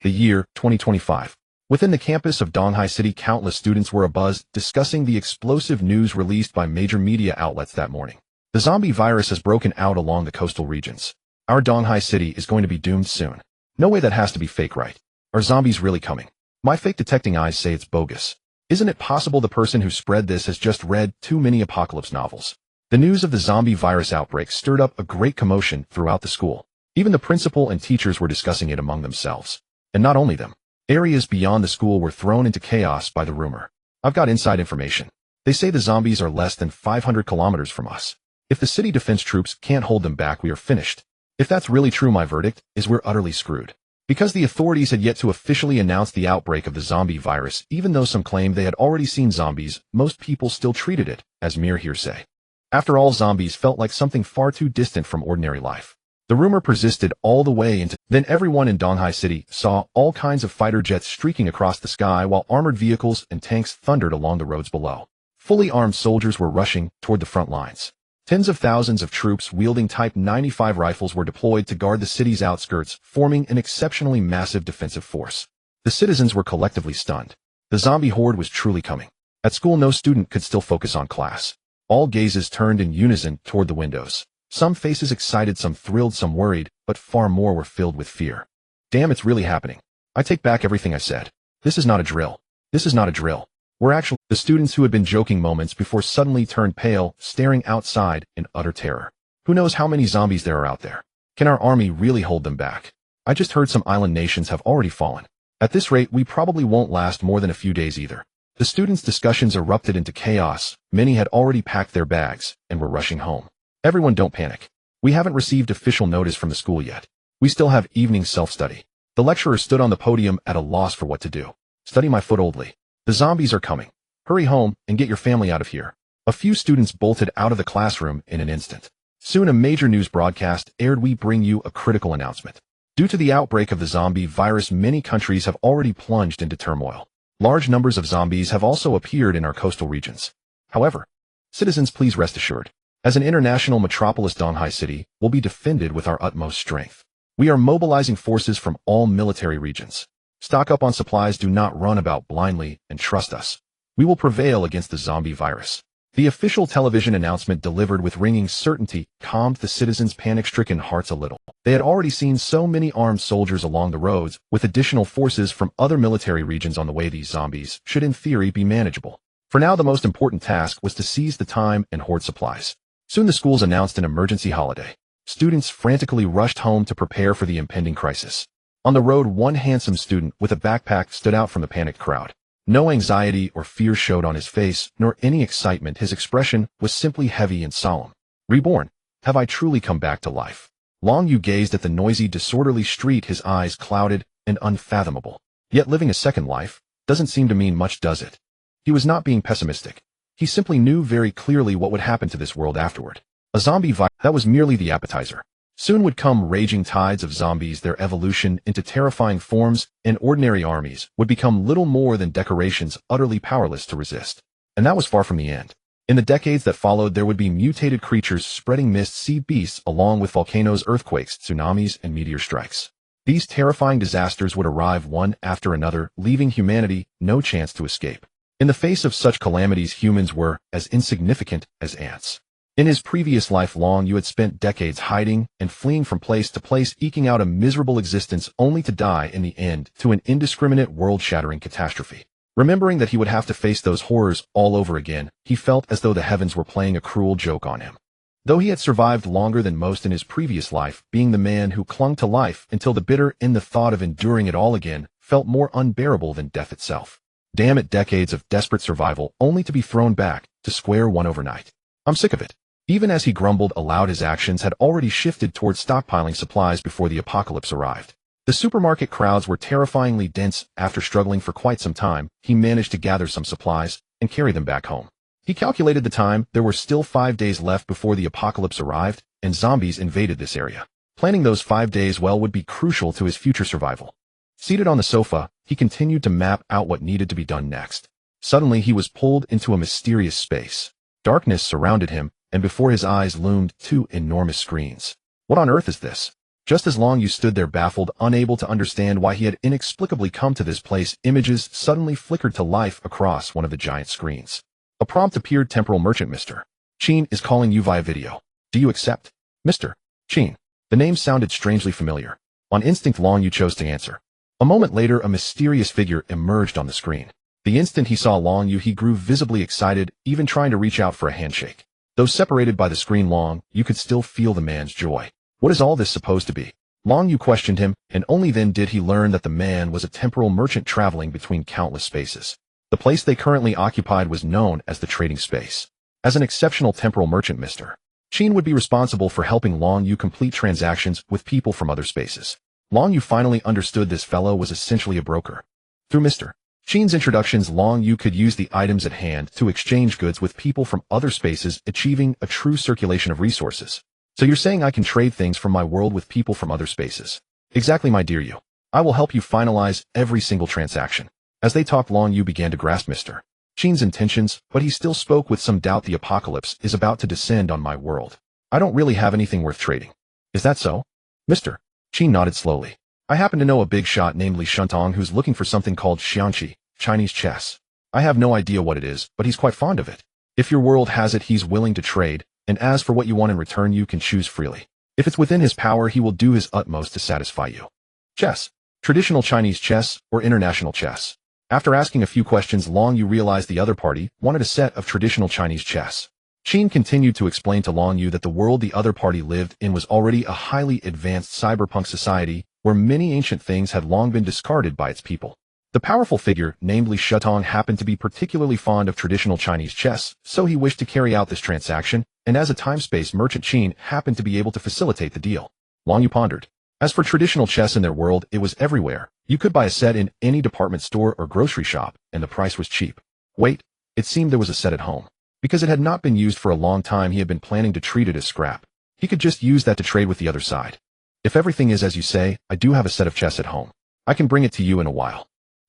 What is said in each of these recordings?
The year, 2025. Within the campus of Donghai City, countless students were abuzz, discussing the explosive news released by major media outlets that morning. The zombie virus has broken out along the coastal regions. Our Donghai City is going to be doomed soon. No way, that has to be fake, right? Are zombies really coming? My fake detecting eyes say it's bogus. Isn't it possible the person who spread this has just read too many apocalypse novels? The news of the zombie virus outbreak stirred up a great commotion throughout the school. Even the principal and teachers were discussing it among themselves. And not only them. Areas beyond the school were thrown into chaos by the rumor. I've got inside information. They say the zombies are less than 500 kilometers from us. If the city defense troops can't hold them back, we are finished. If that's really true, my verdict is we're utterly screwed. Because the authorities had yet to officially announce the outbreak of the zombie virus, even though some claimed they had already seen zombies, most people still treated it as mere hearsay. After all, zombies felt like something far too distant from ordinary life. The rumor persisted all the way into then everyone in Donghai City saw all kinds of fighter jets streaking across the sky while armored vehicles and tanks thundered along the roads below. Fully armed soldiers were rushing toward the front lines. Tens of thousands of troops wielding Type 95 rifles were deployed to guard the city's outskirts, forming an exceptionally massive defensive force. The citizens were collectively stunned. The zombie horde was truly coming. At school, no student could still focus on class. All gazes turned in unison toward the windows. Some faces excited, some thrilled, some worried, but far more were filled with fear. Damn, it's really happening. I take back everything I said. This is not a drill. This is not a drill. We're actually— The students who had been joking moments before suddenly turned pale, staring outside in utter terror. Who knows how many zombies there are out there? Can our army really hold them back? I just heard some island nations have already fallen. At this rate, we probably won't last more than a few days either. The students' discussions erupted into chaos. Many had already packed their bags and were rushing home. Everyone, don't panic. We haven't received official notice from the school yet. We still have evening self-study. The lecturer stood on the podium at a loss for what to do. Study, my foot, oldly. The zombies are coming. Hurry home and get your family out of here. A few students bolted out of the classroom in an instant. Soon a major news broadcast aired. We bring you a critical announcement. Due to the outbreak of the zombie virus, many countries have already plunged into turmoil. Large numbers of zombies have also appeared in our coastal regions. However, citizens, please rest assured. As an international metropolis, Donghai City will be defended with our utmost strength. We are mobilizing forces from all military regions. Stock up on supplies, do not run about blindly, and trust us. We will prevail against the zombie virus. The official television announcement, delivered with ringing certainty, calmed the citizens' panic-stricken hearts a little. They had already seen so many armed soldiers along the roads, with additional forces from other military regions on the way. These zombies should in theory be manageable. For now, the most important task was to seize the time and hoard supplies. Soon the schools announced an emergency holiday. Students frantically rushed home to prepare for the impending crisis. On the road, one handsome student with a backpack stood out from the panicked crowd. No anxiety or fear showed on his face, nor any excitement. His expression was simply heavy and solemn. Reborn, have I truly come back to life? Long Yu gazed at the noisy, disorderly street, his eyes clouded and unfathomable. Yet living a second life doesn't seem to mean much, does it? He was not being pessimistic. He simply knew very clearly what would happen to this world afterward. A zombie virus, that was merely the appetizer. Soon would come raging tides of zombies, their evolution into terrifying forms, and ordinary armies would become little more than decorations, utterly powerless to resist. And that was far from the end. In the decades that followed, there would be mutated creatures spreading mist, sea beasts, along with volcanoes, earthquakes, tsunamis, and meteor strikes. These terrifying disasters would arrive one after another, leaving humanity no chance to escape. In the face of such calamities, humans were as insignificant as ants. In his previous life, Long Yu had spent decades hiding and fleeing from place to place, eking out a miserable existence only to die in the end to an indiscriminate, world-shattering catastrophe. Remembering that he would have to face those horrors all over again, he felt as though the heavens were playing a cruel joke on him. Though he had survived longer than most in his previous life, being the man who clung to life until the bitter end, the thought of enduring it all again felt more unbearable than death itself. Damn it, decades of desperate survival only to be thrown back to square one overnight. I'm sick of it. Even as he grumbled aloud, his actions had already shifted towards stockpiling supplies before the apocalypse arrived. The supermarket crowds were terrifyingly dense. After struggling for quite some time, he managed to gather some supplies and carry them back home. He calculated the time. There were still 5 days left before the apocalypse arrived, and zombies invaded this area. Planning those 5 days well would be crucial to his future survival. Seated on the sofa, he continued to map out what needed to be done next. Suddenly, he was pulled into a mysterious space. Darkness surrounded him, and before his eyes loomed 2 enormous screens. What on earth is this? Just as Long Yu stood there baffled, unable to understand why he had inexplicably come to this place, images suddenly flickered to life across one of the giant screens. A prompt appeared: Temporal Merchant Mr. Qin is calling you via video. Do you accept? Mr. Qin. The name sounded strangely familiar. On instinct, Long Yu chose to answer. A moment later, a mysterious figure emerged on the screen. The instant he saw Long Yu, he grew visibly excited, even trying to reach out for a handshake. Though separated by the screen, Long Yu could still feel the man's joy. What is all this supposed to be? Long Yu questioned him, and only then did he learn that the man was a temporal merchant traveling between countless spaces. The place they currently occupied was known as the trading space. As an exceptional temporal merchant, Mr. Qin would be responsible for helping Long Yu complete transactions with people from other spaces. Long Yu finally understood this fellow was essentially a broker. Through Mr. Qin's introductions, Long Yu could use the items at hand to exchange goods with people from other spaces, achieving a true circulation of resources. So you're saying I can trade things from my world with people from other spaces? Exactly, my dear Yu. I will help you finalize every single transaction. As they talked, Long Yu began to grasp Mr. Qin's intentions, but he still spoke with some doubt. The apocalypse is about to descend on my world. I don't really have anything worth trading. Is that so? Mr. Qin nodded slowly. I happen to know a big shot named Li Shentong who's looking for something called xiangqi, Chinese chess. I have no idea what it is, but he's quite fond of it. If your world has it, he's willing to trade, and as for what you want in return, you can choose freely. If it's within his power, he will do his utmost to satisfy you. Chess. Traditional Chinese chess or international chess? After asking a few questions, Long Yu realized the other party wanted a set of traditional Chinese chess. Qin continued to explain to Long Yu that the world the other party lived in was already a highly advanced cyberpunk society where many ancient things had long been discarded by its people. The powerful figure, named Li Shentong, happened to be particularly fond of traditional Chinese chess, so he wished to carry out this transaction, and as a time-space merchant, Qin happened to be able to facilitate the deal. Long Yu pondered. As for traditional chess in their world, it was everywhere. You could buy a set in any department store or grocery shop, and the price was cheap. Wait, it seemed there was a set at home. Because it had not been used for a long time, he had been planning to treat it as scrap. He could just use that to trade with the other side. If everything is as you say, I do have a set of chess at home. I can bring it to you in a while.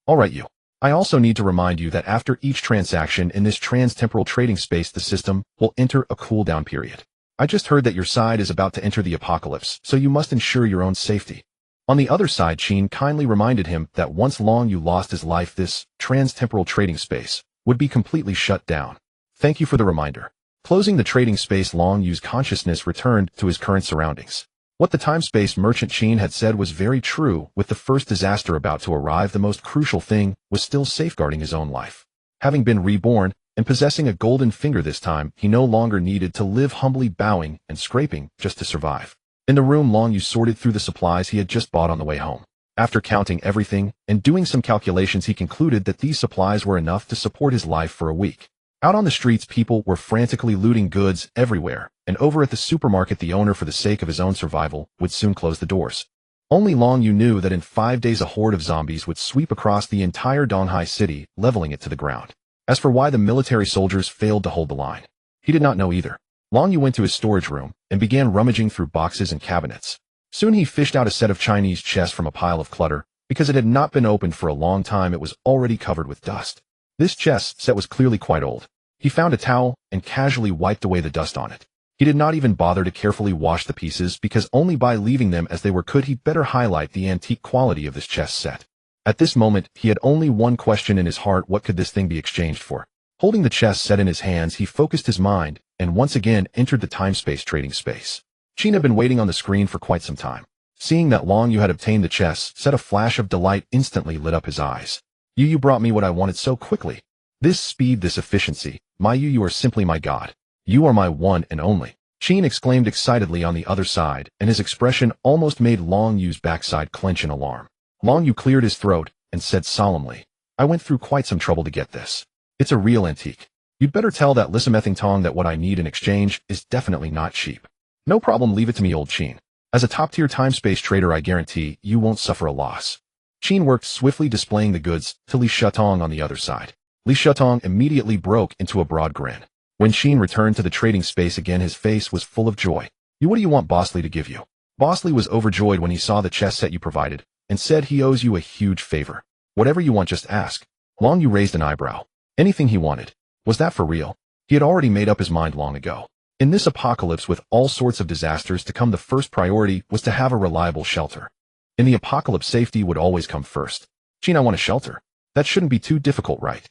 Alright, you. I also need to remind you that after each transaction in this trans-temporal trading space, the system will enter a cooldown period. I just heard that your side is about to enter the apocalypse, so you must ensure your own safety. On the other side, Qin kindly reminded him that once Long Yu lost his life, this trans-temporal trading space would be completely shut down. Thank you for the reminder. Closing the trading space, Long Yu's consciousness returned to his current surroundings. What the time-space merchant Qin had said was very true. With the first disaster about to arrive, the most crucial thing was still safeguarding his own life. Having been reborn and possessing a golden finger this time, he no longer needed to live humbly, bowing and scraping just to survive. In the room, Long Yu sorted through the supplies he had just bought on the way home. After counting everything and doing some calculations, he concluded that these supplies were enough to support his life for a week. Out on the streets, people were frantically looting goods everywhere, and over at the supermarket, the owner, for the sake of his own survival, would soon close the doors. Only Long Yu knew that in 5 days a horde of zombies would sweep across the entire Donghai city, leveling it to the ground. As for why the military soldiers failed to hold the line, he did not know either. Long Yu went to his storage room and began rummaging through boxes and cabinets. Soon he fished out a set of Chinese chess from a pile of clutter. Because it had not been opened for a long time, it was already covered with dust. This chess set was clearly quite old. He found a towel and casually wiped away the dust on it. He did not even bother to carefully wash the pieces, because only by leaving them as they were could he better highlight the antique quality of this chess set. At this moment, he had only one question in his heart: what could this thing be exchanged for? Holding the chess set in his hands, he focused his mind and once again entered the time-space trading space. Qin had been waiting on the screen for quite some time. Seeing that Long Yu had obtained the chess set, a flash of delight instantly lit up his eyes. You brought me what I wanted so quickly. This speed, this efficiency. My you are simply my god. You are my one and only. Qin exclaimed excitedly on the other side, and his expression almost made Long Yu's backside clench in alarm. Long Yu cleared his throat and said solemnly, I went through quite some trouble to get this. It's a real antique. You'd better tell that Lissamething Tong that what I need in exchange is definitely not cheap. No problem, leave it to me, old Qin. As a top-tier time-space trader, I guarantee you won't suffer a loss. Qin worked swiftly, displaying the goods to Li Shentong on the other side. Li Shentong immediately broke into a broad grin. When Qin returned to the trading space again, his face was full of joy. What do you want Boss Li to give you? Boss Li was overjoyed when he saw the chess set you provided, and said he owes you a huge favor. Whatever you want, just ask. Long Yu raised an eyebrow. Anything he wanted. Was that for real? He had already made up his mind long ago. In this apocalypse with all sorts of disasters to come, the first priority was to have a reliable shelter. In the apocalypse, safety would always come first. Gene, I want a shelter. That shouldn't be too difficult, right?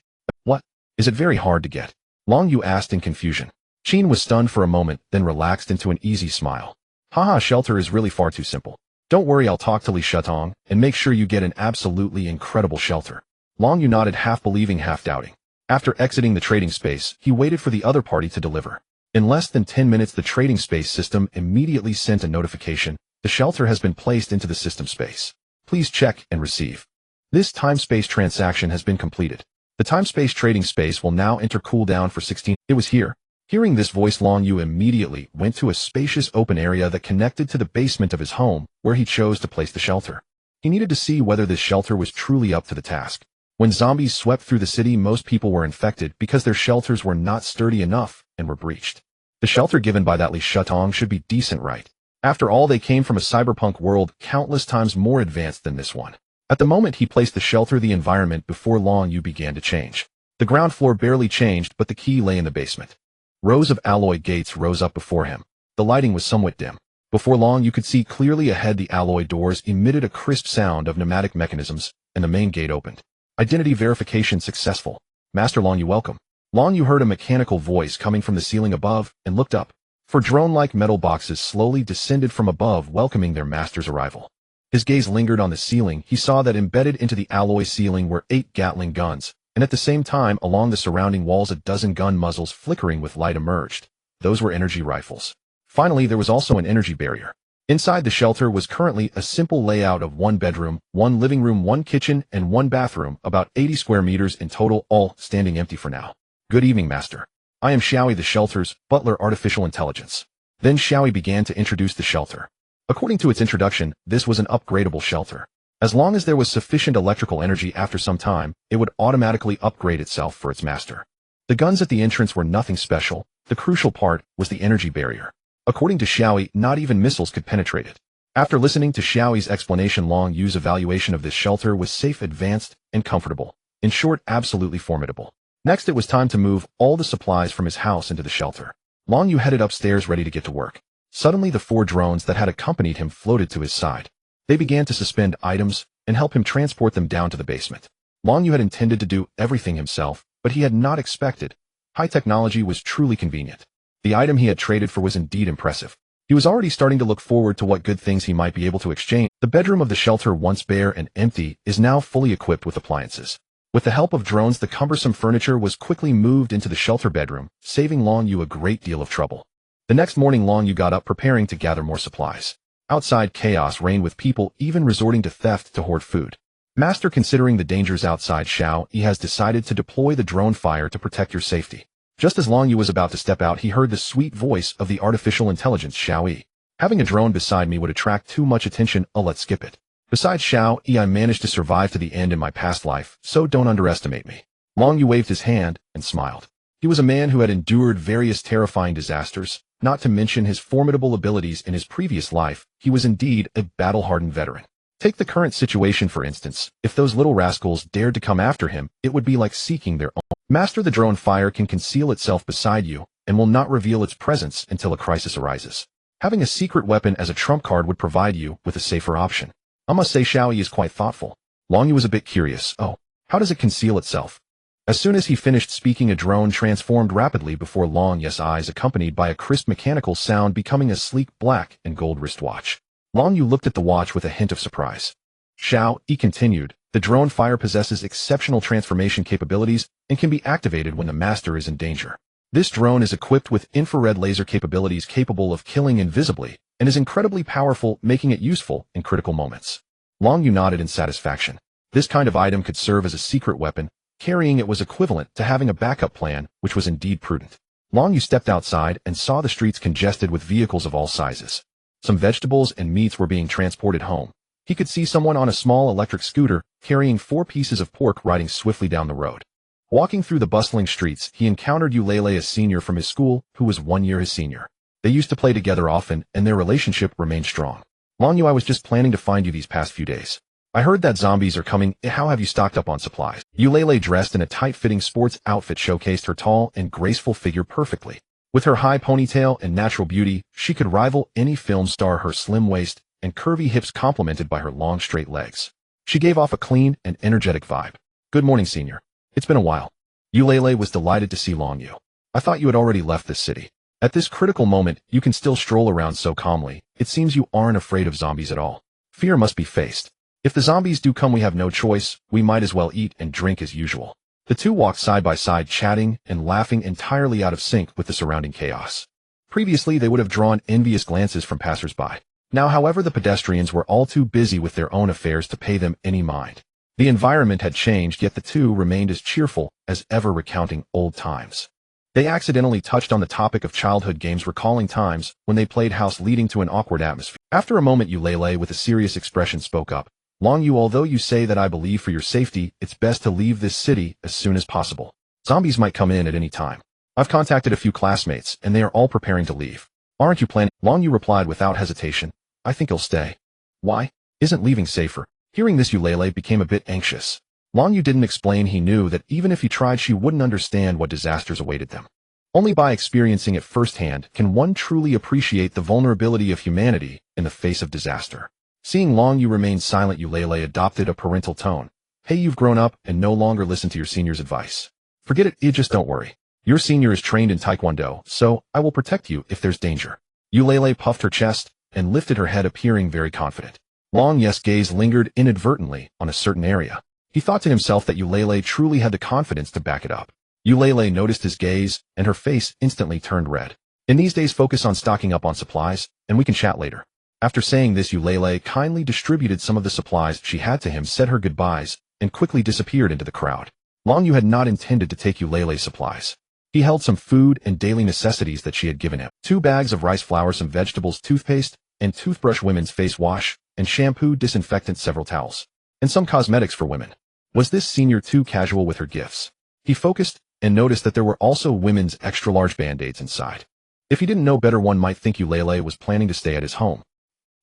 What? Is it very hard to get? Long Yu asked in confusion. Gene was stunned for a moment, then relaxed into an easy smile. Haha, shelter is really far too simple. Don't worry, I'll talk to Li Shutong and make sure you get an absolutely incredible shelter. Long Yu nodded, half believing, half doubting. After exiting the trading space, he waited for the other party to deliver. In less than 10 minutes, the trading space system immediately sent a notification. The shelter has been placed into the system space. Please check and receive. This time-space transaction has been completed. The time-space trading space will now enter cooldown for 16. It was here. Hearing this voice, Long Yu immediately went to a spacious open area that connected to the basement of his home, where he chose to place the shelter. He needed to see whether this shelter was truly up to the task. When zombies swept through the city, most people were infected because their shelters were not sturdy enough and were breached. The shelter given by that Li Shutong should be decent, right? After all, they came from a cyberpunk world countless times more advanced than this one. At the moment he placed the shelter, the environment before Long Yu began to change. The ground floor barely changed, but the key lay in the basement. Rows of alloy gates rose up before him. The lighting was somewhat dim. Before long, you could see clearly ahead. The alloy doors emitted a crisp sound of pneumatic mechanisms, and the main gate opened. Identity verification successful. Master Long Yu, welcome. Long Yu heard a mechanical voice coming from the ceiling above and looked up. For drone-like metal boxes slowly descended from above, welcoming their master's arrival. His gaze lingered on the ceiling. He saw that embedded into the alloy ceiling were 8 Gatling guns, and at the same time, along the surrounding walls, a dozen gun muzzles flickering with light emerged. Those were energy rifles. Finally, there was also an energy barrier. Inside the shelter was currently a simple layout of 1 bedroom, 1 living room, 1 kitchen, and 1 bathroom, about 80 square meters in total, all standing empty for now. Good evening, Master. I am Xiaoyi, the shelter's butler, artificial intelligence. Then Xiaoyi began to introduce the shelter. According to its introduction, this was an upgradable shelter. As long as there was sufficient electrical energy, after some time, it would automatically upgrade itself for its master. The guns at the entrance were nothing special. The crucial part was the energy barrier. According to Xiaoyi, not even missiles could penetrate it. After listening to Xiaoyi's explanation, Long Yu's evaluation of this shelter was safe, advanced, and comfortable. In short, absolutely formidable. Next, it was time to move all the supplies from his house into the shelter. Long Yu headed upstairs, ready to get to work. Suddenly, the 4 drones that had accompanied him floated to his side. They began to suspend items and help him transport them down to the basement. Long Yu had intended to do everything himself, but he had not expected. High technology was truly convenient. The item he had traded for was indeed impressive. He was already starting to look forward to what good things he might be able to exchange. The bedroom of the shelter, once bare and empty, is now fully equipped with appliances. With the help of drones, the cumbersome furniture was quickly moved into the shelter bedroom, saving Long Yu a great deal of trouble. The next morning, Long Yu got up, preparing to gather more supplies. Outside, chaos reigned, with people even resorting to theft to hoard food. Master, considering the dangers outside, Xiaoyi has decided to deploy the drone fire to protect your safety. Just as Long Yu was about to step out, he heard the sweet voice of the artificial intelligence, Xiaoyi. Having a drone beside me would attract too much attention. Let's skip it. Besides, Xiaoyi, I managed to survive to the end in my past life, so don't underestimate me. Long Yu waved his hand and smiled. He was a man who had endured various terrifying disasters, not to mention his formidable abilities in his previous life. He was indeed a battle-hardened veteran. Take the current situation, for instance. If those little rascals dared to come after him, it would be like seeking their own. Master, the drone fire can conceal itself beside you and will not reveal its presence until a crisis arises. Having a secret weapon as a trump card would provide you with a safer option. I must say, Xiaoyi is quite thoughtful. Long Yu was a bit curious. How does it conceal itself? As soon as he finished speaking, a drone transformed rapidly before Long Yu's eyes, accompanied by a crisp mechanical sound, becoming a sleek black and gold wristwatch. Long Yu looked at the watch with a hint of surprise. Xiaoyi continued, the drone fire possesses exceptional transformation capabilities and can be activated when the master is in danger. This drone is equipped with infrared laser capabilities capable of killing invisibly and is incredibly powerful, making it useful in critical moments. Long Yu nodded in satisfaction. This kind of item could serve as a secret weapon. Carrying it was equivalent to having a backup plan, which was indeed prudent. Long Yu stepped outside and saw the streets congested with vehicles of all sizes. Some vegetables and meats were being transported home. He could see someone on a small electric scooter, carrying 4 pieces of pork, riding swiftly down the road. Walking through the bustling streets, he encountered Eulele, a senior from his school, who was 1 year his senior. They used to play together often, and their relationship remained strong. Long Yu, I was just planning to find you these past few days. I heard that zombies are coming. How have you stocked up on supplies? Eulele, dressed in a tight-fitting sports outfit, showcased her tall and graceful figure perfectly. With her high ponytail and natural beauty, she could rival any film star, her slim waist and curvy hips complemented by her long straight legs. She gave off a clean and energetic vibe. Good morning, senior. It's been a while. Eulele was delighted to see Long Yu. I thought you had already left this city. At this critical moment, you can still stroll around so calmly. It seems you aren't afraid of zombies at all. Fear must be faced. If the zombies do come, we have no choice. We might as well eat and drink as usual. The two walked side by side, chatting and laughing, entirely out of sync with the surrounding chaos. Previously, they would have drawn envious glances from passers-by. Now, however, the pedestrians were all too busy with their own affairs to pay them any mind. The environment had changed, yet the two remained as cheerful as ever, recounting old times. They accidentally touched on the topic of childhood games, recalling times when they played house, leading to an awkward atmosphere. After a moment, Eulele, with a serious expression, spoke up. Long Yu, although you say that, I believe for your safety, it's best to leave this city as soon as possible. Zombies might come in at any time. I've contacted a few classmates, and they are all preparing to leave. Aren't you planning? Long Yu replied without hesitation. I think he'll stay. Why? Isn't leaving safer? Hearing this, Eulele became a bit anxious. Long Yu didn't explain. He knew that even if he tried, she wouldn't understand what disasters awaited them. Only by experiencing it firsthand can one truly appreciate the vulnerability of humanity in the face of disaster. Seeing Long Yu remain silent, Eulele adopted a parental tone. Hey, you've grown up and no longer listen to your senior's advice. Forget it, just don't worry. Your senior is trained in Taekwondo, so I will protect you if there's danger. Eulele puffed her chest and lifted her head, appearing very confident. Long Yu's gaze lingered inadvertently on a certain area. He thought to himself that Eulele truly had the confidence to back it up. Eulele noticed his gaze, and her face instantly turned red. In these days, focus on stocking up on supplies, and we can chat later. After saying this, Eulele kindly distributed some of the supplies she had to him, said her goodbyes, and quickly disappeared into the crowd. Long Yu had not intended to take Eulele's supplies. He held some food and daily necessities that she had given him. 2 bags of rice flour, some vegetables, toothpaste, and toothbrush, women's face wash, and shampoo, disinfectant, several towels, and some cosmetics for women. Was this senior too casual with her gifts? He focused and noticed that there were also women's extra-large band-aids inside. If he didn't know better, one might think Eulele was planning to stay at his home.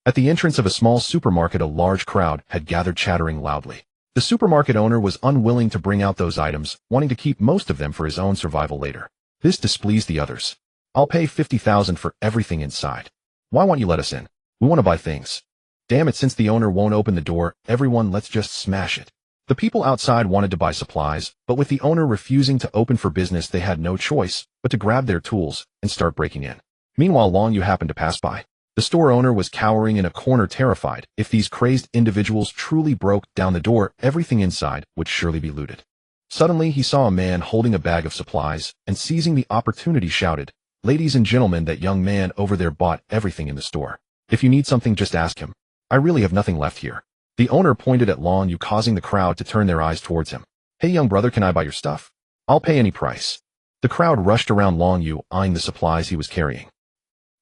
At the entrance of a small supermarket, a large crowd had gathered, chattering loudly. The supermarket owner was unwilling to bring out those items, wanting to keep most of them for his own survival later. This displeased the others. I'll pay 50,000 for everything inside. Why won't you let us in? We want to buy things. Damn it, since the owner won't open the door, everyone, let's just smash it. The people outside wanted to buy supplies, but with the owner refusing to open for business, they had no choice but to grab their tools and start breaking in. Meanwhile, Long Yu happened to pass by. The store owner was cowering in a corner, terrified. If these crazed individuals truly broke down the door, everything inside would surely be looted. Suddenly, he saw a man holding a bag of supplies, and seizing the opportunity, shouted, "Ladies and gentlemen, that young man over there bought everything in the store. If you need something, just ask him. I really have nothing left here." The owner pointed at Long Yu, causing the crowd to turn their eyes towards him. "Hey, young brother, can I buy your stuff? I'll pay any price." The crowd rushed around Long Yu, eyeing the supplies he was carrying.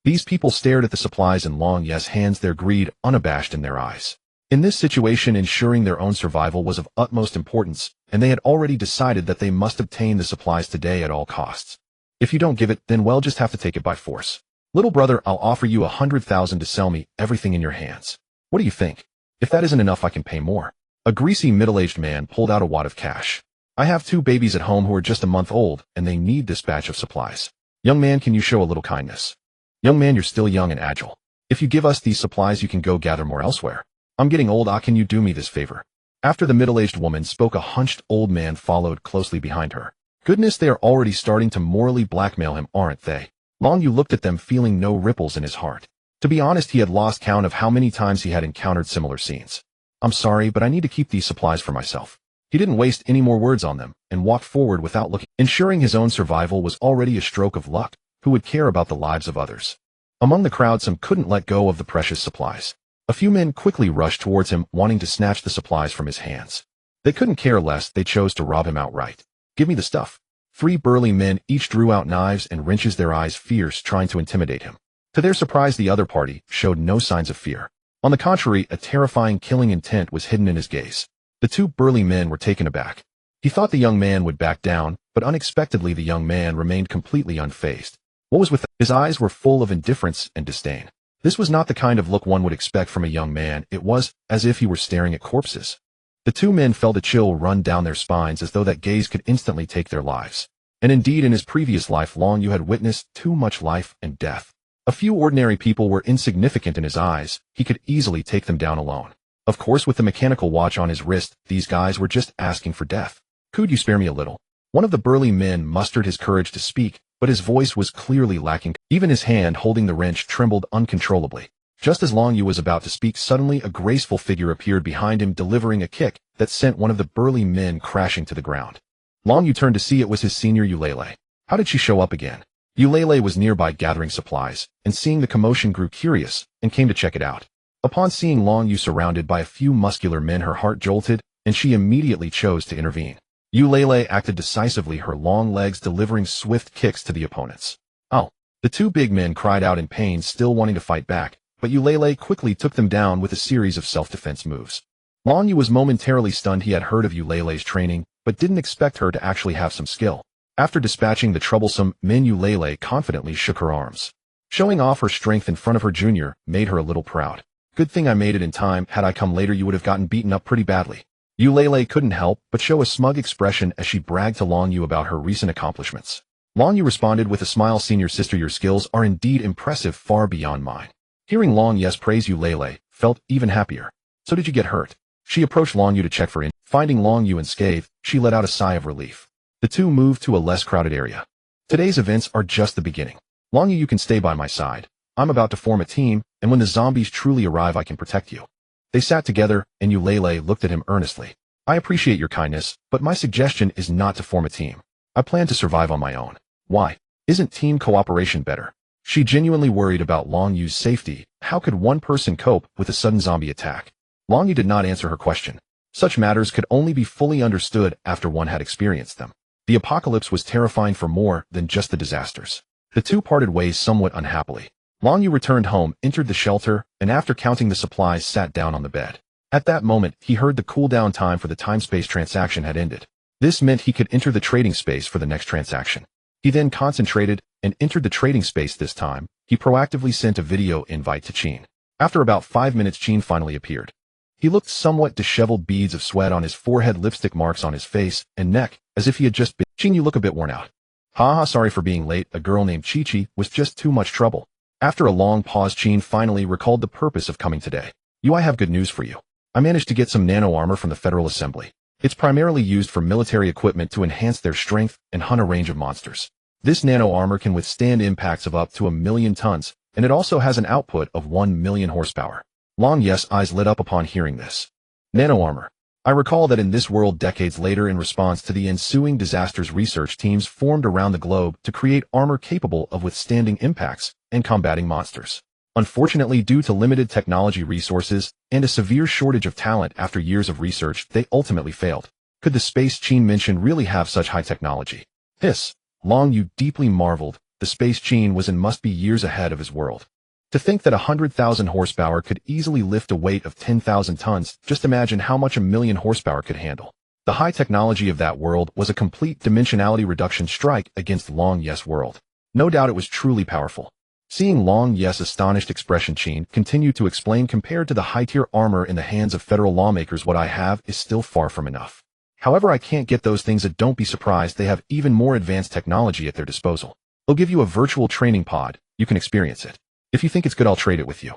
These people stared at the supplies in Long Yu's hands, their greed unabashed in their eyes. In this situation, ensuring their own survival was of utmost importance, and they had already decided that they must obtain the supplies today at all costs. If you don't give it, then we'll just have to take it by force. Little brother, I'll offer you 100,000 to sell me everything in your hands. What do you think? If that isn't enough, I can pay more. A greasy middle-aged man pulled out a wad of cash. I have 2 babies at home who are just a month old, and they need this batch of supplies. Young man, can you show a little kindness? Young man, you're still young and agile. If you give us these supplies, you can go gather more elsewhere. I'm getting old, can you do me this favor? After the middle-aged woman spoke, a hunched old man followed closely behind her. Goodness, they are already starting to morally blackmail him, aren't they? Long Yu looked at them, feeling no ripples in his heart. To be honest, he had lost count of how many times he had encountered similar scenes. I'm sorry, but I need to keep these supplies for myself. He didn't waste any more words on them, and walked forward without looking. Ensuring his own survival was already a stroke of luck. Who would care about the lives of others? Among the crowd, some couldn't let go of the precious supplies. A few men quickly rushed towards him, wanting to snatch the supplies from his hands. They couldn't care less, they chose to rob him outright. Give me the stuff. 3 burly men each drew out knives and wrenches, their eyes fierce, trying to intimidate him. To their surprise, the other party showed no signs of fear. On the contrary, a terrifying killing intent was hidden in his gaze. The 2 burly men were taken aback. He thought the young man would back down, but unexpectedly the young man remained completely unfazed. What was with him? His eyes were full of indifference and disdain. This was not the kind of look one would expect from a young man. It was as if he were staring at corpses. The 2 men felt a chill run down their spines, as though that gaze could instantly take their lives. And indeed in his previous life Long Yu had witnessed too much life and death. A few ordinary people were insignificant in his eyes, he could easily take them down alone. Of course with the mechanical watch on his wrist, these guys were just asking for death. Could you spare me a little? One of the burly men mustered his courage to speak, but his voice was clearly lacking. Even his hand holding the wrench trembled uncontrollably. Just as Long Yu was about to speak, suddenly a graceful figure appeared behind him, delivering a kick that sent one of the burly men crashing to the ground. Long Yu turned to see it was his senior Eulele. How did she show up again? Eulele was nearby gathering supplies, and seeing the commotion grew curious, and came to check it out. Upon seeing Long Yu surrounded by a few muscular men, her heart jolted, and she immediately chose to intervene. Eulele acted decisively, her long legs delivering swift kicks to the opponents. Oh! The two big men cried out in pain, still wanting to fight back, but Eulele quickly took them down with a series of self-defense moves. Long Yu was momentarily stunned. He had heard of Eulele's training, but didn't expect her to actually have some skill. After dispatching the troublesome men, Eulele confidently shook her arms. Showing off her strength in front of her junior made her a little proud. Good thing I made it in time. Had I come later you would have gotten beaten up pretty badly. Eulele couldn't help but show a smug expression as she bragged to Long Yu about her recent accomplishments. Long Yu responded with a smile, "Senior sister, your skills are indeed impressive, far beyond mine." Hearing Long Yu's praise, Eulele felt even happier. So did you get hurt? She approached Long Yu to check for injury. Finding Long Yu unscathed, she let out a sigh of relief. The two moved to a less crowded area. Today's events are just the beginning. Long Yu, you can stay by my side. I'm about to form a team, and when the zombies truly arrive I can protect you. They sat together, and Eulele looked at him earnestly. I appreciate your kindness, but my suggestion is not to form a team. I plan to survive on my own. Why? Isn't team cooperation better? She genuinely worried about Long Yu's safety. How could one person cope with a sudden zombie attack? Long Yu did not answer her question. Such matters could only be fully understood after one had experienced them. The apocalypse was terrifying for more than just the disasters. The two parted ways somewhat unhappily. Long Yu returned home, entered the shelter, and after counting the supplies sat down on the bed. At that moment, he heard the cooldown time for the time-space transaction had ended. This meant he could enter the trading space for the next transaction. He then concentrated and entered the trading space. This time, he proactively sent a video invite to Chin. After about 5 minutes, Chin finally appeared. He looked somewhat disheveled, beads of sweat on his forehead, lipstick marks on his face and neck, as if he had just been. Chin, you look a bit worn out. Haha, sorry for being late. A girl named Chi-Chi was just too much trouble. After a long pause, Chin finally recalled the purpose of coming today. I have good news for you. I managed to get some nano armor from the Federal Assembly. It's primarily used for military equipment to enhance their strength and hunt a range of monsters. This nano armor can withstand impacts of up to 1,000,000 tons, and it also has an output of 1,000,000 horsepower. Long Yu's eyes lit up upon hearing this. Nano armor. I recall that in this world decades later, in response to the ensuing disasters, research teams formed around the globe to create armor capable of withstanding impacts and combating monsters. Unfortunately, due to limited technology resources and a severe shortage of talent after years of research, they ultimately failed. Could the space Chin mentioned really have such high technology? Hiss. Long Yu deeply marveled. The space Chin was and must be years ahead of his world. To think that 100,000 horsepower could easily lift a weight of 10,000 tons, just imagine how much 1,000,000 horsepower could handle. The high technology of that world was a complete dimensionality reduction strike against Long Yu's world. No doubt it was truly powerful. Seeing Long Yu's astonished expression, Chin continued to explain, compared to the high-tier armor in the hands of federal lawmakers, what I have is still far from enough. However, I can't get those things. Don't be surprised, they have even more advanced technology at their disposal. They'll give you a virtual training pod. You can experience it. If you think it's good, I'll trade it with you.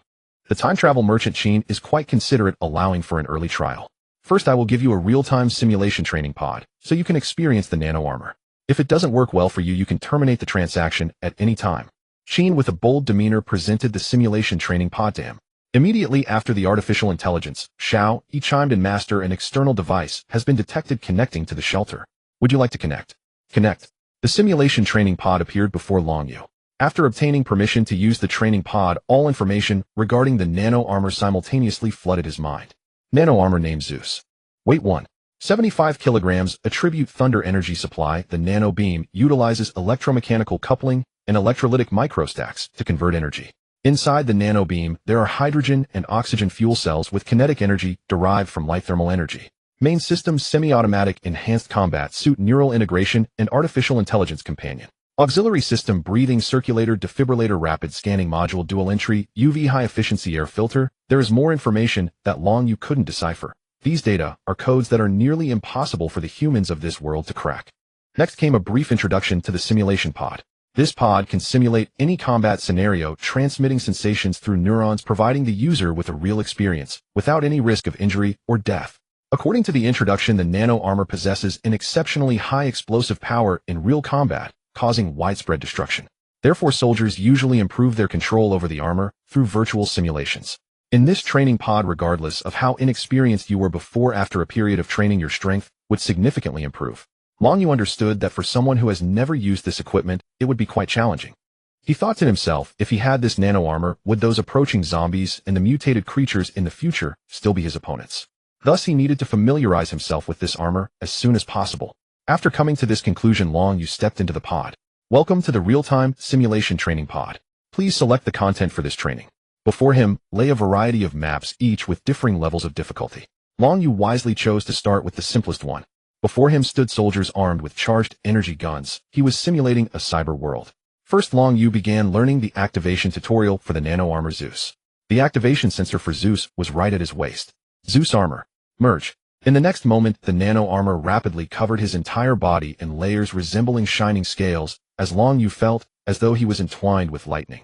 The time travel merchant Chin is quite considerate, allowing for an early trial. First, I will give you a real-time simulation training pod, so you can experience the nano armor. If it doesn't work well for you, you can terminate the transaction at any time. Chin, with a bold demeanor, presented the simulation training pod to him. Immediately after, the artificial intelligence, Xiao, he chimed in, "Master, an external device has been detected connecting to the shelter. Would you like to connect?" Connect. The simulation training pod appeared before Long Yu. After obtaining permission to use the training pod, all information regarding the nano armor simultaneously flooded his mind. Nano armor named Zeus. Weight 1. 75 kilograms, attribute thunder energy supply. The nano beam utilizes electromechanical coupling and electrolytic microstacks to convert energy. Inside the nano beam, there are hydrogen and oxygen fuel cells with kinetic energy derived from light thermal energy. Main system: semi-automatic enhanced combat suit, neural integration, and artificial intelligence companion. Auxiliary system: breathing circulator, defibrillator, rapid scanning module, dual entry, UV high efficiency air filter. There is more information that Long Yu couldn't decipher. These data are codes that are nearly impossible for the humans of this world to crack. Next came a brief introduction to the simulation pod. This pod can simulate any combat scenario, transmitting sensations through neurons, providing the user with a real experience, without any risk of injury or death. According to the introduction, the nano armor possesses an exceptionally high explosive power in real combat, causing widespread destruction. Therefore, soldiers usually improve their control over the armor through virtual simulations. In this training pod, regardless of how inexperienced you were before, after a period of training, your strength would significantly improve. Long Yu understood that for someone who has never used this equipment, it would be quite challenging. He thought to himself, if he had this nano armor, would those approaching zombies and the mutated creatures in the future still be his opponents? Thus, he needed to familiarize himself with this armor as soon as possible. After coming to this conclusion, Long Yu stepped into the pod. Welcome to the real-time simulation training pod. Please select the content for this training. Before him lay a variety of maps, each with differing levels of difficulty. Long Yu wisely chose to start with the simplest one. Before him stood soldiers armed with charged energy guns. He was simulating a cyber world. First, Long Yu began learning the activation tutorial for the nano armor Zeus. The activation sensor for Zeus was right at his waist. Zeus armor. Merge. In the next moment, the nano armor rapidly covered his entire body in layers resembling shining scales, as Long Yu felt as though he was entwined with lightning.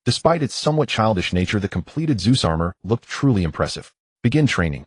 Despite its somewhat childish nature, the completed Zeus armor looked truly impressive. Begin training.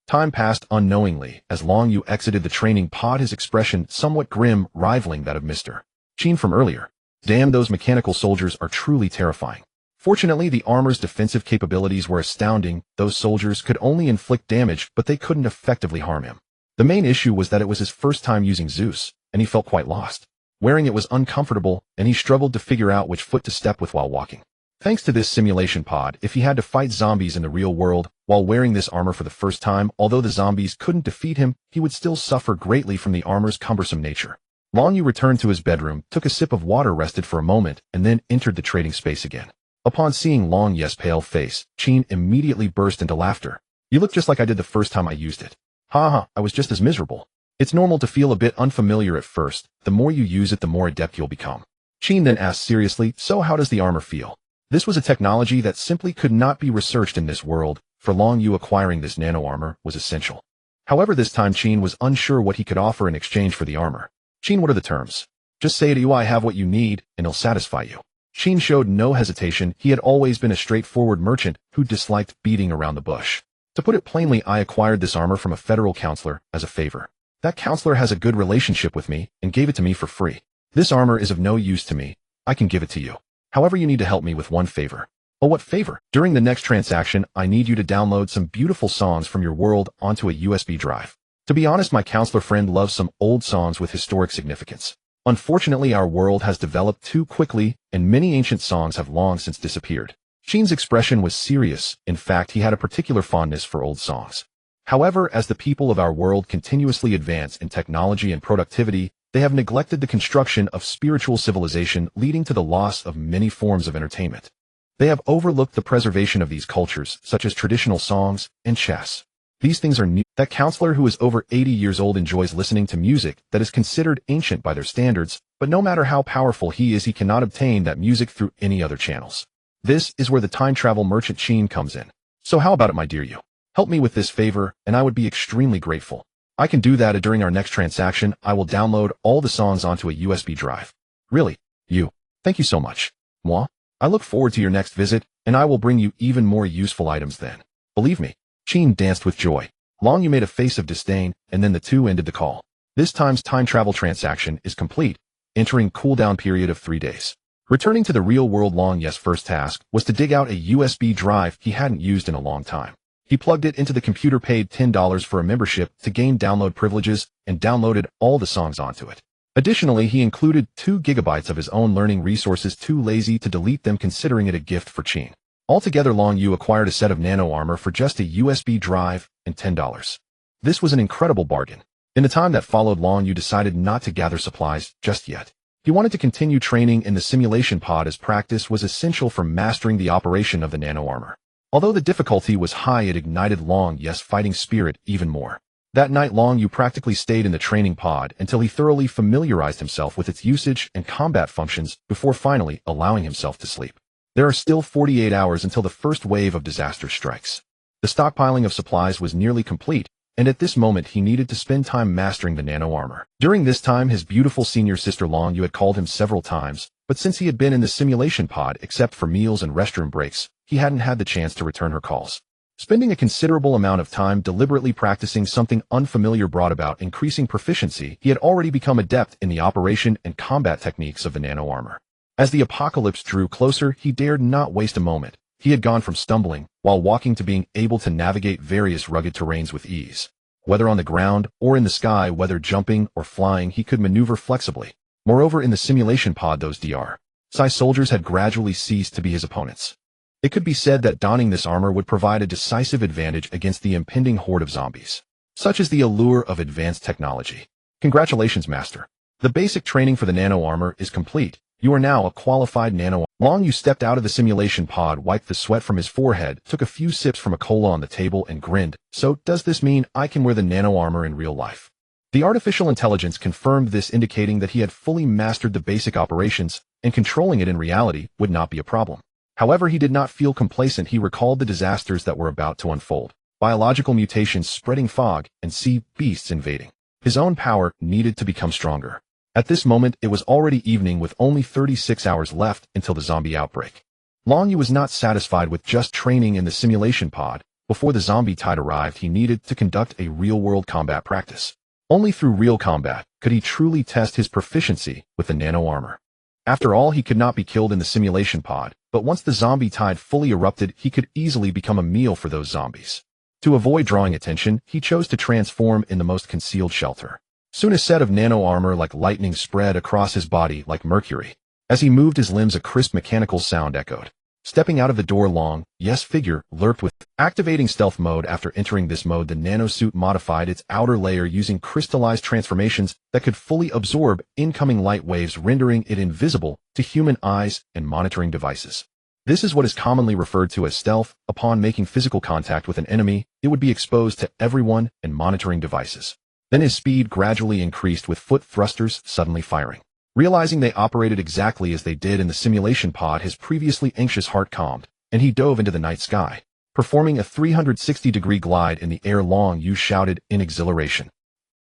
Time passed unknowingly as Long Yu exited the training pod, his expression somewhat grim, rivaling that of Mr. Qin from earlier. Damn, those mechanical soldiers are truly terrifying. Fortunately, the armor's defensive capabilities were astounding. Those soldiers could only inflict damage, but they couldn't effectively harm him. The main issue was that it was his first time using Zeus, and he felt quite lost. Wearing it was uncomfortable, and he struggled to figure out which foot to step with while walking. Thanks to this simulation pod, if he had to fight zombies in the real world while wearing this armor for the first time, although the zombies couldn't defeat him, he would still suffer greatly from the armor's cumbersome nature. Long Yu returned to his bedroom, took a sip of water, rested for a moment, and then entered the trading space again. Upon seeing Long Yu's pale face, Qin immediately burst into laughter. You look just like I did the first time I used it. Ha, I was just as miserable. It's normal to feel a bit unfamiliar at first. The more you use it, the more adept you'll become. Qin then asked seriously, so how does the armor feel? This was a technology that simply could not be researched in this world. For Long Yu, acquiring this nano armor was essential. However, this time Qin was unsure what he could offer in exchange for the armor. Qin, what are the terms? Just say to you, I have what you need, and it'll satisfy you. Qin showed no hesitation. He had always been a straightforward merchant who disliked beating around the bush. To put it plainly, I acquired this armor from a federal counselor as a favor. That counselor has a good relationship with me and gave it to me for free. This armor is of no use to me. I can give it to you. However, you need to help me with one favor. Oh, what favor? During the next transaction, I need you to download some beautiful songs from your world onto a USB drive. To be honest, my counselor friend loves some old songs with historic significance. Unfortunately, our world has developed too quickly, and many ancient songs have long since disappeared. Qin's expression was serious. In fact, he had a particular fondness for old songs. However, as the people of our world continuously advance in technology and productivity, they have neglected the construction of spiritual civilization, leading to the loss of many forms of entertainment. They have overlooked the preservation of these cultures, such as traditional songs and chess. These things are new. That counselor who is over 80 years old enjoys listening to music that is considered ancient by their standards, but no matter how powerful he is, he cannot obtain that music through any other channels. This is where the time travel merchant Qin comes in. So how about it, my dear you? Help me with this favor, and I would be extremely grateful. I can do that during our next transaction. I will download all the songs onto a USB drive. Really? You? Thank you so much. Moi? I look forward to your next visit, and I will bring you even more useful items then. Believe me. Qin danced with joy. Long Yu made a face of disdain, and then the two ended the call. This time's time travel transaction is complete, entering cooldown period of 3 days. Returning to the real world, Long Yu's first task was to dig out a USB drive he hadn't used in a long time. He plugged it into the computer, paid $10 for a membership to gain download privileges, and downloaded all the songs onto it. Additionally, he included 2 gigabytes of his own learning resources, too lazy to delete them, considering it a gift for Qin. Altogether, Long Yu acquired a set of nano armor for just a USB drive and $10. This was an incredible bargain. In the time that followed, Long Yu decided not to gather supplies just yet. He wanted to continue training in the simulation pod, as practice was essential for mastering the operation of the nano armor. Although the difficulty was high, it ignited Long Yu's fighting spirit even more. That night, Long Yu practically stayed in the training pod until he thoroughly familiarized himself with its usage and combat functions before finally allowing himself to sleep. There are still 48 hours until the first wave of disaster strikes. The stockpiling of supplies was nearly complete, and at this moment he needed to spend time mastering the nano armor. During this time, his beautiful senior sister Long Yu had called him several times, but since he had been in the simulation pod except for meals and restroom breaks, he hadn't had the chance to return her calls. Spending a considerable amount of time deliberately practicing something unfamiliar brought about increasing proficiency. He had already become adept in the operation and combat techniques of the nano armor. As the apocalypse drew closer, he dared not waste a moment. He had gone from stumbling while walking to being able to navigate various rugged terrains with ease. Whether on the ground or in the sky, whether jumping or flying, he could maneuver flexibly. Moreover, in the simulation pod, those DRS soldiers had gradually ceased to be his opponents. It could be said that donning this armor would provide a decisive advantage against the impending horde of zombies. Such is the allure of advanced technology. Congratulations, Master. The basic training for the nano armor is complete. You are now a qualified nano. Long Yu stepped out of the simulation pod, wiped the sweat from his forehead, took a few sips from a cola on the table, and grinned. So, does this mean I can wear the nano armor in real life? The artificial intelligence confirmed this, indicating that he had fully mastered the basic operations, and controlling it in reality would not be a problem. However, he did not feel complacent. He recalled the disasters that were about to unfold. Biological mutations spreading, fog, and sea beasts invading. His own power needed to become stronger. At this moment, it was already evening with only 36 hours left until the zombie outbreak. Long Yu was not satisfied with just training in the simulation pod. Before the zombie tide arrived, he needed to conduct a real-world combat practice. Only through real combat could he truly test his proficiency with the nano armor. After all, he could not be killed in the simulation pod, but once the zombie tide fully erupted, he could easily become a meal for those zombies. To avoid drawing attention, he chose to transform in the most concealed shelter. Soon a set of nano armor like lightning spread across his body like mercury. As he moved his limbs, a crisp mechanical sound echoed. Stepping out of the door, Long-Yu's figure lurked with activating stealth mode. After entering this mode, the nanosuit modified its outer layer using crystallized transformations that could fully absorb incoming light waves, rendering it invisible to human eyes and monitoring devices. This is what is commonly referred to as stealth. Upon making physical contact with an enemy, it would be exposed to everyone and monitoring devices. Then his speed gradually increased, with foot thrusters suddenly firing. Realizing they operated exactly as they did in the simulation pod, his previously anxious heart calmed, and he dove into the night sky. Performing a 360-degree glide in the air, Long Yu shouted in exhilaration.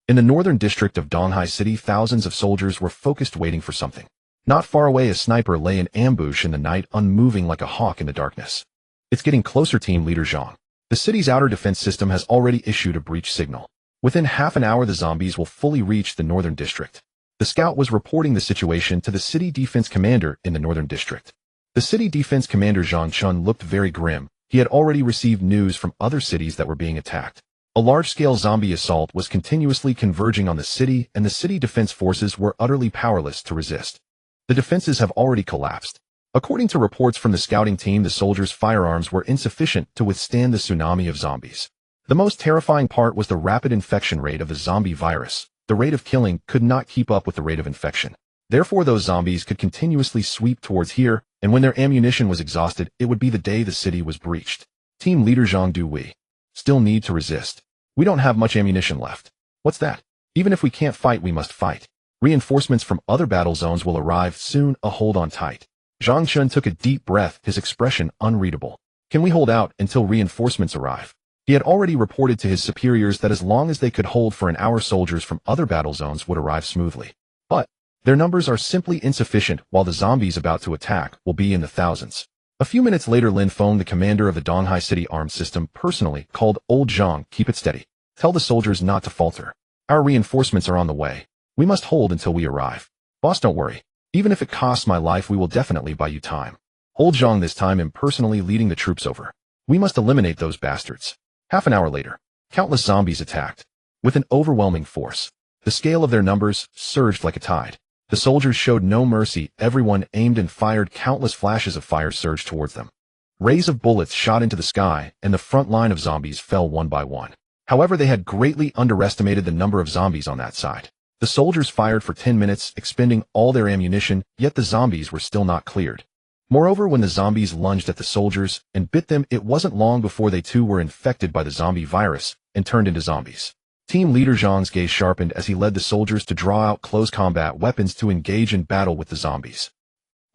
In the northern district of Donghai City, thousands of soldiers were focused, waiting for something. Not far away, a sniper lay in ambush in the night, unmoving like a hawk in the darkness. It's getting closer, Team Leader Zhang. The city's outer defense system has already issued a breach signal. Within half an hour, the zombies will fully reach the northern district. The scout was reporting the situation to the city defense commander in the northern district. The city defense commander Zhang Chun looked very grim. He had already received news from other cities that were being attacked. A large-scale zombie assault was continuously converging on the city, and the city defense forces were utterly powerless to resist. The defenses have already collapsed. According to reports from the scouting team, the soldiers' firearms were insufficient to withstand the tsunami of zombies. The most terrifying part was the rapid infection rate of the zombie virus. The rate of killing could not keep up with the rate of infection. Therefore, those zombies could continuously sweep towards here, and when their ammunition was exhausted, it would be the day the city was breached. Team Leader Zhang, do we still need to resist? We don't have much ammunition left. What's that? Even if we can't fight, we must fight. Reinforcements from other battle zones will arrive soon. Hold on tight. Zhang Chun took a deep breath, his expression unreadable. Can we hold out until reinforcements arrive? He had already reported to his superiors that as long as they could hold for an hour, soldiers from other battle zones would arrive smoothly. But their numbers are simply insufficient, while the zombies about to attack will be in the thousands. A few minutes later, Lin Feng, the commander of the Donghai City armed system, personally called Old Zhang. Keep it steady. Tell the soldiers not to falter. Our reinforcements are on the way. We must hold until we arrive. Boss, don't worry. Even if it costs my life, we will definitely buy you time. Old Zhang, this time impersonally leading the troops over. We must eliminate those bastards. Half an hour later, countless zombies attacked. With an overwhelming force, the scale of their numbers surged like a tide. The soldiers showed no mercy. Everyone aimed and fired. Countless flashes of fire surged towards them. Rays of bullets shot into the sky, and the front line of zombies fell one by one. However, they had greatly underestimated the number of zombies on that side. The soldiers fired for 10 minutes, expending all their ammunition, yet the zombies were still not cleared. Moreover, when the zombies lunged at the soldiers and bit them, it wasn't long before they too were infected by the zombie virus and turned into zombies. Team Leader Zhang's gaze sharpened as he led the soldiers to draw out close combat weapons to engage in battle with the zombies.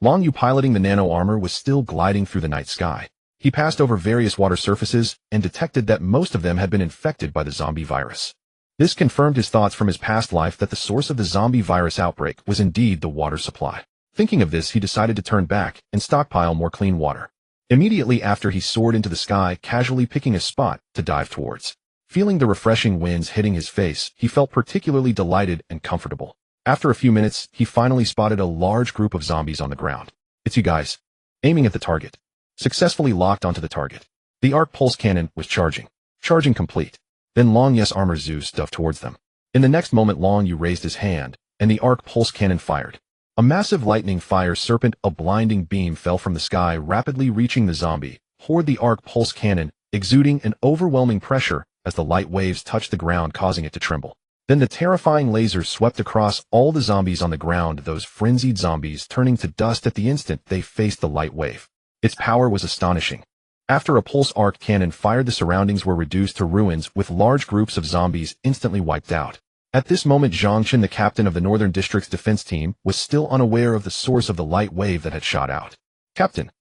Long Yu, piloting the nano armor, was still gliding through the night sky. He passed over various water surfaces and detected that most of them had been infected by the zombie virus. This confirmed his thoughts from his past life that the source of the zombie virus outbreak was indeed the water supply. Thinking of this, he decided to turn back and stockpile more clean water. Immediately after, he soared into the sky, casually picking a spot to dive towards. Feeling the refreshing winds hitting his face, he felt particularly delighted and comfortable. After a few minutes, he finally spotted a large group of zombies on the ground. "It's you guys." Aiming at the target. Successfully locked onto the target. The arc pulse cannon was charging. Charging complete. Then Long Yu's armor Zeus dove towards them. In the next moment, Long Yu raised his hand, and the arc pulse cannon fired. A massive lightning fire serpent, a blinding beam, fell from the sky, rapidly reaching the zombie horde. The arc pulse cannon, exuding an overwhelming pressure as the light waves touched the ground, causing it to tremble. Then the terrifying lasers swept across all the zombies on the ground, those frenzied zombies turning to dust at the instant they faced the light wave. Its power was astonishing. After a pulse arc cannon fired, the surroundings were reduced to ruins, with large groups of zombies instantly wiped out. At this moment, Zhang Chen, the captain of the Northern District's defense team, was still unaware of the source of the light wave that had shot out. Captain,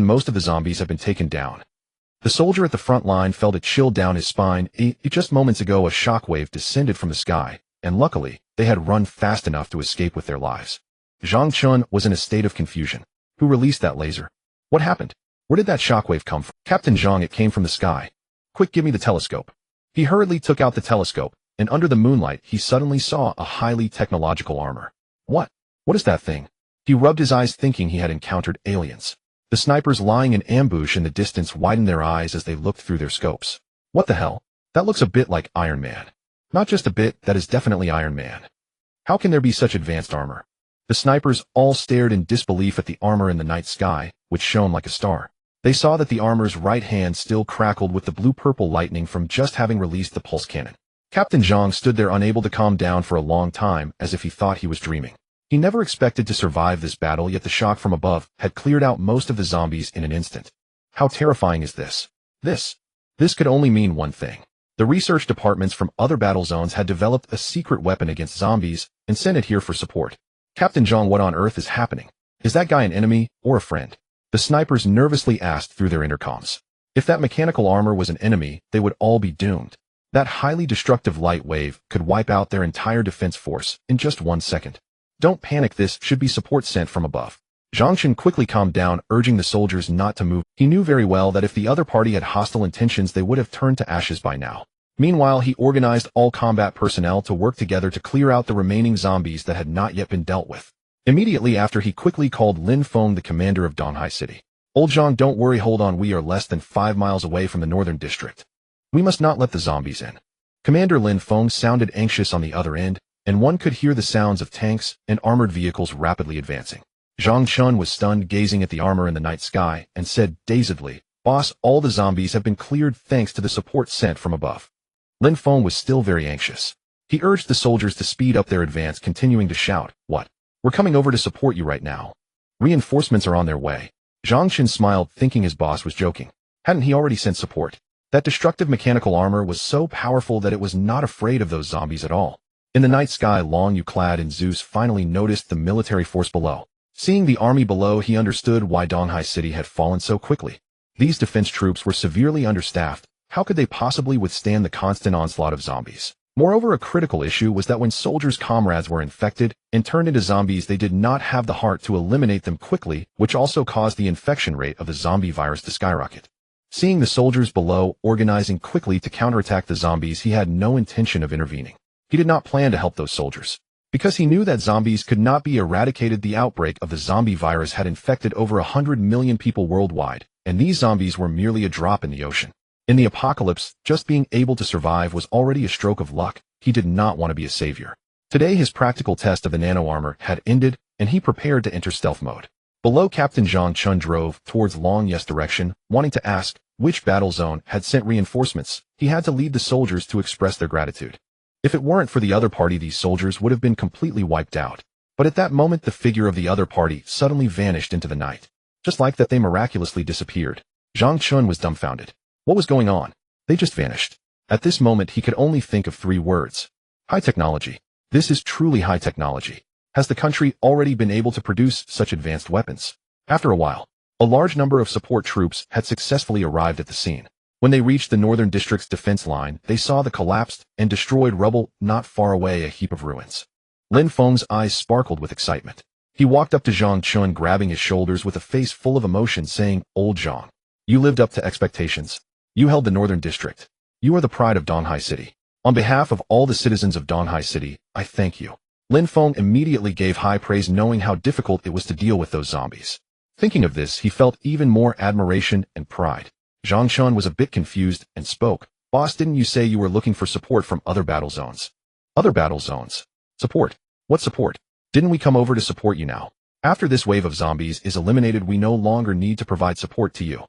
most of the zombies have been taken down." The soldier at the front line felt a chill down his spine. Just moments ago, a shockwave descended from the sky, and luckily, they had run fast enough to escape with their lives. Zhang Chen was in a state of confusion. Who released that laser? What happened? Where did that shockwave come from? "Captain Zhang, it came from the sky." "Quick, give me the telescope." He hurriedly took out the telescope, and under the moonlight, he suddenly saw a highly technological armor. What is that thing? He rubbed his eyes, thinking he had encountered aliens. The snipers lying in ambush in the distance widened their eyes as they looked through their scopes. "What the hell? That looks a bit like Iron Man." "Not just a bit, that is definitely Iron Man. How can there be such advanced armor?" The snipers all stared in disbelief at the armor in the night sky, which shone like a star. They saw that the armor's right hand still crackled with the blue-purple lightning from just having released the pulse cannon. Captain Zhang stood there, unable to calm down for a long time, as if he thought he was dreaming. He never expected to survive this battle, yet the shock from above had cleared out most of the zombies in an instant. How terrifying is this? This could only mean one thing. The research departments from other battle zones had developed a secret weapon against zombies and sent it here for support. "Captain Zhang, what on earth is happening? Is that guy an enemy or a friend?" The snipers nervously asked through their intercoms. If that mechanical armor was an enemy, they would all be doomed. That highly destructive light wave could wipe out their entire defense force in just 1 second. "Don't panic, this should be support sent from above." Zhang Chen quickly calmed down, urging the soldiers not to move. He knew very well that if the other party had hostile intentions, they would have turned to ashes by now. Meanwhile, he organized all combat personnel to work together to clear out the remaining zombies that had not yet been dealt with. Immediately after, he quickly called Lin Feng, the commander of Donghai City. "Old Zhang, don't worry, hold on, we are less than 5 miles away from the Northern District. We must not let the zombies in." Commander Lin Feng sounded anxious on the other end, and one could hear the sounds of tanks and armored vehicles rapidly advancing. Zhang Chen was stunned, gazing at the armor in the night sky, and said dazedly, "Boss, all the zombies have been cleared thanks to the support sent from above." Lin Feng was still very anxious. He urged the soldiers to speed up their advance, continuing to shout, "What? We're coming over to support you right now. Reinforcements are on their way." Zhang Chen smiled, thinking his boss was joking. Hadn't he already sent support? That destructive mechanical armor was so powerful that it was not afraid of those zombies at all. In the night sky, Long Yu, clad in Zeus, finally noticed the military force below. Seeing the army below, he understood why Donghai City had fallen so quickly. These defense troops were severely understaffed. How could they possibly withstand the constant onslaught of zombies? Moreover, a critical issue was that when soldiers' comrades were infected and turned into zombies, they did not have the heart to eliminate them quickly, which also caused the infection rate of the zombie virus to skyrocket. Seeing the soldiers below organizing quickly to counterattack the zombies, he had no intention of intervening. He did not plan to help those soldiers. Because he knew that zombies could not be eradicated, the outbreak of the zombie virus had infected over 100 million people worldwide, and these zombies were merely a drop in the ocean. In the apocalypse, just being able to survive was already a stroke of luck. He did not want to be a savior. Today, his practical test of the nano armor had ended, and he prepared to enter stealth mode. Below, Captain Zhang Chen drove towards Long Yu's direction, wanting to ask which battle zone had sent reinforcements. He had to lead the soldiers to express their gratitude. If it weren't for the other party, these soldiers would have been completely wiped out. But at that moment, the figure of the other party suddenly vanished into the night. Just like that, they miraculously disappeared. Zhang Chen was dumbfounded. What was going on? They just vanished. At this moment, he could only think of 3 words. High technology. This is truly high technology. Has the country already been able to produce such advanced weapons? After a while, A large number of support troops had successfully arrived at the scene. When they reached the northern district's defense line, they saw the collapsed and destroyed rubble, not far away a heap of ruins. Lin Feng's eyes sparkled with excitement. He walked up to Zhang Chun, grabbing his shoulders with a face full of emotion, saying, "Old Zhang, you lived up to expectations. You held the northern district. You are the pride of Donghai City. On behalf of all the citizens of Donghai City, I thank you." Lin Feng immediately gave high praise, knowing how difficult it was to deal with those zombies. Thinking of this, he felt even more admiration and pride. Zhang Chun was a bit confused and spoke. "Boss, didn't you say you were looking for support from other battle zones?" "Other battle zones? Support? What support? Didn't we come over to support you now? After this wave of zombies is eliminated, we no longer need to provide support to you."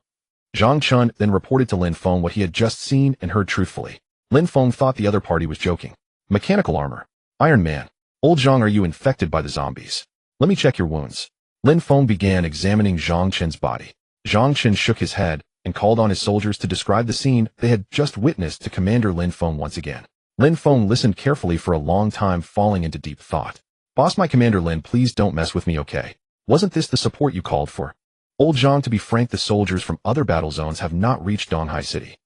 Zhang Chun then reported to Lin Feng what he had just seen and heard truthfully. Lin Feng thought the other party was joking. "Mechanical armor. Iron Man. Old Zhang, are you infected by the zombies? Let me check your wounds." Lin Feng began examining Zhang Chen's body. Zhang Chen shook his head and called on his soldiers to describe the scene they had just witnessed to Commander Lin Feng once again. Lin Feng listened carefully for a long time, falling into deep thought. "Boss, my Commander Lin, please don't mess with me, okay? Wasn't this the support you called for? Old Zhang, to be frank, the soldiers from other battle zones have not reached Donghai City."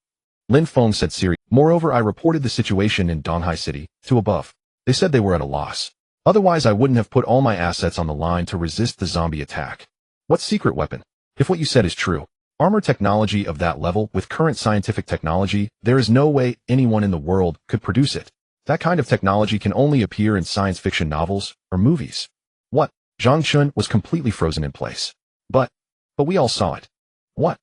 Lin Feng said seriously. "Moreover, I reported the situation in Donghai City to above. They said they were at a loss. Otherwise, I wouldn't have put all my assets on the line to resist the zombie attack." "What secret weapon? If what you said is true, armor technology of that level with current scientific technology, there is no way anyone in the world could produce it. That kind of technology can only appear in science fiction novels or movies." "What?" Zhang Chun was completely frozen in place. But we all saw it." What?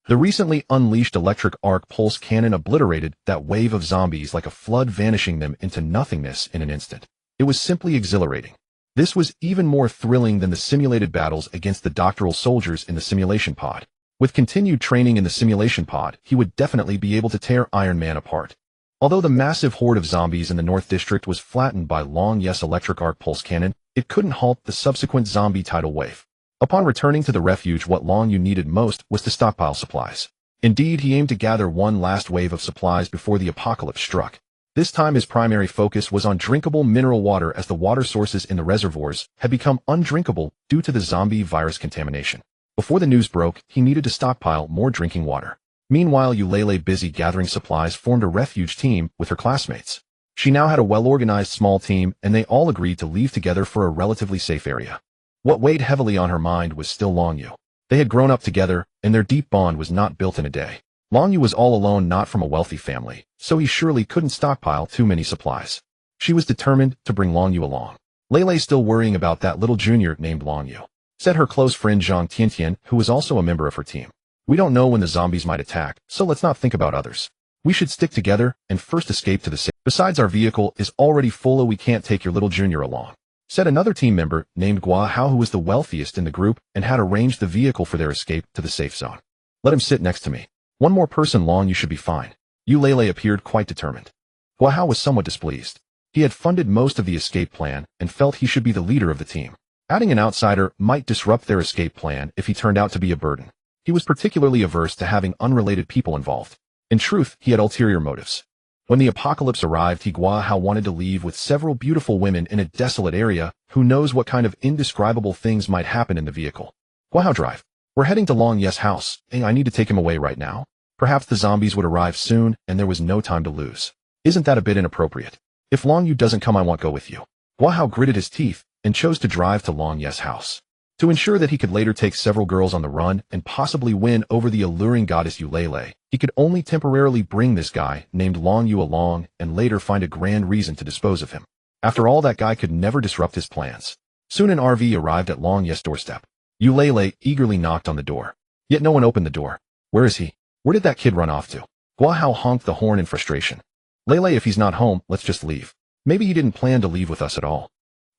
The recently unleashed electric arc pulse cannon obliterated that wave of zombies like a flood, vanishing them into nothingness in an instant. It was simply exhilarating. This was even more thrilling than the simulated battles against the doctoral soldiers in the simulation pod. With continued training in the simulation pod, he would definitely be able to tear Iron Man apart. Although the massive horde of zombies in the North District was flattened by Long Yes electric arc pulse cannon, it couldn't halt the subsequent zombie tidal wave. Upon returning to the refuge, what Long Yu needed most was to stockpile supplies. Indeed, he aimed to gather one last wave of supplies before the apocalypse struck. This time his primary focus was on drinkable mineral water, as the water sources in the reservoirs had become undrinkable due to the zombie virus contamination. Before the news broke, he needed to stockpile more drinking water. Meanwhile, Eulele, busy gathering supplies, formed a refuge team with her classmates. She now had a well-organized small team, and they all agreed to leave together for a relatively safe area. What weighed heavily on her mind was still Long Yu. They had grown up together, and their deep bond was not built in a day. Long Yu was all alone, not from a wealthy family, so he surely couldn't stockpile too many supplies. She was determined to bring Long Yu along. Lele, still worrying about that little junior named Long Yu, said her close friend Zhang Tiantian, who was also a member of her team. "We don't know when the zombies might attack, so let's not think about others. We should stick together and first escape to the safe. Besides, our vehicle is already full, we can't take your little junior along," said another team member named Gua Hao, who was the wealthiest in the group and had arranged the vehicle for their escape to the safe zone. "Let him sit next to me. One more person, Long, you should be fine." Eulele appeared quite determined. Gua Hao was somewhat displeased. He had funded most of the escape plan and felt he should be the leader of the team. Adding an outsider might disrupt their escape plan if he turned out to be a burden. He was particularly averse to having unrelated people involved. In truth, he had ulterior motives. When the apocalypse arrived, Gua Hao wanted to leave with several beautiful women in a desolate area. Who knows what kind of indescribable things might happen in the vehicle. "Gua Hao, drive. We're heading to Long Yes house. Hey, I need to take him away right now. Perhaps the zombies would arrive soon, and there was no time to lose. Isn't that a bit inappropriate? If Long Yu doesn't come, I won't go with you." Gua Hao gritted his teeth and chose to drive to Long Yes house. To ensure that he could later take several girls on the run and possibly win over the alluring goddess Eulele, he could only temporarily bring this guy named Long Yu along and later find a grand reason to dispose of him. After all, that guy could never disrupt his plans. Soon an RV arrived at Long Yes' doorstep. Eulele eagerly knocked on the door. Yet no one opened the door. "Where is he? Where did that kid run off to?" Gua Hao honked the horn in frustration. "Lele, if he's not home, let's just leave. Maybe he didn't plan to leave with us at all."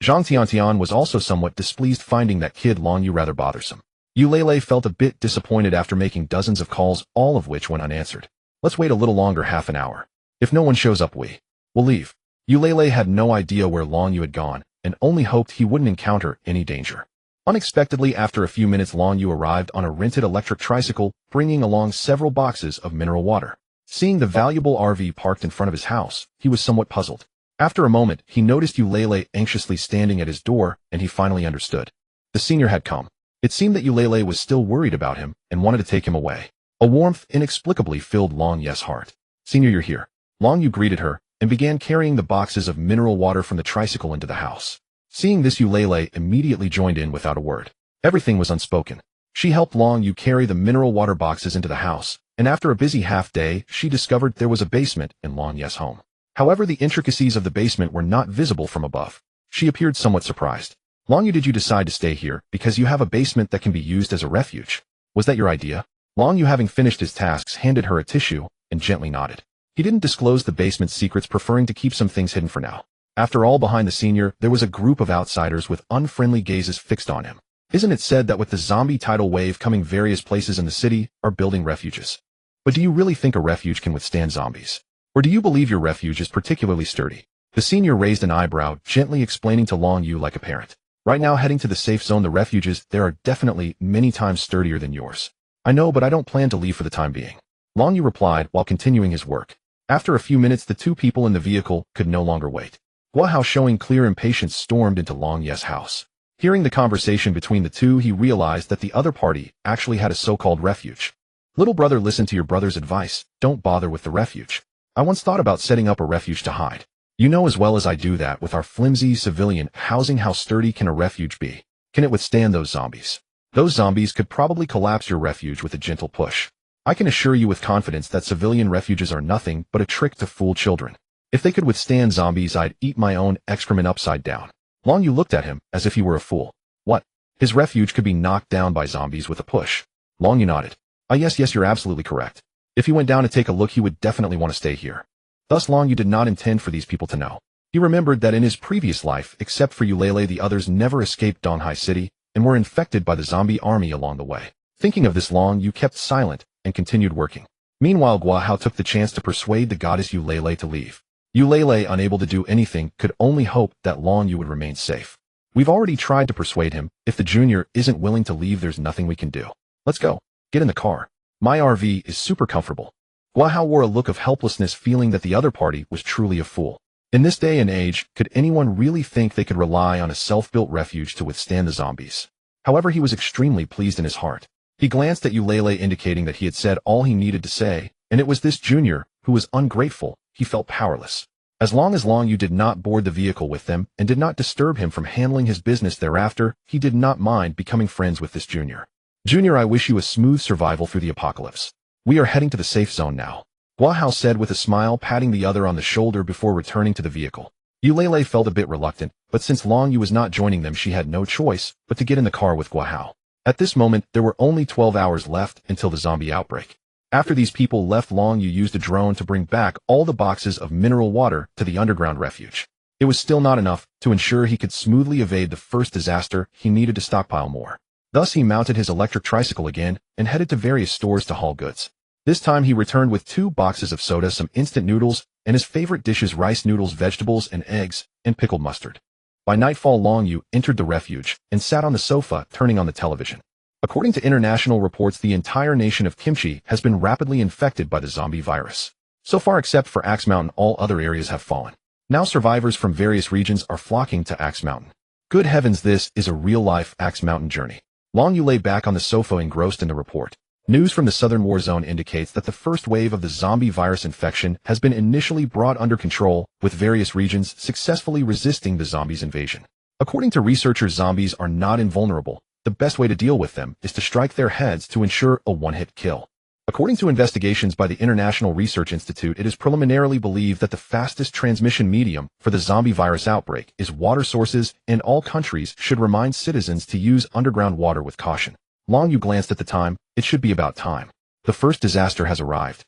Zhang Tiantian was also somewhat displeased, finding that kid Long Yu rather bothersome. Eulele felt a bit disappointed after making dozens of calls, all of which went unanswered. "Let's wait a little longer, half an hour. If no one shows up, we'll leave." Eulele had no idea where Long Yu had gone, and only hoped he wouldn't encounter any danger. Unexpectedly, after a few minutes, Long Yu arrived on a rented electric tricycle, bringing along several boxes of mineral water. Seeing the valuable RV parked in front of his house, he was somewhat puzzled. After a moment, he noticed Eulele anxiously standing at his door, and he finally understood. The senior had come. It seemed that Eulele was still worried about him and wanted to take him away. A warmth inexplicably filled Long Ye's heart. "Senior, you're here." Long Yu greeted her and began carrying the boxes of mineral water from the tricycle into the house. Seeing this, Eulele immediately joined in without a word. Everything was unspoken. She helped Long Yu carry the mineral water boxes into the house, and after a busy half-day, she discovered there was a basement in Long Ye's home. However, the intricacies of the basement were not visible from above. She appeared somewhat surprised. "Long Yu, did you decide to stay here because you have a basement that can be used as a refuge? Was that your idea?" Long Yu, having finished his tasks, handed her a tissue and gently nodded. He didn't disclose the basement's secrets, preferring to keep some things hidden for now. After all, behind the senior, there was a group of outsiders with unfriendly gazes fixed on him. Isn't it said that with the zombie tidal wave coming, various places in the city are building refuges? But do you really think a refuge can withstand zombies? Or do you believe your refuge is particularly sturdy? The senior raised an eyebrow, gently explaining to Long Yu like a parent. "Right now, heading to the safe zone, the refuges there are definitely many times sturdier than yours." "I know, but I don't plan to leave for the time being," Long Yu replied while continuing his work. After a few minutes, the two people in the vehicle could no longer wait. Gua Hao, showing clear impatience, stormed into Long Ye's house. Hearing the conversation between the two, he realized that the other party actually had a so-called refuge. "Little brother, listen to your brother's advice. Don't bother with the refuge. I once thought about setting up a refuge to hide. You know as well as I do that with our flimsy civilian housing, how sturdy can a refuge be? Can it withstand those zombies? Those zombies could probably collapse your refuge with a gentle push. I can assure you with confidence that civilian refuges are nothing but a trick to fool children. If they could withstand zombies, I'd eat my own excrement upside down." Long Yu looked at him as if he were a fool. What? His refuge could be knocked down by zombies with a push? Long Yu nodded. Yes, you're absolutely correct. If he went down to take a look, he would definitely want to stay here." Thus, Long Yu did not intend for these people to know. He remembered that in his previous life, except for Eulele, the others never escaped Donghai City and were infected by the zombie army along the way. Thinking of this, Long Yu kept silent and continued working. Meanwhile, Gua Hao took the chance to persuade the goddess Eulele to leave. Eulele, unable to do anything, could only hope that Long Yu would remain safe. "We've already tried to persuade him. If the junior isn't willing to leave, there's nothing we can do. Let's go. Get in the car. My RV is super comfortable." Gua Hao wore a look of helplessness, feeling that the other party was truly a fool. In this day and age, could anyone really think they could rely on a self-built refuge to withstand the zombies? However, he was extremely pleased in his heart. He glanced at Eulele, indicating that he had said all he needed to say, and it was this junior who was ungrateful. He felt powerless. As long as Long Yu did not board the vehicle with them and did not disturb him from handling his business thereafter, he did not mind becoming friends with this junior. "Junior, I wish you a smooth survival through the apocalypse. We are heading to the safe zone now," Gua Hao said with a smile, patting the other on the shoulder before returning to the vehicle. Eulele felt a bit reluctant, but since Long Yu was not joining them, she had no choice but to get in the car with Gua Hao. At this moment, there were only 12 hours left until the zombie outbreak. After these people left, Long Yu used a drone to bring back all the boxes of mineral water to the underground refuge. It was still not enough. To ensure he could smoothly evade the first disaster, he needed to stockpile more. Thus, he mounted his electric tricycle again and headed to various stores to haul goods. This time, he returned with 2 boxes of soda, some instant noodles, and his favorite dishes: rice noodles, vegetables, and eggs, and pickled mustard. By nightfall, Long Yu entered the refuge and sat on the sofa, turning on the television. According to international reports, the entire nation of Kimchi has been rapidly infected by the zombie virus. So far, except for Axe Mountain, all other areas have fallen. Now survivors from various regions are flocking to Axe Mountain. Good heavens, this is a real-life Axe Mountain journey. Long Yu lay back on the sofa, engrossed in the report. News from the southern war zone indicates that the first wave of the zombie virus infection has been initially brought under control, with various regions successfully resisting the zombies' invasion. According to researchers, zombies are not invulnerable. The best way to deal with them is to strike their heads to ensure a one-hit kill. According to investigations by the International Research Institute, it is preliminarily believed that the fastest transmission medium for the zombie virus outbreak is water sources, and all countries should remind citizens to use underground water with caution. Long Yu glanced at the time. It should be about time. The first disaster has arrived.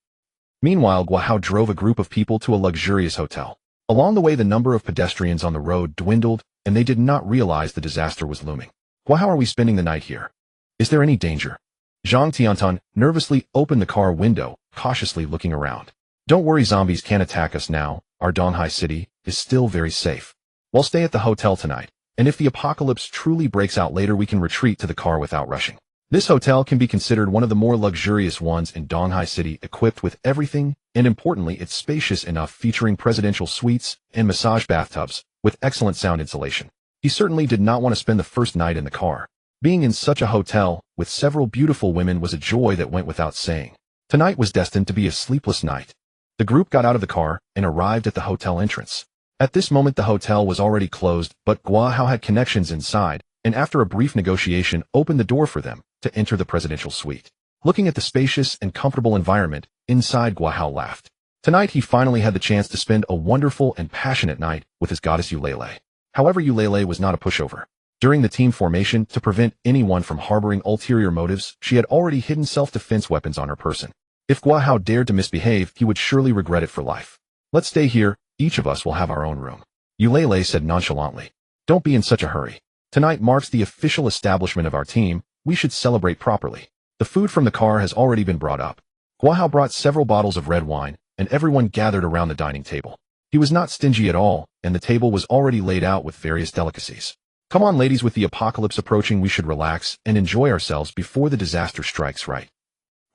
Meanwhile, Gua Hao drove a group of people to a luxurious hotel. Along the way, the number of pedestrians on the road dwindled, and they did not realize the disaster was looming. "Gua Hao, are we spending the night here? Is there any danger?" Zhang Tiantan nervously opened the car window, cautiously looking around. "Don't worry, zombies can't attack us now. Our Donghai City is still very safe. We'll stay at the hotel tonight, and if the apocalypse truly breaks out later, we can retreat to the car without rushing." This hotel can be considered one of the more luxurious ones in Donghai City, equipped with everything, and importantly, it's spacious enough, featuring presidential suites and massage bathtubs with excellent sound insulation. He certainly did not want to spend the first night in the car. Being in such a hotel, with several beautiful women was a joy that went without saying. Tonight was destined to be a sleepless night. The group got out of the car and arrived at the hotel entrance. At this moment the hotel was already closed, but Guahao had connections inside, and after a brief negotiation opened the door for them to enter the presidential suite. Looking at the spacious and comfortable environment, inside Guahao laughed. Tonight he finally had the chance to spend a wonderful and passionate night with his goddess Eulele. However, Eulele was not a pushover. During the team formation, to prevent anyone from harboring ulterior motives, she had already hidden self-defense weapons on her person. If Guahao dared to misbehave, he would surely regret it for life. Let's stay here, each of us will have our own room. Eulele said nonchalantly. Don't be in such a hurry. Tonight marks the official establishment of our team, we should celebrate properly. The food from the car has already been brought up. Guahao brought several bottles of red wine, and everyone gathered around the dining table. He was not stingy at all, and the table was already laid out with various delicacies. Come on ladies, with the apocalypse approaching we should relax and enjoy ourselves before the disaster strikes, right?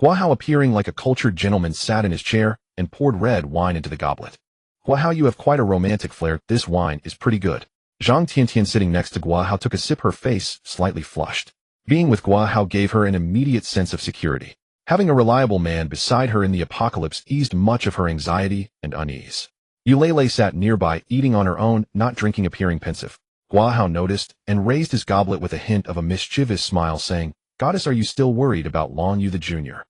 Guahao, appearing like a cultured gentleman, sat in his chair and poured red wine into the goblet. Guahao, you have quite a romantic flair, this wine is pretty good. Zhang Tiantian, sitting next to Guahao, took a sip, her face slightly flushed. Being with Guahao gave her an immediate sense of security. Having a reliable man beside her in the apocalypse eased much of her anxiety and unease. Eulele sat nearby, eating on her own, not drinking, appearing pensive. Guahao noticed and raised his goblet with a hint of a mischievous smile, saying, Goddess, are you still worried about Long Yu the Jr.?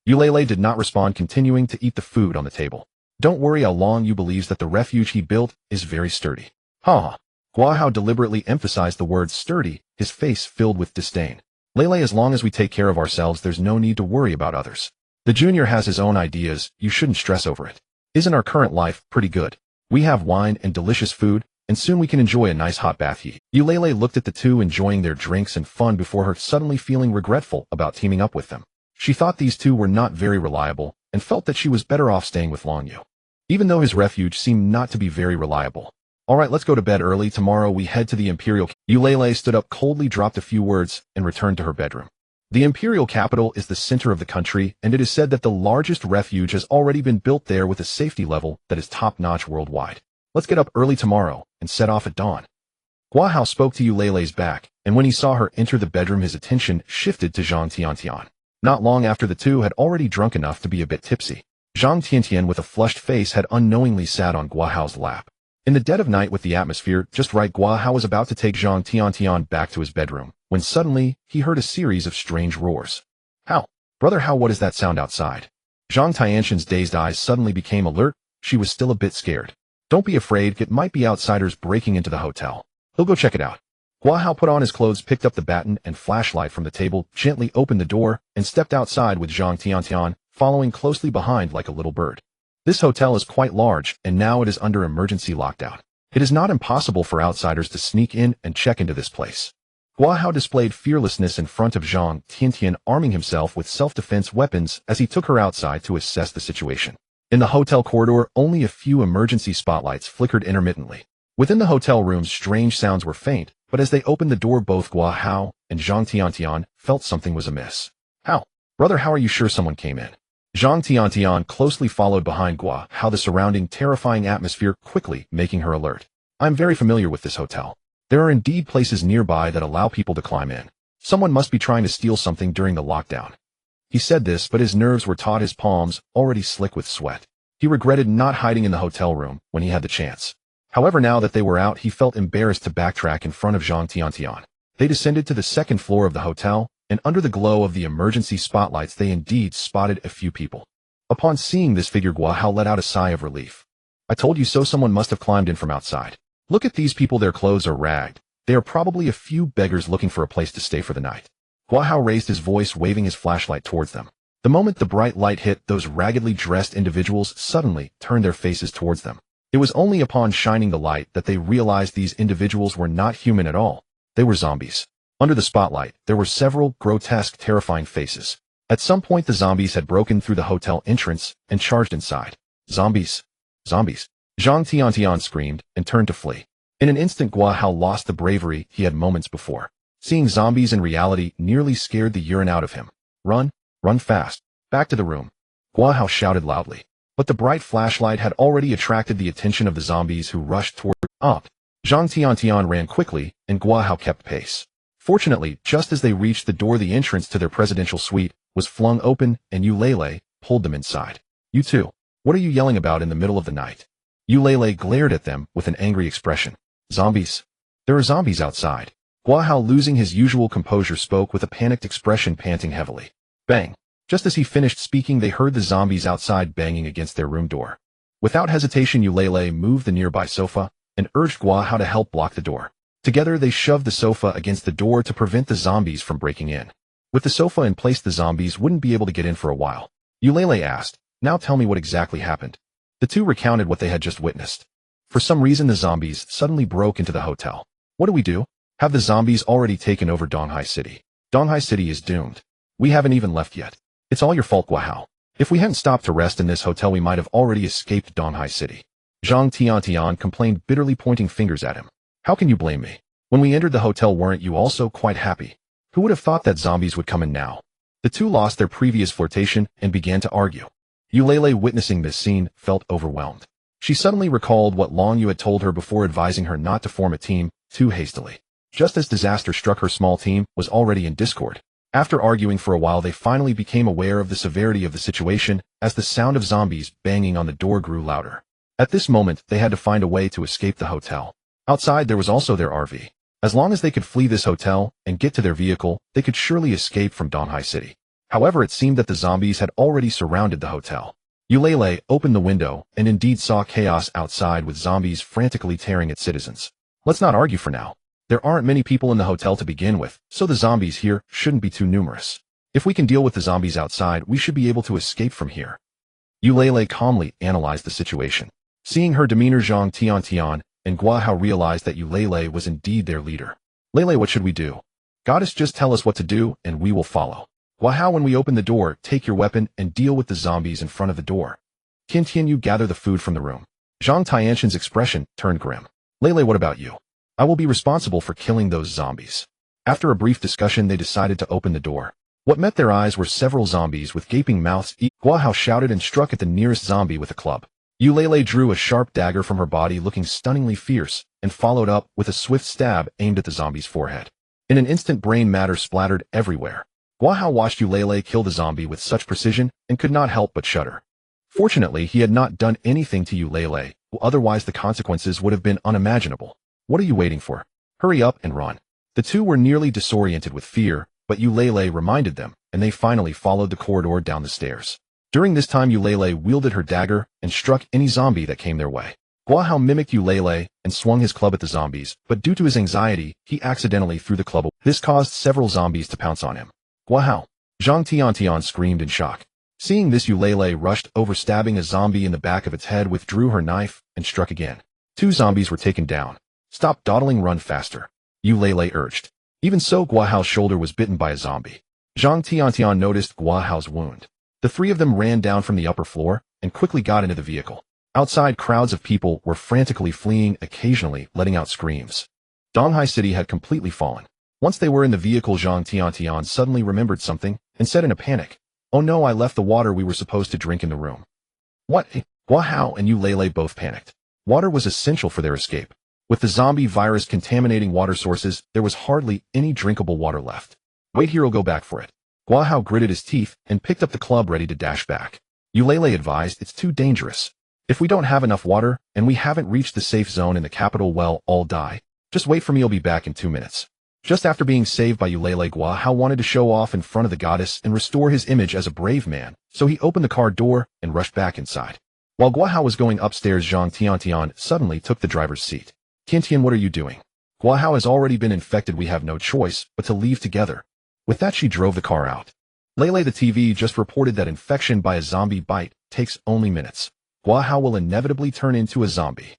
Eulele did not respond, continuing to eat the food on the table. Don't worry, Long Yu believes that the refuge he built is very sturdy. Ha! Guahao deliberately emphasized the word sturdy, his face filled with disdain. Lele, as long as we take care of ourselves, there's no need to worry about others. The junior has his own ideas, you shouldn't stress over it. Isn't our current life pretty good? We have wine and delicious food, and soon we can enjoy a nice hot bath. Eulele looked at the two enjoying their drinks and fun before her, suddenly feeling regretful about teaming up with them. She thought these two were not very reliable, and felt that she was better off staying with Long Yu. Even though his refuge seemed not to be very reliable. Alright, let's go to bed early, tomorrow we head to the Imperial. Eulele stood up coldly, dropped a few words, and returned to her bedroom. The Imperial capital is the center of the country, and it is said that the largest refuge has already been built there with a safety level that is top-notch worldwide. Let's get up early tomorrow, and set off at dawn. Guahao spoke to Eulele's back, and when he saw her enter the bedroom his attention shifted to Zhang Tiantian. Not long after, the two had already drunk enough to be a bit tipsy. Zhang Tiantian, with a flushed face, had unknowingly sat on Guahao's lap. In the dead of night, with the atmosphere just right, Guahao was about to take Zhang Tiantian back to his bedroom, when suddenly, he heard a series of strange roars. How? Brother, how? What is that sound outside? Zhang Tiantian's dazed eyes suddenly became alert, she was still a bit scared. Don't be afraid, it might be outsiders breaking into the hotel. He'll go check it out. Guahao put on his clothes, picked up the baton and flashlight from the table, gently opened the door, and stepped outside with Zhang Tiantian, following closely behind like a little bird. This hotel is quite large, and now it is under emergency lockdown. It is not impossible for outsiders to sneak in and check into this place. Guahao displayed fearlessness in front of Zhang Tiantian, arming himself with self-defense weapons as he took her outside to assess the situation. In the hotel corridor, only a few emergency spotlights flickered intermittently. Within the hotel rooms, strange sounds were faint, but as they opened the door, both Guahao and Zhang Tiantian felt something was amiss. How? Brother, how are you sure someone came in? Zhang Tiantian closely followed behind Guahao, the surrounding terrifying atmosphere quickly making her alert. I'm very familiar with this hotel. There are indeed places nearby that allow people to climb in. Someone must be trying to steal something during the lockdown. He said this, but his nerves were taut, his palms already slick with sweat. He regretted not hiding in the hotel room when he had the chance. However, now that they were out, he felt embarrassed to backtrack in front of Zhang Tiantian. They descended to the second floor of the hotel, and under the glow of the emergency spotlights they indeed spotted a few people. Upon seeing this figure, Guahao let out a sigh of relief. I told you so, someone must have climbed in from outside. Look at these people, their clothes are ragged. They are probably a few beggars looking for a place to stay for the night. Guahao raised his voice, waving his flashlight towards them. The moment the bright light hit, those raggedly dressed individuals suddenly turned their faces towards them. It was only upon shining the light that they realized these individuals were not human at all. They were zombies. Under the spotlight, there were several grotesque, terrifying faces. At some point, the zombies had broken through the hotel entrance and charged inside. Zombies! Zombies! Zhang Tiantian screamed and turned to flee. In an instant, Guahao lost the bravery he had moments before. Seeing zombies in reality nearly scared the urine out of him. Run! Run fast! Back to the room! Guahao shouted loudly. But the bright flashlight had already attracted the attention of the zombies, who rushed toward up. Zhang Tiantian ran quickly, and Guahao kept pace. Fortunately, just as they reached the door, the entrance to their presidential suite was flung open and Eulele pulled them inside. You two, what are you yelling about in the middle of the night? Eulele glared at them with an angry expression. Zombies. There are zombies outside. Guahao, losing his usual composure, spoke with a panicked expression, panting heavily. Bang. Just as he finished speaking, they heard the zombies outside banging against their room door. Without hesitation, Eulele moved the nearby sofa and urged Guahao to help block the door. Together, they shoved the sofa against the door to prevent the zombies from breaking in. With the sofa in place, the zombies wouldn't be able to get in for a while. Eulele asked, "Now tell me what exactly happened." The two recounted what they had just witnessed. For some reason, the zombies suddenly broke into the hotel. What do we do? Have the zombies already taken over Donghai City? Donghai City is doomed. We haven't even left yet. It's all your fault, Guahao. If we hadn't stopped to rest in this hotel, we might have already escaped Donghai City. Zhang Tiantian complained bitterly, pointing fingers at him. How can you blame me? When we entered the hotel, weren't you also quite happy? Who would have thought that zombies would come in now? The two lost their previous flirtation and began to argue. Eulele, witnessing this scene, felt overwhelmed. She suddenly recalled what Long Yu had told her before advising her not to form a team too hastily. Just as disaster struck, her small team was already in discord. After arguing for a while, they finally became aware of the severity of the situation as the sound of zombies banging on the door grew louder. At this moment, they had to find a way to escape the hotel. Outside, there was also their RV. As long as they could flee this hotel and get to their vehicle, they could surely escape from Donghai City. However, it seemed that the zombies had already surrounded the hotel. Eulele opened the window and indeed saw chaos outside, with zombies frantically tearing at citizens. Let's not argue for now. There aren't many people in the hotel to begin with, so the zombies here shouldn't be too numerous. If we can deal with the zombies outside, we should be able to escape from here. Eulele calmly analyzed the situation. Seeing her demeanor, Zhang Tiantian and Guahao realized that Eulele was indeed their leader. Lele, what should we do? Goddess, just tell us what to do and we will follow. Guahao, when we open the door, take your weapon and deal with the zombies in front of the door. Tiantian, you gather the food from the room. Zhang Tiantian's expression turned grim. Lele, what about you? I will be responsible for killing those zombies. After a brief discussion, they decided to open the door. What met their eyes were several zombies with gaping mouths. Guahao shouted and struck at the nearest zombie with a club. Eulele drew a sharp dagger from her body, looking stunningly fierce, and followed up with a swift stab aimed at the zombie's forehead. In an instant, brain matter splattered everywhere. Guahao watched Eulele kill the zombie with such precision and could not help but shudder. Fortunately, he had not done anything to Eulele, otherwise the consequences would have been unimaginable. What are you waiting for? Hurry up and run. The two were nearly disoriented with fear, but Eulele reminded them, and they finally followed the corridor down the stairs. During this time, Eulele wielded her dagger and struck any zombie that came their way. Guahao mimicked Eulele and swung his club at the zombies, but due to his anxiety, he accidentally threw the club away. This caused several zombies to pounce on him. Guahao! Zhang Tiantian screamed in shock. Seeing this, Eulele rushed over, stabbing a zombie in the back of its head, withdrew her knife, and struck again. 2 zombies were taken down. Stop dawdling, run faster, Eulele urged. Even so, Guahao's shoulder was bitten by a zombie. Zhang Tiantian noticed Guahao's wound. The 3 of them ran down from the upper floor and quickly got into the vehicle. Outside, crowds of people were frantically fleeing, occasionally letting out screams. Donghai City had completely fallen. Once they were in the vehicle, Zhang Tiantian suddenly remembered something and said in a panic, "Oh no, I left the water we were supposed to drink in the room." What? Guahao and Eulele both panicked. Water was essential for their escape. With the zombie virus contaminating water sources, there was hardly any drinkable water left. Wait here, I'll go back for it. Guahao gritted his teeth and picked up the club, ready to dash back. Eulele advised, it's too dangerous. If we don't have enough water, and we haven't reached the safe zone in the capital, well, I'll die. Just wait for me, I'll be back in 2 minutes. Just after being saved by Eulele, Guahao wanted to show off in front of the goddess and restore his image as a brave man, so he opened the car door and rushed back inside. While Guahao was going upstairs, Zhang Tiantian suddenly took the driver's seat. Tiantian, what are you doing? Guahao has already been infected, we have no choice but to leave together. With that, she drove the car out. Lele, the TV just reported that infection by a zombie bite takes only minutes. Guahao will inevitably turn into a zombie.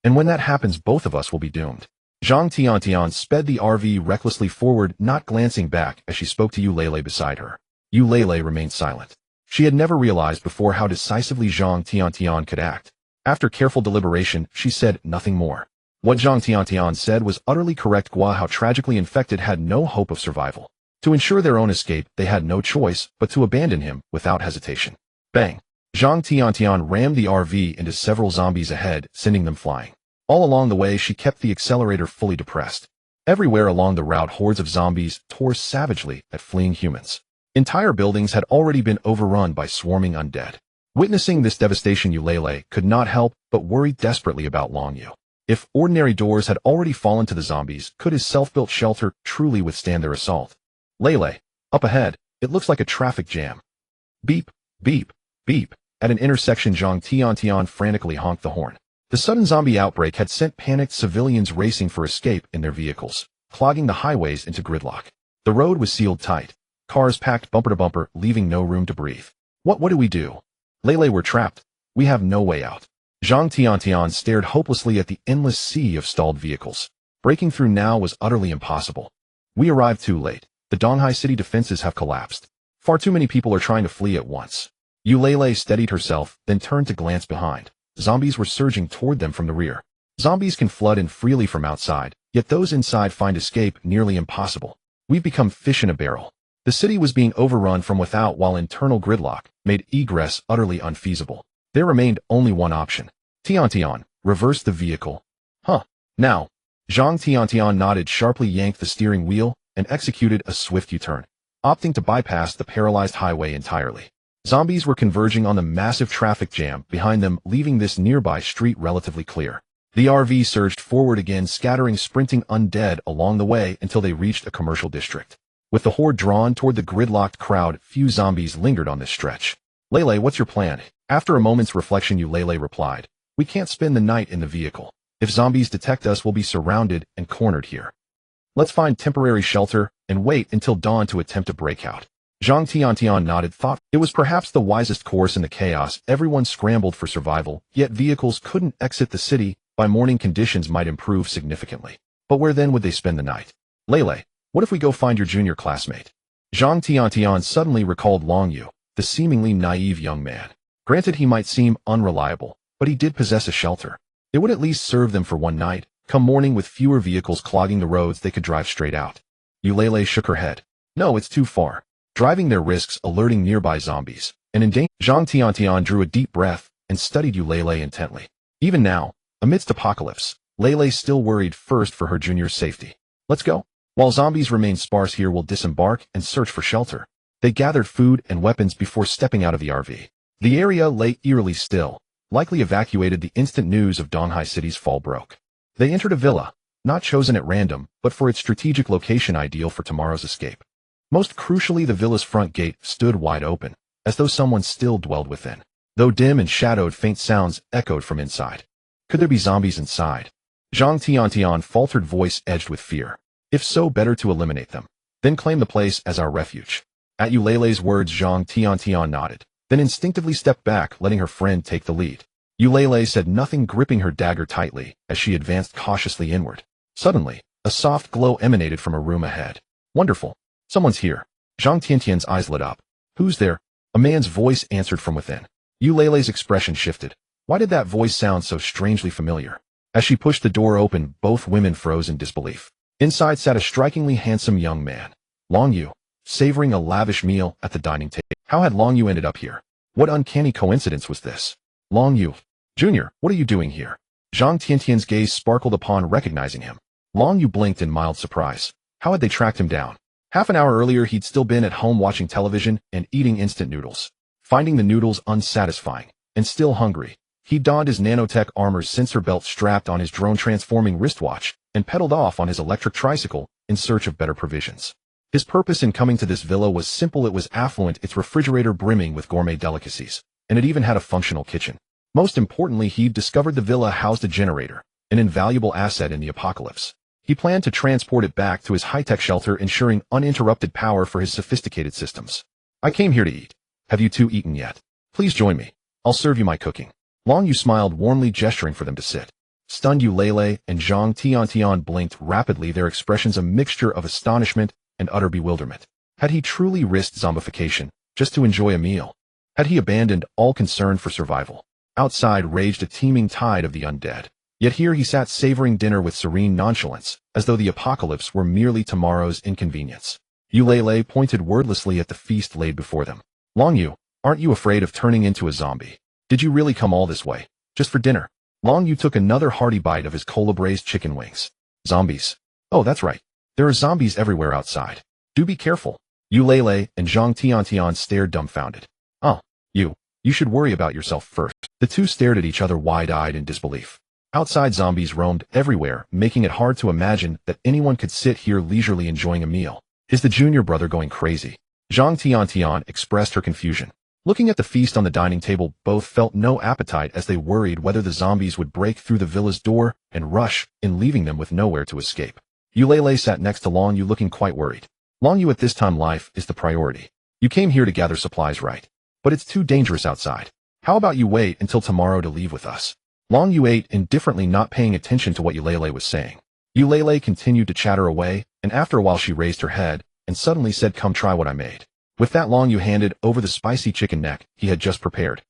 And when that happens, both of us will be doomed. Zhang Tiantian sped the RV recklessly forward, not glancing back as she spoke to Eulele beside her. Eulele remained silent. She had never realized before how decisively Zhang Tiantian could act. After careful deliberation, she said nothing more. What Zhang Tiantian said was utterly correct. Guahao, tragically infected, had no hope of survival. To ensure their own escape, they had no choice but to abandon him without hesitation. Bang! Zhang Tiantian rammed the RV into several zombies ahead, sending them flying. All along the way, she kept the accelerator fully depressed. Everywhere along the route, hordes of zombies tore savagely at fleeing humans. Entire buildings had already been overrun by swarming undead. Witnessing this devastation, Eulalie could not help but worry desperately about Longyu. If ordinary doors had already fallen to the zombies, could his self-built shelter truly withstand their assault? Lele, up ahead, it looks like a traffic jam. Beep, beep, beep. At an intersection, Zhang Tiantian frantically honked the horn. The sudden zombie outbreak had sent panicked civilians racing for escape in their vehicles, clogging the highways into gridlock. The road was sealed tight. Cars packed bumper to bumper, leaving no room to breathe. What do we do? Lele, we're trapped. We have no way out. Zhang Tiantian stared hopelessly at the endless sea of stalled vehicles. Breaking through now was utterly impossible. We arrived too late. The Donghai city defenses have collapsed. Far too many people are trying to flee at once. Eulalie steadied herself, then turned to glance behind. Zombies were surging toward them from the rear. Zombies can flood in freely from outside, yet those inside find escape nearly impossible. We've become fish in a barrel. The city was being overrun from without, while internal gridlock made egress utterly unfeasible. There remained only one option. Tiantian, reverse the vehicle. Huh. Now. Zhang Tiantian nodded, sharply yanked the steering wheel, and executed a swift U-turn, opting to bypass the paralyzed highway entirely. Zombies were converging on the massive traffic jam behind them, leaving this nearby street relatively clear. The RV surged forward again, scattering sprinting undead along the way until they reached a commercial district. With the horde drawn toward the gridlocked crowd, few zombies lingered on this stretch. Lele, what's your plan? After a moment's reflection, Eulalie replied, we can't spend the night in the vehicle. If zombies detect us, we'll be surrounded and cornered here. Let's find temporary shelter and wait until dawn to attempt a breakout. Zhang Tiantian nodded, thought it was perhaps the wisest course in the chaos. Everyone scrambled for survival, yet vehicles couldn't exit the city. By morning, conditions might improve significantly. But where then would they spend the night? Lele, what if we go find your junior classmate? Zhang Tiantian suddenly recalled Longyu, the seemingly naive young man. Granted, he might seem unreliable, but he did possess a shelter. It would at least serve them for one night. Come morning, with fewer vehicles clogging the roads, they could drive straight out. Eulalie shook her head. No, it's too far. Driving there risks alerting nearby zombies, and in danger. Zhang Tiantian drew a deep breath and studied Eulalie intently. Even now, amidst apocalypse, Lele still worried first for her junior's safety. Let's go. While zombies remain sparse here, we'll disembark and search for shelter. They gathered food and weapons before stepping out of the RV. The area lay eerily still, likely evacuated the instant news of Donghai City's fall broke. They entered a villa, not chosen at random, but for its strategic location ideal for tomorrow's escape. Most crucially, the villa's front gate stood wide open, as though someone still dwelled within. Though dim and shadowed, faint sounds echoed from inside. Could there be zombies inside? Zhang Tiantian faltered, voice edged with fear. If so, better to eliminate them. Then claim the place as our refuge. At Eulalie's words, Zhang Tiantian nodded, then instinctively stepped back, letting her friend take the lead. Eulalie said nothing, gripping her dagger tightly as she advanced cautiously inward. Suddenly, a soft glow emanated from a room ahead. Wonderful. Someone's here. Zhang Tiantian's eyes lit up. Who's there? A man's voice answered from within. Eulalie's expression shifted. Why did that voice sound so strangely familiar? As she pushed the door open, both women froze in disbelief. Inside sat a strikingly handsome young man, Longyu, savoring a lavish meal at the dining table. How had Longyu ended up here? What uncanny coincidence was this? Longyu, Junior, what are you doing here? Zhang Tiantian's gaze sparkled upon recognizing him. Longyu blinked in mild surprise. How had they tracked him down? Half an hour earlier, he'd still been at home watching television and eating instant noodles. Finding the noodles unsatisfying, and still hungry, he donned his nanotech armor's sensor belt, strapped on his drone-transforming wristwatch, and pedaled off on his electric tricycle in search of better provisions. His purpose in coming to this villa was simple. It was affluent, its refrigerator brimming with gourmet delicacies, and it even had a functional kitchen. Most importantly, he'd discovered the villa housed a generator, an invaluable asset in the apocalypse. He planned to transport it back to his high-tech shelter, ensuring uninterrupted power for his sophisticated systems. I came here to eat. Have you two eaten yet? Please join me. I'll serve you my cooking. Longyu smiled warmly, gesturing for them to sit. Stunned, Eulalie and Zhang Tiantian blinked rapidly, their expressions a mixture of astonishment and utter bewilderment. Had he truly risked zombification just to enjoy a meal? Had he abandoned all concern for survival? Outside raged a teeming tide of the undead. Yet here he sat, savoring dinner with serene nonchalance, as though the apocalypse were merely tomorrow's inconvenience. Eulalie pointed wordlessly at the feast laid before them. Longyu, aren't you afraid of turning into a zombie? Did you really come all this way, just for dinner? Longyu took another hearty bite of his cola-braised chicken wings. Zombies. Oh, that's right. There are zombies everywhere outside. Do be careful. Eulalie and Zhang Tiantian stared dumbfounded. Oh, you should worry about yourself first. The two stared at each other wide-eyed in disbelief. Outside zombies roamed everywhere, making it hard to imagine that anyone could sit here leisurely enjoying a meal. Is the junior brother going crazy? Zhang Tiantian expressed her confusion. Looking at the feast on the dining table, both felt no appetite as they worried whether the zombies would break through the villa's door and rush in, leaving them with nowhere to escape. Eulalie sat next to Long Yu looking quite worried. Long Yu, at this time life is the priority. You came here to gather supplies, right? But it's too dangerous outside. How about you wait until tomorrow to leave with us? Long Yu ate indifferently, not paying attention to what Eulalie was saying. Eulalie continued to chatter away, and after a while she raised her head and suddenly said, "Come try what I made." With that, Long Yu handed over the spicy chicken neck he had just prepared.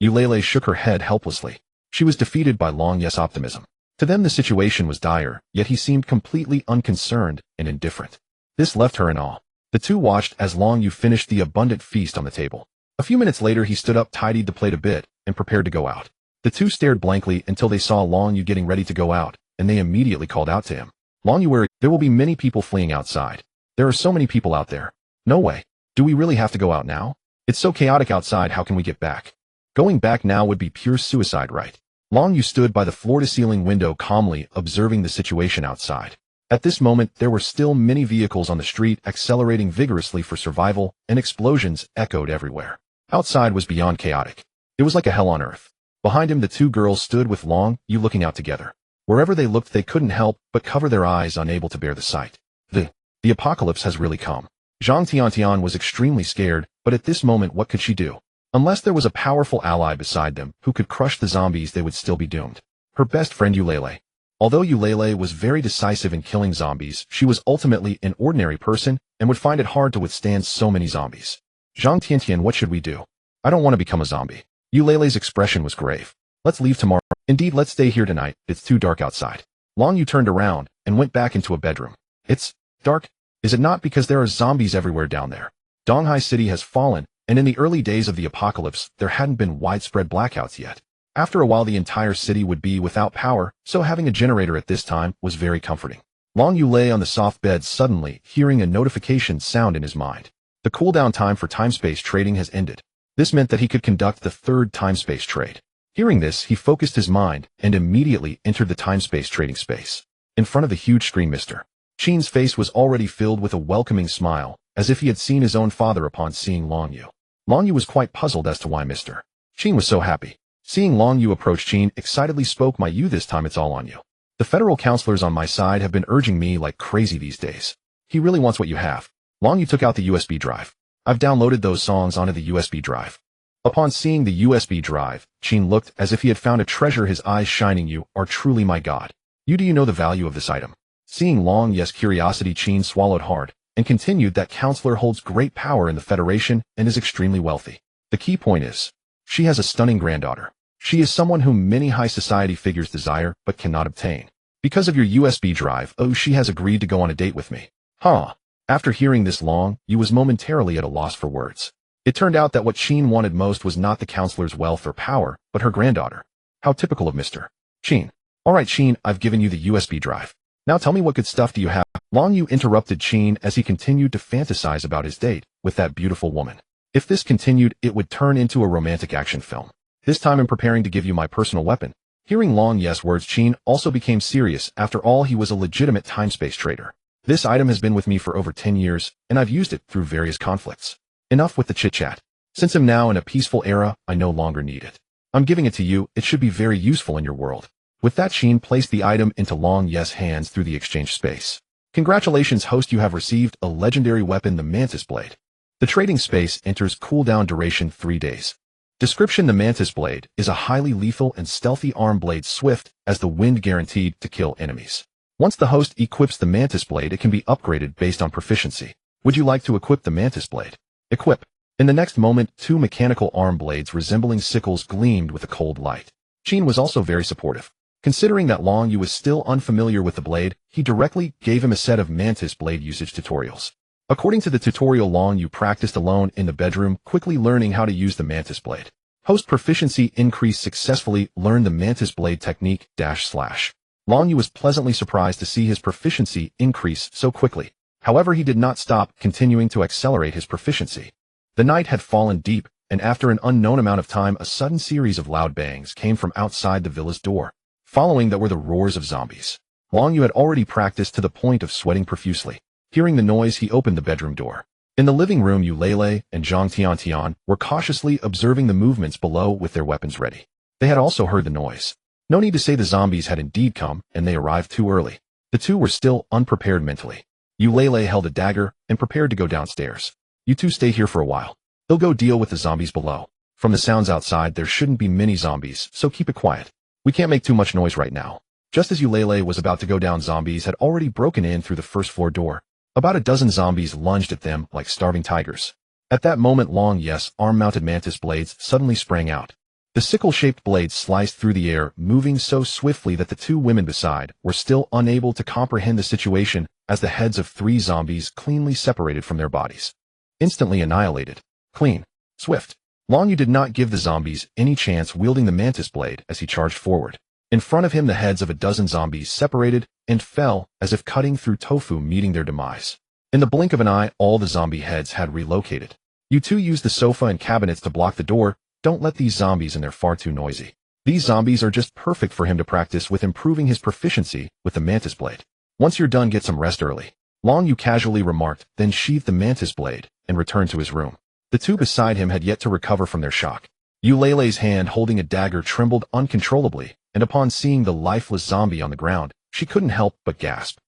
Eulalie shook her head helplessly. She was defeated by Long Yu's optimism. To them the situation was dire, yet he seemed completely unconcerned and indifferent. This left her in awe. The two watched as Long Yu finished the abundant feast on the table. A few minutes later he stood up, tidied the plate a bit, and prepared to go out. The two stared blankly until they saw Long Yu getting ready to go out, and they immediately called out to him. "Long Yu, there will be many people fleeing outside. There are so many people out there. No way. Do we really have to go out now? It's so chaotic outside, how can we get back? Going back now would be pure suicide, right?" Long Yu stood by the floor-to-ceiling window calmly observing the situation outside. At this moment, there were still many vehicles on the street accelerating vigorously for survival, and explosions echoed everywhere. Outside was beyond chaotic. It was like a hell on earth. Behind him, the two girls stood with Long Yu looking out together. Wherever they looked, they couldn't help but cover their eyes, unable to bear the sight. The apocalypse has really come. Zhang Tiantian was extremely scared, but at this moment what could she do? Unless there was a powerful ally beside them who could crush the zombies, they would still be doomed. Her best friend Eulalie. Although Eulalie was very decisive in killing zombies, she was ultimately an ordinary person and would find it hard to withstand so many zombies. Zhang Tiantian, what should we do? I don't want to become a zombie. Eulalie's expression was grave. Let's leave tomorrow. Indeed, let's stay here tonight. It's too dark outside. Long Yu turned around and went back into a bedroom. It's dark? Is it not because there are zombies everywhere down there? Donghai City has fallen, and in the early days of the apocalypse, there hadn't been widespread blackouts yet. After a while, the entire city would be without power, so having a generator at this time was very comforting. Long Yu lay on the soft bed, suddenly hearing a notification sound in his mind. The cooldown time for time-space trading has ended. This meant that he could conduct the third time-space trade. Hearing this, he focused his mind and immediately entered the time-space trading space. In front of the huge screen, Mr. Qin's face was already filled with a welcoming smile, as if he had seen his own father upon seeing Long Yu. Long Yu was quite puzzled as to why Mr. Qin was so happy. Seeing Long Yu approach, Qin excitedly spoke, "My Yu, this time it's all on you. The federal counselors on my side have been urging me like crazy these days. He really wants what you have." Long Yu took out the USB drive. "I've downloaded those songs onto the USB drive." Upon seeing the USB drive, Qin looked as if he had found a treasure, his eyes shining. "You are truly my god. Do you know the value of this item?" Seeing Long Yu's curiosity, Qin swallowed hard and continued, "That counselor holds great power in the Federation and is extremely wealthy. The key point is, she has a stunning granddaughter. She is someone whom many high society figures desire but cannot obtain. Because of your USB drive, she has agreed to go on a date with me." Huh. After hearing this, Long Yu was momentarily at a loss for words. It turned out that what Qin wanted most was not the counselor's wealth or power, but her granddaughter. How typical of Mr. Qin. "All right, Qin, I've given you the USB drive. Now tell me, what good stuff do you have?" Long Yu interrupted Qin as he continued to fantasize about his date with that beautiful woman. If this continued, it would turn into a romantic action film. "This time I'm preparing to give you my personal weapon." Hearing Long Yu's words, Qin also became serious. After all, he was a legitimate time-space trader. "This item has been with me for over 10 years, and I've used it through various conflicts. Enough with the chit-chat. Since I'm now in a peaceful era, I no longer need it. I'm giving it to you. It should be very useful in your world." With that, Qin placed the item into Long Yu's hands through the exchange space. "Congratulations, host, you have received a legendary weapon, the Mantis Blade. The trading space enters cooldown duration 3 days. Description: the Mantis Blade is a highly lethal and stealthy arm blade, swift as the wind, guaranteed to kill enemies. Once the host equips the Mantis Blade, it can be upgraded based on proficiency. Would you like to equip the Mantis Blade?" Equip. In the next moment, 2 mechanical arm blades resembling sickles gleamed with a cold light. Qin was also very supportive. Considering that Long Yu was still unfamiliar with the blade, he directly gave him a set of Mantis Blade usage tutorials. According to the tutorial, Long Yu practiced alone in the bedroom, quickly learning how to use the Mantis Blade. Host proficiency increased successfully. Learn the Mantis Blade technique // Long Yu was pleasantly surprised to see his proficiency increase so quickly. However, he did not stop, continuing to accelerate his proficiency. The night had fallen deep, and after an unknown amount of time, a sudden series of loud bangs came from outside the villa's door. Following that were the roars of zombies. Long Yu had already practiced to the point of sweating profusely. Hearing the noise, he opened the bedroom door. In the living room, Eulele and Zhang Tiantian were cautiously observing the movements below with their weapons ready. They had also heard the noise. No need to say the zombies had indeed come, and they arrived too early. The two were still unprepared mentally. Eulele held a dagger and prepared to go downstairs. You two stay here for a while. They'll go deal with the zombies below. From the sounds outside, there shouldn't be many zombies, so keep it quiet. We can't make too much noise right now. Just as Eulele was about to go down, zombies had already broken in through the first floor door. About a dozen zombies lunged at them like starving tigers. At that moment, Long Yu's arm-mounted mantis blades suddenly sprang out. The sickle-shaped blades sliced through the air, moving so swiftly that the two women beside were still unable to comprehend the situation as the heads of 3 zombies cleanly separated from their bodies. Instantly annihilated. Clean. Swift. Long Yu did not give the zombies any chance, wielding the mantis blade as he charged forward. In front of him, the heads of a dozen zombies separated and fell as if cutting through tofu, meeting their demise. In the blink of an eye, all the zombie heads had relocated. You two used the sofa and cabinets to block the door. Don't let these zombies in, they're far too noisy. These zombies are just perfect for him to practice with, improving his proficiency with the mantis blade. Once you're done, get some rest early. Long Yu casually remarked, then sheathed the mantis blade and returned to his room. The two beside him had yet to recover from their shock. Eulele's hand holding a dagger trembled uncontrollably, and upon seeing the lifeless zombie on the ground, she couldn't help but gasp.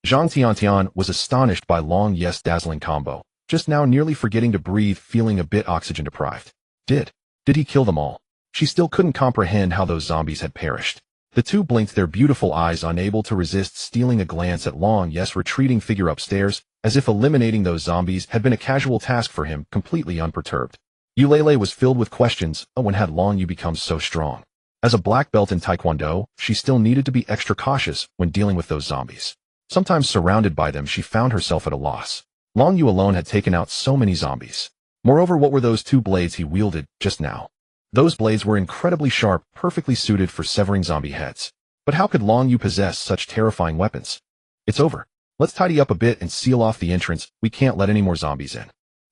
Zhang Tiantian was astonished by Long Yu's dazzling combo, just now nearly forgetting to breathe, feeling a bit oxygen deprived. Did he kill them all? She still couldn't comprehend how those zombies had perished. The two blinked their beautiful eyes, unable to resist stealing a glance at Long Yu's retreating figure upstairs, as if eliminating those zombies had been a casual task for him, completely unperturbed. Eulele was filled with questions. When had Long Yu become so strong? As a black belt in Taekwondo, she still needed to be extra cautious when dealing with those zombies. Sometimes surrounded by them, she found herself at a loss. Long Yu alone had taken out so many zombies. Moreover, what were those 2 blades he wielded just now? Those blades were incredibly sharp, perfectly suited for severing zombie heads. But how could Long Yu possess such terrifying weapons? It's over. Let's tidy up a bit and seal off the entrance. We can't let any more zombies in.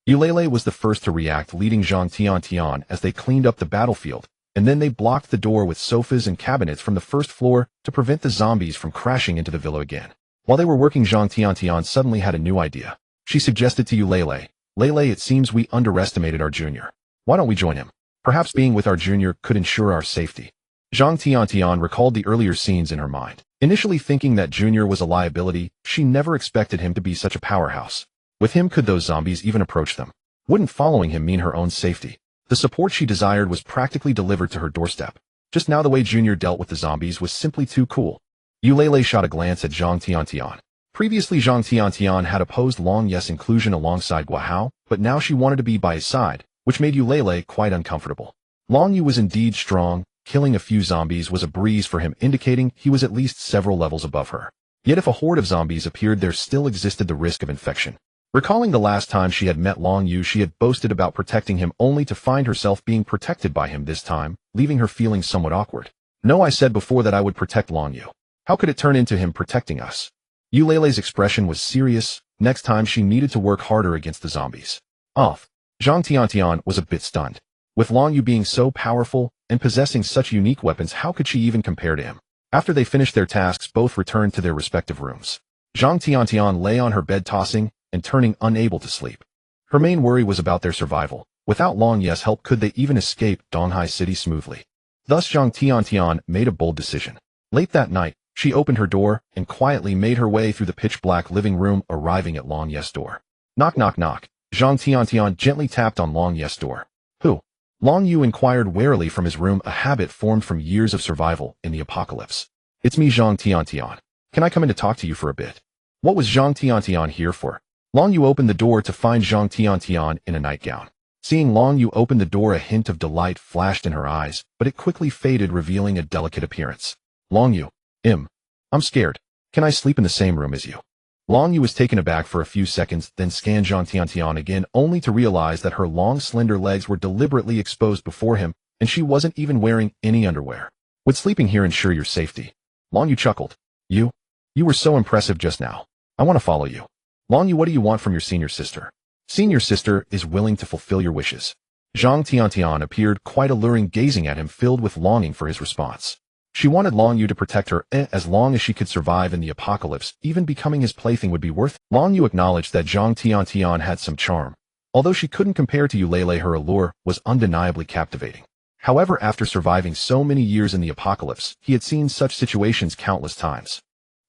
Eulele was the first to react, leading Zhang Tiantian as they cleaned up the battlefield, and then they blocked the door with sofas and cabinets from the first floor to prevent the zombies from crashing into the villa again. While they were working, Zhang Tiantian suddenly had a new idea. She suggested to Eulele, Lele, it seems we underestimated our junior. Why don't we join him? Perhaps being with our junior could ensure our safety. Zhang Tiantian recalled the earlier scenes in her mind. Initially thinking that Junior was a liability, she never expected him to be such a powerhouse. With him, could those zombies even approach them? Wouldn't following him mean her own safety? The support she desired was practically delivered to her doorstep. Just now, the way Junior dealt with the zombies was simply too cool. Eulele shot a glance at Zhang Tiantian. Previously, Zhang Tiantian had opposed Long Yu's inclusion alongside Guahao, but now she wanted to be by his side, which made Eulele quite uncomfortable. Long Yu was indeed strong. Killing a few zombies was a breeze for him, indicating he was at least several levels above her. Yet if a horde of zombies appeared, there still existed the risk of infection. Recalling the last time she had met Long Yu, she had boasted about protecting him, only to find herself being protected by him this time, leaving her feeling somewhat awkward. No, I said before that I would protect Long Yu. How could it turn into him protecting us? Eulele's expression was serious. Next time she needed to work harder against the zombies. Off. Zhang Tiantian was a bit stunned. With Long Yu being so powerful and possessing such unique weapons, how could she even compare to him? After they finished their tasks, both returned to their respective rooms. Zhang Tiantian lay on her bed, tossing and turning, unable to sleep. Her main worry was about their survival. Without Long Yu's help, could they even escape Donghai City smoothly? Thus Zhang Tiantian made a bold decision. Late that night, she opened her door and quietly made her way through the pitch-black living room, arriving at Long Yu's door. Knock, knock, knock. Zhang Tiantian gently tapped on Long Yu's door. Who? Long Yu inquired warily from his room, a habit formed from years of survival in the apocalypse. It's me, Zhang Tiantian. Can I come in to talk to you for a bit? What was Zhang Tiantian here for? Long Yu opened the door to find Zhang Tiantian in a nightgown. Seeing Long Yu open the door, a hint of delight flashed in her eyes, but it quickly faded, revealing a delicate appearance. Long Yu. I'm scared. Can I sleep in the same room as you? Long Yu was taken aback for a few seconds, then scanned Zhang Tiantian again, only to realize that her long, slender legs were deliberately exposed before him, and she wasn't even wearing any underwear. Would sleeping here ensure your safety? Long Yu chuckled. You? You were so impressive just now. I want to follow you. Long Yu, what do you want from your senior sister? Senior sister is willing to fulfill your wishes. Zhang Tiantian appeared quite alluring, gazing at him, filled with longing for his response. She wanted Long Yu to protect her, as long as she could survive in the apocalypse. Even becoming his plaything would be worth. Long Yu acknowledged that Zhang Tiantian had some charm. Although she couldn't compare to Eulele, her allure was undeniably captivating. However, after surviving so many years in the apocalypse, he had seen such situations countless times.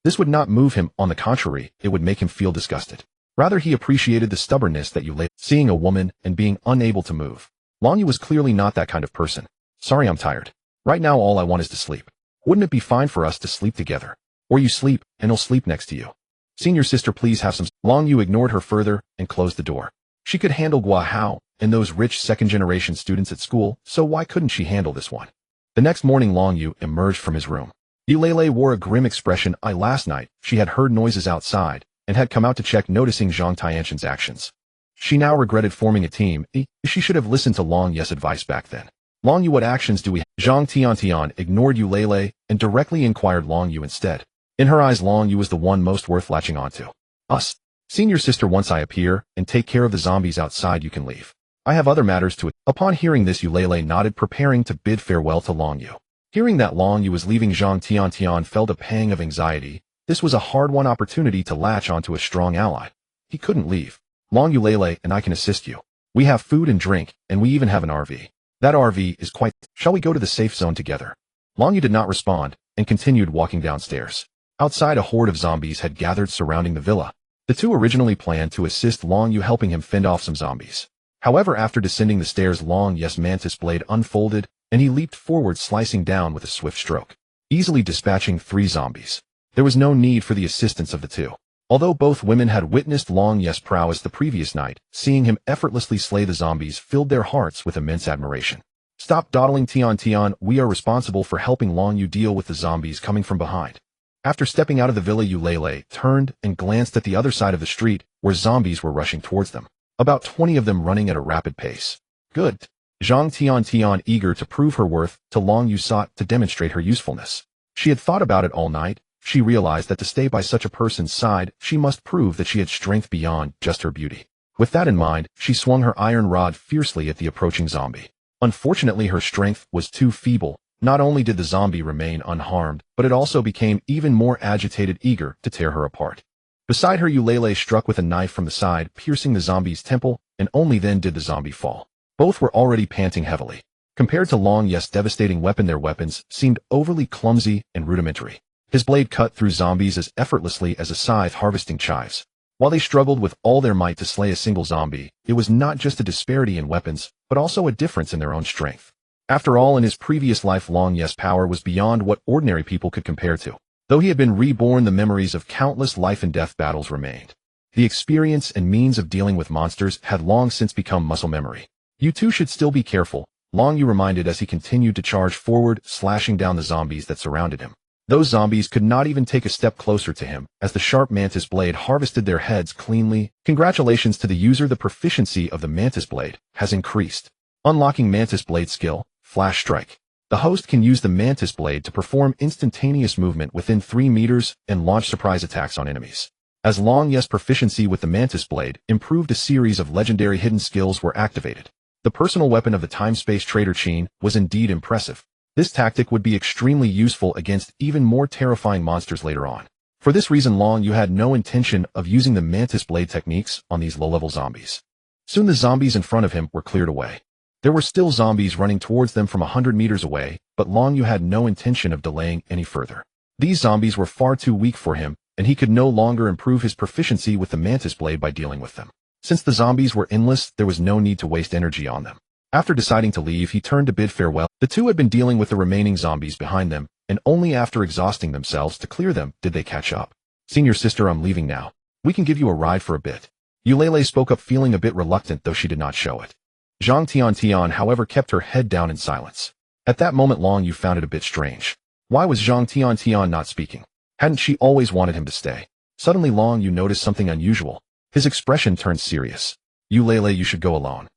This would not move him; on the contrary, it would make him feel disgusted. Rather, he appreciated the stubbornness that Eulele, seeing a woman and being unable to move. Long Yu was clearly not that kind of person. Sorry, I'm tired. Right now all I want is to sleep. Wouldn't it be fine for us to sleep together? Or you sleep, and I'll sleep next to you. Senior sister, please have some. Long Yu ignored her further and closed the door. She could handle Gua Hao and those rich second-generation students at school, so why couldn't she handle this one? The next morning Long Yu emerged from his room. Eulele wore a grim expression. Last night, she had heard noises outside and had come out to check, noticing Zhang Tiantian's actions. She now regretted forming a team. She should have listened to Long Yu's advice back then. Long Yu, what actions do we have? Zhang Tiantian ignored Eulele and directly inquired Long Yu instead. In her eyes, Long Yu was the one most worth latching onto. Us. Senior sister, once I appear and take care of the zombies outside, you can leave. I have other matters to it. Upon hearing this, Eulele nodded, preparing to bid farewell to Long Yu. Hearing that Long Yu was leaving, Zhang Tiantian felt a pang of anxiety. This was a hard-won opportunity to latch onto a strong ally. He couldn't leave. Long Yu, Eulele and I can assist you. We have food and drink, and we even have an RV. That RV is quite. Shall we go to the safe zone together? Long Yu did not respond and continued walking downstairs. Outside, a horde of zombies had gathered surrounding the villa. The two originally planned to assist Long Yu, helping him fend off some zombies. However, after descending the stairs, Long Yu's mantis blade unfolded, and he leaped forward, slicing down with a swift stroke, easily dispatching 3 zombies. There was no need for the assistance of the two. Although both women had witnessed Long Yu's prowess the previous night, seeing him effortlessly slay the zombies filled their hearts with immense admiration. Stop dawdling, Tian. We are responsible for helping Long Yu deal with the zombies coming from behind. After stepping out of the villa, Eulele turned and glanced at the other side of the street, where zombies were rushing towards them. About 20 of them running at a rapid pace. Good. Zhang Tian, eager to prove her worth to Long Yu, sought to demonstrate her usefulness. She had thought about it all night. She realized that to stay by such a person's side, she must prove that she had strength beyond just her beauty. With that in mind, she swung her iron rod fiercely at the approaching zombie. Unfortunately, her strength was too feeble. Not only did the zombie remain unharmed, but it also became even more agitated, eager to tear her apart. Beside her, Eulele struck with a knife from the side, piercing the zombie's temple, and only then did the zombie fall. Both were already panting heavily. Compared to Long Yu's devastating weapon, their weapons seemed overly clumsy and rudimentary. His blade cut through zombies as effortlessly as a scythe harvesting chives. While they struggled with all their might to slay a single zombie, it was not just a disparity in weapons, but also a difference in their own strength. After all, in his previous life, Long Yu's power was beyond what ordinary people could compare to. Though he had been reborn, the memories of countless life-and-death battles remained. The experience and means of dealing with monsters had long since become muscle memory. You two should still be careful, Long Yu reminded as he continued to charge forward, slashing down the zombies that surrounded him. Those zombies could not even take a step closer to him, as the sharp mantis blade harvested their heads cleanly. Congratulations to the user. The proficiency of the mantis blade has increased. Unlocking mantis blade skill, Flash Strike. The host can use the mantis blade to perform instantaneous movement within 3 meters and launch surprise attacks on enemies. As Long Yu's proficiency with the mantis blade improved, a series of legendary hidden skills were activated. The personal weapon of the time-space trader Qin was indeed impressive. This tactic would be extremely useful against even more terrifying monsters later on. For this reason, Long Yu had no intention of using the mantis blade techniques on these low-level zombies. Soon the zombies in front of him were cleared away. There were still zombies running towards them from 100 meters away, but Long Yu had no intention of delaying any further. These zombies were far too weak for him, and he could no longer improve his proficiency with the mantis blade by dealing with them. Since the zombies were endless, there was no need to waste energy on them. After deciding to leave, he turned to bid farewell. The two had been dealing with the remaining zombies behind them, and only after exhausting themselves to clear them did they catch up. Senior sister, I'm leaving now. We can give you a ride for a bit. Eulele spoke up, feeling a bit reluctant, though she did not show it. Zhang Tian, however, kept her head down in silence. At that moment, Long Yu found it a bit strange. Why was Zhang Tian not speaking? Hadn't she always wanted him to stay? Suddenly, Long Yu noticed something unusual. His expression turned serious. Eulele, you should go alone.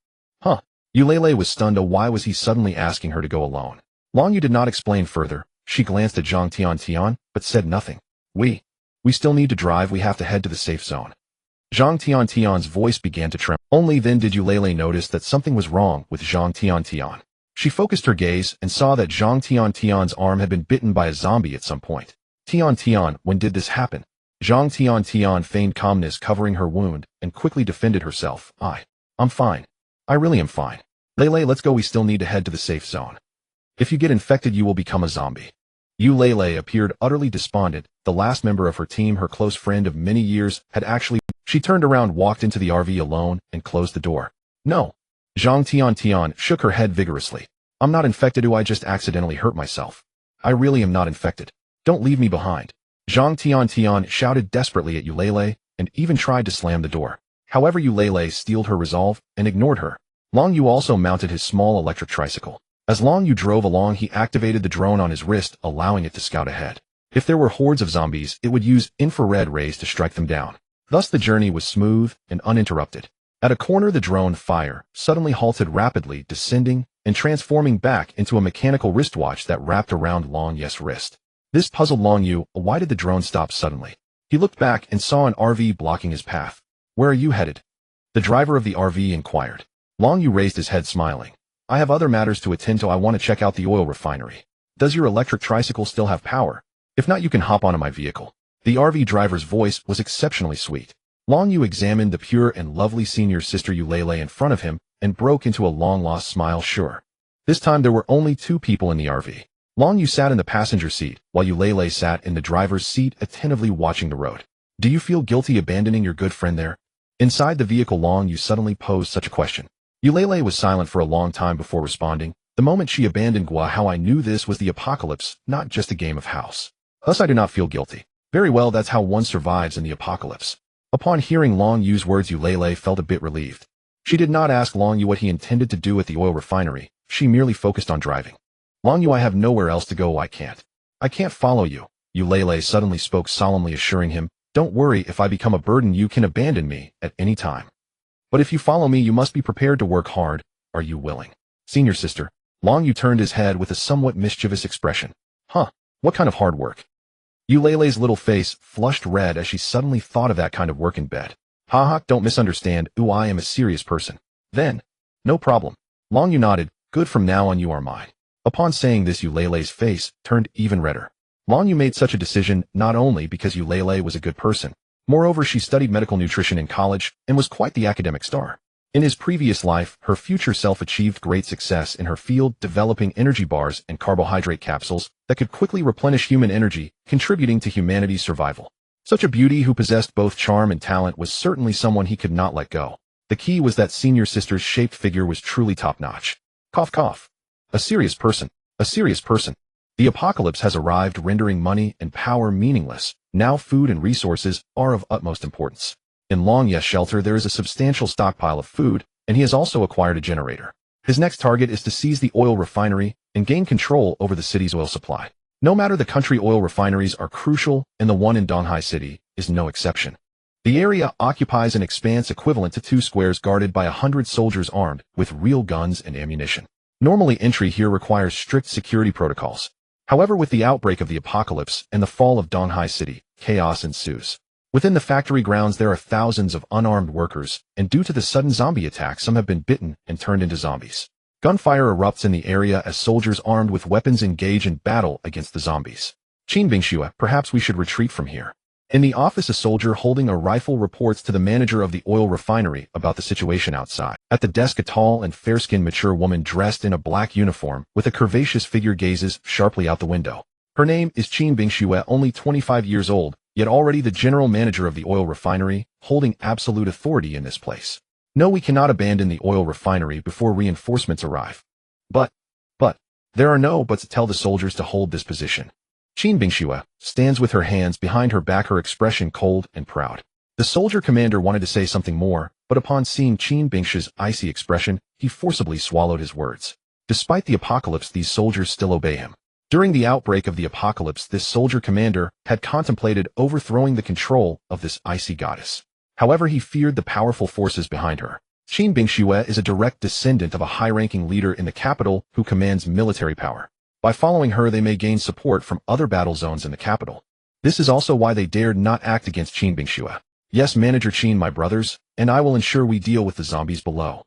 Huh? Eulele was stunned. Why was he suddenly asking her to go alone? Long Yu did not explain further. She glanced at Zhang Tian, but said nothing. We still need to drive. We have to head to the safe zone. Zhang Tiantian's voice began to tremble. Only then did Yulele notice that something was wrong with Zhang Tiantian. She focused her gaze and saw that Zhang Tiantian's arm had been bitten by a zombie at some point. Tiantian, when did this happen? Zhang Tiantian feigned calmness, covering her wound, and quickly defended herself. I'm fine. I really am fine. Lele, let's go. We still need to head to the safe zone. If you get infected, you will become a zombie. Yulele appeared utterly despondent. The last member of her team, her close friend of many years, had actually... She turned around, walked into the RV alone, and closed the door. No. Zhang Tiantian shook her head vigorously. I'm not infected. I just accidentally hurt myself. I really am not infected. Don't leave me behind. Zhang Tiantian shouted desperately at Yulele, and even tried to slam the door. However, Yulele steeled her resolve and ignored her. Long Yu also mounted his small electric tricycle. As Long Yu drove along, he activated the drone on his wrist, allowing it to scout ahead. If there were hordes of zombies, it would use infrared rays to strike them down. Thus the journey was smooth and uninterrupted. At a corner, the drone fire suddenly halted, rapidly descending and transforming back into a mechanical wristwatch that wrapped around Long Yu's wrist. This puzzled Long Yu. Why did the drone stop suddenly? He looked back and saw an RV blocking his path. Where are you headed? The driver of the RV inquired. Long Yu raised his head, smiling. I have other matters to attend to. I want to check out the oil refinery. Does your electric tricycle still have power? If not, you can hop onto my vehicle. The RV driver's voice was exceptionally sweet. Long Yu examined the pure and lovely senior sister Yulele in front of him and broke into a long-lost smile. Sure. This time there were only 2 people in the RV. Long Yu sat in the passenger seat, while Yulele sat in the driver's seat, attentively watching the road. Do you feel guilty abandoning your good friend there? Inside the vehicle, Long Yu suddenly posed such a question. Yulele was silent for a long time before responding. The moment she abandoned Gua, how I knew this was the apocalypse, not just a game of house. Thus I do not feel guilty. Very well, that's how one survives in the apocalypse. Upon hearing Long Yu's words, Yulele felt a bit relieved. She did not ask Long Yu what he intended to do at the oil refinery. She merely focused on driving. Long Yu, I have nowhere else to go. I can't follow you. Yulele suddenly spoke solemnly, assuring him, don't worry, if I become a burden, you can abandon me at any time. But if you follow me, you must be prepared to work hard. Are you willing? Senior sister. Long Yu turned his head with a somewhat mischievous expression. What kind of hard work? Yulele's little face flushed red as she suddenly thought of that kind of work in bed. Don't misunderstand. I am a serious person. Then. No problem. Long Yu nodded. Good, from now on you are mine. Upon saying this, Yulele's face turned even redder. Long Yu made such a decision not only because Yulele was a good person. Moreover, she studied medical nutrition in college and was quite the academic star. In his previous life, her future self achieved great success in her field, developing energy bars and carbohydrate capsules that could quickly replenish human energy, contributing to humanity's survival. Such a beauty who possessed both charm and talent was certainly someone he could not let go. The key was that senior sister's shaped figure was truly top-notch. Cough, cough. A serious person. The apocalypse has arrived, rendering money and power meaningless. Now food and resources are of utmost importance. In Long Yu's shelter, there is a substantial stockpile of food, and he has also acquired a generator. His next target is to seize the oil refinery and gain control over the city's oil supply. No matter the country, oil refineries are crucial, and the one in Donghai City is no exception. The area occupies an expanse equivalent to 2 squares, guarded by 100 soldiers armed with real guns and ammunition. Normally, entry here requires strict security protocols. However, with the outbreak of the apocalypse and the fall of Donghai City, chaos ensues. Within the factory grounds, there are thousands of unarmed workers, and due to the sudden zombie attack, some have been bitten and turned into zombies. Gunfire erupts in the area as soldiers armed with weapons engage in battle against the zombies. Qin Bingxue, perhaps we should retreat from here. In the office, a soldier holding a rifle reports to the manager of the oil refinery about the situation outside. At the desk, a tall and fair-skinned mature woman dressed in a black uniform with a curvaceous figure gazes sharply out the window. Her name is Qin Bingxue, only 25 years old, yet already the general manager of the oil refinery, holding absolute authority in this place. No, we cannot abandon the oil refinery before reinforcements arrive. But, there are no buts. Tell the soldiers to hold this position. Qin Bingxue stands with her hands behind her back, her expression cold and proud. The soldier commander wanted to say something more, but upon seeing Qin Bingxue's icy expression, he forcibly swallowed his words. Despite the apocalypse, these soldiers still obey him. During the outbreak of the apocalypse, this soldier commander had contemplated overthrowing the control of this icy goddess. However, he feared the powerful forces behind her. Qin Bingxue is a direct descendant of a high-ranking leader in the capital who commands military power. By following her, they may gain support from other battle zones in the capital. This is also why they dared not act against Qin Bingxue. Yes, Manager Qin, my brothers, and I will ensure we deal with the zombies below.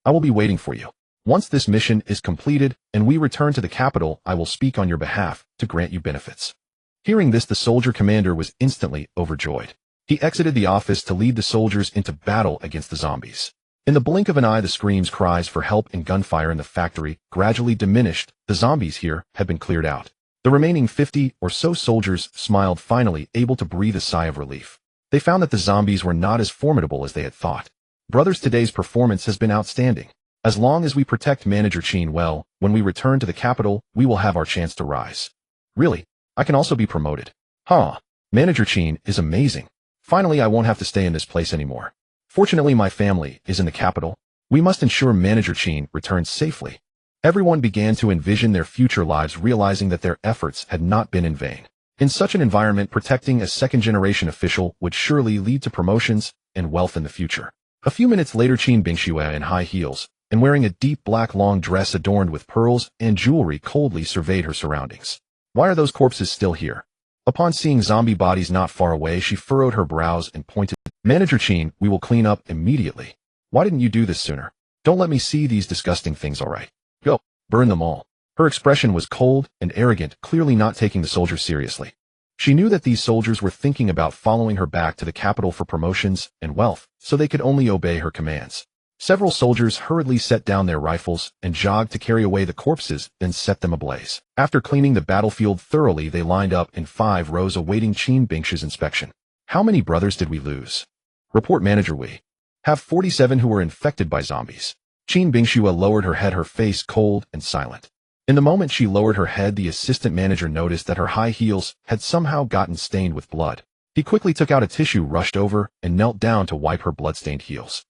I will be waiting for you. Once this mission is completed and we return to the capital, I will speak on your behalf to grant you benefits. Hearing this, the soldier commander was instantly overjoyed. He exited the office to lead the soldiers into battle against the zombies. In the blink of an eye, the screams, cries for help, and gunfire in the factory gradually diminished. The zombies here had been cleared out. The remaining 50 or so soldiers smiled, finally able to breathe a sigh of relief. They found that the zombies were not as formidable as they had thought. Brothers, today's performance has been outstanding. As long as we protect Manager Qin well, when we return to the capital, we will have our chance to rise. Really, I can also be promoted. Huh, Manager Qin is amazing. Finally, I won't have to stay in this place anymore. Fortunately, my family is in the capital. We must ensure Manager Qin returns safely. Everyone began to envision their future lives, realizing that their efforts had not been in vain. In such an environment, protecting a second-generation official would surely lead to promotions and wealth in the future. A few minutes later, Qin Bingxue, in high heels and wearing a deep black long dress adorned with pearls and jewelry, coldly surveyed her surroundings. Why are those corpses still here? Upon seeing zombie bodies not far away, she furrowed her brows and pointed. Manager Qin, we will clean up immediately. Why didn't you do this sooner? Don't let me see these disgusting things, all right? Go, burn them all. Her expression was cold and arrogant, clearly not taking the soldiers seriously. She knew that these soldiers were thinking about following her back to the capital for promotions and wealth, so they could only obey her commands. Several soldiers hurriedly set down their rifles and jogged to carry away the corpses, then set them ablaze. After cleaning the battlefield thoroughly, they lined up in 5 rows awaiting Qin Bingxue's inspection. How many brothers did we lose? Report, Manager. We have 47 who were infected by zombies. Qin Bingxue lowered her head, her face cold and silent. In the moment she lowered her head, the assistant manager noticed that her high heels had somehow gotten stained with blood. He quickly took out a tissue, rushed over, and knelt down to wipe her blood-stained heels.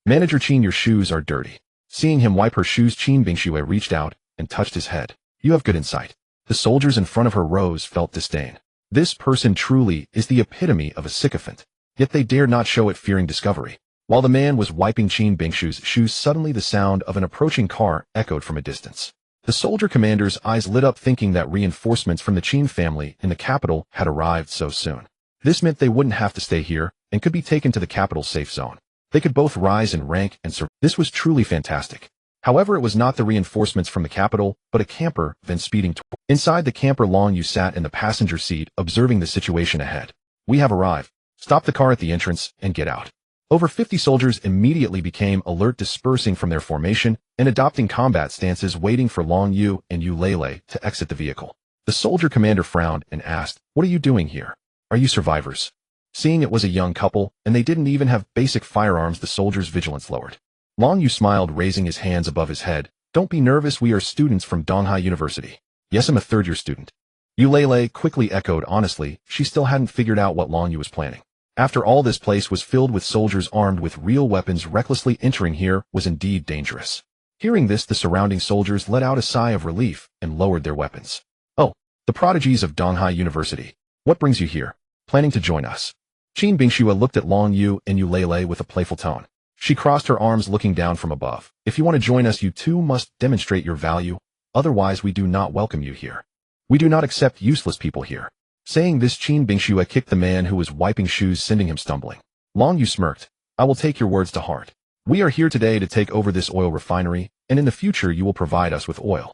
Manager Qin, your shoes are dirty. Seeing him wipe her shoes, Qin Bingxue reached out and touched his head. You have good insight. The soldiers in front of her rows felt disdain. This person truly is the epitome of a sycophant. Yet they dared not show it, fearing discovery. While the man was wiping Qin Bingxue's shoes, suddenly the sound of an approaching car echoed from a distance. The soldier commander's eyes lit up, thinking that reinforcements from the Qin family in the capital had arrived so soon. This meant they wouldn't have to stay here and could be taken to the capital's safe zone. They could both rise in rank and survive. This was truly fantastic. However, it was not the reinforcements from the capital, but a camper then speeding toward. Inside the camper, Long Yu sat in the passenger seat, observing the situation ahead. We have arrived. Stop the car at the entrance and get out. Over 50 soldiers immediately became alert, dispersing from their formation and adopting combat stances, waiting for Long Yu and Yu Lele to exit the vehicle. The soldier commander frowned and asked, what are you doing here? Are you survivors? Seeing it was a young couple, and they didn't even have basic firearms, the soldier's vigilance lowered. Long Yu smiled, raising his hands above his head. Don't be nervous, we are students from Donghai University. Yes, I'm a third-year student. Yu Lele quickly echoed. Honestly, she still hadn't figured out what Long Yu was planning. After all, this place was filled with soldiers armed with real weapons. Recklessly entering here was indeed dangerous. Hearing this, the surrounding soldiers let out a sigh of relief and lowered their weapons. Oh, the prodigies of Donghai University. What brings you here? Planning to join us? Qin Bingxue looked at Long Yu and Yu Lele with a playful tone. She crossed her arms, looking down from above. If you want to join us, you too must demonstrate your value. Otherwise, we do not welcome you here. We do not accept useless people here. Saying this, Qin Bingxue kicked the man who was wiping shoes, sending him stumbling. Long Yu smirked. I will take your words to heart. We are here today to take over this oil refinery, and in the future you will provide us with oil.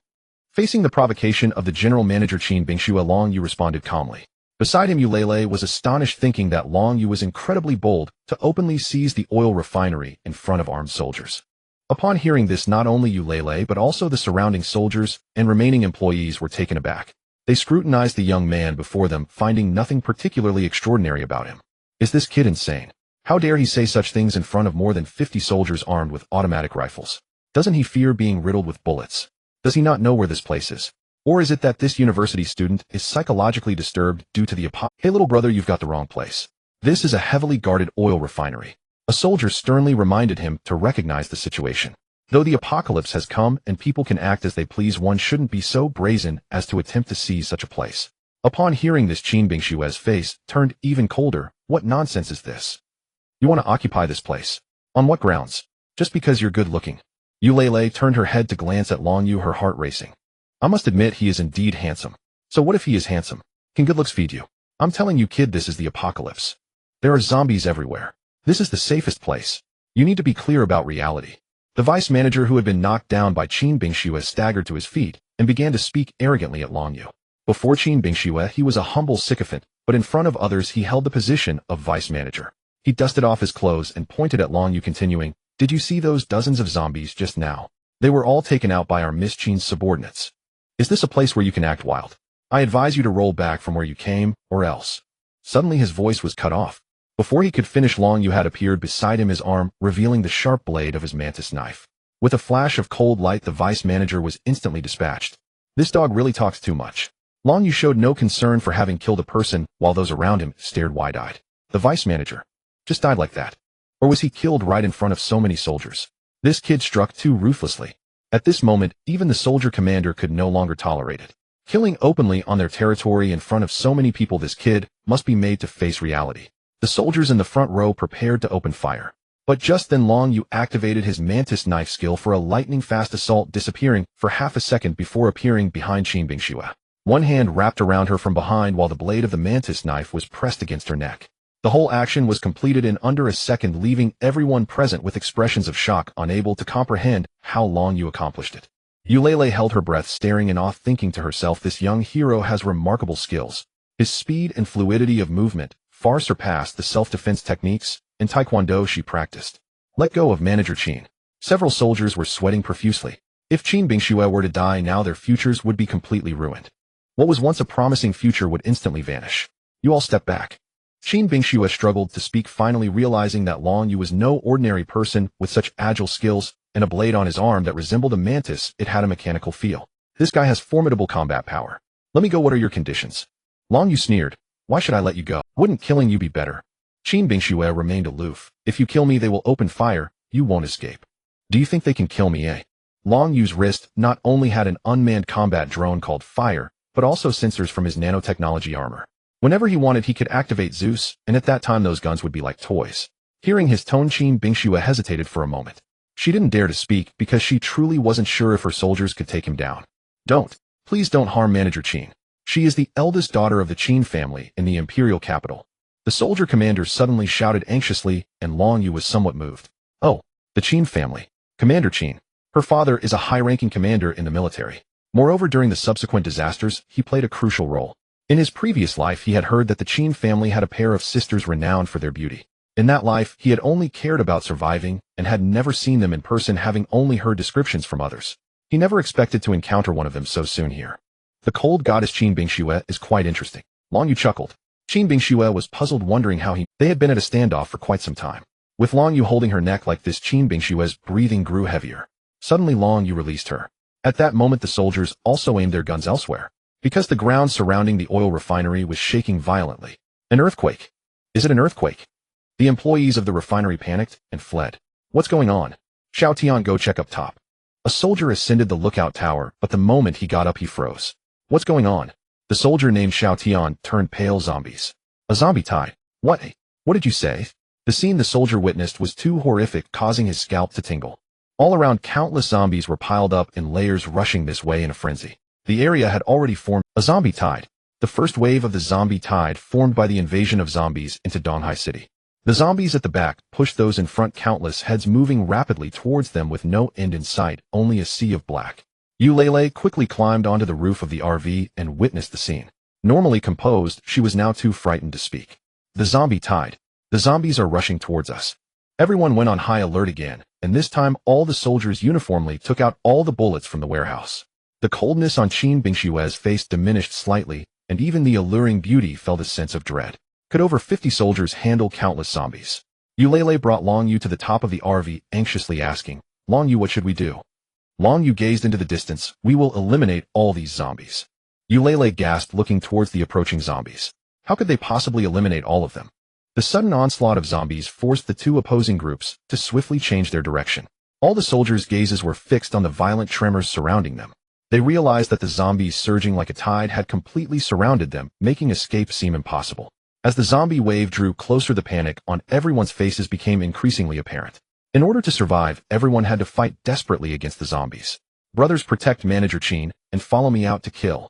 Facing the provocation of the general manager Qin Bingxue, Long Yu responded calmly. Beside him, Yu Lele was astonished, thinking that Long Yu was incredibly bold to openly seize the oil refinery in front of armed soldiers. Upon hearing this, not only Yu Lele but also the surrounding soldiers and remaining employees were taken aback. They scrutinized the young man before them, finding nothing particularly extraordinary about him. Is this kid insane? How dare he say such things in front of more than 50 soldiers armed with automatic rifles? Doesn't he fear being riddled with bullets? Does he not know where this place is? Or is it that this university student is psychologically disturbed due to the apocalypse? Hey little brother, you've got the wrong place. This is a heavily guarded oil refinery. A soldier sternly reminded him to recognize the situation. Though the apocalypse has come and people can act as they please, one shouldn't be so brazen as to attempt to seize such a place. Upon hearing this, Qin Bingshue's face turned even colder. What nonsense is this? You want to occupy this place? On what grounds? Just because you're good looking? Yu Lele turned her head to glance at Long Yu, her heart racing. I must admit he is indeed handsome. So what if he is handsome? Can good looks feed you? I'm telling you, kid, this is the apocalypse. There are zombies everywhere. This is the safest place. You need to be clear about reality. The vice manager, who had been knocked down by Qin Bingxue, staggered to his feet and began to speak arrogantly at Long Yu. Before Qin Bingxue, he was a humble sycophant, but in front of others he held the position of vice manager. He dusted off his clothes and pointed at Long Yu, continuing, "Did you see those dozens of zombies just now? They were all taken out by our Miss Qin's subordinates. Is this a place where you can act wild? I advise you to roll back from where you came, or else." Suddenly his voice was cut off. Before he could finish, Long Yu had appeared beside him, his arm revealing the sharp blade of his mantis knife. With a flash of cold light, the vice manager was instantly dispatched. This dog really talks too much. Long Yu showed no concern for having killed a person, while those around him stared wide-eyed. The vice manager just died like that. Or was he killed right in front of so many soldiers? This kid struck too ruthlessly. At this moment, even the soldier commander could no longer tolerate it. Killing openly on their territory in front of so many people, this kid must be made to face reality. The soldiers in the front row prepared to open fire. But just then Long Yu activated his mantis knife skill for a lightning-fast assault, disappearing for half a second before appearing behind Qin Bingxue. One hand wrapped around her from behind while the blade of the mantis knife was pressed against her neck. The whole action was completed in under a second, leaving everyone present with expressions of shock, unable to comprehend how Long Yu accomplished it. Eulele held her breath, staring in awe, thinking to herself, this young hero has remarkable skills. His speed and fluidity of movement far surpassed the self-defense techniques and taekwondo she practiced. Let go of Manager Qin. Several soldiers were sweating profusely. If Qin Bingxue were to die now, their futures would be completely ruined. What was once a promising future would instantly vanish. You all step back. Qin Bingxue struggled to speak, finally realizing that Long Yu was no ordinary person with such agile skills and a blade on his arm that resembled a mantis. It had a mechanical feel. This guy has formidable combat power. Let me go. What are your conditions? Long Yu sneered. Why should I let you go? Wouldn't killing you be better? Qin Bingxue remained aloof. If you kill me, they will open fire. You won't escape. Do you think they can kill me, eh? Long Yu's wrist not only had an unmanned combat drone called Fire, but also sensors from his nanotechnology armor. Whenever he wanted, he could activate Zeus, and at that time those guns would be like toys. Hearing his tone, Qin Bingxue hesitated for a moment. She didn't dare to speak because she truly wasn't sure if her soldiers could take him down. Please don't harm Manager Qin. She is the eldest daughter of the Qin family in the imperial capital. The soldier commander suddenly shouted anxiously, and Long Yu was somewhat moved. Oh, the Qin family. Commander Qin. Her father is a high-ranking commander in the military. Moreover, during the subsequent disasters, he played a crucial role. In his previous life, he had heard that the Qin family had a pair of sisters renowned for their beauty. In that life, he had only cared about surviving and had never seen them in person, having only heard descriptions from others. He never expected to encounter one of them so soon here. The cold goddess Qin Bingxue is quite interesting. Long Yu chuckled. Qin Bingxue was puzzled, wondering how they had been at a standoff for quite some time. With Long Yu holding her neck like this, Qin Bingxue's breathing grew heavier. Suddenly Long Yu released her. At that moment the soldiers also aimed their guns elsewhere, because the ground surrounding the oil refinery was shaking violently. An earthquake. Is it an earthquake? The employees of the refinery panicked and fled. What's going on? Xiao Tian, go check up top. A soldier ascended the lookout tower, but the moment he got up he froze. What's going on? The soldier named Xiao Tian turned pale. Zombies. A zombie tide. What did you say? The scene the soldier witnessed was too horrific, causing his scalp to tingle. All around, countless zombies were piled up in layers, rushing this way in a frenzy. The area had already formed a zombie tide. The first wave of the zombie tide formed by the invasion of zombies into Donghai City. The zombies at the back pushed those in front, countless heads moving rapidly towards them with no end in sight, only a sea of black. Eulele quickly climbed onto the roof of the RV and witnessed the scene. Normally composed, she was now too frightened to speak. The zombie tide. The zombies are rushing towards us. Everyone went on high alert again, and this time all the soldiers uniformly took out all the bullets from the warehouse. The coldness on Qin Bingxue's face diminished slightly, and even the alluring beauty felt a sense of dread. Could over 50 soldiers handle countless zombies? Eulele brought Long Yu to the top of the RV, anxiously asking, Long Yu, what should we do? Long Yu gazed into the distance. We will eliminate all these zombies. Eulele gasped, looking towards the approaching zombies. How could they possibly eliminate all of them? The sudden onslaught of zombies forced the two opposing groups to swiftly change their direction. All the soldiers' gazes were fixed on the violent tremors surrounding them. They realized that the zombies, surging like a tide, had completely surrounded them, making escape seem impossible. As the zombie wave drew closer, the panic on everyone's faces became increasingly apparent. In order to survive, everyone had to fight desperately against the zombies. Brothers, protect Manager Qin and follow me out to kill.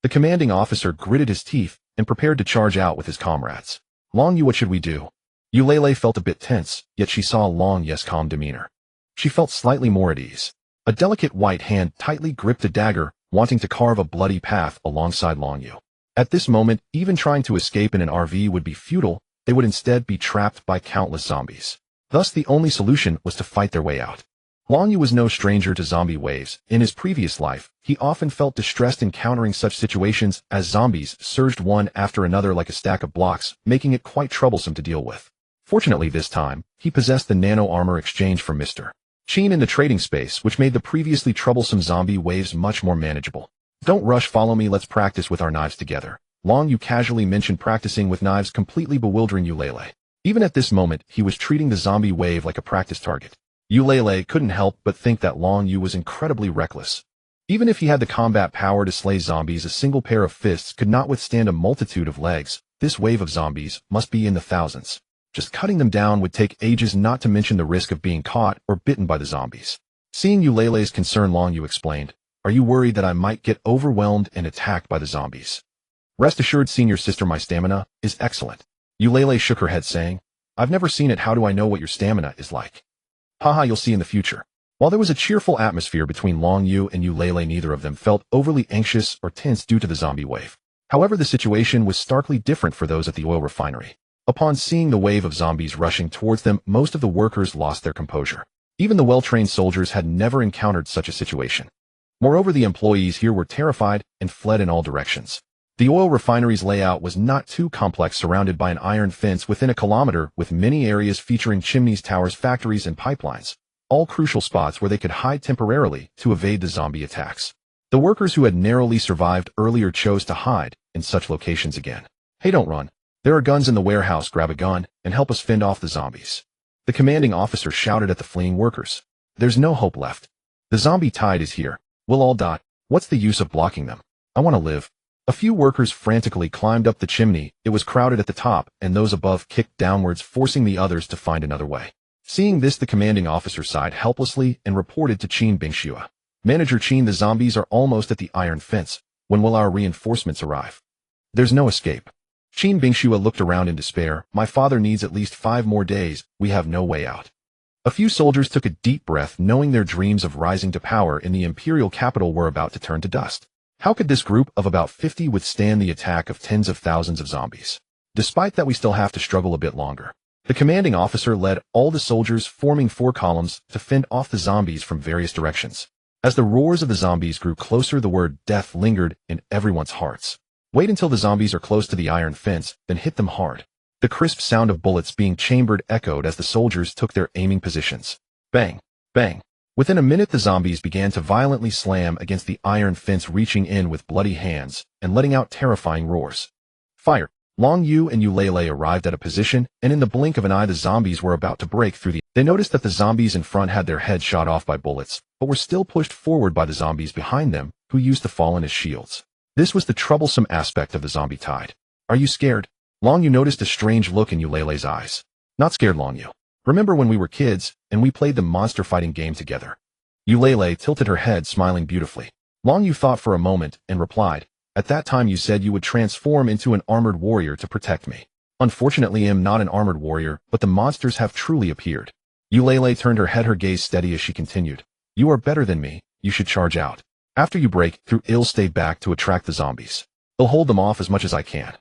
The commanding officer gritted his teeth and prepared to charge out with his comrades. Long Yu, what should we do? Eulalie felt a bit tense, yet she saw Long Yu's calm demeanor. She felt slightly more at ease. A delicate white hand tightly gripped a dagger, wanting to carve a bloody path alongside Long Yu. At this moment, even trying to escape in an RV would be futile. They would instead be trapped by countless zombies. Thus, the only solution was to fight their way out. Long Yu was no stranger to zombie waves. In his previous life, he often felt distressed encountering such situations as zombies surged one after another like a stack of blocks, making it quite troublesome to deal with. Fortunately this time, he possessed the nano armor exchanged from Mr. Qin in the trading space, which made the previously troublesome zombie waves much more manageable. Don't rush, follow me, let's practice with our knives together. Long Yu casually mentioned practicing with knives, completely bewildering Eulalie. Even at this moment, he was treating the zombie wave like a practice target. Eulalie couldn't help but think that Long Yu was incredibly reckless. Even if he had the combat power to slay zombies, a single pair of fists could not withstand a multitude of legs. This wave of zombies must be in the thousands. Just cutting them down would take ages, not to mention the risk of being caught or bitten by the zombies. Seeing Eulalie's concern, Long Yu explained, "Are you worried that I might get overwhelmed and attacked by the zombies?" "Rest assured, senior sister, my stamina is excellent." Eulalie shook her head, saying, "I've never seen it. How do I know what your stamina is like?" "Haha, you'll see in the future." While there was a cheerful atmosphere between Long Yu and Eulalie, neither of them felt overly anxious or tense due to the zombie wave. However, the situation was starkly different for those at the oil refinery. Upon seeing the wave of zombies rushing towards them, most of the workers lost their composure. Even the well-trained soldiers had never encountered such a situation. Moreover, the employees here were terrified and fled in all directions. The oil refinery's layout was not too complex, surrounded by an iron fence within a kilometer, with many areas featuring chimneys, towers, factories, and pipelines, all crucial spots where they could hide temporarily to evade the zombie attacks. The workers who had narrowly survived earlier chose to hide in such locations again. "Hey, don't run. There are guns in the warehouse. Grab a gun and help us fend off the zombies." The commanding officer shouted at the fleeing workers. "There's no hope left. The zombie tide is here. We'll all die. What's the use of blocking them? I want to live." A few workers frantically climbed up the chimney. It was crowded at the top, and those above kicked downwards, forcing the others to find another way. Seeing this, the commanding officer sighed helplessly and reported to Qin Bingxue. "Manager Qin, the zombies are almost at the iron fence. When will our reinforcements arrive?" "There's no escape." Qin Bingxue looked around in despair. "My father needs at least 5 more days. We have no way out." A few soldiers took a deep breath, knowing their dreams of rising to power in the imperial capital were about to turn to dust. How could this group of about 50 withstand the attack of tens of thousands of zombies? Despite that, we still have to struggle a bit longer. The commanding officer led all the soldiers, forming 4 columns, to fend off the zombies from various directions. As the roars of the zombies grew closer, the word death lingered in everyone's hearts. Wait until the zombies are close to the iron fence, then hit them hard. The crisp sound of bullets being chambered echoed as the soldiers took their aiming positions. Bang! Bang! Within a minute, the zombies began to violently slam against the iron fence, reaching in with bloody hands and letting out terrifying roars. Fire! Long Yu and Eulalie arrived at a position, and in the blink of an eye, the zombies were about to break through. They noticed that the zombies in front had their heads shot off by bullets, but were still pushed forward by the zombies behind them, who used the fallen as shields. This was the troublesome aspect of the zombie tide. "Are you scared?" Long Yu noticed a strange look in Eulalie's eyes. "Not scared, Long Yu. Remember when we were kids, and we played the monster fighting game together?" Eulalie tilted her head, smiling beautifully. Long Yu thought for a moment and replied, "At that time you said you would transform into an armored warrior to protect me. Unfortunately, I am not an armored warrior, but the monsters have truly appeared." Eulalie turned her head, her gaze steady as she continued, "You are better than me. You should charge out. After you break through, I'll stay back to attract the zombies. I'll hold them off as much as I can."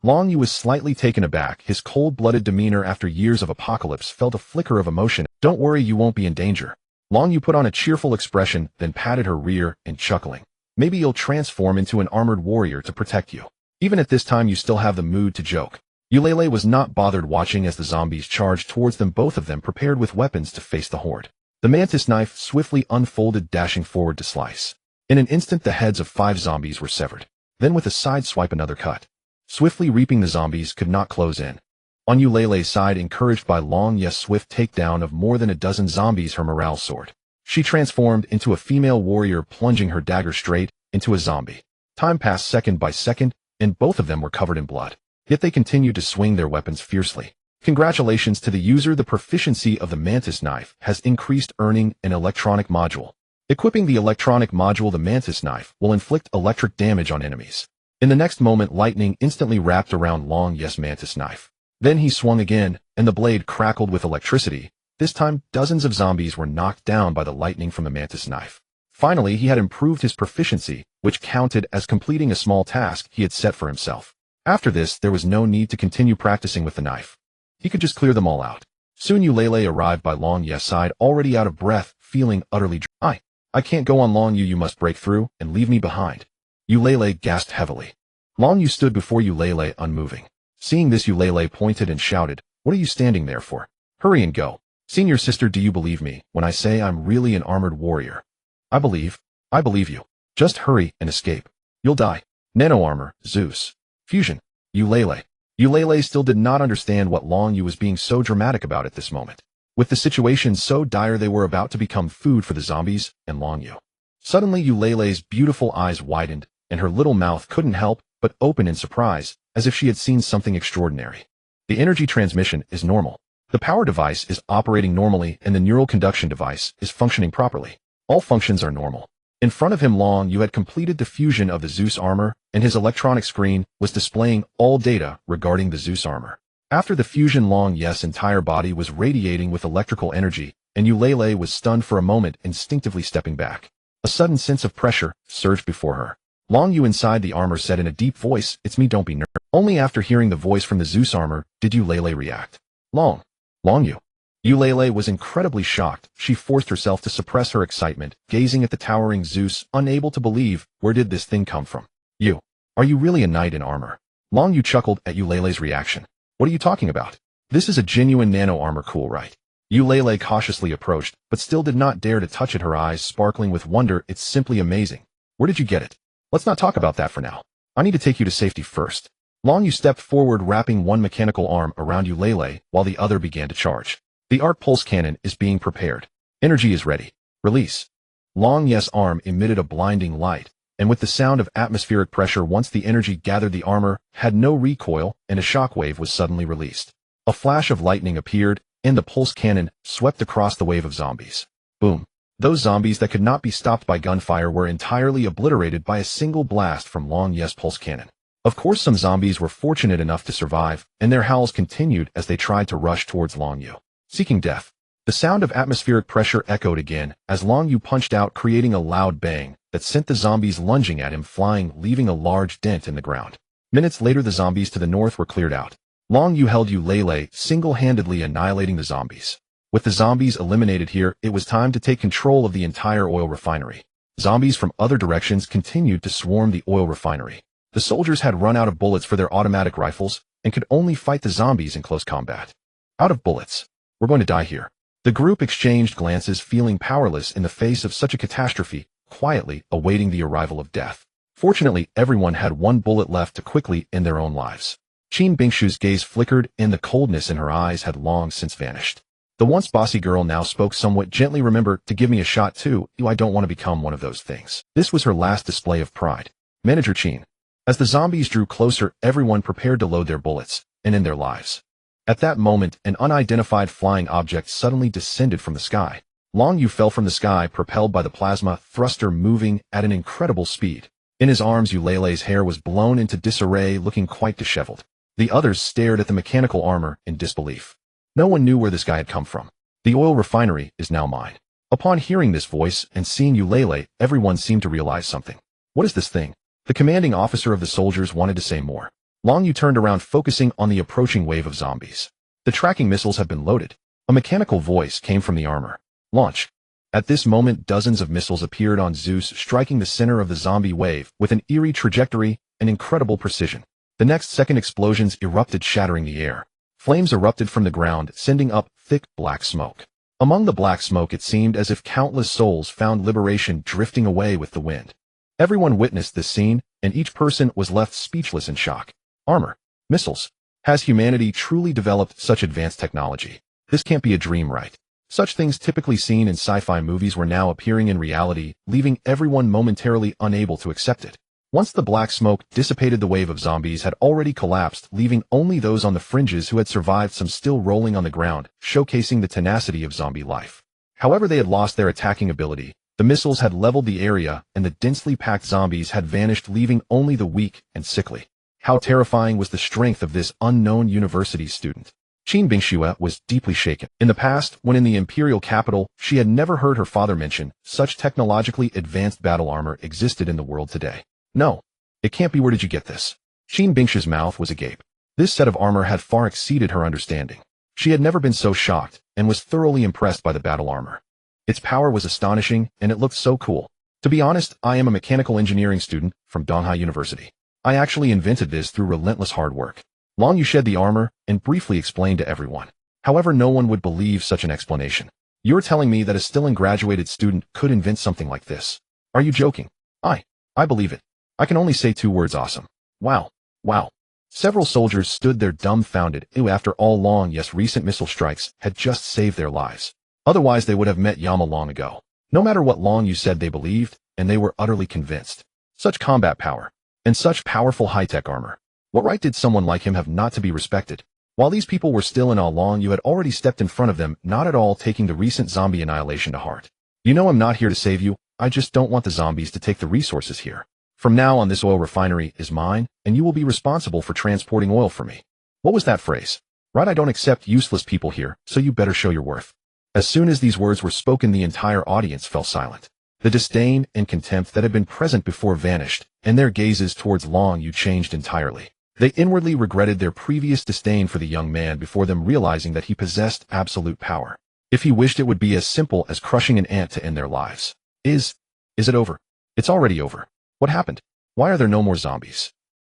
Long Yu was slightly taken aback. His cold-blooded demeanor after years of apocalypse felt a flicker of emotion. "Don't worry, you won't be in danger." Long Yu put on a cheerful expression, then patted her rear and chuckling. "Maybe you'll transform into an armored warrior to protect you. Even at this time, you still have the mood to joke." Eulalie was not bothered watching as the zombies charged towards them, both of them prepared with weapons to face the horde. The mantis knife swiftly unfolded, dashing forward to slice. In an instant, the heads of 5 zombies were severed. Then with a side swipe, another cut. Swiftly reaping, the zombies could not close in. On Eulalie's side, encouraged by Long Yu's swift takedown of more than a dozen zombies, her morale soared. She transformed into a female warrior, plunging her dagger straight into a zombie. Time passed second by second, and both of them were covered in blood. Yet they continued to swing their weapons fiercely. Congratulations to the user. The proficiency of the mantis knife has increased, earning an electronic module. Equipping the electronic module, the mantis knife will inflict electric damage on enemies. In the next moment, lightning instantly wrapped around Long Yes' mantis knife. Then he swung again, and the blade crackled with electricity. This time, dozens of zombies were knocked down by the lightning from the mantis knife. Finally, he had improved his proficiency, which counted as completing a small task he had set for himself. After this, there was no need to continue practicing with the knife. He could just clear them all out. Soon Eulele arrived by Long Yes' side, already out of breath, feeling utterly dry. I can't go on, Long Yu, you must break through and leave me behind. Eulele gasped heavily. Long Yu stood before Eulele unmoving. Seeing this, Eulele pointed and shouted, what are you standing there for? Hurry and go. Senior sister, do you believe me when I say I'm really an armored warrior? I believe you. Just hurry and escape. You'll die. Nano armor, Zeus. Fusion. Eulele. Eulele still did not understand what Long Yu was being so dramatic about at this moment. With the situation so dire, they were about to become food for the zombies and Long Yu. Suddenly, Eulele's beautiful eyes widened, and her little mouth couldn't help but open in surprise, as if she had seen something extraordinary. The energy transmission is normal. The power device is operating normally, and the neural conduction device is functioning properly. All functions are normal. In front of him, Long Yu had completed the fusion of the Zeus armor, and his electronic screen was displaying all data regarding the Zeus armor. After the fusion, Long Yes' entire body was radiating with electrical energy, and Eulele was stunned for a moment, instinctively stepping back. A sudden sense of pressure surged before her. Long Yu inside the armor said in a deep voice, it's me, don't be nervous. Only after hearing the voice from the Zeus armor did Eulele react. Long Yu. Eulele was incredibly shocked. She forced herself to suppress her excitement, gazing at the towering Zeus, unable to believe, where did this thing come from? You. Are you really a knight in armor? Long Yu chuckled at Eulele's reaction. What are you talking about? This is a genuine nano armor, cool, right? Eulele cautiously approached, but still did not dare to touch it, her eyes sparkling with wonder. It's simply amazing. Where did you get it? Let's not talk about that for now. I need to take you to safety first. Long Yu stepped forward, wrapping one mechanical arm around Eulele, while the other began to charge. The arc pulse cannon is being prepared. Energy is ready. Release. Long Yes' arm emitted a blinding light, and with the sound of atmospheric pressure, once the energy gathered, the armor had no recoil, and a shockwave was suddenly released. A flash of lightning appeared, and the pulse cannon swept across the wave of zombies. Boom. Those zombies that could not be stopped by gunfire were entirely obliterated by a single blast from Long Yes' pulse cannon. Of course, some zombies were fortunate enough to survive, and their howls continued as they tried to rush towards Long Yu, seeking death. The sound of atmospheric pressure echoed again as Long Yu punched out, creating a loud bang that sent the zombies lunging at him flying, leaving a large dent in the ground. Minutes later, the zombies to the north were cleared out. Long Yu held Eulele, single-handedly annihilating the zombies. With the zombies eliminated here, it was time to take control of the entire oil refinery. Zombies from other directions continued to swarm the oil refinery. The soldiers had run out of bullets for their automatic rifles and could only fight the zombies in close combat. Out of bullets. We're going to die here. The group exchanged glances, feeling powerless in the face of such a catastrophe, quietly awaiting the arrival of death. Fortunately, everyone had one bullet left to quickly end their own lives. Qin Bingshu's gaze flickered, and the coldness in her eyes had long since vanished. The once bossy girl now spoke somewhat gently. Remember to give me a shot too. I don't want to become one of those things. This was her last display of pride. Manager Qin. As the zombies drew closer, everyone prepared to load their bullets and end their lives. At that moment, an unidentified flying object suddenly descended from the sky. Long Yu fell from the sky, propelled by the plasma thruster, moving at an incredible speed. In his arms, Eulele's hair was blown into disarray, looking quite disheveled. The others stared at the mechanical armor in disbelief. No one knew where this guy had come from. The oil refinery is now mine. Upon hearing this voice and seeing Eulele, everyone seemed to realize something. What is this thing? The commanding officer of the soldiers wanted to say more. Long Yu turned around, focusing on the approaching wave of zombies. The tracking missiles have been loaded. A mechanical voice came from the armor. Launch. At this moment, dozens of missiles appeared on Zeus, striking the center of the zombie wave with an eerie trajectory and incredible precision. The next second, explosions erupted, shattering the air. Flames erupted from the ground, sending up thick black smoke. Among the black smoke, it seemed as if countless souls found liberation, drifting away with the wind. Everyone witnessed this scene, and each person was left speechless in shock. Armor. Missiles. Has humanity truly developed such advanced technology? This can't be a dream, right? Such things typically seen in sci-fi movies were now appearing in reality, leaving everyone momentarily unable to accept it. Once the black smoke dissipated, the wave of zombies had already collapsed, leaving only those on the fringes who had survived, some still rolling on the ground, showcasing the tenacity of zombie life. However, they had lost their attacking ability, The missiles had leveled the area, and the densely packed zombies had vanished, leaving only the weak and sickly. How terrifying was the strength of this unknown university student. Qin Bingxue was deeply shaken. In the past, when in the imperial capital, she had never heard her father mention such technologically advanced battle armor existed in the world today. No, it can't be. Where did you get this? Qin Bingshue's mouth was agape. This set of armor had far exceeded her understanding. She had never been so shocked, and was thoroughly impressed by the battle armor. Its power was astonishing, and it looked so cool. To be honest, I am a mechanical engineering student from Donghai University. I actually invented this through relentless hard work. Long Yu shed the armor and briefly explained to everyone. However, no one would believe such an explanation. You're telling me that a still-graduated student could invent something like this? Are you joking? I believe it. I can only say 2 words: awesome. Wow. Wow. Several soldiers stood there dumbfounded. After all, Long Yu's recent missile strikes had just saved their lives. Otherwise, they would have met Yama long ago. No matter what Long Yu said, they believed, and they were utterly convinced. Such combat power, and such powerful high-tech armor. What right did someone like him have not to be respected? While these people were still in awe, Long Yu had already stepped in front of them, not at all taking the recent zombie annihilation to heart. You know, I'm not here to save you, I just don't want the zombies to take the resources here. From now on, this oil refinery is mine, and you will be responsible for transporting oil for me. What was that phrase? Right, I don't accept useless people here, so you better show your worth. As soon as these words were spoken, the entire audience fell silent. The disdain and contempt that had been present before vanished, and their gazes towards Long Yu changed entirely. They inwardly regretted their previous disdain for the young man before them, realizing that he possessed absolute power. If he wished, it would be as simple as crushing an ant to end their lives. Is it over? It's already over. What happened? Why are there no more zombies?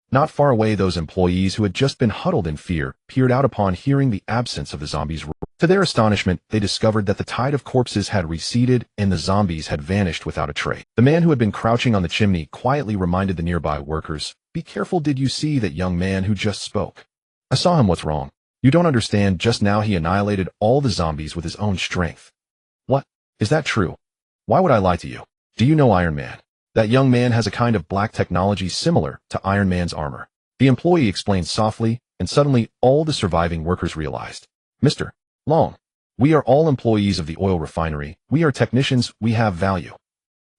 Not far away, those employees who had just been huddled in fear peered out upon hearing the absence of the zombies. To their astonishment, they discovered that the tide of corpses had receded and the zombies had vanished without a trace. The man who had been crouching on the chimney quietly reminded the nearby workers, "Be careful, did you see that young man who just spoke? I saw him. What's wrong? You don't understand, just now he annihilated all the zombies with his own strength." "What? Is that true? Why would I lie to you? Do you know Iron Man? That young man has a kind of black technology similar to Iron Man's armor." The employee explained softly, and suddenly all the surviving workers realized. "Mr. Long, we are all employees of the oil refinery. We are technicians. We have value.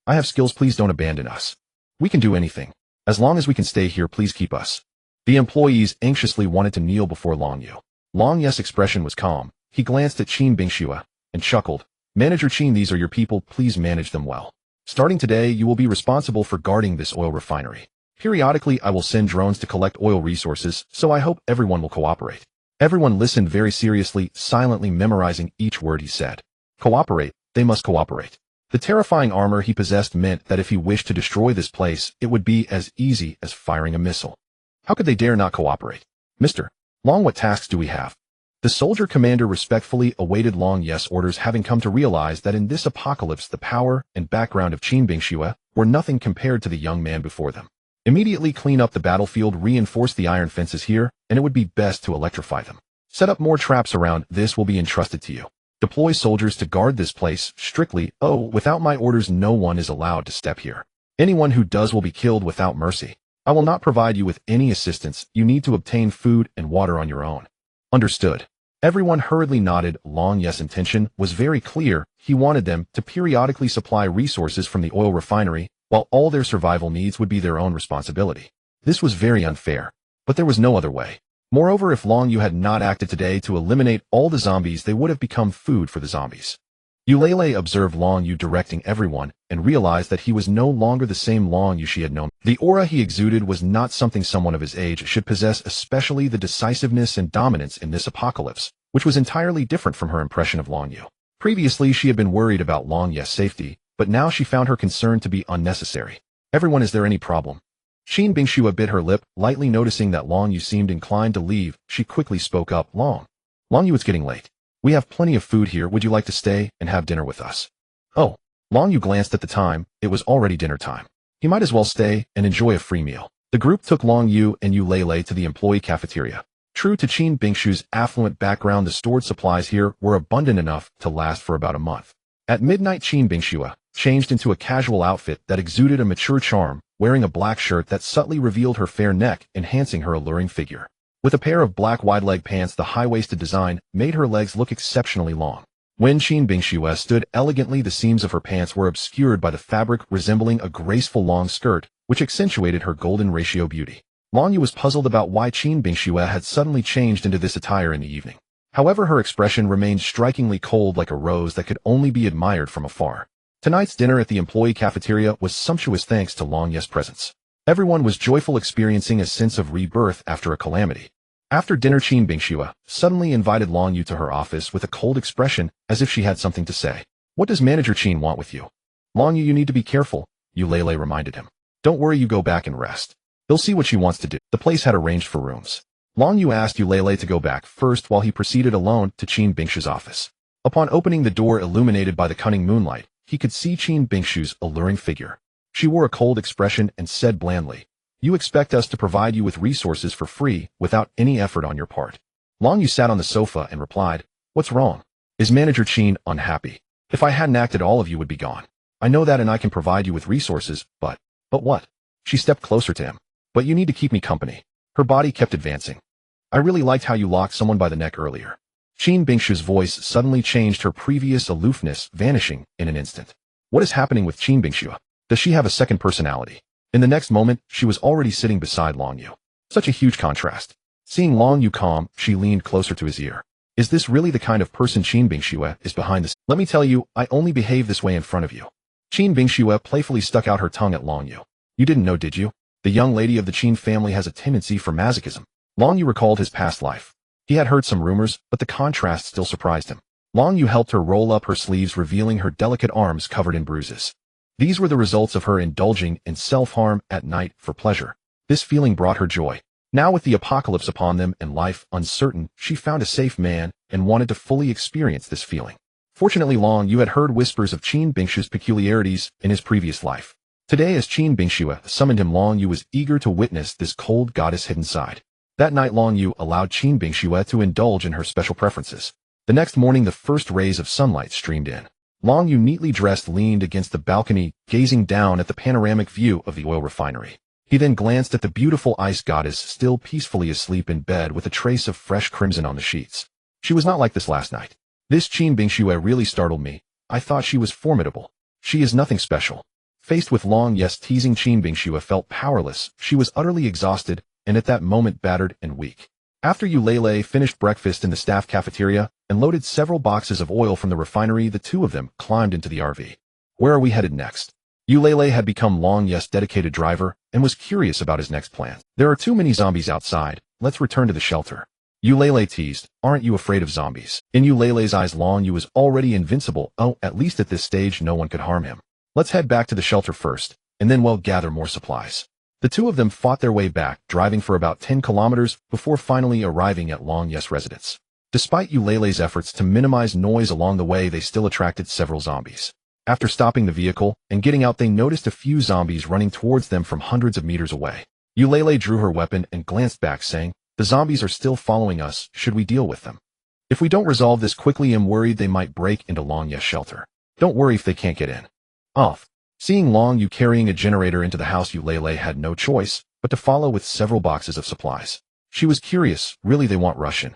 I have skills. Please don't abandon us. We can do anything. As long as we can stay here, please keep us." The employees anxiously wanted to kneel before Long Yu. Long Yu's expression was calm. He glanced at Qin Bingxue and chuckled. "Manager Qin, these are your people. Please manage them well. Starting today, you will be responsible for guarding this oil refinery. Periodically, I will send drones to collect oil resources, so I hope everyone will cooperate." Everyone listened very seriously, silently memorizing each word he said. Cooperate, they must cooperate. The terrifying armor he possessed meant that if he wished to destroy this place, it would be as easy as firing a missile. How could they dare not cooperate? "Mr. Long, what tasks do we have?" The soldier commander respectfully awaited Long Yu's orders, having come to realize that in this apocalypse the power and background of Qin Bingxue were nothing compared to the young man before them. "Immediately clean up the battlefield, reinforce the iron fences here, and it would be best to electrify them. Set up more traps around. This will be entrusted to you. Deploy soldiers to guard this place strictly. Without my orders, no one is allowed to step here. Anyone who does will be killed without mercy. I will not provide you with any assistance. You need to obtain food and water on your own." "Understood." Everyone hurriedly nodded. Long Yu's intention was very clear. He wanted them to periodically supply resources from the oil refinery, while all their survival needs would be their own responsibility. This was very unfair, but there was no other way. Moreover, if Long Yu had not acted today to eliminate all the zombies, they would have become food for the zombies. Eulele observed Long Yu directing everyone, and realized that he was no longer the same Long Yu she had known. The aura he exuded was not something someone of his age should possess, especially the decisiveness and dominance in this apocalypse, which was entirely different from her impression of Long Yu. Previously, she had been worried about Long Yu's safety, but now she found her concern to be unnecessary. "Everyone, is there any problem?" Qin Bingxue bit her lip, lightly noticing that Long Yu seemed inclined to leave. She quickly spoke up. Long Yu, it's getting late. We have plenty of food here. Would you like to stay and have dinner with us?" "Oh." Long Yu glanced at the time. It was already dinner time. He might as well stay and enjoy a free meal. The group took Long Yu and Eulele to the employee cafeteria. True to Qin Bingshue's affluent background, the stored supplies here were abundant enough to last for about a month. At midnight, Qin Bingxue changed into a casual outfit that exuded a mature charm, wearing a black shirt that subtly revealed her fair neck, enhancing her alluring figure. With a pair of black wide-leg pants, the high-waisted design made her legs look exceptionally long. When Qin Bingxue stood elegantly, the seams of her pants were obscured by the fabric resembling a graceful long skirt, which accentuated her golden ratio beauty. Long Yu was puzzled about why Qin Bingxue had suddenly changed into this attire in the evening. However, her expression remained strikingly cold, like a rose that could only be admired from afar. Tonight's dinner at the employee cafeteria was sumptuous thanks to Long Yu's presence. Everyone was joyful, experiencing a sense of rebirth after a calamity. After dinner, Qin Bingxue suddenly invited Long Yu to her office with a cold expression, as if she had something to say. "What does Manager Qin want with you?" "Long Yu, you need to be careful," Yu Lei reminded him. "Don't worry, you go back and rest. He'll see what she wants to do." The place had arranged for rooms. Long Yu asked Yu Lei to go back first while he proceeded alone to Qin Bingshue's office. Upon opening the door illuminated by the cunning moonlight, he could see Qin Bingshue's alluring figure. She wore a cold expression and said blandly, "You expect us to provide you with resources for free without any effort on your part." Long Yu sat on the sofa and replied, "What's wrong? Is Manager Qin unhappy? If I hadn't acted, all of you would be gone. I know that, and I can provide you with resources, but what?" She stepped closer to him. "But you need to keep me company." Her body kept advancing. "I really liked how you locked someone by the neck earlier." Qin Bingshue's voice suddenly changed, her previous aloofness vanishing in an instant. What is happening with Qin Bingxue? Does she have a second personality? In the next moment, she was already sitting beside Long Yu. Such a huge contrast. Seeing Long Yu calm, she leaned closer to his ear. "Is this really the kind of person Qin Bingxue is behind this? Let me tell you, I only behave this way in front of you." Qin Bingxue playfully stuck out her tongue at Long Yu. "You didn't know, did you? The young lady of the Qin family has a tendency for masochism." Long Yu recalled his past life. He had heard some rumors, but the contrast still surprised him. Long Yu helped her roll up her sleeves, revealing her delicate arms covered in bruises. These were the results of her indulging in self-harm at night for pleasure. This feeling brought her joy. Now, with the apocalypse upon them and life uncertain, she found a safe man and wanted to fully experience this feeling. Fortunately, Long Yu had heard whispers of Qin Bingshue's peculiarities in his previous life. Today, as Qin Bingxue summoned him, Long Yu was eager to witness this cold goddess' hidden side. That night, Long Yu allowed Qin Bingxue to indulge in her special preferences. The next morning, the first rays of sunlight streamed in. Long Yu, neatly dressed, leaned against the balcony, gazing down at the panoramic view of the oil refinery. He then glanced at the beautiful ice goddess still peacefully asleep in bed with a trace of fresh crimson on the sheets. She was not like this last night. This Qin Bingxue really startled me. I thought she was formidable. She is nothing special. Faced with Long Yu's teasing, Qin Bingxue felt powerless. She was utterly exhausted, and at that moment battered and weak. After Yu Lei finished breakfast in the staff cafeteria and loaded several boxes of oil from the refinery, the two of them climbed into the RV. "Where are we headed next?" Yu Lei had become Long Yu's dedicated driver and was curious about his next plan. "There are too many zombies outside. Let's return to the shelter." Yu Lei teased, "Aren't you afraid of zombies?" In Yu Lei's eyes, Long Yu was already invincible. "Oh, at least at this stage no one could harm him. Let's head back to the shelter first, and then we'll gather more supplies." The two of them fought their way back, driving for about 10 kilometers before finally arriving at Long Yu's residence. Despite Yu Lei's efforts to minimize noise along the way, they still attracted several zombies. After stopping the vehicle and getting out, they noticed a few zombies running towards them from hundreds of meters away. Yu Lei drew her weapon and glanced back, saying, "The zombies are still following us. Should we deal with them? If we don't resolve this quickly, I'm worried they might break into Long Yu's shelter." "Don't worry if they can't get in." Off. Seeing Long Yu carrying a generator into the house, Yu Lei had no choice but to follow with several boxes of supplies. She was curious. Really, they want Russian?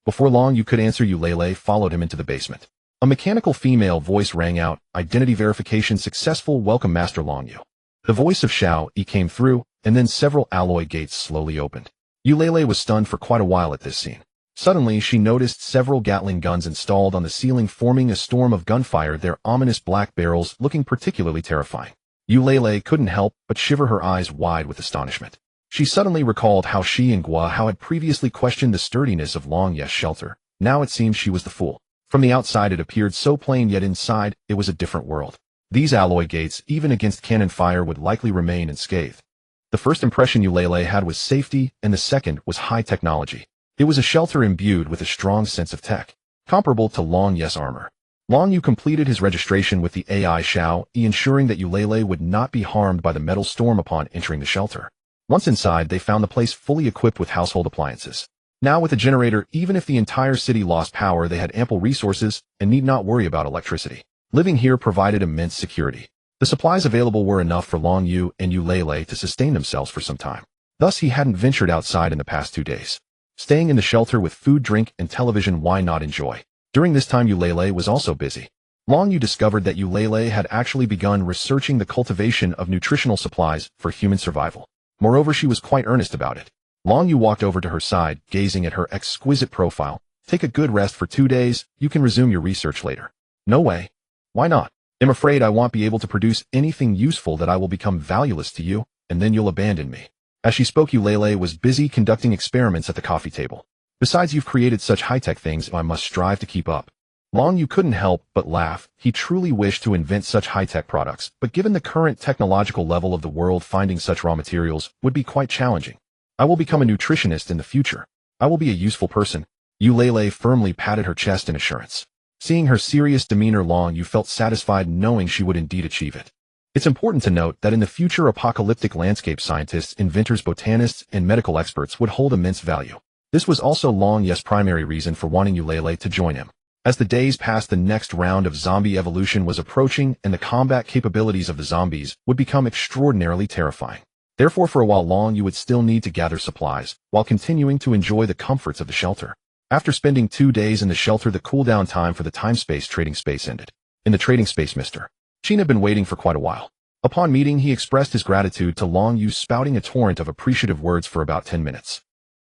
Before Long Yu could answer, Yu Lei followed him into the basement. A mechanical female voice rang out, "Identity verification successful. Welcome, Master Long Yu." The voice of Xiao Yi came through, and then several alloy gates slowly opened. Yu Lei was stunned for quite a while at this scene. Suddenly, she noticed several Gatling guns installed on the ceiling, forming a storm of gunfire, their ominous black barrels looking particularly terrifying. Yu Lei couldn't help but shiver, her eyes wide with astonishment. She suddenly recalled how she and Guo Hao had previously questioned the sturdiness of Long Yu's shelter. Now it seemed she was the fool. From the outside it appeared so plain, yet inside it was a different world. These alloy gates, even against cannon fire, would likely remain unscathed. The first impression Yu Lei had was safety, and the second was high technology. It was a shelter imbued with a strong sense of tech, comparable to Long Yu's armor. Long Yu completed his registration with the AI Xiao Yi, ensuring that Yu Lei would not be harmed by the metal storm upon entering the shelter. Once inside, they found the place fully equipped with household appliances. Now, with a generator, even if the entire city lost power, they had ample resources and need not worry about electricity. Living here provided immense security. The supplies available were enough for Long Yu and Yu Lei to sustain themselves for some time. Thus, he hadn't ventured outside in the past 2 days. Staying in the shelter with food, drink, and television, why not enjoy? During this time Eulele was also busy. Long Yu discovered that Eulele had actually begun researching the cultivation of nutritional supplies for human survival. Moreover, she was quite earnest about it. Long Yu walked over to her side, gazing at her exquisite profile. Take a good rest for 2 days, you can resume your research later. No way. Why not? I'm afraid I won't be able to produce anything useful that I will become valueless to you, and then you'll abandon me. As she spoke, Eulele was busy conducting experiments at the coffee table. Besides, you've created such high-tech things, I must strive to keep up. Long Yu couldn't help but laugh. He truly wished to invent such high-tech products, but given the current technological level of the world, finding such raw materials would be quite challenging. I will become a nutritionist in the future. I will be a useful person. Eulele firmly patted her chest in assurance. Seeing her serious demeanor, Long Yu felt satisfied knowing she would indeed achieve it. It's important to note that in the future, apocalyptic landscape scientists, inventors, botanists, and medical experts would hold immense value. This was also Long Yu's primary reason for wanting Eulele to join him. As the days passed, the next round of zombie evolution was approaching, and the combat capabilities of the zombies would become extraordinarily terrifying. Therefore, for a while, Long Yu would still need to gather supplies, while continuing to enjoy the comforts of the shelter. After spending 2 days in the shelter, the cooldown time for the time-space trading space ended. In the trading space, Mr. Chin had been waiting for quite a while. Upon meeting, he expressed his gratitude to Long Yu, spouting a torrent of appreciative words for about 10 minutes.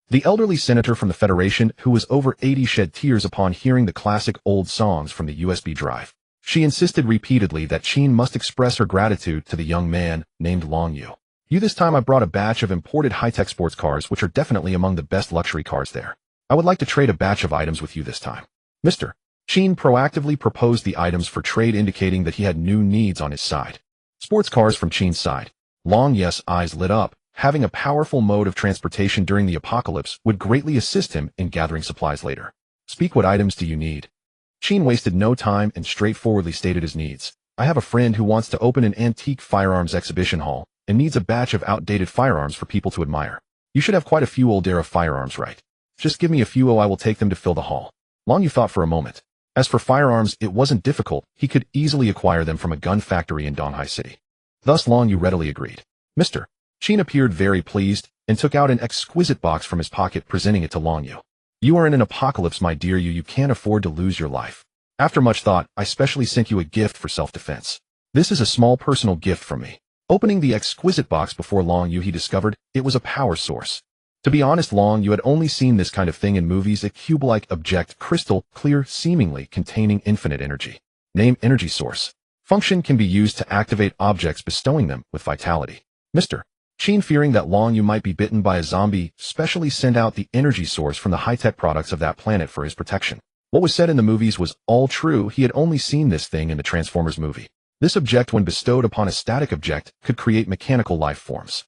The elderly senator from the Federation, who was over 80, shed tears upon hearing the classic old songs from the USB drive. She insisted repeatedly that Chin must express her gratitude to the young man named Long Yu. This time I brought a batch of imported high-tech sports cars, which are definitely among the best luxury cars there. I would like to trade a batch of items with you this time. Mr. Chin proactively proposed the items for trade, indicating that he had new needs on his side. Sports cars from Chin's side. Long Yu's eyes lit up. Having a powerful mode of transportation during the apocalypse would greatly assist him in gathering supplies later. Speak, what items do you need? Chin wasted no time and straightforwardly stated his needs. I have a friend who wants to open an antique firearms exhibition hall and needs a batch of outdated firearms for people to admire. You should have quite a few old era firearms, right? Just give me a few, I will take them to fill the hall. Long Yu thought for a moment. As for firearms, it wasn't difficult. He could easily acquire them from a gun factory in Donghai City. Thus Long Yu readily agreed. Mr. Chin appeared very pleased and took out an exquisite box from his pocket, presenting it to Long Yu. You are in an apocalypse, my dear Yu. You can't afford to lose your life. After much thought, I specially sent you a gift for self-defense. This is a small personal gift from me. Opening the exquisite box before Long Yu, he discovered it was a power source. To be honest, Long Yu had only seen this kind of thing in movies, a cube-like object, crystal clear, seemingly containing infinite energy. Name: energy source. Function: can be used to activate objects, bestowing them with vitality. Mr. Chin, fearing that Long Yu might be bitten by a zombie, specially sent out the energy source from the high-tech products of that planet for his protection. What was said in the movies was all true. He had only seen this thing in the Transformers movie. This object, when bestowed upon a static object, could create mechanical life forms.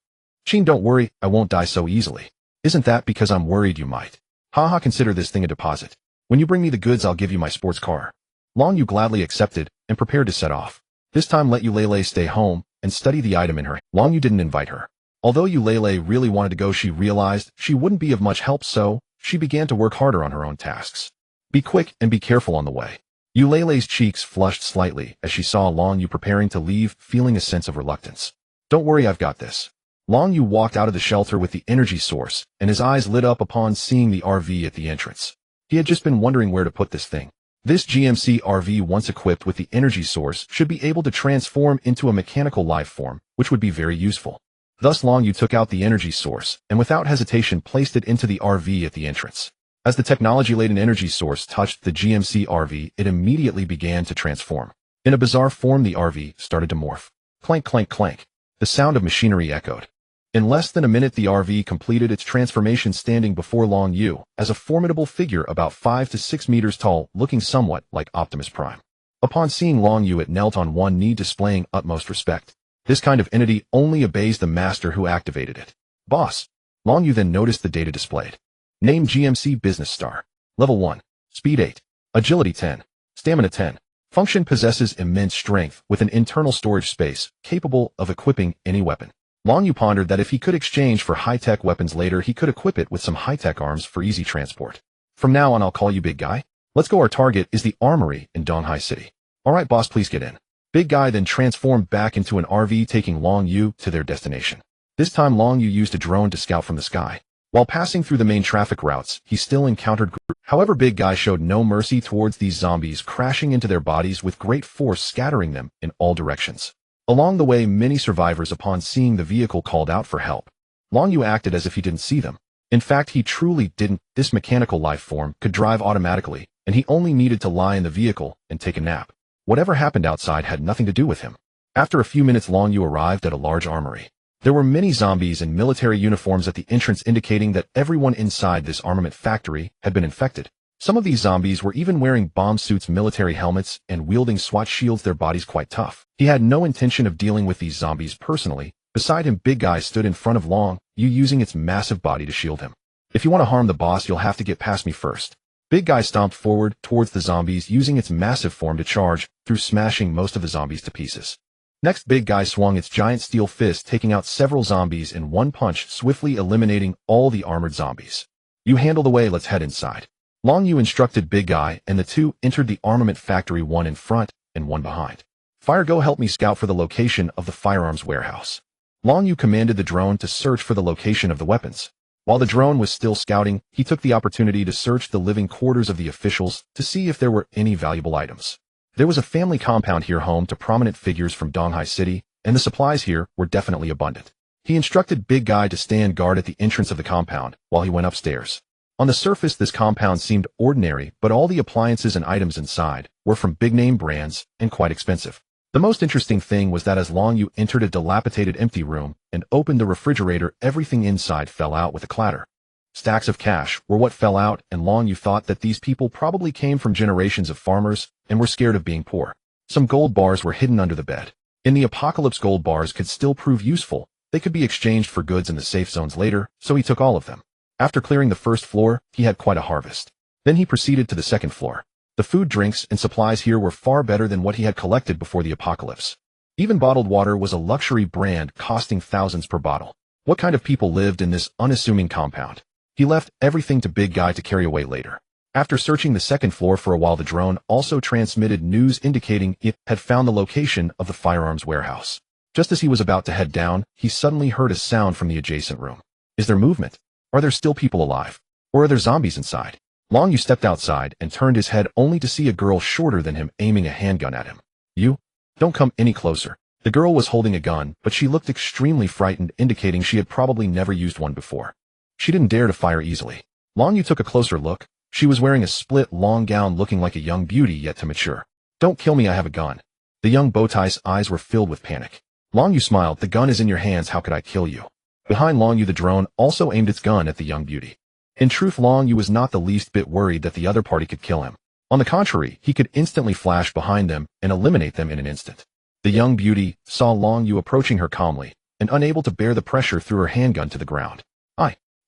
Chin, don't worry, I won't die so easily. Isn't that because I'm worried you might? Haha, consider this thing a deposit. When you bring me the goods, I'll give you my sports car. Long Yu gladly accepted and prepared to set off. This time let Eulele stay home and study the item in her. Long Yu didn't invite her. Although Eulele really wanted to go, she realized she wouldn't be of much help, so she began to work harder on her own tasks. Be quick and be careful on the way. Eulele's cheeks flushed slightly as she saw Long Yu preparing to leave, feeling a sense of reluctance. Don't worry, I've got this. Long Yu walked out of the shelter with the energy source, and his eyes lit up upon seeing the RV at the entrance. He had just been wondering where to put this thing. This GMC RV, once equipped with the energy source, should be able to transform into a mechanical life form, which would be very useful. Thus Long Yu took out the energy source, and without hesitation placed it into the RV at the entrance. As the technology-laden energy source touched the GMC RV, it immediately began to transform. In a bizarre form, the RV started to morph. Clank, clank, clank. The sound of machinery echoed. In less than a minute, the RV completed its transformation, standing before Long Yu as a formidable figure about 5 to 6 meters tall, looking somewhat like Optimus Prime. Upon seeing Long Yu, it knelt on one knee, displaying utmost respect. This kind of entity only obeys the master who activated it. Boss. Long Yu then noticed the data displayed. Name: GMC Business Star. Level 1. Speed 8. Agility 10. Stamina 10. Function: possesses immense strength with an internal storage space, capable of equipping any weapon. Long Yu pondered that if he could exchange for high-tech weapons later, he could equip it with some high-tech arms for easy transport. From now on, I'll call you Big Guy. Let's go. Our target is the armory in Donghai City. Alright, boss, please get in. Big Guy then transformed back into an RV, taking Long Yu to their destination. This time Long Yu used a drone to scout from the sky. While passing through the main traffic routes, he still encountered groups. However, Big Guy showed no mercy towards these zombies, crashing into their bodies with great force, scattering them in all directions. Along the way, many survivors, upon seeing the vehicle, called out for help. Long Yu acted as if he didn't see them. In fact, he truly didn't. This mechanical life form could drive automatically, and he only needed to lie in the vehicle and take a nap. Whatever happened outside had nothing to do with him. After a few minutes, Long Yu arrived at a large armory. There were many zombies in military uniforms at the entrance, indicating that everyone inside this armament factory had been infected. Some of these zombies were even wearing bomb suits, military helmets, and wielding SWAT shields, their bodies quite tough. He had no intention of dealing with these zombies personally. Beside him, Big Guy stood in front of Long Yu, using its massive body to shield him. If you want to harm the boss, you'll have to get past me first. Big Guy stomped forward towards the zombies, using its massive form to charge through, smashing most of the zombies to pieces. Next, Big Guy swung its giant steel fist, taking out several zombies in one punch, swiftly eliminating all the armored zombies. You handle the way, let's head inside. Long Yu instructed Big Guy, and the two entered the armament factory, one in front and one behind. Fire, go help me scout for the location of the firearms warehouse. Long Yu commanded the drone to search for the location of the weapons. While the drone was still scouting, he took the opportunity to search the living quarters of the officials to see if there were any valuable items. There was a family compound here, home to prominent figures from Donghai City, and the supplies here were definitely abundant. He instructed Big Guy to stand guard at the entrance of the compound while he went upstairs. On the surface, this compound seemed ordinary, but all the appliances and items inside were from big-name brands and quite expensive. The most interesting thing was that as Long Yu entered a dilapidated, empty room and opened the refrigerator, everything inside fell out with a clatter. Stacks of cash were what fell out, and Long Yu thought that these people probably came from generations of farmers and were scared of being poor. Some gold bars were hidden under the bed. In the apocalypse, gold bars could still prove useful. They could be exchanged for goods in the safe zones later, so he took all of them. After clearing the first floor, he had quite a harvest. Then he proceeded to the second floor. The food, drinks, and supplies here were far better than what he had collected before the apocalypse. Even bottled water was a luxury brand, costing thousands per bottle. What kind of people lived in this unassuming compound? He left everything to Big Guy to carry away later. After searching the second floor for a while, the drone also transmitted news indicating it had found the location of the firearms warehouse. Just as he was about to head down, he suddenly heard a sound from the adjacent room. Is there movement? Are there still people alive? Or are there zombies inside? Long Yu stepped outside and turned his head only to see a girl shorter than him aiming a handgun at him. You? Don't come any closer. The girl was holding a gun, but she looked extremely frightened, indicating she had probably never used one before. She didn't dare to fire easily. Long Yu took a closer look. She was wearing a split, long gown, looking like a young beauty yet to mature. Don't kill me, I have a gun. The young bowtie's eyes were filled with panic. Long Yu smiled. The gun is in your hands, how could I kill you? Behind Long Yu, the drone also aimed its gun at the young beauty. In truth, Long Yu was not the least bit worried that the other party could kill him. On the contrary, he could instantly flash behind them and eliminate them in an instant. The young beauty saw Long Yu approaching her calmly, and unable to bear the pressure, threw her handgun to the ground.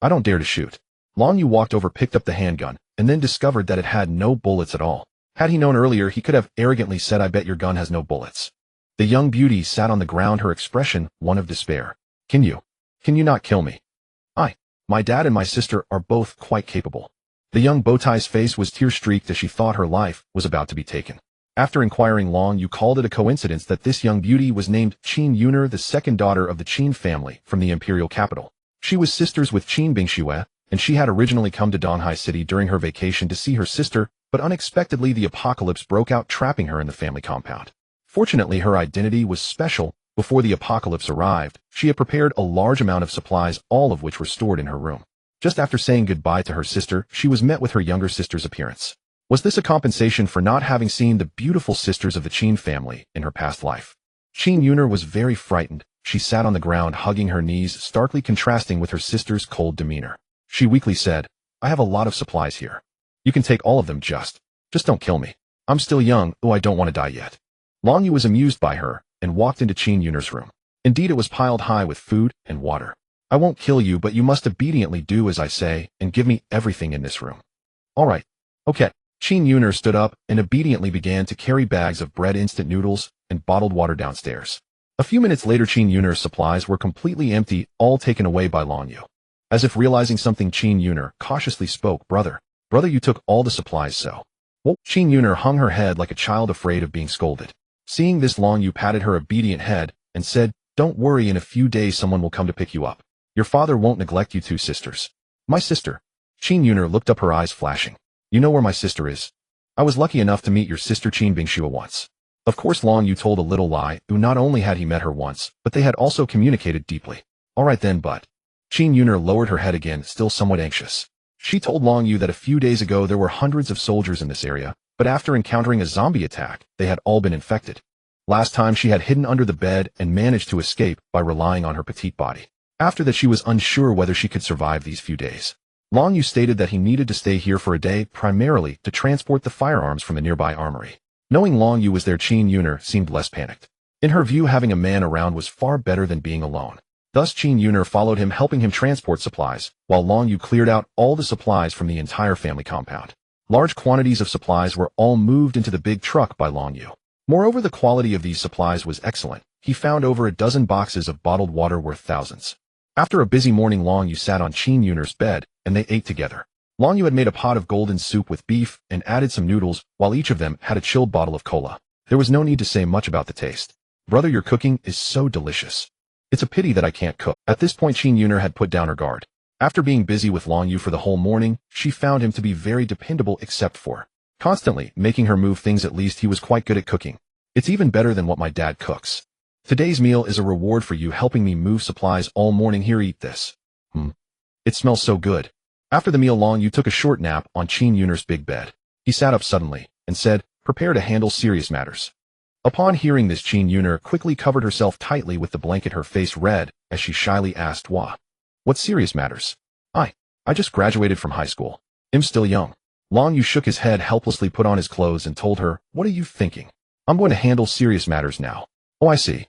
I don't dare to shoot. Long Yu walked over, picked up the handgun, and then discovered that it had no bullets at all. Had he known earlier, he could have arrogantly said, I bet your gun has no bullets. The young beauty sat on the ground, her expression one of despair. Can you not kill me? My dad and my sister are both quite capable. The young bowtie's face was tear-streaked as she thought her life was about to be taken. After inquiring, Long Yu called it a coincidence that this young beauty was named Qin Yuner, the second daughter of the Qin family from the imperial capital. She was sisters with Qin Bingxue, and she had originally come to Donghai City during her vacation to see her sister, but unexpectedly the apocalypse broke out, trapping her in the family compound. Fortunately, her identity was special. Before the apocalypse arrived, she had prepared a large amount of supplies, all of which were stored in her room. Just after saying goodbye to her sister, she was met with her younger sister's appearance. Was this a compensation for not having seen the beautiful sisters of the Qin family in her past life? Qin Yuner was very frightened. She sat on the ground, hugging her knees, starkly contrasting with her sister's cold demeanor. She weakly said, I have a lot of supplies here. You can take all of them, just don't kill me. I'm still young, I don't want to die yet. Long Yu was amused by her, and walked into Qin Yuner's room. Indeed, it was piled high with food and water. I won't kill you, but you must obediently do as I say, and give me everything in this room. All right. Okay. Qin Yuner stood up and obediently began to carry bags of bread, instant noodles, and bottled water downstairs. A few minutes later, Qin Yuner's supplies were completely empty, all taken away by Long Yu. As if realizing something, Qin Yuner cautiously spoke, Brother, you took all the supplies, so. Well, Qin Yuner hung her head like a child afraid of being scolded. Seeing this, Long Yu patted her obedient head and said, Don't worry, in a few days someone will come to pick you up. Your father won't neglect you two sisters. My sister. Qin Yuner looked up, her eyes flashing. You know where my sister is? I was lucky enough to meet your sister Qin Bingxue once. Of course Long Yu told a little lie, not only had he met her once, but they had also communicated deeply. Alright then, but. Qin Yuner lowered her head again, still somewhat anxious. She told Long Yu that a few days ago there were hundreds of soldiers in this area, but after encountering a zombie attack, they had all been infected. Last time she had hidden under the bed and managed to escape by relying on her petite body. After that she was unsure whether she could survive these few days. Long Yu stated that he needed to stay here for a day, primarily to transport the firearms from a nearby armory. Knowing Long Yu was there, Qin Yuner seemed less panicked. In her view, having a man around was far better than being alone. Thus Qin Yuner followed him, helping him transport supplies, while Long Yu cleared out all the supplies from the entire family compound. Large quantities of supplies were all moved into the big truck by Long Yu. Moreover, the quality of these supplies was excellent. He found over a dozen boxes of bottled water worth thousands. After a busy morning, Long Yu sat on Qin Yuner's bed, and they ate together. Long Yu had made a pot of golden soup with beef and added some noodles, while each of them had a chilled bottle of cola. There was no need to say much about the taste. Brother, your cooking is so delicious. It's a pity that I can't cook. At this point, Qin Yuner had put down her guard. After being busy with Long Yu for the whole morning, she found him to be very dependable except for constantly making her move things. At least he was quite good at cooking. It's even better than what my dad cooks. Today's meal is a reward for you helping me move supplies all morning. Here, eat this. It smells so good. After the meal, Long Yu took a short nap on Qin Yuner's big bed. He sat up suddenly and said, "Prepare to handle serious matters." Upon hearing this, Qin Yuner quickly covered herself tightly with the blanket, her face red, as she shyly asked, "What serious matters? I just graduated from high school. I'm still young." Long Yu shook his head helplessly, put on his clothes, and told her, "What are you thinking? I'm going to handle serious matters now." "Oh, I see.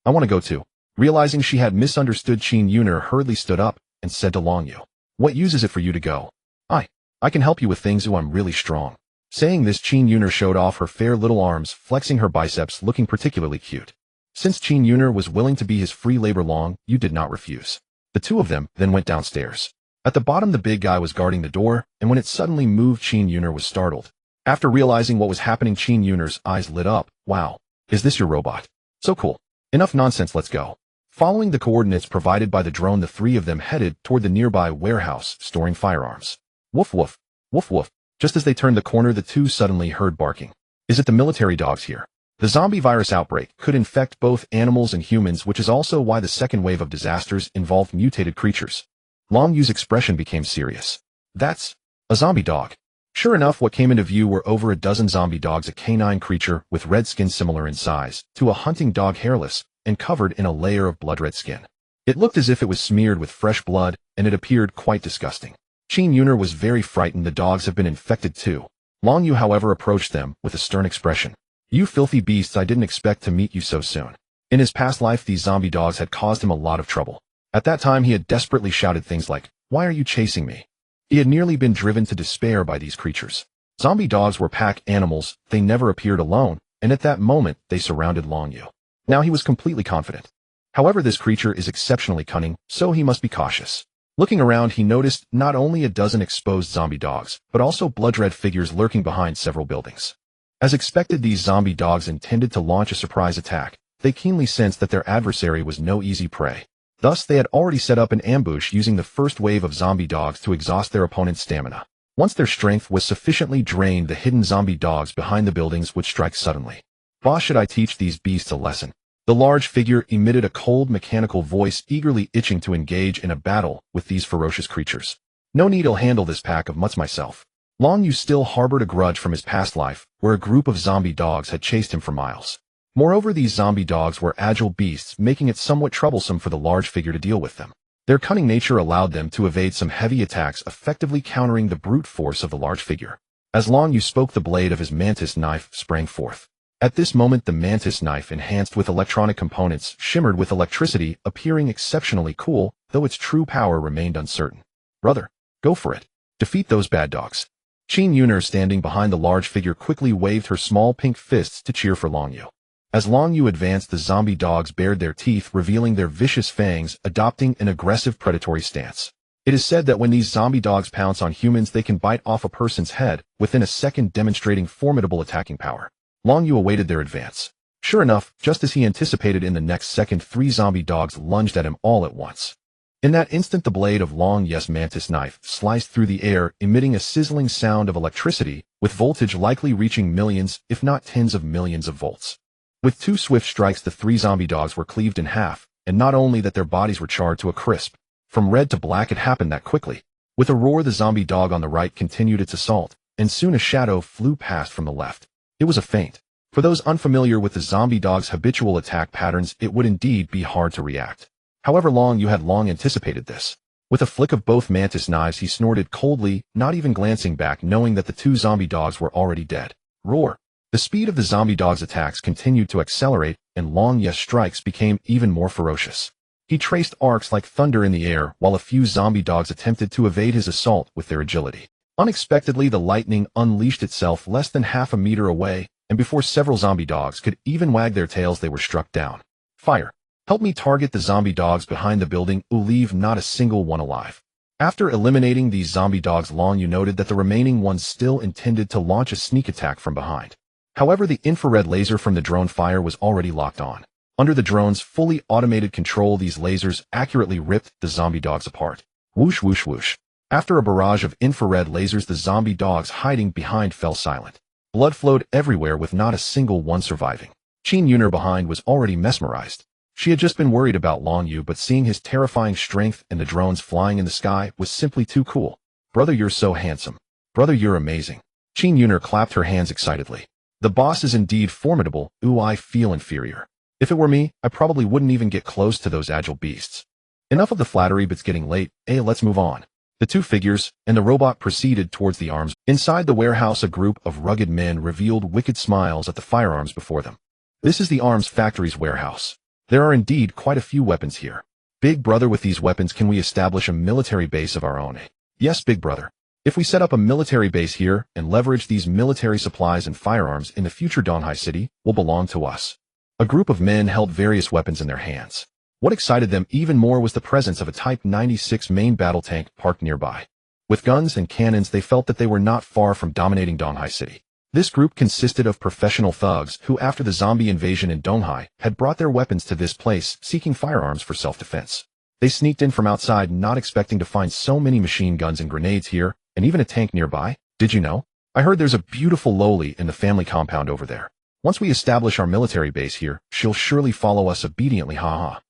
I want to go too." Realizing she had misunderstood, Qin Yuner hurriedly stood up and said to Long Yu, "What use is it for you to go? I can help you with things. I'm really strong." Saying this, Qin Yuner showed off her fair little arms, flexing her biceps, looking particularly cute. Since Qin Yuner was willing to be his free labor, Long Yu did not refuse. The two of them then went downstairs. At the bottom, the big guy was guarding the door, and when it suddenly moved, Qin Yuner was startled. After realizing what was happening, Qin Yuner's eyes lit up. "Wow, is this your robot? So cool. Enough nonsense, let's go." Following the coordinates provided by the drone, the three of them headed toward the nearby warehouse storing firearms. Woof woof, woof woof. Just as they turned the corner, the two suddenly heard barking. Is it the military dogs here? The zombie virus outbreak could infect both animals and humans, which is also why the second wave of disasters involved mutated creatures. Long Yu's expression became serious. "That's a zombie dog." Sure enough, what came into view were over a dozen zombie dogs, a canine creature with red skin similar in size to a hunting dog, hairless and covered in a layer of blood-red skin. It looked as if it was smeared with fresh blood, and it appeared quite disgusting. Qin Yuner was very frightened. The dogs have been infected too. Long Yu, however, approached them with a stern expression. "You filthy beasts, I didn't expect to meet you so soon." In his past life, these zombie dogs had caused him a lot of trouble. At that time, he had desperately shouted things like, "Why are you chasing me?" He had nearly been driven to despair by these creatures. Zombie dogs were pack animals. They never appeared alone, and at that moment, they surrounded Long Yu. Now he was completely confident. However, this creature is exceptionally cunning, so he must be cautious. Looking around, he noticed not only a dozen exposed zombie dogs, but also blood-red figures lurking behind several buildings. As expected, these zombie dogs intended to launch a surprise attack. They keenly sensed that their adversary was no easy prey. Thus, they had already set up an ambush, using the first wave of zombie dogs to exhaust their opponent's stamina. Once their strength was sufficiently drained, the hidden zombie dogs behind the buildings would strike suddenly. "Why should I teach these beasts a lesson?" The large figure emitted a cold, mechanical voice, eagerly itching to engage in a battle with these ferocious creatures. "No need, I'll handle this pack of mutts myself." Long Yu still harbored a grudge from his past life, where a group of zombie dogs had chased him for miles. Moreover, these zombie dogs were agile beasts, making it somewhat troublesome for the large figure to deal with them. Their cunning nature allowed them to evade some heavy attacks, effectively countering the brute force of the large figure. As Long Yu spoke, the blade of his mantis knife sprang forth. At this moment, the mantis knife, enhanced with electronic components, shimmered with electricity, appearing exceptionally cool, though its true power remained uncertain. "Brother, go for it. Defeat those bad dogs." Qin Yuner, standing behind the large figure, quickly waved her small pink fists to cheer for Long Yu. As Long Yu advanced, the zombie dogs bared their teeth, revealing their vicious fangs, adopting an aggressive predatory stance. It is said that when these zombie dogs pounce on humans, they can bite off a person's head within a second, demonstrating formidable attacking power. Long Yu awaited their advance. Sure enough, just as he anticipated, in the next second, 3 zombie dogs lunged at him all at once. In that instant, the blade of Long Yes Mantis knife sliced through the air, emitting a sizzling sound of electricity, with voltage likely reaching millions, if not tens of millions of volts. With two swift strikes, the three zombie dogs were cleaved in half, and not only that, their bodies were charred to a crisp. From red to black, it happened that quickly. With a roar, the zombie dog on the right continued its assault, and soon a shadow flew past from the left. It was a feint. For those unfamiliar with the zombie dog's habitual attack patterns, it would indeed be hard to react. However, you had long anticipated this. With a flick of both mantis knives, he snorted coldly, not even glancing back, knowing that the two zombie dogs were already dead. Roar! The speed of the zombie dog's attacks continued to accelerate, and Long Yes' strikes became even more ferocious. He traced arcs like thunder in the air, while a few zombie dogs attempted to evade his assault with their agility. Unexpectedly, the lightning unleashed itself less than half a meter away, and before several zombie dogs could even wag their tails, they were struck down. Fire! Help me target the zombie dogs behind the building. Leave not a single one alive. After eliminating these zombie dogs, you noted that the remaining ones still intended to launch a sneak attack from behind. However, the infrared laser from the drone fire was already locked on. Under the drone's fully automated control, these lasers accurately ripped the zombie dogs apart. Whoosh, whoosh, whoosh. After a barrage of infrared lasers, the zombie dogs hiding behind fell silent. Blood flowed everywhere, with not a single one surviving. Qin Yuner behind was already mesmerized. She had just been worried about Long Yu, but seeing his terrifying strength and the drones flying in the sky was simply too cool. Brother, you're so handsome. Brother, you're amazing. Qin Yuner clapped her hands excitedly. The boss is indeed formidable. I feel inferior. If it were me, I probably wouldn't even get close to those agile beasts. Enough of the flattery, but it's getting late. Let's move on. The two figures and the robot proceeded towards the arms. Inside the warehouse, a group of rugged men revealed wicked smiles at the firearms before them. This is the arms factory's warehouse. There are indeed quite a few weapons here. Big brother, with these weapons, can we establish a military base of our own? Yes, big brother. If we set up a military base here and leverage these military supplies and firearms in the future, Donghai City will belong to us. A group of men held various weapons in their hands. What excited them even more was the presence of a Type 96 main battle tank parked nearby. With guns and cannons, they felt that they were not far from dominating Donghai City. This group consisted of professional thugs who, after the zombie invasion in Donghai, had brought their weapons to this place, seeking firearms for self-defense. They sneaked in from outside, not expecting to find so many machine guns and grenades here, and even a tank nearby. Did you know? I heard there's a beautiful loli in the family compound over there. Once we establish our military base here, she'll surely follow us obediently, haha.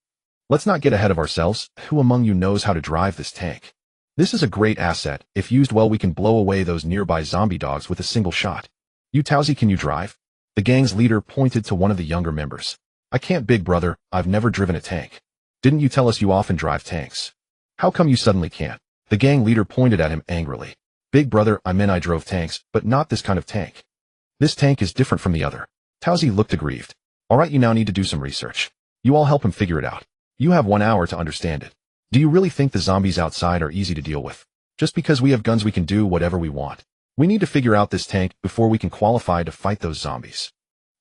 Let's not get ahead of ourselves. Who among you knows how to drive this tank? This is a great asset. If used well, we can blow away those nearby zombie dogs with a single shot. You Taozi, can you drive? The gang's leader pointed to one of the younger members. I can't, big brother. I've never driven a tank. Didn't you tell us you often drive tanks? How come you suddenly can't? The gang leader pointed at him angrily. Big brother, I drove tanks, but not this kind of tank. This tank is different from the other. Taozi looked aggrieved. Alright, you now need to do some research. You all help him figure it out. You have 1 hour to understand it. Do you really think the zombies outside are easy to deal with? Just because we have guns, we can do whatever we want. We need to figure out this tank before we can qualify to fight those zombies.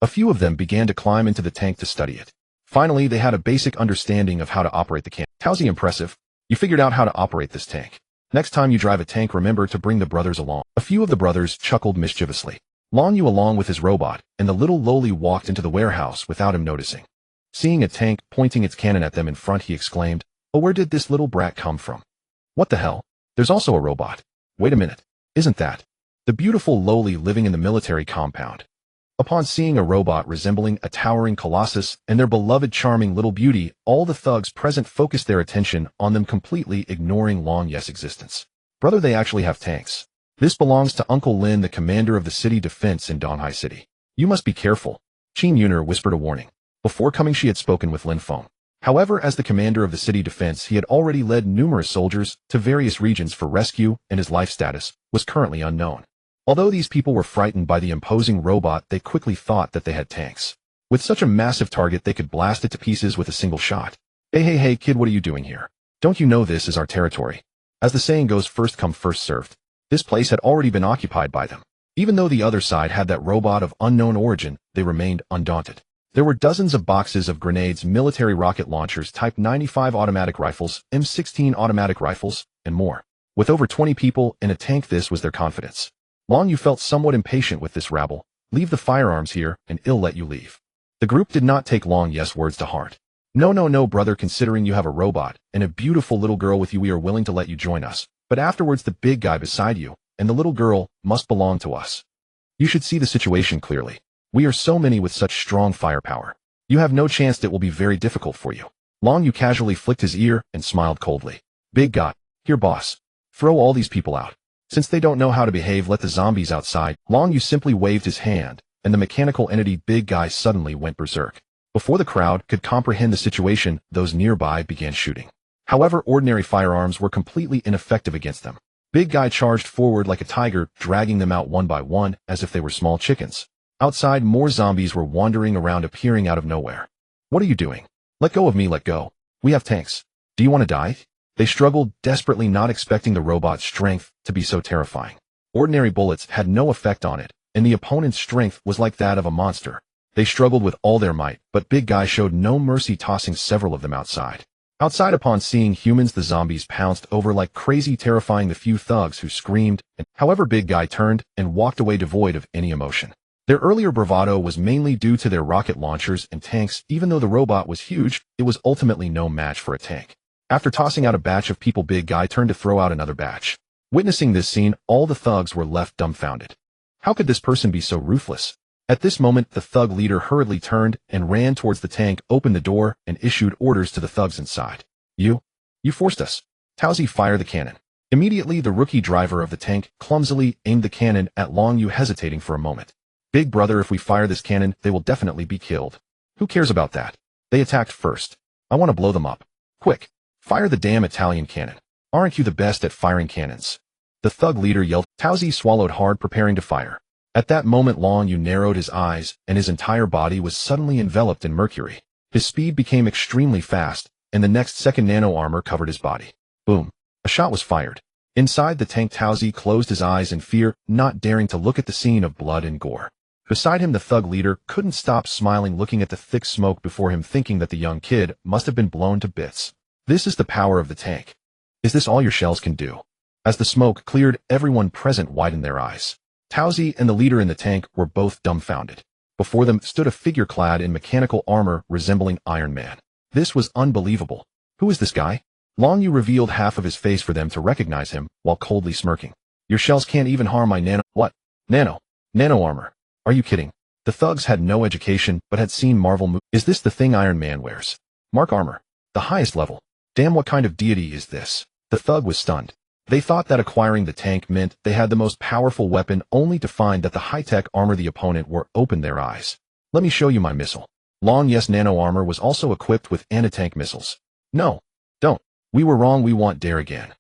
A few of them began to climb into the tank to study it. Finally, they had a basic understanding of how to operate the can. Taozi, impressive. You figured out how to operate this tank. Next time you drive a tank, remember to bring the brothers along. A few of the brothers chuckled mischievously. Long Yu along with his robot, and the little loli walked into the warehouse without him noticing. Seeing a tank pointing its cannon at them in front, he exclaimed, "Oh, where did this little brat come from? What the hell? There's also a robot. Wait a minute. Isn't that the beautiful loli living in the military compound?" Upon seeing a robot resembling a towering colossus and their beloved charming little beauty, all the thugs present focused their attention on them, completely ignoring Long Yes' existence. Brother, they actually have tanks. This belongs to Uncle Lin, the commander of the city defense in Donghai City. You must be careful. Qin Yuner whispered a warning. Before coming, she had spoken with Lin Feng. However, as the commander of the city defense, he had already led numerous soldiers to various regions for rescue, and his life status was currently unknown. Although these people were frightened by the imposing robot, they quickly thought that they had tanks. With such a massive target, they could blast it to pieces with a single shot. Hey kid, what are you doing here? Don't you know this is our territory? As the saying goes, first come first served. This place had already been occupied by them. Even though the other side had that robot of unknown origin, they remained undaunted. There were dozens of boxes of grenades, military rocket launchers, Type 95 automatic rifles, M16 automatic rifles, and more. With over 20 people in a tank, this was their confidence. Long Yu felt somewhat impatient with this rabble. Leave the firearms here, and I'll let you leave. The group did not take Long Yes' words to heart. No, no, no, brother, considering you have a robot and a beautiful little girl with you, we are willing to let you join us. But afterwards, the big guy beside you and the little girl must belong to us. You should see the situation clearly. We are so many with such strong firepower. You have no chance. It will be very difficult for you. Long Yu casually flicked his ear and smiled coldly. Big guy, here boss. Throw all these people out. Since they don't know how to behave, let the zombies outside. Long Yu simply waved his hand, and the mechanical entity Big Guy suddenly went berserk. Before the crowd could comprehend the situation, those nearby began shooting. However, ordinary firearms were completely ineffective against them. Big Guy charged forward like a tiger, dragging them out one by one as if they were small chickens. Outside, more zombies were wandering around, appearing out of nowhere. What are you doing? Let go of me, let go. We have tanks. Do you want to die? They struggled desperately, not expecting the robot's strength to be so terrifying. Ordinary bullets had no effect on it, and the opponent's strength was like that of a monster. They struggled with all their might, but Big Guy showed no mercy, tossing several of them outside. Outside, upon seeing humans, the zombies pounced over like crazy, terrifying the few thugs who screamed. However, Big Guy turned and walked away devoid of any emotion. Their earlier bravado was mainly due to their rocket launchers and tanks. Even though the robot was huge, it was ultimately no match for a tank. After tossing out a batch of people, Big Guy turned to throw out another batch. Witnessing this scene, all the thugs were left dumbfounded. How could this person be so ruthless? At this moment, the thug leader hurriedly turned and ran towards the tank, opened the door, and issued orders to the thugs inside. You forced us. Towsy, fire the cannon. Immediately, the rookie driver of the tank clumsily aimed the cannon at Long Yu, hesitating for a moment. Big brother, if we fire this cannon, they will definitely be killed. Who cares about that? They attacked first. I want to blow them up. Quick, fire the damn Italian cannon. Aren't you the best at firing cannons? The thug leader yelled. Towsy swallowed hard, preparing to fire. At that moment, Long Yu narrowed his eyes, and his entire body was suddenly enveloped in mercury. His speed became extremely fast, and the next second nano armor covered his body. Boom. A shot was fired. Inside the tank, Towsy closed his eyes in fear, not daring to look at the scene of blood and gore. Beside him, the thug leader couldn't stop smiling, looking at the thick smoke before him, thinking that the young kid must have been blown to bits. This is the power of the tank. Is this all your shells can do? As the smoke cleared, everyone present widened their eyes. Towsy and the leader in the tank were both dumbfounded. Before them stood a figure clad in mechanical armor resembling Iron Man. This was unbelievable. Who is this guy? Long Yu revealed half of his face for them to recognize him, while coldly smirking. Your shells can't even harm my nano— What? Nano armor. Are you kidding? The thugs had no education, but had seen Marvel movies. Is this the thing Iron Man wears? Mark armor. The highest level. Damn, what kind of deity is this? The thug was stunned. They thought that acquiring the tank meant they had the most powerful weapon, only to find that the high-tech armor the opponent wore opened their eyes. Let me show you my missile. Yes, nano armor was also equipped with anti-tank missiles. No. Don't. We were wrong, we want dare again.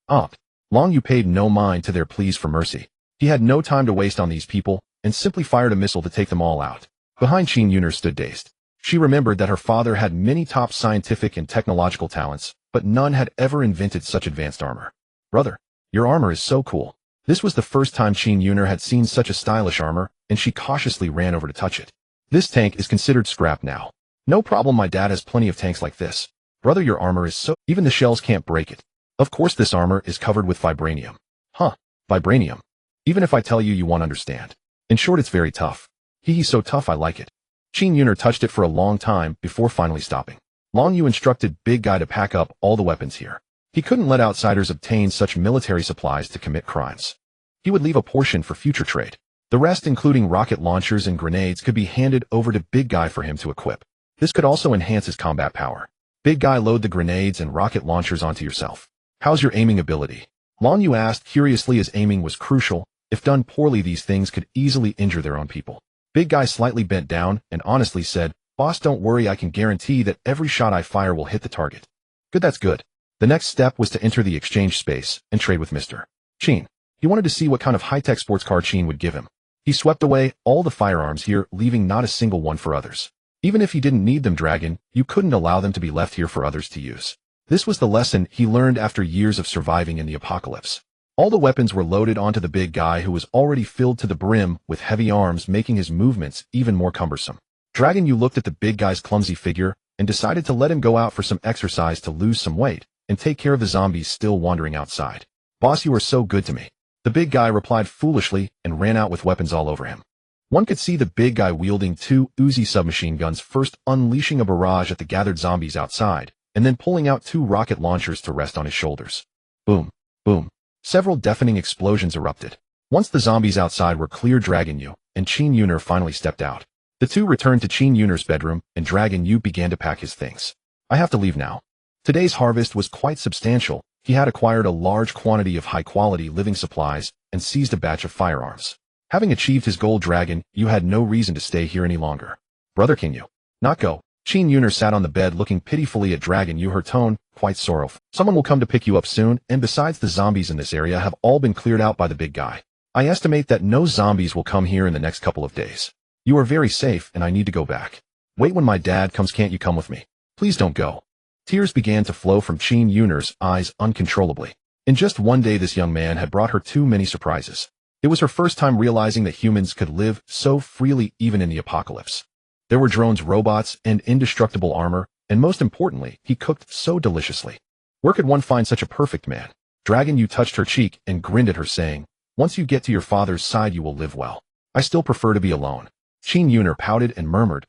Opt. Long Yu paid no mind to their pleas for mercy. He had no time to waste on these people, and simply fired a missile to take them all out. Behind, Qin Yuner stood dazed. She remembered that her father had many top scientific and technological talents, but none had ever invented such advanced armor. Brother, your armor is so cool. This was the first time Qin Yuner had seen such a stylish armor, and she cautiously ran over to touch it. This tank is considered scrap now. No problem, my dad has plenty of tanks like this. Brother, your armor is so— even the shells can't break it. Of course this armor is covered with vibranium. Huh, vibranium. Even if I tell you, you won't understand. In short, it's very tough. He's so tough, I like it. Qin Yuner touched it for a long time before finally stopping. Long Yu instructed Big Guy to pack up all the weapons here. He couldn't let outsiders obtain such military supplies to commit crimes. He would leave a portion for future trade. The rest, including rocket launchers and grenades, could be handed over to Big Guy for him to equip. This could also enhance his combat power. Big Guy, load the grenades and rocket launchers onto yourself. How's your aiming ability? Long Yu asked curiously, as aiming was crucial. If done poorly, these things could easily injure their own people. Big Guy slightly bent down and honestly said, Boss, don't worry, I can guarantee that every shot I fire will hit the target. Good, that's good. The next step was to enter the exchange space and trade with Mr. Qin. He wanted to see what kind of high-tech sports car Qin would give him. He swept away all the firearms here, leaving not a single one for others. Even if he didn't need them, Dragon, you couldn't allow them to be left here for others to use. This was the lesson he learned after years of surviving in the apocalypse. All the weapons were loaded onto the Big Guy, who was already filled to the brim with heavy arms, making his movements even more cumbersome. Dragon, you looked at the Big Guy's clumsy figure and decided to let him go out for some exercise to lose some weight and take care of the zombies still wandering outside. Boss, you are so good to me. The Big Guy replied foolishly and ran out with weapons all over him. One could see the big guy wielding two Uzi submachine guns, first unleashing a barrage at the gathered zombies outside, and then pulling out two rocket launchers to rest on his shoulders. Boom, boom. Several deafening explosions erupted. Once the zombies outside were clear, Dragon Yu and Qin Yuner finally stepped out. The two returned to Qin Yuner's bedroom, and Dragon Yu began to pack his things. I have to leave now. Today's harvest was quite substantial. He had acquired a large quantity of high-quality living supplies and seized a batch of firearms. Having achieved his goal, Dragon Yu had no reason to stay here any longer. Brother, can you not go? Qin Yuner sat on the bed looking pitifully at Dragon Yu, her tone quite sorrowful. Someone will come to pick you up soon, and besides, the zombies in this area have all been cleared out by the big guy. I estimate that no zombies will come here in the next couple of days. You are very safe, and I need to go back. Wait, when my dad comes, can't you come with me? Please don't go. Tears began to flow from Qin Yuner's eyes uncontrollably. In just one day, this young man had brought her too many surprises. It was her first time realizing that humans could live so freely even in the apocalypse. There were drones, robots, and indestructible armor, and most importantly, he cooked so deliciously. Where could one find such a perfect man? Dragon Yu touched her cheek and grinned at her, saying, once you get to your father's side, you will live well. I still prefer to be alone. Qin Yuner pouted and murmured,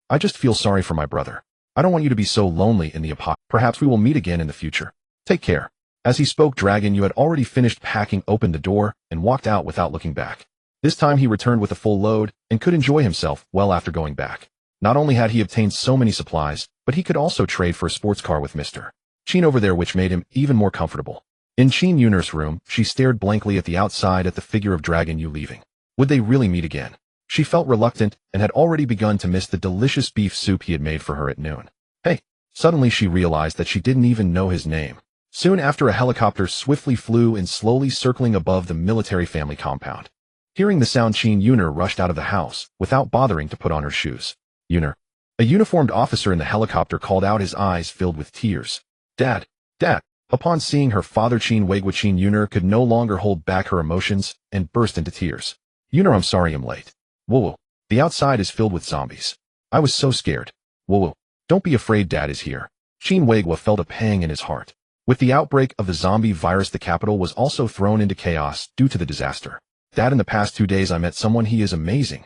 I just feel sorry for my brother. I don't want you to be so lonely in the apocalypse. Perhaps we will meet again in the future. Take care. As he spoke, Dragon Yu had already finished packing, opened the door, and walked out without looking back. This time he returned with a full load and could enjoy himself well after going back. Not only had he obtained so many supplies, but he could also trade for a sports car with Mr. Qin over there, which made him even more comfortable. In Qin Yuner's room, she stared blankly at the outside at the figure of Dragon Yu leaving. Would they really meet again? She felt reluctant and had already begun to miss the delicious beef soup he had made for her at noon. Hey! Suddenly she realized that she didn't even know his name. Soon after, a helicopter swiftly flew in, slowly circling above the military family compound. Hearing the sound, Qin Yuner rushed out of the house, without bothering to put on her shoes. Yuner. A uniformed officer in the helicopter called out, his eyes filled with tears. Dad! Dad! Upon seeing her father, Qin Yuner could no longer hold back her emotions and burst into tears. Yuner, I'm sorry I'm late. Whoa, the outside is filled with zombies. I was so scared. Whoa, don't be afraid, Dad is here. Qin Weigua felt a pang in his heart. With the outbreak of the zombie virus, the capital was also thrown into chaos due to the disaster. Dad, in the past 2 days I met someone, he is amazing.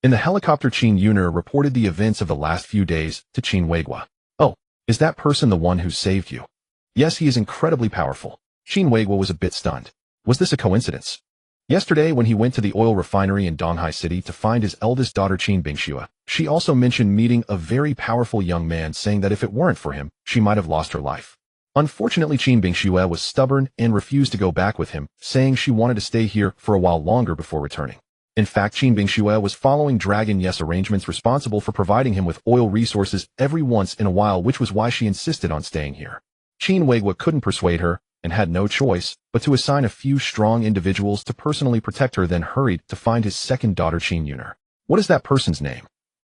In the helicopter, Qin Yuner reported the events of the last few days to Qin Weigua. Oh, is that person the one who saved you? Yes, he is incredibly powerful. Qin Weigua was a bit stunned. Was this a coincidence? Yesterday, when he went to the oil refinery in Donghai City to find his eldest daughter Qin Bingxue, she also mentioned meeting a very powerful young man, saying that if it weren't for him, she might have lost her life. Unfortunately, Qin Bingxue was stubborn and refused to go back with him, saying she wanted to stay here for a while longer before returning. In fact, Qin Bingxue was following Dragon Yu's arrangements, responsible for providing him with oil resources every once in a while, which was why she insisted on staying here. Qin Weigua couldn't persuade her, and had no choice but to assign a few strong individuals to personally protect her, then hurried to find his second daughter, Qin Yuner. What is that person's name?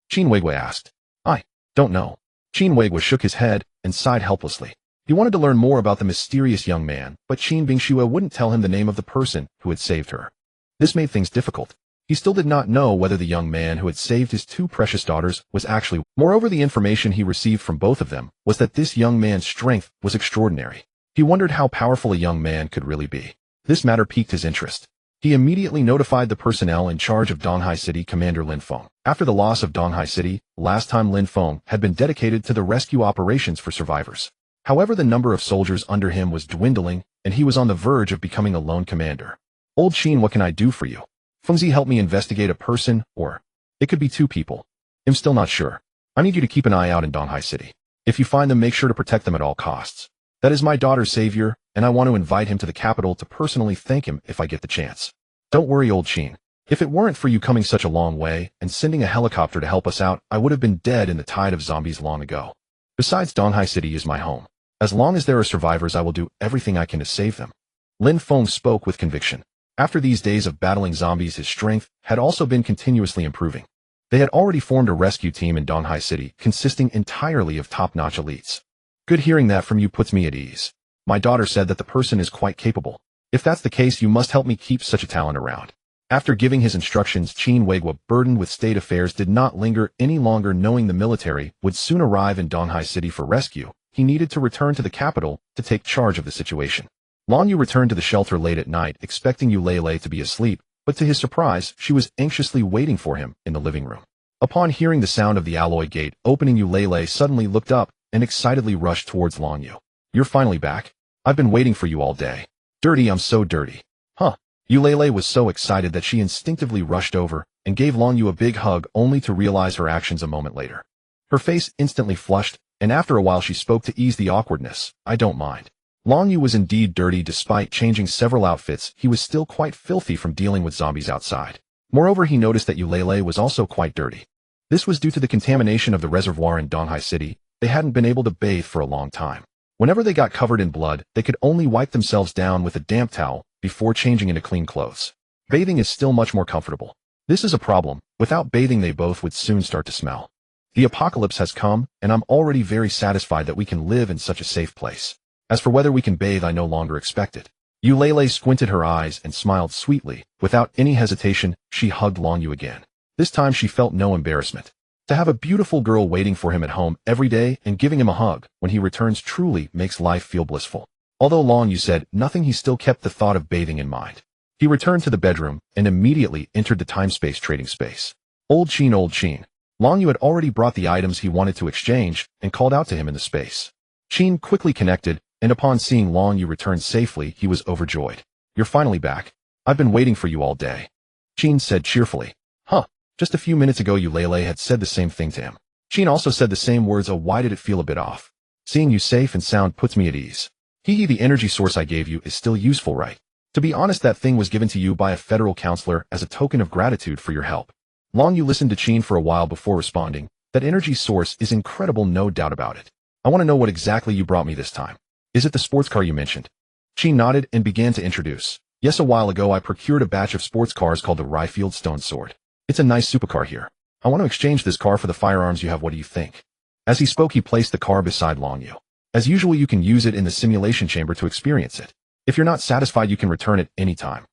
Qin Weigua asked. I don't know. Qin Weigua shook his head and sighed helplessly. He wanted to learn more about the mysterious young man, but Qin Bingxue wouldn't tell him the name of the person who had saved her. This made things difficult. He still did not know whether the young man who had saved his two precious daughters was actually. Moreover, the information he received from both of them was that this young man's strength was extraordinary. He wondered how powerful a young man could really be. This matter piqued his interest. He immediately notified the personnel in charge of Donghai City, Commander Lin Feng. After the loss of Donghai City, last time Lin Feng had been dedicated to the rescue operations for survivors. However, the number of soldiers under him was dwindling, and he was on the verge of becoming a lone commander. Old Qin, what can I do for you? Fengzi, help me investigate a person, or it could be two people. I'm still not sure. I need you to keep an eye out in Donghai City. If you find them, make sure to protect them at all costs. That is my daughter's savior, and I want to invite him to the capital to personally thank him if I get the chance. Don't worry, old Qin. If it weren't for you coming such a long way and sending a helicopter to help us out, I would have been dead in the tide of zombies long ago. Besides, Donghai City is my home. As long as there are survivors, I will do everything I can to save them. Lin Feng spoke with conviction. After these days of battling zombies, his strength had also been continuously improving. They had already formed a rescue team in Donghai City, consisting entirely of top-notch elites. Good, hearing that from you puts me at ease. My daughter said that the person is quite capable. If that's the case, you must help me keep such a talent around. After giving his instructions, Qin Weigua, burdened with state affairs, did not linger any longer, knowing the military would soon arrive in Donghai City for rescue. He needed to return to the capital to take charge of the situation. Long Yu returned to the shelter late at night, expecting Yu Lei to be asleep, but to his surprise, she was anxiously waiting for him in the living room. Upon hearing the sound of the alloy gate opening, Eulele suddenly looked up and excitedly rushed towards Long Yu. "You're finally back. I've been waiting for you all day." "Dirty, I'm so dirty." "Huh." Eulele was so excited that she instinctively rushed over and gave Long Yu a big hug, only to realize her actions a moment later. Her face instantly flushed, and after a while she spoke to ease the awkwardness. "I don't mind." Long Yu was indeed dirty. Despite changing several outfits, he was still quite filthy from dealing with zombies outside. Moreover, he noticed that Eulele was also quite dirty. This was due to the contamination of the reservoir in Donghai City. They hadn't been able to bathe for a long time. Whenever they got covered in blood, they could only wipe themselves down with a damp towel before changing into clean clothes. Bathing is still much more comfortable. This is a problem. Without bathing, they both would soon start to smell. The apocalypse has come, and I'm already very satisfied that we can live in such a safe place. As for whether we can bathe, I no longer expect it. Eulele squinted her eyes and smiled sweetly. Without any hesitation, she hugged Long Yu again. This time she felt no embarrassment. To have a beautiful girl waiting for him at home every day and giving him a hug when he returns truly makes life feel blissful. Although Long Yu said nothing, he still kept the thought of bathing in mind. He returned to the bedroom and immediately entered the time-space trading space. Old Chin, old Chin. Long Yu had already brought the items he wanted to exchange and called out to him in the space. Chin quickly connected, and upon seeing Long Yu return safely, he was overjoyed. "You're finally back. I've been waiting for you all day," Chin said cheerfully. "Huh. Just a few minutes ago Eulele had said the same thing to him." Chin also said the same words. "Oh, why did it feel a bit off? Seeing you safe and sound puts me at ease. The energy source I gave you is still useful, right? To be honest, that thing was given to you by a federal counselor as a token of gratitude for your help." Long Yu listened to Chin for a while before responding. "That energy source is incredible, no doubt about it. I want to know what exactly you brought me this time. Is it the sports car you mentioned?" Chin nodded and began to introduce. "Yes, a while ago I procured a batch of sports cars called the Ryefield Stone Sword. It's a nice supercar here. I want to exchange this car for the firearms you have. What do you think?" As he spoke, he placed the car beside Long Yu. "As usual, you can use it in the simulation chamber to experience it. If you're not satisfied, you can return it any time."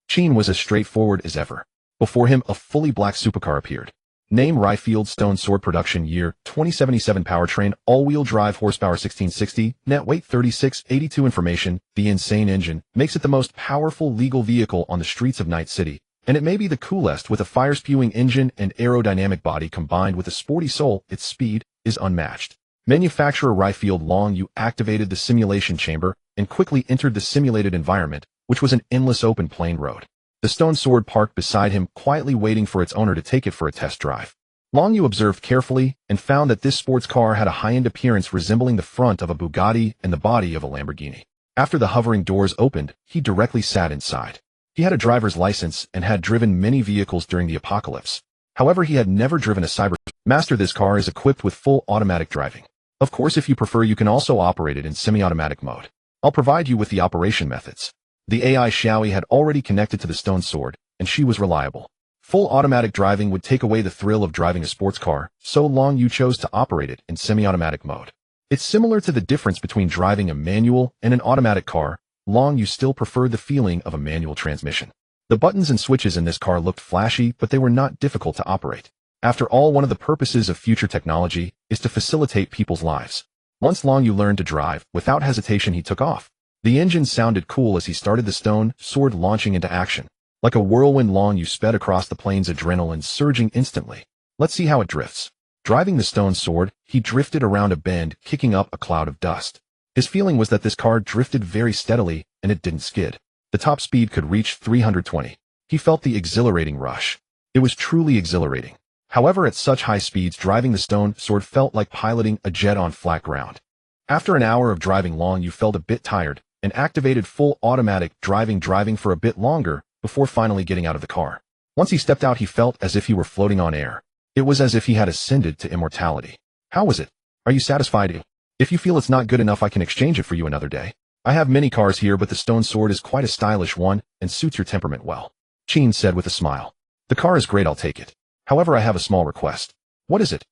Chin was as straightforward as ever. Before him, a fully black supercar appeared. Name: Ryefield Stone Sword. Production year 2077. Powertrain: all-wheel drive. Horsepower 1660. Net weight 3682. Information: the insane engine makes it the most powerful legal vehicle on the streets of Night City, and it may be the coolest. With a fire-spewing engine and aerodynamic body combined with a sporty soul, its speed is unmatched. Manufacturer: Ryefield. Long Yu activated the simulation chamber and quickly entered the simulated environment, which was an endless open plain road. The stone sword parked beside him, quietly waiting for its owner to take it for a test drive. Long Yu observed carefully and found that this sports car had a high-end appearance resembling the front of a Bugatti and the body of a Lamborghini. After the hovering doors opened, he directly sat inside. He had a driver's license and had driven many vehicles during the apocalypse. However, he had never driven a cyber master. This car is equipped with full automatic driving. Of course, if you prefer, you can also operate it in semi-automatic mode. I'll provide you with the operation methods. The AI Xiaoyi had already connected to the stone sword, and she was reliable. Full automatic driving would take away the thrill of driving a sports car, so Long Yu chose to operate it in semi-automatic mode. It's similar to the difference between driving a manual and an automatic car. Long Yu still preferred the feeling of a manual transmission. The buttons and switches in this car looked flashy, but they were not difficult to operate. After all, one of the purposes of future technology is to facilitate people's lives. Once Long Yu learned to drive, without hesitation he took off. The engine sounded cool as he started the stone sword launching into action. Like a whirlwind, Long Yu sped across the plains, adrenaline surging instantly. Let's see how it drifts. Driving the stone sword, he drifted around a bend, kicking up a cloud of dust. His feeling was that this car drifted very steadily, and it didn't skid. The top speed could reach 320. He felt the exhilarating rush. It was truly exhilarating. However, at such high speeds, driving the stone sword felt like piloting a jet on flat ground. After an hour of driving, Long Yu felt a bit tired and activated full automatic driving for a bit longer before finally getting out of the car. Once he stepped out, he felt as if he were floating on air. It was as if he had ascended to immortality. How was it? Are you satisfied? If you feel it's not good enough, I can exchange it for you another day. I have many cars here, but the stone sword is quite a stylish one and suits your temperament well, Chin said with a smile. The car is great, I'll take it. However, I have a small request. What is it?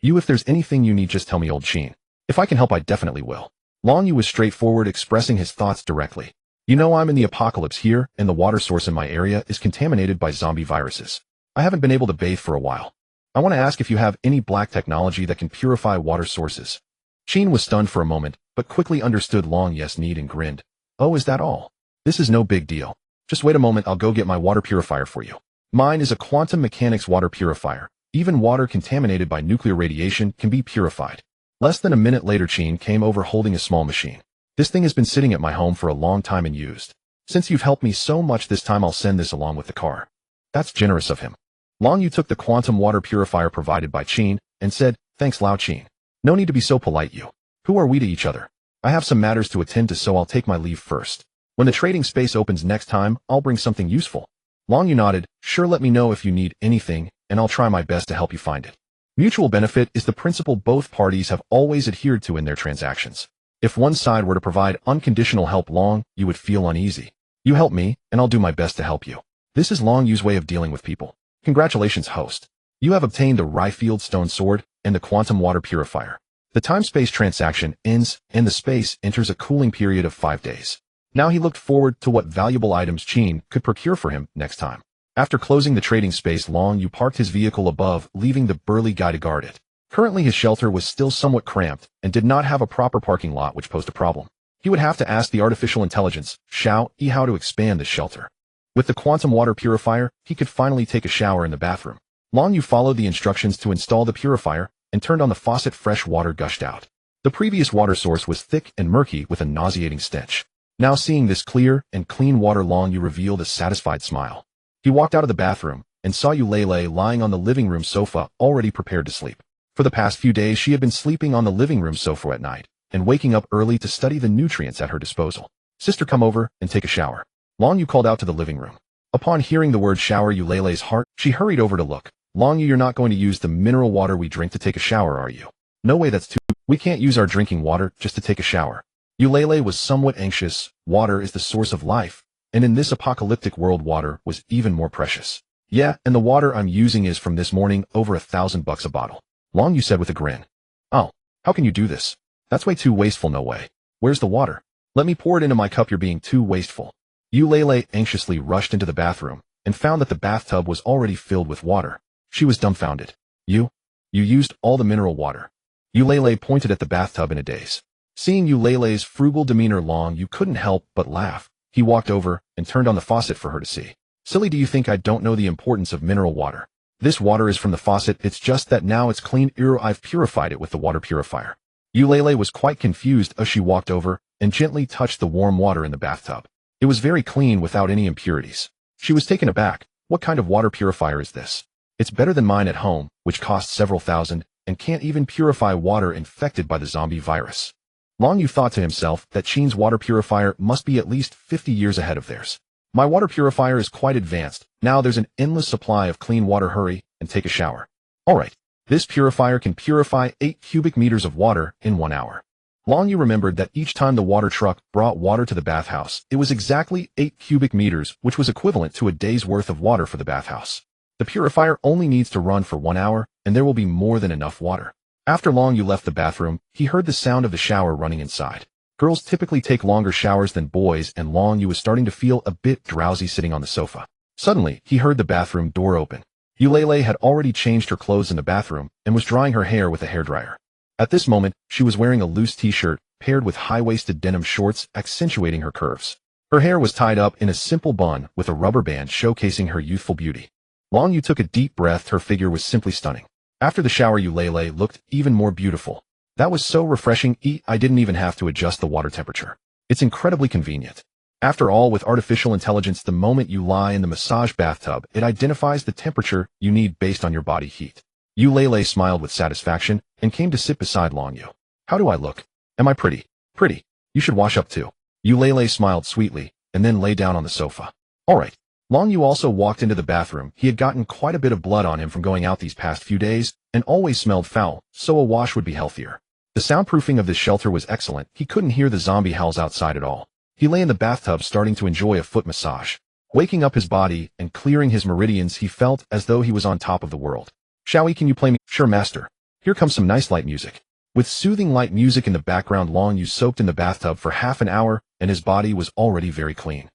If there's anything you need, just tell me, old Chin. If I can help, I definitely will. Long Yu was straightforward, expressing his thoughts directly. I'm in the apocalypse here, and the water source in my area is contaminated by zombie viruses. I haven't been able to bathe for a while. I want to ask if you have any black technology that can purify water sources. Chin was stunned for a moment, but quickly understood Long Yu's need and grinned. Oh, is that all? This is no big deal. Just wait a moment, I'll go get my water purifier for you. Mine is a quantum mechanics water purifier. Even water contaminated by nuclear radiation can be purified. Less than a minute later, Chin came over holding a small machine. This thing has been sitting at my home for a long time and used. Since you've helped me so much this time, I'll send this along with the car. That's generous of him. Long Yu took the quantum water purifier provided by Chin and said, thanks Lao Chin. No need to be so polite, you. Who are we to each other? I have some matters to attend to, so I'll take my leave first. When the trading space opens next time, I'll bring something useful. Long Yu nodded, sure, let me know if you need anything, and I'll try my best to help you find it. Mutual benefit is the principle both parties have always adhered to in their transactions. If one side were to provide unconditional help, Long Yu would feel uneasy. You help me, and I'll do my best to help you. This is Long Yu's way of dealing with people. Congratulations, host. You have obtained the Ryefield stone sword and the quantum water purifier. The time-space transaction ends, and the space enters a cooling period of 5 days. Now he looked forward to what valuable items Chin could procure for him next time. After closing the trading space, Long Yu parked his vehicle above, leaving the burly guy to guard it. Currently his shelter was still somewhat cramped and did not have a proper parking lot, which posed a problem. He would have to ask the artificial intelligence, Xiao-E, how to expand the shelter. With the quantum water purifier, he could finally take a shower in the bathroom. Long Yu followed the instructions to install the purifier and turned on the faucet. Fresh water gushed out. The previous water source was thick and murky with a nauseating stench. Now seeing this clear and clean water, Long Yu revealed a satisfied smile. He walked out of the bathroom and saw Eulalie lying on the living room sofa, already prepared to sleep. For the past few days she had been sleeping on the living room sofa at night and waking up early to study the nutrients at her disposal. Sister, come over and take a shower. Long Yu called out to the living room. Upon hearing the word shower, Eulalie's heart, she hurried over to look. Long Yu, you're not going to use the mineral water we drink to take a shower, are you? No way, that's too. We can't use our drinking water just to take a shower. Eulalie was somewhat anxious. Water is the source of life, and in this apocalyptic world water was even more precious. Yeah, and the water I'm using is from this morning, over $1,000 a bottle. Long Yu said with a grin. Oh, how can you do this? That's way too wasteful, no way. Where's the water? Let me pour it into my cup, you're being too wasteful. Eulalie anxiously rushed into the bathroom and found that the bathtub was already filled with water. She was dumbfounded. You used all the mineral water. Eulalie pointed at the bathtub in a daze. Seeing Eulalie's frugal demeanor, Long Yu couldn't help but laugh. He walked over and turned on the faucet for her to see. Silly, do you think I don't know the importance of mineral water? This water is from the faucet, it's just that now it's clean. I've purified it with the water purifier. Eulalie was quite confused as she walked over and gently touched the warm water in the bathtub. It was very clean without any impurities. She was taken aback. What kind of water purifier is this? It's better than mine at home, which costs several thousand, and can't even purify water infected by the zombie virus. Long Yu thought to himself that Chin's water purifier must be at least 50 years ahead of theirs. My water purifier is quite advanced. Now there's an endless supply of clean water. Hurry and take a shower. Alright, this purifier can purify 8 cubic meters of water in 1 hour. Long Yu remembered that each time the water truck brought water to the bathhouse, it was exactly 8 cubic meters, which was equivalent to a day's worth of water for the bathhouse. The purifier only needs to run for 1 hour, and there will be more than enough water. After Long Yu left the bathroom, he heard the sound of the shower running inside. Girls typically take longer showers than boys, and Long Yu was starting to feel a bit drowsy sitting on the sofa. Suddenly, he heard the bathroom door open. Eulalie had already changed her clothes in the bathroom and was drying her hair with a hairdryer. At this moment, she was wearing a loose t-shirt paired with high-waisted denim shorts, accentuating her curves. Her hair was tied up in a simple bun with a rubber band showcasing her youthful beauty. Long Yu took a deep breath. Her figure was simply stunning. After the shower, Eulalie looked even more beautiful. That was so refreshing. I didn't even have to adjust the water temperature. It's incredibly convenient. After all, with artificial intelligence, the moment you lie in the massage bathtub, it identifies the temperature you need based on your body heat. Eulalie smiled with satisfaction and came to sit beside Long Yu. How do I look? Am I pretty? Pretty. You should wash up too. Eulalie smiled sweetly and then lay down on the sofa. Alright. Long Yu also walked into the bathroom. He had gotten quite a bit of blood on him from going out these past few days and always smelled foul, so a wash would be healthier. The soundproofing of this shelter was excellent. He couldn't hear the zombie howls outside at all. He lay in the bathtub starting to enjoy a foot massage. Waking up his body and clearing his meridians, he felt as though he was on top of the world. Xiao-E, can you play me? Sure, master. Here comes some nice light music. With soothing light music in the background, Long Yu soaked in the bathtub for half an hour and his body was already very clean.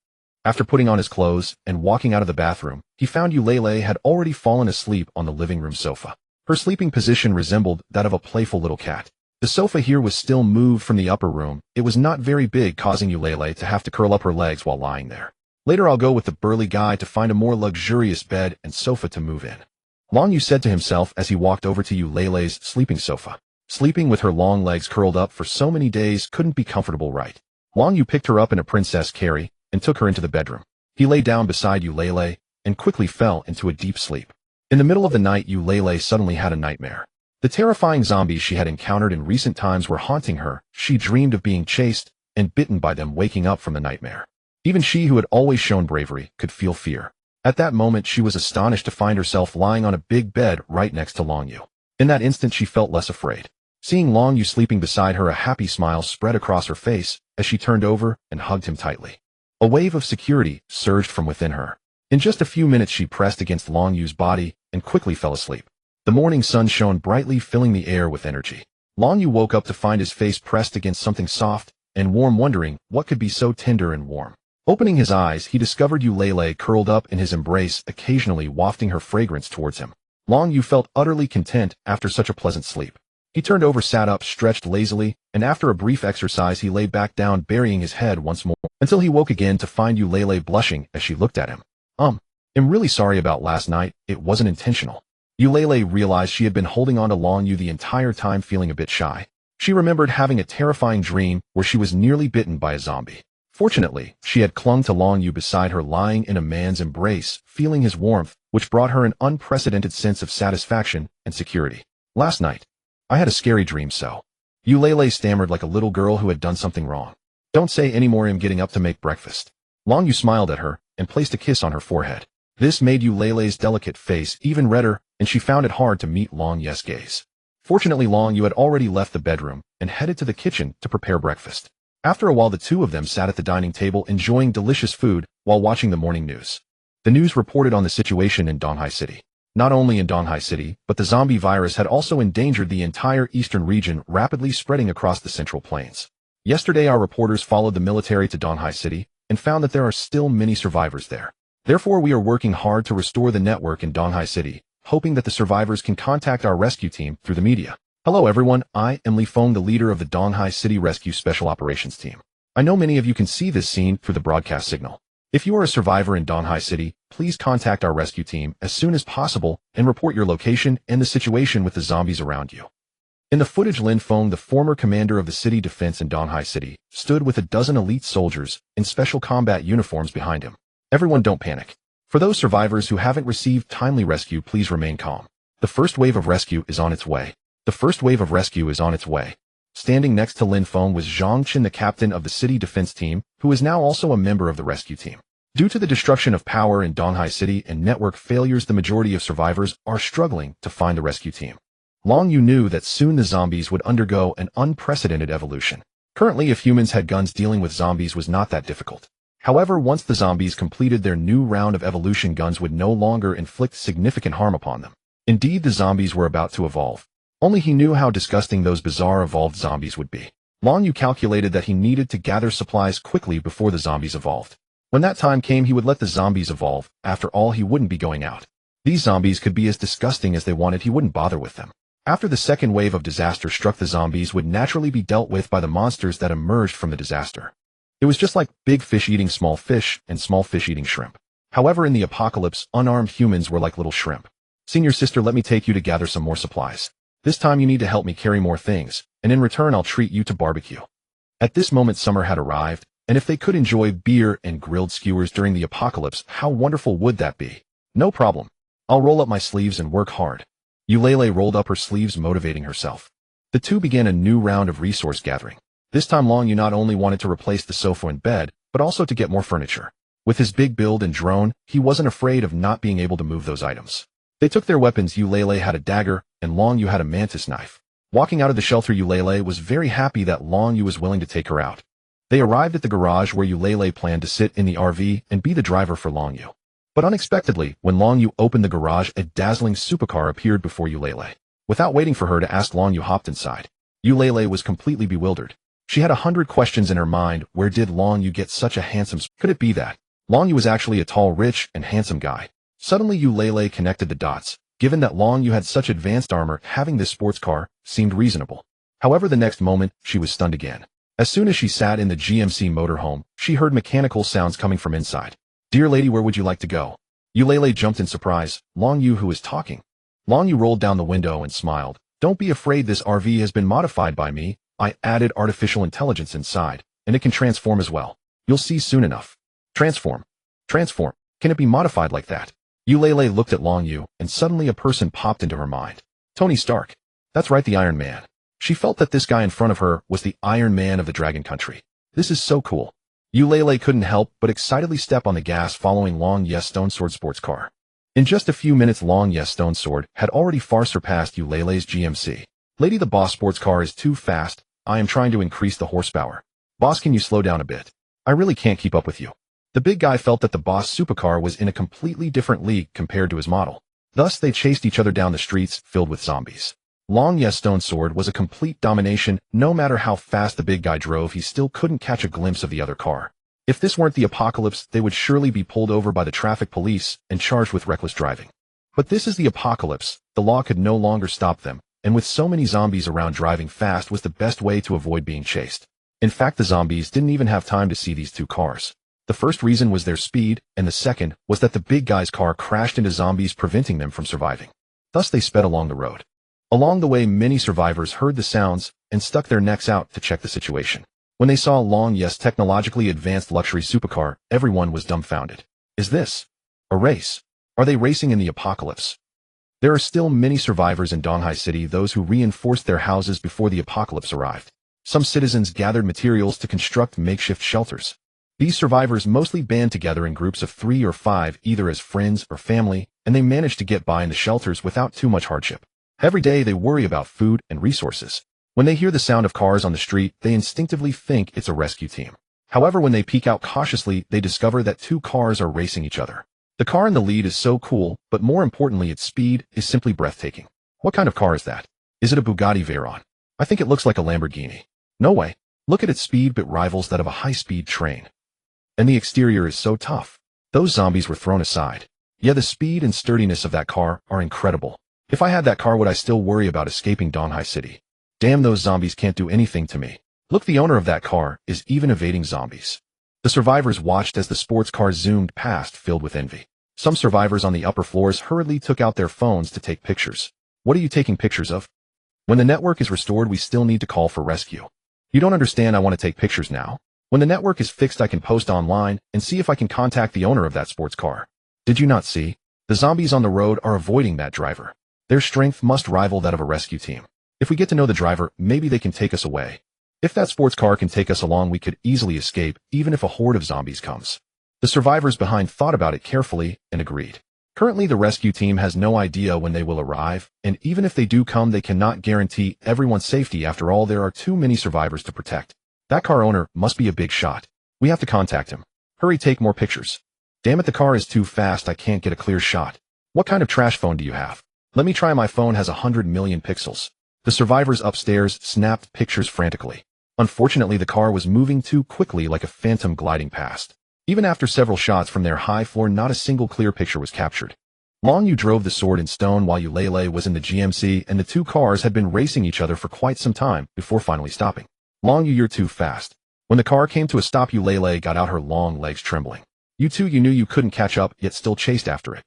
After putting on his clothes and walking out of the bathroom, he found Eulalie had already fallen asleep on the living room sofa. Her sleeping position resembled that of a playful little cat. The sofa here was still moved from the upper room. It was not very big, causing Eulalie to have to curl up her legs while lying there. Later I'll go with the burly guy to find a more luxurious bed and sofa to move in. Long Yu said to himself as he walked over to Euleilei's sleeping sofa. Sleeping with her long legs curled up for so many days couldn't be comfortable, right? Long Yu picked her up in a princess carry and took her into the bedroom. He lay down beside Euleilei and quickly fell into a deep sleep. In the middle of the night, Euleilei suddenly had a nightmare. The terrifying zombies she had encountered in recent times were haunting her. She dreamed of being chased and bitten by them, waking up from the nightmare. Even she, who had always shown bravery, could feel fear. At that moment, she was astonished to find herself lying on a big bed right next to Long Yu. In that instant, she felt less afraid. Seeing Long Yu sleeping beside her, a happy smile spread across her face as she turned over and hugged him tightly. A wave of security surged from within her. In just a few minutes, she pressed against Long Yu's body and quickly fell asleep. The morning sun shone brightly, filling the air with energy. Long Yu woke up to find his face pressed against something soft and warm, wondering what could be so tender and warm. Opening his eyes, he discovered Euleilei curled up in his embrace, occasionally wafting her fragrance towards him. Long Yu felt utterly content after such a pleasant sleep. He turned over, sat up, stretched lazily, and after a brief exercise he lay back down, burying his head once more, until he woke again to find Euleilei blushing as she looked at him. I'm really sorry about last night, it wasn't intentional. Euleilei realized she had been holding on to Long Yu the entire time, feeling a bit shy. She remembered having a terrifying dream where she was nearly bitten by a zombie. Fortunately, she had clung to Long Yu beside her, lying in a man's embrace, feeling his warmth, which brought her an unprecedented sense of satisfaction and security. Last night, I had a scary dream, so. Euleilei stammered like a little girl who had done something wrong. Don't say any more, I'm getting up to make breakfast. Long Yu smiled at her and placed a kiss on her forehead. This made Euleilei's delicate face even redder, and she found it hard to meet Long Yu's gaze. Fortunately, Long Yu had already left the bedroom and headed to the kitchen to prepare breakfast. After a while, the two of them sat at the dining table enjoying delicious food while watching the morning news. The news reported on the situation in Donghai City. Not only in Donghai City, but the zombie virus had also endangered the entire eastern region, rapidly spreading across the Central Plains. Yesterday, our reporters followed the military to Donghai City and found that there are still many survivors there. Therefore, we are working hard to restore the network in Donghai City, hoping that the survivors can contact our rescue team through the media. Hello everyone, I am Li Feng, the leader of the Donghai City Rescue Special Operations Team. I know many of you can see this scene through the broadcast signal. If you are a survivor in Donghai City, please contact our rescue team as soon as possible and report your location and the situation with the zombies around you. In the footage, Lin Feng, the former commander of the city defense in Donghai City, stood with a dozen elite soldiers in special combat uniforms behind him. Everyone, don't panic. For those survivors who haven't received timely rescue, please remain calm. The first wave of rescue is on its way. The first wave of rescue is on its way. Standing next to Lin Feng was Zhang Qin, the captain of the city defense team, who is now also a member of the rescue team. Due to the destruction of power in Donghai City and network failures, the majority of survivors are struggling to find the rescue team. Long Yu knew that soon the zombies would undergo an unprecedented evolution. Currently, if humans had guns, dealing with zombies was not that difficult. However, once the zombies completed their new round of evolution, guns would no longer inflict significant harm upon them. Indeed, the zombies were about to evolve. Only he knew how disgusting those bizarre evolved zombies would be. Long Yu calculated that he needed to gather supplies quickly before the zombies evolved. When that time came, he would let the zombies evolve. After all, he wouldn't be going out. These zombies could be as disgusting as they wanted, he wouldn't bother with them. After the second wave of disaster struck, the zombies would naturally be dealt with by the monsters that emerged from the disaster. It was just like big fish eating small fish and small fish eating shrimp. However, in the apocalypse, unarmed humans were like little shrimp. Senior sister, let me take you to gather some more supplies. This time you need to help me carry more things, and in return I'll treat you to barbecue. At this moment, summer had arrived, and if they could enjoy beer and grilled skewers during the apocalypse, how wonderful would that be? No problem. I'll roll up my sleeves and work hard. Euleilei rolled up her sleeves, motivating herself. The two began a new round of resource gathering. This time Long Yu not only wanted to replace the sofa and bed, but also to get more furniture. With his big build and drone, he wasn't afraid of not being able to move those items. They took their weapons. Euleilei had a dagger, and Long Yu had a mantis knife. Walking out of the shelter, Euleilei was very happy that Long Yu was willing to take her out. They arrived at the garage where Euleilei planned to sit in the RV and be the driver for Long Yu. But unexpectedly, when Long Yu opened the garage, a dazzling supercar appeared before Euleilei. Without waiting for her to ask, Long Yu hopped inside. Euleilei was completely bewildered. She had 100 questions in her mind. Where did Long Yu get such a handsome... Could it be that Long Yu was actually a tall, rich, and handsome guy? Suddenly, Euleilei connected the dots. Given that Long Yu had such advanced armor, having this sports car seemed reasonable. However, the next moment, she was stunned again. As soon as she sat in the GMC motorhome, she heard mechanical sounds coming from inside. Dear lady, where would you like to go? Eulele jumped in surprise. Long Yu, who was talking. Long Yu rolled down the window and smiled. Don't be afraid, this RV has been modified by me. I added artificial intelligence inside, and it can transform as well. You'll see soon enough. Transform. Transform. Can it be modified like that? Eulele looked at Long Yu, and suddenly a person popped into her mind. Tony Stark. That's right, the Iron Man. She felt that this guy in front of her was the Iron Man of the Dragon Country. This is so cool. Eulele couldn't help but excitedly step on the gas following Long Yes Stone Sword sports car. In just a few minutes, Long Yes Stone Sword had already far surpassed Eulele's GMC. Lady, the boss sports car is too fast. I am trying to increase the horsepower. Boss, can you slow down a bit? I really can't keep up with you. The big guy felt that the boss supercar was in a completely different league compared to his model. Thus, they chased each other down the streets filled with zombies. Long Yes Stone Sword was a complete domination. No matter how fast the big guy drove, he still couldn't catch a glimpse of the other car. If this weren't the apocalypse, they would surely be pulled over by the traffic police and charged with reckless driving. But this is the apocalypse. The law could no longer stop them, and with so many zombies around, driving fast was the best way to avoid being chased. In fact, the zombies didn't even have time to see these two cars. The first reason was their speed, and the second was that the big guy's car crashed into zombies, preventing them from surviving. Thus, they sped along the road. Along the way, many survivors heard the sounds and stuck their necks out to check the situation. When they saw Long Yes' technologically advanced luxury supercar, everyone was dumbfounded. Is this a race? Are they racing in the apocalypse? There are still many survivors in Donghai City, those who reinforced their houses before the apocalypse arrived. Some citizens gathered materials to construct makeshift shelters. These survivors mostly band together in groups of 3 or 5, either as friends or family, and they managed to get by in the shelters without too much hardship. Every day they worry about food and resources. When they hear the sound of cars on the street, they instinctively think it's a rescue team. However, when they peek out cautiously, they discover that 2 cars are racing each other. The car in the lead is so cool, but more importantly, its speed is simply breathtaking. What kind of car is that? Is it a Bugatti Veyron? I think it looks like a Lamborghini. No way. Look at its speed, but rivals that of a high-speed train. And the exterior is so tough. Those zombies were thrown aside. Yeah, the speed and sturdiness of that car are incredible. If I had that car, would I still worry about escaping Donghai City? Damn, those zombies can't do anything to me. Look, the owner of that car is even evading zombies. The survivors watched as the sports car zoomed past, filled with envy. Some survivors on the upper floors hurriedly took out their phones to take pictures. What are you taking pictures of? When the network is restored, we still need to call for rescue. You don't understand, I want to take pictures now. When the network is fixed, I can post online and see if I can contact the owner of that sports car. Did you not see? The zombies on the road are avoiding that driver. Their strength must rival that of a rescue team. If we get to know the driver, maybe they can take us away. If that sports car can take us along, we could easily escape, even if a horde of zombies comes. The survivors behind thought about it carefully and agreed. Currently, the rescue team has no idea when they will arrive, and even if they do come, they cannot guarantee everyone's safety. After all, there are too many survivors to protect. That car owner must be a big shot. We have to contact him. Hurry, take more pictures. Damn it, the car is too fast, I can't get a clear shot. What kind of trash phone do you have? Let me try, my phone has 100 million pixels. The survivors upstairs snapped pictures frantically. Unfortunately, the car was moving too quickly, like a phantom gliding past. Even after several shots from their high floor, not a single clear picture was captured. Long Yu drove the Sword in Stone while Eulele was in the GMC, and the 2 cars had been racing each other for quite some time before finally stopping. Long Yu, you're too fast. When the car came to a stop, Eulele got out her long legs trembling. You two, you knew you couldn't catch up, yet still chased after it.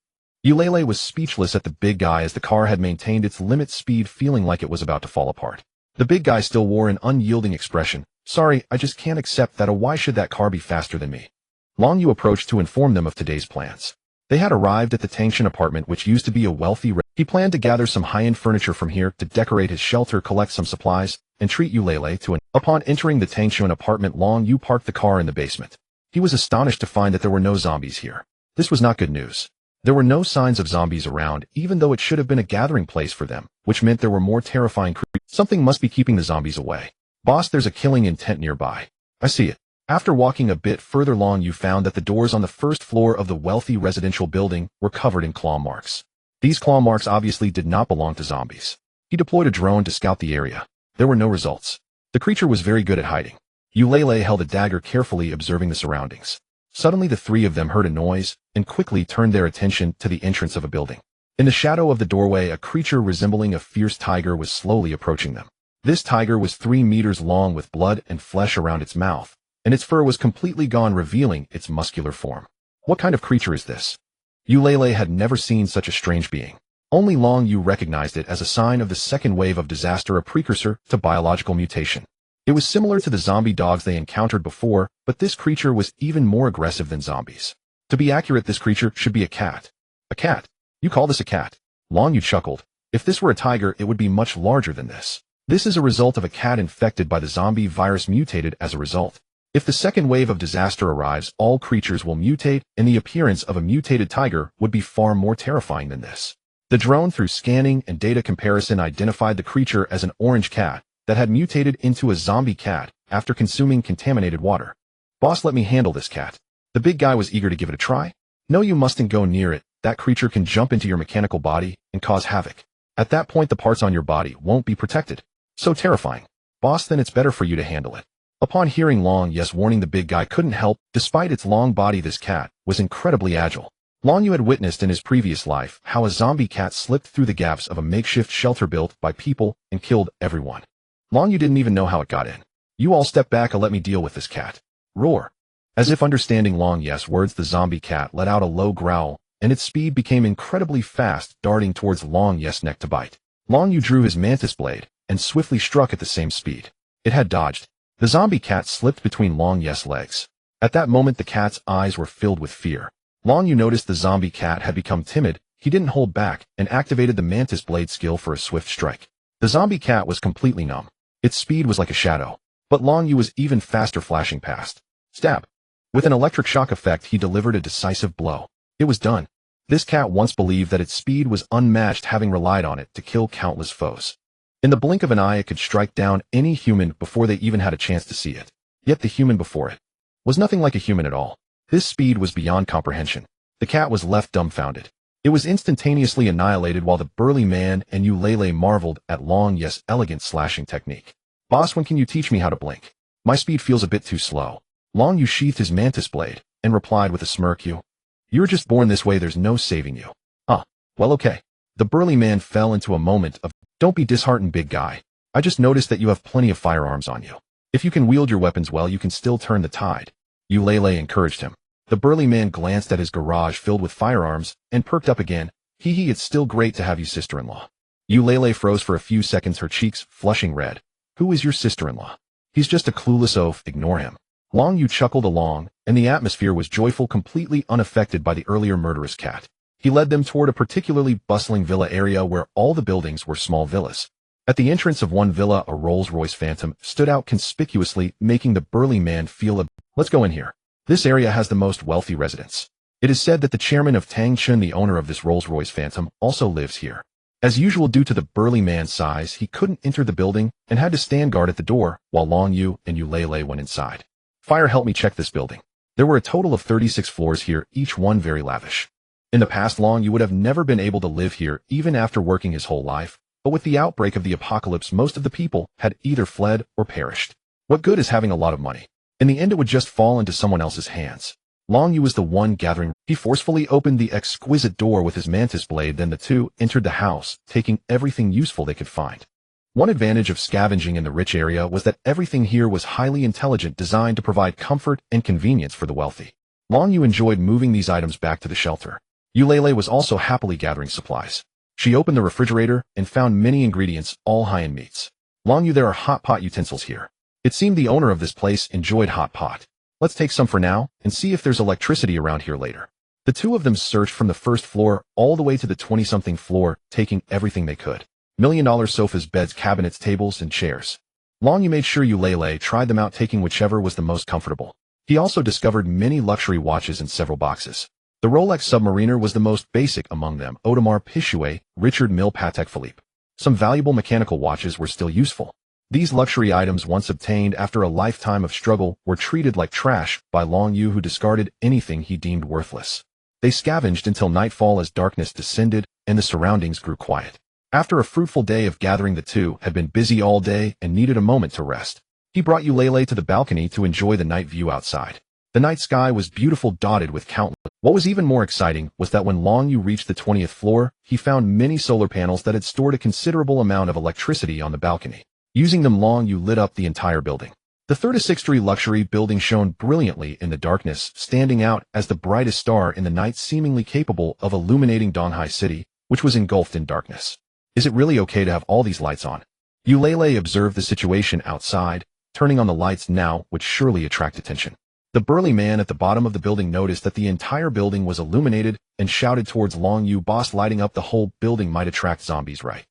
Eulele was speechless at the big guy as the car had maintained its limit speed, feeling like it was about to fall apart. The big guy still wore an unyielding expression. Sorry, I just can't accept that. Why should that car be faster than me? Long Yu approached to inform them of today's plans. They had arrived at the Tangshan apartment, which used to be a wealthy. He planned to gather some high-end furniture from here to decorate his shelter, collect some supplies, and treat Eulele to an. Upon entering the Tangshan apartment, Long Yu parked the car in the basement. He was astonished to find that there were no zombies here. This was not good news. There were no signs of zombies around, even though it should have been a gathering place for them, which meant there were more terrifying creatures. Something must be keeping the zombies away. Boss, there's a killing intent nearby. I see it. After walking a bit further, Long Yu found that the doors on the first floor of the wealthy residential building were covered in claw marks. These claw marks obviously did not belong to zombies. He deployed a drone to scout the area. There were no results. The creature was very good at hiding. Eulele held a dagger, carefully observing the surroundings. Suddenly, the 3 of them heard a noise and quickly turned their attention to the entrance of a building. In the shadow of the doorway, a creature resembling a fierce tiger was slowly approaching them. This tiger was 3 meters long, with blood and flesh around its mouth, and its fur was completely gone, revealing its muscular form. What kind of creature is this? Eulele had never seen such a strange being. Only Long Yu recognized it as a sign of the second wave of disaster, a precursor to biological mutation. It was similar to the zombie dogs they encountered before, but this creature was even more aggressive than zombies. To be accurate, this creature should be a cat. A cat? You call this a cat? Long Yu chuckled. If this were a tiger, it would be much larger than this. This is a result of a cat infected by the zombie virus mutated as a result. If the second wave of disaster arrives, all creatures will mutate, and the appearance of a mutated tiger would be far more terrifying than this. The drone, through scanning and data comparison, identified the creature as an orange cat that had mutated into a zombie cat after consuming contaminated water. Boss, let me handle this cat. The big guy was eager to give it a try. No, you mustn't go near it. That creature can jump into your mechanical body and cause havoc. At that point, the parts on your body won't be protected. So terrifying. Boss, then it's better for you to handle it. Upon hearing Long Yu's warning, the big guy couldn't help. Despite its long body, this cat was incredibly agile. Long Yu had witnessed in his previous life how a zombie cat slipped through the gaps of a makeshift shelter built by people and killed everyone. Long Yu didn't even know how it got in. You all step back and let me deal with this cat. Roar. As if understanding Long Yu's words, the zombie cat let out a low growl, and its speed became incredibly fast, darting towards Long Yu's neck to bite. Long Yu drew his mantis blade and swiftly struck at the same speed. It had dodged. The zombie cat slipped between Long Yu's legs. At that moment, the cat's eyes were filled with fear. Long Yu noticed the zombie cat had become timid. He didn't hold back and activated the mantis blade skill for a swift strike. The zombie cat was completely numb. Its speed was like a shadow. But Long Yu was even faster, flashing past. Stab. With an electric shock effect, he delivered a decisive blow. It was done. This cat once believed that its speed was unmatched, having relied on it to kill countless foes. In the blink of an eye, it could strike down any human before they even had a chance to see it. Yet the human before it was nothing like a human at all. This speed was beyond comprehension. The cat was left dumbfounded. It was instantaneously annihilated, while the burly man and Eulele marveled at Long Yu's elegant slashing technique. Boss, when can you teach me how to blink? My speed feels a bit too slow. Long Yu sheathed his mantis blade and replied with a smirk. You're just born this way, there's no saving you. Well, okay. The burly man fell into a moment of, don't be disheartened, big guy. I just noticed that you have plenty of firearms on you. If you can wield your weapons well, you can still turn the tide. Eulele encouraged him. The burly man glanced at his garage filled with firearms and perked up again. Hee, it's still great to have you, sister-in-law. Eulele froze for a few seconds, her cheeks flushing red. Who is your sister-in-law? He's just a clueless oaf, ignore him. Long Yu chuckled along, and the atmosphere was joyful, completely unaffected by the earlier murderous cat. He led them toward a particularly bustling villa area where all the buildings were small villas. At the entrance of one villa, a Rolls-Royce Phantom stood out conspicuously, making the burly man feel a, let's go in here. This area has the most wealthy residents. It is said that the chairman of Tang Chun, the owner of this Rolls-Royce Phantom, also lives here. As usual, due to the burly man's size, he couldn't enter the building and had to stand guard at the door while Long Yu and Eulele went inside. Fire, help me check this building. There were a total of 36 floors here, each one very lavish. In the past, Long Yu would have never been able to live here even after working his whole life, but with the outbreak of the apocalypse, most of the people had either fled or perished. What good is having a lot of money? In the end, it would just fall into someone else's hands. Long Yu was the one gathering. He forcefully opened the exquisite door with his mantis blade, then the two entered the house, taking everything useful they could find. One advantage of scavenging in the rich area was that everything here was highly intelligent, designed to provide comfort and convenience for the wealthy. Long Yu enjoyed moving these items back to the shelter. Eulele was also happily gathering supplies. She opened the refrigerator and found many ingredients, all high in meats. Long Yu, there are hot pot utensils here. It seemed the owner of this place enjoyed hot pot. Let's take some for now and see if there's electricity around here later. The two of them searched from the first floor all the way to the 20-something floor, taking everything they could. $1 million sofas, beds, cabinets, tables, and chairs. Long Yu made sure Eulele tried them out, taking whichever was the most comfortable. He also discovered many luxury watches in several boxes. The Rolex Submariner was the most basic among them. Audemars Piguet, Richard Mille, Patek Philippe. Some valuable mechanical watches were still useful. These luxury items, once obtained after a lifetime of struggle, were treated like trash by Long Yu, who discarded anything he deemed worthless. They scavenged until nightfall as darkness descended and the surroundings grew quiet. After a fruitful day of gathering, the two had been busy all day and needed a moment to rest. He brought Eulele to the balcony to enjoy the night view outside. The night sky was beautiful, dotted with countless. What was even more exciting was that when Long Yu reached the 20th floor, he found many solar panels that had stored a considerable amount of electricity on the balcony. Using them, Long Yu lit up the entire building. The The 36-story luxury building shone brilliantly in the darkness, standing out as the brightest star in the night, seemingly capable of illuminating Donghai City, which was engulfed in darkness. Is it really okay to have all these lights on? Eulele observed the situation outside, turning on the lights now would surely attract attention. The burly man at the bottom of the building noticed that the entire building was illuminated and shouted towards Long Yu, "Boss, lighting up the whole building might attract zombies, right?"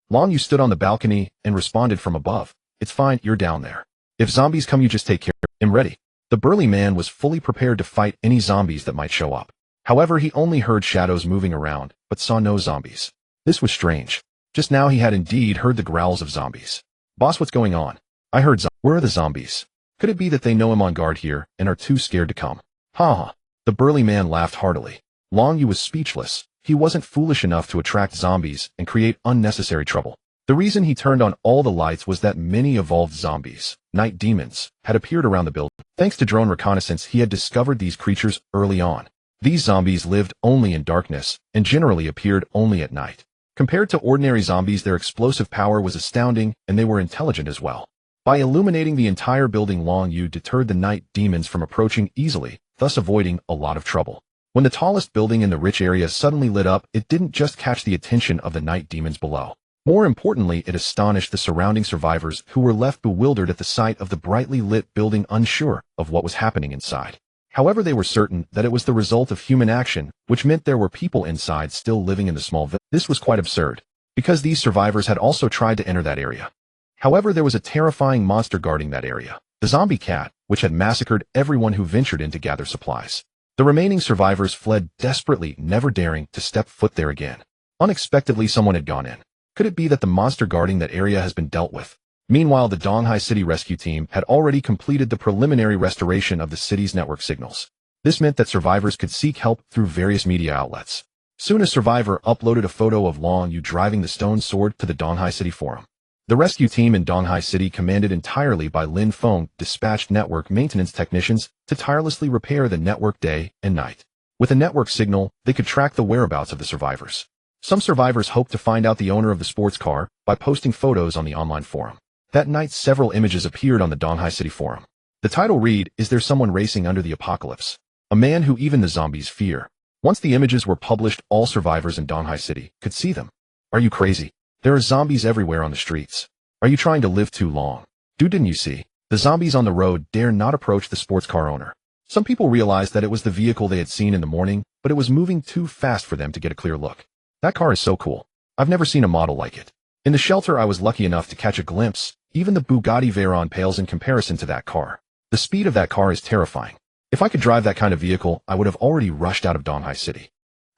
Long Yu stood on the balcony and responded from above, "It's fine, you're down there. If zombies come, you just take care of them. I'm ready." The burly man was fully prepared to fight any zombies that might show up. However, he only heard shadows moving around, but saw no zombies. This was strange. Just now he had indeed heard the growls of zombies. "Boss, what's going on? I heard zombies. Where are the zombies? Could it be that they know him on guard here and are too scared to come?" "Ha ha." The burly man laughed heartily. Long Yu was speechless. He wasn't foolish enough to attract zombies and create unnecessary trouble. The reason he turned on all the lights was that many evolved zombies, night demons, had appeared around the building. Thanks to drone reconnaissance, he had discovered these creatures early on. These zombies lived only in darkness and generally appeared only at night. Compared to ordinary zombies, their explosive power was astounding, and they were intelligent as well. By illuminating the entire building, Long Yu deterred the night demons from approaching easily, thus avoiding a lot of trouble. When the tallest building in the rich area suddenly lit up, it didn't just catch the attention of the night demons below. More importantly, it astonished the surrounding survivors, who were left bewildered at the sight of the brightly lit building, unsure of what was happening inside. However, they were certain that it was the result of human action, which meant there were people inside still living in the small village. This was quite absurd, because these survivors had also tried to enter that area. However, there was a terrifying monster guarding that area, the zombie cat, which had massacred everyone who ventured in to gather supplies. The remaining survivors fled desperately, never daring to step foot there again. Unexpectedly, someone had gone in. Could it be that the monster guarding that area has been dealt with? Meanwhile, the Donghai City rescue team had already completed the preliminary restoration of the city's network signals. This meant that survivors could seek help through various media outlets. Soon, a survivor uploaded a photo of Long Yu driving the stone sword to the Donghai City forum. The rescue team in Donghai City, commanded entirely by Lin Feng, dispatched network maintenance technicians to tirelessly repair the network day and night. With a network signal, they could track the whereabouts of the survivors. Some survivors hoped to find out the owner of the sports car by posting photos on the online forum. That night, several images appeared on the Donghai City forum. The title read, "Is there someone racing under the apocalypse? A man who even the zombies fear." Once the images were published, all survivors in Donghai City could see them. "Are you crazy? There are zombies everywhere on the streets. Are you trying to live too long? Didn't you see? The zombies on the road dare not approach the sports car owner." Some people realized that it was the vehicle they had seen in the morning, but it was moving too fast for them to get a clear look. "That car is so cool. I've never seen a model like it. In the shelter, I was lucky enough to catch a glimpse. Even the Bugatti Veyron pales in comparison to that car. The speed of that car is terrifying. If I could drive that kind of vehicle, I would have already rushed out of Donghai City."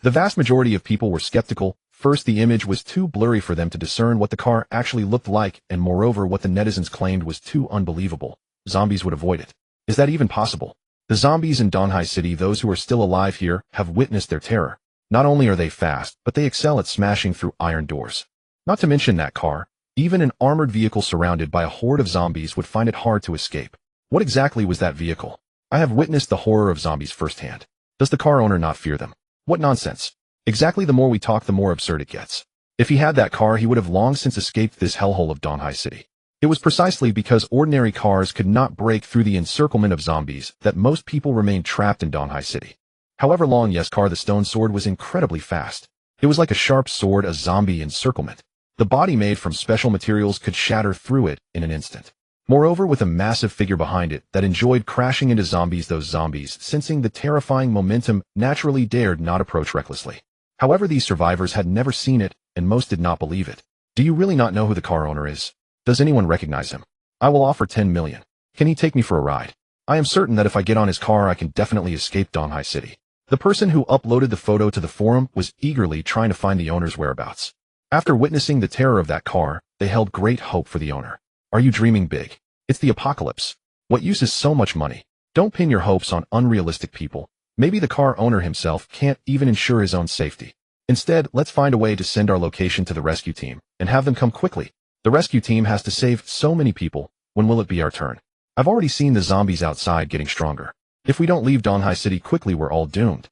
The vast majority of people were skeptical. First, the image was too blurry for them to discern what the car actually looked like, and moreover, what the netizens claimed was too unbelievable. Zombies would avoid it. Is that even possible? The zombies in Donghai City, those who are still alive here, have witnessed their terror. Not only are they fast, but they excel at smashing through iron doors. Not to mention that car. Even an armored vehicle surrounded by a horde of zombies would find it hard to escape. What exactly was that vehicle? I have witnessed the horror of zombies firsthand. Does the car owner not fear them? What nonsense. Exactly, the more we talk, the more absurd it gets. If he had that car, he would have long since escaped this hellhole of Donghai City. It was precisely because ordinary cars could not break through the encirclement of zombies that most people remained trapped in Donghai City. However, Long Yu's car, the stone sword, was incredibly fast. It was like a sharp sword, a zombie encirclement. The body, made from special materials, could shatter through it in an instant. Moreover, with a massive figure behind it that enjoyed crashing into zombies, those zombies, sensing the terrifying momentum, naturally dared not approach recklessly. However, these survivors had never seen it, and most did not believe it. "Do you really not know who the car owner is? Does anyone recognize him? I will offer 10 million. Can he take me for a ride? I am certain that if I get on his car, I can definitely escape Donghai City." The person who uploaded the photo to the forum was eagerly trying to find the owner's whereabouts. After witnessing the terror of that car, they held great hope for the owner. "Are you dreaming big? It's the apocalypse. What use is so much money? Don't pin your hopes on unrealistic people. Maybe the car owner himself can't even ensure his own safety. Instead, let's find a way to send our location to the rescue team and have them come quickly. The rescue team has to save so many people. When will it be our turn? I've already seen the zombies outside getting stronger. If we don't leave Donghai City quickly, we're all doomed."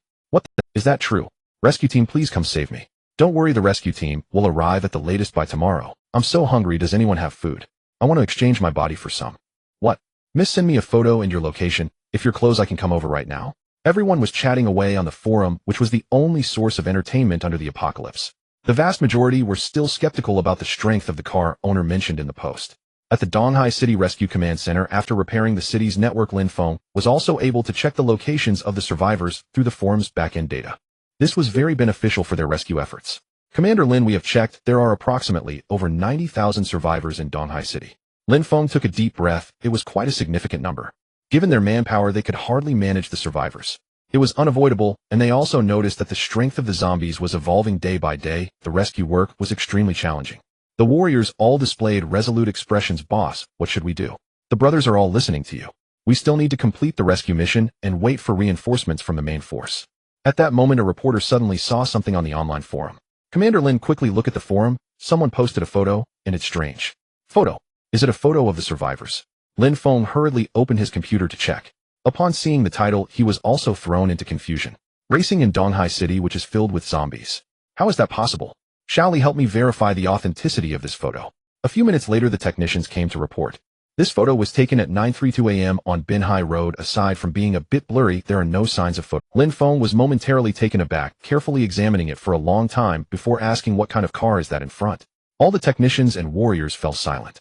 Is that true? Rescue team, please come save me. Don't worry, the rescue team will arrive at the latest by tomorrow. I'm so hungry. Does anyone have food? I want to exchange my body for some. What? Miss, send me a photo and your location. If you're close, I can come over right now. Everyone was chatting away on the forum, which was the only source of entertainment under the apocalypse. The vast majority were still skeptical about the strength of the car owner mentioned in the post. At the Donghai City Rescue Command Center, after repairing the city's network, Lin Feng was also able to check the locations of the survivors through the forum's back-end data. This was very beneficial for their rescue efforts. Commander Lin, we have checked, there are approximately over 90,000 survivors in Donghai City. Lin Feng took a deep breath. It was quite a significant number. Given their manpower, they could hardly manage the survivors. It was unavoidable, and they also noticed that the strength of the zombies was evolving day by day. The rescue work was extremely challenging. The warriors all displayed resolute expressions. Boss, what should we do? The brothers are all listening to you. We still need to complete the rescue mission and wait for reinforcements from the main force. At that moment, a reporter suddenly saw something on the online forum. Commander Lin quickly looked at the forum. Someone posted a photo, and it's strange. Photo. Is it a photo of the survivors? Lin Feng hurriedly opened his computer to check. Upon seeing the title, he was also thrown into confusion. Racing in Donghai City, which is filled with zombies. How is that possible? Shall we help me verify the authenticity of this photo? A few minutes later, the technicians came to report. This photo was taken at 9:32 a.m. on Binhai Road. Aside from being a bit blurry, there are no signs of photo. Lin Feng was momentarily taken aback, carefully examining it for a long time before asking, what kind of car is that in front? All the technicians and warriors fell silent.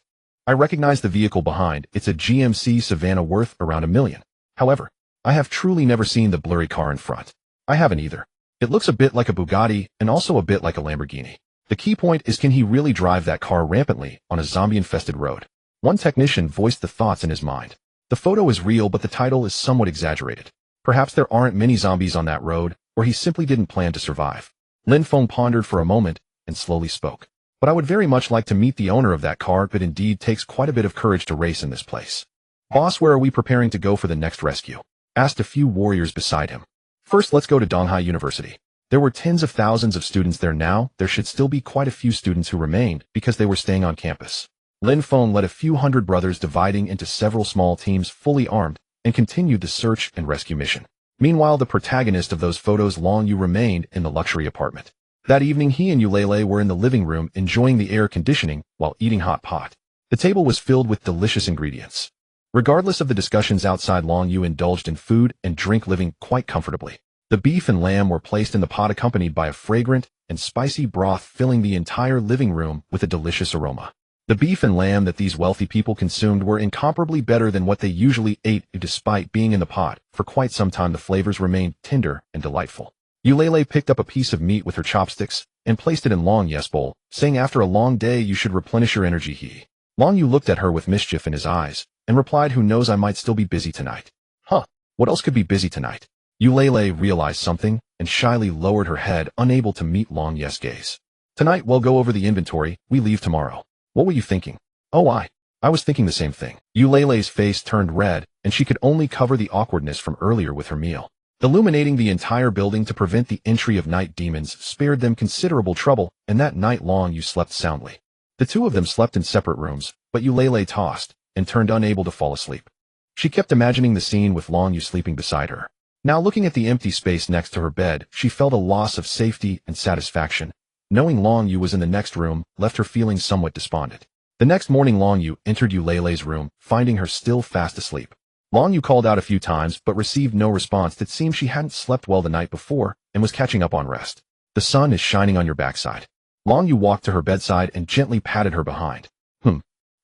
I recognize the vehicle behind. It's a GMC Savannah worth around $1 million. However, I have truly never seen the blurry car in front. I haven't either. It looks a bit like a Bugatti and also a bit like a Lamborghini. The key point is, can he really drive that car rampantly on a zombie-infested road? One technician voiced the thoughts in his mind. The photo is real, but the title is somewhat exaggerated. Perhaps there aren't many zombies on that road, or he simply didn't plan to survive. Lin Feng pondered for a moment and slowly spoke. But I would very much like to meet the owner of that car. It indeed takes quite a bit of courage to race in this place. Boss, where are we preparing to go for the next rescue? Asked a few warriors beside him. First, let's go to Donghai University. There were tens of thousands of students there now. There should still be quite a few students who remained because they were staying on campus. Lin Feng led a few hundred brothers, dividing into several small teams, fully armed, and continued the search and rescue mission. Meanwhile, the protagonist of those photos, Long Yu, remained in the luxury apartment. That evening, he and Eulele were in the living room enjoying the air conditioning while eating hot pot. The table was filled with delicious ingredients. Regardless of the discussions outside, Long Yu indulged in food and drink, living quite comfortably. The beef and lamb were placed in the pot, accompanied by a fragrant and spicy broth filling the entire living room with a delicious aroma. The beef and lamb that these wealthy people consumed were incomparably better than what they usually ate. Despite being in the pot for quite some time, the flavors remained tender and delightful. Eulele picked up a piece of meat with her chopsticks and placed it in Long Yu's bowl, saying, after a long day you should replenish your energy. Long Yu looked at her with mischief in his eyes and replied, who knows, I might still be busy tonight. Huh, what else could be busy tonight? Eulele realized something and shyly lowered her head, unable to meet Long Yu's gaze. Tonight we'll go over the inventory. We leave tomorrow. What were you thinking? Oh, I was thinking the same thing. Eulele's face turned red, and she could only cover the awkwardness from earlier with her meal. Illuminating the entire building to prevent the entry of night demons spared them considerable trouble, and that night Long Yu slept soundly. The two of them slept in separate rooms, but Eulele tossed and turned, unable to fall asleep. She kept imagining the scene with Long Yu sleeping beside her. Now, looking at the empty space next to her bed, she felt a loss of safety and satisfaction. Knowing Long Yu was in the next room left her feeling somewhat despondent. The next morning, Long Yu entered Eulele's room, finding her still fast asleep. Long Yu called out a few times but received no response. It seemed she hadn't slept well the night before and was catching up on rest. The sun is shining on your backside. Long Yu walked to her bedside and gently patted her behind.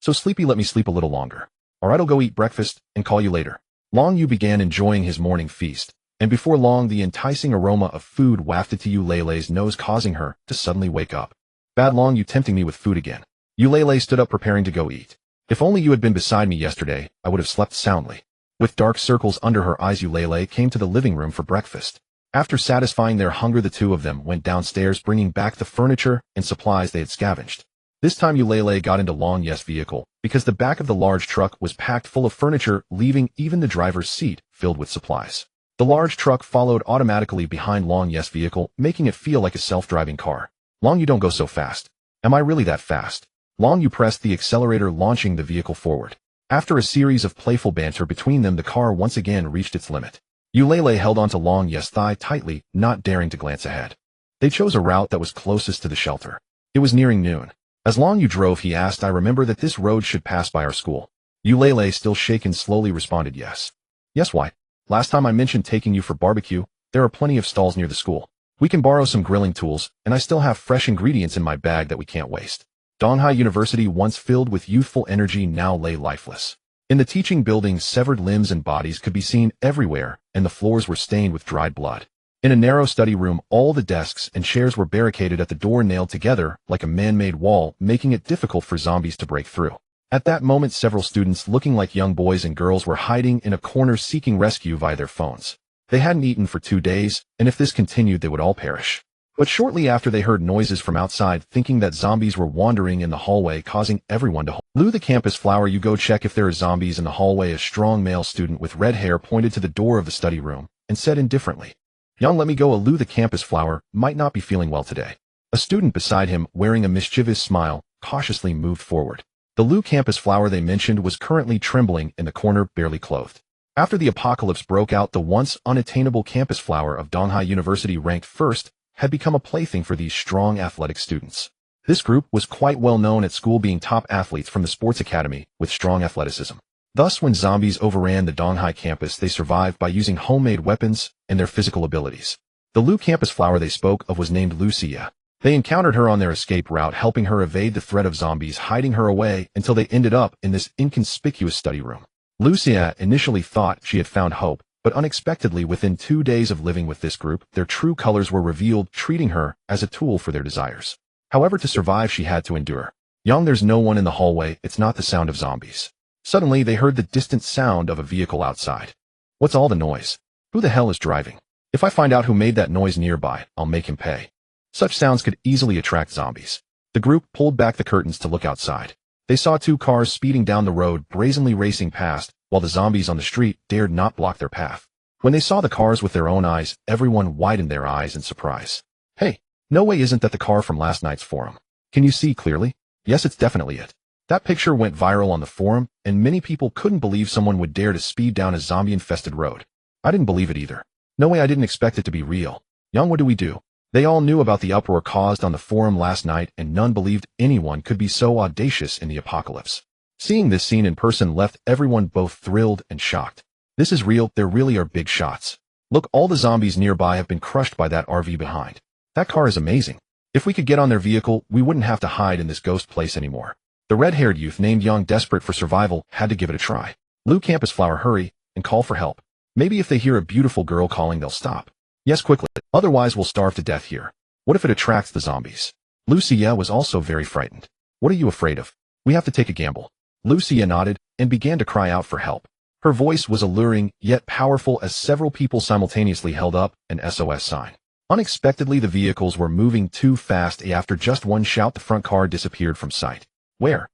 So sleepy, let me sleep a little longer. Alright, I'll go eat breakfast and call you later. Long Yu began enjoying his morning feast, and before long the enticing aroma of food wafted to Eulele's nose, causing her to suddenly wake up. Bad Long Yu tempting me with food again. Eulele stood up, preparing to go eat. If only you had been beside me yesterday, I would have slept soundly. With dark circles under her eyes, Eulele came to the living room for breakfast. After satisfying their hunger, the two of them went downstairs, bringing back the furniture and supplies they had scavenged. This time Eulele got into Long Yu's vehicle, because the back of the large truck was packed full of furniture, leaving even the driver's seat filled with supplies. The large truck followed automatically behind Long Yu's vehicle, making it feel like a self-driving car. Long Yu, don't go so fast. Am I really that fast? Long Yu pressed the accelerator, launching the vehicle forward. After a series of playful banter between them, the car once again reached its limit. Eulele held onto Long Yu's thigh tightly, not daring to glance ahead. They chose a route that was closest to the shelter. It was nearing noon. As Long Yu drove, he asked, I remember that this road should pass by our school. Eulele, still shaken, slowly responded yes. Yes, why? Last time I mentioned taking you for barbecue, there are plenty of stalls near the school. We can borrow some grilling tools, and I still have fresh ingredients in my bag that we can't waste. Donghai University, once filled with youthful energy, now lay lifeless. In the teaching building, severed limbs and bodies could be seen everywhere, and the floors were stained with dried blood. In a narrow study room, all the desks and chairs were barricaded at the door, nailed together like a man-made wall, making it difficult for zombies to break through. At that moment, several students looking like young boys and girls were hiding in a corner seeking rescue via their phones. They hadn't eaten for 2 days, and if this continued, they would all perish. But shortly after, they heard noises from outside, thinking that zombies were wandering in the hallway, causing everyone to hold. Lou, the campus flower, you go check if there are zombies in the hallway. A strong male student with red hair pointed to the door of the study room and said indifferently, "Young, let me go." Lou, the campus flower, might not be feeling well today. A student beside him, wearing a mischievous smile, cautiously moved forward. The Lou campus flower they mentioned was currently trembling in the corner, barely clothed. After the apocalypse broke out, the once unattainable campus flower of Donghai University, ranked first, had become a plaything for these strong athletic students. This group was quite well known at school, being top athletes from the sports academy with strong athleticism. Thus, when zombies overran the Donghai campus, they survived by using homemade weapons and their physical abilities. The Lu campus flower they spoke of was named Lucia. They encountered her on their escape route, helping her evade the threat of zombies, hiding her away until they ended up in this inconspicuous study room. Lucia initially thought she had found hope, but unexpectedly, within 2 days of living with this group, their true colors were revealed, treating her as a tool for their desires. However, to survive, she had to endure. Young, there's no one in the hallway. It's not the sound of zombies. Suddenly, they heard the distant sound of a vehicle outside. What's all the noise? Who the hell is driving? If I find out who made that noise nearby, I'll make him pay. Such sounds could easily attract zombies. The group pulled back the curtains to look outside. They saw 2 cars speeding down the road, brazenly racing past, while the zombies on the street dared not block their path. When they saw the cars with their own eyes, everyone widened their eyes in surprise. Hey, no way, isn't that the car from last night's forum? Can you see clearly? Yes, it's definitely it. That picture went viral on the forum, and many people couldn't believe someone would dare to speed down a zombie-infested road. I didn't believe it either. No way, I didn't expect it to be real. Young, what do we do? They all knew about the uproar caused on the forum last night, and none believed anyone could be so audacious in the apocalypse. Seeing this scene in person left everyone both thrilled and shocked. This is real. There really are big shots. Look, all the zombies nearby have been crushed by that RV behind. That car is amazing. If we could get on their vehicle, we wouldn't have to hide in this ghost place anymore. The red-haired youth named Young, desperate for survival, had to give it a try. Lou campus flower, hurry and call for help. Maybe if they hear a beautiful girl calling, they'll stop. Yes, quickly. Otherwise, we'll starve to death here. What if it attracts the zombies? Lucia was also very frightened. What are you afraid of? We have to take a gamble. Lucia nodded and began to cry out for help. Her voice was alluring, yet powerful, as several people simultaneously held up an SOS sign. Unexpectedly, the vehicles were moving too fast. After just one shout, the front car disappeared from sight. Where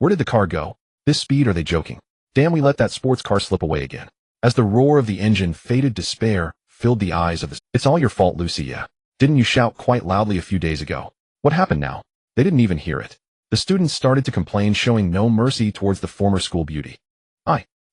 did the car go? This speed, are they joking? Damn, we let that sports car slip away again. As the roar of the engine faded, despair filled the eyes of the... It's all your fault, Lucia. Didn't you shout quite loudly a few days ago? What happened now? They didn't even hear it. The students started to complain, showing no mercy towards the former school beauty.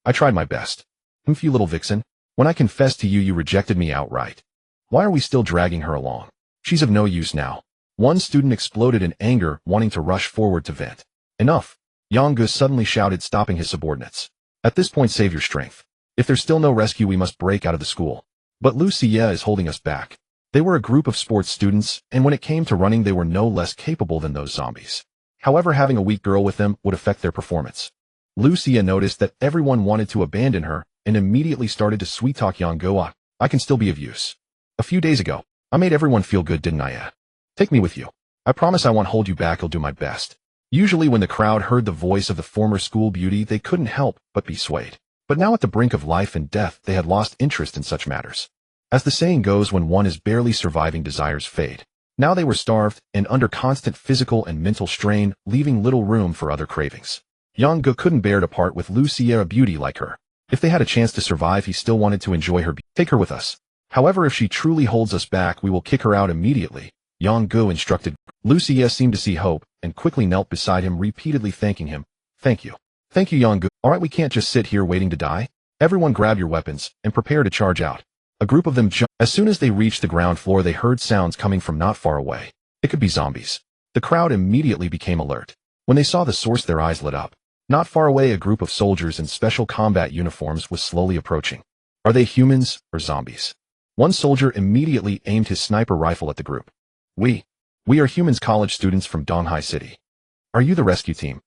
I tried my best. You little vixen. When I confessed to you, you rejected me outright. Why are we still dragging her along? She's of no use now. One student exploded in anger, wanting to rush forward to vent. Enough. Yang suddenly shouted, stopping his subordinates. At this point, save your strength. If there's still no rescue, we must break out of the school. But Lucia is holding us back. They were a group of sports students, and when it came to running, they were no less capable than those zombies. However, having a weak girl with them would affect their performance. Lucia noticed that everyone wanted to abandon her and immediately started to sweet-talk Yang. I can still be of use. A few days ago, I made everyone feel good, didn't I? Take me with you. I promise I won't hold you back. I'll do my best. Usually when the crowd heard the voice of the former school beauty, they couldn't help but be swayed. But now, at the brink of life and death, they had lost interest in such matters. As the saying goes, when one is barely surviving, desires fade. Now they were starved and under constant physical and mental strain, leaving little room for other cravings. Yang couldn't bear to part with Lucia, a beauty like her. If they had a chance to survive, he still wanted to enjoy her. Take her with us. However, if she truly holds us back, we will kick her out immediately, Yang instructed. Lucia seemed to see hope and quickly knelt beside him, repeatedly thanking him. Thank you. Thank you, Yang. Alright, we can't just sit here waiting to die. Everyone grab your weapons and prepare to charge out. A group of them jumped. As soon as they reached the ground floor, they heard sounds coming from not far away. It could be zombies. The crowd immediately became alert. When they saw the source, their eyes lit up. Not far away, a group of soldiers in special combat uniforms was slowly approaching. Are they humans or zombies? One soldier immediately aimed his sniper rifle at the group. We are humans, college students from Donghai City. Are you the rescue team?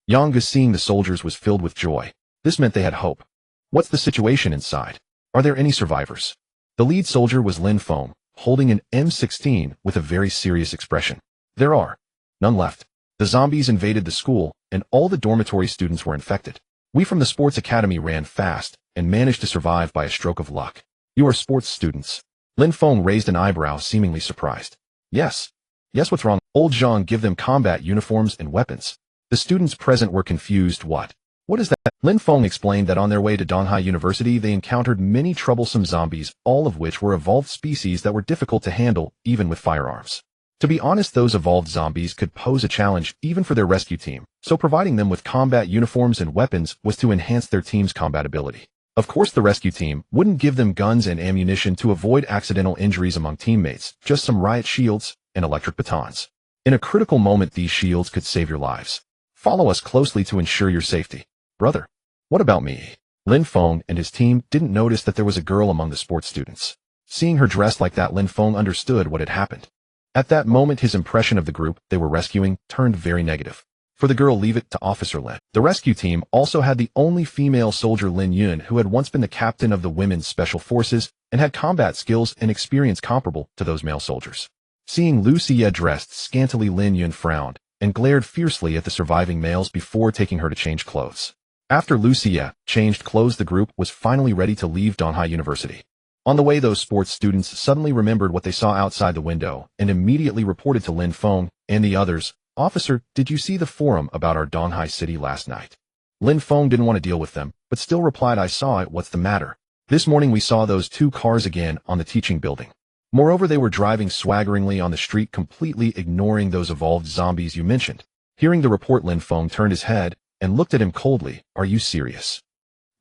Yang, seeing the soldiers, was filled with joy. This meant they had hope. What's the situation inside? Are there any survivors? The lead soldier was Lin Feng, holding an M16 with a very serious expression. There are none left. The zombies invaded the school, and all the dormitory students were infected. We from the sports academy ran fast and managed to survive by a stroke of luck. You are sports students. Lin Feng raised an eyebrow, seemingly surprised. Yes, what's wrong? Old Zhang, give them combat uniforms and weapons. The students present were confused. What is that? Lin Feng explained that on their way to Donghai University they encountered many troublesome zombies, all of which were evolved species that were difficult to handle, even with firearms. To be honest, those evolved zombies could pose a challenge even for their rescue team, so providing them with combat uniforms and weapons was to enhance their team's combat ability. Of course, the rescue team wouldn't give them guns and ammunition to avoid accidental injuries among teammates, just some riot shields and electric batons. In a critical moment, these shields could save your lives. Follow us closely to ensure your safety. Brother, what about me? Lin Feng and his team didn't notice that there was a girl among the sports students. Seeing her dressed like that, Lin Feng understood what had happened. At that moment, his impression of the group they were rescuing turned very negative. For the girl, leave it to Officer Lin. The rescue team also had the only female soldier, Lin Yun, who had once been the captain of the Women's Special Forces and had combat skills and experience comparable to those male soldiers. Seeing Lucia dressed scantily, Lin Yun frowned and glared fiercely at the surviving males before taking her to change clothes. After Lucia changed clothes, the group was finally ready to leave Donghai University. On the way, those sports students suddenly remembered what they saw outside the window and immediately reported to Lin Feng and the others. Officer, did you see the forum about our Donghai City last night? Lin Feng didn't want to deal with them, but still replied, I saw it. What's the matter? This morning we saw those two cars again on the teaching building. Moreover, they were driving swaggeringly on the street, completely ignoring those evolved zombies you mentioned. Hearing the report, Lin Feng turned his head and looked at him coldly. Are you serious?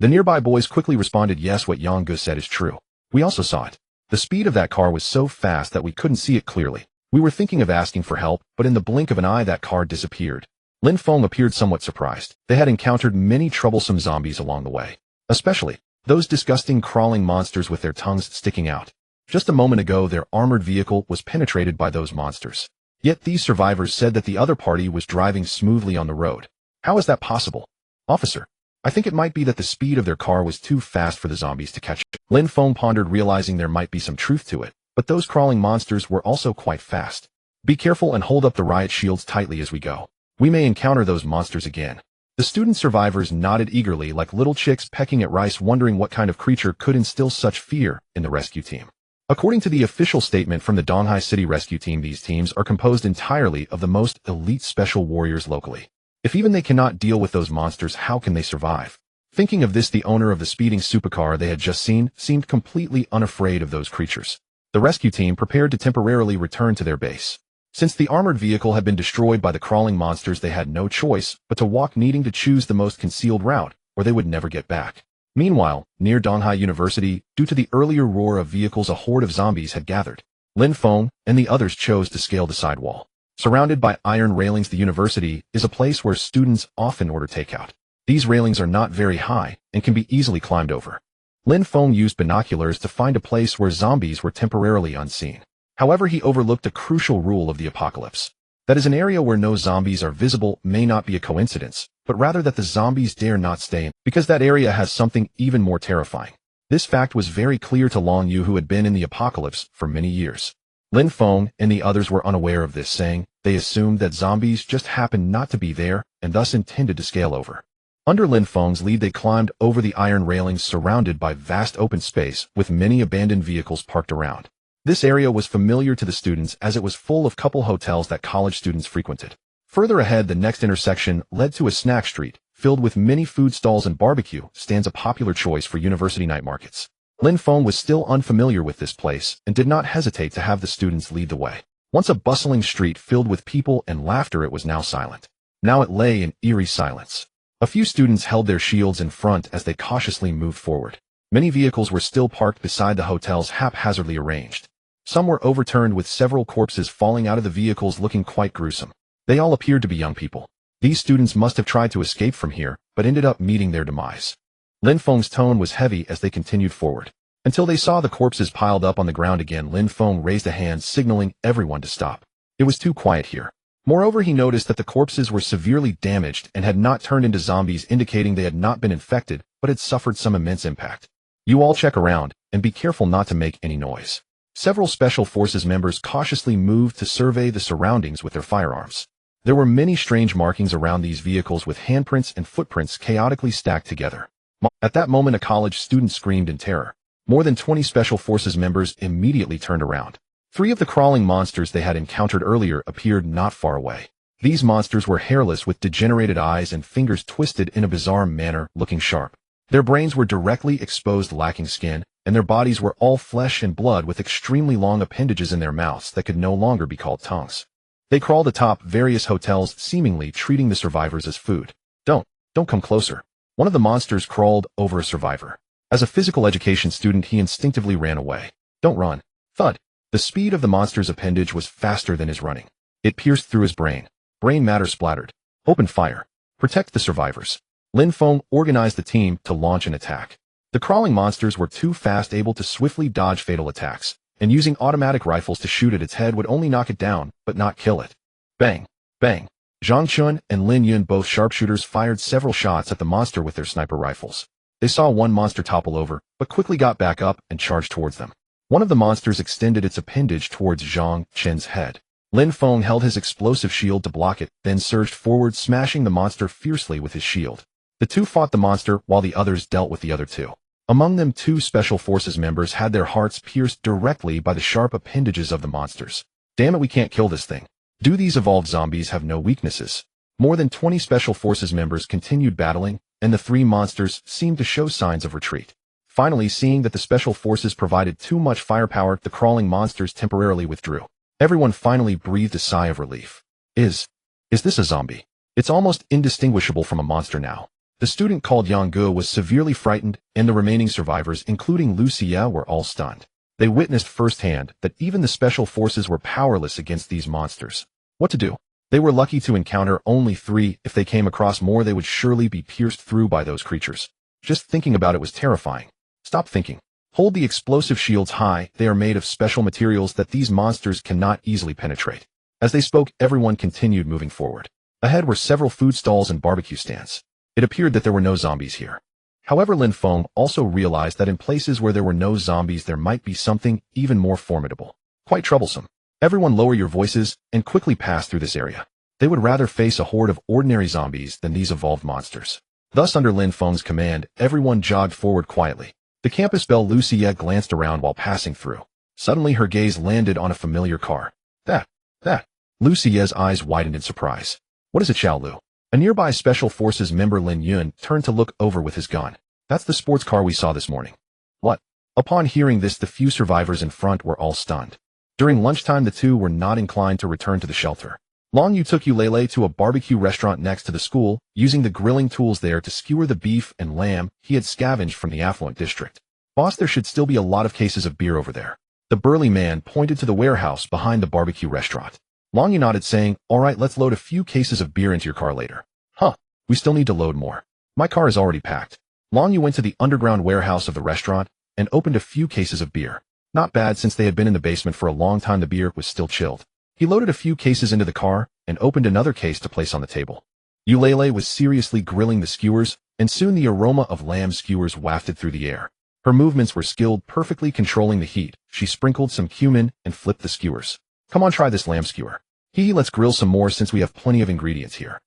The nearby boys quickly responded, yes, what Yang Gu said is true. We also saw it. The speed of that car was so fast that we couldn't see it clearly. We were thinking of asking for help, but in the blink of an eye that car disappeared. Lin Feng appeared somewhat surprised. They had encountered many troublesome zombies along the way, especially those disgusting crawling monsters with their tongues sticking out. Just a moment ago, their armored vehicle was penetrated by those monsters. Yet these survivors said that the other party was driving smoothly on the road. How is that possible? Officer, I think it might be that the speed of their car was too fast for the zombies to catch up. Lin Feng pondered, realizing there might be some truth to it, but those crawling monsters were also quite fast. Be careful and hold up the riot shields tightly as we go. We may encounter those monsters again. The student survivors nodded eagerly like little chicks pecking at rice, wondering what kind of creature could instill such fear in the rescue team. According to the official statement from the Donghai City Rescue Team, these teams are composed entirely of the most elite special warriors locally. If even they cannot deal with those monsters, how can they survive? Thinking of this, the owner of the speeding supercar they had just seen seemed completely unafraid of those creatures. The rescue team prepared to temporarily return to their base. Since the armored vehicle had been destroyed by the crawling monsters, they had no choice but to walk, needing to choose the most concealed route, or they would never get back. Meanwhile, near Donghai University, due to the earlier roar of vehicles, a horde of zombies had gathered. Lin Feng and the others chose to scale the sidewall. Surrounded by iron railings, the university is a place where students often order takeout. These railings are not very high and can be easily climbed over. Lin Feng used binoculars to find a place where zombies were temporarily unseen. However, he overlooked a crucial rule of the apocalypse. That is, an area where no zombies are visible may not be a coincidence, but rather that the zombies dare not stay in, because that area has something even more terrifying. This fact was very clear to Long Yu, who had been in the apocalypse for many years. Lin Feng and the others were unaware of this, saying they assumed that zombies just happened not to be there and thus intended to scale over. Under Lin Feng's lead, they climbed over the iron railings, surrounded by vast open space with many abandoned vehicles parked around. This area was familiar to the students as it was full of couple hotels that college students frequented. Further ahead, the next intersection led to a snack street filled with many food stalls and barbecue stands, a popular choice for university night markets. Lin Feng was still unfamiliar with this place and did not hesitate to have the students lead the way. Once a bustling street filled with people and laughter, it was now silent. Now it lay in eerie silence. A few students held their shields in front as they cautiously moved forward. Many vehicles were still parked beside the hotels, haphazardly arranged. Some were overturned, with several corpses falling out of the vehicles looking quite gruesome. They all appeared to be young people. These students must have tried to escape from here, but ended up meeting their demise. Lin Feng's tone was heavy as they continued forward. Until they saw the corpses piled up on the ground again, Lin Feng raised a hand signaling everyone to stop. It was too quiet here. Moreover, he noticed that the corpses were severely damaged and had not turned into zombies, indicating they had not been infected, but had suffered some immense impact. You all check around, and be careful not to make any noise. Several Special Forces members cautiously moved to survey the surroundings with their firearms. There were many strange markings around these vehicles with handprints and footprints chaotically stacked together. At that moment, a college student screamed in terror. More than 20 Special Forces members immediately turned around. 3 of the crawling monsters they had encountered earlier appeared not far away. These monsters were hairless with degenerated eyes and fingers twisted in a bizarre manner, looking sharp. Their brains were directly exposed, lacking skin, and their bodies were all flesh and blood with extremely long appendages in their mouths that could no longer be called tongues. They crawled atop various hotels, seemingly treating the survivors as food. Don't come closer. One of the monsters crawled over a survivor. As a physical education student, he instinctively ran away. Don't run. Thud. The speed of the monster's appendage was faster than his running. It pierced through his brain. Brain matter splattered. Open fire. Protect the survivors. Lin Feng organized the team to launch an attack. The crawling monsters were too fast, able to swiftly dodge fatal attacks, and using automatic rifles to shoot at its head would only knock it down, but not kill it. Bang! Bang! Zhang Chun and Lin Yun, both sharpshooters, fired several shots at the monster with their sniper rifles. They saw one monster topple over, but quickly got back up and charged towards them. One of the monsters extended its appendage towards Zhang Chun's head. Lin Feng held his explosive shield to block it, then surged forward, smashing the monster fiercely with his shield. The two fought the monster while the others dealt with the other two. Among them, 2 Special Forces members had their hearts pierced directly by the sharp appendages of the monsters. Damn it, we can't kill this thing. Do these evolved zombies have no weaknesses? More than 20 Special Forces members continued battling, and the 3 monsters seemed to show signs of retreat. Finally, seeing that the Special Forces provided too much firepower, the crawling monsters temporarily withdrew. Everyone finally breathed a sigh of relief. Is this a zombie? It's almost indistinguishable from a monster now. The student called Yang Gu was severely frightened, and the remaining survivors, including Lu Xie, were all stunned. They witnessed firsthand that even the Special Forces were powerless against these monsters. What to do? They were lucky to encounter only 3. If they came across more, they would surely be pierced through by those creatures. Just thinking about it was terrifying. Stop thinking. Hold the explosive shields high. They are made of special materials that these monsters cannot easily penetrate. As they spoke, everyone continued moving forward. Ahead were several food stalls and barbecue stands. It appeared that there were no zombies here. However, Lin Feng also realized that in places where there were no zombies, there might be something even more formidable. Quite troublesome. Everyone lower your voices and quickly pass through this area. They would rather face a horde of ordinary zombies than these evolved monsters. Thus, under Lin Feng's command, everyone jogged forward quietly. The campus belle Lu Xie glanced around while passing through. Suddenly, her gaze landed on a familiar car. That. Lu Xie's eyes widened in surprise. What is it, Xiao Lu? A nearby Special Forces member, Lin Yun, turned to look over with his gun. That's the sports car we saw this morning. What? Upon hearing this, the few survivors in front were all stunned. During lunchtime, the two were not inclined to return to the shelter. Long Yu took Eulele to a barbecue restaurant next to the school, using the grilling tools there to skewer the beef and lamb he had scavenged from the affluent district. Boss, there should still be a lot of cases of beer over there. The burly man pointed to the warehouse behind the barbecue restaurant. Long Yu nodded, saying, all right, let's load a few cases of beer into your car later. Huh, we still need to load more. My car is already packed. Long Yu went to the underground warehouse of the restaurant and opened a few cases of beer. Not bad, since they had been in the basement for a long time. The beer was still chilled. He loaded a few cases into the car and opened another case to place on the table. Eulele was seriously grilling the skewers, and soon the aroma of lamb skewers wafted through the air. Her movements were skilled, perfectly controlling the heat. She sprinkled some cumin and flipped the skewers. Come on, try this lamb skewer. Let's grill some more since we have plenty of ingredients here.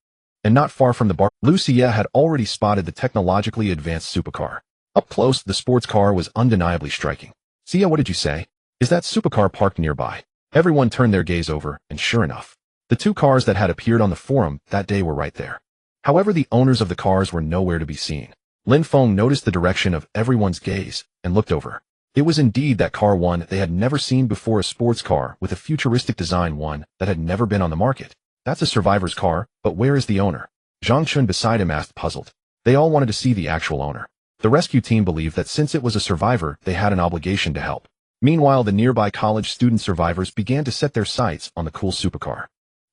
And not far from the bar, Lu Xie had already spotted the technologically advanced supercar. Up close, the sports car was undeniably striking. Xie, what did you say? Is that supercar parked nearby? Everyone turned their gaze over, and sure enough, the 2 cars that had appeared on the forum that day were right there. However, the owners of the cars were nowhere to be seen. Lin Feng noticed the direction of everyone's gaze and looked over. It was indeed that car, one they had never seen before, a sports car with a futuristic design, one that had never been on the market. That's a survivor's car, but where is the owner? Zhang Chun beside him asked, puzzled. They all wanted to see the actual owner. The rescue team believed that since it was a survivor, they had an obligation to help. Meanwhile, the nearby college student survivors began to set their sights on the cool supercar.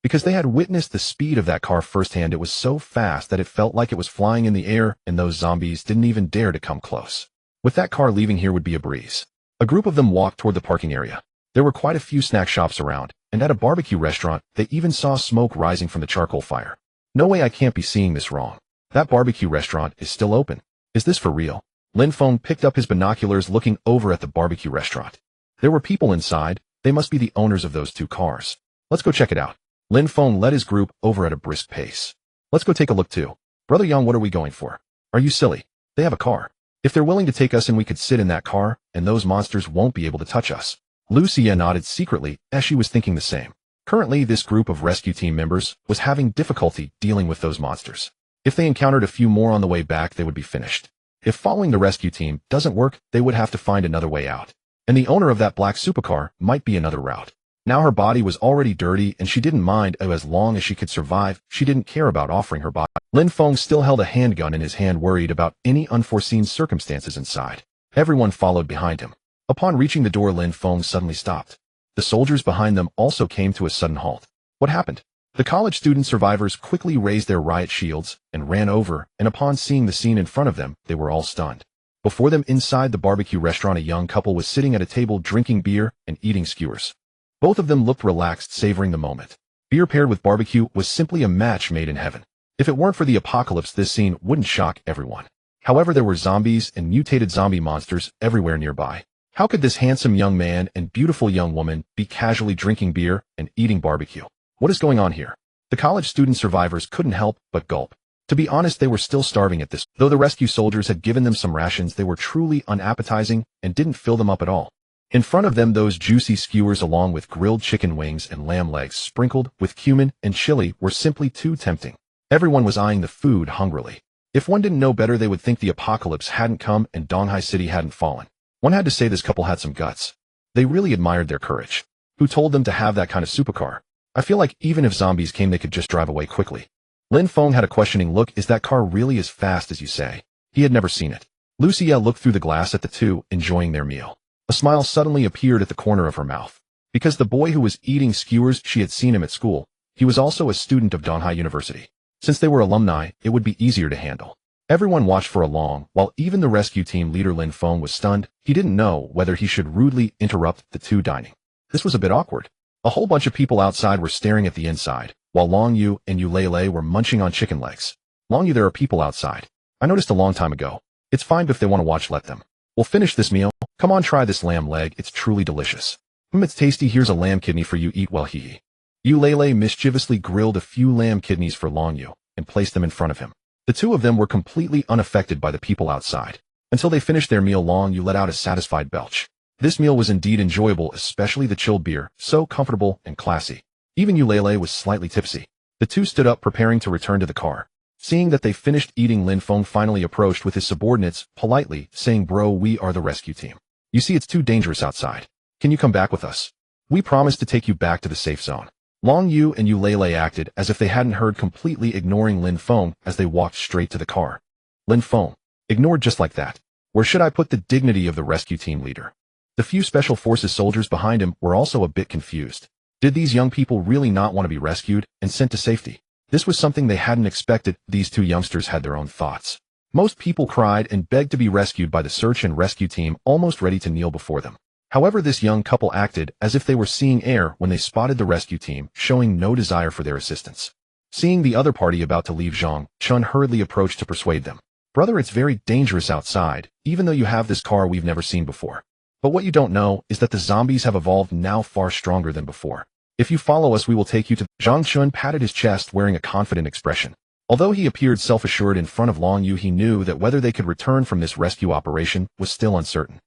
Because they had witnessed the speed of that car firsthand. It was so fast that it felt like it was flying in the air, and those zombies didn't even dare to come close. With that car leaving here would be a breeze. A group of them walked toward the parking area. There were quite a few snack shops around, and at a barbecue restaurant, they even saw smoke rising from the charcoal fire. No way, I can't be seeing this wrong. That barbecue restaurant is still open. Is this for real? Lin Feng picked up his binoculars, looking over at the barbecue restaurant. There were people inside. They must be the owners of those two cars. Let's go check it out. Lin Feng led his group over at a brisk pace. Let's go take a look too. Brother Yang, what are we going for? Are you silly? They have a car. If they're willing to take us in, we could sit in that car, and those monsters won't be able to touch us. Lucia nodded secretly, as she was thinking the same. Currently, this group of rescue team members was having difficulty dealing with those monsters. If they encountered a few more on the way back, they would be finished. If following the rescue team doesn't work, they would have to find another way out. And the owner of that black supercar might be another route. Now her body was already dirty, and she didn't mind as long as she could survive. She didn't care about offering her body. Lin Feng still held a handgun in his hand, worried about any unforeseen circumstances inside. Everyone followed behind him. Upon reaching the door, Lin Feng suddenly stopped. The soldiers behind them also came to a sudden halt. What happened? The college student survivors quickly raised their riot shields and ran over, and upon seeing the scene in front of them, they were all stunned. Before them, inside the barbecue restaurant, a young couple was sitting at a table drinking beer and eating skewers. Both of them looked relaxed, savoring the moment. Beer paired with barbecue was simply a match made in heaven. If it weren't for the apocalypse, this scene wouldn't shock everyone. However, there were zombies and mutated zombie monsters everywhere nearby. How could this handsome young man and beautiful young woman be casually drinking beer and eating barbecue? What is going on here? The college student survivors couldn't help but gulp. To be honest, they were still starving at this. Though the rescue soldiers had given them some rations, they were truly unappetizing and didn't fill them up at all. In front of them, those juicy skewers along with grilled chicken wings and lamb legs sprinkled with cumin and chili were simply too tempting. Everyone was eyeing the food hungrily. If one didn't know better, they would think the apocalypse hadn't come and Donghai City hadn't fallen. One had to say this couple had some guts. They really admired their courage. Who told them to have that kind of supercar? I feel like even if zombies came, they could just drive away quickly. Lin Feng had a questioning look. Is that car really as fast as you say? He had never seen it. Lucia looked through the glass at the two, enjoying their meal. A smile suddenly appeared at the corner of her mouth. Because the boy who was eating skewers, she had seen him at school. He was also a student of Donghai University. Since they were alumni, it would be easier to handle. Everyone watched for a long while. Even the rescue team leader Lin Feng was stunned. He didn't know whether he should rudely interrupt the two dining. This was a bit awkward. A whole bunch of people outside were staring at the inside, while Long Yu and Yu Lei were munching on chicken legs. Long Yu, there are people outside. I noticed a long time ago. It's fine, but if they want to watch, let them. We'll finish this meal. Come on, try this lamb leg. It's truly delicious. It's tasty. Here's a lamb kidney for you. Eat well. Hee. Yu Lei mischievously grilled a few lamb kidneys for Long Yu and placed them in front of him. The two of them were completely unaffected by the people outside. Until they finished their meal, Long Yu let out a satisfied belch. This meal was indeed enjoyable, especially the chilled beer, so comfortable and classy. Even Yu Lei was slightly tipsy. The two stood up, preparing to return to the car. Seeing that they finished eating, Lin Feng finally approached with his subordinates, politely saying, "Bro, we are the rescue team. You see, it's too dangerous outside. Can you come back with us? We promise to take you back to the safe zone." Long Yu and Yu Lei acted as if they hadn't heard, completely ignoring Lin Feng as they walked straight to the car. Lin Feng, ignored just like that. Where should I put the dignity of the rescue team leader? The few special forces soldiers behind him were also a bit confused. Did these young people really not want to be rescued and sent to safety? This was something they hadn't expected. These two youngsters had their own thoughts. Most people cried and begged to be rescued by the search and rescue team, almost ready to kneel before them. However, this young couple acted as if they were seeing air when they spotted the rescue team, showing no desire for their assistance. Seeing the other party about to leave, Zhang Chun hurriedly approached to persuade them. "Brother, it's very dangerous outside, even though you have this car we've never seen before. But what you don't know is that the zombies have evolved now far stronger than before. If you follow us, we will take you to..." Zhang Chun patted his chest, wearing a confident expression. Although he appeared self-assured in front of Long Yu, he knew that whether they could return from this rescue operation was still uncertain.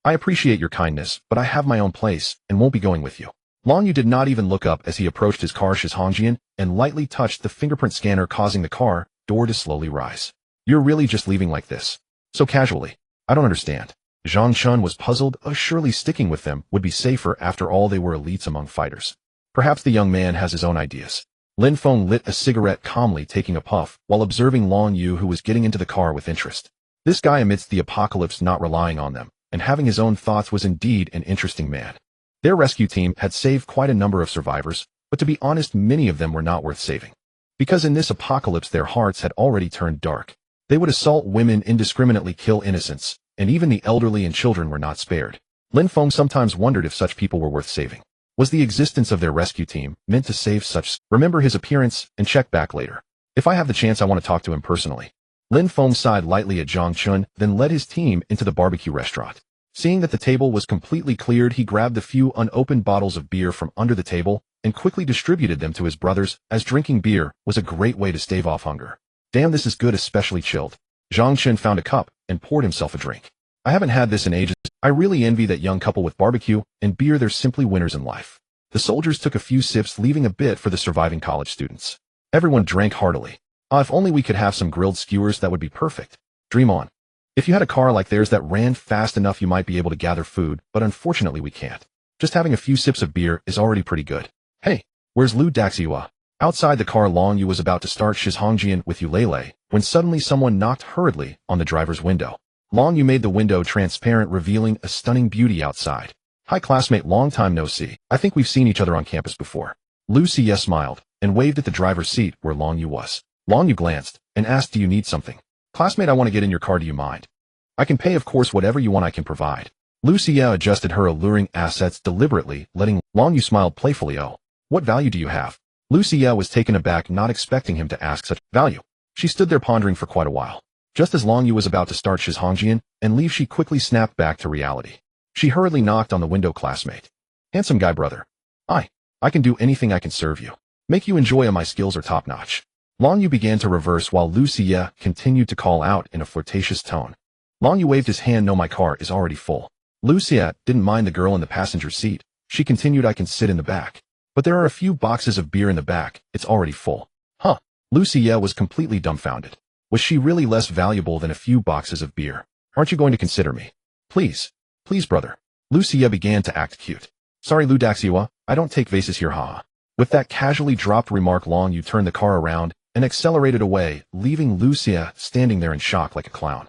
"I appreciate your kindness, but I have my own place and won't be going with you." Long Yu did not even look up as he approached his car Shizhongjian and lightly touched the fingerprint scanner, causing the car door to slowly rise. "You're really just leaving like this? So casually? I don't understand." Zhang Chun was puzzled. Surely sticking with them would be safer. After all, they were elites among fighters. Perhaps the young man has his own ideas. Lin Feng lit a cigarette, calmly taking a puff while observing Long Yu, who was getting into the car with interest. This guy, amidst the apocalypse, not relying on them and having his own thoughts, was indeed an interesting man. Their rescue team had saved quite a number of survivors, But to be honest, many of them were not worth saving. Because in this apocalypse their hearts had already turned dark. They would assault women, indiscriminately kill innocents, and even the elderly and children were not spared. Lin Feng sometimes wondered if such people were worth saving. Was the existence of their rescue team meant to save such? Remember his appearance and check back later. If I have the chance, I want to talk to him personally. Lin Feng sighed lightly at Zhang Chun, then led his team into the barbecue restaurant. Seeing that the table was completely cleared, he grabbed a few unopened bottles of beer from under the table and quickly distributed them to his brothers, as drinking beer was a great way to stave off hunger. Damn, this is good, especially chilled. Zhang Chun found a cup and poured himself a drink. I haven't had this in ages. I really envy that young couple with barbecue and beer. They're simply winners in life. The soldiers took a few sips, leaving a bit for the surviving college students. Everyone drank heartily. If only we could have some grilled skewers, that would be perfect. Dream on. If you had a car like theirs that ran fast enough, you might be able to gather food, but unfortunately we can't. Just having a few sips of beer is already pretty good. Hey, where's Lu Daxiua? Outside the car, Long Yu was about to start Shizhongjian with Eulele, when suddenly someone knocked hurriedly on the driver's window. Long Yu made the window transparent, revealing a stunning beauty outside. Hi classmate, long time no see. I think we've seen each other on campus before. Lu Xie smiled and waved at the driver's seat where Long Yu was. Long Yu glanced and asked, do you need something? Classmate, I want to get in your car, do you mind? I can pay, of course, whatever you want I can provide. Lu Xie adjusted her alluring assets deliberately, letting Long Yu smile playfully. Oh, what value do you have? Lu Xie was taken aback, not expecting him to ask such value. She stood there pondering for quite a while. Just as Long Yu was about to start Shizhongjian and leave, she quickly snapped back to reality. She hurriedly knocked on the window. Classmate. Handsome guy brother. I can do anything, I can serve you. Make you enjoy, my skills are top-notch. Long Yu began to reverse while Lu Xie continued to call out in a flirtatious tone. Long Yu waved his hand. No, my car is already full. Lu Xie didn't mind the girl in the passenger seat. She continued, I can sit in the back. But there are a few boxes of beer in the back, it's already full. Huh. Lu Xie was completely dumbfounded. Was she really less valuable than a few boxes of beer? Aren't you going to consider me? Please, brother. Lu Xie began to act cute. Sorry Lu Daxiua, I don't take vases here, haha. With that casually dropped remark, Long Yu turned the car around and accelerated away, leaving Lu Xie standing there in shock like a clown.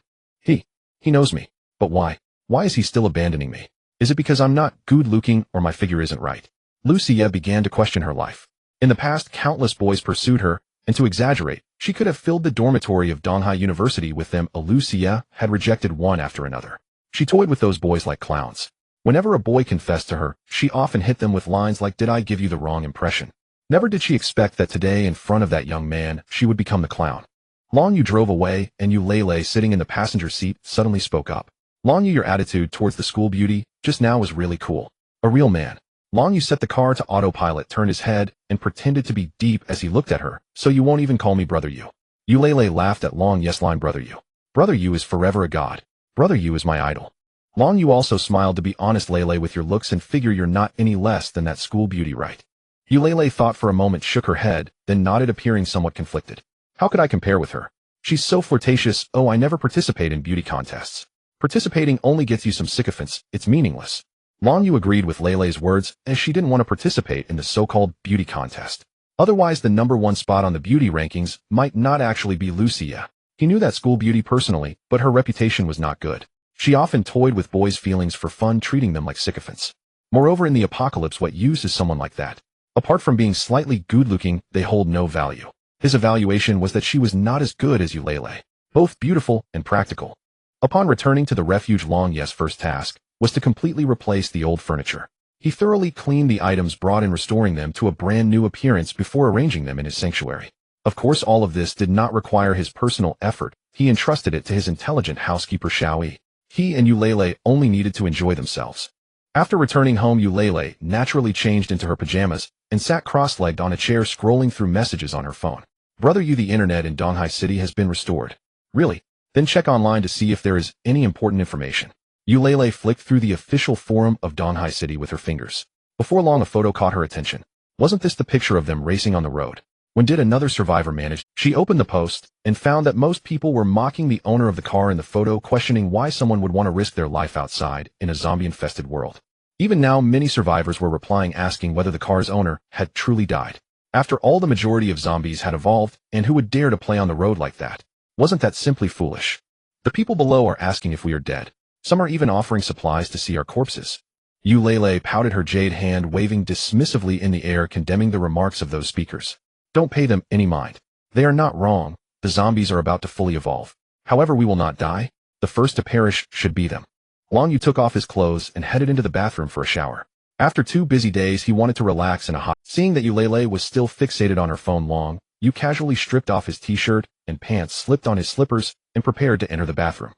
He knows me. But why? Why is he still abandoning me? Is it because I'm not good looking or my figure isn't right? Lu Xie began to question her life. In the past, countless boys pursued her, and to exaggerate, she could have filled the dormitory of Donghai University with them. Lu Xie had rejected one after another. She toyed with those boys like clowns. Whenever a boy confessed to her, she often hit them with lines like, did I give you the wrong impression? Never did she expect that today, in front of that young man, she would become the clown. Long Yu drove away, and Eulele, sitting in the passenger seat, suddenly spoke up. Long Yu, your attitude towards the school beauty just now was really cool. A real man. Long Yu set the car to autopilot, turned his head, and pretended to be deep as he looked at her. So you won't even call me Brother Yu? Eulele laughed at Long Yu's line. Brother Yu. Brother Yu is forever a god. Brother Yu is my idol. Long Yu also smiled. To be honest, Lele, with your looks and figure, you're not any less than that school beauty, right? Eulele thought for a moment, shook her head, then nodded, appearing somewhat conflicted. How could I compare with her? She's so flirtatious. Oh, I never participate in beauty contests. Participating only gets you some sycophants. It's meaningless. Long Yu agreed with Lele's words, as she didn't want to participate in the so-called beauty contest. Otherwise, the #1 spot on the beauty rankings might not actually be Lu Xie. He knew that school beauty personally, but her reputation was not good. She often toyed with boys' feelings for fun, treating them like sycophants. Moreover, in the apocalypse, what use is someone like that? Apart from being slightly good-looking, they hold no value. His evaluation was that she was not as good as Eulele, both beautiful and practical. Upon returning to the refuge, Long Yu's first task was to completely replace the old furniture. He thoroughly cleaned the items brought in, restoring them to a brand new appearance before arranging them in his sanctuary. Of course, all of this did not require his personal effort. He entrusted it to his intelligent housekeeper Xiaoyi. He and Eulele only needed to enjoy themselves. After returning home, Eulele naturally changed into her pajamas and sat cross-legged on a chair, scrolling through messages on her phone. Brother Yu, the internet in Donghai City has been restored. Really? Then check online to see if there is any important information. Eulele flicked through the official forum of Donghai City with her fingers. Before long, a photo caught her attention. Wasn't this the picture of them racing on the road? When did another survivor manage? She opened the post and found that most people were mocking the owner of the car in the photo, questioning why someone would want to risk their life outside in a zombie-infested world. Even now, many survivors were replying, asking whether the car's owner had truly died. After all, the majority of zombies had evolved, and who would dare to play on the road like that? Wasn't that simply foolish? The people below are asking if we are dead. Some are even offering supplies to see our corpses. Eulalie pouted her jade hand, waving dismissively in the air, condemning the remarks of those speakers. Don't pay them any mind. They are not wrong. The zombies are about to fully evolve. However, we will not die. The first to perish should be them. Long Yu took off his clothes and headed into the bathroom for a shower. After 2 busy days, he wanted to relax in a hot. Seeing that Eulalie was still fixated on her phone, Long Yu casually stripped off his t-shirt and pants, slipped on his slippers, and prepared to enter the bathroom.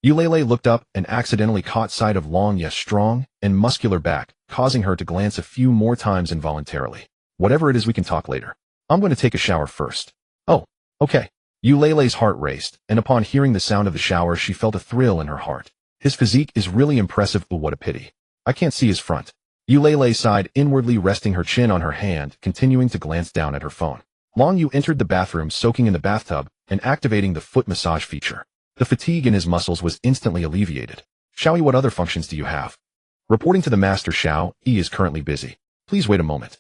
Eulalie looked up and accidentally caught sight of Long Yu's strong and muscular back, causing her to glance a few more times involuntarily. Whatever it is, we can talk later. I'm going to take a shower first. Oh, okay. Eulalie's heart raced, and upon hearing the sound of the shower, she felt a thrill in her heart. His physique is really impressive, but what a pity. I can't see his front. Eulalie sighed inwardly, resting her chin on her hand, continuing to glance down at her phone. Long Yu entered the bathroom, soaking in the bathtub and activating the foot massage feature. The fatigue in his muscles was instantly alleviated. Xiaoyi, what other functions do you have? Reporting to the master, Xiao Yi is currently busy. Please wait a moment.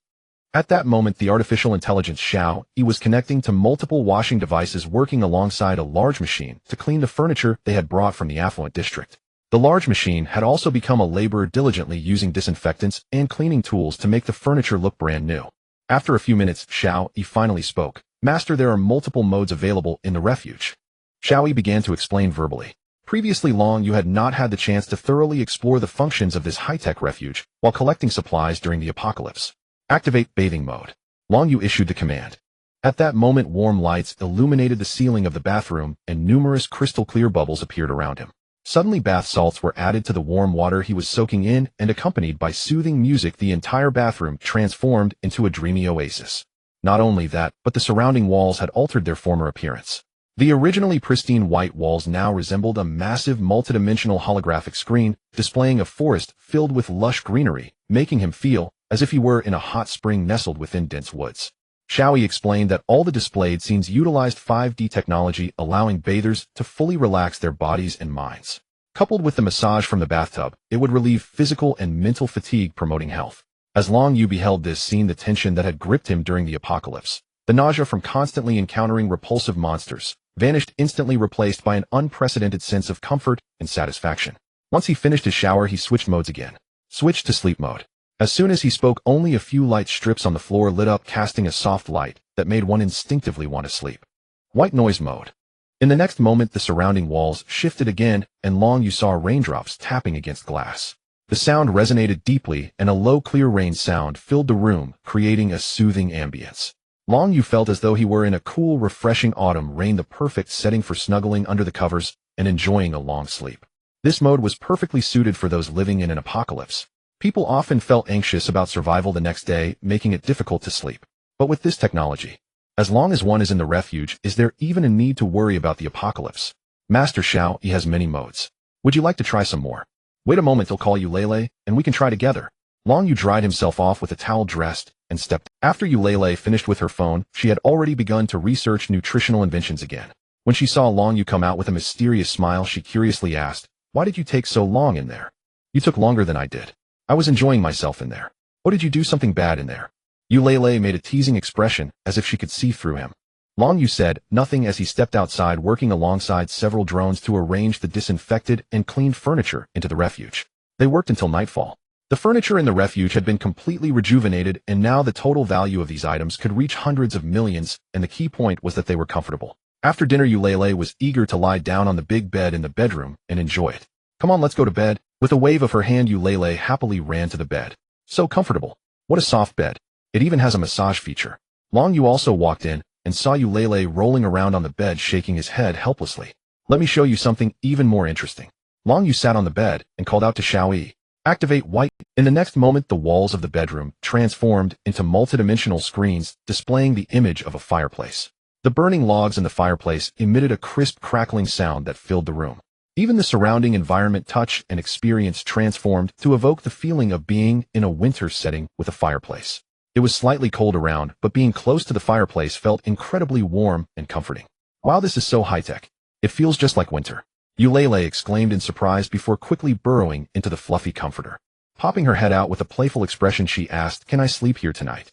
At that moment, the artificial intelligence Xiao Yi was connecting to multiple washing devices, working alongside a large machine to clean the furniture they had brought from the affluent district. The large machine had also become a laborer, diligently using disinfectants and cleaning tools to make the furniture look brand new. After a few minutes, Xiao Yi finally spoke. Master, there are multiple modes available in the refuge. Xiao Yi began to explain verbally. Previously, Long Yu had not had the chance to thoroughly explore the functions of this high-tech refuge while collecting supplies during the apocalypse. Activate bathing mode. Long Yu issued the command. At that moment, warm lights illuminated the ceiling of the bathroom and numerous crystal-clear bubbles appeared around him. Suddenly, bath salts were added to the warm water he was soaking in, and accompanied by soothing music, the entire bathroom transformed into a dreamy oasis. Not only that, but the surrounding walls had altered their former appearance. The originally pristine white walls now resembled a massive multidimensional holographic screen, displaying a forest filled with lush greenery, making him feel as if he were in a hot spring nestled within dense woods. Xiao Yi explained that all the displayed scenes utilized 5D technology, allowing bathers to fully relax their bodies and minds. Coupled with the massage from the bathtub, it would relieve physical and mental fatigue, promoting health. As Long Yu beheld this scene, the tension that had gripped him during the apocalypse, the nausea from constantly encountering repulsive monsters, vanished instantly, replaced by an unprecedented sense of comfort and satisfaction. Once he finished his shower, he switched modes again. Switched to sleep mode. As soon as he spoke, only a few light strips on the floor lit up, casting a soft light that made one instinctively want to sleep. White noise mode. In the next moment, the surrounding walls shifted again, and Long Yu saw raindrops tapping against glass. The sound resonated deeply, and a low, clear rain sound filled the room, creating a soothing ambience. Long Yu felt as though he were in a cool, refreshing autumn rain, the perfect setting for snuggling under the covers and enjoying a long sleep. This mode was perfectly suited for those living in an apocalypse. People often felt anxious about survival the next day, making it difficult to sleep. But with this technology, as long as one is in the refuge, is there even a need to worry about the apocalypse? Master Xiao Yi has many modes. Would you like to try some more? Wait a moment, he'll call Eulalie, and we can try together. Long Yu dried himself off with a towel, dressed, and stepped. After Eulalie finished with her phone, she had already begun to research nutritional inventions again. When she saw Long Yu come out with a mysterious smile, she curiously asked, "Why did you take so long in there?" "You took longer than I did. I was enjoying myself in there." "What, did you do something bad in there?" Eulalie made a teasing expression, as if she could see through him. Long Yu said nothing as he stepped outside, working alongside several drones to arrange the disinfected and cleaned furniture into the refuge. They worked until nightfall. The furniture in the refuge had been completely rejuvenated, and now the total value of these items could reach hundreds of millions, and the key point was that they were comfortable. After dinner, Eulalie was eager to lie down on the big bed in the bedroom and enjoy it. "Come on, let's go to bed." With a wave of her hand, Eulalie happily ran to the bed. So comfortable. What a soft bed. It even has a massage feature. Long Yu also walked in and saw Eulalie rolling around on the bed, shaking his head helplessly. "Let me show you something even more interesting." Long Yu sat on the bed and called out to Xiao Yi, "Activate white." In the next moment, the walls of the bedroom transformed into multidimensional screens, displaying the image of a fireplace. The burning logs in the fireplace emitted a crisp, crackling sound that filled the room. Even the surrounding environment, touch and experience transformed to evoke the feeling of being in a winter setting with a fireplace. It was slightly cold around, but being close to the fireplace felt incredibly warm and comforting. "Wow, this is so high-tech. It feels just like winter." Eulalie exclaimed in surprise before quickly burrowing into the fluffy comforter. Popping her head out with a playful expression, she asked, "Can I sleep here tonight?"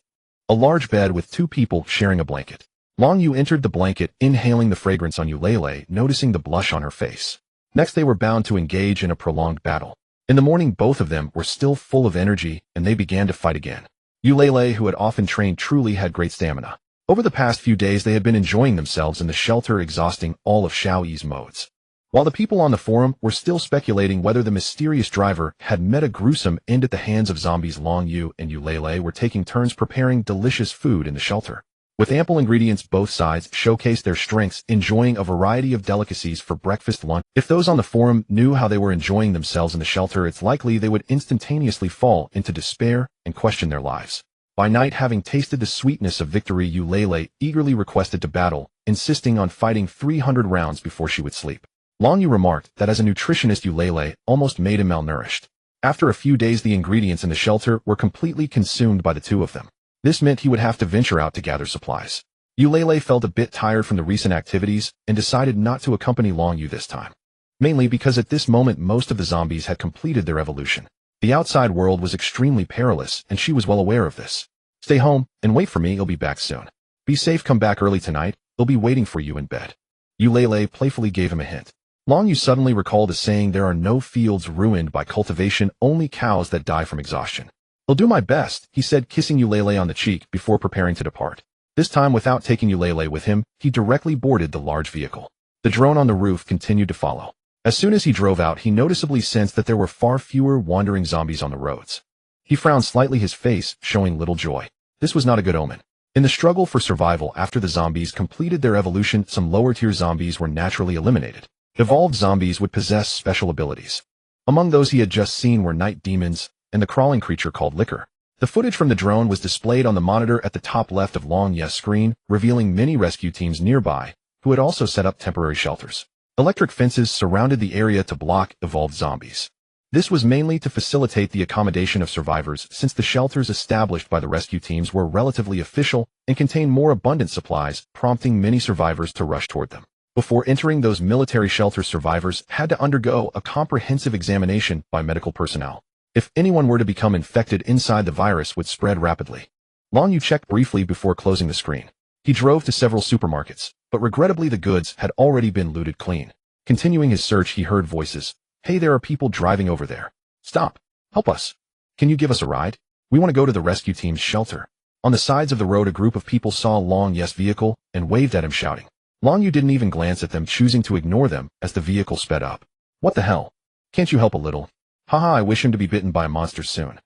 A large bed with 2 people sharing a blanket. Long Yu entered the blanket, inhaling the fragrance on Eulalie, noticing the blush on her face. Next, they were bound to engage in a prolonged battle. In the morning, both of them were still full of energy, and they began to fight again. Eulele, who had often trained, truly had great stamina. Over the past few days, they had been enjoying themselves in the shelter, exhausting all of Xiaoyi's modes. While the people on the forum were still speculating whether the mysterious driver had met a gruesome end at the hands of zombies, Long Yu and Eulele were taking turns preparing delicious food in the shelter. With ample ingredients, both sides showcased their strengths, enjoying a variety of delicacies for breakfast, lunch. If those on the forum knew how they were enjoying themselves in the shelter, it's likely they would instantaneously fall into despair and question their lives. By night, having tasted the sweetness of victory, Eulele eagerly requested to battle, insisting on fighting 300 rounds before she would sleep. Long Yu remarked that as a nutritionist, Eulele almost made him malnourished. After a few days, the ingredients in the shelter were completely consumed by the two of them. This meant he would have to venture out to gather supplies. Eulele felt a bit tired from the recent activities and decided not to accompany Long Yu this time. Mainly because at this moment most of the zombies had completed their evolution. The outside world was extremely perilous, and she was well aware of this. Stay home and wait for me, I'll be back soon. Be safe, come back early tonight, I'll be waiting for you in bed. Eulele playfully gave him a hint. Long Yu suddenly recalled a saying, there are no fields ruined by cultivation, only cows that die from exhaustion. I'll do my best, he said, kissing Eulele on the cheek before preparing to depart. This time, without taking Eulele with him, he directly boarded the large vehicle. The drone on the roof continued to follow. As soon as he drove out, he noticeably sensed that there were far fewer wandering zombies on the roads. He frowned slightly, his face showing little joy. This was not a good omen. In the struggle for survival after the zombies completed their evolution, some lower-tier zombies were naturally eliminated. Evolved zombies would possess special abilities. Among those he had just seen were night demons and the crawling creature called Liquor. The footage from the drone was displayed on the monitor at the top left of Long Yu's screen, revealing many rescue teams nearby, who had also set up temporary shelters. Electric fences surrounded the area to block evolved zombies. This was mainly to facilitate the accommodation of survivors, since the shelters established by the rescue teams were relatively official and contained more abundant supplies, prompting many survivors to rush toward them. Before entering those military shelters, survivors had to undergo a comprehensive examination by medical personnel. If anyone were to become infected inside, the virus would spread rapidly. Long Yu checked briefly before closing the screen. He drove to several supermarkets, but regrettably the goods had already been looted clean. Continuing his search, he heard voices. Hey, there are people driving over there. Stop. Help us. Can you give us a ride? We want to go to the rescue team's shelter. On the sides of the road, a group of people saw Long Yu's vehicle and waved at him, shouting. Long Yu didn't even glance at them, choosing to ignore them as the vehicle sped up. What the hell? Can't you help a little? Haha, I wish him to be bitten by a monster soon.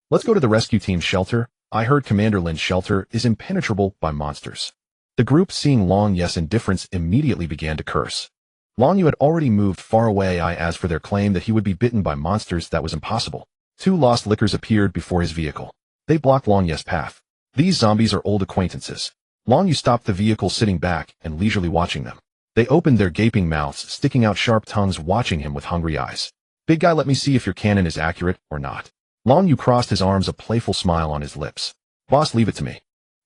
Let's go to the rescue team's shelter. I heard Commander Lin's shelter is impenetrable by monsters. The group, seeing Long Yu's indifference, immediately began to curse. Long Yu had already moved far away. As for their claim that he would be bitten by monsters, that was impossible. Two lost liquors appeared before his vehicle. They blocked Long Yu's path. These zombies are old acquaintances. Long Yu stopped the vehicle, sitting back and leisurely watching them. They opened their gaping mouths, sticking out sharp tongues, watching him with hungry eyes. Big guy, let me see if your cannon is accurate or not. Long Yu crossed his arms, a playful smile on his lips. Boss, leave it to me.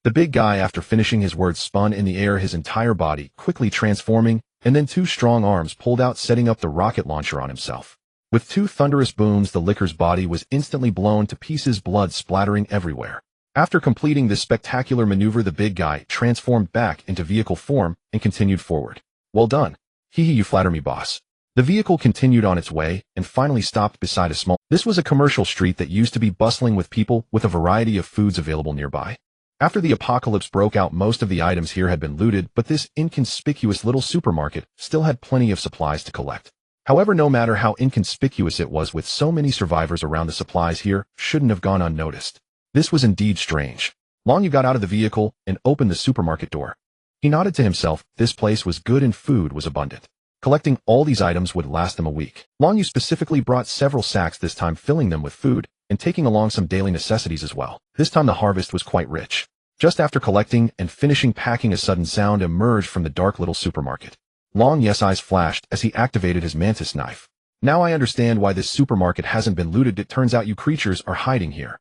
The big guy, after finishing his words, spun in the air, his entire body quickly transforming, and then two strong arms pulled out, setting up the rocket launcher on himself. With two thunderous booms, the Liquor's body was instantly blown to pieces, blood splattering everywhere. After completing this spectacular maneuver, the big guy transformed back into vehicle form and continued forward. Well done. Hee hee, you flatter me, boss. The vehicle continued on its way and finally stopped beside a small... This was a commercial street that used to be bustling with people, with a variety of foods available nearby. After the apocalypse broke out, most of the items here had been looted, but this inconspicuous little supermarket still had plenty of supplies to collect. However, no matter how inconspicuous it was, with so many survivors around, the supplies here shouldn't have gone unnoticed. This was indeed strange. Long Yu got out of the vehicle and opened the supermarket door. He nodded to himself. This place was good and food was abundant. Collecting all these items would last them a week. Long Yu specifically brought several sacks, this time filling them with food and taking along some daily necessities as well. This time the harvest was quite rich. Just after collecting and finishing packing, a sudden sound emerged from the dark little supermarket. Long Yu's eyes flashed as he activated his mantis knife. Now I understand why this supermarket hasn't been looted. It turns out you creatures are hiding here.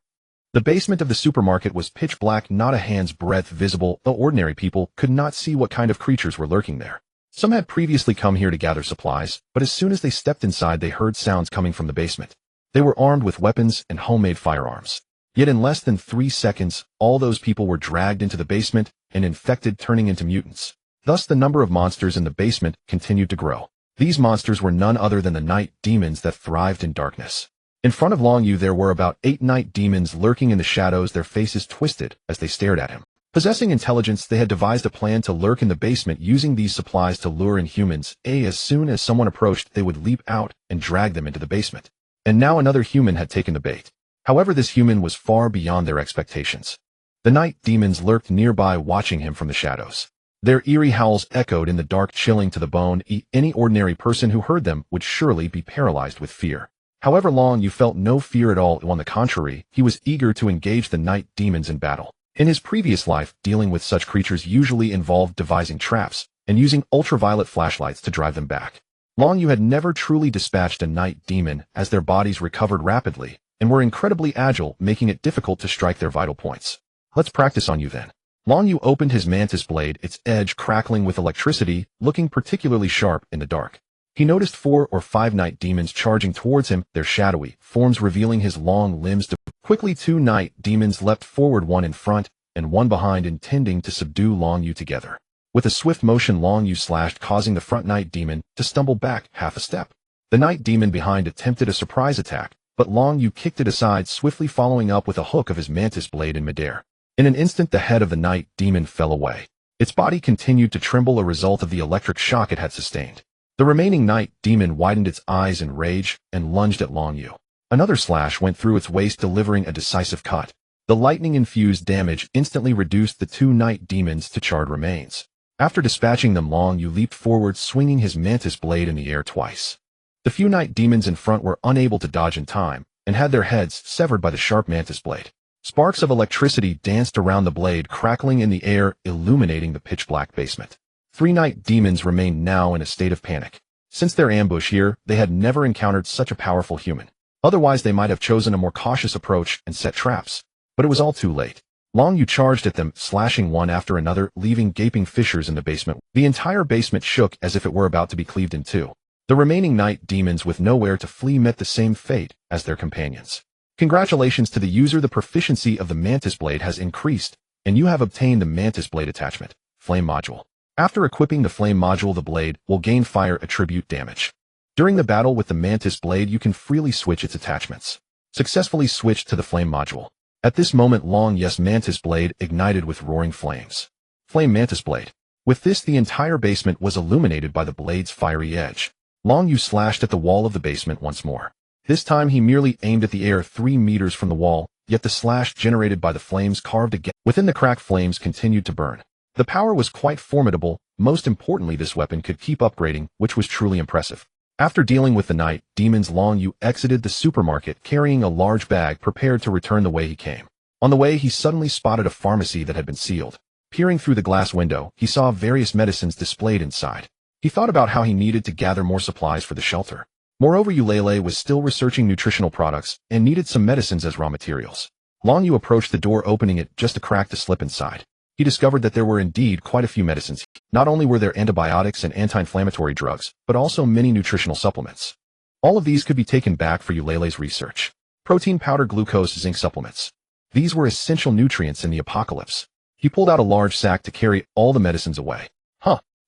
The basement of the supermarket was pitch black, not a hand's breadth visible, though ordinary people could not see what kind of creatures were lurking there. Some had previously come here to gather supplies, but as soon as they stepped inside, they heard sounds coming from the basement. They were armed with weapons and homemade firearms. Yet in less than 3 seconds, all those people were dragged into the basement and infected, turning into mutants. Thus the number of monsters in the basement continued to grow. These monsters were none other than the night demons that thrived in darkness. In front of Long Yu there were about 8 night demons lurking in the shadows, their faces twisted as they stared at him. Possessing intelligence, they had devised a plan to lurk in the basement, using these supplies to lure in humans. As soon as someone approached, they would leap out and drag them into the basement. And now another human had taken the bait. However, this human was far beyond their expectations. The night demons lurked nearby, watching him from the shadows. Their eerie howls echoed in the dark, chilling to the bone. Any ordinary person who heard them would surely be paralyzed with fear. However, Long Yu felt no fear at all. On the contrary, he was eager to engage the night demons in battle. In his previous life, dealing with such creatures usually involved devising traps and using ultraviolet flashlights to drive them back. Long Yu had never truly dispatched a night demon, as their bodies recovered rapidly and were incredibly agile, making it difficult to strike their vital points. Let's practice on you then. Long Yu opened his mantis blade, its edge crackling with electricity, looking particularly sharp in the dark. He noticed 4 or 5 night demons charging towards him, their shadowy forms revealing his long limbs. Quickly 2 night demons leapt forward, one in front and one behind, intending to subdue Long Yu together. With a swift motion, Long Yu slashed, causing the front night demon to stumble back half a step. The night demon behind attempted a surprise attack, but Long Yu kicked it aside, swiftly following up with a hook of his mantis blade in midair. In an instant, the head of the night demon fell away. Its body continued to tremble, a result of the electric shock it had sustained. The remaining night demon widened its eyes in rage and lunged at Long Yu. Another slash went through its waist, delivering a decisive cut. The lightning-infused damage instantly reduced the 2 night demons to charred remains. After dispatching them, Long Yu leaped forward, swinging his mantis blade in the air twice. The few night demons in front were unable to dodge in time and had their heads severed by the sharp mantis blade. Sparks of electricity danced around the blade, crackling in the air, illuminating the pitch-black basement. 3 night demons remained now in a state of panic. Since their ambush here, they had never encountered such a powerful human. Otherwise, they might have chosen a more cautious approach and set traps. But it was all too late. Long Yu charged at them, slashing one after another, leaving gaping fissures in the basement. The entire basement shook as if it were about to be cleaved in two. The remaining night demons, with nowhere to flee, met the same fate as their companions. Congratulations to the user. The proficiency of the mantis blade has increased, and you have obtained the mantis blade attachment, flame module. After equipping the flame module, the blade will gain fire attribute damage. During the battle with the mantis blade, you can freely switch its attachments. Successfully switched to the flame module. At this moment, Long Yu's mantis blade ignited with roaring flames. Flame mantis blade. With this, the entire basement was illuminated by the blade's fiery edge. Long Yu slashed at the wall of the basement once more. This time he merely aimed at the air 3 meters from the wall, yet the slash generated by the flames carved again. Within the crack, flames continued to burn. The power was quite formidable. Most importantly, this weapon could keep upgrading, which was truly impressive. After dealing with the night demons, Long Yu exited the supermarket carrying a large bag, prepared to return the way he came. On the way, he suddenly spotted a pharmacy that had been sealed. Peering through the glass window, he saw various medicines displayed inside. He thought about how he needed to gather more supplies for the shelter. Moreover, Eulele was still researching nutritional products and needed some medicines as raw materials. Long Yu approached the door, opening it just a crack to slip inside. He discovered that there were indeed quite a few medicines. Not only were there antibiotics and anti-inflammatory drugs, but also many nutritional supplements. All of these could be taken back for Eulele's research. Protein powder, glucose, zinc supplements. These were essential nutrients in the apocalypse. He pulled out a large sack to carry all the medicines away.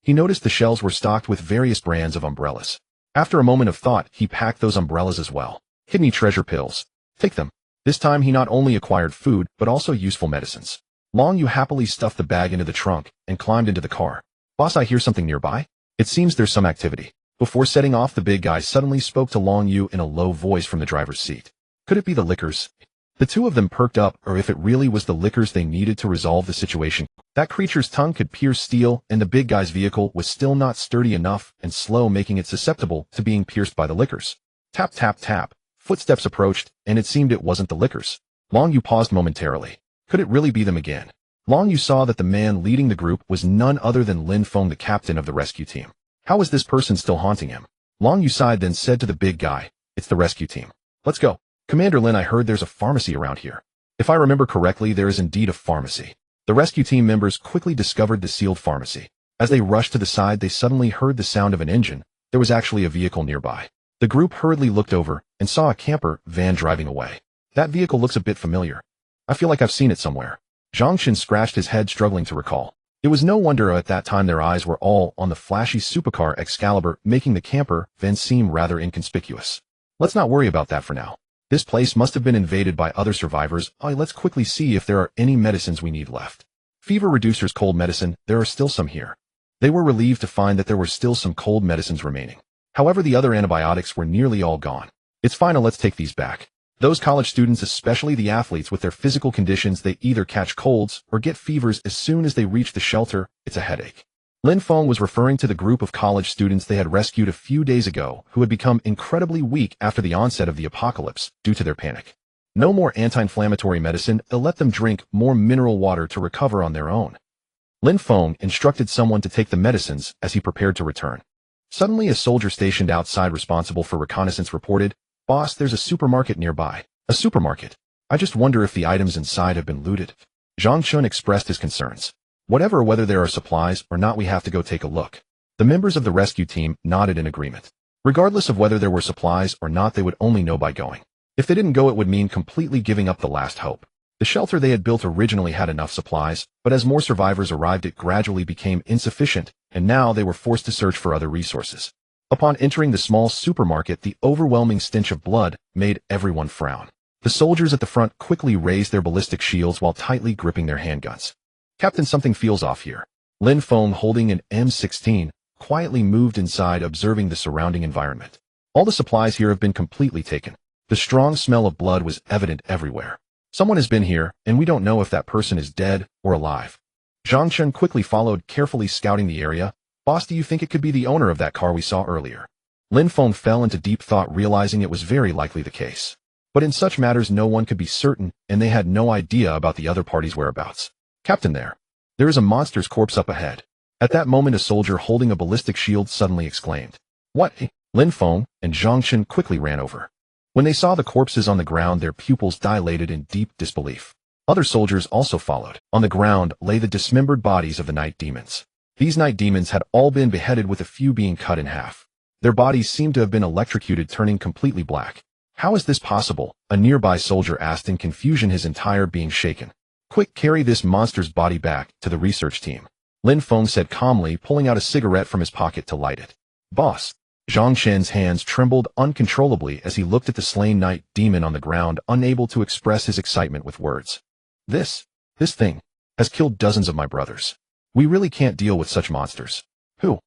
He noticed the shelves were stocked with various brands of umbrellas. After a moment of thought, he packed those umbrellas as well. Kidney treasure pills. Take them. This time he not only acquired food, but also useful medicines. Long Yu happily stuffed the bag into the trunk and climbed into the car. Boss, I hear something nearby. It seems there's some activity. Before setting off, the big guy suddenly spoke to Long Yu in a low voice from the driver's seat. Could it be the lickers? The two of them perked up, or if it really was the lickers they needed to resolve the situation. That creature's tongue could pierce steel, and the big guy's vehicle was still not sturdy enough and slow, making it susceptible to being pierced by the lickers. Tap, tap, tap. Footsteps approached, and it seemed it wasn't the lickers. Long Yu paused momentarily. Could it really be them again? Long Yu saw that the man leading the group was none other than Lin Feng, the captain of the rescue team. How was this person still haunting him? Long Yu sighed, then said to the big guy, "It's the rescue team. Let's go." "Commander Lin, I heard there's a pharmacy around here." "If I remember correctly, there is indeed a pharmacy." The rescue team members quickly discovered the sealed pharmacy. As they rushed to the side, they suddenly heard the sound of an engine. There was actually a vehicle nearby. The group hurriedly looked over and saw a camper van driving away. That vehicle looks a bit familiar. I feel like I've seen it somewhere. Zhang Xin scratched his head, struggling to recall. It was no wonder at that time their eyes were all on the flashy supercar Excalibur, making the camper van seem rather inconspicuous. Let's not worry about that for now. This place must have been invaded by other survivors. Let's quickly see if there are any medicines we need left. Fever reducers, cold medicine, there are still some here. They were relieved to find that there were still some cold medicines remaining. However, the other antibiotics were nearly all gone. It's fine, let's take these back. Those college students, especially the athletes with their physical conditions, they either catch colds or get fevers as soon as they reach the shelter. It's a headache. Lin Feng was referring to the group of college students they had rescued a few days ago who had become incredibly weak after the onset of the apocalypse due to their panic. No more anti-inflammatory medicine, they'll let them drink more mineral water to recover on their own. Lin Feng instructed someone to take the medicines as he prepared to return. Suddenly, a soldier stationed outside responsible for reconnaissance reported, "Boss, there's a supermarket nearby." "A supermarket? I just wonder if the items inside have been looted." Zhang Chun expressed his concerns. Whether there are supplies or not, we have to go take a look." The members of the rescue team nodded in agreement. Regardless of whether there were supplies or not, they would only know by going. If they didn't go, it would mean completely giving up the last hope. The shelter they had built originally had enough supplies, but as more survivors arrived, it gradually became insufficient, and now they were forced to search for other resources. Upon entering the small supermarket, the overwhelming stench of blood made everyone frown. The soldiers at the front quickly raised their ballistic shields while tightly gripping their handguns. "Captain, something feels off here." Lin Feng, holding an M16, quietly moved inside, observing the surrounding environment. All the supplies here have been completely taken. The strong smell of blood was evident everywhere. Someone has been here, and we don't know if that person is dead or alive. Zhang Chun quickly followed, carefully scouting the area. "Boss, do you think it could be the owner of that car we saw earlier?" Lin Feng fell into deep thought, realizing it was very likely the case. But in such matters no one could be certain, and they had no idea about the other party's whereabouts. "Captain, there is a monster's corpse up ahead." At that moment, a soldier holding a ballistic shield suddenly exclaimed. "What?" Lin Feng and Zhang Chun quickly ran over. When they saw the corpses on the ground, their pupils dilated in deep disbelief. Other soldiers also followed. On the ground lay the dismembered bodies of the night demons. These night demons had all been beheaded, with a few being cut in half. Their bodies seemed to have been electrocuted, turning completely black. "How is this possible?" a nearby soldier asked in confusion, his entire being shaken. "Quick, carry this monster's body back to the research team," Lin Feng said calmly, pulling out a cigarette from his pocket to light it. "Boss." Zhang Chen's hands trembled uncontrollably as he looked at the slain night demon on the ground, unable to express his excitement with words. This thing has killed dozens of my brothers. We really can't deal with such monsters." Who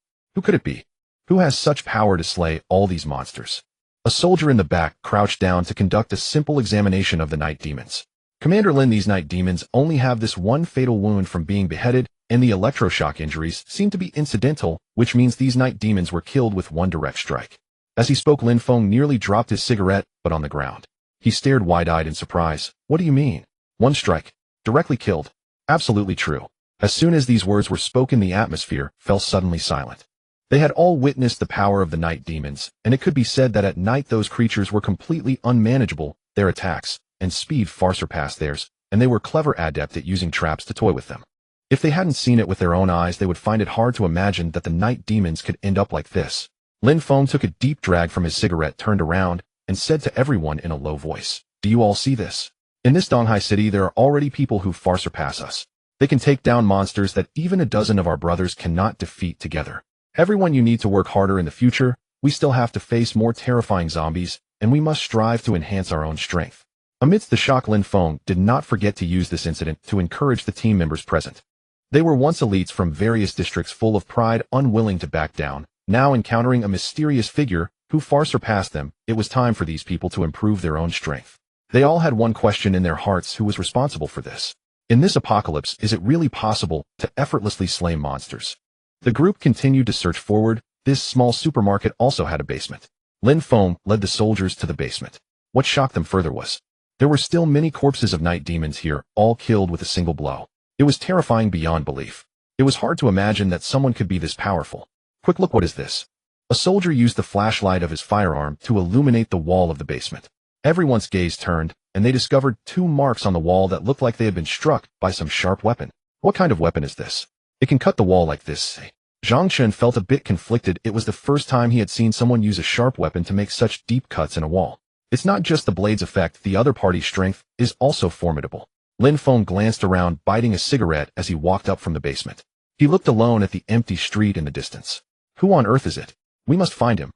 could it be? Who has such power to slay all these monsters?" A soldier in the back crouched down to conduct a simple examination of the night demons. "Commander Lin, these night demons only have this one fatal wound from being beheaded, and the electroshock injuries seem to be incidental, which means these night demons were killed with one direct strike." As he spoke, Lin Feng nearly dropped his cigarette, but on the ground. He stared wide-eyed in surprise. "What do you mean? One strike? Directly killed?" "Absolutely true." As soon as these words were spoken, the atmosphere fell suddenly silent. They had all witnessed the power of the night demons, and it could be said that at night those creatures were completely unmanageable. Their attacks and speed far surpassed theirs, and they were clever, adept at using traps to toy with them. If they hadn't seen it with their own eyes, they would find it hard to imagine that the night demons could end up like this. Lin Feng took a deep drag from his cigarette, turned around, and said to everyone in a low voice, "Do you all see this? In this Donghai city, there are already people who far surpass us. They can take down monsters that even a dozen of our brothers cannot defeat together. Everyone, you need to work harder in the future. We still have to face more terrifying zombies, and we must strive to enhance our own strength." Amidst the shock, Lin Feng did not forget to use this incident to encourage the team members present. They were once elites from various districts, full of pride, unwilling to back down. Now, encountering a mysterious figure who far surpassed them, it was time for these people to improve their own strength. They all had one question in their hearts: who was responsible for this? In this apocalypse, is it really possible to effortlessly slay monsters? The group continued to search forward. This small supermarket also had a basement. Lin Feng led the soldiers to the basement. What shocked them further was there were still many corpses of night demons here, all killed with a single blow. It was terrifying beyond belief. It was hard to imagine that someone could be this powerful. "Quick look, what is this?" A soldier used the flashlight of his firearm to illuminate the wall of the basement. Everyone's gaze turned, and they discovered two marks on the wall that looked like they had been struck by some sharp weapon. "What kind of weapon is this? It can cut the wall like this." Zhang Chun felt a bit conflicted. It was the first time he had seen someone use a sharp weapon to make such deep cuts in a wall. It's not just the blade's effect, the other party's strength is also formidable. Lin Feng glanced around, biting a cigarette as he walked up from the basement. He looked alone at the empty street in the distance. Who on earth is it? We must find him.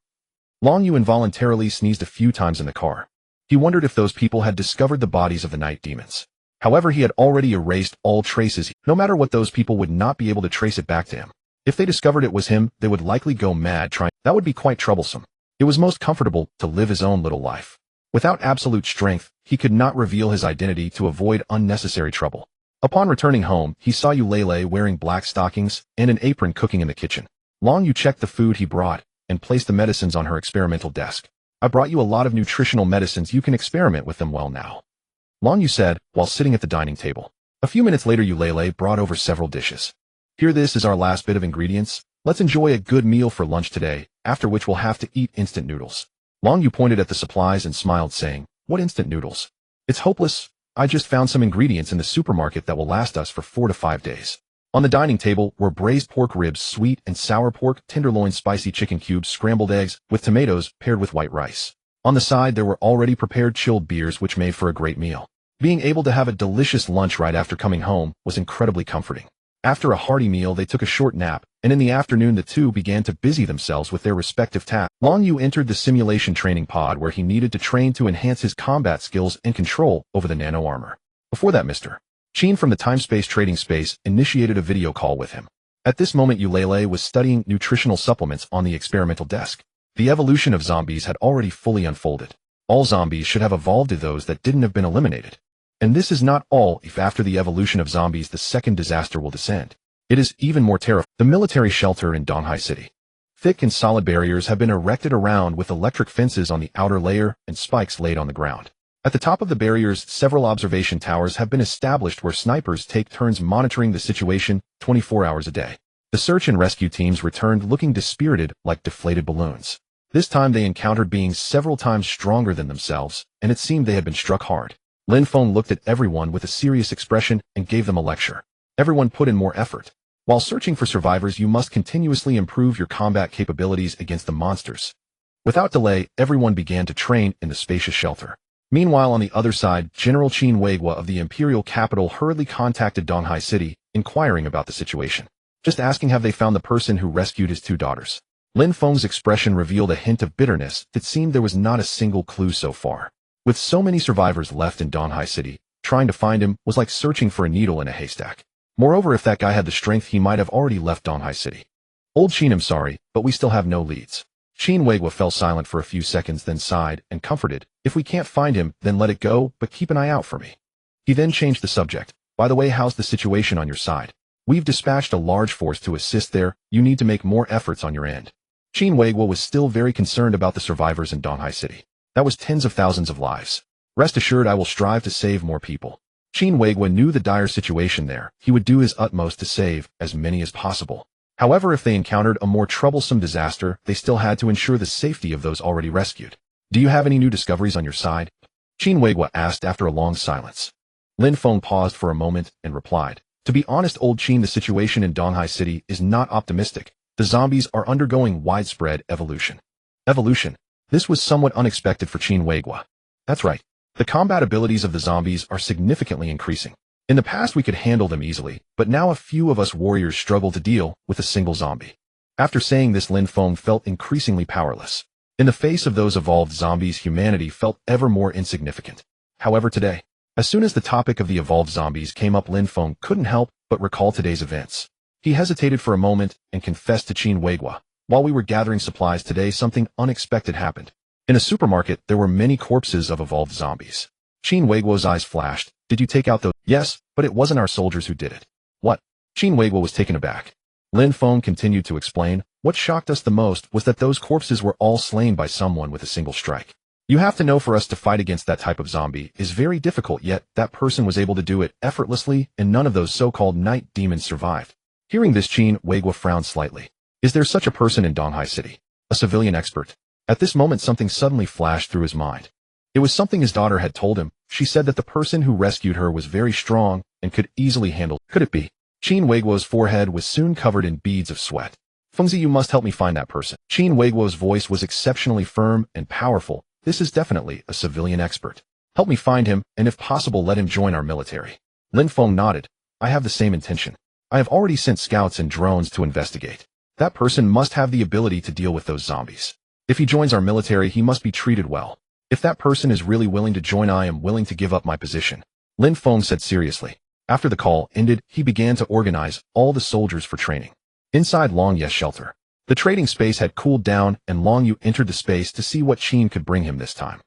Long Yu involuntarily sneezed a few times in the car. He wondered if those people had discovered the bodies of the night demons. However, he had already erased all traces. No matter what, those people would not be able to trace it back to him. If they discovered it was him, they would likely go mad trying. That would be quite troublesome. It was most comfortable to live his own little life. Without absolute strength, he could not reveal his identity to avoid unnecessary trouble. Upon returning home, he saw Eulalie wearing black stockings and an apron cooking in the kitchen. Long Yu checked the food he brought and placed the medicines on her experimental desk. I brought you a lot of nutritional medicines. You can experiment with them well now, Long Yu said, while sitting at the dining table. A few minutes later, Eulalie brought over several dishes. Here, this is our last bit of ingredients. Let's enjoy a good meal for lunch today, after which we'll have to eat instant noodles. Long Yu pointed at the supplies and smiled, saying, "What instant noodles? It's hopeless. I just found some ingredients in the supermarket that will last us for 4 to 5 days." On the dining table were braised pork ribs, sweet and sour pork, tenderloin, spicy chicken cubes, scrambled eggs, with tomatoes paired with white rice. On the side there were already prepared chilled beers which made for a great meal. Being able to have a delicious lunch right after coming home was incredibly comforting. After a hearty meal they took a short nap, and in the afternoon the two began to busy themselves with their respective tasks. Long Yu entered the simulation training pod where he needed to train to enhance his combat skills and control over the nano armor. Before that, Mr. Qin from the time-space trading space initiated a video call with him. At this moment, Eulalie was studying nutritional supplements on the experimental desk. The evolution of zombies had already fully unfolded. All zombies should have evolved to those that didn't have been eliminated. And this is not all. If after the evolution of zombies the second disaster will descend, it is even more terrifying. The military shelter in Donghai City. Thick and solid barriers have been erected around with electric fences on the outer layer and spikes laid on the ground. At the top of the barriers, several observation towers have been established where snipers take turns monitoring the situation 24 hours a day. The search and rescue teams returned looking dispirited like deflated balloons. This time they encountered beings several times stronger than themselves, and it seemed they had been struck hard. Lin Feng looked at everyone with a serious expression and gave them a lecture. Everyone put in more effort. While searching for survivors, you must continuously improve your combat capabilities against the monsters. Without delay, everyone began to train in the spacious shelter. Meanwhile, on the other side, General Qin Weigua of the imperial capital hurriedly contacted Donghai City, inquiring about the situation. Just asking have they found the person who rescued his 2 daughters. Lin Feng's expression revealed a hint of bitterness. It seemed there was not a single clue so far. With so many survivors left in Donghai City, trying to find him was like searching for a needle in a haystack. Moreover, if that guy had the strength, he might have already left Donghai City. Old Qin, I'm sorry, but we still have no leads. Qin Weigua fell silent for a few seconds, then sighed and comforted. If we can't find him, then let it go, but keep an eye out for me. He then changed the subject. By the way, how's the situation on your side? We've dispatched a large force to assist there. You need to make more efforts on your end. Qin Weigua was still very concerned about the survivors in Donghai City. That was tens of thousands of lives. Rest assured, I will strive to save more people. Qin Weigua knew the dire situation there. He would do his utmost to save as many as possible. However, if they encountered a more troublesome disaster, they still had to ensure the safety of those already rescued. Do you have any new discoveries on your side? Qin Weigua asked after a long silence. Lin Feng paused for a moment and replied, "To be honest, old Qin, the situation in Donghai City is not optimistic. The zombies are undergoing widespread evolution." Evolution? This was somewhat unexpected for Qin Weigua. That's right. The combat abilities of the zombies are significantly increasing. In the past we could handle them easily, but now a few of us warriors struggle to deal with a single zombie. After saying this, Lin Feng felt increasingly powerless. In the face of those evolved zombies, humanity felt ever more insignificant. However, today, as soon as the topic of the evolved zombies came up, Lin Feng couldn't help but recall today's events. He hesitated for a moment and confessed to Qin Weigua, "While we were gathering supplies today, something unexpected happened. In a supermarket, there were many corpses of evolved zombies." Qin Weigua's eyes flashed. "Did you take out those?" "Yes, but it wasn't our soldiers who did it." "What?" Qin Weigua was taken aback. Lin Feng continued to explain, "What shocked us the most was that those corpses were all slain by someone with a single strike. You have to know, for us to fight against that type of zombie is very difficult, yet that person was able to do it effortlessly, and none of those so-called night demons survived." Hearing this, Qin Weigua frowned slightly. Is there such a person in Donghai City? A civilian expert? At this moment, something suddenly flashed through his mind. It was something his daughter had told him. She said that the person who rescued her was very strong and could easily handle. Could it be? Qin Weigua's forehead was soon covered in beads of sweat. "Fengzi, you must help me find that person." Qin Weigua's voice was exceptionally firm and powerful. "This is definitely a civilian expert. Help me find him, and if possible, let him join our military." Lin Feng nodded. "I have the same intention. I have already sent scouts and drones to investigate. That person must have the ability to deal with those zombies. If he joins our military, he must be treated well." If that person is really willing to join, I am willing to give up my position, Lin Feng said seriously. After the call ended, he began to organize all the soldiers for training. Inside Long Yu's shelter, the trading space had cooled down and Long Yu entered the space to see what Qin could bring him this time.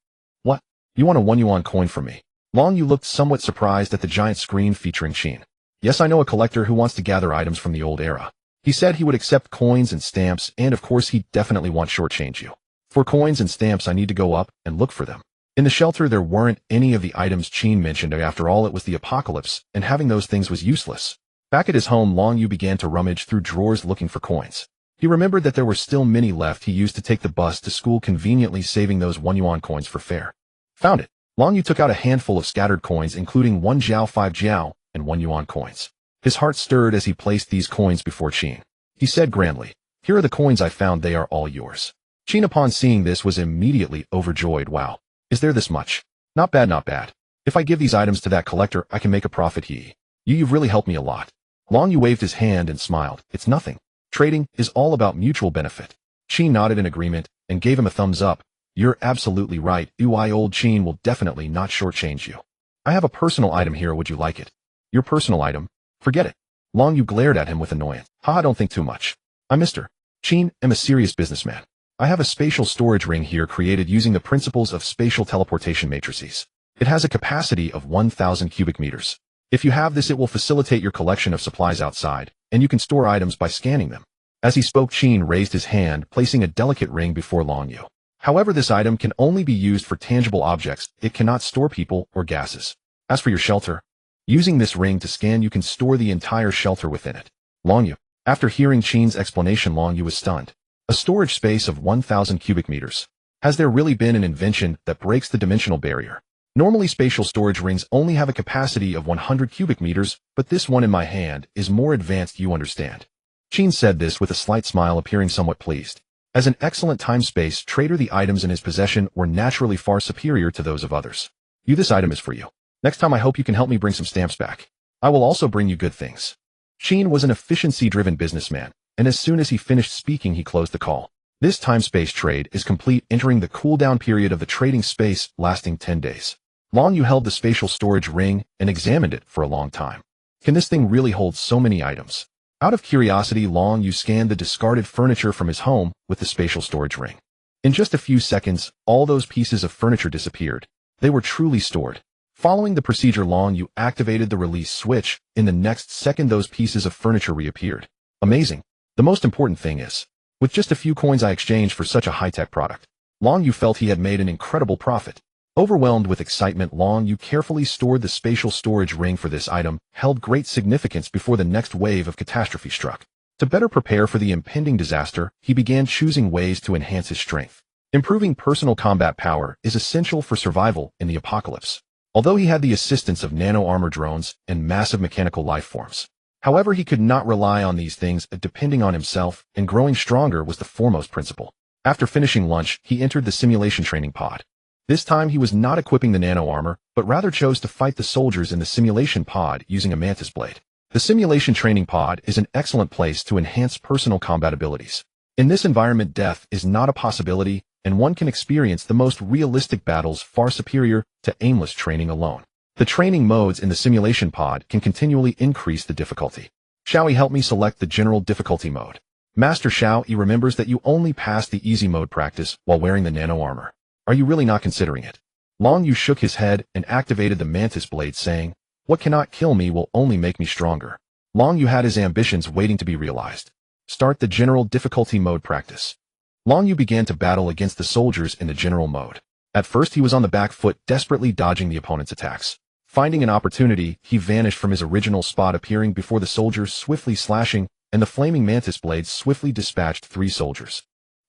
What? You want a 1 yuan coin from me? Long Yu looked somewhat surprised at the giant screen featuring Qin. Yes, I know a collector who wants to gather items from the old era. He said he would accept coins and stamps, and of course he definitely wants shortchange you. For coins and stamps I need to go up and look for them. In the shelter there weren't any of the items Qin mentioned. After all, it was the apocalypse, and having those things was useless. Back at his home, Long Yu began to rummage through drawers looking for coins. He remembered that there were still many left he used to take the bus to school, conveniently saving those 1 yuan coins for fare. Found it. Long Yu took out a handful of scattered coins, including 1 jiao, 5 jiao, and 1 yuan coins. His heart stirred as he placed these coins before Qin. He said grandly, "Here are the coins I found, they are all yours." Qin, upon seeing this, was immediately overjoyed. Wow. Is there this much? Not bad, not bad. If I give these items to that collector, I can make a profit. You've really helped me a lot. Long Yu waved his hand and smiled. It's nothing. Trading is all about mutual benefit. Qin nodded in agreement and gave him a thumbs up. You're absolutely right. Old Qin will definitely not shortchange you. I have a personal item here. Would you like it? Your personal item? Forget it. Long Yu glared at him with annoyance. Haha, don't think too much. I'm Mr. Qin, am a serious businessman. I have a spatial storage ring here created using the principles of spatial teleportation matrices. It has a capacity of 1,000 cubic meters. If you have this, it will facilitate your collection of supplies outside, and you can store items by scanning them. As he spoke, Qin raised his hand, placing a delicate ring before Long Yu. However, this item can only be used for tangible objects. It cannot store people or gases. As for your shelter, using this ring to scan, you can store the entire shelter within it. Long Yu. After hearing Qin's explanation, Long Yu was stunned. A storage space of 1,000 cubic meters. Has there really been an invention that breaks the dimensional barrier? Normally, spatial storage rings only have a capacity of 100 cubic meters, but this one in my hand is more advanced, you understand. Qin said this with a slight smile, appearing somewhat pleased. As an excellent time-space trader, the items in his possession were naturally far superior to those of others. This item is for you. Next time I hope you can help me bring some stamps back. I will also bring you good things. Qin was an efficiency-driven businessman, and as soon as he finished speaking, he closed the call. This time-space trade is complete, entering the cool-down period of the trading space, lasting 10 days. Long Yu held the spatial storage ring and examined it for a long time. Can this thing really hold so many items? Out of curiosity, Long Yu scanned the discarded furniture from his home with the spatial storage ring. In just a few seconds, all those pieces of furniture disappeared. They were truly stored. Following the procedure, Long Yu activated the release switch. In the next second, those pieces of furniture reappeared. Amazing. The most important thing is, with just a few coins I exchanged for such a high-tech product. Long Yu felt he had made an incredible profit. Overwhelmed with excitement, Long Yu carefully stored the spatial storage ring, for this item held great significance before the next wave of catastrophe struck. To better prepare for the impending disaster, he began choosing ways to enhance his strength. Improving personal combat power is essential for survival in the apocalypse. Although he had the assistance of nano-armor drones and massive mechanical life forms. However, he could not rely on these things, depending on himself, and growing stronger was the foremost principle. After finishing lunch, he entered the simulation training pod. This time he was not equipping the nano-armor, but rather chose to fight the soldiers in the simulation pod using a mantis blade. The simulation training pod is an excellent place to enhance personal combat abilities. In this environment, death is not a possibility, and one can experience the most realistic battles, far superior to aimless training alone. The training modes in the simulation pod can continually increase the difficulty. Shall we help me select the general difficulty mode? Master Shao Yi remembers that you only passed the easy mode practice while wearing the nano-armor. Are you really not considering it? Long Yu shook his head and activated the mantis blade, saying, "What cannot kill me will only make me stronger." Long Yu had his ambitions waiting to be realized. Start the general difficulty mode practice. Long Yu began to battle against the soldiers in the general mode. At first he was on the back foot, desperately dodging the opponent's attacks. Finding an opportunity, he vanished from his original spot, appearing before the soldiers, swiftly slashing, and the flaming mantis blades swiftly dispatched 3 soldiers.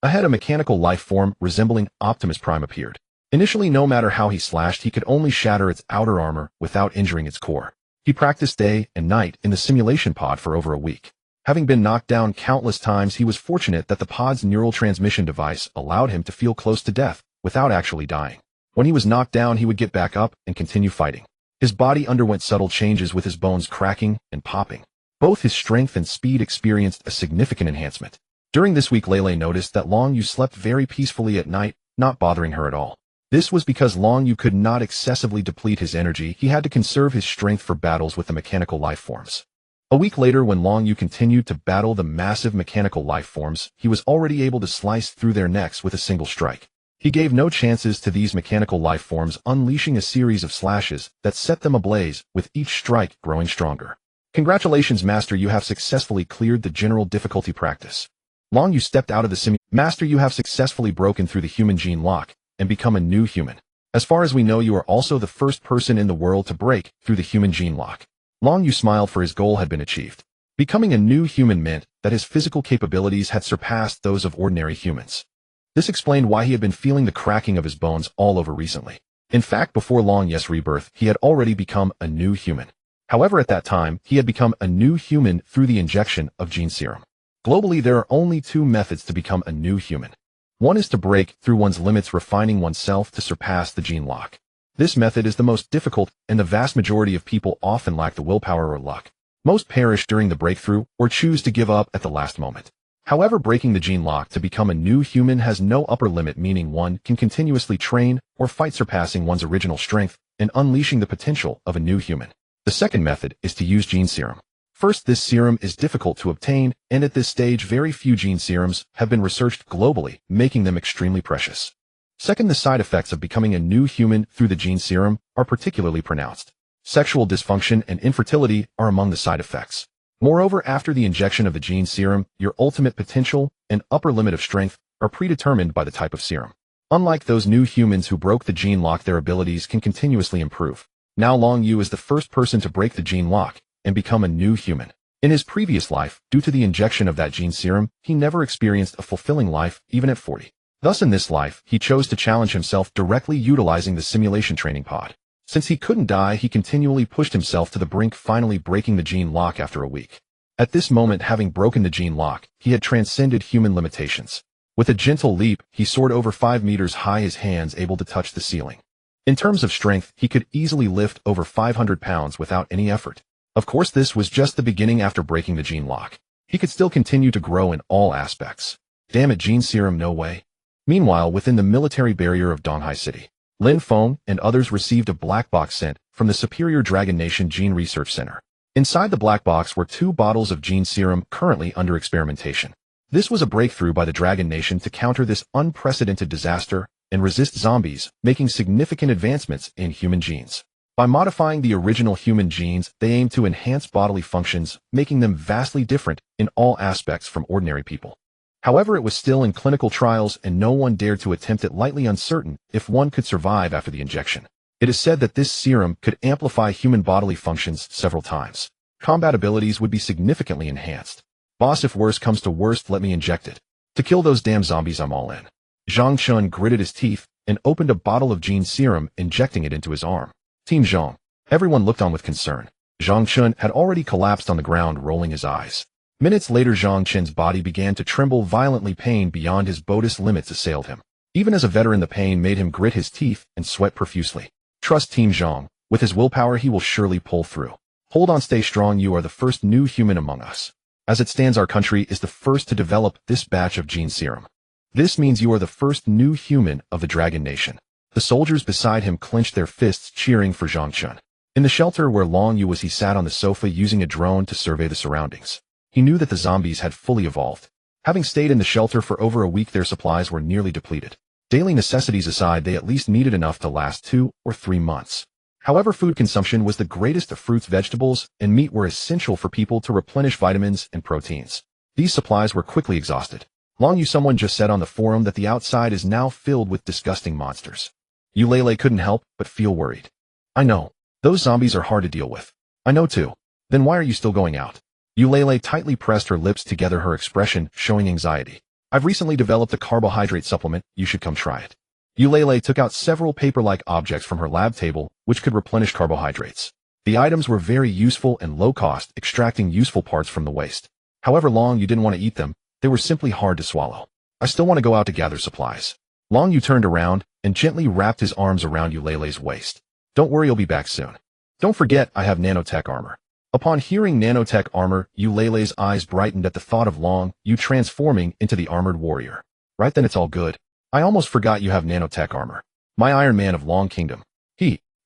Ahead, a mechanical life form resembling Optimus Prime appeared. Initially, no matter how he slashed, he could only shatter its outer armor without injuring its core. He practiced day and night in the simulation pod for over a week. Having been knocked down countless times, he was fortunate that the pod's neural transmission device allowed him to feel close to death without actually dying. When he was knocked down, he would get back up and continue fighting. His body underwent subtle changes, with his bones cracking and popping. Both his strength and speed experienced a significant enhancement. During this week, Lele noticed that Long Yu slept very peacefully at night, not bothering her at all. This was because Long Yu could not excessively deplete his energy. He had to conserve his strength for battles with the mechanical life forms. A week later, when Long Yu continued to battle the massive mechanical life forms, he was already able to slice through their necks with a single strike. He gave no chances to these mechanical life forms, unleashing a series of slashes that set them ablaze, with each strike growing stronger. Congratulations, Master, you have successfully cleared the general difficulty practice. Long Yu stepped out of the simulation. Master, you have successfully broken through the human gene lock and become a new human. As far as we know, you are also the first person in the world to break through the human gene lock. Long Yu smiled, for his goal had been achieved. Becoming a new human meant that his physical capabilities had surpassed those of ordinary humans. This explained why he had been feeling the cracking of his bones all over recently. In fact, before Long Yu's rebirth, he had already become a new human. However, at that time, he had become a new human through the injection of gene serum. Globally, there are only two methods to become a new human. One is to break through one's limits, refining oneself to surpass the gene lock. This method is the most difficult, and the vast majority of people often lack the willpower or luck. Most perish during the breakthrough or choose to give up at the last moment. However, breaking the gene lock to become a new human has no upper limit, meaning one can continuously train or fight, surpassing one's original strength and unleashing the potential of a new human. The second method is to use gene serum. First, this serum is difficult to obtain, and at this stage very few gene serums have been researched globally, making them extremely precious. Second, the side effects of becoming a new human through the gene serum are particularly pronounced. Sexual dysfunction and infertility are among the side effects. Moreover, after the injection of the gene serum, your ultimate potential and upper limit of strength are predetermined by the type of serum. Unlike those new humans who broke the gene lock, their abilities can continuously improve. Now Long Yu is the first person to break the gene lock and become a new human. In his previous life, due to the injection of that gene serum, he never experienced a fulfilling life, even at 40. Thus in this life, he chose to challenge himself directly, utilizing the simulation training pod. Since he couldn't die, he continually pushed himself to the brink, finally breaking the gene lock after a week. At this moment, having broken the gene lock, he had transcended human limitations. With a gentle leap, he soared over 5 meters high, his hands able to touch the ceiling. In terms of strength, he could easily lift over 500 pounds without any effort. Of course, this was just the beginning. After breaking the gene lock, he could still continue to grow in all aspects. Damn it, gene serum, no way. Meanwhile, within the military barrier of Donghai City, Lin Feng and others received a black box sent from the Superior Dragon Nation Gene Research Center. Inside the black box were 2 bottles of gene serum currently under experimentation. This was a breakthrough by the Dragon Nation to counter this unprecedented disaster and resist zombies, making significant advancements in human genes. By modifying the original human genes, they aim to enhance bodily functions, making them vastly different in all aspects from ordinary people. However, it was still in clinical trials and no one dared to attempt it lightly, uncertain if one could survive after the injection. It is said that this serum could amplify human bodily functions several times. Combat abilities would be significantly enhanced. Boss, if worse comes to worst, let me inject it. To kill those damn zombies, I'm all in. Zhang Chun gritted his teeth and opened a bottle of gene serum, injecting it into his arm. Team Zhang. Everyone looked on with concern. Zhang Chun had already collapsed on the ground, rolling his eyes. Minutes later, Zhang Chun's body began to tremble violently. Pain beyond his bodily limits assailed him. Even as a veteran, the pain made him grit his teeth and sweat profusely. Trust Team Zhang. With his willpower, he will surely pull through. Hold on, stay strong. You are the first new human among us. As it stands, our country is the first to develop this batch of gene serum. This means you are the first new human of the Dragon Nation. The soldiers beside him clenched their fists, cheering for Zhang Chun. In the shelter where Long Yu was, he sat on the sofa using a drone to survey the surroundings. He knew that the zombies had fully evolved. Having stayed in the shelter for over a week, their supplies were nearly depleted. Daily necessities aside, they at least needed enough to last 2 or 3 months. However, food consumption was the greatest of fruits, vegetables, and meat were essential for people to replenish vitamins and proteins. These supplies were quickly exhausted. Long Yu, someone just said on the forum that the outside is now filled with disgusting monsters. Eulele couldn't help but feel worried. I know. Those zombies are hard to deal with. I know too. Then why are you still going out? Eulele tightly pressed her lips together, her expression showing anxiety. I've recently developed a carbohydrate supplement. You should come try it. Eulele took out several paper-like objects from her lab table, which could replenish carbohydrates. The items were very useful and low-cost, extracting useful parts from the waste. However, Long Yu didn't want to eat them. They were simply hard to swallow. I still want to go out to gather supplies. Long Yu turned around and gently wrapped his arms around Eulele's waist. Don't worry, I'll be back soon. Don't forget, I have nanotech armor. Upon hearing nanotech armor, Eulele's eyes brightened at the thought of Long Yu transforming into the armored warrior. Right then, it's all good. I almost forgot you have nanotech armor. My Iron Man of Long Kingdom.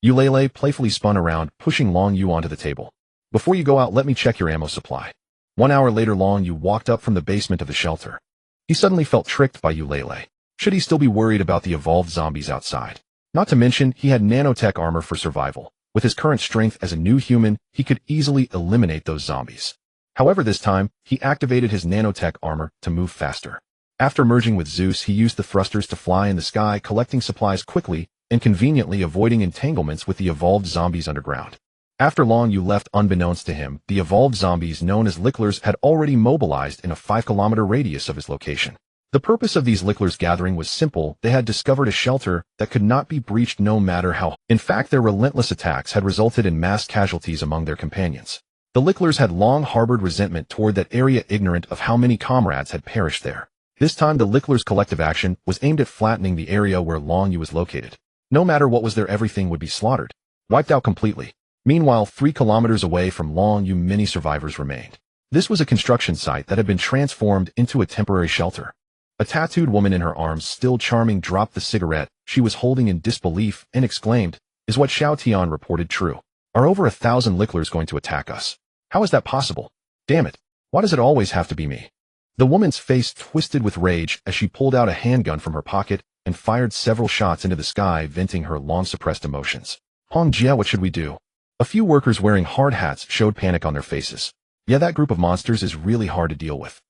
Eulele playfully spun around, pushing Long Yu onto the table. Before you go out, let me check your ammo supply. 1 hour later, Long Yu walked up from the basement of the shelter. He suddenly felt tricked by Eulele. Should he still be worried about the evolved zombies outside? Not to mention, he had nanotech armor for survival. With his current strength as a new human, he could easily eliminate those zombies. However, this time, he activated his nanotech armor to move faster. After merging with Zeus, he used the thrusters to fly in the sky, collecting supplies quickly and conveniently avoiding entanglements with the evolved zombies underground. After Long Yu left, unbeknownst to him, the evolved zombies known as Licklers had already mobilized in a 5-kilometer radius of his location. The purpose of these Licklers gathering was simple. They had discovered a shelter that could not be breached no matter how. In fact, their relentless attacks had resulted in mass casualties among their companions. The Licklers had long harbored resentment toward that area, ignorant of how many comrades had perished there. This time, the Licklers' collective action was aimed at flattening the area where Long Yu was located. No matter what was there, everything would be slaughtered, wiped out completely. Meanwhile, 3 kilometers away from Long Yu, many survivors remained. This was a construction site that had been transformed into a temporary shelter. A tattooed woman in her arms, still charming, dropped the cigarette she was holding in disbelief and exclaimed, "Is what Xiao Tian reported true? Are over 1,000 Licklers going to attack us? How is that possible? Damn it. Why does it always have to be me?" The woman's face twisted with rage as she pulled out a handgun from her pocket and fired several shots into the sky, venting her long-suppressed emotions. "Hong Jia, what should we do?" A few workers wearing hard hats showed panic on their faces. Yeah, that group of monsters is really hard to deal with.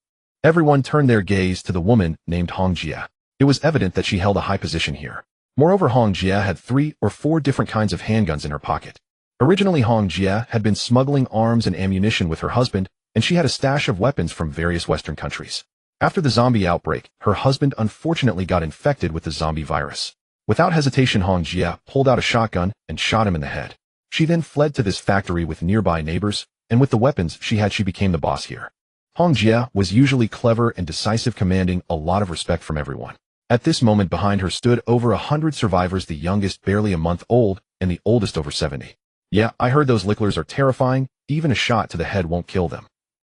Everyone turned their gaze to the woman named Hong Jia. It was evident that she held a high position here. Moreover, Hong Jia had 3 or 4 different kinds of handguns in her pocket. Originally, Hong Jia had been smuggling arms and ammunition with her husband, and she had a stash of weapons from various Western countries. After the zombie outbreak, her husband unfortunately got infected with the zombie virus. Without hesitation, Hong Jia pulled out a shotgun and shot him in the head. She then fled to this factory with nearby neighbors, and with the weapons she had, she became the boss here. Hong Jia was usually clever and decisive, commanding a lot of respect from everyone. At this moment, behind her stood over 100 survivors, the youngest barely a month old, and the oldest over 70. "Yeah, I heard those Licklers are terrifying. Even a shot to the head won't kill them."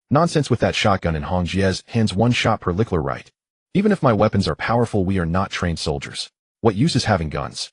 "Nonsense with that shotgun in Hong Jia's hands, 1 shot per Lickler, right? Even if my weapons are powerful, we are not trained soldiers. What use is having guns?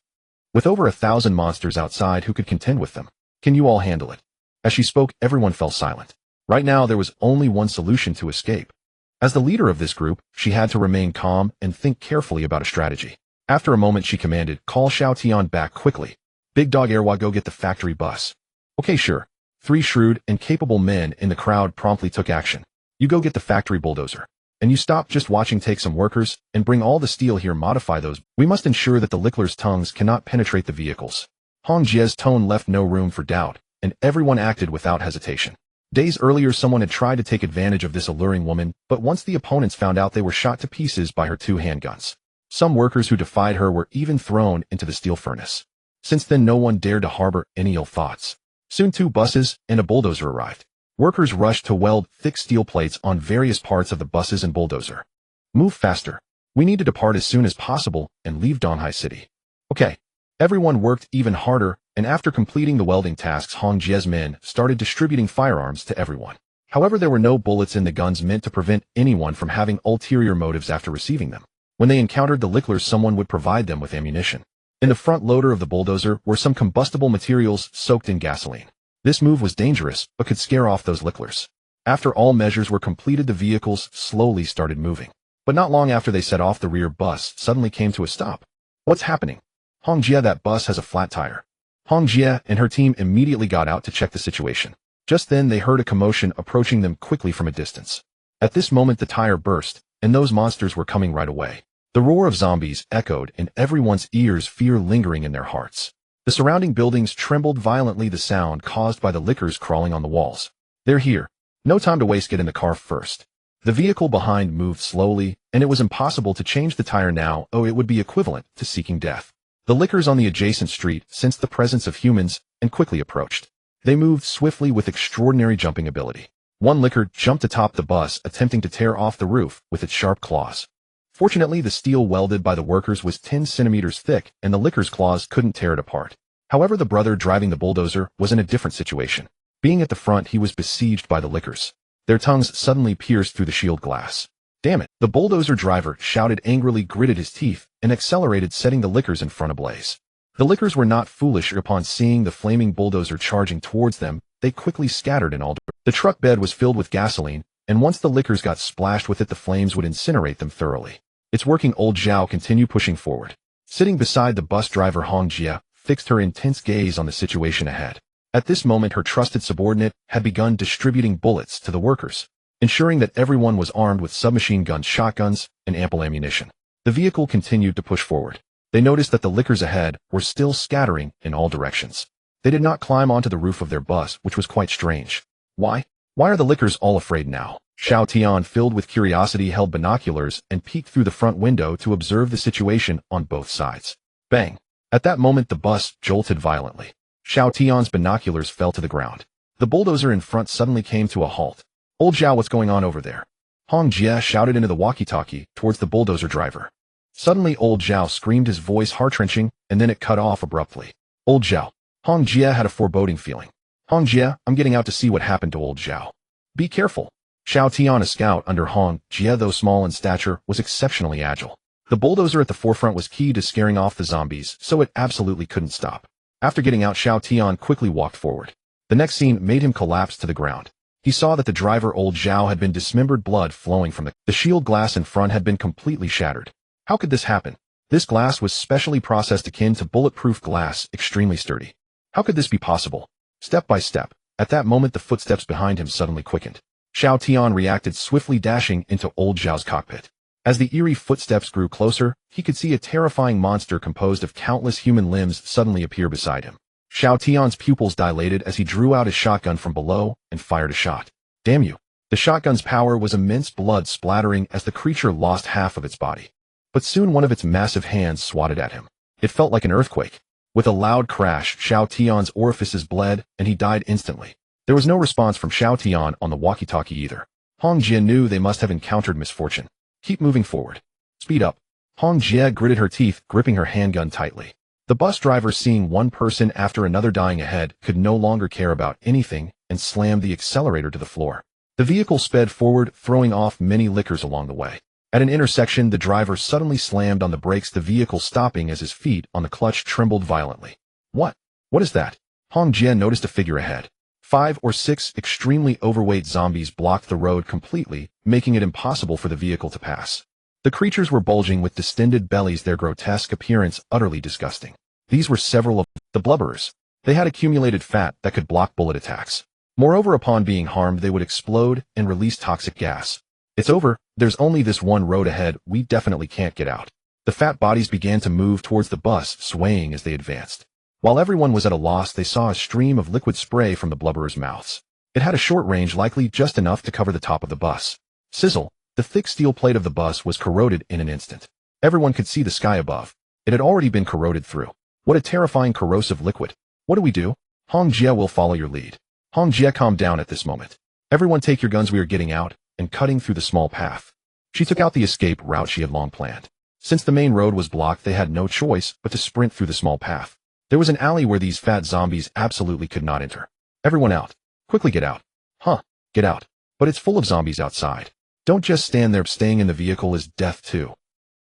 With over 1,000 monsters outside, who could contend with them? Can you all handle it?" As she spoke, everyone fell silent. Right now, there was only one solution to escape. As the leader of this group, she had to remain calm and think carefully about a strategy. After a moment, she commanded, "Call Xiao Tian back quickly. Big Dog Erwa, go get the factory bus." "Okay, sure." 3 shrewd and capable men in the crowd promptly took action. "You go get the factory bulldozer. And you stop just watching, take some workers, and bring all the steel here, modify those. We must ensure that the Licklers' tongues cannot penetrate the vehicles." Hong Jia's tone left no room for doubt, and everyone acted without hesitation. Days earlier, someone had tried to take advantage of this alluring woman, but once the opponents found out, they were shot to pieces by her 2 handguns. Some workers who defied her were even thrown into the steel furnace. Since then, no one dared to harbor any ill thoughts. Soon 2 buses and a bulldozer arrived. Workers rushed to weld thick steel plates on various parts of the buses and bulldozer. "Move faster. We need to depart as soon as possible and leave Donghai City." "Okay." Everyone worked even harder, and after completing the welding tasks, Hong Jia's men started distributing firearms to everyone. However, there were no bullets in the guns, meant to prevent anyone from having ulterior motives after receiving them. When they encountered the Licklers, someone would provide them with ammunition. In the front loader of the bulldozer were some combustible materials soaked in gasoline. This move was dangerous, but could scare off those Licklers. After all measures were completed, the vehicles slowly started moving. But not long after they set off, the rear bus suddenly came to a stop. "What's happening?" "Hong Jia, that bus has a flat tire." Hong Jia and her team immediately got out to check the situation. Just then, they heard a commotion approaching them quickly from a distance. At this moment, the tire burst, and those monsters were coming right away. The roar of zombies echoed in everyone's ears, fear lingering in their hearts. The surrounding buildings trembled violently, the sound caused by the Lickers crawling on the walls. "They're here. No time to waste, get in the car first." The vehicle behind moved slowly, and it was impossible to change the tire now, it would be equivalent to seeking death. The Lickers on the adjacent street sensed the presence of humans and quickly approached. They moved swiftly with extraordinary jumping ability. One Licker jumped atop the bus, attempting to tear off the roof with its sharp claws. Fortunately, the steel welded by the workers was 10 centimeters thick, and the Licker's claws couldn't tear it apart. However, the brother driving the bulldozer was in a different situation. Being at the front, he was besieged by the Lickers. Their tongues suddenly pierced through the shield glass. Damn it. The bulldozer driver shouted angrily, gritted his teeth, and accelerated, setting the lickers in front ablaze. The lickers were not foolish. Upon seeing the flaming bulldozer charging towards them, they quickly scattered in all directions. The truck bed was filled with gasoline, and once the lickers got splashed with it, the flames would incinerate them thoroughly. It's working. Old Zhao continued pushing forward. Sitting beside the bus driver, Hong Jia fixed her intense gaze on the situation ahead. At this moment, her trusted subordinate had begun distributing bullets to the workers, ensuring that everyone was armed with submachine guns, shotguns, and ample ammunition. The vehicle continued to push forward. They noticed that the lickers ahead were still scattering in all directions. They did not climb onto the roof of their bus, which was quite strange. Why? Why are the lickers all afraid now? Xiao Tian, filled with curiosity, held binoculars and peeked through the front window to observe the situation on both sides. Bang! At that moment, the bus jolted violently. Xiao Tian's binoculars fell to the ground. The bulldozer in front suddenly came to a halt. Old Zhao, what's going on over there? Hong Jia shouted into the walkie-talkie towards the bulldozer driver. Suddenly, Old Zhao screamed, his voice heart-wrenching, and then it cut off abruptly. Old Zhao. Hong Jia had a foreboding feeling. Hong Jia, I'm getting out to see what happened to Old Zhao. Be careful. Xiao Tian, a scout under Hong Jia, though small in stature, was exceptionally agile. The bulldozer at the forefront was key to scaring off the zombies, so it absolutely couldn't stop. After getting out, Xiao Tian quickly walked forward. The next scene made him collapse to the ground. He saw that the driver, Old Zhao, had been dismembered, blood flowing from the shield glass in front had been completely shattered. How could this happen? This glass was specially processed akin to bulletproof glass, extremely sturdy. How could this be possible? Step by step. At that moment, the footsteps behind him suddenly quickened. Xiao Tian reacted swiftly, dashing into Old Zhao's cockpit. As the eerie footsteps grew closer, he could see a terrifying monster composed of countless human limbs suddenly appear beside him. Xiao Tian's pupils dilated as he drew out his shotgun from below and fired a shot. Damn you! The shotgun's power was immense, blood splattering as the creature lost half of its body. But soon one of its massive hands swatted at him. It felt like an earthquake. With a loud crash, Xiao Tian's orifices bled, and he died instantly. There was no response from Xiao Tian on the walkie-talkie either. Hong Jia knew they must have encountered misfortune. Keep moving forward. Speed up. Hong Jia gritted her teeth, gripping her handgun tightly. The bus driver, seeing one person after another dying ahead, could no longer care about anything and slammed the accelerator to the floor. The vehicle sped forward, throwing off many lickers along the way. At an intersection, the driver suddenly slammed on the brakes, the vehicle stopping as his feet on the clutch trembled violently. What? What is that? Hong Jia noticed a figure ahead. 5 or 6 extremely overweight zombies blocked the road completely, making it impossible for the vehicle to pass. The creatures were bulging with distended bellies, their grotesque appearance utterly disgusting. These were several of the blubberers. They had accumulated fat that could block bullet attacks. Moreover, upon being harmed, they would explode and release toxic gas. It's over. There's only this one road ahead. We definitely can't get out. The fat bodies began to move towards the bus, swaying as they advanced. While everyone was at a loss, they saw a stream of liquid spray from the blubberers' mouths. It had a short range, likely just enough to cover the top of the bus. Sizzle! The thick steel plate of the bus was corroded in an instant. Everyone could see the sky above. It had already been corroded through. What a terrifying corrosive liquid. What do we do? Hong Jia will follow your lead. Hong Jia calmed down at this moment. Everyone take your guns, we are getting out, and cutting through the small path. She took out the escape route she had long planned. Since the main road was blocked, they had no choice but to sprint through the small path. There was an alley where these fat zombies absolutely could not enter. Everyone out. Quickly get out. Huh. Get out. But it's full of zombies outside. Don't just stand there. Staying in the vehicle is death too.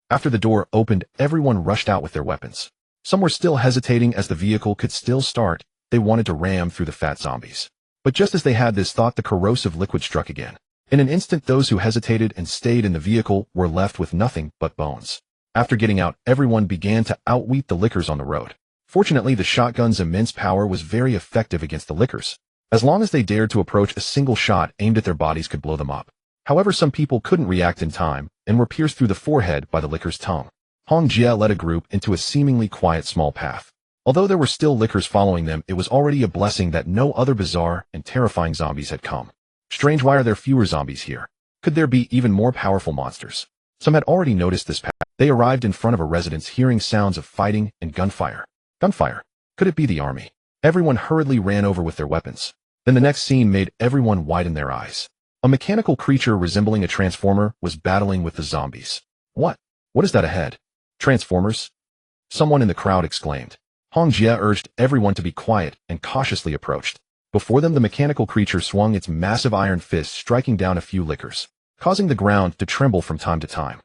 After the door opened, everyone rushed out with their weapons. Some were still hesitating as the vehicle could still start. They wanted to ram through the fat zombies. But just as they had this thought, the corrosive liquid struck again. In an instant, those who hesitated and stayed in the vehicle were left with nothing but bones. After getting out, everyone began to outweed the lickers on the road. Fortunately, the shotgun's immense power was very effective against the lickers. As long as they dared to approach, a single shot aimed at their bodies could blow them up. However, some people couldn't react in time and were pierced through the forehead by the licker's tongue. Hong Jia led a group into a seemingly quiet small path. Although there were still lickers following them, it was already a blessing that no other bizarre and terrifying zombies had come. Strange, why are there fewer zombies here? Could there be even more powerful monsters? Some had already noticed this path. They arrived in front of a residence, hearing sounds of fighting and gunfire. Gunfire. Could it be the army? Everyone hurriedly ran over with their weapons. Then the next scene made everyone widen their eyes. A mechanical creature resembling a transformer was battling with the zombies. What? What is that ahead? Transformers? Someone in the crowd exclaimed. Hong Jia urged everyone to be quiet and cautiously approached. Before them, the mechanical creature swung its massive iron fist, striking down a few lickers. causing the ground to tremble from time to time.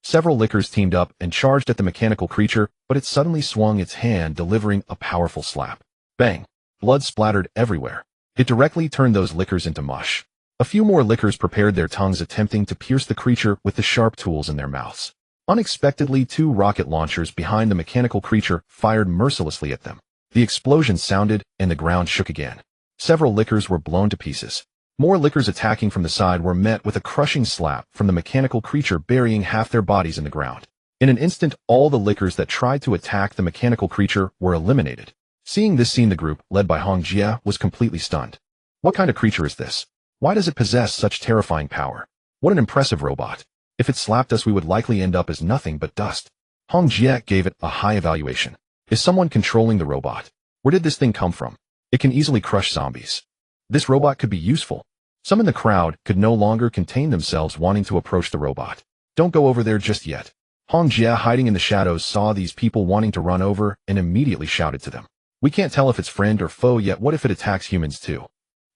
Several lickers teamed up and charged at the mechanical creature, but it suddenly swung its hand, delivering a powerful slap. Bang! Blood splattered everywhere. It directly turned those lickers into mush. A few more lickers prepared their tongues, attempting to pierce the creature with the sharp tools in their mouths. Unexpectedly, 2 rocket launchers behind the mechanical creature fired mercilessly at them. The explosion sounded, and the ground shook again. Several lickers were blown to pieces. More lickers attacking from the side were met with a crushing slap from the mechanical creature, burying half their bodies in the ground. In an instant, all the lickers that tried to attack the mechanical creature were eliminated. Seeing this scene, the group, led by Hong Jie, was completely stunned. What kind of creature is this? Why does it possess such terrifying power? What an impressive robot. If it slapped us, we would likely end up as nothing but dust. Hong Jie gave it a high evaluation. Is someone controlling the robot? Where did this thing come from? It can easily crush zombies. This robot could be useful. Some in the crowd could no longer contain themselves, wanting to approach the robot. Don't go over there just yet. Hong Jie, hiding in the shadows, saw these people wanting to run over and immediately shouted to them. We can't tell if it's friend or foe yet. What if it attacks humans too?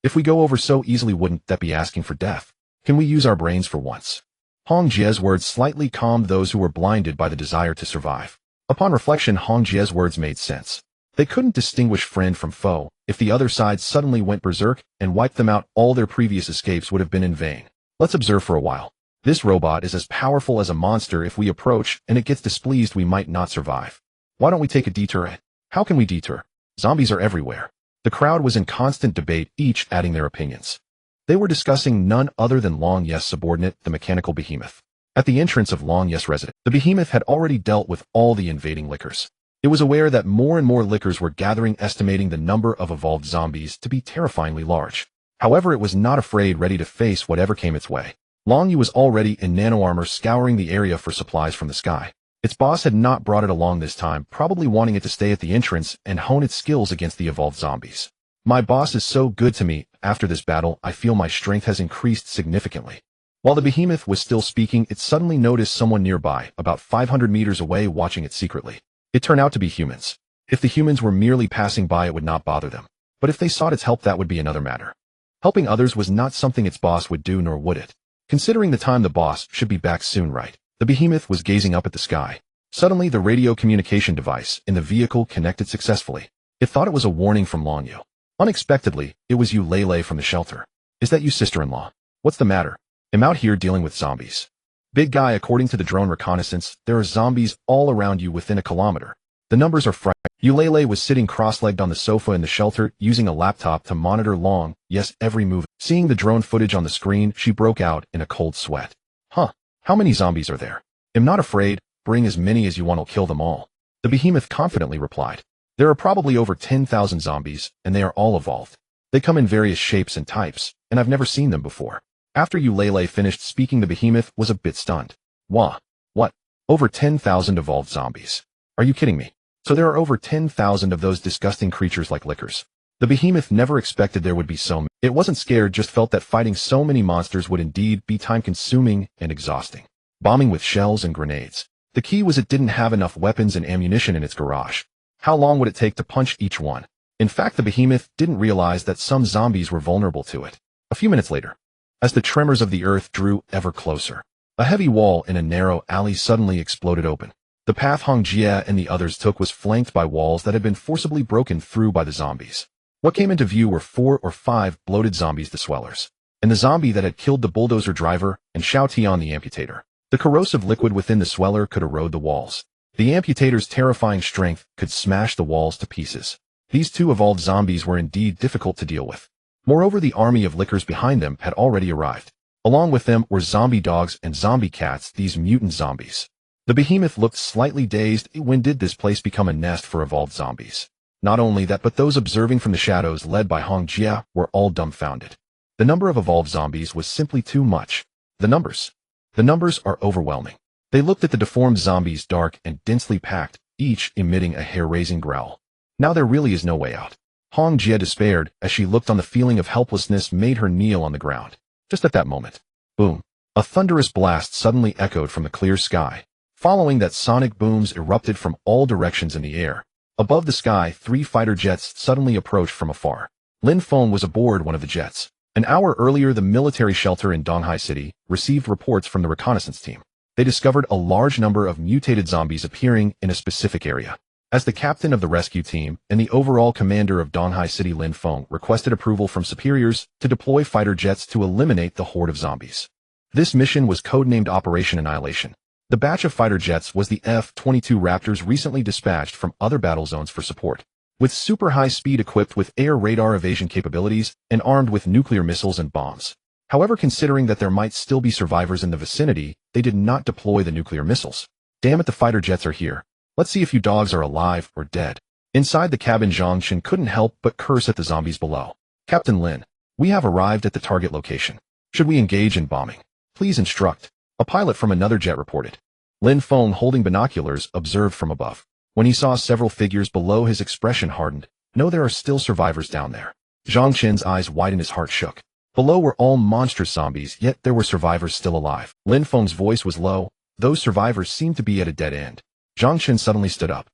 If we go over so easily, wouldn't that be asking for death? Can we use our brains for once? Hong Jie's words slightly calmed those who were blinded by the desire to survive. Upon reflection, Hong Jie's words made sense. They couldn't distinguish friend from foe. If the other side suddenly went berserk and wiped them out, all their previous escapes would have been in vain. Let's observe for a while. This robot is as powerful as a monster. If we approach and it gets displeased, we might not survive. Why don't we take a detour? How can we detour? Zombies are everywhere. The crowd was in constant debate, each adding their opinions. They were discussing none other than Long Yes' subordinate, the mechanical behemoth. At the entrance of Long Yes' residence, the behemoth had already dealt with all the invading lickers. It was aware that more and more lickers were gathering, estimating the number of evolved zombies to be terrifyingly large. However, it was not afraid, ready to face whatever came its way. Long Yu was already in nano-armor, scouring the area for supplies from the sky. Its boss had not brought it along this time, probably wanting it to stay at the entrance and hone its skills against the evolved zombies. My boss is so good to me. After this battle, I feel my strength has increased significantly. While the behemoth was still speaking, it suddenly noticed someone nearby, about 500 meters away, watching it secretly. It turned out to be humans. If the humans were merely passing by, it would not bother them. But if they sought its help, that would be another matter. Helping others was not something its boss would do, nor would it. Considering the time, the boss should be back soon, right? The behemoth was gazing up at the sky. Suddenly, the radio communication device in the vehicle connected successfully. It thought it was a warning from Long Yu. Unexpectedly, it was Yu Lei from the shelter. Is that you, sister-in-law? What's the matter? I'm out here dealing with zombies. Big guy, according to the drone reconnaissance, there are zombies all around you within a kilometer. The numbers are frightening. Yu Lei was sitting cross-legged on the sofa in the shelter, using a laptop to monitor Long Yes' every move. Seeing the drone footage on the screen, she broke out in a cold sweat. Huh? How many zombies are there? I'm not afraid. Bring as many as you want, I'll kill them all. The behemoth confidently replied. There are probably over 10,000 zombies, and they are all evolved. They come in various shapes and types, and I've never seen them before. After Yu Lei finished speaking, the behemoth was a bit stunned. Wah. What? Over 10,000 evolved zombies? Are you kidding me? So there are over 10,000 of those disgusting creatures like lickers. The behemoth never expected there would be so many. It wasn't scared, just felt that fighting so many monsters would indeed be time-consuming and exhausting. Bombing with shells and grenades. The key was it didn't have enough weapons and ammunition in its garage. How long would it take to punch each one? In fact, the behemoth didn't realize that some zombies were vulnerable to it. A few minutes later, as the tremors of the earth drew ever closer, a heavy wall in a narrow alley suddenly exploded open. The path Hong Jie and the others took was flanked by walls that had been forcibly broken through by the zombies. What came into view were 4 or 5 bloated zombies, the swellers, and the zombie that had killed the bulldozer driver and Xiao Tian the amputator. The corrosive liquid within the sweller could erode the walls. The amputator's terrifying strength could smash the walls to pieces. These 2 evolved zombies were indeed difficult to deal with. Moreover, the army of lickers behind them had already arrived. Along with them were zombie dogs and zombie cats, these mutant zombies. The behemoth looked slightly dazed. When did this place become a nest for evolved zombies? Not only that, but those observing from the shadows, led by Hong Jie, were all dumbfounded. The number of evolved zombies was simply too much. The numbers are overwhelming. They looked at the deformed zombies, dark and densely packed, each emitting a hair-raising growl. Now there really is no way out. Hong Jie despaired as she looked on. The feeling of helplessness made her kneel on the ground. Just at that moment, boom, a thunderous blast suddenly echoed from the clear sky. Following that, sonic booms erupted from all directions in the air. Above the sky, 3 fighter jets suddenly approached from afar. Lin Feng was aboard one of the jets. An hour earlier, the military shelter in Donghai City received reports from the reconnaissance team. They discovered a large number of mutated zombies appearing in a specific area. As the captain of the rescue team and the overall commander of Donghai City, Lin Feng requested approval from superiors to deploy fighter jets to eliminate the horde of zombies. This mission was codenamed Operation Annihilation. The batch of fighter jets was the F-22 Raptors recently dispatched from other battle zones for support. With super high speed, equipped with air radar evasion capabilities, and armed with nuclear missiles and bombs. However, considering that there might still be survivors in the vicinity, they did not deploy the nuclear missiles. Damn it, the fighter jets are here. Let's see if you dogs are alive or dead. Inside the cabin, Zhang Chen couldn't help but curse at the zombies below. Captain Lin, we have arrived at the target location. Should we engage in bombing? Please instruct. A pilot from another jet reported. Lin Feng, holding binoculars, observed from above. When he saw several figures below, his expression hardened. No, there are still survivors down there. Zhang Chen's eyes widened, his heart shook. Below were all monstrous zombies, yet there were survivors still alive. Lin Feng's voice was low. Those survivors seemed to be at a dead end. Zhang Chen suddenly stood up.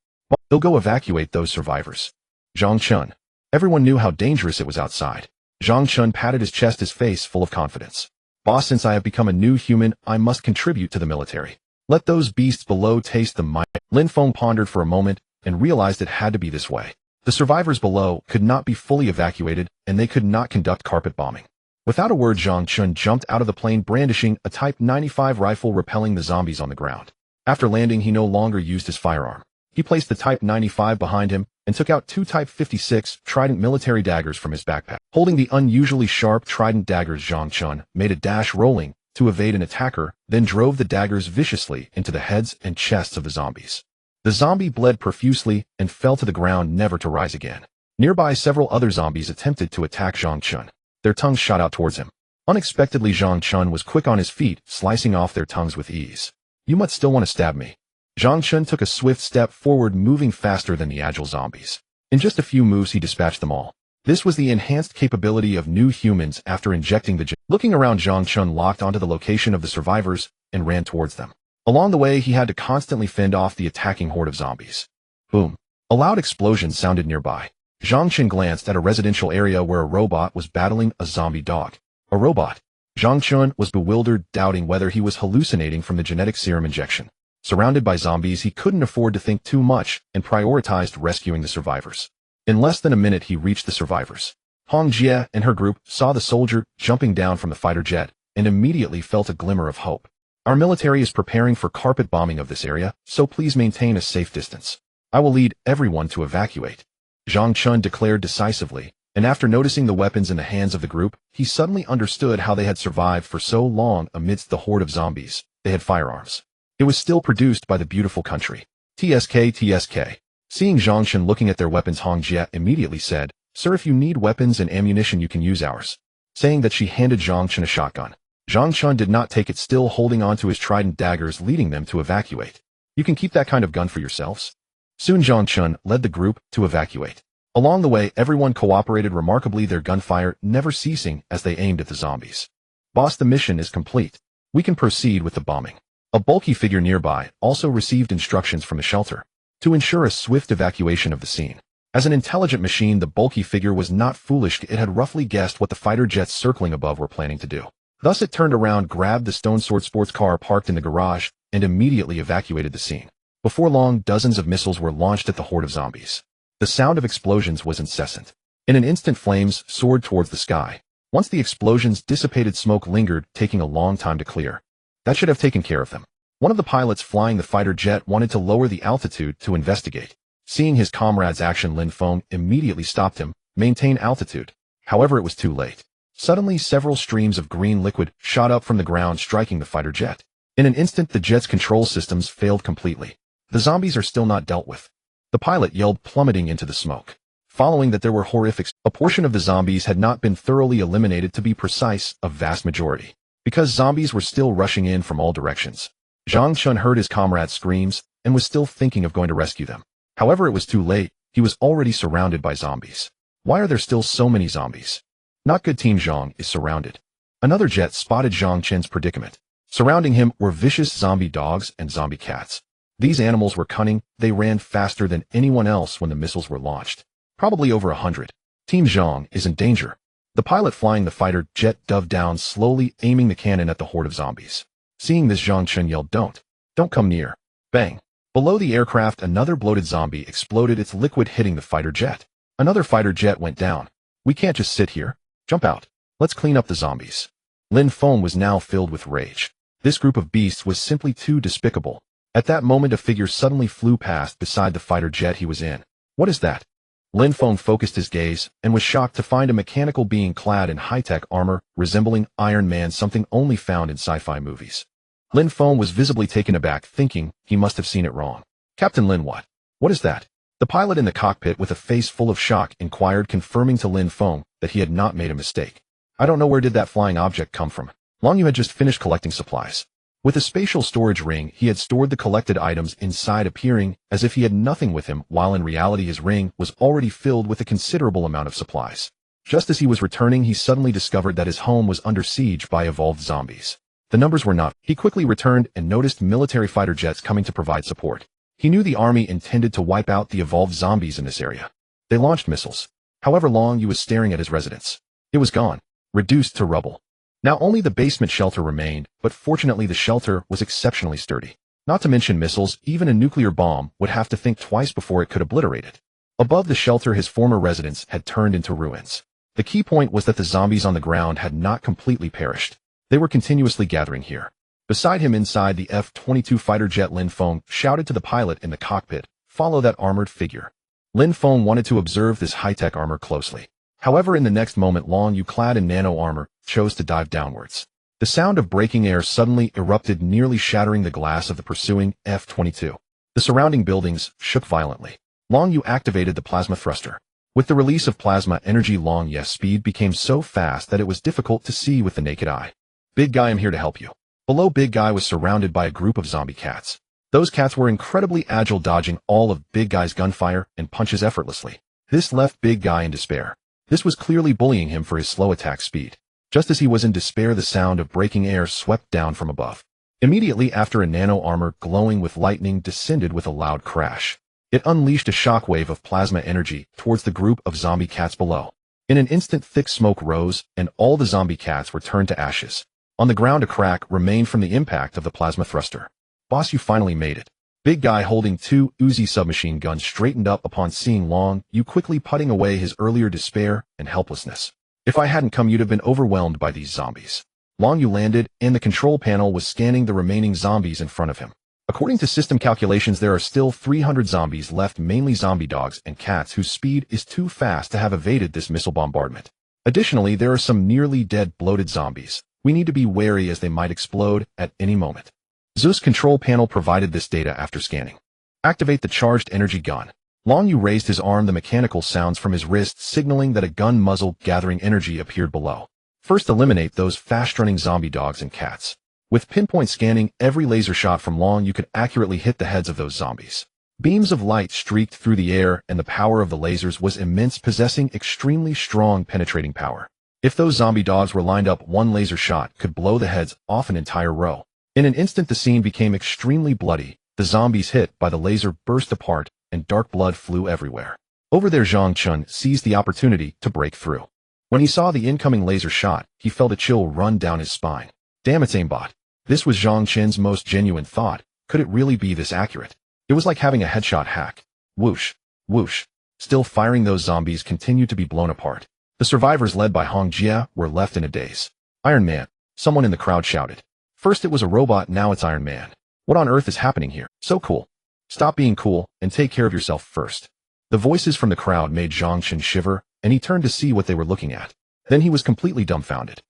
They'll go evacuate those survivors. Zhang Chen. Everyone knew how dangerous it was outside. Zhang Chen patted his chest, his face full of confidence. Boss, since I have become a new human, I must contribute to the military. Let those beasts below taste the might. Lin Feng pondered for a moment and realized it had to be this way. The survivors below could not be fully evacuated, and they could not conduct carpet bombing. Without a word, Zhang Chen jumped out of the plane, brandishing a Type 95 rifle, repelling the zombies on the ground. After landing, he no longer used his firearm. He placed the Type 95 behind him and took out two Type 56 Trident military daggers from his backpack. Holding the unusually sharp Trident daggers, Zhang Chen made a dash, rolling to evade an attacker, then drove the daggers viciously into the heads and chests of the zombies. The zombie bled profusely and fell to the ground, never to rise again. Nearby, several other zombies attempted to attack Zhang Chen. Their tongues shot out towards him. Unexpectedly, Zhang Chen was quick on his feet, slicing off their tongues with ease. You must still want to stab me. Zhang Chen took a swift step forward, moving faster than the agile zombies. In just a few moves, he dispatched them all. This was the enhanced capability of new humans after injecting the gene. Looking around, Zhang Chen locked onto the location of the survivors and ran towards them. Along the way, he had to constantly fend off the attacking horde of zombies. Boom. A loud explosion sounded nearby. Zhang Chen glanced at a residential area where a robot was battling a zombie dog. A robot. Zhang Chen was bewildered, doubting whether he was hallucinating from the genetic serum injection. Surrounded by zombies, he couldn't afford to think too much and prioritized rescuing the survivors. In less than a minute, he reached the survivors. Hong Jie and her group saw the soldier jumping down from the fighter jet and immediately felt a glimmer of hope. Our military is preparing for carpet bombing of this area, so please maintain a safe distance. I will lead everyone to evacuate. Zhang Chen declared decisively, and after noticing the weapons in the hands of the group, he suddenly understood how they had survived for so long amidst the horde of zombies. They had firearms. It was still produced by the beautiful country. TSK. Seeing Zhang Chen looking at their weapons, Hong Jie immediately said, Sir, if you need weapons and ammunition, you can use ours. Saying that, she handed Zhang Chen a shotgun. Zhang Chen did not take it, still holding on to his trident daggers, leading them to evacuate. You can keep that kind of gun for yourselves. Soon Zhang Chen led the group to evacuate. Along the way, everyone cooperated remarkably, their gunfire never ceasing as they aimed at the zombies. Boss, the mission is complete. We can proceed with the bombing. A bulky figure nearby also received instructions from the shelter to ensure a swift evacuation of the scene. As an intelligent machine, the bulky figure was not foolish. It had roughly guessed what the fighter jets circling above were planning to do. Thus it turned around, grabbed the Stone Sword sports car parked in the garage, and immediately evacuated the scene. Before long, dozens of missiles were launched at the horde of zombies. The sound of explosions was incessant. In an instant, flames soared towards the sky. Once the explosions dissipated, smoke lingered, taking a long time to clear. That should have taken care of them. One of the pilots flying the fighter jet wanted to lower the altitude to investigate. Seeing his comrade's action, Lin Feng immediately stopped him. Maintain altitude. However, it was too late. Suddenly, several streams of green liquid shot up from the ground, striking the fighter jet. In an instant, the jet's control systems failed completely. The zombies are still not dealt with. The pilot yelled, plummeting into the smoke. Following that, there were horrific. A portion of the zombies had not been thoroughly eliminated, to be precise, a vast majority. Because zombies were still rushing in from all directions. Zhang Chen heard his comrade's screams and was still thinking of going to rescue them. However, it was too late. He was already surrounded by zombies. Why are there still so many zombies? Not good. Team Zhang is surrounded. Another jet spotted Zhang Chen's predicament. Surrounding him were vicious zombie dogs and zombie cats. These animals were cunning. They ran faster than anyone else when the missiles were launched. Probably over 100. Team Zhang is in danger. The pilot flying the fighter jet dove down slowly, aiming the cannon at the horde of zombies. Seeing this, Zhang Chun yelled, Don't come near. Bang. Below the aircraft, another bloated zombie exploded, its liquid hitting the fighter jet. Another fighter jet went down. We can't just sit here. Jump out. Let's clean up the zombies. Lin Feng was now filled with rage. This group of beasts was simply too despicable. At that moment, a figure suddenly flew past beside the fighter jet he was in. What is that? Lin Feng focused his gaze and was shocked to find a mechanical being clad in high-tech armor resembling Iron Man, something only found in sci-fi movies. Lin Feng was visibly taken aback, thinking he must have seen it wrong. Captain Lin, what is that? The pilot in the cockpit, with a face full of shock, inquired, confirming to Lin Feng that he had not made a mistake. I don't know, where did that flying object come from? Long Yu had just finished collecting supplies. With a spatial storage ring, he had stored the collected items inside, appearing as if he had nothing with him, while in reality his ring was already filled with a considerable amount of supplies. Just as he was returning, he suddenly discovered that his home was under siege by evolved zombies. The numbers were not. He quickly returned and noticed military fighter jets coming to provide support. He knew the army intended to wipe out the evolved zombies in this area. They launched missiles. However, Long Yu was staring at his residence. It was gone, reduced to rubble. Now only the basement shelter remained, but fortunately the shelter was exceptionally sturdy. Not to mention missiles, even a nuclear bomb would have to think twice before it could obliterate it. Above the shelter, his former residence had turned into ruins. The key point was that the zombies on the ground had not completely perished. They were continuously gathering here. Beside him inside the F-22 fighter jet, Lin Feng shouted to the pilot in the cockpit, "Follow that armored figure." Lin Feng wanted to observe this high-tech armor closely. However, in the next moment, Long Yu, clad in nano armor, chose to dive downwards. The sound of breaking air suddenly erupted, nearly shattering the glass of the pursuing F-22. The surrounding buildings shook violently. Long Yu activated the plasma thruster. With the release of plasma energy, Long Yu's speed became so fast that it was difficult to see with the naked eye. Big Guy, I'm here to help you. Below, Big Guy was surrounded by a group of zombie cats. Those cats were incredibly agile, dodging all of Big Guy's gunfire and punches effortlessly. This left Big Guy in despair. This was clearly bullying him for his slow attack speed. Just as he was in despair, the sound of breaking air swept down from above. Immediately after, a nano armor glowing with lightning descended with a loud crash. It unleashed a shockwave of plasma energy towards the group of zombie cats below. In an instant, thick smoke rose, and all the zombie cats were turned to ashes. On the ground, a crack remained from the impact of the plasma thruster. Boss, you finally made it. Big Guy, holding two Uzi submachine guns, straightened up upon seeing Long Yu quickly putting away his earlier despair and helplessness. If I hadn't come, you'd have been overwhelmed by these zombies. Long Yu landed, and the control panel was scanning the remaining zombies in front of him. According to system calculations, there are still 300 zombies left, mainly zombie dogs and cats whose speed is too fast to have evaded this missile bombardment. Additionally, there are some nearly dead bloated zombies. We need to be wary as they might explode at any moment. Zeus' control panel provided this data after scanning. Activate the charged energy gun. Long Yu raised his arm, the mechanical sounds from his wrist signaling that a gun muzzle gathering energy appeared below. First, eliminate those fast-running zombie dogs and cats. With pinpoint scanning, every laser shot from Long Yu could accurately hit the heads of those zombies. Beams of light streaked through the air, and the power of the lasers was immense, possessing extremely strong penetrating power. If those zombie dogs were lined up, one laser shot could blow the heads off an entire row. In an instant, the scene became extremely bloody. The zombies hit by the laser burst apart, and dark blood flew everywhere. Over there, Zhang Chun seized the opportunity to break through. When he saw the incoming laser shot, he felt a chill run down his spine. Damn, it's aimbot. This was Zhang Chun's most genuine thought. Could it really be this accurate? It was like having a headshot hack. Whoosh, whoosh. Still firing, those zombies continued to be blown apart. The survivors, led by Hong Jia, were left in a daze. Iron Man, someone in the crowd shouted. First it was a robot, now it's Iron Man. What on earth is happening here? So cool. Stop being cool and take care of yourself first. The voices from the crowd made Zhang Chun shiver, and he turned to see what they were looking at. Then he was completely dumbfounded.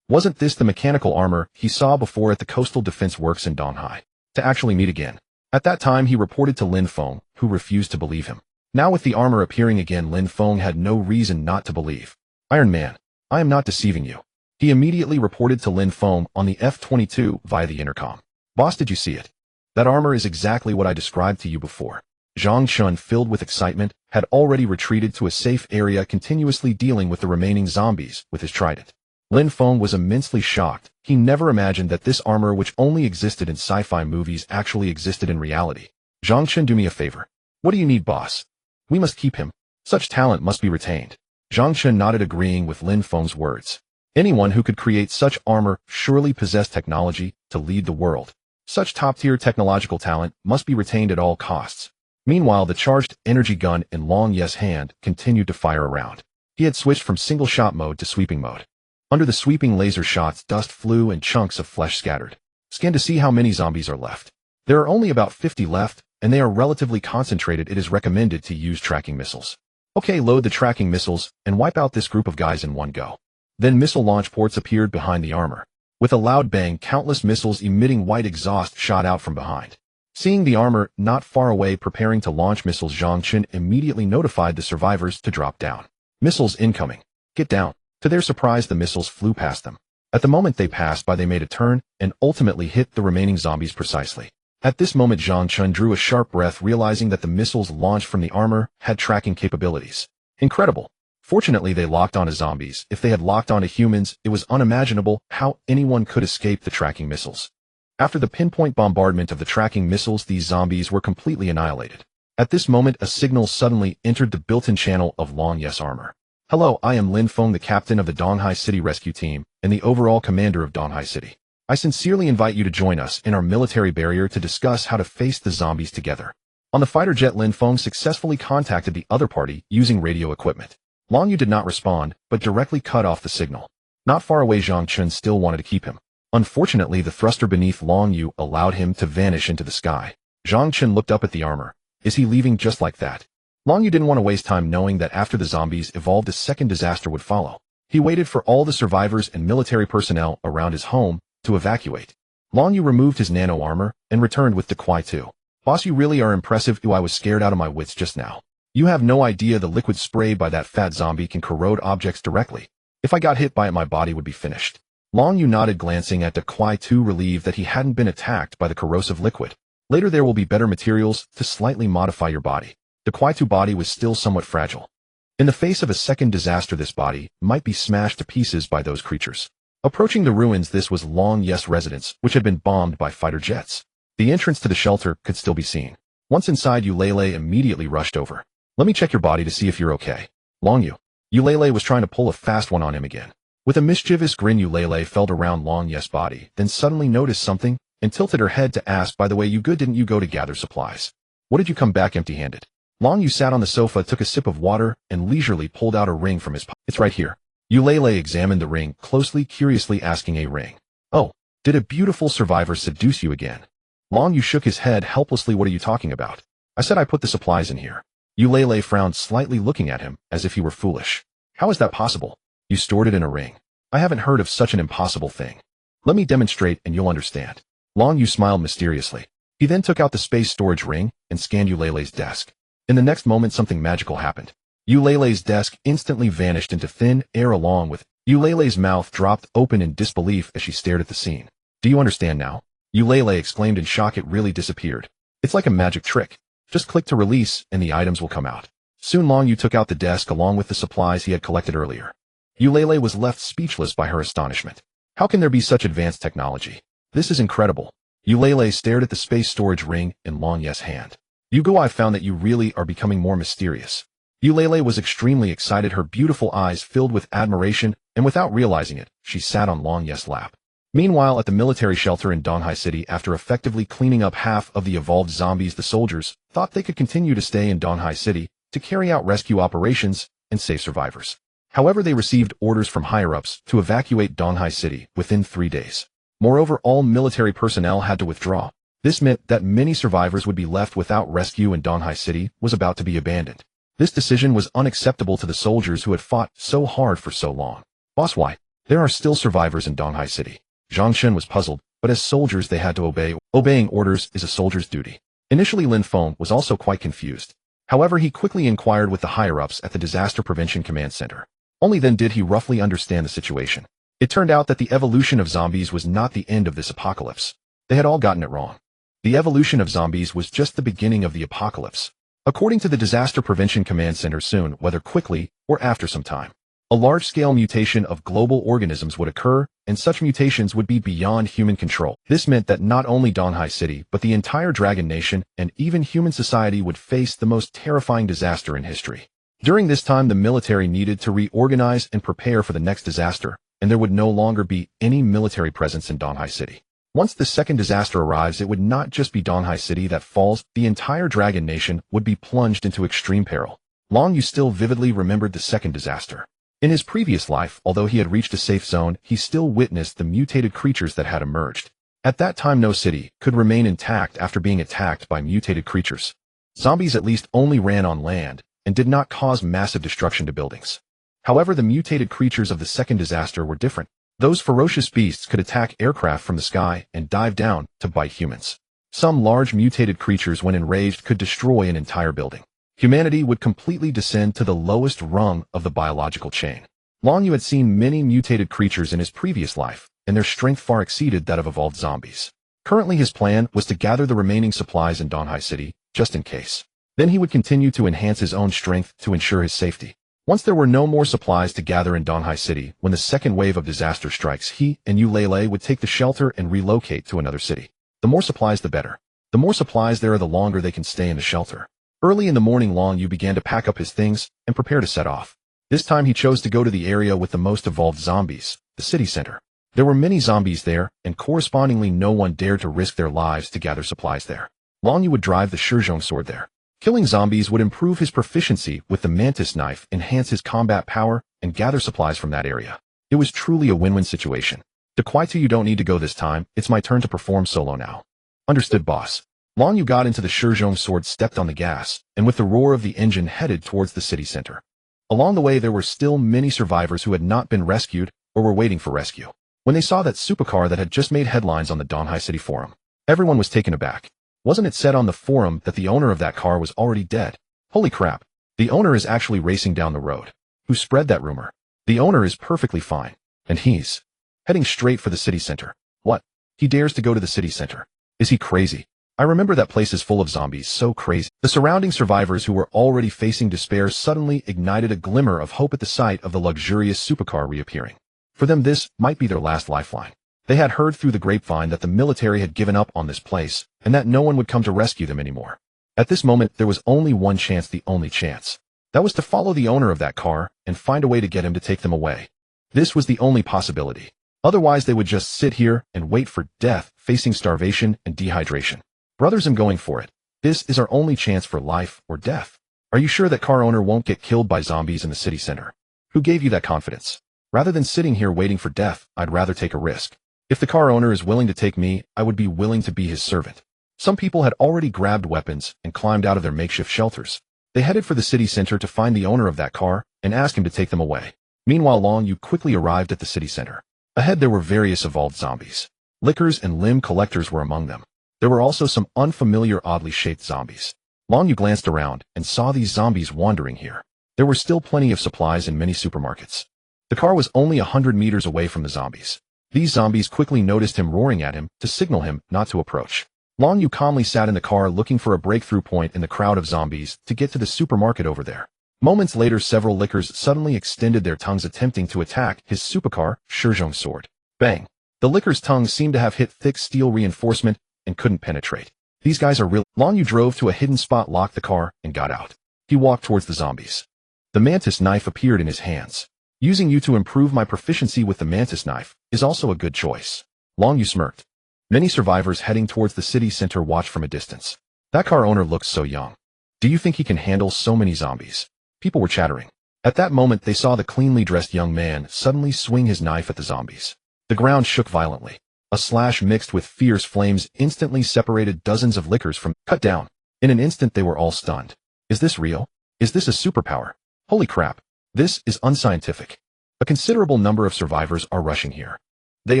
Wasn't this the mechanical armor he saw before at the Coastal Defense Works in Donghai? To actually meet again. At that time, he reported to Lin Feng, who refused to believe him. Now with the armor appearing again, Lin Feng had no reason not to believe. Iron Man, I am not deceiving you. He immediately reported to Lin Feng on the F-22 via the intercom. Boss, did you see it? That armor is exactly what I described to you before. Zhang Chun, filled with excitement, had already retreated to a safe area, continuously dealing with the remaining zombies with his trident. Lin Feng was immensely shocked. He never imagined that this armor, which only existed in sci-fi movies, actually existed in reality. Zhang Chun, do me a favor. What do you need, boss? We must keep him. Such talent must be retained. Zhang Chen nodded, agreeing with Lin Feng's words. Anyone who could create such armor surely possessed technology to lead the world. Such top-tier technological talent must be retained at all costs. Meanwhile, the charged energy gun in Long Ye's hand continued to fire around. He had switched from single-shot mode to sweeping mode. Under the sweeping laser shots, dust flew and chunks of flesh scattered. Scan to see how many zombies are left. There are only about 50 left, and they are relatively concentrated. It is recommended to use tracking missiles. Okay, load the tracking missiles and wipe out this group of guys in one go. Then missile launch ports appeared behind the armor. With a loud bang, countless missiles emitting white exhaust shot out from behind. Seeing the armor not far away preparing to launch missiles, Zhang Chen immediately notified the survivors to drop down. Missiles incoming. Get down. To their surprise, the missiles flew past them. At the moment they passed by, they made a turn and ultimately hit the remaining zombies precisely. At this moment, Zhang Chen drew a sharp breath, realizing that the missiles launched from the armor had tracking capabilities. Incredible. Fortunately, they locked onto zombies. If they had locked onto humans, it was unimaginable how anyone could escape the tracking missiles. After the pinpoint bombardment of the tracking missiles, these zombies were completely annihilated. At this moment, a signal suddenly entered the built-in channel of Long Ye's armor. Hello, I am Lin Feng, the captain of the Donghai City Rescue Team and the overall commander of Donghai City. I sincerely invite you to join us in our military barrier to discuss how to face the zombies together. On the fighter jet, Lin Feng successfully contacted the other party using radio equipment. Long Yu did not respond, but directly cut off the signal. Not far away, Zhang Chen still wanted to keep him. Unfortunately, the thruster beneath Long Yu allowed him to vanish into the sky. Zhang Chen looked up at the armor. Is he leaving just like that? Long Yu didn't want to waste time, knowing that after the zombies evolved, a second disaster would follow. He waited for all the survivors and military personnel around his home to evacuate. Long Yu removed his nano armor and returned with Dequai 2. Boss, you really are impressive. I was scared out of my wits just now. You have no idea the liquid sprayed by that fat zombie can corrode objects directly. If I got hit by it, my body would be finished. Long Yu nodded, glancing at Dequai 2, relieved that he hadn't been attacked by the corrosive liquid. Later there will be better materials to slightly modify your body. Dequai 2 body was still somewhat fragile. In the face of a second disaster, this body might be smashed to pieces by those creatures. Approaching the ruins, this was Long Ye's residence, which had been bombed by fighter jets. The entrance to the shelter could still be seen. Once inside, Eulele immediately rushed over. Let me check your body to see if you're okay. Long Yu. Eulele was trying to pull a fast one on him again. With a mischievous grin, Eulele felt around Long Ye's body, then suddenly noticed something and tilted her head to ask, by the way, you good? Didn't you go to gather supplies? What did you come back empty-handed? Long Yu sat on the sofa, took a sip of water, and leisurely pulled out a ring from his pocket. It's right here. Eulele examined the ring closely, curiously asking, a ring? Oh, did a beautiful survivor seduce you again? Long Yu shook his head helplessly. What are you talking about? I said I put the supplies in here. Eulele frowned slightly, looking at him as if he were foolish. How is that possible? You stored it in a ring. I haven't heard of such an impossible thing. Let me demonstrate and you'll understand. Long Yu smiled mysteriously. He then took out the space storage ring and scanned Eulele's desk. In the next moment, something magical happened. Eulele's desk instantly vanished into thin air. Along with Eulele's mouth dropped open in disbelief as she stared at the scene. Do you understand now? Eulele exclaimed in shock. It really disappeared. It's like a magic trick. Just click to release and the items will come out. Soon Long Yu took out the desk along with the supplies he had collected earlier. Eulele was left speechless by her astonishment. How can there be such advanced technology? This is incredible. Eulele stared at the space storage ring in Long Ye's hand. Yugo, I found that you really are becoming more mysterious. Eulele was extremely excited, her beautiful eyes filled with admiration, and without realizing it, she sat on Long Ye's lap. Meanwhile, at the military shelter in Donghai City, after effectively cleaning up half of the evolved zombies, the soldiers thought they could continue to stay in Donghai City to carry out rescue operations and save survivors. However, they received orders from higher-ups to evacuate Donghai City within 3 days. Moreover, all military personnel had to withdraw. This meant that many survivors would be left without rescue, and Donghai City was about to be abandoned. This decision was unacceptable to the soldiers who had fought so hard for so long. Boss, why? There are still survivors in Donghai City. Zhang Chen was puzzled, but as soldiers they had to obey. Obeying orders is a soldier's duty. Initially, Lin Feng was also quite confused. However, he quickly inquired with the higher-ups at the Disaster Prevention Command Center. Only then did he roughly understand the situation. It turned out that the evolution of zombies was not the end of this apocalypse. They had all gotten it wrong. The evolution of zombies was just the beginning of the apocalypse. According to the Disaster Prevention Command Center, soon, whether quickly or after some time, a large-scale mutation of global organisms would occur, and such mutations would be beyond human control. This meant that not only Donghai City, but the entire Dragon Nation and even human society would face the most terrifying disaster in history. During this time, the military needed to reorganize and prepare for the next disaster, and there would no longer be any military presence in Donghai City. Once the second disaster arrives, it would not just be Donghai City that falls, the entire Dragon Nation would be plunged into extreme peril. Long Yu still vividly remembered the second disaster. In his previous life, although he had reached a safe zone, he still witnessed the mutated creatures that had emerged. At that time, no city could remain intact after being attacked by mutated creatures. Zombies at least only ran on land and did not cause massive destruction to buildings. However, the mutated creatures of the second disaster were different. Those ferocious beasts could attack aircraft from the sky and dive down to bite humans. Some large mutated creatures, when enraged, could destroy an entire building. Humanity would completely descend to the lowest rung of the biological chain. Long Yu had seen many mutated creatures in his previous life, and their strength far exceeded that of evolved zombies. Currently, his plan was to gather the remaining supplies in Donghai City, just in case. Then he would continue to enhance his own strength to ensure his safety. Once there were no more supplies to gather in Donghai City, when the second wave of disaster strikes, he and Yulele would take the shelter and relocate to another city. The more supplies, the better. The more supplies there are, the longer they can stay in the shelter. Early in the morning, Long Yu began to pack up his things and prepare to set off. This time he chose to go to the area with the most evolved zombies, the city center. There were many zombies there, and correspondingly no one dared to risk their lives to gather supplies there. Long Yu would drive the Shizhong sword there. Killing zombies would improve his proficiency with the mantis knife, enhance his combat power, and gather supplies from that area. It was truly a win-win situation. Dequaitu, you don't need to go this time, it's my turn to perform solo now. Understood, boss. Long Yu got into the Shizhong sword, stepped on the gas, and with the roar of the engine headed towards the city center. Along the way, there were still many survivors who had not been rescued or were waiting for rescue. When they saw that supercar that had just made headlines on the Donghai City forum, everyone was taken aback. Wasn't it said on the forum that the owner of that car was already dead? Holy crap. The owner is actually racing down the road. Who spread that rumor? The owner is perfectly fine. And he's heading straight for the city center. What? He dares to go to the city center. Is he crazy? I remember that place is full of zombies, so crazy. The surrounding survivors, who were already facing despair, suddenly ignited a glimmer of hope at the sight of the luxurious supercar reappearing. For them, this might be their last lifeline. They had heard through the grapevine that the military had given up on this place, and that no one would come to rescue them anymore. At this moment, there was only one chance, the only chance. That was to follow the owner of that car and find a way to get him to take them away. This was the only possibility. Otherwise, they would just sit here and wait for death, facing starvation and dehydration. Brothers, I'm going for it. This is our only chance for life or death. Are you sure that car owner won't get killed by zombies in the city center? Who gave you that confidence? Rather than sitting here waiting for death, I'd rather take a risk. If the car owner is willing to take me, I would be willing to be his servant. Some people had already grabbed weapons and climbed out of their makeshift shelters. They headed for the city center to find the owner of that car and ask him to take them away. Meanwhile, Long Yu quickly arrived at the city center. Ahead, there were various evolved zombies. Lickers and limb collectors were among them. There were also some unfamiliar, oddly shaped zombies. Long Yu glanced around and saw these zombies wandering here. There were still plenty of supplies in many supermarkets. The car was only 100 meters away from the zombies. These zombies quickly noticed him, roaring at him to signal him not to approach. Long Yu calmly sat in the car, looking for a breakthrough point in the crowd of zombies to get to the supermarket over there. Moments later, several lickers suddenly extended their tongues, attempting to attack his supercar, Shizhong sword. Bang! The lickers' tongues seemed to have hit thick steel reinforcement and couldn't penetrate. These guys are real. Long Yu drove to a hidden spot, locked the car, and got out. He walked towards the zombies. The mantis knife appeared in his hands. Using you to improve my proficiency with the mantis knife is also a good choice. Long Yu smirked. Many survivors heading towards the city center watched from a distance. That car owner looks so young. Do you think he can handle so many zombies? People were chattering. At that moment, they saw the cleanly dressed young man suddenly swing his knife at the zombies. The ground shook violently. A slash mixed with fierce flames instantly separated dozens of lickers from cut down. In an instant, they were all stunned. Is this real? Is this a superpower? Holy crap. This is unscientific. A considerable number of survivors are rushing here. They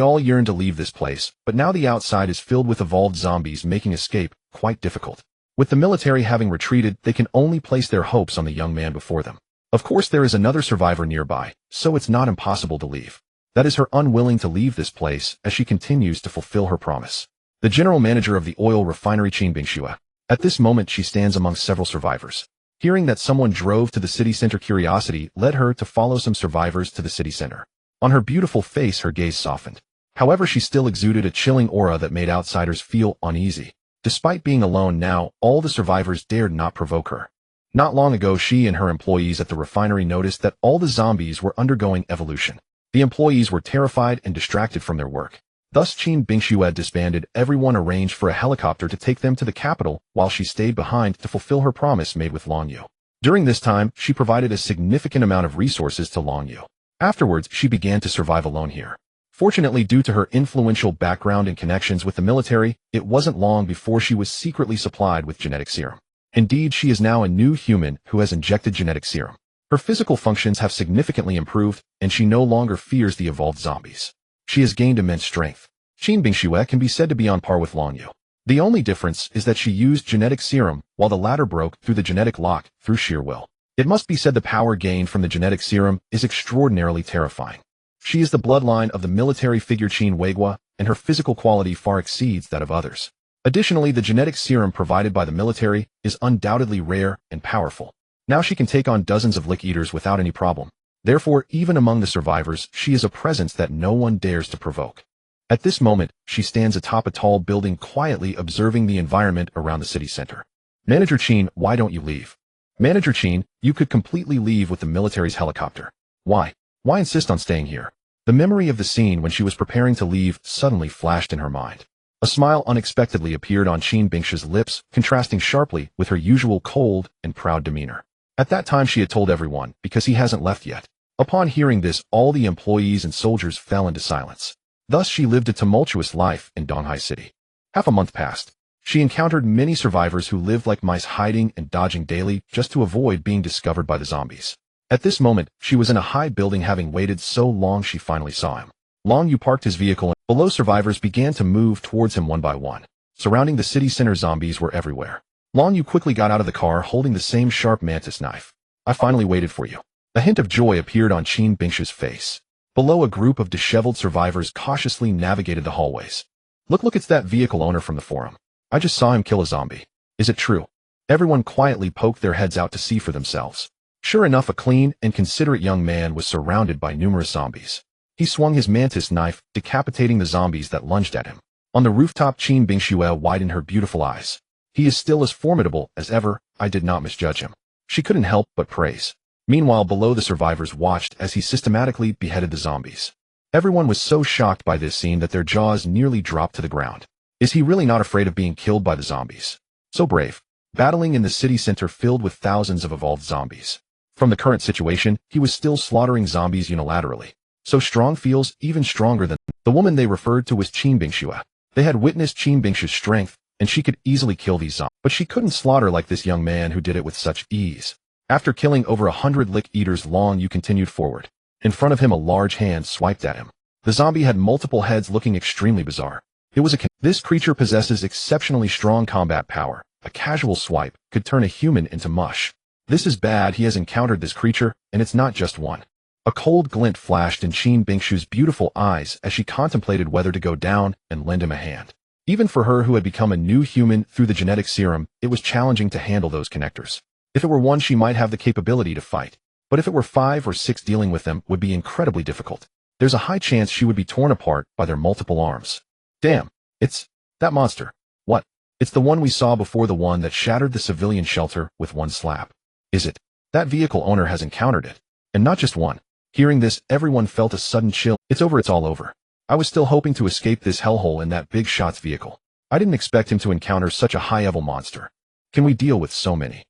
all yearn to leave this place, but now the outside is filled with evolved zombies, making escape quite difficult. With the military having retreated, they can only place their hopes on the young man before them. Of course, there is another survivor nearby, so it's not impossible to leave. That is her unwilling to leave this place as she continues to fulfill her promise. The general manager of the oil refinery, Qin Bingxue. At this moment, she stands among several survivors. Hearing that someone drove to the city center, curiosity led her to follow some survivors to the city center. On her beautiful face, her gaze softened. However, she still exuded a chilling aura that made outsiders feel uneasy. Despite being alone now, all the survivors dared not provoke her. Not long ago, she and her employees at the refinery noticed that all the zombies were undergoing evolution. The employees were terrified and distracted from their work. Thus, Qin Bingxue disbanded. Everyone arranged for a helicopter to take them to the capital, while she stayed behind to fulfill her promise made with Long Yu. During this time, she provided a significant amount of resources to Long Yu. Afterwards, she began to survive alone here. Fortunately, due to her influential background and connections with the military, it wasn't long before she was secretly supplied with genetic serum. Indeed, she is now a new human who has injected genetic serum. Her physical functions have significantly improved, and she no longer fears the evolved zombies. She has gained immense strength. Qin Bingxue can be said to be on par with Long Yu. The only difference is that she used genetic serum, while the latter broke through the genetic lock through sheer will. It must be said the power gained from the genetic serum is extraordinarily terrifying. She is the bloodline of the military figure Qin Weigua, and her physical quality far exceeds that of others. Additionally, the genetic serum provided by the military is undoubtedly rare and powerful. Now she can take on dozens of lick eaters without any problem. Therefore, even among the survivors, she is a presence that no one dares to provoke. At this moment, she stands atop a tall building, quietly observing the environment around the city center. Manager Qin, why don't you leave? Manager Qin, you could completely leave with the military's helicopter. Why? Why insist on staying here? The memory of the scene when she was preparing to leave suddenly flashed in her mind. A smile unexpectedly appeared on Qin Bingxue's lips, contrasting sharply with her usual cold and proud demeanor. At that time she had told everyone, because he hasn't left yet. Upon hearing this, all the employees and soldiers fell into silence. Thus she lived a tumultuous life in Donghai City. Half a month passed. She encountered many survivors who lived like mice, hiding and dodging daily just to avoid being discovered by the zombies. At this moment, she was in a high building, having waited so long she finally saw him. Long Yu parked his vehicle, and below survivors began to move towards him one by one. Surrounding the city center, zombies were everywhere. Long Yu quickly got out of the car, holding the same sharp mantis knife. I finally waited for you. A hint of joy appeared on Qin Bingxue's face. Below, a group of disheveled survivors cautiously navigated the hallways. Look, it's that vehicle owner from the forum. I just saw him kill a zombie. Is it true? Everyone quietly poked their heads out to see for themselves. Sure enough, a clean and considerate young man was surrounded by numerous zombies. He swung his mantis knife, decapitating the zombies that lunged at him. On the rooftop, Qin Bingxue widened her beautiful eyes. He is still as formidable as ever. I did not misjudge him. She couldn't help but praise. Meanwhile, below, the survivors watched as he systematically beheaded the zombies. Everyone was so shocked by this scene that their jaws nearly dropped to the ground. Is he really not afraid of being killed by the zombies? So brave. Battling in the city center filled with thousands of evolved zombies. From the current situation, he was still slaughtering zombies unilaterally. So strong, feels even stronger than the woman they referred to was Qin Bingxue. They had witnessed Qin Bingxue's strength, and she could easily kill these zombies. But she couldn't slaughter like this young man who did it with such ease. After killing over 100 lick eaters, Long Yu continued forward. In front of him, a large hand swiped at him. The zombie had multiple heads, looking extremely bizarre. It was this creature possesses exceptionally strong combat power. A casual swipe could turn a human into mush. This is bad. He has encountered this creature, and it's not just one. A cold glint flashed in Qin Bingxue's beautiful eyes as she contemplated whether to go down and lend him a hand. Even for her, who had become a new human through the genetic serum, it was challenging to handle those connectors. If it were one, she might have the capability to fight. But if it were 5 or 6, dealing with them would be incredibly difficult. There's a high chance she would be torn apart by their multiple arms. Damn, it's that monster. What? It's the one we saw before, the one that shattered the civilian shelter with one slap. Is it? That vehicle owner has encountered it. And not just one. Hearing this, everyone felt a sudden chill. It's over, it's all over. I was still hoping to escape this hellhole in that big shot's vehicle. I didn't expect him to encounter such a high-level monster. Can we deal with so many?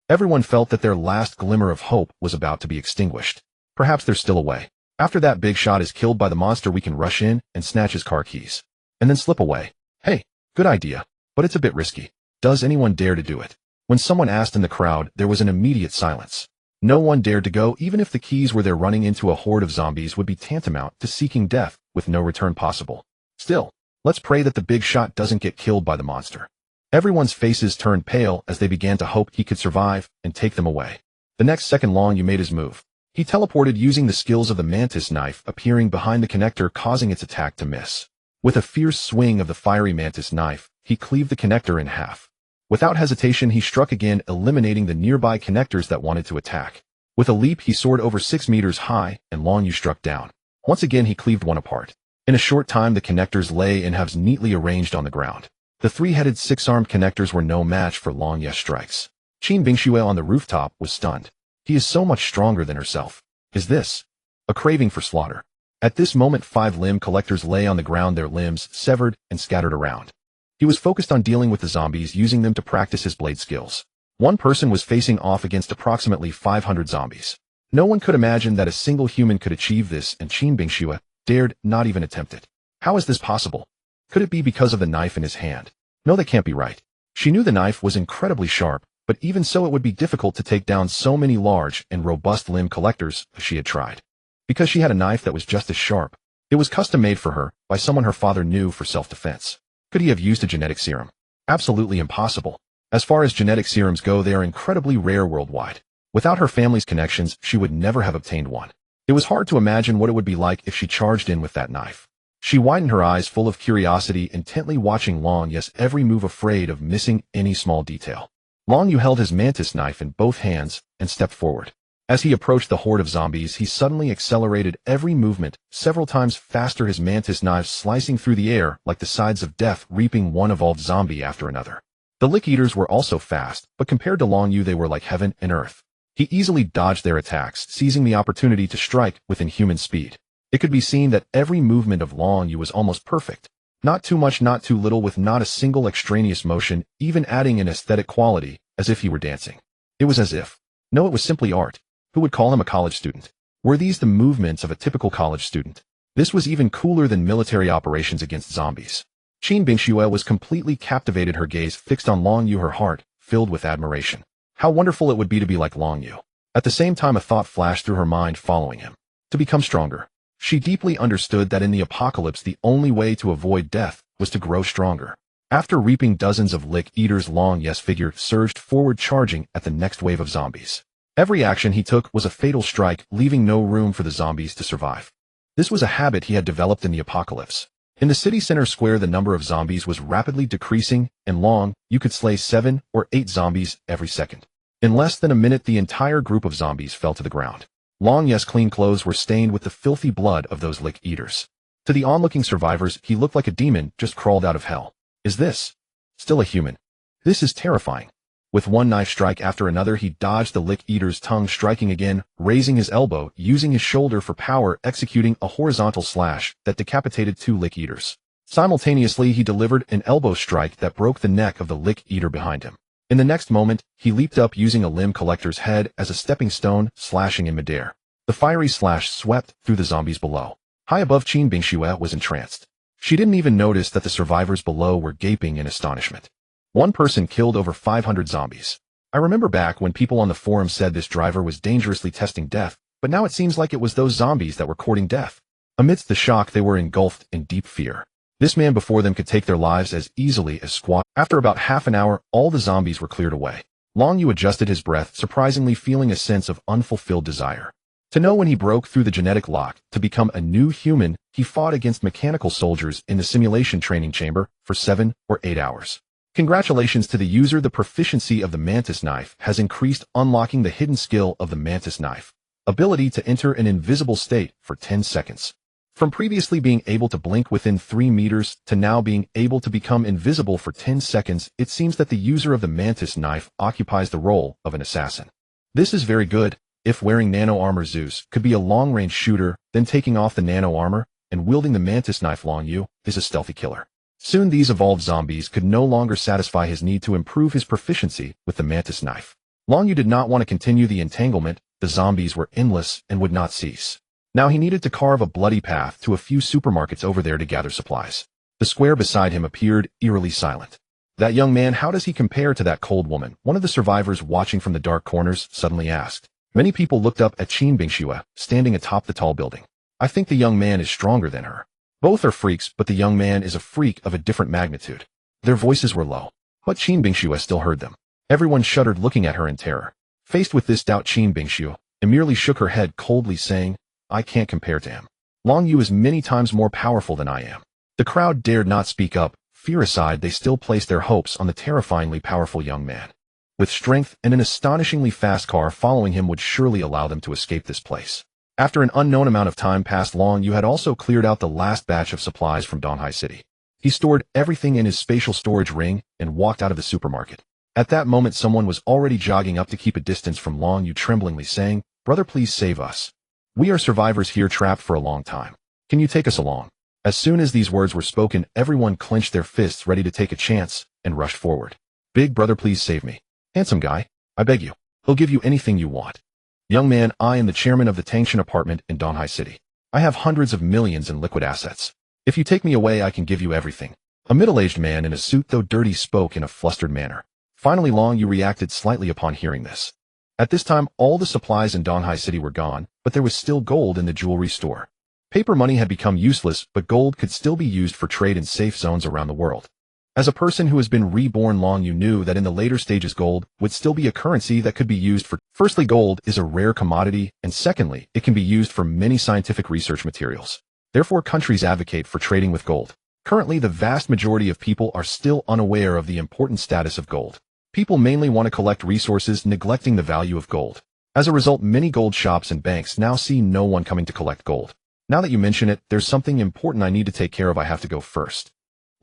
Everyone felt that their last glimmer of hope was about to be extinguished. Perhaps there's still a way. After that big shot is killed by the monster, we can rush in and snatch his car keys. And then slip away. Hey, good idea. But it's a bit risky. Does anyone dare to do it? When someone asked in the crowd, there was an immediate silence. No one dared to go, even if the keys were there. Running into a horde of zombies would be tantamount to seeking death with no return possible. Still, let's pray that the big shot doesn't get killed by the monster. Everyone's faces turned pale as they began to hope he could survive and take them away. The next second, Long Yu made his move. He teleported using the skills of the mantis knife, appearing behind the connector, causing its attack to miss. With a fierce swing of the fiery mantis knife, he cleaved the connector in half. Without hesitation, he struck again, eliminating the nearby connectors that wanted to attack. With a leap, he soared over 6 meters high, and Long Yu struck down. Once again, he cleaved one apart. In a short time, the connectors lay in halves, neatly arranged on the ground. The 3-headed 6-armed connectors were no match for Long Yu's strikes. Qin Bingxue on the rooftop was stunned. He is so much stronger than herself. Is this a craving for slaughter? At this moment, 5 limb collectors lay on the ground, their limbs severed and scattered around. He was focused on dealing with the zombies, using them to practice his blade skills. One person was facing off against approximately 500 zombies. No one could imagine that a single human could achieve this, and Qin Bingxue dared not even attempt it. How is this possible? Could it be because of the knife in his hand? No, that can't be right. She knew the knife was incredibly sharp, but even so it would be difficult to take down so many large and robust limb collectors if she had tried. Because she had a knife that was just as sharp. It was custom-made for her by someone her father knew for self-defense. Could he have used a genetic serum? Absolutely impossible. As far as genetic serums go, they are incredibly rare worldwide. Without her family's connections, she would never have obtained one. It was hard to imagine what it would be like if she charged in with that knife. She widened her eyes, full of curiosity, intently watching Long Yu's every move, afraid of missing any small detail. Long Yu held his mantis knife in both hands and stepped forward. As he approached the horde of zombies, he suddenly accelerated every movement, several times faster, his mantis knife slicing through the air like the sides of death, reaping one evolved zombie after another. The Lick Eaters were also fast, but compared to Long Yu they were like heaven and earth. He easily dodged their attacks, seizing the opportunity to strike with inhuman speed. It could be seen that every movement of Long Yu was almost perfect. Not too much, not too little, with not a single extraneous motion, even adding an aesthetic quality, as if he were dancing. It was as if. No, it was simply art. Who would call him a college student? Were these the movements of a typical college student? This was even cooler than military operations against zombies. Qin Bingxue was completely captivated, her gaze fixed on Long Yu, her heart filled with admiration. How wonderful it would be to be like Long Yu. At the same time, a thought flashed through her mind, following him. To become stronger. She deeply understood that in the apocalypse the only way to avoid death was to grow stronger. After reaping dozens of Lick Eaters, Long Yu's figure surged forward, charging at the next wave of zombies. Every action he took was a fatal strike, leaving no room for the zombies to survive. This was a habit he had developed in the apocalypse. In the city center square, the number of zombies was rapidly decreasing, and Long Yu could slay 7 or 8 zombies every second. In less than a minute, the entire group of zombies fell to the ground. Long Yu's clean clothes were stained with the filthy blood of those Lick Eaters. To the onlooking survivors, he looked like a demon just crawled out of hell. Is this still a human? This is terrifying. With one knife strike after another, he dodged the Lick Eater's tongue, striking again, raising his elbow, using his shoulder for power, executing a horizontal slash that decapitated 2 Lick Eaters. Simultaneously, he delivered an elbow strike that broke the neck of the Lick Eater behind him. In the next moment, he leaped up, using a limb collector's head as a stepping stone, slashing in midair. The fiery slash swept through the zombies below. High above, Qin Bingxue was entranced. She didn't even notice that the survivors below were gaping in astonishment. One person killed over 500 zombies. I remember back when people on the forum said this driver was dangerously testing death, but now it seems like it was those zombies that were courting death. Amidst the shock, they were engulfed in deep fear. This man before them could take their lives as easily as squat. After about half an hour, all the zombies were cleared away. Long Yu adjusted his breath, surprisingly feeling a sense of unfulfilled desire. To know when he broke through the genetic lock to become a new human, he fought against mechanical soldiers in the simulation training chamber for 7 or 8 hours. Congratulations to the user, the proficiency of the mantis knife has increased, unlocking the hidden skill of the mantis knife. Ability to enter an invisible state for 10 seconds. From previously being able to blink within 3 meters to now being able to become invisible for 10 seconds, it seems that the user of the mantis knife occupies the role of an assassin. This is very good. If wearing nano armor, Zeus could be a long-range shooter, then taking off the nano armor and wielding the mantis knife, Long Yu is a stealthy killer. Soon these evolved zombies could no longer satisfy his need to improve his proficiency with the mantis knife. Long Yu did not want to continue the entanglement. The zombies were endless and would not cease. Now he needed to carve a bloody path to a few supermarkets over there to gather supplies. The square beside him appeared eerily silent. That young man, how does he compare to that cold woman? One of the survivors watching from the dark corners suddenly asked. Many people looked up at Qin Bingxue, standing atop the tall building. I think the young man is stronger than her. Both are freaks, but the young man is a freak of a different magnitude. Their voices were low, but Qin Bingxue still heard them. Everyone shuddered, looking at her in terror. Faced with this doubt, Qin Bingxue merely shook her head coldly, saying, I can't compare to him. Long Yu is many times more powerful than I am. The crowd dared not speak up. Fear aside, they still placed their hopes on the terrifyingly powerful young man. With strength and an astonishingly fast car following him would surely allow them to escape this place. After an unknown amount of time passed, Long Yu had also cleared out the last batch of supplies from Donghai City. He stored everything in his spatial storage ring and walked out of the supermarket. At that moment someone was already jogging up to keep a distance from Long Yu, tremblingly saying, "Brother, please save us. We are survivors here, trapped for a long time. Can you take us along?" As soon as these words were spoken, everyone clenched their fists ready to take a chance and rushed forward. "Big brother, please save me. Handsome guy, I beg you. He'll give you anything you want." "Young man, I am the chairman of the Tangshan apartment in Donghai City. I have hundreds of millions in liquid assets. If you take me away, I can give you everything." A middle-aged man in a suit, though dirty, spoke in a flustered manner. Finally, Long Yu reacted slightly upon hearing this. At this time, all the supplies in Donghai City were gone, but there was still gold in the jewelry store. Paper money had become useless, but gold could still be used for trade in safe zones around the world. As a person who has been reborn, Long Yu knew that in the later stages gold would still be a currency that could be used for. Firstly, gold is a rare commodity, and secondly, it can be used for many scientific research materials. Therefore, countries advocate for trading with gold. Currently, the vast majority of people are still unaware of the important status of gold. People mainly want to collect resources, neglecting the value of gold. As a result, many gold shops and banks now see no one coming to collect gold. Now that you mention it, there's something important I need to take care of. I have to go first.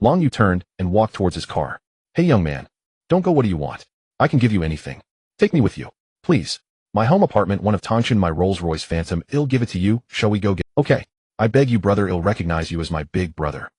Long Yu turned and walked towards his car. "Hey young man, don't go. What do you want? I can give you anything. Take me with you, please. My home apartment, one of Tangshan, my Rolls-Royce Phantom. I'll give it to you. Shall we go get?" "Okay. I beg you, brother. I'll recognize you as my big brother."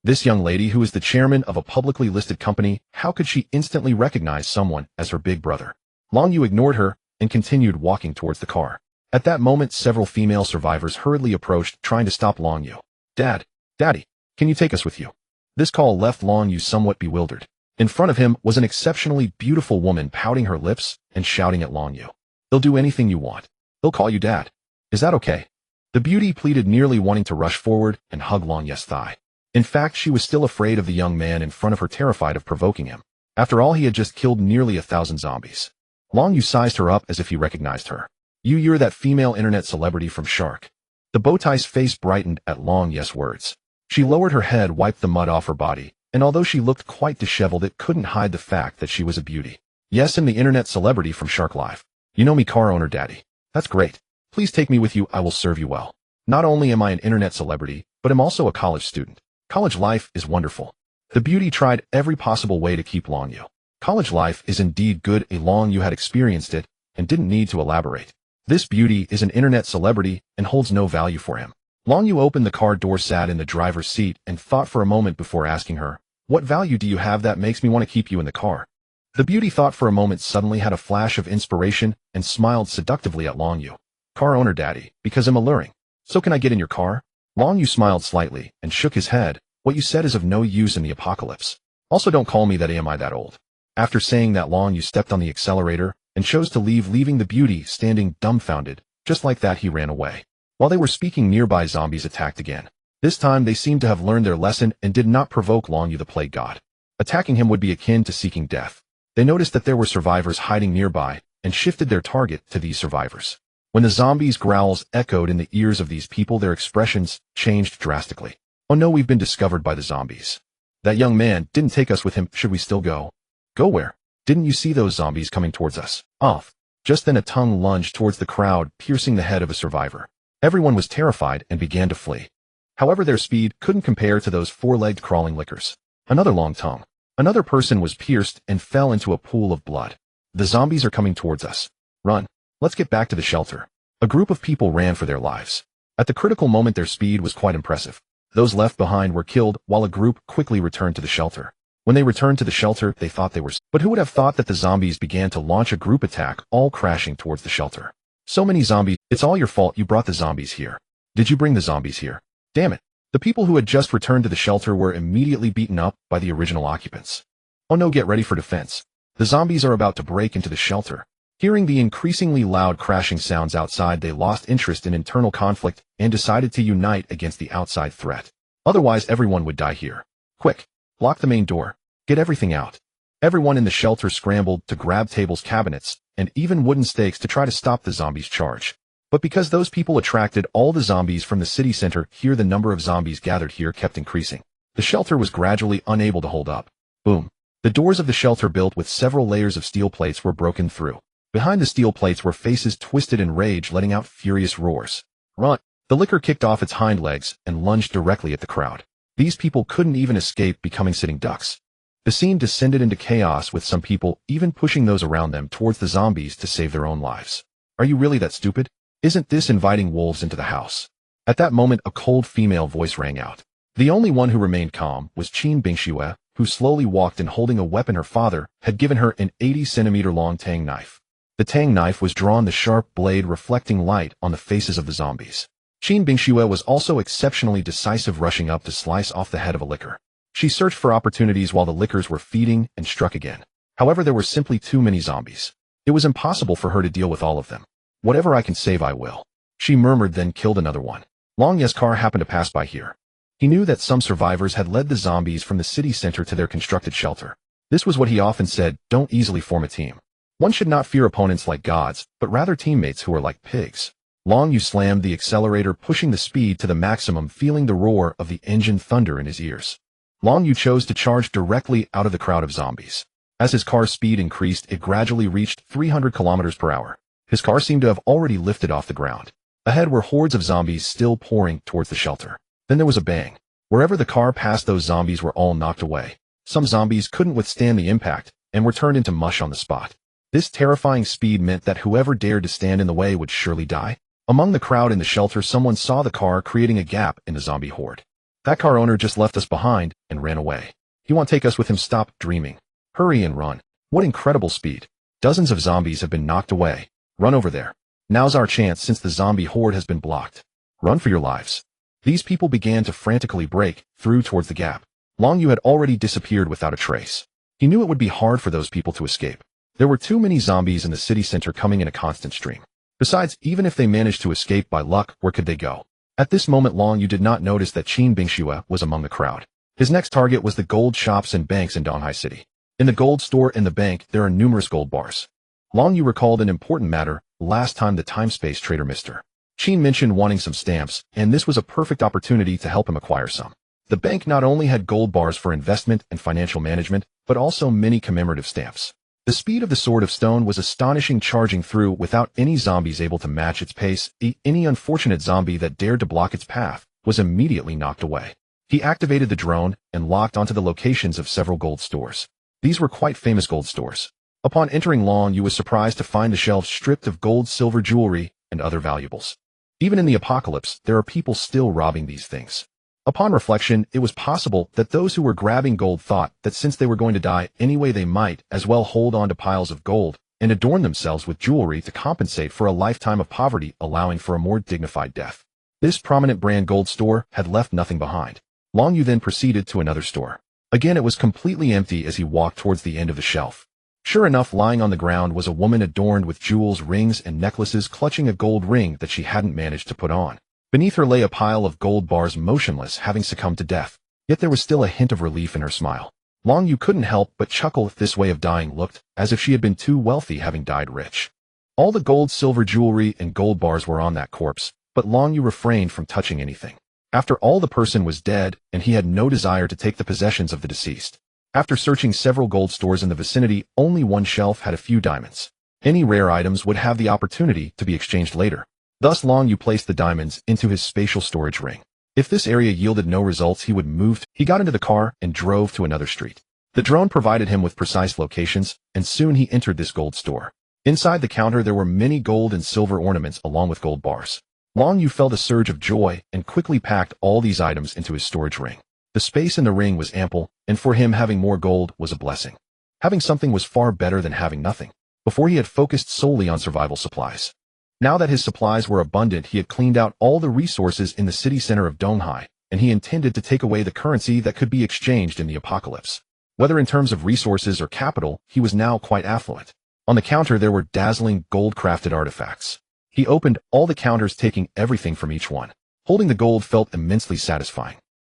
This young lady, who is the chairman of a publicly listed company, how could she instantly recognize someone as her big brother? Long Yu ignored her and continued walking towards the car. At that moment, several female survivors hurriedly approached, trying to stop Long Yu. "Dad, Daddy, can you take us with you?" This call left Long Yu somewhat bewildered. In front of him was an exceptionally beautiful woman, pouting her lips and shouting at Long Yu. "They'll do anything you want. They'll call you Dad. Is that okay?" The beauty pleaded, nearly wanting to rush forward and hug Long Yu's thigh. In fact, she was still afraid of the young man in front of her, terrified of provoking him. After all, he had just killed nearly 1,000 zombies. Long Yu sized her up as if he recognized her. You're that female internet celebrity from Shark." The bowtie's face brightened at Long Yu's words. She lowered her head, wiped the mud off her body, and although she looked quite disheveled, it couldn't hide the fact that she was a beauty. "Yes, I'm the internet celebrity from Shark Live. You know me, car owner Daddy. That's great. Please take me with you. I will serve you well. Not only am I an internet celebrity, but I'm also a college student. College life is wonderful." The beauty tried every possible way to keep Long Yu. College life is indeed good. Long Yu had experienced it and didn't need to elaborate. This beauty is an internet celebrity and holds no value for him. Long Yu opened the car door, sat in the driver's seat, and thought for a moment before asking her, "What value do you have that makes me want to keep you in the car?" The beauty thought for a moment, suddenly had a flash of inspiration, and smiled seductively at Long Yu. "Car owner Daddy, because I'm alluring. So can I get in your car?" Long Yu smiled slightly and shook his head. "What you said is of no use in the apocalypse. Also, don't call me that. Am I that old?" After saying that, Long Yu stepped on the accelerator and chose to leave, leaving the beauty standing dumbfounded. Just like that, he ran away. While they were speaking, nearby zombies attacked again. This time, they seemed to have learned their lesson and did not provoke Long Yu, the plague god. Attacking him would be akin to seeking death. They noticed that there were survivors hiding nearby and shifted their target to these survivors. When the zombies' growls echoed in the ears of these people, their expressions changed drastically. "Oh no, we've been discovered by the zombies. That young man didn't take us with him. Should we still go?" "Go where? Didn't you see those zombies coming towards us?" "Off." Just then a tongue lunged towards the crowd, piercing the head of a survivor. Everyone was terrified and began to flee. However, their speed couldn't compare to those four-legged crawling lickers. Another long tongue. Another person was pierced and fell into a pool of blood. "The zombies are coming towards us. Run. Let's get back to the shelter." A group of people ran for their lives. At the critical moment, their speed was quite impressive. Those left behind were killed, while a group quickly returned to the shelter. When they returned to the shelter, they thought they were... But who would have thought that the zombies began to launch a group attack, all crashing towards the shelter. "So many zombies. It's all your fault. You brought the zombies here. Did you bring the zombies here? Damn it." The people who had just returned to the shelter were immediately beaten up by the original occupants. "Oh no, get ready for defense. The zombies are about to break into the shelter." Hearing the increasingly loud crashing sounds outside, they lost interest in internal conflict and decided to unite against the outside threat. Otherwise, everyone would die here. "Quick, lock the main door. Get everything out." Everyone in the shelter scrambled to grab tables, cabinets, and even wooden stakes to try to stop the zombies' charge. But because those people attracted all the zombies from the city center, here the number of zombies gathered here kept increasing. The shelter was gradually unable to hold up. Boom. The doors of the shelter, built with several layers of steel plates, were broken through. Behind the steel plates were faces twisted in rage, letting out furious roars. "Run!" The licker kicked off its hind legs and lunged directly at the crowd. These people couldn't even escape, becoming sitting ducks. The scene descended into chaos, with some people even pushing those around them towards the zombies to save their own lives. Are you really that stupid? Isn't this inviting wolves into the house? At that moment, a cold female voice rang out. The only one who remained calm was Qin Bingxue, who slowly walked in holding a weapon her father had given her, an 80-centimeter-long tang knife. The tang knife was drawn, the sharp blade reflecting light on the faces of the zombies. Qin Bingxue was also exceptionally decisive, rushing up to slice off the head of a licker. She searched for opportunities while the lickers were feeding and struck again. However, there were simply too many zombies. It was impossible for her to deal with all of them. Whatever I can save, I will, she murmured, then killed another one. Long Ye's car happened to pass by here. He knew that some survivors had led the zombies from the city center to their constructed shelter. This was what he often said: don't easily form a team. One should not fear opponents like gods, but rather teammates who are like pigs. Long Yu slammed the accelerator, pushing the speed to the maximum, feeling the roar of the engine thunder in his ears. Long Yu chose to charge directly out of the crowd of zombies. As his car's speed increased, it gradually reached 300 kilometers per hour. His car seemed to have already lifted off the ground. Ahead were hordes of zombies still pouring towards the shelter. Then there was a bang. Wherever the car passed, those zombies were all knocked away. Some zombies couldn't withstand the impact and were turned into mush on the spot. This terrifying speed meant that whoever dared to stand in the way would surely die. Among the crowd in the shelter, someone saw the car, creating a gap in the zombie horde. That car owner just left us behind and ran away. He won't take us with him. Stop dreaming. Hurry and run. What incredible speed. Dozens of zombies have been knocked away. Run over there. Now's our chance, since the zombie horde has been blocked. Run for your lives. These people began to frantically break through towards the gap. Long Yu had already disappeared without a trace. He knew it would be hard for those people to escape. There were too many zombies in the city center, coming in a constant stream. Besides, even if they managed to escape by luck, where could they go? At this moment, Long Yu did not notice that Qin Bingxue was among the crowd. His next target was the gold shops and banks in Donghai City. In the gold store and the bank, there are numerous gold bars. Long Yu recalled an important matter. Last time the time-space trader Mr. Qin mentioned wanting some stamps, and this was a perfect opportunity to help him acquire some. The bank not only had gold bars for investment and financial management, but also many commemorative stamps. The speed of the Sword of Stone was astonishing, charging through without any zombies able to match its pace. Any unfortunate zombie that dared to block its path was immediately knocked away. He activated the drone and locked onto the locations of several gold stores. These were quite famous gold stores. Upon entering, Long Yu was surprised to find the shelves stripped of gold, silver, jewelry, and other valuables. Even in the apocalypse, there are people still robbing these things. Upon reflection, it was possible that those who were grabbing gold thought that since they were going to die anyway, they might as well hold on to piles of gold and adorn themselves with jewelry to compensate for a lifetime of poverty, allowing for a more dignified death. This prominent brand gold store had left nothing behind. Long Yu then proceeded to another store. Again, it was completely empty as he walked towards the end of the shelf. Sure enough, lying on the ground was a woman adorned with jewels, rings, and necklaces, clutching a gold ring that she hadn't managed to put on. Beneath her lay a pile of gold bars, motionless, having succumbed to death. Yet there was still a hint of relief in her smile. Long Yu couldn't help but chuckle. This way of dying looked as if she had been too wealthy, having died rich. All the gold, silver, jewelry, and gold bars were on that corpse, but Long Yu refrained from touching anything. After all, the person was dead, and he had no desire to take the possessions of the deceased. After searching several gold stores in the vicinity, only one shelf had a few diamonds. Any rare items would have the opportunity to be exchanged later. Thus, Long Yu placed the diamonds into his spatial storage ring. If this area yielded no results, he would move. He got into the car and drove to another street. The drone provided him with precise locations, and soon he entered this gold store. Inside the counter, there were many gold and silver ornaments along with gold bars. Long Yu felt a surge of joy and quickly packed all these items into his storage ring. The space in the ring was ample, and for him, having more gold was a blessing. Having something was far better than having nothing. Before, he had focused solely on survival supplies. Now that his supplies were abundant, he had cleaned out all the resources in the city center of Donghai, and he intended to take away the currency that could be exchanged in the apocalypse. Whether in terms of resources or capital, he was now quite affluent. On the counter, there were dazzling gold-crafted artifacts. He opened all the counters, taking everything from each one. Holding the gold felt immensely satisfying.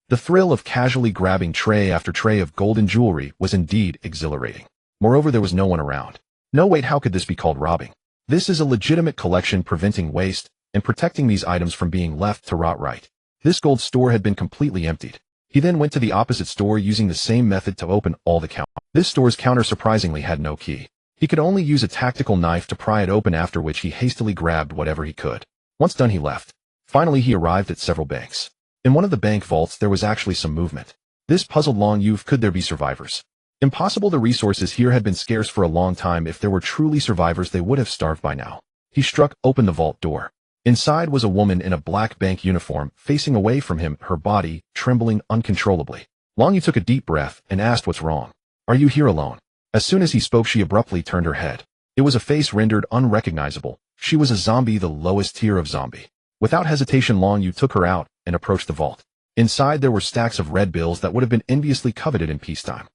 The thrill of casually grabbing tray after tray of golden jewelry was indeed exhilarating. Moreover, there was no one around. No, wait, how could this be called robbing? This is a legitimate collection, preventing waste and protecting these items from being left to rot. Right. This gold store had been completely emptied. He then went to the opposite store, using the same method to open all the counters. This store's counter surprisingly had no key. He could only use a tactical knife to pry it open, after which he hastily grabbed whatever he could. Once done, he left. Finally, he arrived at several banks. In one of the bank vaults, there was actually some movement. This puzzled Long Yu. Could there be survivors? Impossible. The resources here had been scarce for a long time. If there were truly survivors, they would have starved by now. He struck open the vault door. Inside was a woman in a black bank uniform, facing away from him, her body trembling uncontrollably. Long Yu took a deep breath and asked, "What's wrong? Are you here alone?" As soon as he spoke, she abruptly turned her head. It was a face rendered unrecognizable. She was a zombie, the lowest tier of zombie. Without hesitation, Long Yu took her out and approached the vault. Inside there were stacks of red bills that would have been enviously coveted in peacetime.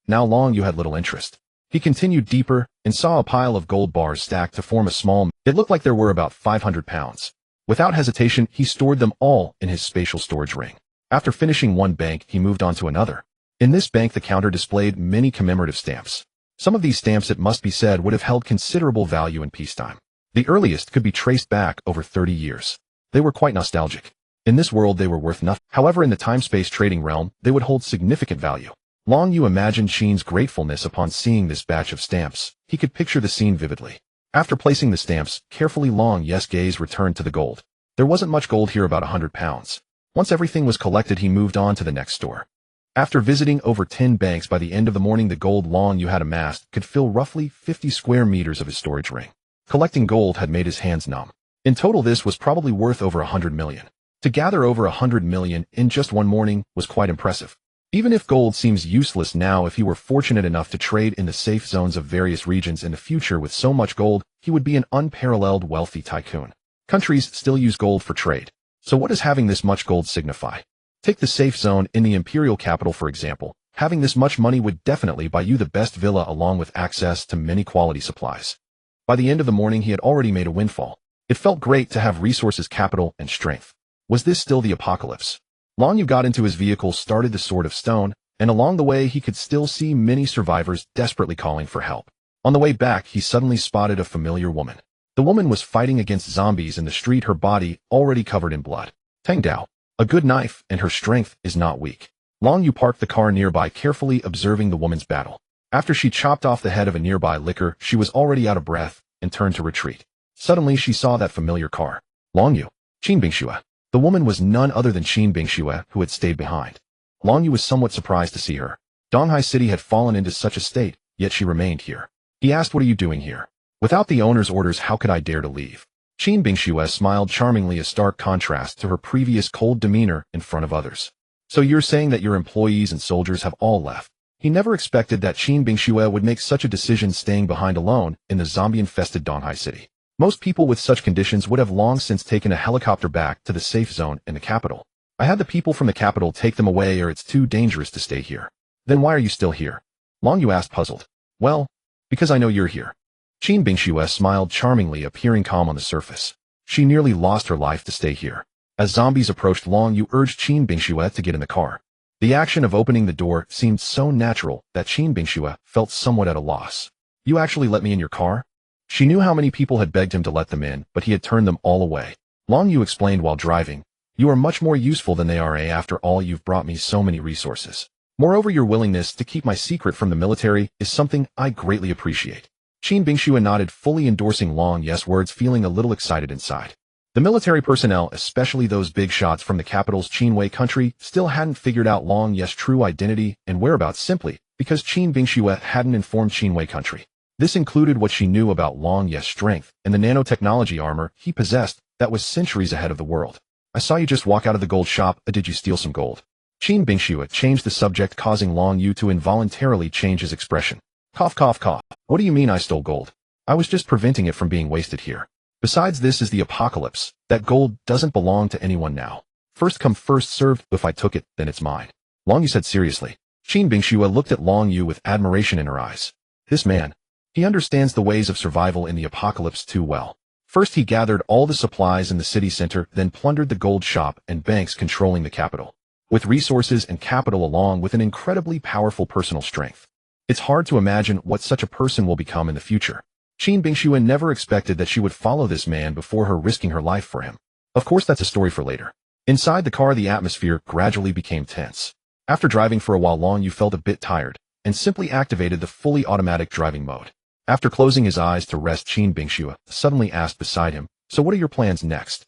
Now Long Yu had little interest. He continued deeper and saw a pile of gold bars stacked to form a small. It looked like there were about 500 pounds. Without hesitation, he stored them all in his spatial storage ring. After finishing one bank, he moved on to another. In this bank, the counter displayed many commemorative stamps. Some of these stamps, it must be said, would have held considerable value in peacetime. The earliest could be traced back over 30 years. They were quite nostalgic. In this world, they were worth nothing. However, in the time-space trading realm, they would hold significant value. Long Yu imagined Shin's gratefulness upon seeing this batch of stamps. He could picture the scene vividly. After placing the stamps carefully, Long Yu's gaze returned to the gold. There wasn't much gold here, about 100 pounds. Once everything was collected, he moved on to the next store. After visiting over 10 banks, by the end of the morning, the gold Long Yu had amassed could fill roughly 50 square meters of his storage ring. Collecting gold had made his hands numb. In total, this was probably worth over 100 million. To gather over 100 million in just one morning was quite impressive. Even if gold seems useless now, if he were fortunate enough to trade in the safe zones of various regions in the future with so much gold, he would be an unparalleled wealthy tycoon. Countries still use gold for trade. So what does having this much gold signify? Take the safe zone in the imperial capital, for example. Having this much money would definitely buy you the best villa along with access to many quality supplies. By the end of the morning, he had already made a windfall. It felt great to have resources, capital, and strength. Was this still the apocalypse? Long Yu got into his vehicle, started the Sword of Stone, and along the way he could still see many survivors desperately calling for help. On the way back, he suddenly spotted a familiar woman. The woman was fighting against zombies in the street, her body already covered in blood. Tang Dao. A good knife, and her strength is not weak. Long Yu parked the car nearby, carefully observing the woman's battle. After she chopped off the head of a nearby licker, she was already out of breath and turned to retreat. Suddenly, she saw that familiar car. Long Yu. Qin Bingxue. The woman was none other than Qin Bingxue, who had stayed behind. Long Yu was somewhat surprised to see her. Donghai City had fallen into such a state, yet she remained here. He asked, "What are you doing here?" "Without the owner's orders, how could I dare to leave?" Qin Bingxue smiled charmingly, a stark contrast to her previous cold demeanor in front of others. "So you're saying that your employees and soldiers have all left?" He never expected that Qin Bingxue would make such a decision, staying behind alone in the zombie-infested Donghai City. Most people with such conditions would have long since taken a helicopter back to the safe zone in the capital. "I had the people from the capital take them away, or it's too dangerous to stay here." "Then why are you still here?" Long Yu asked, puzzled. "Well, because I know you're here." Qin Bingxue smiled charmingly, appearing calm on the surface. She nearly lost her life to stay here. As zombies approached, Long Yu urged Qin Bingxue to get in the car. The action of opening the door seemed so natural that Qin Bingxue felt somewhat at a loss. "You actually let me in your car?" She knew how many people had begged him to let them in, but he had turned them all away. Long Yu explained while driving, "You are much more useful than they are, eh? After all, you've brought me so many resources. Moreover, your willingness to keep my secret from the military is something I greatly appreciate." Qin Bingxue nodded, fully endorsing Long Yu's words, feeling a little excited inside. The military personnel, especially those big shots from the capital's Qinwei country, still hadn't figured out Long Yu's true identity and whereabouts, simply because Qin Bingxue hadn't informed Qinwei country. This included what she knew about Long Yu's strength and the nanotechnology armor he possessed that was centuries ahead of the world. "I saw you just walk out of the gold shop. Did you steal some gold?" Qin Bingxue changed the subject, causing Long Yu to involuntarily change his expression. Cough, cough, cough. "What do you mean I stole gold? I was just preventing it from being wasted here. Besides, this is the apocalypse. That gold doesn't belong to anyone now. First come, first served. If I took it, then it's mine." Long Yu said seriously. Qin Bingxue looked at Long Yu with admiration in her eyes. This man, he understands the ways of survival in the apocalypse too well. First, he gathered all the supplies in the city center, then plundered the gold shop and banks controlling the capital. With resources and capital along with an incredibly powerful personal strength. It's hard to imagine what such a person will become in the future. Qin Bingxue never expected that she would follow this man before her, risking her life for him. Of course, that's a story for later. Inside the car, the atmosphere gradually became tense. After driving for a while, Long Yu felt a bit tired and simply activated the fully automatic driving mode. After closing his eyes to rest, Qin Bingxue suddenly asked beside him, "So what are your plans next?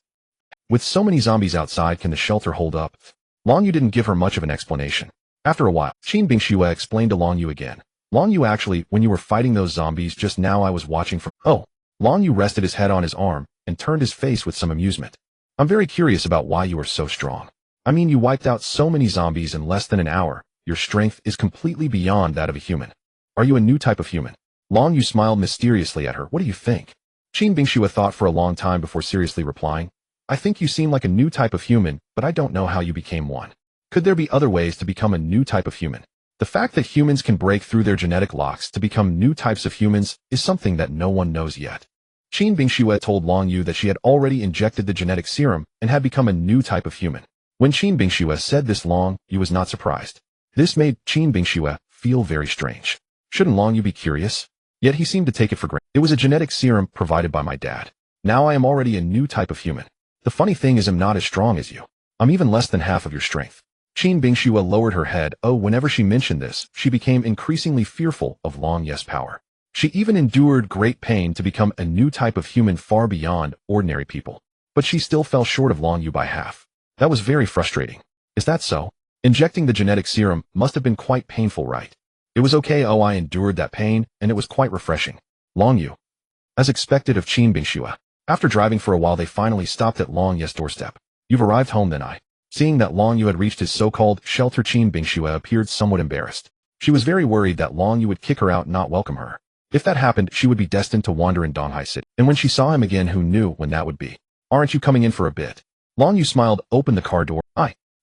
With so many zombies outside, can the shelter hold up?" Long Yu didn't give her much of an explanation. After a while, Qin Bingxue explained to Long Yu again. Long Yu, actually, when you were fighting those zombies just now, I was watching from— Oh. Long Yu rested his head on his arm and turned his face with some amusement. I'm very curious about why you are so strong. I mean, you wiped out so many zombies in less than an hour. Your strength is completely beyond that of a human. Are you a new type of human? Long Yu smiled mysteriously at her. What do you think? Qin Bingxue thought for a long time before seriously replying. I think you seem like a new type of human, but I don't know how you became one. Could there be other ways to become a new type of human? The fact that humans can break through their genetic locks to become new types of humans is something that no one knows yet. Qin Bingxue told Long Yu that she had already injected the genetic serum and had become a new type of human. When Qin Bingxue said this, Long Yu was not surprised. This made Qin Bingxue feel very strange. Shouldn't Long Yu be curious? Yet he seemed to take it for granted. It was a genetic serum provided by my dad. Now I am already a new type of human. The funny thing is I'm not as strong as you. I'm even less than half of your strength. Qin Bingxue lowered her head. Oh, whenever she mentioned this, she became increasingly fearful of Long Yu's power. She even endured great pain to become a new type of human far beyond ordinary people. But she still fell short of Long Yu by half. That was very frustrating. Is that so? Injecting the genetic serum must have been quite painful, right? It was okay. Oh, I endured that pain, and it was quite refreshing. Long Yu. As expected of Qin Bingxue. After driving for a while, they finally stopped at Long Yu's doorstep. You've arrived home then, I. Seeing that Long Yu had reached his so-called shelter, Qin Bingxue appeared somewhat embarrassed. She was very worried that Long Yu would kick her out and not welcome her. If that happened, she would be destined to wander in Donghai City. And when she saw him again, who knew when that would be? Aren't you coming in for a bit? Long Yu smiled. Open the car door.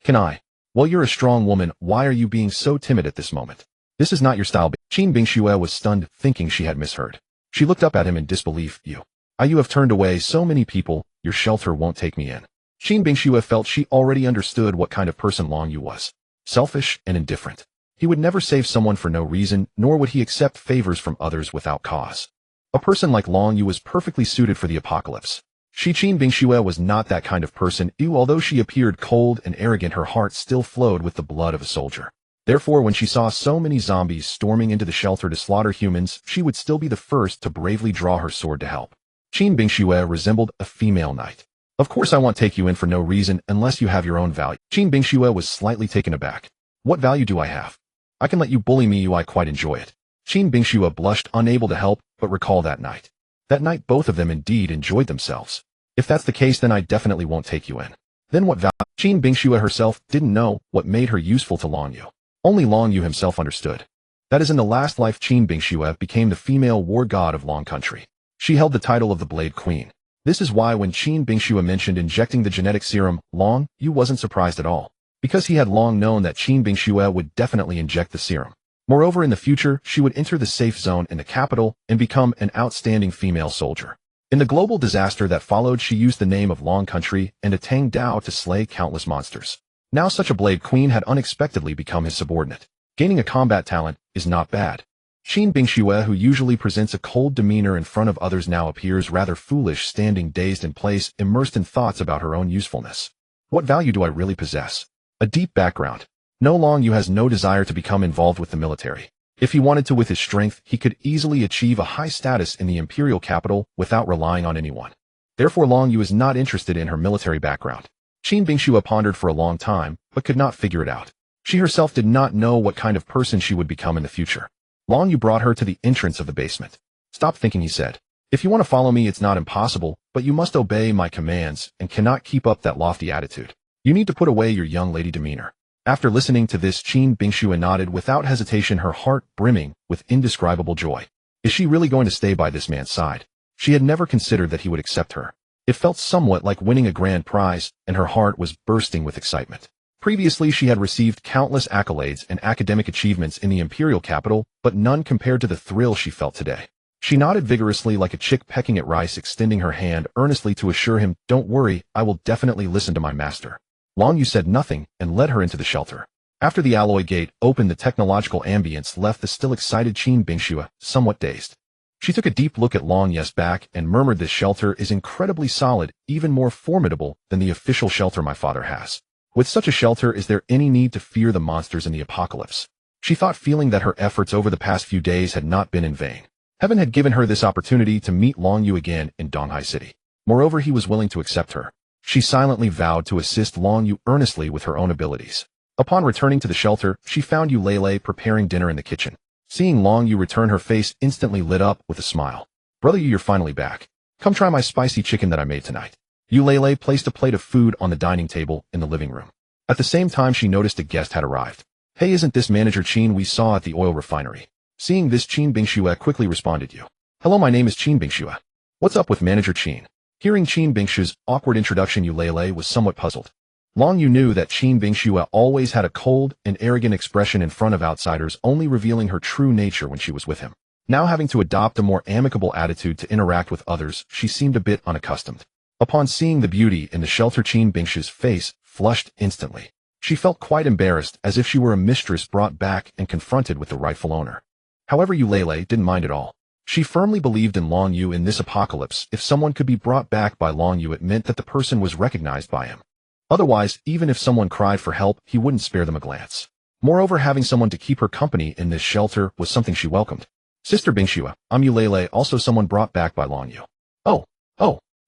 Can I? Well, you're a strong woman. Why are you being so timid at this moment? This is not your style. Qin Bingxue was stunned, thinking she had misheard. She looked up at him in disbelief. You have turned away so many people. Your shelter won't take me in. Qin Bingxue felt she already understood what kind of person Long Yu was. Selfish and indifferent. He would never save someone for no reason, nor would he accept favors from others without cause. A person like Long Yu was perfectly suited for the apocalypse. Qin Bingxue was not that kind of person. Although she appeared cold and arrogant, her heart still flowed with the blood of a soldier. Therefore, when she saw so many zombies storming into the shelter to slaughter humans, she would still be the first to bravely draw her sword to help. Qin Bingxue resembled a female knight. Of course I won't take you in for no reason unless you have your own value. Qin Bingxue was slightly taken aback. What value do I have? I can let you bully me. I quite enjoy it. Qin Bingxue blushed, unable to help but recall that night. That night both of them indeed enjoyed themselves. If that's the case, then I definitely won't take you in. Then what value? Qin Bingxue herself didn't know what made her useful to Long Yu. Only Long Yu himself understood. That is, in the last life, Qin Bingxue became the female war god of Long Country. She held the title of the Blade Queen. This is why when Qin Bingxue mentioned injecting the genetic serum, Long Yu wasn't surprised at all, because he had long known that Qin Bingxue would definitely inject the serum. Moreover, in the future, she would enter the safe zone in the capital and become an outstanding female soldier. In the global disaster that followed, she used the name of Long Country and a Tang Dao to slay countless monsters. Now such a Blade Queen had unexpectedly become his subordinate. Gaining a combat talent is not bad. Qin Bingxue, who usually presents a cold demeanor in front of others, now appears rather foolish, standing dazed in place, immersed in thoughts about her own usefulness. What value do I really possess? A deep background. No, Long Yu has no desire to become involved with the military. If he wanted to with his strength, he could easily achieve a high status in the imperial capital without relying on anyone. Therefore, Long Yu is not interested in her military background. Qin Bingxue pondered for a long time, but could not figure it out. She herself did not know what kind of person she would become in the future. Long Yu brought her to the entrance of the basement. Stop thinking, he said. If you want to follow me, it's not impossible, but you must obey my commands and cannot keep up that lofty attitude. You need to put away your young lady demeanor. After listening to this, Qin Bingxue nodded without hesitation, her heart brimming with indescribable joy. Is she really going to stay by this man's side? She had never considered that he would accept her. It felt somewhat like winning a grand prize, and her heart was bursting with excitement. Previously, she had received countless accolades and academic achievements in the imperial capital, but none compared to the thrill she felt today. She nodded vigorously like a chick pecking at rice, extending her hand earnestly to assure him, "Don't worry, I will definitely listen to my master." Long Yu said nothing and led her into the shelter. After the alloy gate opened, the technological ambience left the still excited Qin Bingxue somewhat dazed. She took a deep look at Long Yu's back and murmured, "This shelter is incredibly solid, even more formidable than the official shelter my father has. With such a shelter, is there any need to fear the monsters in the apocalypse?" She thought, feeling that her efforts over the past few days had not been in vain. Heaven had given her this opportunity to meet Long Yu again in Donghai City. Moreover, he was willing to accept her. She silently vowed to assist Long Yu earnestly with her own abilities. Upon returning to the shelter, she found Eulele preparing dinner in the kitchen. Seeing Long Yu return, her face instantly lit up with a smile. Brother Yu, you're finally back. Come try my spicy chicken that I made tonight. Eulele placed a plate of food on the dining table in the living room. At the same time, she noticed a guest had arrived. Hey, isn't this Manager Qin we saw at the oil refinery? Seeing this, Qin Bingxue quickly responded, you. Hello, my name is Qin Bingxue. What's up with Manager Qin? Hearing Qin Bingshue's awkward introduction, Eulele was somewhat puzzled. Long Yu knew that Qin Bingxue always had a cold and arrogant expression in front of outsiders, only revealing her true nature when she was with him. Now having to adopt a more amicable attitude to interact with others, she seemed a bit unaccustomed. Upon seeing the beauty in the shelter, Qin Bingshue's face flushed instantly. She felt quite embarrassed, as if she were a mistress brought back and confronted with the rightful owner. However, Eulele didn't mind at all. She firmly believed in Long Yu. In this apocalypse, if someone could be brought back by Long Yu, it meant that the person was recognized by him. Otherwise, even if someone cried for help, he wouldn't spare them a glance. Moreover, having someone to keep her company in this shelter was something she welcomed. Sister Bingxue, I'm Eulele, also someone brought back by Long Yu. Oh.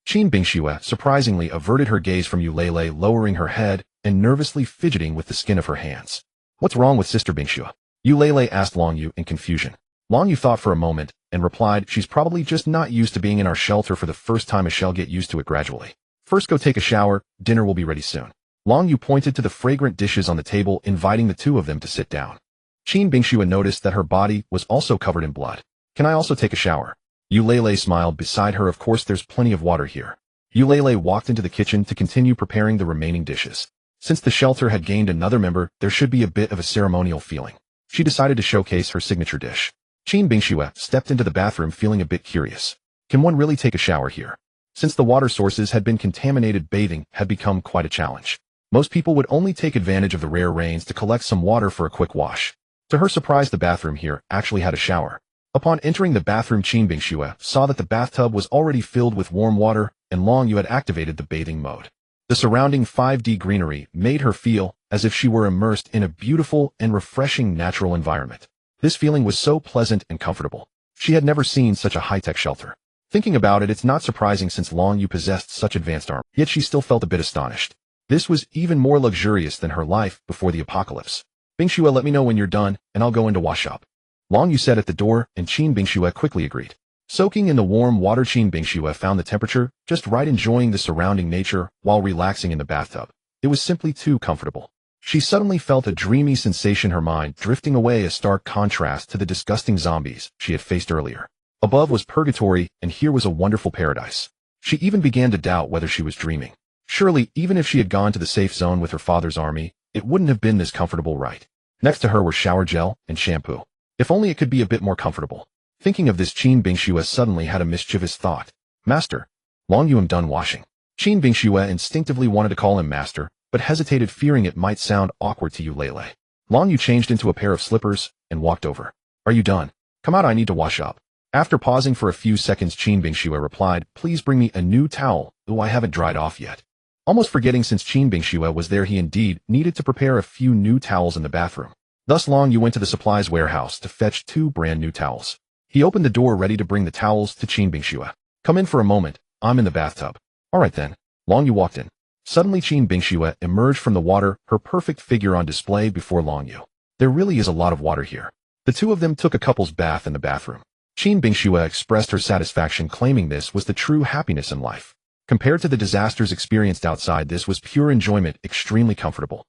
Qin Bingxue surprisingly averted her gaze from Eulele, lowering her head and nervously fidgeting with the skin of her hands. What's wrong with Sister Bingxue? Eulele asked Long Yu in confusion. Long Yu thought for a moment and replied, she's probably just not used to being in our shelter for the first time, and she'll get used to it gradually. First, go take a shower, dinner will be ready soon. Long Yu pointed to the fragrant dishes on the table, inviting the two of them to sit down. Qin Bingxue noticed that her body was also covered in blood. Can I also take a shower? Eulele smiled beside her. Of course, there's plenty of water here. Eulele walked into the kitchen to continue preparing the remaining dishes. Since the shelter had gained another member, there should be a bit of a ceremonial feeling. She decided to showcase her signature dish. Qin Bingxue stepped into the bathroom feeling a bit curious. Can one really take a shower here? Since the water sources had been contaminated, bathing had become quite a challenge. Most people would only take advantage of the rare rains to collect some water for a quick wash. To her surprise, the bathroom here actually had a shower. Upon entering the bathroom, Qin Bingxue saw that the bathtub was already filled with warm water, and Long Yu had activated the bathing mode. The surrounding 5D greenery made her feel as if she were immersed in a beautiful and refreshing natural environment. This feeling was so pleasant and comfortable. She had never seen such a high-tech shelter. Thinking about it, it's not surprising since Long Yu possessed such advanced armor, yet she still felt a bit astonished. This was even more luxurious than her life before the apocalypse. Bingxue, let me know when you're done, and I'll go in to wash up. Long Yu said at the door, and Qin Bingxue quickly agreed. Soaking in the warm water, Qin Bingxue found the temperature just right, enjoying the surrounding nature while relaxing in the bathtub. It was simply too comfortable. She suddenly felt a dreamy sensation, her mind drifting away, a stark contrast to the disgusting zombies she had faced earlier. Above was purgatory, and here was a wonderful paradise. She even began to doubt whether she was dreaming. Surely, even if she had gone to the safe zone with her father's army, it wouldn't have been this comfortable, right? Next to her were shower gel and shampoo. If only it could be a bit more comfortable. Thinking of this, Qin Bingxue suddenly had a mischievous thought. Master, Long Yu, am done washing. Qin Bingxue instinctively wanted to call him master, but hesitated, fearing it might sound awkward to Eulele. Long Yu changed into a pair of slippers and walked over. Are you done? Come out, I need to wash up. After pausing for a few seconds, Qin Bingxue replied, please bring me a new towel, though I haven't dried off yet. Almost forgetting, since Qin Bingxue was there, he indeed needed to prepare a few new towels in the bathroom. Thus Long Yu went to the supplies warehouse to fetch 2 brand new towels. He opened the door ready to bring the towels to Qin Bingxue. Come in for a moment, I'm in the bathtub. Alright then. Long Yu walked in. Suddenly Qin Bingxue emerged from the water, her perfect figure on display before Long Yu. There really is a lot of water here. The two of them took a couple's bath in the bathroom. Qin Bingxue expressed her satisfaction, claiming this was the true happiness in life. Compared to the disasters experienced outside, this was pure enjoyment, extremely comfortable.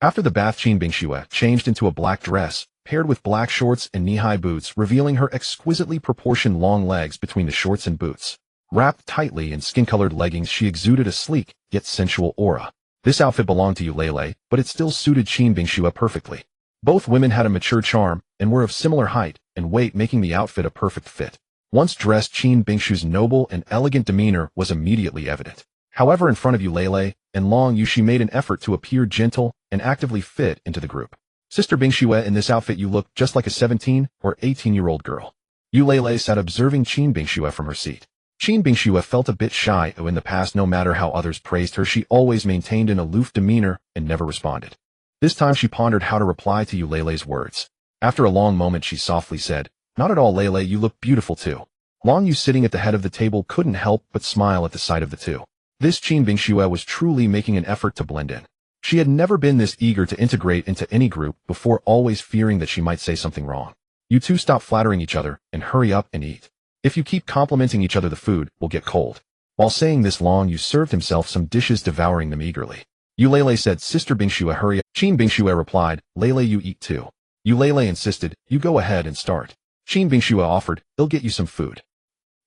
After the bath, Qin Bingxue changed into a black dress, paired with black shorts and knee-high boots, revealing her exquisitely proportioned long legs between the shorts and boots. Wrapped tightly in skin-colored leggings, she exuded a sleek, yet sensual aura. This outfit belonged to Eulele, but it still suited Qin Bingxue perfectly. Both women had a mature charm, and were of similar height and weight, making the outfit a perfect fit. Once dressed, Qin Bingshue's noble and elegant demeanor was immediately evident. However, in front of Eulele and Long Yu, she made an effort to appear gentle and actively fit into the group. Sister Bingxue, in this outfit you look just like a 17 or 18-year-old girl. Eulele sat observing Qin Bingxue from her seat. Qin Bingxue felt a bit shy, though in the past, no matter how others praised her, she always maintained an aloof demeanor and never responded. This time she pondered how to reply to Eulele's words. After a long moment, she softly said, not at all, Lele, you look beautiful too. Long Yu, sitting at the head of the table, couldn't help but smile at the sight of the two. This Qin Bingxue was truly making an effort to blend in. She had never been this eager to integrate into any group before, always fearing that she might say something wrong. You two stop flattering each other and hurry up and eat. If you keep complimenting each other, the food will get cold. While saying this, Long Yu served himself some dishes, devouring them eagerly. Eulele said, Sister Bingxue, hurry up. Qin Bingxue replied, Lele, you eat too. Eulele insisted, you go ahead and start. Qin Bingxue offered, they'll get you some food.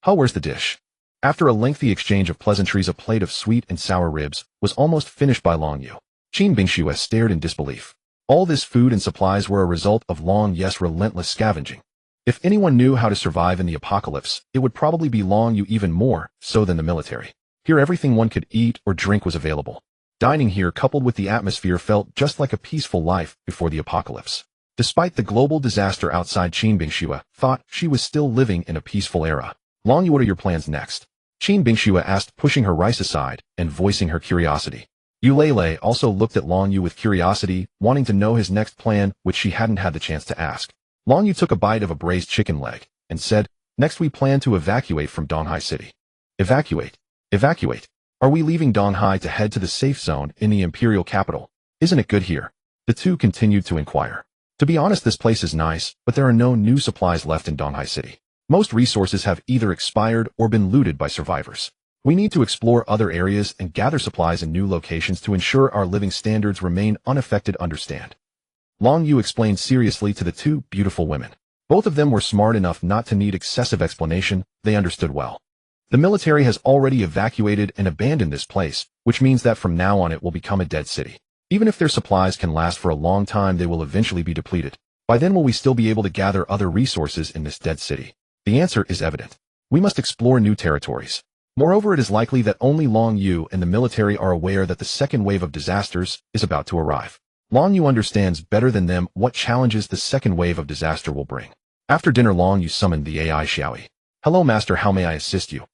Huh, where's the dish? After a lengthy exchange of pleasantries, a plate of sweet and sour ribs was almost finished by Long Yu. Qin Bingxue stared in disbelief. All this food and supplies were a result of Long Yu's relentless scavenging. If anyone knew how to survive in the apocalypse, it would probably be Long Yu, even more so than the military. Here everything one could eat or drink was available. Dining here, coupled with the atmosphere, felt just like a peaceful life before the apocalypse. Despite the global disaster outside, Qin Bingxue thought she was still living in a peaceful era. Long Yu, what are your plans next? Qin Bingxue asked, pushing her rice aside and voicing her curiosity. Eulele also looked at Long Yu with curiosity, wanting to know his next plan, which she hadn't had the chance to ask. Long Yu took a bite of a braised chicken leg and said, next we plan to evacuate from Donghai City. Evacuate? Evacuate? Are we leaving Donghai to head to the safe zone in the imperial capital? Isn't it good here? The two continued to inquire. To be honest, this place is nice, but there are no new supplies left in Donghai City. Most resources have either expired or been looted by survivors. We need to explore other areas and gather supplies in new locations to ensure our living standards remain unaffected. Understand? Long Yu explained seriously to the two beautiful women. Both of them were smart enough not to need excessive explanation. They understood well. The military has already evacuated and abandoned this place, which means that from now on it will become a dead city. Even if their supplies can last for a long time, they will eventually be depleted. By then, will we still be able to gather other resources in this dead city? The answer is evident. We must explore new territories. Moreover, it is likely that only Long Yu and the military are aware that the second wave of disasters is about to arrive. Long Yu understands better than them what challenges the second wave of disaster will bring. After dinner, Long Yu summoned the AI Xiaoyi. Hello, Master, how may I assist you?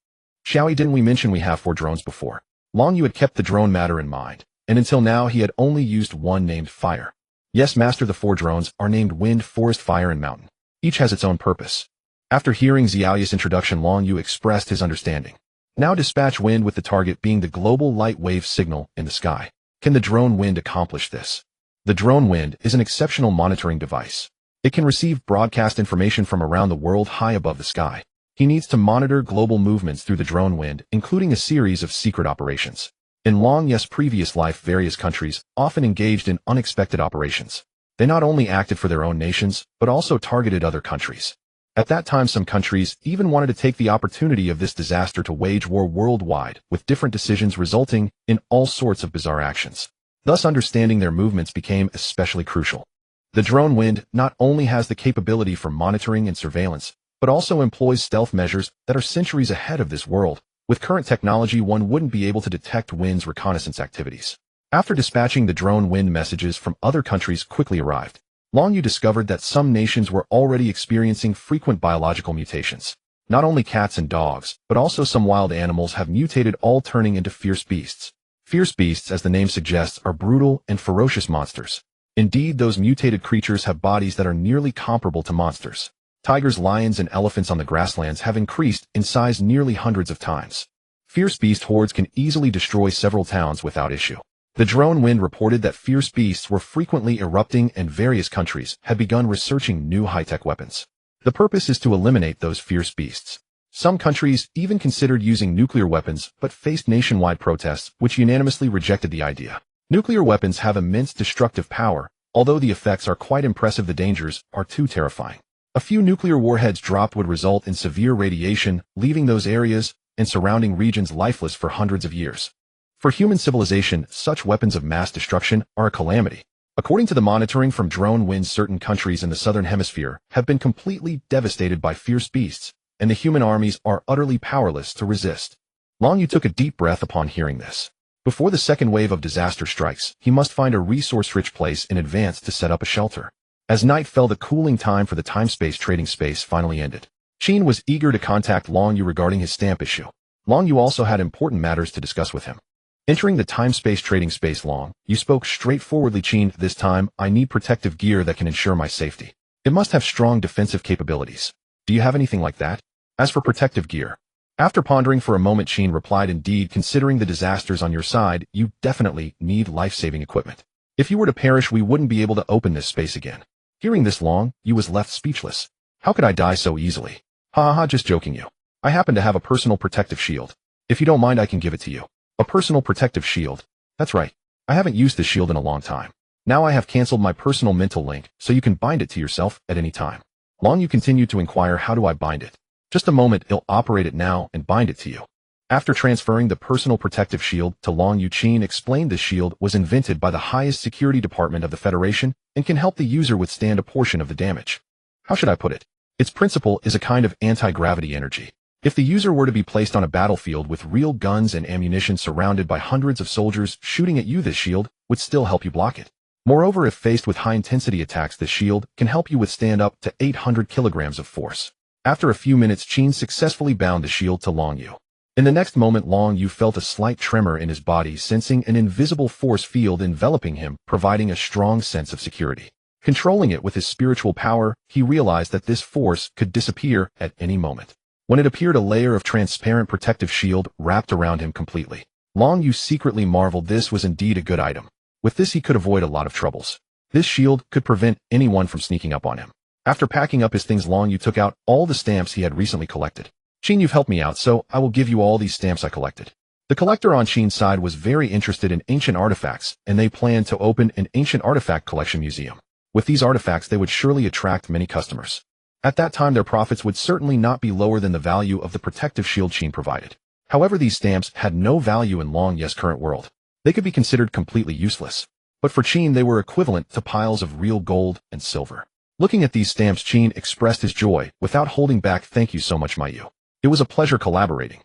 Xiaoyi, didn't we mention we have 4 drones before? Long Yu had kept the drone matter in mind, and until now he had only used one named Fire. Yes, Master, the 4 drones are named Wind, Forest, Fire, and Mountain. Each has its own purpose. After hearing Xiaoyi's introduction, Long Yu expressed his understanding. Now dispatch Wind, with the target being the global light wave signal in the sky. Can the drone Wind accomplish this? The drone Wind is an exceptional monitoring device. It can receive broadcast information from around the world high above the sky. He needs to monitor global movements through the drone Wind, including a series of secret operations. In Long Yu's previous life, various countries often engaged in unexpected operations. They not only acted for their own nations, but also targeted other countries. At that time, some countries even wanted to take the opportunity of this disaster to wage war worldwide, with different decisions resulting in all sorts of bizarre actions. Thus, understanding their movements became especially crucial. The drone Wind not only has the capability for monitoring and surveillance, but also employs stealth measures that are centuries ahead of this world. With current technology, one wouldn't be able to detect Wind's reconnaissance activities. After dispatching the drone, Wind messages from other countries quickly arrived. Long Yu discovered that some nations were already experiencing frequent biological mutations. Not only cats and dogs, but also some wild animals have mutated, all turning into fierce beasts. Fierce beasts, as the name suggests, are brutal and ferocious monsters. Indeed, those mutated creatures have bodies that are nearly comparable to monsters. Tigers, lions, and elephants on the grasslands have increased in size nearly hundreds of times. Fierce beast hordes can easily destroy several towns without issue. The drone Wind reported that fierce beasts were frequently erupting, and various countries had begun researching new high-tech weapons. The purpose is to eliminate those fierce beasts. Some countries even considered using nuclear weapons, but faced nationwide protests, which unanimously rejected the idea. Nuclear weapons have immense destructive power. Although the effects are quite impressive, the dangers are too terrifying. A few nuclear warheads dropped would result in severe radiation, leaving those areas and surrounding regions lifeless for hundreds of years. For human civilization, such weapons of mass destruction are a calamity. According to the monitoring from drone Wind, certain countries in the southern hemisphere have been completely devastated by fierce beasts, and the human armies are utterly powerless to resist. Long Yu took a deep breath upon hearing this. Before the second wave of disaster strikes, he must find a resource-rich place in advance to set up a shelter. As night fell, the cooling time for the time-space trading space finally ended. Qin was eager to contact Long Yu regarding his stamp issue. Long Yu also had important matters to discuss with him. Entering the time-space trading space, Long Yu spoke straightforwardly. Qin, this time, I need protective gear that can ensure my safety. It must have strong defensive capabilities. Do you have anything like that? As for protective gear, after pondering for a moment, Qin replied, indeed, considering the disasters on your side, you definitely need life-saving equipment. If you were to perish, we wouldn't be able to open this space again. Hearing this, Long Yu was left speechless. How could I die so easily? Ha ha ha, just joking you. I happen to have a personal protective shield. If you don't mind, I can give it to you. A personal protective shield. That's right. I haven't used this shield in a long time. Now I have cancelled my personal mental link, so you can bind it to yourself at any time. Long Yu continued to inquire, how do I bind it? Just a moment, I'll operate it now and bind it to you. After transferring the personal protective shield to Long Yu, Qin explained the shield was invented by the highest security department of the Federation and can help the user withstand a portion of the damage. How should I put it? Its principle is a kind of anti-gravity energy. If the user were to be placed on a battlefield with real guns and ammunition surrounded by hundreds of soldiers shooting at you, this shield would still help you block it. Moreover, if faced with high-intensity attacks, this shield can help you withstand up to 800 kilograms of force. After a few minutes, Qin successfully bound the shield to Long Yu. In the next moment, Long Yu felt a slight tremor in his body, sensing an invisible force field enveloping him, providing a strong sense of security. Controlling it with his spiritual power, he realized that this force could disappear at any moment. When it appeared, a layer of transparent protective shield wrapped around him completely. Long Yu secretly marveled this was indeed a good item. With this he could avoid a lot of troubles. This shield could prevent anyone from sneaking up on him. After packing up his things, Long Yu took out all the stamps he had recently collected. Qin, you've helped me out, so I will give you all these stamps I collected. The collector on Qin's side was very interested in ancient artifacts, and they planned to open an ancient artifact collection museum. With these artifacts, they would surely attract many customers. At that time, their profits would certainly not be lower than the value of the protective shield Qin provided. However, these stamps had no value in Long Yu's current world. They could be considered completely useless. But for Qin, they were equivalent to piles of real gold and silver. Looking at these stamps, Qin expressed his joy without holding back. Thank you so much, my Yu. It was a pleasure collaborating.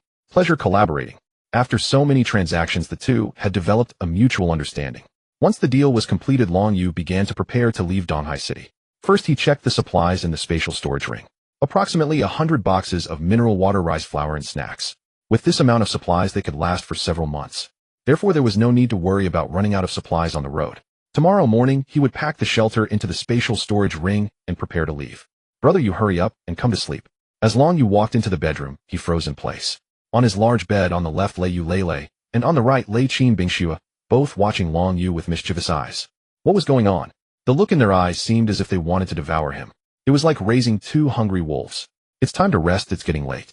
After so many transactions, the two had developed a mutual understanding. Once the deal was completed, Long Yu began to prepare to leave Donghai City. First, he checked the supplies in the spatial storage ring. Approximately 100 boxes of mineral water, rice flour, and snacks. With this amount of supplies, they could last for several months. Therefore, there was no need to worry about running out of supplies on the road. Tomorrow morning, he would pack the shelter into the spatial storage ring and prepare to leave. Brother, you hurry up and come to sleep. As Long Yu walked into the bedroom, he froze in place. On his large bed, on the left lay Yu Lei, and on the right lay Qin Bingxue, both watching Long Yu with mischievous eyes. What was going on? The look in their eyes seemed as if they wanted to devour him. It was like raising two hungry wolves. It's time to rest, it's getting late.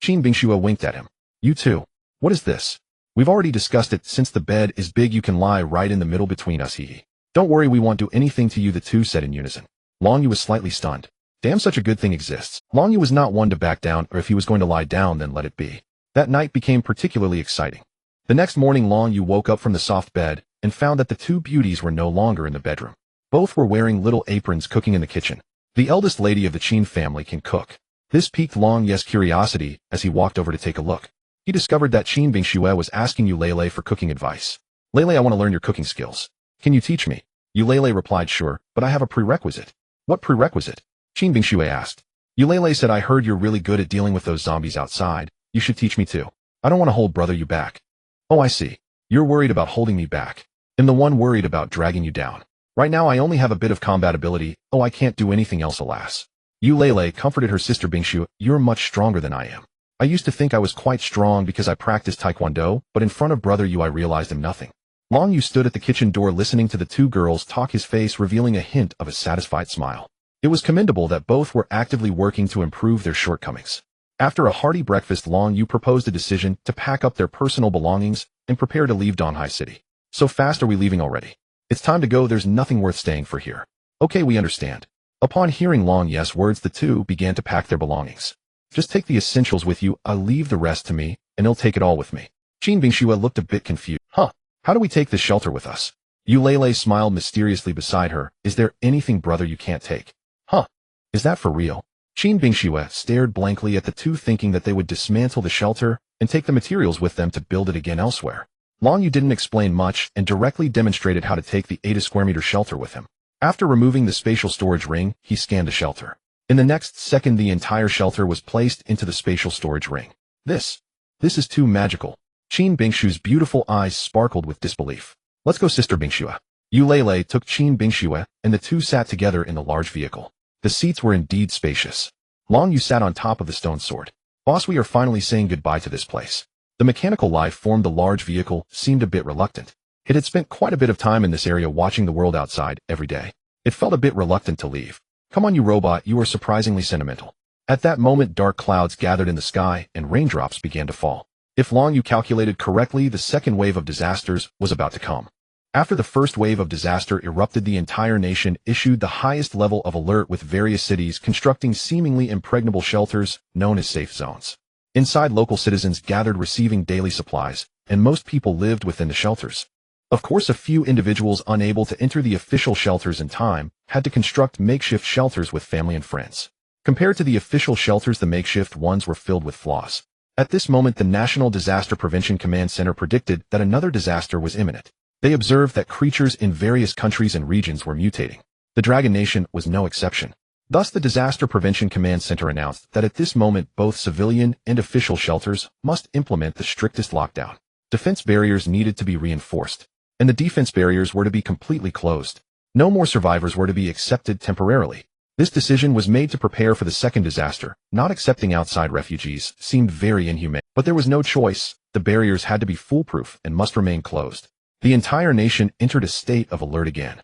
Qin Bingxue winked at him. You too. What is this? We've already discussed it. Since the bed is big, you can lie right in the middle between us, hee. Don't worry, we won't do anything to you, the two said in unison. Long Yu was slightly stunned. Damn, such a good thing exists. Long Yu was not one to back down, or if he was going to lie down, then let it be. That night became particularly exciting. The next morning, Long Yu woke up from the soft bed and found that the two beauties were no longer in the bedroom. Both were wearing little aprons, cooking in the kitchen. The eldest lady of the Qin family can cook. This piqued Long Yu's curiosity as he walked over to take a look. He discovered that Qin Bingxue was asking Yu Lei for cooking advice. Lei, I want to learn your cooking skills. Can you teach me? Yu Lei replied, sure, but I have a prerequisite. What prerequisite? Qin Bingxue asked. Yu Lei said, I heard you're really good at dealing with those zombies outside. You should teach me too. I don't want to hold brother you back. Oh, I see. You're worried about holding me back. I'm the one worried about dragging you down. Right now I only have a bit of combat ability. Oh, I can't do anything else, alas. Yu Lei comforted her sister Bingxue. You're much stronger than I am. I used to think I was quite strong because I practiced taekwondo, but in front of brother Yu I realized I'm nothing. Long Yu stood at the kitchen door listening to the two girls talk, his face revealing a hint of a satisfied smile. It was commendable that both were actively working to improve their shortcomings. After a hearty breakfast, Long Yu proposed a decision to pack up their personal belongings and prepare to leave Donghai City. So fast are we leaving already? It's time to go, there's nothing worth staying for here. Okay, we understand. Upon hearing Long Yu's words, the two began to pack their belongings. Just take the essentials with you, I'll leave the rest to me, and he'll take it all with me. Qin Bingxue looked a bit confused. Huh? How do we take the shelter with us? Yu Lei smiled mysteriously beside her. Is there anything, brother, you can't take? Huh? Is that for real? Qin Bingxue stared blankly at the two, thinking that they would dismantle the shelter and take the materials with them to build it again elsewhere. Long Yu didn't explain much and directly demonstrated how to take the 80 square meter shelter with him. After removing the spatial storage ring, he scanned the shelter. In the next second, the entire shelter was placed into the spatial storage ring. This is too magical. Qin Bingshue's beautiful eyes sparkled with disbelief. Let's go, sister Bingxue. Yu Lei took Qin Bingxue, and the two sat together in the large vehicle. The seats were indeed spacious. Long Yu sat on top of the stone sword. Boss, we are finally saying goodbye to this place. The mechanical life formed the large vehicle seemed a bit reluctant. It had spent quite a bit of time in this area watching the world outside every day. It felt a bit reluctant to leave. Come on, you robot, you are surprisingly sentimental. At that moment, dark clouds gathered in the sky and raindrops began to fall. If long you calculated correctly, the second wave of disasters was about to come. After the first wave of disaster erupted, the entire nation issued the highest level of alert, with various cities constructing seemingly impregnable shelters known as safe zones. Inside, local citizens gathered receiving daily supplies, and most people lived within the shelters. Of course, a few individuals unable to enter the official shelters in time had to construct makeshift shelters with family and friends. Compared to the official shelters, the makeshift ones were filled with flaws. At this moment, the National Disaster Prevention Command Center predicted that another disaster was imminent. They observed that creatures in various countries and regions were mutating. The Dragon Nation was no exception. Thus, the Disaster Prevention Command Center announced that at this moment, both civilian and official shelters must implement the strictest lockdown. Defense barriers needed to be reinforced, and the defense barriers were to be completely closed. No more survivors were to be accepted temporarily. This decision was made to prepare for the second disaster. Not accepting outside refugees seemed very inhumane, but there was no choice. The barriers had to be foolproof and must remain closed. The entire nation entered a state of alert again.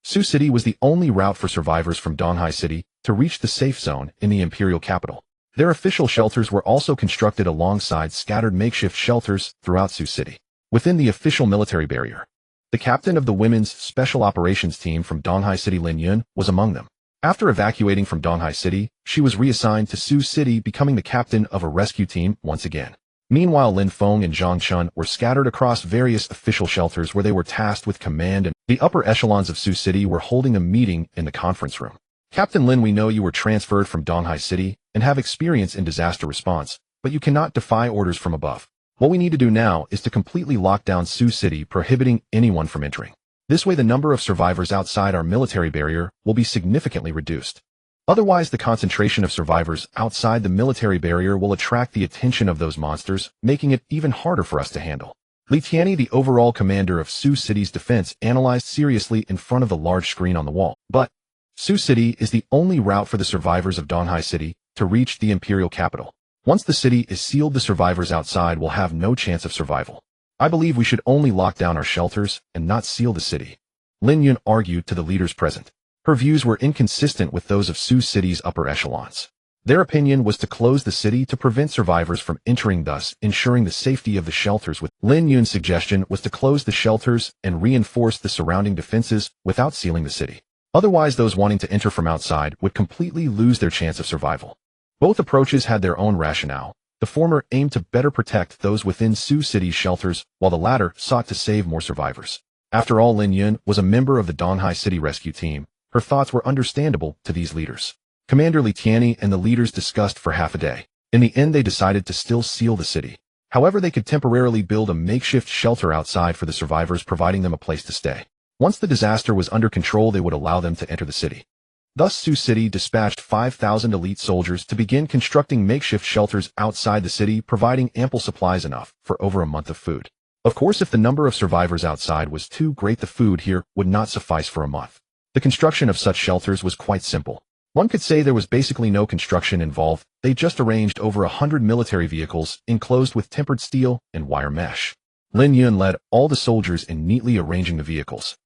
Sioux City was the only route for survivors from Donghai City to reach the safe zone in the imperial capital. Their official shelters were also constructed alongside scattered makeshift shelters throughout Sioux City. Within the official military barrier, the captain of the Women's Special Operations Team from Donghai City, Lin Yun, was among them. After evacuating from Donghai City, she was reassigned to Sioux City, becoming the captain of a rescue team once again. Meanwhile, Lin Feng and Zhang Chun were scattered across various official shelters where they were tasked with command, and the upper echelons of Sioux City were holding a meeting in the conference room. Captain Lin, we know you were transferred from Donghai City and have experience in disaster response, but you cannot defy orders from above. What we need to do now is to completely lock down Sioux City, prohibiting anyone from entering. This way, the number of survivors outside our military barrier will be significantly reduced. Otherwise, the concentration of survivors outside the military barrier will attract the attention of those monsters, making it even harder for us to handle. Li Tianyi, the overall commander of Sioux City's defense, analyzed seriously in front of the large screen on the wall. But Sioux City is the only route for the survivors of Donghai City to reach the imperial capital. Once the city is sealed, the survivors outside will have no chance of survival. I believe we should only lock down our shelters and not seal the city. Lin Yun argued to the leaders present. Her views were inconsistent with those of Sioux City's upper echelons. Their opinion was to close the city to prevent survivors from entering, thus ensuring the safety of the shelters. With Lin Yun's suggestion was to close the shelters and reinforce the surrounding defenses without sealing the city. Otherwise, those wanting to enter from outside would completely lose their chance of survival. Both approaches had their own rationale. The former aimed to better protect those within Sioux City's shelters, while the latter sought to save more survivors. After all, Lin Yun was a member of the Donghai City rescue team. Her thoughts were understandable to these leaders. Commander Li Tianyi and the leaders discussed for half a day. In the end, they decided to still seal the city. However, they could temporarily build a makeshift shelter outside for the survivors, providing them a place to stay. Once the disaster was under control, they would allow them to enter the city. Thus, Sioux City dispatched 5,000 elite soldiers to begin constructing makeshift shelters outside the city, providing ample supplies enough for over a month of food. Of course, if the number of survivors outside was too great, the food here would not suffice for a month. The construction of such shelters was quite simple. One could say there was basically no construction involved. They just arranged over 100 military vehicles enclosed with tempered steel and wire mesh. Lin Yun led all the soldiers in neatly arranging the vehicles.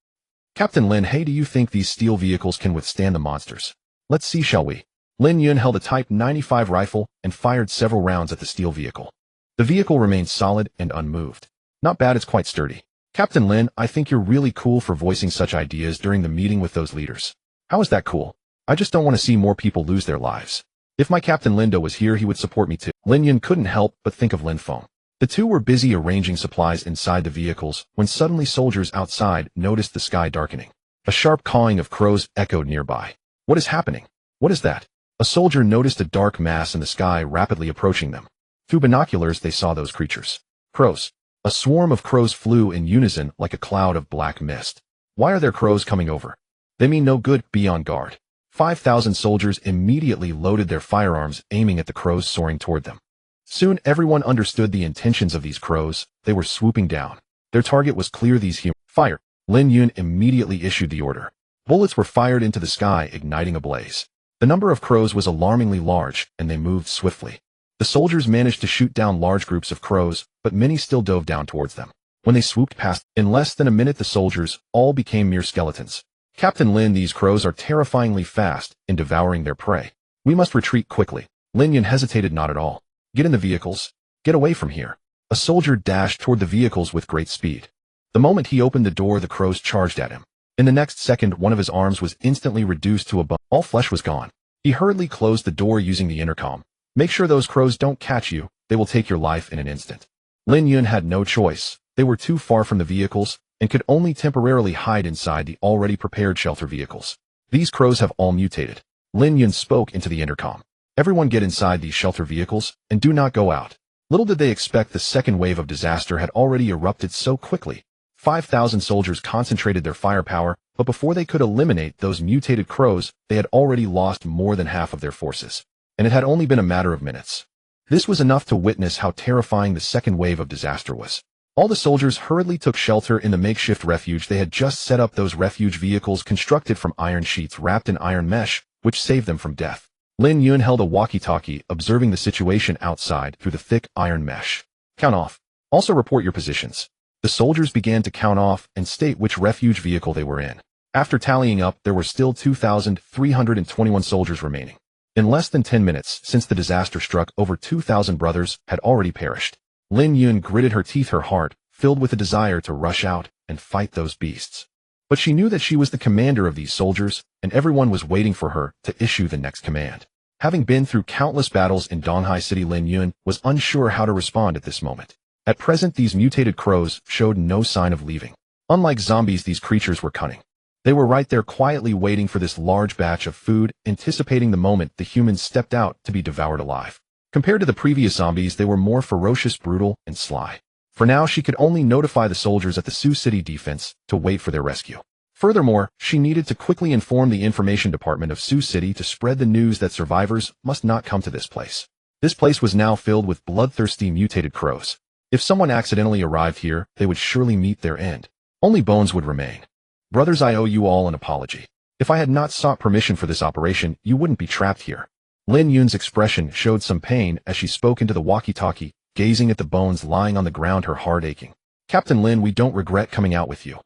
Captain Lin, hey, do you think these steel vehicles can withstand the monsters? Let's see, shall we? Lin Yun held a Type 95 rifle and fired several rounds at the steel vehicle. The vehicle remained solid and unmoved. Not bad, it's quite sturdy. Captain Lin, I think you're really cool for voicing such ideas during the meeting with those leaders. How is that cool? I just don't want to see more people lose their lives. If my Captain Lindo was here, he would support me too. Lin Yun couldn't help but think of Lin Feng. The two were busy arranging supplies inside the vehicles when suddenly soldiers outside noticed the sky darkening. A sharp cawing of crows echoed nearby. What is happening? What is that? A soldier noticed a dark mass in the sky rapidly approaching them. Through binoculars, they saw those creatures. Crows. A swarm of crows flew in unison like a cloud of black mist. Why are there crows coming over? They mean no good, be on guard. 5,000 soldiers immediately loaded their firearms, aiming at the crows soaring toward them. Soon everyone understood the intentions of these crows. They were swooping down. Their target was clear, these humans. Fire! Lin Yun immediately issued the order. Bullets were fired into the sky, igniting a blaze. The number of crows was alarmingly large, and they moved swiftly. The soldiers managed to shoot down large groups of crows, but many still dove down towards them. When they swooped past, in less than a minute the soldiers all became mere skeletons. Captain Lin, these crows are terrifyingly fast in devouring their prey. We must retreat quickly. Lin Yun hesitated not at all. Get in the vehicles. Get away from here. A soldier dashed toward the vehicles with great speed. The moment he opened the door, the crows charged at him. In the next second, one of his arms was instantly reduced to a bone. All flesh was gone. He hurriedly closed the door using the intercom. Make sure those crows don't catch you. They will take your life in an instant. Lin Yun had no choice. They were too far from the vehicles and could only temporarily hide inside the already prepared shelter vehicles. These crows have all mutated. Lin Yun spoke into the intercom. Everyone get inside these shelter vehicles and do not go out. Little did they expect the second wave of disaster had already erupted so quickly. 5,000 soldiers concentrated their firepower, but before they could eliminate those mutated crows, they had already lost more than half of their forces. And it had only been a matter of minutes. This was enough to witness how terrifying the second wave of disaster was. All the soldiers hurriedly took shelter in the makeshift refuge. They had just set up those refuge vehicles constructed from iron sheets wrapped in iron mesh, which saved them from death. Lin Yun held a walkie-talkie, observing the situation outside through the thick iron mesh. Count off. Also report your positions. The soldiers began to count off and state which refuge vehicle they were in. After tallying up, there were still 2,321 soldiers remaining. In less than 10 minutes since the disaster struck, over 2,000 brothers had already perished. Lin Yun gritted her teeth, her heart filled with a desire to rush out and fight those beasts. But she knew that she was the commander of these soldiers, and everyone was waiting for her to issue the next command. Having been through countless battles in Donghai City, Lin Yun was unsure how to respond at this moment. At present, these mutated crows showed no sign of leaving. Unlike zombies, these creatures were cunning. They were right there quietly waiting for this large batch of food, anticipating the moment the humans stepped out to be devoured alive. Compared to the previous zombies, they were more ferocious, brutal, and sly. For now, she could only notify the soldiers at the Sioux City defense to wait for their rescue. Furthermore, she needed to quickly inform the information department of Sioux City to spread the news that survivors must not come to this place. This place was now filled with bloodthirsty mutated crows. If someone accidentally arrived here, they would surely meet their end. Only bones would remain. Brothers, I owe you all an apology. If I had not sought permission for this operation, you wouldn't be trapped here. Lin Yun's expression showed some pain as she spoke into the walkie-talkie, gazing at the bones lying on the ground, her heart aching. Captain Lin, we don't regret coming out with you.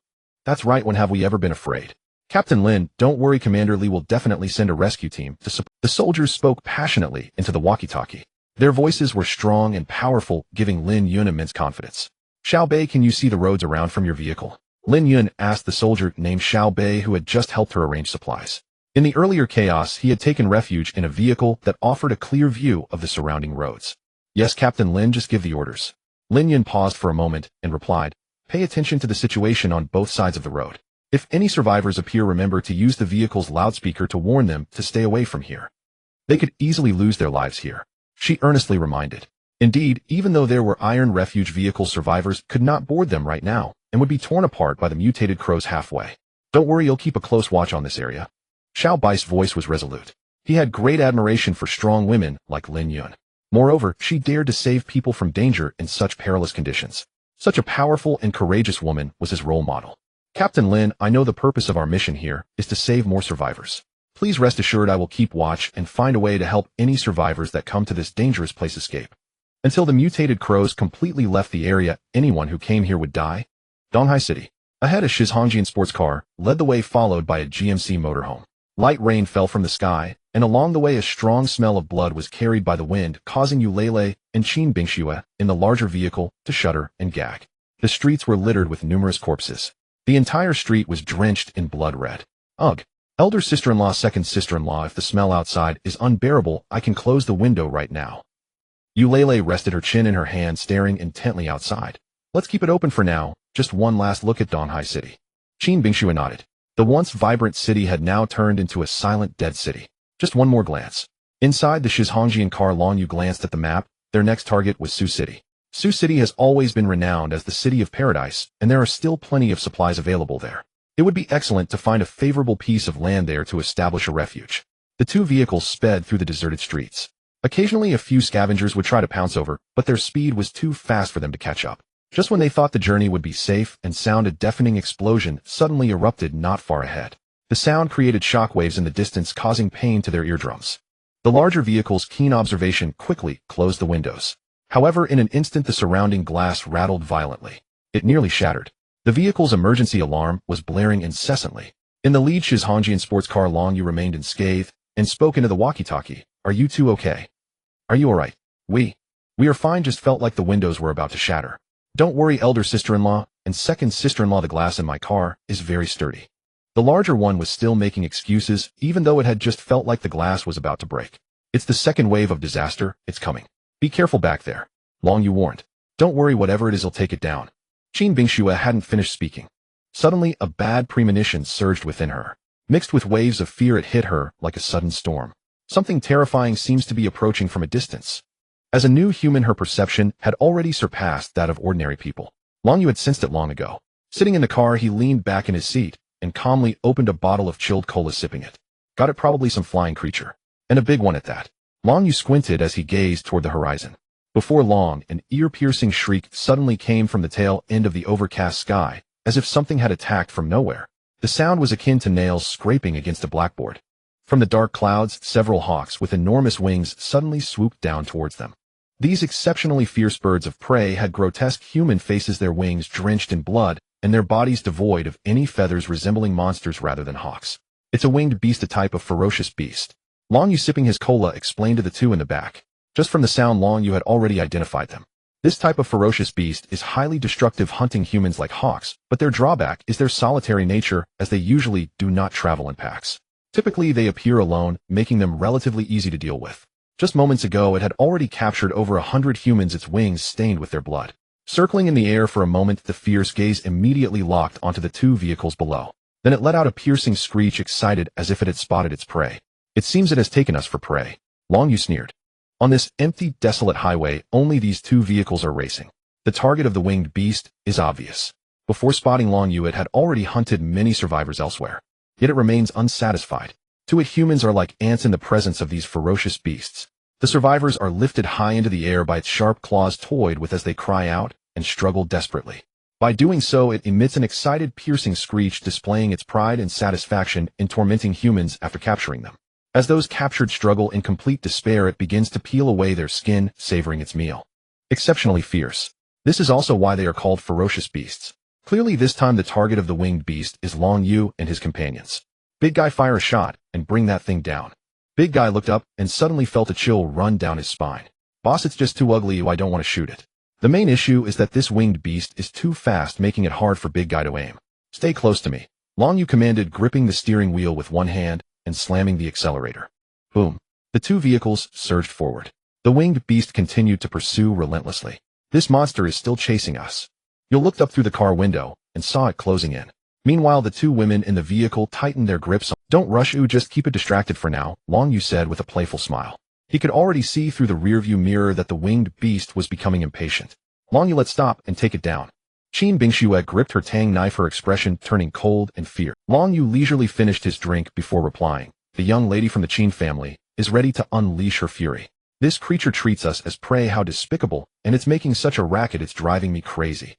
That's right, when have we ever been afraid? Captain Lin, don't worry, Commander Lee will definitely send a rescue team to support. The soldiers spoke passionately into the walkie-talkie. Their voices were strong and powerful, giving Lin Yun immense confidence. Xiao Bei, can you see the roads around from your vehicle? Lin Yun asked the soldier named Xiao Bei who had just helped her arrange supplies. In the earlier chaos, he had taken refuge in a vehicle that offered a clear view of the surrounding roads. Yes, Captain Lin, just give the orders. Lin Yun paused for a moment and replied, pay attention to the situation on both sides of the road. If any survivors appear, remember to use the vehicle's loudspeaker to warn them to stay away from here. They could easily lose their lives here. She earnestly reminded. Indeed, even though there were iron refuge vehicles, survivors could not board them right now and would be torn apart by the mutated crows halfway. Don't worry, you'll keep a close watch on this area. Xiao Bai's voice was resolute. He had great admiration for strong women like Lin Yun. Moreover, she dared to save people from danger in such perilous conditions. Such a powerful and courageous woman was his role model. Captain Lin, I know the purpose of our mission here is to save more survivors. Please rest assured I will keep watch and find a way to help any survivors that come to this dangerous place escape. Until the mutated crows completely left the area, anyone who came here would die. Donghai City. Ahead, a Shizhongjian sports car led the way, followed by a GMC motorhome. Light rain fell from the sky, and along the way a strong smell of blood was carried by the wind, causing Yulele and Qin Bingxue in the larger vehicle to shudder and gag. The streets were littered with numerous corpses. The entire street was drenched in blood red. Ugh. Elder sister-in-law, second sister-in-law, if the smell outside is unbearable, I can close the window right now. Yulele rested her chin in her hand, staring intently outside. Let's keep it open for now, just one last look at Donghai City. Qin Bingxue nodded. The once vibrant city had now turned into a silent, dead city. Just one more glance. Inside the Shizhongjian car, Long Yu glanced at the map. Their next target was Sioux City. Sioux City has always been renowned as the city of paradise, and there are still plenty of supplies available there. It would be excellent to find a favorable piece of land there to establish a refuge. The two vehicles sped through the deserted streets. Occasionally a few scavengers would try to pounce over, but their speed was too fast for them to catch up. Just when they thought the journey would be safe and sound, a deafening explosion suddenly erupted not far ahead. The sound created shockwaves in the distance, causing pain to their eardrums. The larger vehicle's keen observation quickly closed the windows. However, in an instant the surrounding glass rattled violently. It nearly shattered. The vehicle's emergency alarm was blaring incessantly. In the lead Shizhanjian sports car, Long Yu remained unscathed and spoke into the walkie-talkie. Are you two okay? Are you alright? We are fine, just felt like the windows were about to shatter. Don't worry, elder sister-in-law and second sister-in-law, the glass in my car is very sturdy. The larger one was still making excuses, even though it had just felt like the glass was about to break. It's the second wave of disaster, it's coming. Be careful back there. Long Yu warned. Don't worry, whatever it is, I'll take it down. Qin Bingxue hadn't finished speaking. Suddenly, a bad premonition surged within her. Mixed with waves of fear, it hit her like a sudden storm. Something terrifying seems to be approaching from a distance. As a new human, her perception had already surpassed that of ordinary people. Long Yu had sensed it long ago. Sitting in the car, he leaned back in his seat and calmly opened a bottle of chilled cola, sipping it. Got it, probably some flying creature. And a big one at that. Long Yu squinted as he gazed toward the horizon. Before long, an ear-piercing shriek suddenly came from the tail end of the overcast sky, as if something had attacked from nowhere. The sound was akin to nails scraping against a blackboard. From the dark clouds, several hawks with enormous wings suddenly swooped down towards them. These exceptionally fierce birds of prey had grotesque human faces, their wings drenched in blood, and their bodies devoid of any feathers, resembling monsters rather than hawks. It's a winged beast, a type of ferocious beast. Long Yu, sipping his cola, explained to the two in the back. Just from the sound, Long Yu had already identified them. This type of ferocious beast is highly destructive, hunting humans like hawks, but their drawback is their solitary nature, as they usually do not travel in packs. Typically, they appear alone, making them relatively easy to deal with. Just moments ago, it had already captured over 100 humans, its wings stained with their blood. Circling in the air for a moment, the fierce gaze immediately locked onto the two vehicles below. Then it let out a piercing screech, excited as if it had spotted its prey. It seems it has taken us for prey. Long Yu sneered. On this empty, desolate highway, only these two vehicles are racing. The target of the winged beast is obvious. Before spotting Long Yu, it had already hunted many survivors elsewhere. Yet it remains unsatisfied. To it, humans are like ants in the presence of these ferocious beasts. The survivors are lifted high into the air by its sharp claws, toyed with as they cry out and struggle desperately. By doing so, it emits an excited, piercing screech, displaying its pride and satisfaction in tormenting humans after capturing them. As those captured struggle in complete despair, it begins to peel away their skin, savoring its meal. Exceptionally fierce. This is also why they are called ferocious beasts. Clearly, this time the target of the winged beast is Long Yu and his companions. Big Guy, fire a shot and bring that thing down. Big Guy looked up and suddenly felt a chill run down his spine. Boss, it's just too ugly, I don't want to shoot it. The main issue is that this winged beast is too fast, making it hard for Big Guy to aim. Stay close to me. Long Yu commanded, gripping the steering wheel with one hand and slamming the accelerator. Boom. The two vehicles surged forward. The winged beast continued to pursue relentlessly. This monster is still chasing us. You looked up through the car window and saw it closing in. Meanwhile, the two women in the vehicle tightened their grips. Don't rush, just keep it distracted for now, Long Yu said with a playful smile. He could already see through the rearview mirror that the winged beast was becoming impatient. Long Yu, let's stop and take it down. Qin Bingxue gripped her tang knife, her expression turning cold and fear. Long Yu leisurely finished his drink before replying. The young lady from the Qin family is ready to unleash her fury. This creature treats us as prey, how despicable, and it's making such a racket, it's driving me crazy.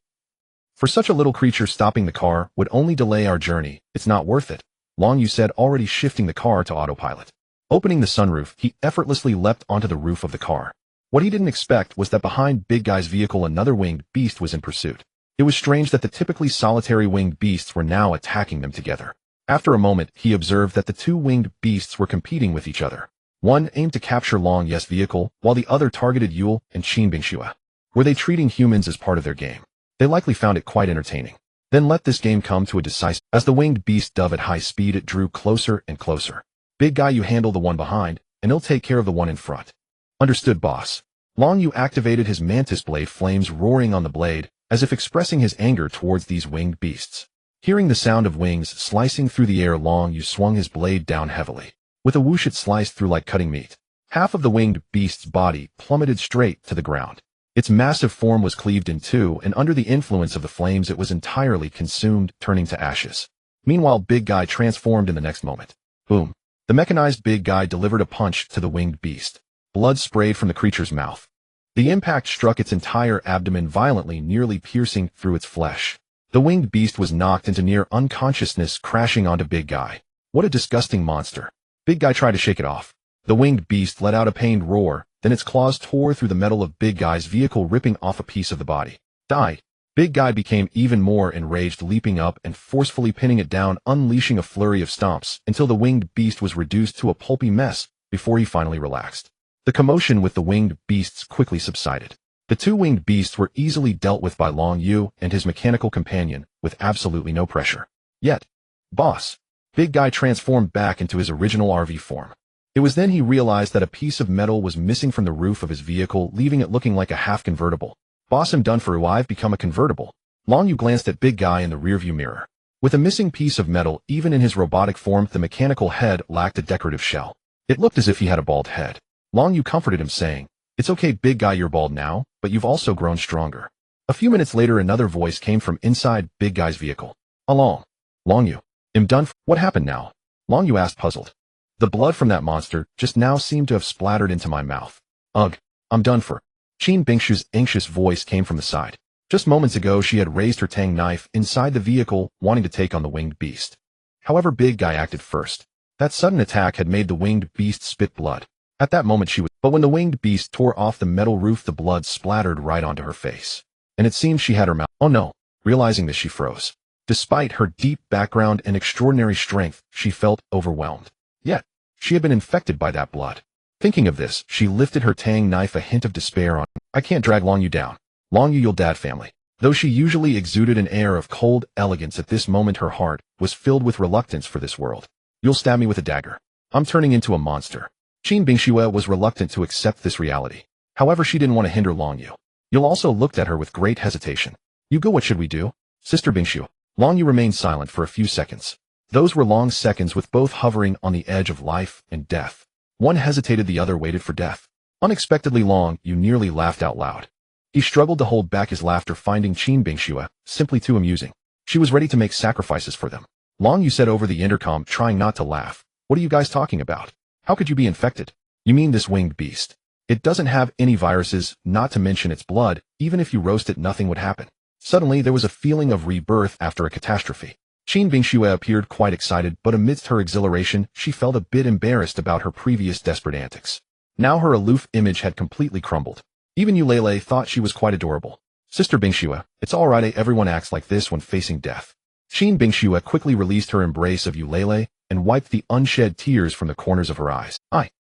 For such a little creature, stopping the car would only delay our journey. It's not worth it, Long Yu said, already shifting the car to autopilot. Opening the sunroof, he effortlessly leapt onto the roof of the car. What he didn't expect was that behind Big Guy's vehicle, another winged beast was in pursuit. It was strange that the typically solitary winged beasts were now attacking them together. After a moment, he observed that the two winged beasts were competing with each other. One aimed to capture Long Yu's vehicle, while the other targeted Yule and Qin Bingxue. Were they treating humans as part of their game? They likely found it quite entertaining. Then let this game come to a decisive. As the winged beast dove at high speed, it drew closer and closer. Big Guy, you handle the one behind, and he'll take care of the one in front. Understood, boss. Long Yu activated his mantis blade, flames roaring on the blade, as if expressing his anger towards these winged beasts. Hearing the sound of wings slicing through the air, Long Yu swung his blade down heavily. With a whoosh, it sliced through like cutting meat. Half of the winged beast's body plummeted straight to the ground. Its massive form was cleaved in two, and under the influence of the flames it was entirely consumed, turning to ashes. Meanwhile, Big Guy transformed in the next moment. Boom. The mechanized Big Guy delivered a punch to the winged beast. Blood sprayed from the creature's mouth. The impact struck its entire abdomen violently, nearly piercing through its flesh. The winged beast was knocked into near unconsciousness, crashing onto Big Guy. What a disgusting monster. Big Guy tried to shake it off. The winged beast let out a pained roar, then its claws tore through the metal of Big Guy's vehicle, ripping off a piece of the body. Die. Big Guy became even more enraged, leaping up and forcefully pinning it down, unleashing a flurry of stomps until the winged beast was reduced to a pulpy mess before he finally relaxed. The commotion with the winged beasts quickly subsided. The two winged beasts were easily dealt with by Long Yu and his mechanical companion with absolutely no pressure. Yet, boss, Big Guy transformed back into his original RV form. It was then he realized that a piece of metal was missing from the roof of his vehicle, leaving it looking like a half-convertible. Boss, I'm done for. I've become a convertible. Long Yu glanced at Big Guy in the rearview mirror. With a missing piece of metal, even in his robotic form, the mechanical head lacked a decorative shell. It looked as if he had a bald head. Long Yu comforted him, saying, "It's okay, Big Guy, you're bald now, but you've also grown stronger." A few minutes later, another voice came from inside Big Guy's vehicle. "Along, Long Yu. I'm done for." "What happened now?" Long Yu asked, puzzled. "The blood from that monster just now seemed to have splattered into my mouth." "Ugh, I'm done for." Qin Bingshu's anxious voice came from the side. Just moments ago, she had raised her tang knife inside the vehicle, wanting to take on the winged beast. However, Big Guy acted first. That sudden attack had made the winged beast spit blood. At that moment but when the winged beast tore off the metal roof, the blood splattered right onto her face. And it seemed she had her mouth. Oh no. Realizing this, she froze. Despite her deep background and extraordinary strength, she felt overwhelmed. Yet, she had been infected by that blood. Thinking of this, she lifted her tang knife, a hint of despair on. "I can't drag Long Yu down. Long Yu, you'll dad family." Though she usually exuded an air of cold elegance, at this moment her heart was filled with reluctance for this world. "You'll stab me with a dagger. I'm turning into a monster." Qin Bingxue was reluctant to accept this reality. However, she didn't want to hinder Long Yu. Yu also looked at her with great hesitation. "You go, what should we do?" "Sister Bingxue." Long Yu remained silent for a few seconds. Those were long seconds, with both hovering on the edge of life and death. One hesitated, the other waited for death. Unexpectedly, Long Yu nearly laughed out loud. He struggled to hold back his laughter, finding Qin Bingxue simply too amusing. She was ready to make sacrifices for them. Long Yu said over the intercom, trying not to laugh, "What are you guys talking about? How could you be infected?" "You mean this winged beast? It doesn't have any viruses, not to mention its blood. Even if you roast it, nothing would happen." Suddenly, there was a feeling of rebirth after a catastrophe. Qin Bingxue appeared quite excited, but amidst her exhilaration, she felt a bit embarrassed about her previous desperate antics. Now her aloof image had completely crumbled. Even Eulele thought she was quite adorable. "Sister Bingxue, it's all right, everyone acts like this when facing death." Qin Bingxue quickly released her embrace of Eulele and wiped the unshed tears from the corners of her eyes.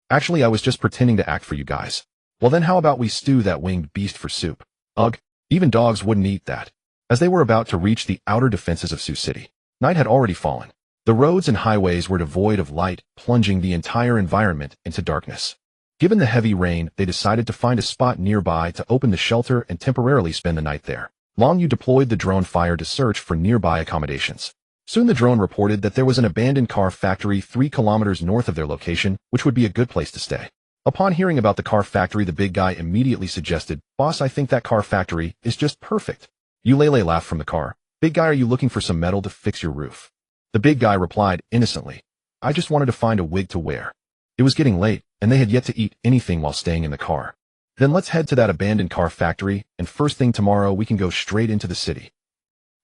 Actually, I was just pretending to act for you guys." "Well then, how about we stew that winged beast for soup?" "Ugh, even dogs wouldn't eat that." As they were about to reach the outer defenses of Sioux City, night had already fallen. The roads and highways were devoid of light, plunging the entire environment into darkness. Given the heavy rain, they decided to find a spot nearby to open the shelter and temporarily spend the night there. Long Yu deployed the drone fire to search for nearby accommodations. Soon the drone reported that there was an abandoned car factory 3 kilometers north of their location, which would be a good place to stay. Upon hearing about the car factory, the big guy immediately suggested, "Boss, I think that car factory is just perfect." Eulele laughed from the car. "Big guy, are you looking for some metal to fix your roof?" The big guy replied innocently, "I just wanted to find a wig to wear." It was getting late, and they had yet to eat anything while staying in the car. "Then let's head to that abandoned car factory, and first thing tomorrow we can go straight into the city.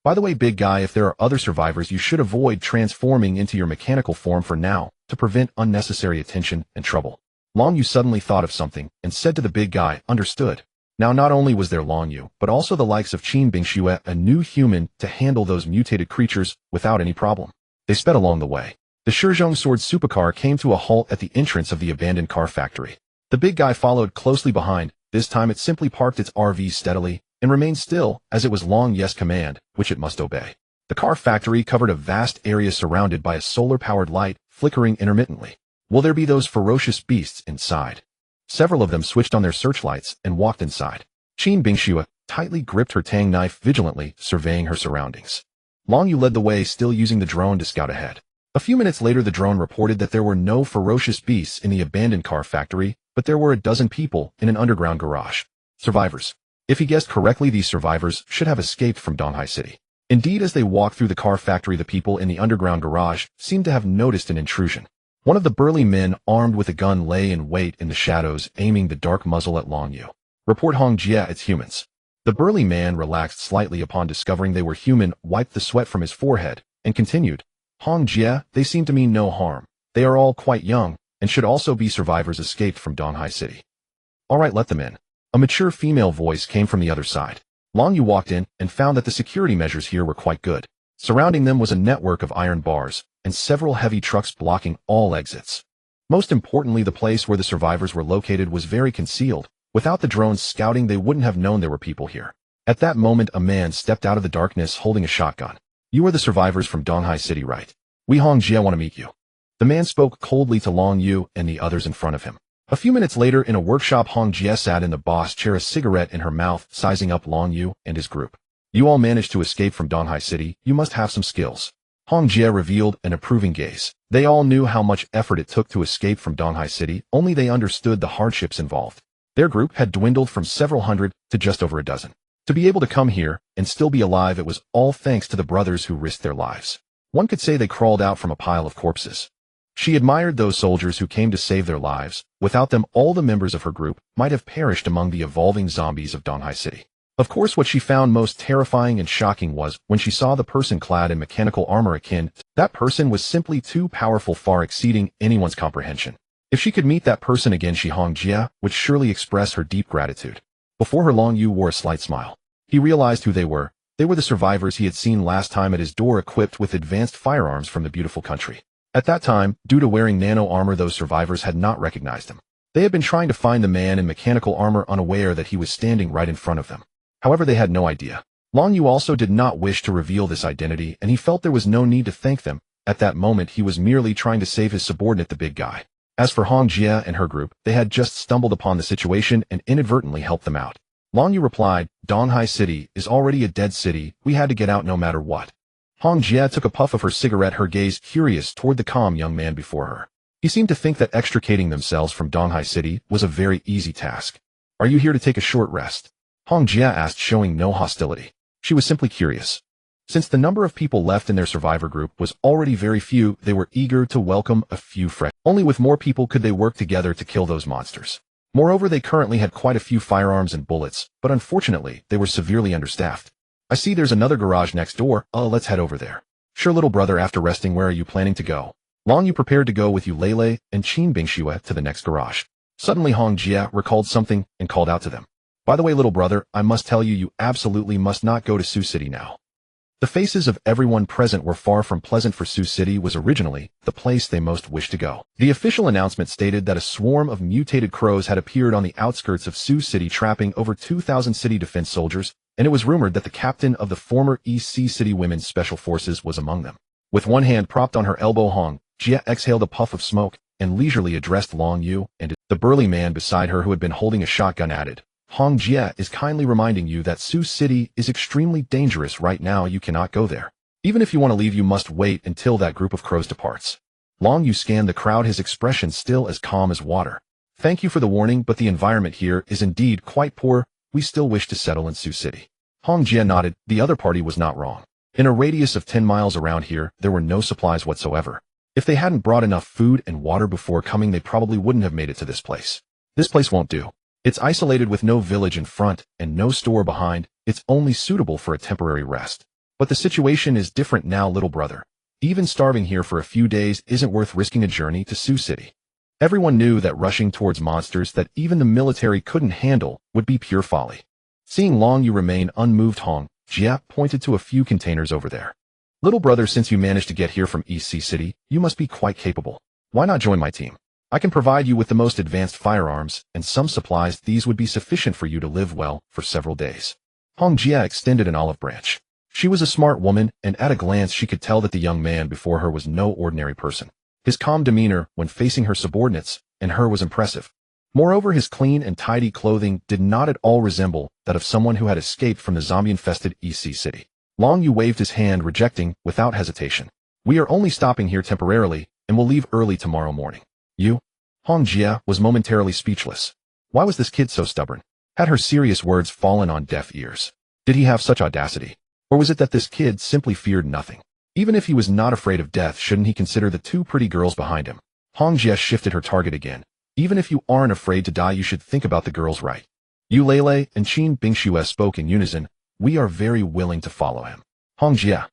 By the way, big guy, if there are other survivors, you should avoid transforming into your mechanical form for now, to prevent unnecessary attention and trouble." Long Yu suddenly thought of something, and said to the big guy, "Understood." Now not only was there Long Yu, but also the likes of Qin Bingxue, a new human, to handle those mutated creatures without any problem. They sped along the way. The Shizhong Sword supercar came to a halt at the entrance of the abandoned car factory. The big guy followed closely behind. This time it simply parked its RV steadily, and remained still, as it was Long Yu's command, which it must obey. The car factory covered a vast area surrounded by a solar-powered light, flickering intermittently. Will there be those ferocious beasts inside? Several of them switched on their searchlights and walked inside. Qin Bingxue tightly gripped her tang knife, vigilantly surveying her surroundings. Long Yu led the way, still using the drone to scout ahead. A few minutes later, the drone reported that there were no ferocious beasts in the abandoned car factory, but there were a dozen people in an underground garage. Survivors. If he guessed correctly, these survivors should have escaped from Donghai City. Indeed, as they walked through the car factory, the people in the underground garage seemed to have noticed an intrusion. One of the burly men, armed with a gun, lay in wait in the shadows, aiming the dark muzzle at Long Yu. "Report Hong Jie, it's humans." The burly man relaxed slightly upon discovering they were human, wiped the sweat from his forehead, and continued, "Hong Jie, they seem to mean no harm. They are all quite young, and should also be survivors escaped from Donghai City." "All right, let them in." A mature female voice came from the other side. Long Yu walked in and found that the security measures here were quite good. Surrounding them was a network of iron bars and several heavy trucks blocking all exits. Most importantly, the place where the survivors were located was very concealed. Without the drones scouting, they wouldn't have known there were people here. At that moment, a man stepped out of the darkness holding a shotgun. You are the survivors from Donghai City, right? We Hong Jie want to meet you. The man spoke coldly to Long Yu and the others in front of him. A few minutes later, in a workshop, Hong Jie sat in the boss chair, a cigarette in her mouth, sizing up Long Yu and his group. You all managed to escape from Donghai City. You must have some skills. Hong Jie revealed an approving gaze. They all knew how much effort it took to escape from Donghai City, only they understood the hardships involved. Their group had dwindled from several hundred to just over a dozen. To be able to come here and still be alive, it was all thanks to the brothers who risked their lives. One could say they crawled out from a pile of corpses. She admired those soldiers who came to save their lives. Without them, all the members of her group might have perished among the evolving zombies of Donghai City. Of course, what she found most terrifying and shocking was when she saw the person clad in mechanical armor akin. That person was simply too powerful, far exceeding anyone's comprehension. If she could meet that person again, she Hong Jie would surely express her deep gratitude. Before her, Long Yu wore a slight smile. He realized who they were. They were the survivors he had seen last time at his door, equipped with advanced firearms from the beautiful country. At that time, due to wearing nano armor, those survivors had not recognized him. They had been trying to find the man in mechanical armor, unaware that he was standing right in front of them. However, they had no idea. Long Yu also did not wish to reveal this identity, and he felt there was no need to thank them. At that moment, he was merely trying to save his subordinate, the big guy. As for Hong Jie and her group, they had just stumbled upon the situation and inadvertently helped them out. Long Yu replied, Donghai City is already a dead city. We had to get out no matter what. Hong Jie took a puff of her cigarette, her gaze curious toward the calm young man before her. He seemed to think that extricating themselves from Donghai City was a very easy task. Are you here to take a short rest? Hong Jie asked, showing no hostility. She was simply curious. Since the number of people left in their survivor group was already very few, they were eager to welcome a few fresh. Only with more people could they work together to kill those monsters. Moreover, they currently had quite a few firearms and bullets, but unfortunately, they were severely understaffed. I see there's another garage next door. Let's head over there. Sure, little brother. After resting, where are you planning to go? Long Yu prepared to go with you, Lele and Qin Bingxue, to the next garage. Suddenly, Hong Jie recalled something and called out to them. By the way, little brother, I must tell you, you absolutely must not go to Sioux City now. The faces of everyone present were far from pleasant, for Sioux City was originally the place they most wished to go. The official announcement stated that a swarm of mutated crows had appeared on the outskirts of Sioux City, trapping over 2,000 city defense soldiers, and it was rumored that the captain of the former EC City Women's Special Forces was among them. With one hand propped on her elbow, Hong Jie exhaled a puff of smoke and leisurely addressed Long Yu and the burly man beside her who had been holding a shotgun, added, Hong Jie is kindly reminding you that Sioux City is extremely dangerous right now. You cannot go there. Even if you want to leave, you must wait until that group of crows departs. Long Yu scanned the crowd, his expression still as calm as water. Thank you for the warning, but the environment here is indeed quite poor. We still wish to settle in Sioux City. Hong Jie nodded. The other party was not wrong. In a radius of 10 miles around here, there were no supplies whatsoever. If they hadn't brought enough food and water before coming, they probably wouldn't have made it to this place. This place won't do. It's isolated with no village in front and no store behind. It's only suitable for a temporary rest. But the situation is different now, little brother. Even starving here for a few days isn't worth risking a journey to Sioux City. Everyone knew that rushing towards monsters that even the military couldn't handle would be pure folly. Seeing Long Yu remain unmoved, Hong Jie pointed to a few containers over there. Little brother, since you managed to get here from EC City, you must be quite capable. Why not join my team? I can provide you with the most advanced firearms and some supplies. These would be sufficient for you to live well for several days. Hong Jie extended an olive branch. She was a smart woman, and at a glance she could tell that the young man before her was no ordinary person. His calm demeanor when facing her subordinates and her was impressive. Moreover, his clean and tidy clothing did not at all resemble that of someone who had escaped from the zombie-infested EC City. Long Yu waved his hand, rejecting without hesitation. We are only stopping here temporarily, and will leave early tomorrow morning. You? Hong Jie was momentarily speechless. Why was this kid so stubborn? Had her serious words fallen on deaf ears? Did he have such audacity? Or was it that this kid simply feared nothing? Even if he was not afraid of death, shouldn't he consider the two pretty girls behind him? Hong Jie shifted her target again. Even if you aren't afraid to die, you should think about the girls, right? Yu Lele and Qin Bingxue spoke in unison. We are very willing to follow him. Hong Jie.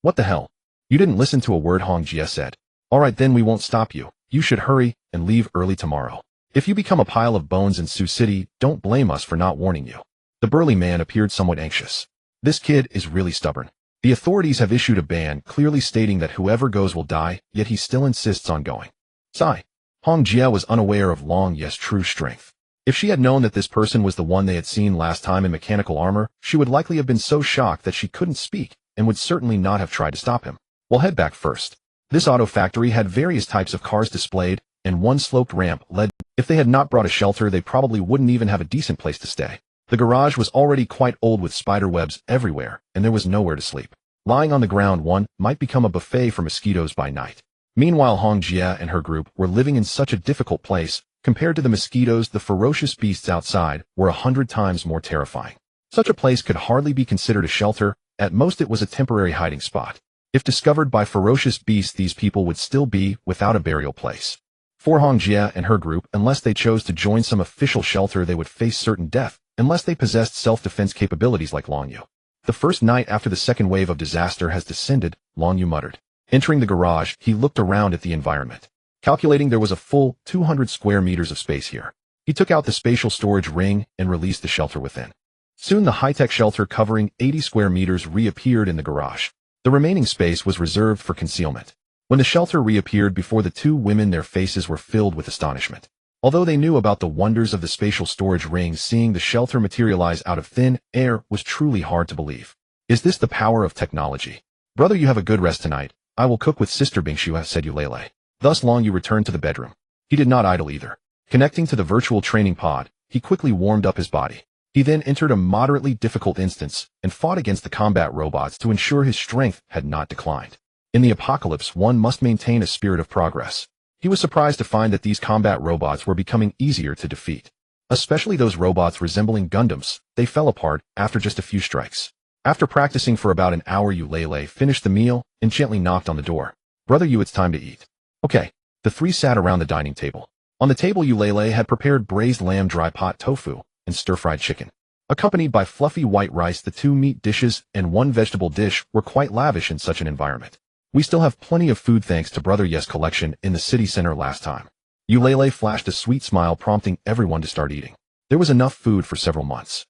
What the hell? You didn't listen to a word Hong Jie said. All right, then we won't stop you. You should hurry and leave early tomorrow. If you become a pile of bones in Sioux City, don't blame us for not warning you. The burly man appeared somewhat anxious. This kid is really stubborn. The authorities have issued a ban clearly stating that whoever goes will die, yet he still insists on going. Sigh. Hong Jia was unaware of Long Ye's true strength. If she had known that this person was the one they had seen last time in mechanical armor, she would likely have been so shocked that she couldn't speak and would certainly not have tried to stop him. We'll head back first. This auto factory had various types of cars displayed, and one sloped ramp led. If they had not brought a shelter, they probably wouldn't even have a decent place to stay. The garage was already quite old with spider webs everywhere, and there was nowhere to sleep. Lying on the ground, one might become a buffet for mosquitoes by night. Meanwhile, Hong Jia and her group were living in such a difficult place. Compared to the mosquitoes, the ferocious beasts outside were 100 times more terrifying. Such a place could hardly be considered a shelter. At most, it was a temporary hiding spot. If discovered by ferocious beasts, these people would still be without a burial place. For Hong Jia and her group, unless they chose to join some official shelter, they would face certain death, unless they possessed self-defense capabilities like Long Yu. The first night after the second wave of disaster has descended, Long Yu muttered. Entering the garage, he looked around at the environment. Calculating there was a full 200 square meters of space here. He took out the spatial storage ring and released the shelter within. Soon the high-tech shelter covering 80 square meters reappeared in the garage. The remaining space was reserved for concealment. When the shelter reappeared before the two women, their faces were filled with astonishment. Although they knew about the wonders of the spatial storage ring, seeing the shelter materialize out of thin air was truly hard to believe. Is this the power of technology? Brother, you have a good rest tonight. I will cook with Sister Bingshu, said Eulele. Thus Long Yu returned to the bedroom. He did not idle either. Connecting to the virtual training pod, he quickly warmed up his body. He then entered a moderately difficult instance and fought against the combat robots to ensure his strength had not declined. In the apocalypse, one must maintain a spirit of progress. He was surprised to find that these combat robots were becoming easier to defeat. Especially those robots resembling Gundams, they fell apart after just a few strikes. After practicing for about an hour, Eulele finished the meal and gently knocked on the door. Brother Yu, it's time to eat. Okay. The three sat around the dining table. On the table, Eulele had prepared braised lamb, dry pot tofu, and stir-fried chicken. Accompanied by fluffy white rice, the two meat dishes and one vegetable dish were quite lavish in such an environment. We still have plenty of food thanks to Brother Ye's collection in the city center last time. Eulele flashed a sweet smile, prompting everyone to start eating. There was enough food for several months.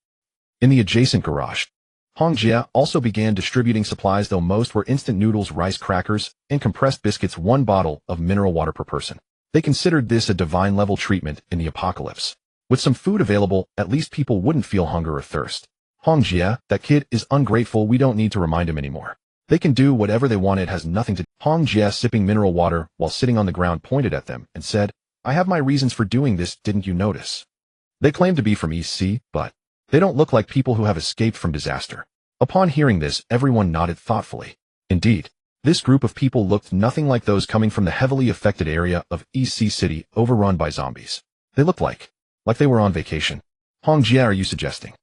In the adjacent garage, Hong Jia also began distributing supplies, though most were instant noodles, rice crackers, and compressed biscuits, one bottle of mineral water per person. They considered this a divine-level treatment in the apocalypse. With some food available, at least people wouldn't feel hunger or thirst. Hong Jia, that kid is ungrateful, we don't need to remind him anymore. They can do whatever they want, it has nothing to do. Hong Jia, sipping mineral water while sitting on the ground, pointed at them and said, I have my reasons for doing this, didn't you notice? They claim to be from East Sea, but they don't look like people who have escaped from disaster. Upon hearing this, everyone nodded thoughtfully. Indeed, this group of people looked nothing like those coming from the heavily affected area of East Sea City overrun by zombies. They looked like they were on vacation. Hong Jia, are you suggesting?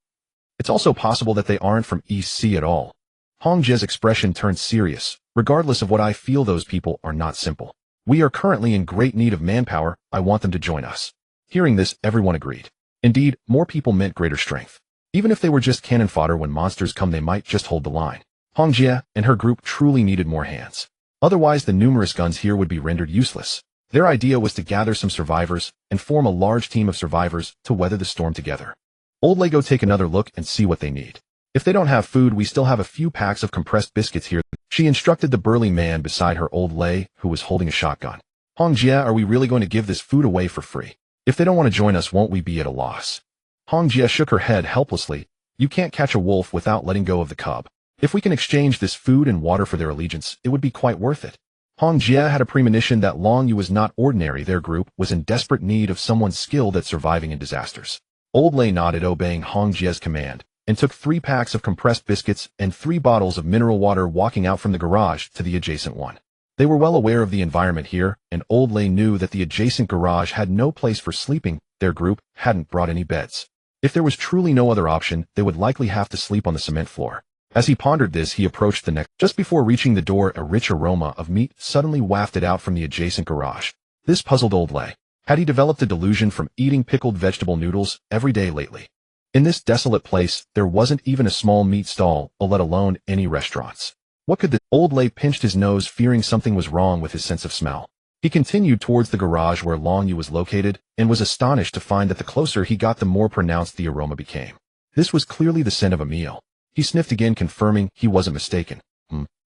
It's also possible that they aren't from East Sea at all. Hong Jia's expression turned serious. Regardless of what I feel, those people are not simple. We are currently in great need of manpower. I want them to join us. Hearing this, everyone agreed. Indeed, more people meant greater strength. Even if they were just cannon fodder when monsters come, they might just hold the line. Hong Jia and her group truly needed more hands. Otherwise, the numerous guns here would be rendered useless. Their idea was to gather some survivors and form a large team of survivors to weather the storm together. Old Lego, take another look and see what they need. If they don't have food, we still have a few packs of compressed biscuits here. She instructed the burly man beside her, Old Lei, who was holding a shotgun. Hong Jia, are we really going to give this food away for free? If they don't want to join us, won't we be at a loss? Hong Jia shook her head helplessly. You can't catch a wolf without letting go of the cub. If we can exchange this food and water for their allegiance, it would be quite worth it. Hong Jia had a premonition that Long Yu was not ordinary. Their group was in desperate need of someone skilled at surviving in disasters. Old Lei nodded, obeying Hong Jia's command, and took 3 packs of compressed biscuits and 3 bottles of mineral water, walking out from the garage to the adjacent one. They were well aware of the environment here, and Old Lei knew that the adjacent garage had no place for sleeping. Their group hadn't brought any beds. If there was truly no other option, they would likely have to sleep on the cement floor. As he pondered this, he approached the next. Just before reaching the door, a rich aroma of meat suddenly wafted out from the adjacent garage. This puzzled Old Lei. Had he developed a delusion from eating pickled vegetable noodles every day lately? In this desolate place, there wasn't even a small meat stall, let alone any restaurants. What could the Old Lei pinched his nose, fearing something was wrong with his sense of smell. He continued towards the garage where Long Yu was located, and was astonished to find that the closer he got, the more pronounced the aroma became. This was clearly the scent of a meal. He sniffed again, confirming he wasn't mistaken.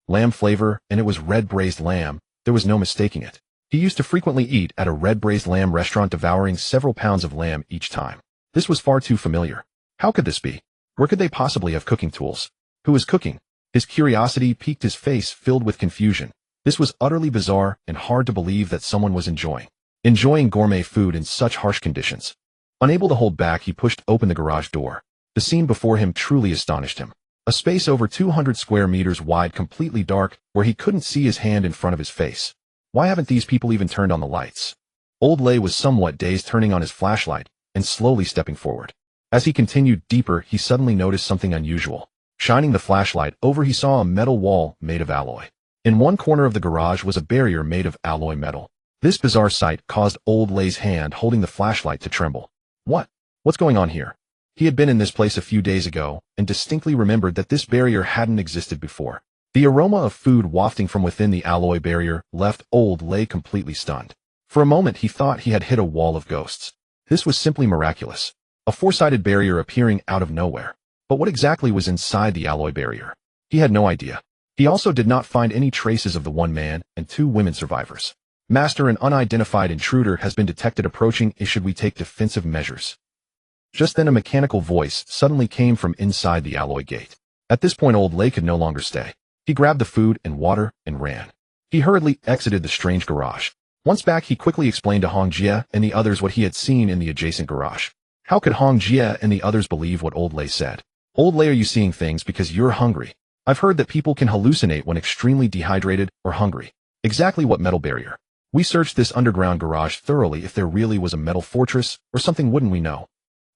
Lamb flavor, and it was red braised lamb. There was no mistaking it. He used to frequently eat at a red braised lamb restaurant, devouring several pounds of lamb each time. This was far too familiar. How could this be? Where could they possibly have cooking tools? Who was cooking? His curiosity piqued, his face filled with confusion. This was utterly bizarre and hard to believe that someone was enjoying gourmet food in such harsh conditions. Unable to hold back, he pushed open the garage door. The scene before him truly astonished him. A space over 200 square meters wide, completely dark, where he couldn't see his hand in front of his face. Why haven't these people even turned on the lights? Old Lay was somewhat dazed, turning on his flashlight and slowly stepping forward. As he continued deeper, he suddenly noticed something unusual. Shining the flashlight over, he saw a metal wall made of alloy. In one corner of the garage was a barrier made of alloy metal. This bizarre sight caused Old Lay's hand holding the flashlight to tremble. What's going on here? He had been in this place a few days ago and distinctly remembered that this barrier hadn't existed before. The aroma of food wafting from within the alloy barrier left Old Lay completely stunned. For a moment he thought he had hit a wall of ghosts. This was simply miraculous. A four-sided barrier appearing out of nowhere. But what exactly was inside the alloy barrier? He had no idea. He also did not find any traces of the one man and two women survivors. Master, an unidentified intruder has been detected approaching. Should we take defensive measures? Just then a mechanical voice suddenly came from inside the alloy gate. At this point Old Lay could no longer stay. He grabbed the food and water and ran. He hurriedly exited the strange garage. Once back, he quickly explained to Hong Jie and the others what he had seen in the adjacent garage. How could Hong Jie and the others believe what Old Lay said? Old Lay, are you seeing things because you're hungry? I've heard that people can hallucinate when extremely dehydrated or hungry. Exactly what metal barrier? We searched this underground garage thoroughly. If there really was a metal fortress or something, wouldn't we know?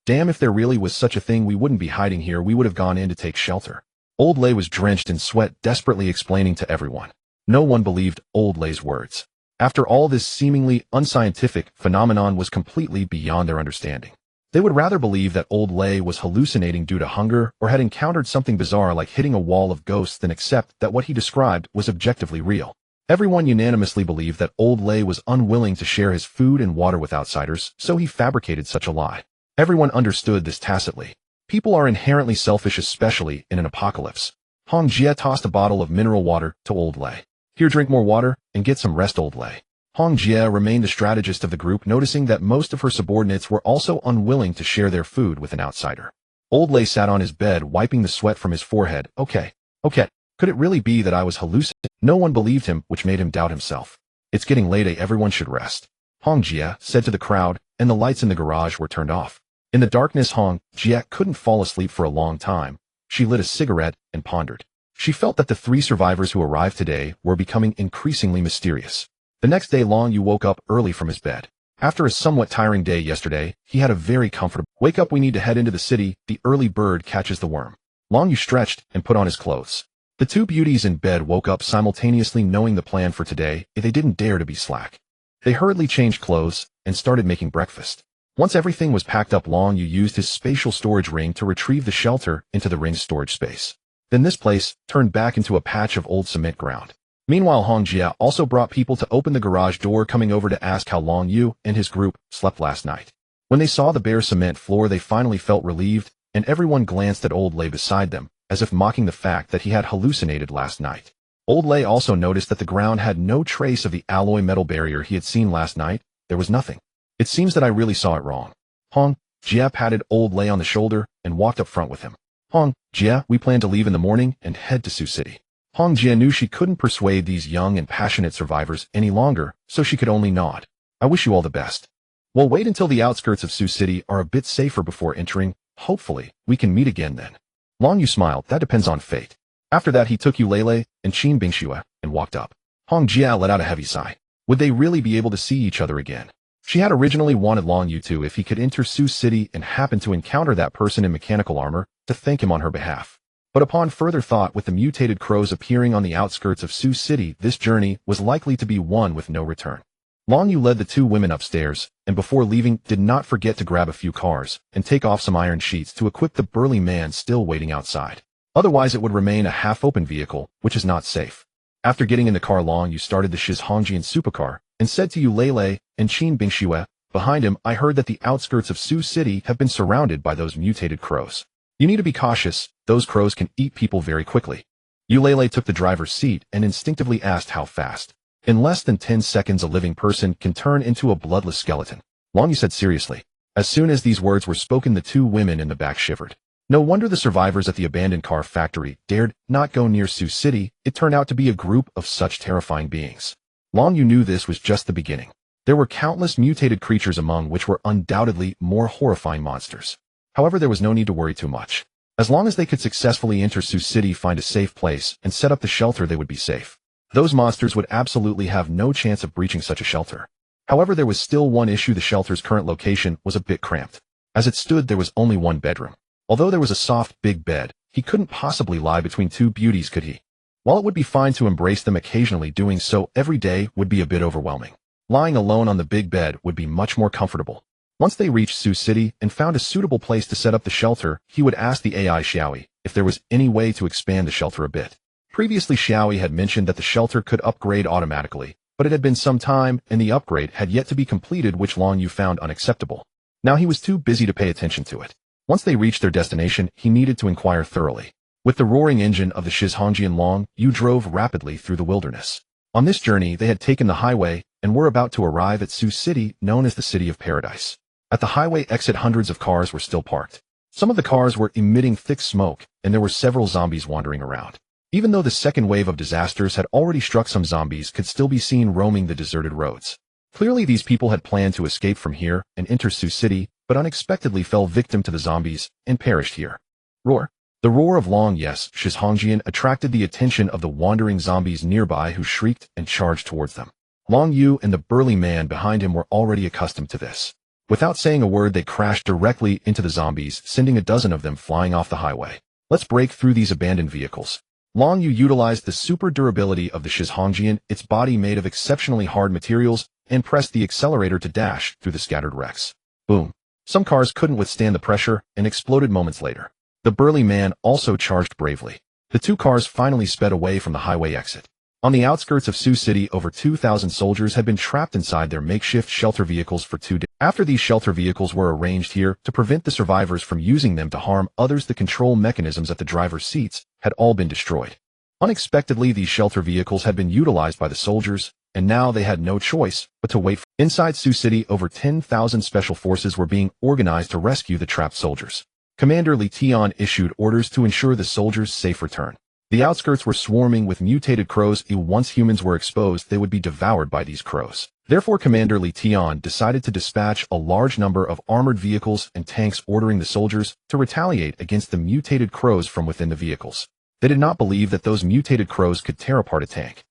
Damn, if there really was such a thing, we wouldn't be hiding here. We would have gone in to take shelter. Old Lay was drenched in sweat, desperately explaining to everyone. No one believed Old Lay's words. After all, this seemingly unscientific phenomenon was completely beyond their understanding. They would rather believe that Old Lay was hallucinating due to hunger or had encountered something bizarre like hitting a wall of ghosts than accept that what he described was objectively real. Everyone unanimously believed that Old Lay was unwilling to share his food and water with outsiders, so he fabricated such a lie. Everyone understood this tacitly. People are inherently selfish, especially in an apocalypse. Hong Jie tossed a bottle of mineral water to Old Lay. Here, drink more water and get some rest, Old Lay. Hong Jie remained the strategist of the group, noticing that most of her subordinates were also unwilling to share their food with an outsider. Old Lay sat on his bed, wiping the sweat from his forehead. Okay. Could it really be that I was hallucinating? No one believed him, which made him doubt himself. It's getting late, everyone should rest. Hong Jie said to the crowd, and the lights in the garage were turned off. In the darkness, Hong Jie couldn't fall asleep for a long time. She lit a cigarette and pondered. She felt that the three survivors who arrived today were becoming increasingly mysterious. The next day, Long Yu woke up early from his bed. After a somewhat tiring day yesterday, he had a very comfortable wake up. We need to head into the city. The early bird catches the worm. Long Yu stretched and put on his clothes. The two beauties in bed woke up simultaneously, knowing the plan for today. They didn't dare to be slack. They hurriedly changed clothes and started making breakfast. Once everything was packed up, Long Yu used his spatial storage ring to retrieve the shelter into the ring's storage space. Then this place turned back into a patch of old cement ground. Meanwhile, Hong Jie also brought people to open the garage door, coming over to ask how Long Yu and his group slept last night. When they saw the bare cement floor, they finally felt relieved, and everyone glanced at Old Lay beside them, as if mocking the fact that he had hallucinated last night. Old Lay also noticed that the ground had no trace of the alloy metal barrier he had seen last night. There was nothing. It seems that I really saw it wrong. Hong Jie patted Old Lay on the shoulder and walked up front with him. Hong Jie, we plan to leave in the morning and head to Sioux City. Hong Jie knew she couldn't persuade these young and passionate survivors any longer, so she could only nod. I wish you all the best. We'll wait until the outskirts of Sioux City are a bit safer before entering. Hopefully, we can meet again then. Long Yu smiled. That depends on fate. After that, he took Eulele and Qin Bingxue and walked up. Hong Jie let out a heavy sigh. Would they really be able to see each other again? She had originally wanted Long Yu to, if he could enter Sioux City and happen to encounter that person in mechanical armor, to thank him on her behalf. But upon further thought, with the mutated crows appearing on the outskirts of Sioux City, this journey was likely to be one with no return. Long Yu led the two women upstairs, and before leaving, did not forget to grab a few cars and take off some iron sheets to equip the burly man still waiting outside. Otherwise, it would remain a half-open vehicle, which is not safe. After getting in the car, Long Yu started the Shiz Hongjian supercar and said to Eulele and Qin Bingxue behind him, I heard that the outskirts of Sioux City have been surrounded by those mutated crows. You need to be cautious, those crows can eat people very quickly. Eulele took the driver's seat and instinctively asked how fast. In less than 10 seconds a living person can turn into a bloodless skeleton. Long Yu said seriously. As soon as these words were spoken, the two women in the back shivered. No wonder the survivors at the abandoned car factory dared not go near Sioux City. It turned out to be a group of such terrifying beings. Long Yu knew this was just the beginning. There were countless mutated creatures among which were undoubtedly more horrifying monsters. However, there was no need to worry too much. As long as they could successfully enter Sioux City, find a safe place, and set up the shelter, they would be safe. Those monsters would absolutely have no chance of breaching such a shelter. However, there was still one issue. The shelter's current location was a bit cramped. As it stood, there was only one bedroom. Although there was a soft, big bed, he couldn't possibly lie between two beauties, could he? While it would be fine to embrace them occasionally, doing so every day would be a bit overwhelming. Lying alone on the big bed would be much more comfortable. Once they reached Sioux City and found a suitable place to set up the shelter, he would ask the AI Xiaoyi if there was any way to expand the shelter a bit. Previously, Xiaoyi had mentioned that the shelter could upgrade automatically, but it had been some time and the upgrade had yet to be completed, which Long Yu found unacceptable. Now he was too busy to pay attention to it. Once they reached their destination, he needed to inquire thoroughly. With the roaring engine of the Shizhongjian, Long Yu drove rapidly through the wilderness. On this journey, they had taken the highway and were about to arrive at Sioux City, known as the City of Paradise. At the highway exit, hundreds of cars were still parked. Some of the cars were emitting thick smoke, and there were several zombies wandering around. Even though the second wave of disasters had already struck, some zombies could still be seen roaming the deserted roads. Clearly, these people had planned to escape from here and enter Sioux City, but unexpectedly fell victim to the zombies and perished here. Roar. The roar of Long Yes Shizhongjian attracted the attention of the wandering zombies nearby, who shrieked and charged towards them. Long Yu and the burly man behind him were already accustomed to this. Without saying a word, they crashed directly into the zombies, sending a dozen of them flying off the highway. Let's break through these abandoned vehicles. Long Yu utilized the super durability of the Shizhongjian, its body made of exceptionally hard materials, and pressed the accelerator to dash through the scattered wrecks. Boom. Some cars couldn't withstand the pressure and exploded moments later. The burly man also charged bravely. The two cars finally sped away from the highway exit. On the outskirts of Sioux City, over 2,000 soldiers had been trapped inside their makeshift shelter vehicles for 2 days. After these shelter vehicles were arranged here to prevent the survivors from using them to harm others, the control mechanisms at the driver's seats had all been destroyed. Unexpectedly, these shelter vehicles had been utilized by the soldiers, and now they had no choice but to wait. Inside Sioux City, over 10,000 special forces were being organized to rescue the trapped soldiers. Commander Li Tian issued orders to ensure the soldiers' safe return. The outskirts were swarming with mutated crows. Once humans were exposed, they would be devoured by these crows. Therefore, Commander Li Tian decided to dispatch a large number of armored vehicles and tanks, ordering the soldiers to retaliate against the mutated crows from within the vehicles. They did not believe that those mutated crows could tear apart a tank.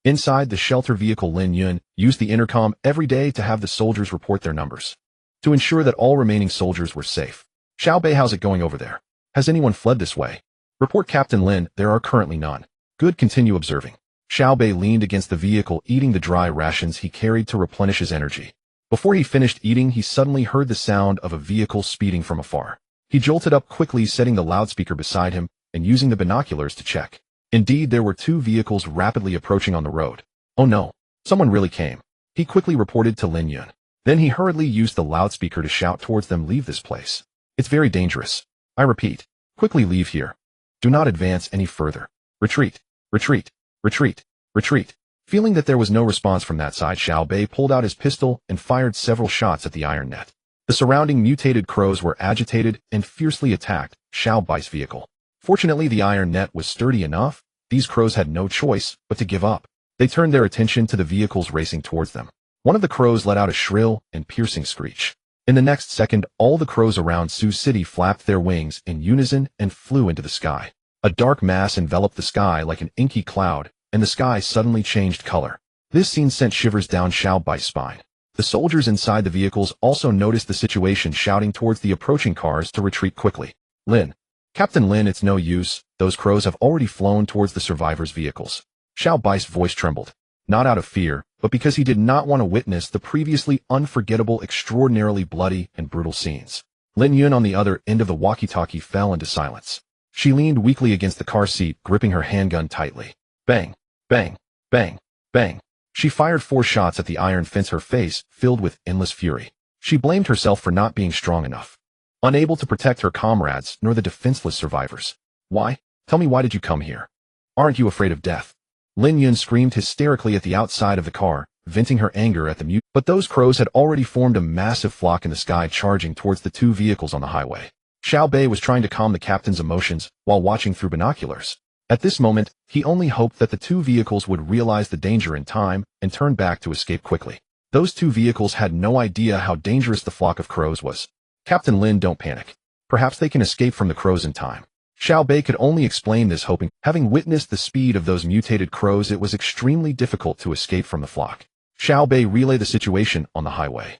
Inside the shelter vehicle, Lin Yun used the intercom every day to have the soldiers report their numbers, to ensure that all remaining soldiers were safe. Xiao Bei, how's it going over there? Has anyone fled this way? Report Captain Lin, there are currently none. Good, continue observing. Xiao Bei leaned against the vehicle, eating the dry rations he carried to replenish his energy. Before he finished eating, he suddenly heard the sound of a vehicle speeding from afar. He jolted up quickly, setting the loudspeaker beside him and using the binoculars to check. Indeed, there were 2 vehicles rapidly approaching on the road. Oh no, someone really came. He quickly reported to Lin Yun. Then he hurriedly used the loudspeaker to shout towards them, leave this place. It's very dangerous. I repeat, quickly leave here. Do not advance any further. Retreat, retreat, retreat, retreat. Feeling that there was no response from that side, Xiao Bei pulled out his pistol and fired several shots at the iron net. The surrounding mutated crows were agitated and fiercely attacked Xiao Bei's vehicle. Fortunately, the iron net was sturdy enough. These crows had no choice but to give up. They turned their attention to the vehicles racing towards them. One of the crows let out a shrill and piercing screech. In the next second, all the crows around Sioux City flapped their wings in unison and flew into the sky. A dark mass enveloped the sky like an inky cloud, and the sky suddenly changed color. This scene sent shivers down Xiao Bei's spine. The soldiers inside the vehicles also noticed the situation, shouting towards the approaching cars to retreat quickly. Lin. Captain Lin, it's no use. Those crows have already flown towards the survivors' vehicles. Xiao Bei's voice trembled. Not out of fear, but because he did not want to witness the previously unforgettable, extraordinarily bloody and brutal scenes. Lin Yun on the other end of the walkie-talkie fell into silence. She leaned weakly against the car seat, gripping her handgun tightly. Bang, bang, bang, bang. She fired 4 shots at the iron fence, her face filled with endless fury. She blamed herself for not being strong enough. unable to protect her comrades nor the defenseless survivors. Why? Tell me, why did you come here? Aren't you afraid of death? Lin Yun screamed hysterically at the outside of the car, venting her anger at the mute. But those crows had already formed a massive flock in the sky, charging towards the two vehicles on the highway. Xiao Bei was trying to calm the captain's emotions while watching through binoculars. At this moment, he only hoped that the two vehicles would realize the danger in time and turn back to escape quickly. Those two vehicles had no idea how dangerous the flock of crows was. Captain Lin, don't panic. Perhaps they can escape from the crows in time. Xiao Bei could only explain this, hoping, having witnessed the speed of those mutated crows, it was extremely difficult to escape from the flock. Xiao Bei relayed the situation on the highway.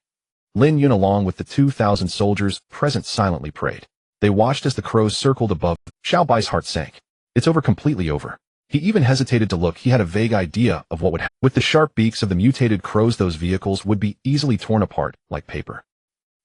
Lin Yun, along with the 2,000 soldiers present, silently prayed. They watched as the crows circled above. Xiao Bai's heart sank. It's over, completely over. He even hesitated to look. He had a vague idea of what would happen. With the sharp beaks of the mutated crows, those vehicles would be easily torn apart like paper.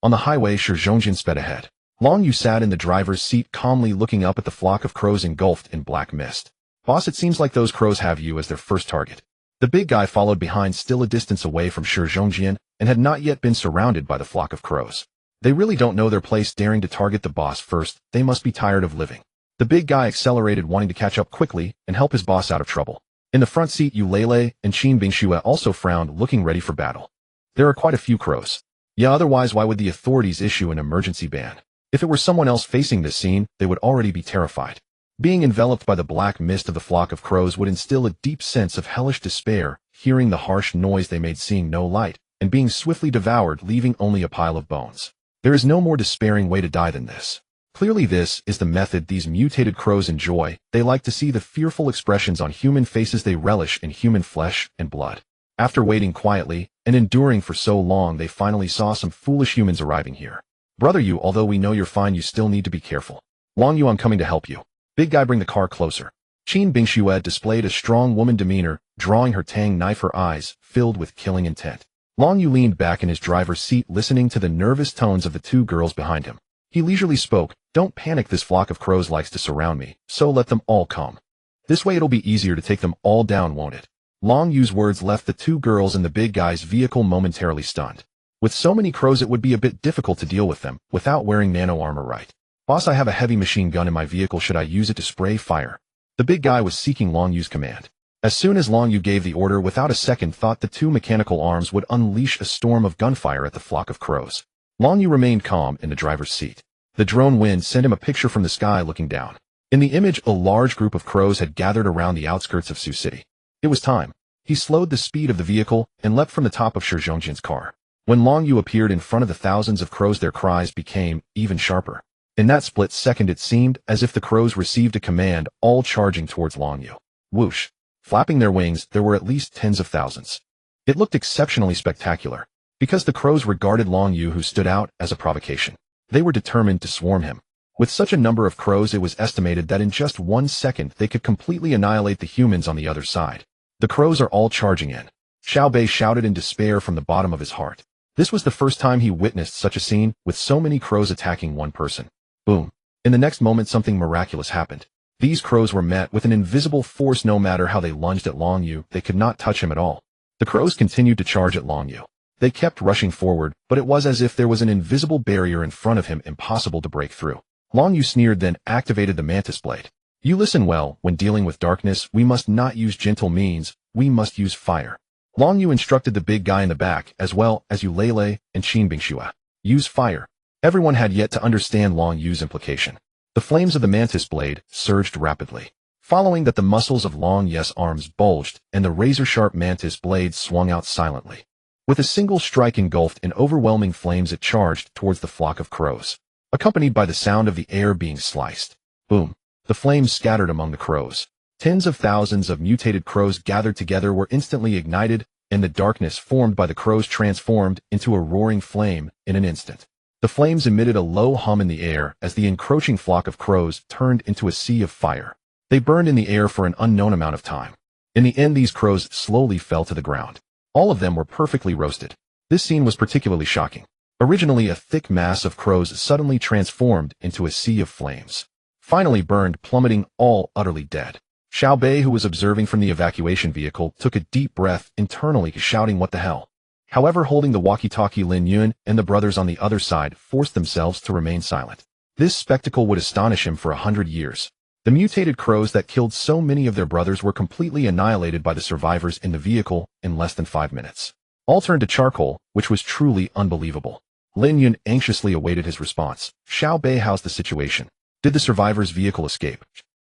On the highway, Shi Zhongjin sped ahead. Long Yu sat in the driver's seat, calmly looking up at the flock of crows engulfed in black mist. Boss, it seems like those crows have you as their first target. The big guy followed behind, still a distance away from Shi Zhongjin, and had not yet been surrounded by the flock of crows. They really don't know their place, daring to target the boss first. They must be tired of living. The big guy accelerated, wanting to catch up quickly and help his boss out of trouble. In the front seat, Yu Lele and Qin Bingxue also frowned, looking ready for battle. There are quite a few crows. Yeah, otherwise why would the authorities issue an emergency ban? If it were someone else facing this scene, they would already be terrified. Being enveloped by the black mist of the flock of crows would instill a deep sense of hellish despair, hearing the harsh noise they made, seeing no light, and being swiftly devoured, leaving only a pile of bones. There is no more despairing way to die than this. Clearly this is the method these mutated crows enjoy. They like to see the fearful expressions on human faces. They relish in human flesh and blood. After waiting quietly and enduring for so long, they finally saw some foolish humans arriving here. Brother Yu, although we know you're fine, you still need to be careful. Long Yu, I'm coming to help you. Big guy, bring the car closer. Qin Bingxue displayed a strong woman demeanor, drawing her tang knife, her eyes filled with killing intent. Long Yu leaned back in his driver's seat, listening to the nervous tones of the two girls behind him. He leisurely spoke, don't panic, this flock of crows likes to surround me, so let them all come. This way it'll be easier to take them all down, won't it? Long Yu's words left the two girls in the big guy's vehicle momentarily stunned. With so many crows, it would be a bit difficult to deal with them without wearing nano armor, right? Boss, I have a heavy machine gun in my vehicle. Should I use it to spray fire? The big guy was seeking Long Yu's command. As soon as Long Yu gave the order, without a second thought, the two mechanical arms would unleash a storm of gunfire at the flock of crows. Long Yu remained calm in the driver's seat. The drone wind sent him a picture from the sky looking down. In the image, a large group of crows had gathered around the outskirts of Sioux City. It was time. He slowed the speed of the vehicle and leapt from the top of Shi Zhongjin's car. When Long Yu appeared in front of the thousands of crows, their cries became even sharper. In that split second, it seemed as if the crows received a command, all charging towards Long Yu. Whoosh! Flapping their wings, there were at least tens of thousands. It looked exceptionally spectacular, because the crows regarded Long Yu, who stood out, as a provocation. They were determined to swarm him. With such a number of crows, it was estimated that in just 1 second they could completely annihilate the humans on the other side. The crows are all charging in. Xiao Bei shouted in despair from the bottom of his heart. This was the first time he witnessed such a scene, with so many crows attacking one person. Boom. In the next moment, something miraculous happened. These crows were met with an invisible force. No matter how they lunged at Long Yu, they could not touch him at all. The crows continued to charge at Long Yu. They kept rushing forward, but it was as if there was an invisible barrier in front of him, impossible to break through. Long Yu sneered, then activated the mantis blade. You listen well, when dealing with darkness, we must not use gentle means, we must use fire. Long Yu instructed the big guy in the back, as well as Yu Lele and Qin Bingxue. Use fire. Everyone had yet to understand Long Yu's implication. The flames of the mantis blade surged rapidly. Following that, the muscles of Long Yu's arms bulged, and the razor-sharp mantis blade swung out silently. With a single strike engulfed in overwhelming flames, it charged towards the flock of crows, accompanied by the sound of the air being sliced. Boom! The flames scattered among the crows. Tens of thousands of mutated crows gathered together were instantly ignited, and the darkness formed by the crows transformed into a roaring flame in an instant. The flames emitted a low hum in the air as the encroaching flock of crows turned into a sea of fire. They burned in the air for an unknown amount of time. In the end, these crows slowly fell to the ground. All of them were perfectly roasted. This scene was particularly shocking. Originally a thick mass of crows suddenly transformed into a sea of flames. Finally burned, plummeting, all utterly dead. Xiao Bei, who was observing from the evacuation vehicle, took a deep breath, internally shouting, what the hell? However, holding the walkie-talkie, Lin Yun and the brothers on the other side forced themselves to remain silent. This spectacle would astonish him for 100 years. The mutated crows that killed so many of their brothers were completely annihilated by the survivors in the vehicle in less than 5 minutes. All turned to charcoal, which was truly unbelievable. Lin Yun anxiously awaited his response. Xiao Bei, how's the situation? Did the survivors' vehicle escape?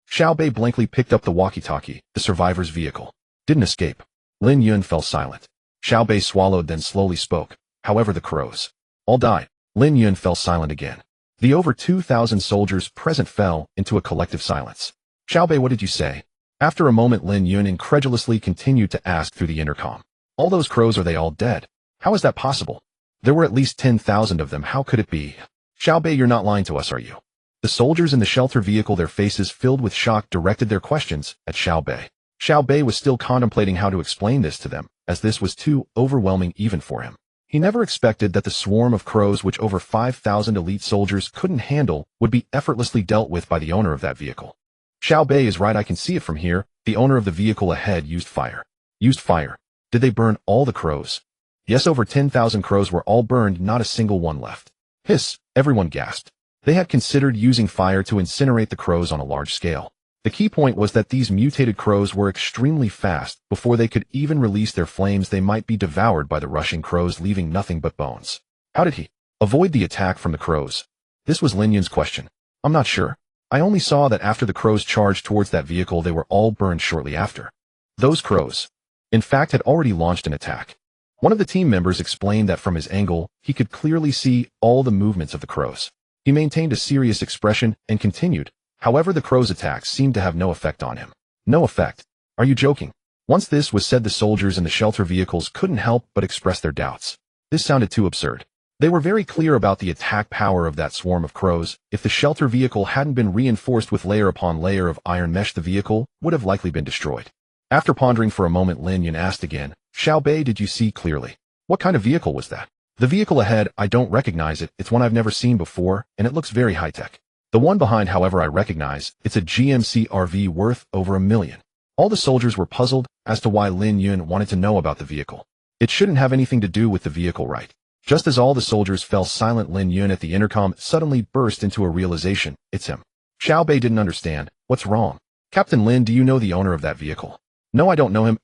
Xiao Bei blankly picked up the walkie-talkie. The survivors' vehicle didn't escape. Lin Yun fell silent. Xiao Bei swallowed, then slowly spoke. However, the crows all died. Lin Yun fell silent again. The over 2,000 soldiers present fell into a collective silence. Xiao Bei, what did you say? After a moment, Lin Yun incredulously continued to ask through the intercom. All those crows, are they all dead? How is that possible? There were at least 10,000 of them. How could it be? Xiao Bei, you're not lying to us, are you? The soldiers in the shelter vehicle, their faces filled with shock, directed their questions at Xiao Bei. Xiao Bei was still contemplating how to explain this to them, as this was too overwhelming even for him. He never expected that the swarm of crows, which over 5,000 elite soldiers couldn't handle, would be effortlessly dealt with by the owner of that vehicle. Xiao Bei is right, I can see it from here. The owner of the vehicle ahead used fire. Used fire. Did they burn all the crows? Yes, over 10,000 crows were all burned, not a single one left. Hiss, everyone gasped. They had considered using fire to incinerate the crows on a large scale. The key point was that these mutated crows were extremely fast. Before they could even release their flames, they might be devoured by the rushing crows, leaving nothing but bones. How did he avoid the attack from the crows? This was Lin Yun's question. I'm not sure. I only saw that after the crows charged towards that vehicle, they were all burned shortly after. Those crows, in fact, had already launched an attack. One of the team members explained that from his angle, he could clearly see all the movements of the crows. He maintained a serious expression and continued. However, the crows' attacks seemed to have no effect on him. No effect? Are you joking? Once this was said, the soldiers in the shelter vehicles couldn't help but express their doubts. This sounded too absurd. They were very clear about the attack power of that swarm of crows. If the shelter vehicle hadn't been reinforced with layer upon layer of iron mesh, the vehicle would have likely been destroyed. After pondering for a moment, Lin Yun asked again, Xiao Bei, did you see clearly? What kind of vehicle was that? The vehicle ahead, I don't recognize it. It's one I've never seen before, and it looks very high-tech. The one behind, however, I recognize. It's a GMC RV worth over $1 million. All the soldiers were puzzled as to why Lin Yun wanted to know about the vehicle. It shouldn't have anything to do with the vehicle, right? Just as all the soldiers fell silent, Lin Yun at the intercom suddenly burst into a realization. It's him. Xiao Bei didn't understand. What's wrong? Captain Lin, do you know the owner of that vehicle? No, I don't know him.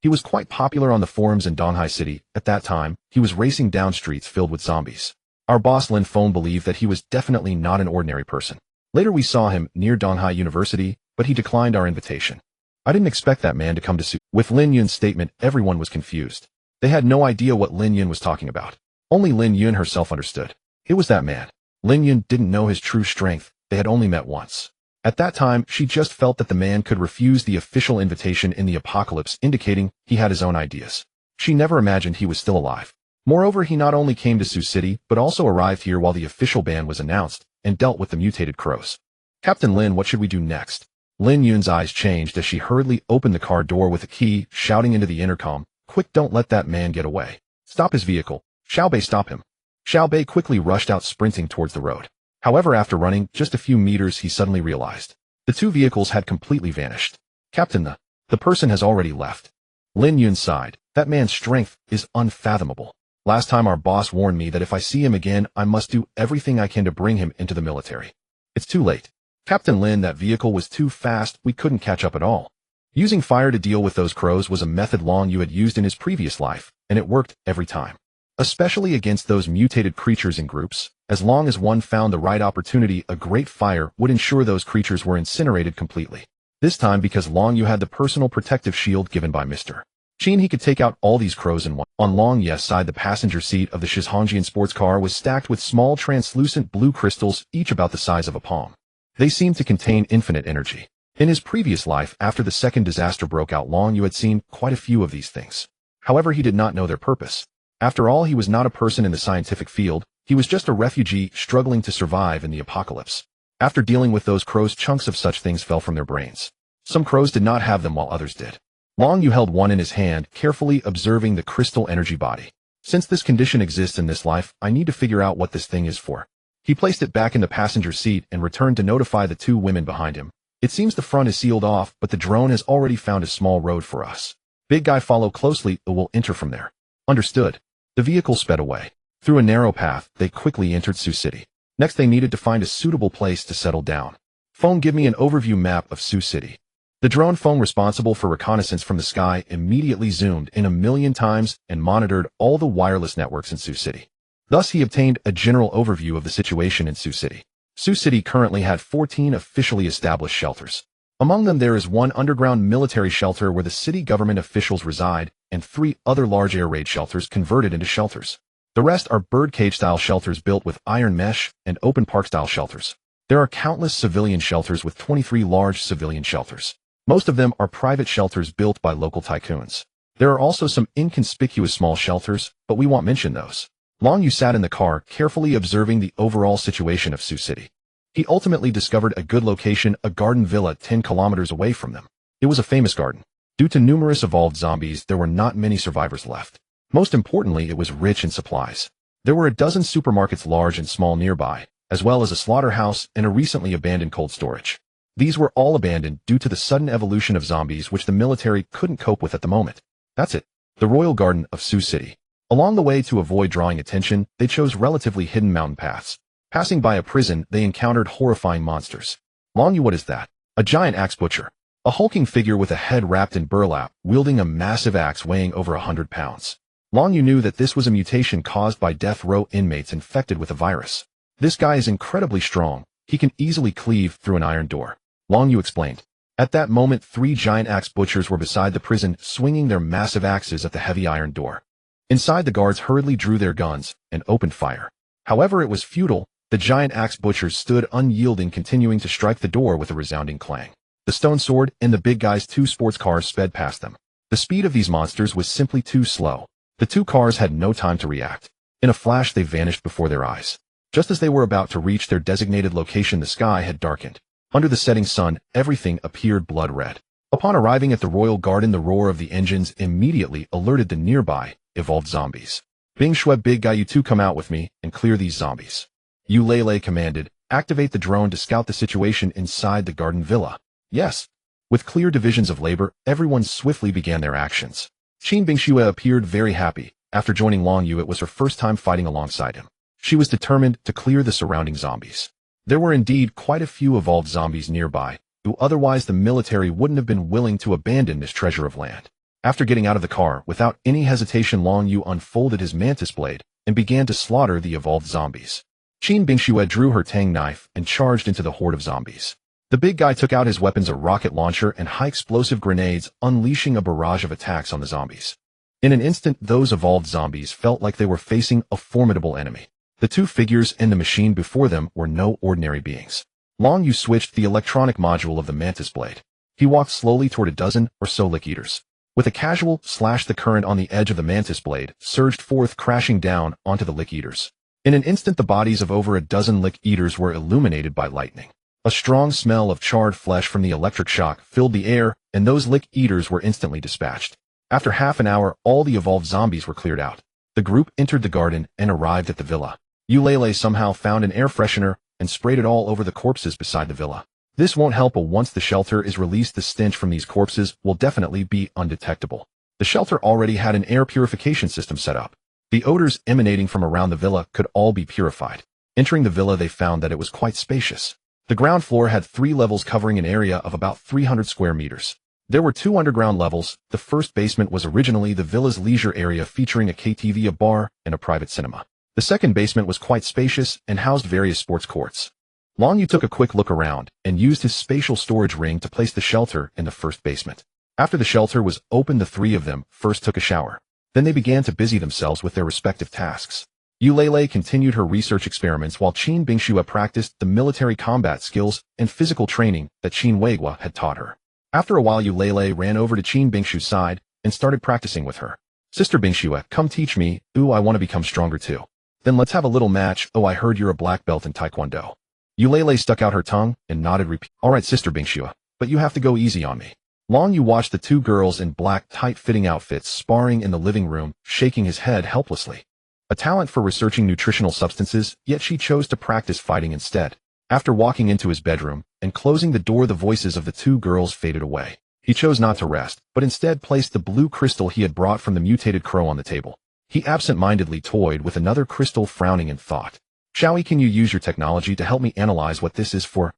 He was quite popular on the forums in Donghai City. At that time, he was racing down streets filled with zombies. Our boss Lin Feng believed that he was definitely not an ordinary person. Later we saw him near Donghai University, but he declined our invitation. I didn't expect that man to come to With Lin Yun's statement, everyone was confused. They had no idea what Lin Yun was talking about. Only Lin Yun herself understood. It was that man. Lin Yun didn't know his true strength. They had only met once. At that time, she just felt that the man could refuse the official invitation in the apocalypse, indicating he had his own ideas. She never imagined he was still alive. Moreover, he not only came to Sioux City, but also arrived here while the official ban was announced, and dealt with the mutated crows. Captain Lin, what should we do next? Lin Yun's eyes changed as she hurriedly opened the car door with a key, shouting into the intercom, Quick, don't let that man get away. Stop his vehicle. Xiao Bei, stop him. Xiao Bei quickly rushed out, sprinting towards the road. However, after running just a few meters, he suddenly realized the two vehicles had completely vanished. Captain, the person has already left. Lin Yun sighed. That man's strength is unfathomable. Last time our boss warned me that if I see him again, I must do everything I can to bring him into the military. It's too late. Captain Lin, that vehicle was too fast, we couldn't catch up at all. Using fire to deal with those crows was a method Long Yu had used in his previous life, and it worked every time. Especially against those mutated creatures in groups. As long as one found the right opportunity, a great fire would ensure those creatures were incinerated completely. This time, because Long Yu had the personal protective shield given by Mr. Qin, he could take out all these crows in one. On Long Yu's side, the passenger seat of the Shizhongjian sports car was stacked with small translucent blue crystals, each about the size of a palm. They seemed to contain infinite energy. In his previous life, after the second disaster broke out, Long Yu had seen quite a few of these things. However, he did not know their purpose. After all, he was not a person in the scientific field. He was just a refugee struggling to survive in the apocalypse. After dealing with those crows, chunks of such things fell from their brains. Some crows did not have them while others did. Long Yu held one in his hand, carefully observing the crystal energy body. Since this condition exists in this life, I need to figure out what this thing is for. He placed it back in the passenger seat and returned to notify the two women behind him. It seems the front is sealed off, but the drone has already found a small road for us. Big guy, follow closely, or we'll enter from there. Understood. The vehicle sped away. Through a narrow path, they quickly entered Sioux City. Next, they needed to find a suitable place to settle down. Phone, give me an overview map of Sioux City. The drone phone responsible for reconnaissance from the sky immediately zoomed in 1,000,000 times and monitored all the wireless networks in Sioux City. Thus, he obtained a general overview of the situation in Sioux City. Sioux City currently had 14 officially established shelters. Among them, there is one underground military shelter where the city government officials reside, and 3 other large air raid shelters converted into shelters. The rest are birdcage-style shelters built with iron mesh and open park-style shelters. There are countless civilian shelters with 23 large civilian shelters. Most of them are private shelters built by local tycoons. There are also some inconspicuous small shelters, but we won't mention those. Long Yu sat in the car, carefully observing the overall situation of Sioux City. He ultimately discovered a good location, a garden villa 10 kilometers away from them. It was a famous garden. Due to numerous evolved zombies, there were not many survivors left. Most importantly, it was rich in supplies. There were a dozen supermarkets, large and small, nearby, as well as a slaughterhouse and a recently abandoned cold storage. These were all abandoned due to the sudden evolution of zombies, which the military couldn't cope with at the moment. That's it. The Royal Garden of Sioux City. Along the way, to avoid drawing attention, they chose relatively hidden mountain paths. Passing by a prison, they encountered horrifying monsters. Long Yu, what is that? A giant axe butcher. A hulking figure with a head wrapped in burlap, wielding a massive axe weighing over 100 pounds. Long Yu knew that this was a mutation caused by death row inmates infected with a virus. This guy is incredibly strong. He can easily cleave through an iron door. Long Yu explained. At that moment, 3 giant axe butchers were beside the prison, swinging their massive axes at the heavy iron door. Inside, the guards hurriedly drew their guns and opened fire. However, it was futile. The giant axe butchers stood unyielding, continuing to strike the door with a resounding clang. The stone sword and the big guy's 2 sports cars sped past them. The speed of these monsters was simply too slow. The 2 cars had no time to react. In a flash, they vanished before their eyes. Just as they were about to reach their designated location, the sky had darkened. Under the setting sun, everything appeared blood red. Upon arriving at the royal garden, the roar of the engines immediately alerted the nearby evolved zombies. Bing Shui, big guy, you 2 come out with me and clear these zombies. Yu Lei commanded. Activate the drone to scout the situation inside the garden villa. Yes. With clear divisions of labor, everyone swiftly began their actions. Qin Bingshui appeared very happy. After joining Long Yu, it was her first time fighting alongside him. She was determined to clear the surrounding zombies. There were indeed quite a few evolved zombies nearby, who otherwise the military wouldn't have been willing to abandon this treasure of land. After getting out of the car, without any hesitation, Long Yu unfolded his mantis blade and began to slaughter the evolved zombies. Qin Bingshui drew her tang knife and charged into the horde of zombies. The big guy took out his weapons, a rocket launcher and high-explosive grenades, unleashing a barrage of attacks on the zombies. In an instant, those evolved zombies felt like they were facing a formidable enemy. The 2 figures and the machine before them were no ordinary beings. Long Yu switched the electronic module of the mantis blade. He walked slowly toward a dozen or so lick eaters. With a casual slash, the current on the edge of the mantis blade surged forth, crashing down onto the lick eaters. In an instant, the bodies of over a dozen lick eaters were illuminated by lightning. A strong smell of charred flesh from the electric shock filled the air, and those lick eaters were instantly dispatched. After half an hour, all the evolved zombies were cleared out. The group entered the garden and arrived at the villa. Yu Lei somehow found an air freshener and sprayed it all over the corpses beside the villa. This won't help, but once the shelter is released, the stench from these corpses will definitely be undetectable. The shelter already had an air purification system set up. The odors emanating from around the villa could all be purified. Entering the villa, they found that it was quite spacious. The ground floor had 3 levels covering an area of about 300 square meters. There were 2 underground levels. The first basement was originally the villa's leisure area, featuring a KTV, a bar, and a private cinema. The second basement was quite spacious and housed various sports courts. Long Yu took a quick look around and used his spatial storage ring to place the shelter in the first basement. After the shelter was opened, the 3 of them first took a shower. Then they began to busy themselves with their respective tasks. Yu Lei continued her research experiments while Qin Bingshui practiced the military combat skills and physical training that Qin Weigua had taught her. After a while, Yu Lei ran over to Qin Bingshui's side and started practicing with her. Sister Bingshui, come teach me. Ooh, I want to become stronger too. Then let's have a little match. Oh, I heard you're a black belt in Taekwondo. Yu Lei stuck out her tongue and nodded. All right, Sister Bingshui, but you have to go easy on me. Long Yu watched the 2 girls in black, tight-fitting outfits sparring in the living room, shaking his head helplessly. A talent for researching nutritional substances, yet she chose to practice fighting instead. After walking into his bedroom and closing the door, the voices of the 2 girls faded away. He chose not to rest, but instead placed the blue crystal he had brought from the mutated crow on the table. He absent-mindedly toyed with another crystal, frowning in thought. Xiaoyi, can you use your technology to help me analyze what this is for?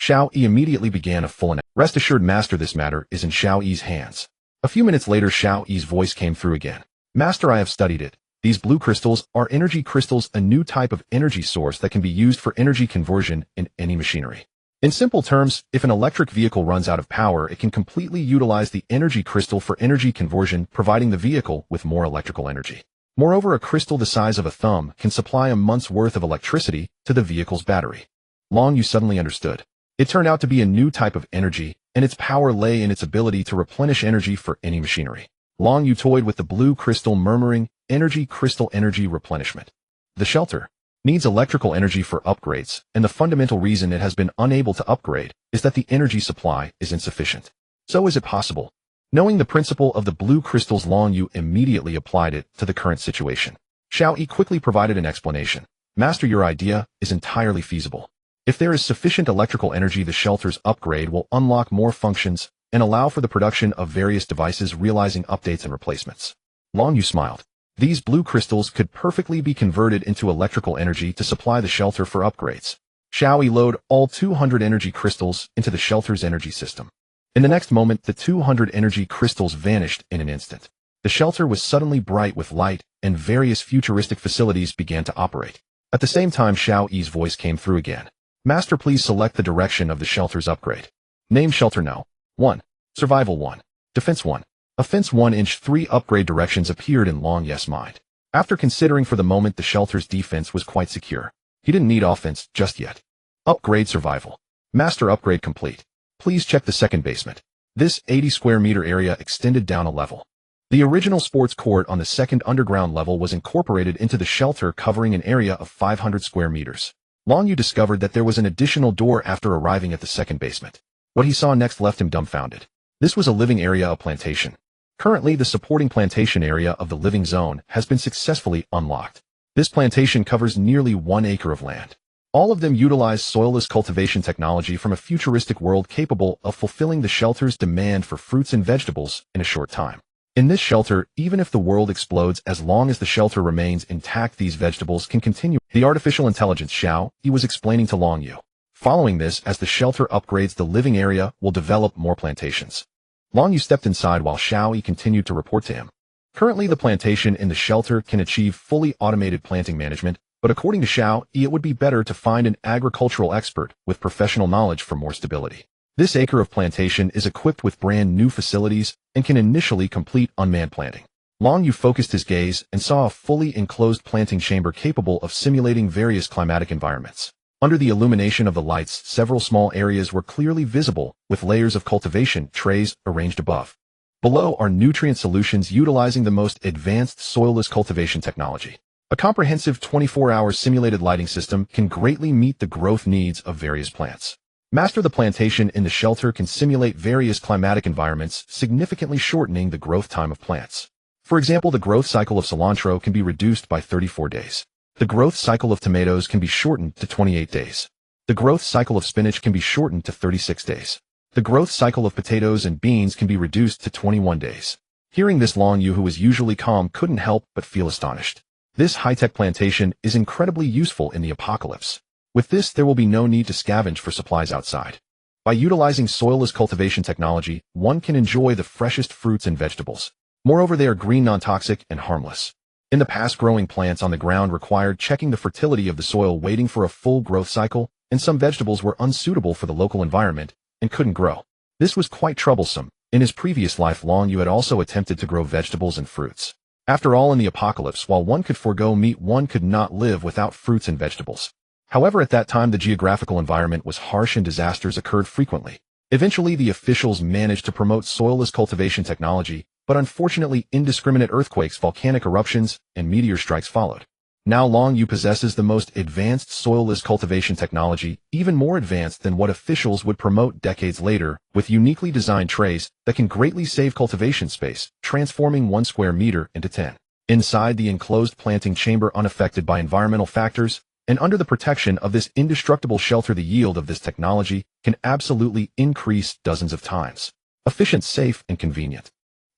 Xiaoyi immediately began a full analysis. Rest assured, Master, this matter is in Xiaoyi's hands. A few minutes later, Xiaoyi's voice came through again. Master, I have studied it. These blue crystals are energy crystals, a new type of energy source that can be used for energy conversion in any machinery. In simple terms, if an electric vehicle runs out of power, it can completely utilize the energy crystal for energy conversion, providing the vehicle with more electrical energy. Moreover, a crystal the size of a thumb can supply a month's worth of electricity to the vehicle's battery. Long Yu suddenly understood. It turned out to be a new type of energy, and its power lay in its ability to replenish energy for any machinery. Long Yu toyed with the blue crystal, murmuring, "Energy crystal, energy replenishment." The shelter needs electrical energy for upgrades, and the fundamental reason it has been unable to upgrade is that the energy supply is insufficient. So is it possible? Knowing the principle of the blue crystals, Long Yu immediately applied it to the current situation. Xiaoyi quickly provided an explanation. Master, your idea is entirely feasible. If there is sufficient electrical energy, the shelter's upgrade will unlock more functions and allow for the production of various devices, realizing updates and replacements. Long Yu smiled. These blue crystals could perfectly be converted into electrical energy to supply the shelter for upgrades. Xiaoyi load all 200 energy crystals into the shelter's energy system. In the next moment, the 200 energy crystals vanished in an instant. The shelter was suddenly bright with light, and various futuristic facilities began to operate. At the same time, Xiaoyi's voice came through again. Master, please select the direction of the shelter's upgrade. Name shelter now. 1. Survival 1. Defense 1. Offense 1 inch. 3 upgrade directions appeared in Long Yu's mind. After considering for the moment, the shelter's defense was quite secure. He didn't need offense just yet. Upgrade survival. Master, upgrade complete. Please check the second basement. This 80 square meter area extended down a level. The original sports court on the second underground level was incorporated into the shelter, covering an area of 500 square meters. Long Yu discovered that there was an additional door after arriving at the second basement. What he saw next left him dumbfounded. This was a living area, a plantation. Currently, the supporting plantation area of the living zone has been successfully unlocked. This plantation covers nearly 1 acre of land. All of them utilize soilless cultivation technology from a futuristic world capable of fulfilling the shelter's demand for fruits and vegetables in a short time. In this shelter, even if the world explodes, as long as the shelter remains intact, these vegetables can continue. The artificial intelligence Xiaoyi was explaining to Long Yu. Following this, as the shelter upgrades, the living area will develop more plantations. Long Yu stepped inside while Xiaoyi continued to report to him. Currently, the plantation in the shelter can achieve fully automated planting management, but according to Xiaoyi, it would be better to find an agricultural expert with professional knowledge for more stability. This acre of plantation is equipped with brand new facilities and can initially complete unmanned planting. Long Yu focused his gaze and saw a fully enclosed planting chamber capable of simulating various climatic environments. Under the illumination of the lights, several small areas were clearly visible, with layers of cultivation trays arranged above. Below are nutrient solutions utilizing the most advanced soilless cultivation technology. A comprehensive 24-hour simulated lighting system can greatly meet the growth needs of various plants. Master, the plantation in the shelter can simulate various climatic environments, significantly shortening the growth time of plants. For example, the growth cycle of cilantro can be reduced by 34 days. The growth cycle of tomatoes can be shortened to 28 days. The growth cycle of spinach can be shortened to 36 days. The growth cycle of potatoes and beans can be reduced to 21 days. Hearing this, Long Yu, who was usually calm, couldn't help but feel astonished. This high-tech plantation is incredibly useful in the apocalypse. With this, there will be no need to scavenge for supplies outside. By utilizing soilless cultivation technology, one can enjoy the freshest fruits and vegetables. Moreover, they are green, non-toxic, and harmless. In the past, growing plants on the ground required checking the fertility of the soil, waiting for a full growth cycle, and some vegetables were unsuitable for the local environment and couldn't grow. This was quite troublesome. In his previous life, Long Yu had also attempted to grow vegetables and fruits. After all, in the apocalypse, while one could forego meat, one could not live without fruits and vegetables. However, at that time, the geographical environment was harsh and disasters occurred frequently. Eventually, the officials managed to promote soilless cultivation technology, but unfortunately, indiscriminate earthquakes, volcanic eruptions, and meteor strikes followed. Now Long Yu possesses the most advanced soilless cultivation technology, even more advanced than what officials would promote decades later, with uniquely designed trays that can greatly save cultivation space, transforming 1 square meter into 10. Inside the enclosed planting chamber, unaffected by environmental factors, and under the protection of this indestructible shelter, the yield of this technology can absolutely increase dozens of times. Efficient, safe, and convenient.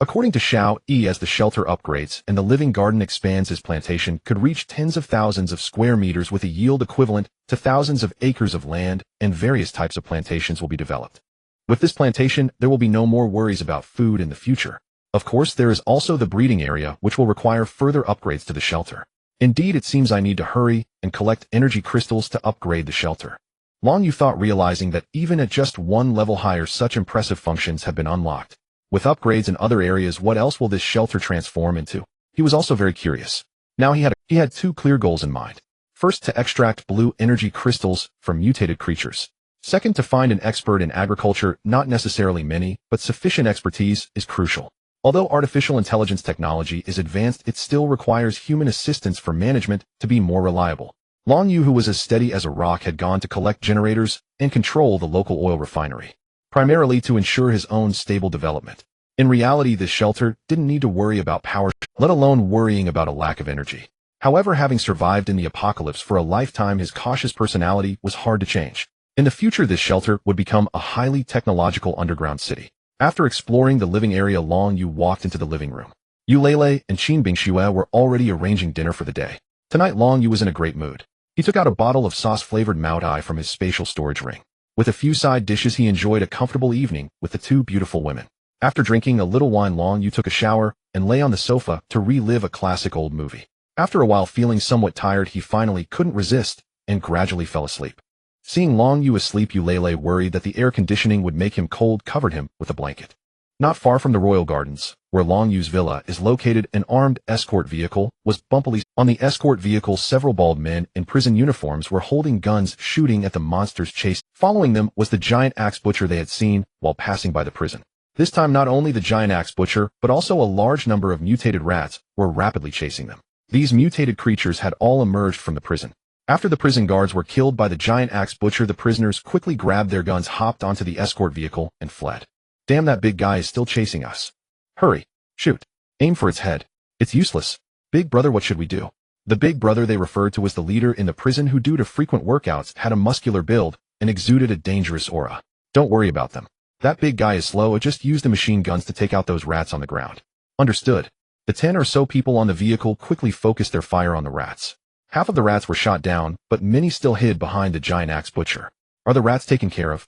According to Xiao Yi, as the shelter upgrades and the living garden expands, his plantation could reach tens of thousands of square meters with a yield equivalent to thousands of acres of land, and various types of plantations will be developed. With this plantation, there will be no more worries about food in the future. Of course, there is also the breeding area, which will require further upgrades to the shelter. Indeed, it seems I need to hurry and collect energy crystals to upgrade the shelter. Long Yu thought, realizing that even at just one level higher, such impressive functions have been unlocked. With upgrades in other areas, what else will this shelter transform into? He was also very curious. Now he had two clear goals in mind. First, to extract blue energy crystals from mutated creatures. Second, to find an expert in agriculture. Not necessarily many, but sufficient expertise is crucial. Although artificial intelligence technology is advanced, it still requires human assistance for management to be more reliable. Long Yu, who was as steady as a rock, had gone to collect generators and control the local oil refinery, primarily to ensure his own stable development. In reality, this shelter didn't need to worry about power, let alone worrying about a lack of energy. However, having survived in the apocalypse for a lifetime, his cautious personality was hard to change. In the future, this shelter would become a highly technological underground city. After exploring the living area, Long Yu walked into the living room. Yu Lele and Qin Bingxue were already arranging dinner for the day. Tonight, Long Yu was in a great mood. He took out a bottle of sauce-flavored Maotai from his spatial storage ring. With a few side dishes, he enjoyed a comfortable evening with the two beautiful women. After drinking a little wine, Long Yu took a shower and lay on the sofa to relive a classic old movie. After a while, feeling somewhat tired, he finally couldn't resist and gradually fell asleep. Seeing Long Yu asleep, Yu Lele, worried that the air conditioning would make him cold, covered him with a blanket. Not far from the royal gardens, where Long Yu's villa is located, an armed escort vehicle was bumpily. On the escort vehicle, several bald men in prison uniforms were holding guns, shooting at the monsters chased. Following them was the giant axe butcher they had seen while passing by the prison. This time, not only the giant axe butcher, but also a large number of mutated rats were rapidly chasing them. These mutated creatures had all emerged from the prison. After the prison guards were killed by the giant axe butcher, the prisoners quickly grabbed their guns, hopped onto the escort vehicle, and fled. Damn, that big guy is still chasing us. Hurry. Shoot. Aim for its head. It's useless. Big brother, what should we do? The big brother they referred to was the leader in the prison, who, due to frequent workouts, had a muscular build and exuded a dangerous aura. Don't worry about them. That big guy is slow. Just use the machine guns to take out those rats on the ground. Understood. The 10 or so people on the vehicle quickly focused their fire on the rats. Half of the rats were shot down, but many still hid behind the giant axe butcher. Are the rats taken care of?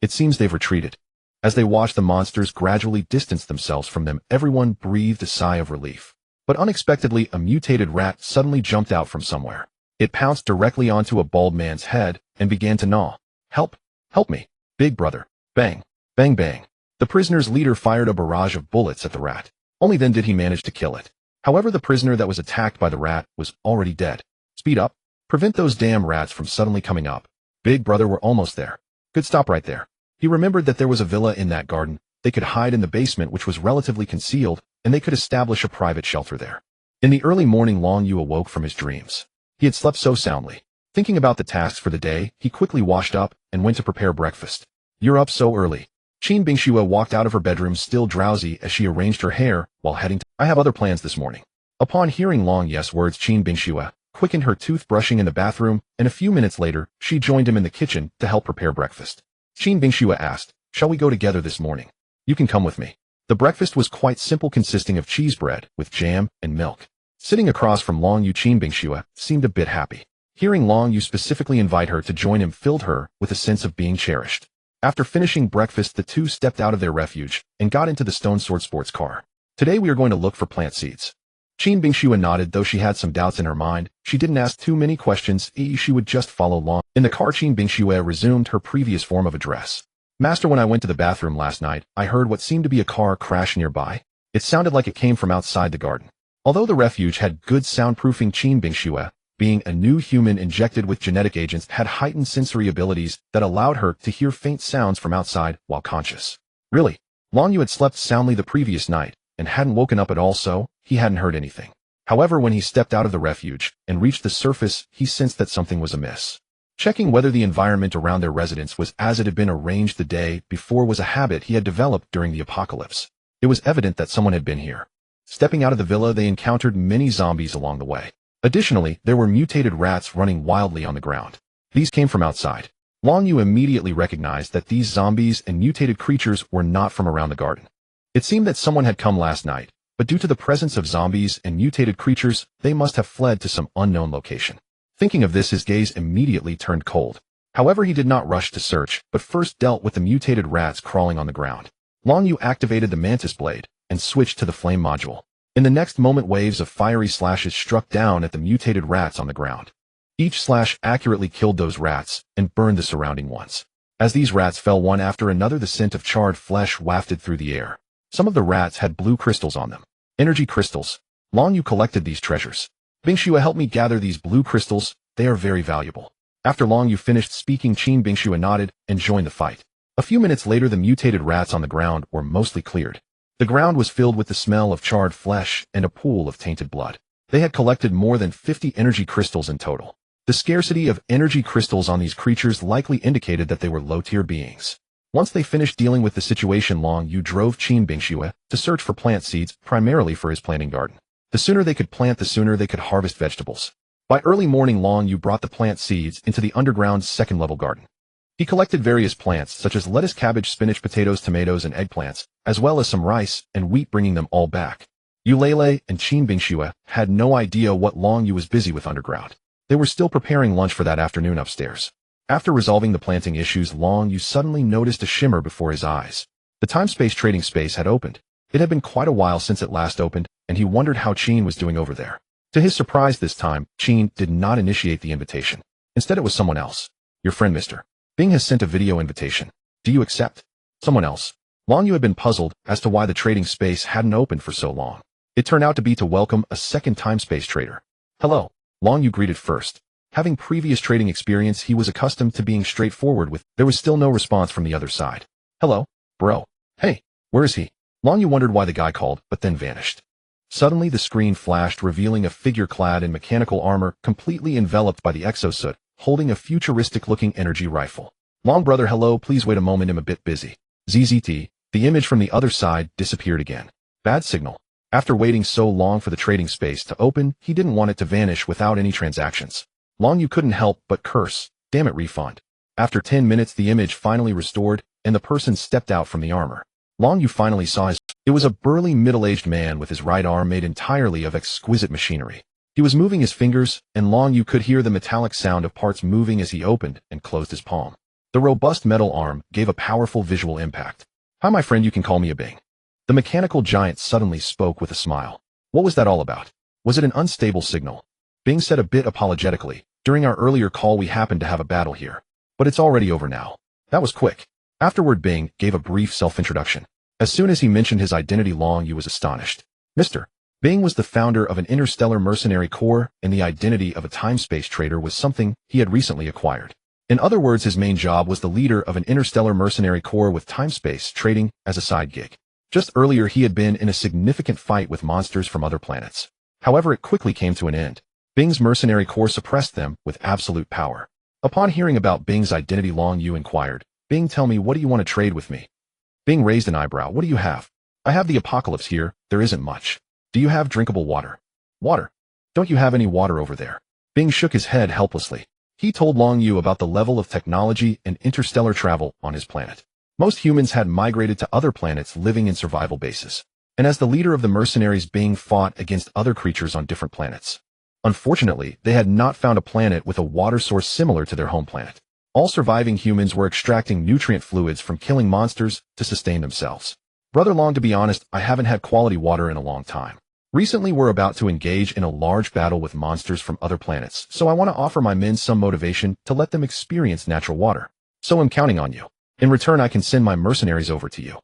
It seems they've retreated. As they watched the monsters gradually distance themselves from them, everyone breathed a sigh of relief. But unexpectedly, a mutated rat suddenly jumped out from somewhere. It pounced directly onto a bald man's head and began to gnaw. Help! Help me! Big brother! Bang! Bang bang! The prisoner's leader fired a barrage of bullets at the rat. Only then did he manage to kill it. However, the prisoner that was attacked by the rat was already dead. Speed up. Prevent those damn rats from suddenly coming up. Big brother, we're almost there. Good, stop right there. He remembered that there was a villa in that garden. They could hide in the basement, which was relatively concealed, and they could establish a private shelter there. In the early morning, Long Yu awoke from his dreams. He had slept so soundly. Thinking about the tasks for the day, he quickly washed up and went to prepare breakfast. You're up so early. Qin Bingxue walked out of her bedroom, still drowsy, as she arranged her hair while heading to. I have other plans this morning. Upon hearing Long Yu's words, Qin Bingxue quickened her toothbrushing in the bathroom, and a few minutes later, she joined him in the kitchen to help prepare breakfast. Qin Bingxue asked, "Shall we go together this morning? You can come with me." The breakfast was quite simple, consisting of cheese bread with jam and milk. Sitting across from Long Yu, Qin Bingxue seemed a bit happy. Hearing Long Yu specifically invite her to join him filled her with a sense of being cherished. After finishing breakfast, the two stepped out of their refuge and got into the Stone Sword sports car. Today we are going to look for plant seeds. Qin Bingxue nodded, though she had some doubts in her mind. She didn't ask too many questions. She would just follow Long. In the car, Qin Bingxue resumed her previous form of address. Master, when I went to the bathroom last night, I heard what seemed to be a car crash nearby. It sounded like it came from outside the garden. Although the refuge had good soundproofing, Qin Bingxue, being a new human injected with genetic agents, had heightened sensory abilities that allowed her to hear faint sounds from outside while conscious. Really? Long Yu had slept soundly the previous night and hadn't woken up at all, so he hadn't heard anything. However, when he stepped out of the refuge and reached the surface, he sensed that something was amiss. Checking whether the environment around their residence was as it had been arranged the day before was a habit he had developed during the apocalypse. It was evident that someone had been here. Stepping out of the villa, they encountered many zombies along the way. Additionally, there were mutated rats running wildly on the ground. These came from outside. Long Yu immediately recognized that these zombies and mutated creatures were not from around the garden. It seemed that someone had come last night, but due to the presence of zombies and mutated creatures, they must have fled to some unknown location. Thinking of this, his gaze immediately turned cold. However, he did not rush to search, but first dealt with the mutated rats crawling on the ground. Long Yu activated the mantis blade and switched to the flame module. In the next moment, waves of fiery slashes struck down at the mutated rats on the ground. Each slash accurately killed those rats and burned the surrounding ones. As these rats fell one after another, the scent of charred flesh wafted through the air. Some of the rats had blue crystals on them. Energy crystals. Long Yu collected these treasures. Bingxue, help me gather these blue crystals. They are very valuable. After Long Yu finished speaking, Qin Bingxue nodded and joined the fight. A few minutes later, the mutated rats on the ground were mostly cleared. The ground was filled with the smell of charred flesh and a pool of tainted blood. They had collected more than 50 energy crystals in total. The scarcity of energy crystals on these creatures likely indicated that they were low-tier beings. Once they finished dealing with the situation, Long Yu drove Qin Bingxue to search for plant seeds, primarily for his planting garden. The sooner they could plant, the sooner they could harvest vegetables. By early morning, Long Yu brought the plant seeds into the underground second-level garden. He collected various plants such as lettuce, cabbage, spinach, potatoes, tomatoes, and eggplants, as well as some rice and wheat, bringing them all back. Yulele and Qin Bingxue had no idea what Long Yu was busy with underground. They were still preparing lunch for that afternoon upstairs. After resolving the planting issues, Long Yu suddenly noticed a shimmer before his eyes. The time-space trading space had opened. It had been quite a while since it last opened, and he wondered how Qin was doing over there. To his surprise this time, Qin did not initiate the invitation. Instead, it was someone else. Your friend Mr. Bing has sent a video invitation. Do you accept? Someone else. Long Yu had been puzzled as to why the trading space hadn't opened for so long. It turned out to be to welcome a second time-space trader. Hello. Long Yu greeted first. Having previous trading experience, he was accustomed to being straightforward with. There was still no response from the other side. Hello, bro. Hey, where is he? Long Yu wondered why the guy called, but then vanished. Suddenly the screen flashed, revealing a figure clad in mechanical armor, completely enveloped by the exosuit, holding a futuristic-looking energy rifle. Long brother, hello, please wait a moment, I'm a bit busy. ZZT, the image from the other side disappeared again. Bad signal. After waiting so long for the trading space to open, he didn't want it to vanish without any transactions. Long Yu couldn't help but curse. Damn it, refund. After 10 minutes, the image finally restored, and the person stepped out from the armor. Long Yu finally saw his. It was a burly, middle-aged man with his right arm made entirely of exquisite machinery. He was moving his fingers, and Long Yu could hear the metallic sound of parts moving as he opened and closed his palm. The robust metal arm gave a powerful visual impact. Hi, my friend, you can call me a Bing. The mechanical giant suddenly spoke with a smile. What was that all about? Was it an unstable signal? Bing said a bit apologetically. During our earlier call, we happened to have a battle here. But it's already over now. That was quick. Afterward, Bing gave a brief self-introduction. As soon as he mentioned his identity, Long Yu was astonished. Mr. Bing was the founder of an interstellar mercenary corps, and the identity of a time-space trader was something he had recently acquired. In other words, his main job was the leader of an interstellar mercenary corps with time-space trading as a side gig. Just earlier, he had been in a significant fight with monsters from other planets. However, it quickly came to an end. Bing's mercenary corps suppressed them with absolute power. Upon hearing about Bing's identity, Long Yu inquired, Bing, tell me, what do you want to trade with me? Bing raised an eyebrow. What do you have? I have the apocalypse here. There isn't much. Do you have drinkable water? Water? Don't you have any water over there? Bing shook his head helplessly. He told Long Yu about the level of technology and interstellar travel on his planet. Most humans had migrated to other planets, living in survival bases. And as the leader of the mercenaries, Bing fought against other creatures on different planets. Unfortunately, they had not found a planet with a water source similar to their home planet. All surviving humans were extracting nutrient fluids from killing monsters to sustain themselves. Brother Long, to be honest, I haven't had quality water in a long time. Recently, we're about to engage in a large battle with monsters from other planets, so I want to offer my men some motivation to let them experience natural water. So I'm counting on you. In return, I can send my mercenaries over to you.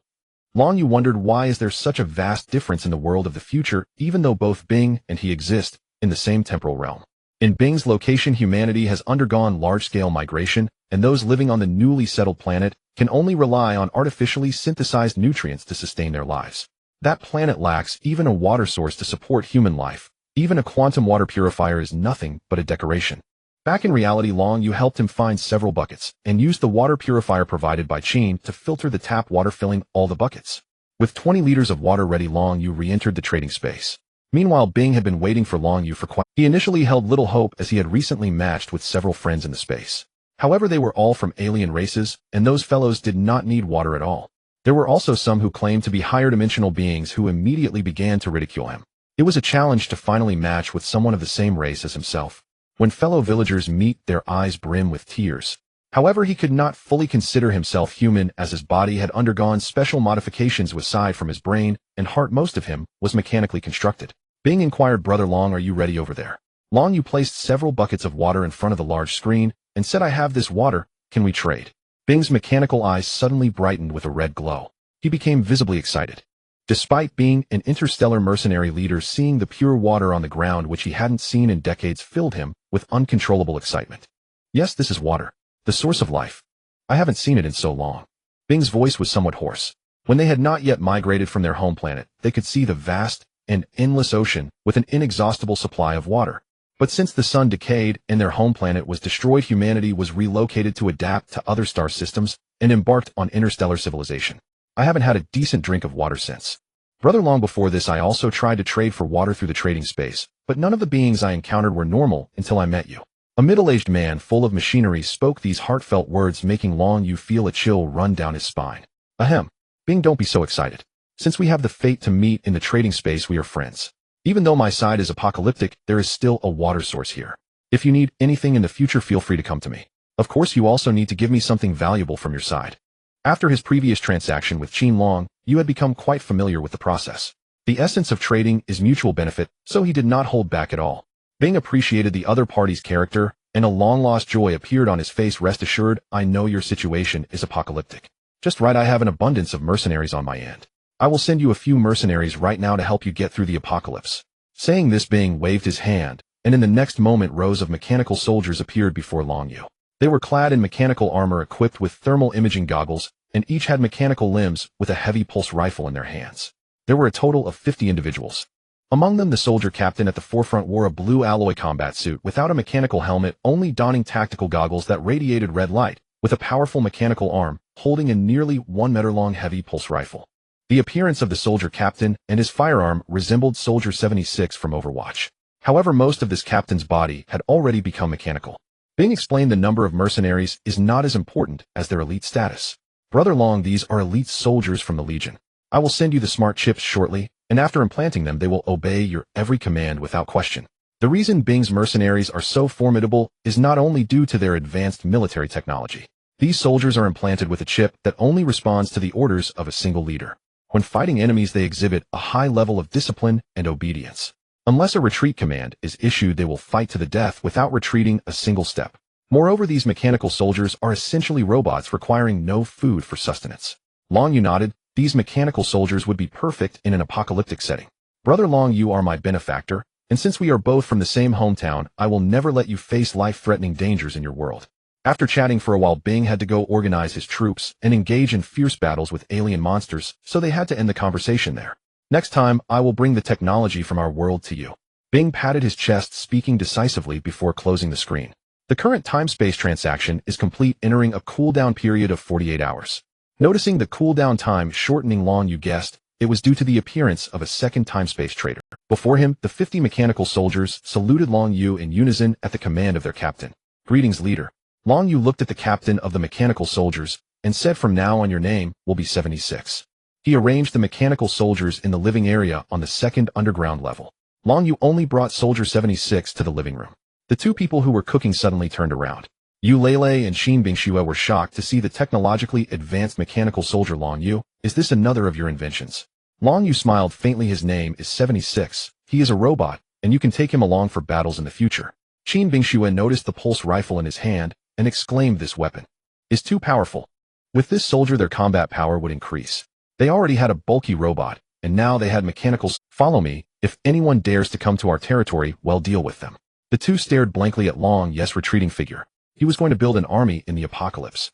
Long Yu wondered, why is there such a vast difference in the world of the future, even though both Bing and he exist in the same temporal realm? In Bing's location, humanity has undergone large-scale migration, and those living on the newly settled planet can only rely on artificially synthesized nutrients to sustain their lives. That planet lacks even a water source to support human life. Even a quantum water purifier is nothing but a decoration. Back in reality, Long Yu helped him find several buckets and used the water purifier provided by Qin to filter the tap water, filling all the buckets. With 20 liters of water ready, Long Yu re-entered the trading space. Meanwhile, Bing had been waiting for Long Yu for quite. He initially held little hope, as he had recently matched with several friends in the space. However, they were all from alien races, and those fellows did not need water at all. There were also some who claimed to be higher dimensional beings who immediately began to ridicule him. It was a challenge to finally match with someone of the same race as himself. When fellow villagers meet, their eyes brim with tears. However, he could not fully consider himself human as his body had undergone special modifications aside from his brain and heart. Most of him was mechanically constructed. Bing inquired, "Brother Long, are you ready over there?" Long Yu placed several buckets of water in front of the large screen and said, "I have this water, can we trade?" Bing's mechanical eyes suddenly brightened with a red glow. He became visibly excited. Despite being an interstellar mercenary leader, seeing the pure water on the ground which he hadn't seen in decades filled him with uncontrollable excitement. "Yes, this is water, the source of life. I haven't seen it in so long." Bing's voice was somewhat hoarse. When they had not yet migrated from their home planet, they could see the vast and endless ocean with an inexhaustible supply of water. But since the sun decayed and their home planet was destroyed, humanity was relocated to adapt to other star systems and embarked on interstellar civilization. "I haven't had a decent drink of water since. Brother Long, before this I also tried to trade for water through the trading space, but none of the beings I encountered were normal until I met you." A middle-aged man full of machinery spoke these heartfelt words, making Long Yu feel a chill run down his spine. "Ahem. Bing, don't be so excited. Since we have the fate to meet in the trading space, we are friends. Even though my side is apocalyptic, there is still a water source here. If you need anything in the future, feel free to come to me. Of course, you also need to give me something valuable from your side." After his previous transaction with Qin Long, Yu had become quite familiar with the process. The essence of trading is mutual benefit, so he did not hold back at all. Bing appreciated the other party's character, and a long-lost joy appeared on his face. "Rest assured, I know your situation is apocalyptic. Just right, I have an abundance of mercenaries on my end. I will send you a few mercenaries right now to help you get through the apocalypse." Saying this, Bing waved his hand, and in the next moment rows of mechanical soldiers appeared before Long Yu. They were clad in mechanical armor equipped with thermal imaging goggles, and each had mechanical limbs with a heavy pulse rifle in their hands. There were a total of 50 individuals. Among them, the soldier captain at the forefront wore a blue alloy combat suit without a mechanical helmet, only donning tactical goggles that radiated red light, with a powerful mechanical arm, holding a nearly 1 meter long heavy pulse rifle. The appearance of the soldier captain and his firearm resembled Soldier 76 from Overwatch. However, most of this captain's body had already become mechanical. Bing explained the number of mercenaries is not as important as their elite status. "Brother Long, these are elite soldiers from the Legion. I will send you the smart chips shortly, and after implanting them, they will obey your every command without question." The reason Bing's mercenaries are so formidable is not only due to their advanced military technology. These soldiers are implanted with a chip that only responds to the orders of a single leader. When fighting enemies, they exhibit a high level of discipline and obedience. Unless a retreat command is issued, they will fight to the death without retreating a single step. Moreover, these mechanical soldiers are essentially robots requiring no food for sustenance. Long Yu nodded. These mechanical soldiers would be perfect in an apocalyptic setting. "Brother Long, you are my benefactor, and since we are both from the same hometown, I will never let you face life-threatening dangers in your world." After chatting for a while, Bing had to go organize his troops and engage in fierce battles with alien monsters, so they had to end the conversation there. "Next time, I will bring the technology from our world to you." Bing patted his chest, speaking decisively before closing the screen. The current time-space transaction is complete, entering a cooldown period of 48 hours. Noticing the cooldown time shortening, Long Yu guessed it was due to the appearance of a second time-space trader. Before him, the 50 mechanical soldiers saluted Long Yu in unison at the command of their captain. "Greetings, leader." Long Yu looked at the captain of the mechanical soldiers and said, "From now on your name will be 76. He arranged the mechanical soldiers in the living area on the second underground level. Long Yu only brought Soldier 76 to the living room. The two people who were cooking suddenly turned around. Yu Lele and Xin Bingxue were shocked to see the technologically advanced mechanical soldier. "Long Yu, is this another of your inventions?" Long Yu smiled faintly. "His name is 76. He is a robot, and you can take him along for battles in the future." Xin Bingxue noticed the pulse rifle in his hand and exclaimed, "This weapon is too powerful. With this soldier, their combat power would increase. They already had a bulky robot, and now they had mechanicals. Follow me. If anyone dares to come to our territory, well, deal with them." The two stared blankly at Long Yu's retreating figure. He was going to build an army in the apocalypse.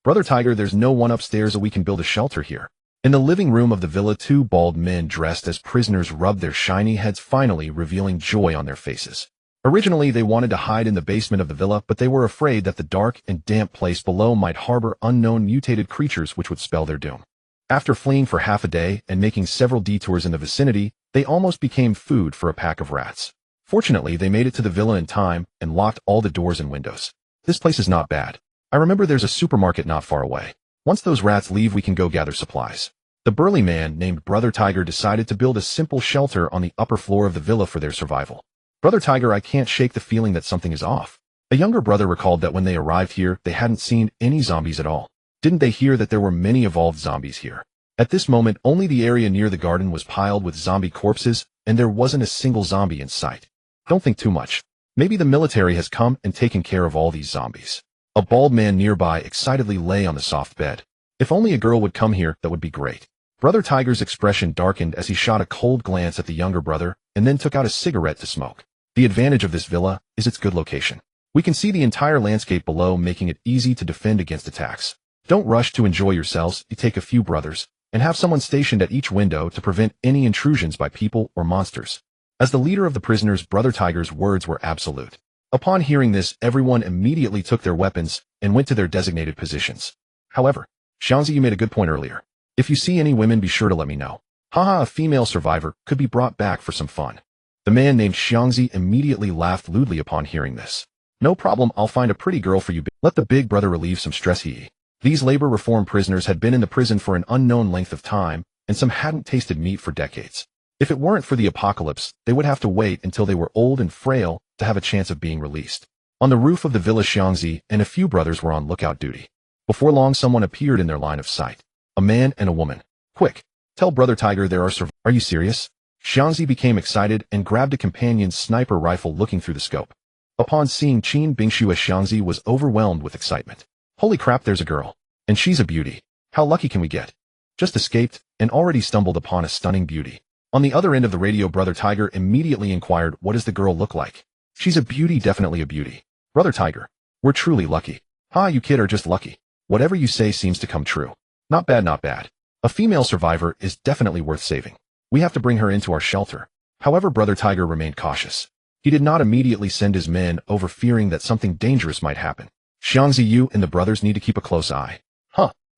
"Brother Tiger, there's no one upstairs, or we can build a shelter here." In the living room of the villa, two bald men dressed as prisoners rubbed their shiny heads, finally revealing joy on their faces. Originally, they wanted to hide in the basement of the villa, but they were afraid that the dark and damp place below might harbor unknown mutated creatures which would spell their doom. After fleeing for half a day and making several detours in the vicinity, they almost became food for a pack of rats. Fortunately, they made it to the villa in time and locked all the doors and windows. "This place is not bad. I remember there's a supermarket not far away. Once those rats leave, we can go gather supplies. The burly man named Brother Tiger decided to build a simple shelter on the upper floor of the villa for their survival. Brother Tiger, I can't shake the feeling that something is off. A younger brother recalled that when they arrived here, they hadn't seen any zombies at all. Didn't they hear that there were many evolved zombies here? At this moment, only the area near the garden was piled with zombie corpses, and there wasn't a single zombie in sight. Don't think too much. Maybe the military has come and taken care of all these zombies. A bald man nearby excitedly lay on the soft bed. If only a girl would come here, that would be great. Brother Tiger's expression darkened as he shot a cold glance at the younger brother and then took out a cigarette to smoke. The advantage of this villa is its good location. We can see the entire landscape below, making it easy to defend against attacks. Don't rush to enjoy yourselves. You take a few brothers and have someone stationed at each window to prevent any intrusions by people or monsters. As the leader of the prisoners, Brother Tiger's words were absolute. Upon hearing this, everyone immediately took their weapons and went to their designated positions. However, Xiangzi, you made a good point earlier. If you see any women, be sure to let me know. Haha, a female survivor could be brought back for some fun. The man named Xiangzi immediately laughed lewdly upon hearing this. No problem, I'll find a pretty girl for you. Let the big brother relieve some stress. These labor reform prisoners had been in the prison for an unknown length of time, and some hadn't tasted meat for decades. If it weren't for the apocalypse, they would have to wait until they were old and frail to have a chance of being released. On the roof of the villa, Xiangzi and a few brothers were on lookout duty. Before long, someone appeared in their line of sight. A man and a woman. Quick, tell Brother Tiger there are Are you serious? Xiangzi became excited and grabbed a companion's sniper rifle, looking through the scope. Upon seeing Qin Bingshu, Xiangzi was overwhelmed with excitement. Holy crap, there's a girl. And she's a beauty. How lucky can we get? Just escaped and already stumbled upon a stunning beauty. On the other end of the radio, Brother Tiger immediately inquired, what does the girl look like? She's a beauty, definitely a beauty. Brother Tiger, we're truly lucky. You kid are just lucky. Whatever you say seems to come true. Not bad, not bad. A female survivor is definitely worth saving. We have to bring her into our shelter. However, Brother Tiger remained cautious. He did not immediately send his men over, fearing that something dangerous might happen. Xiangzi, you and the brothers need to keep a close eye.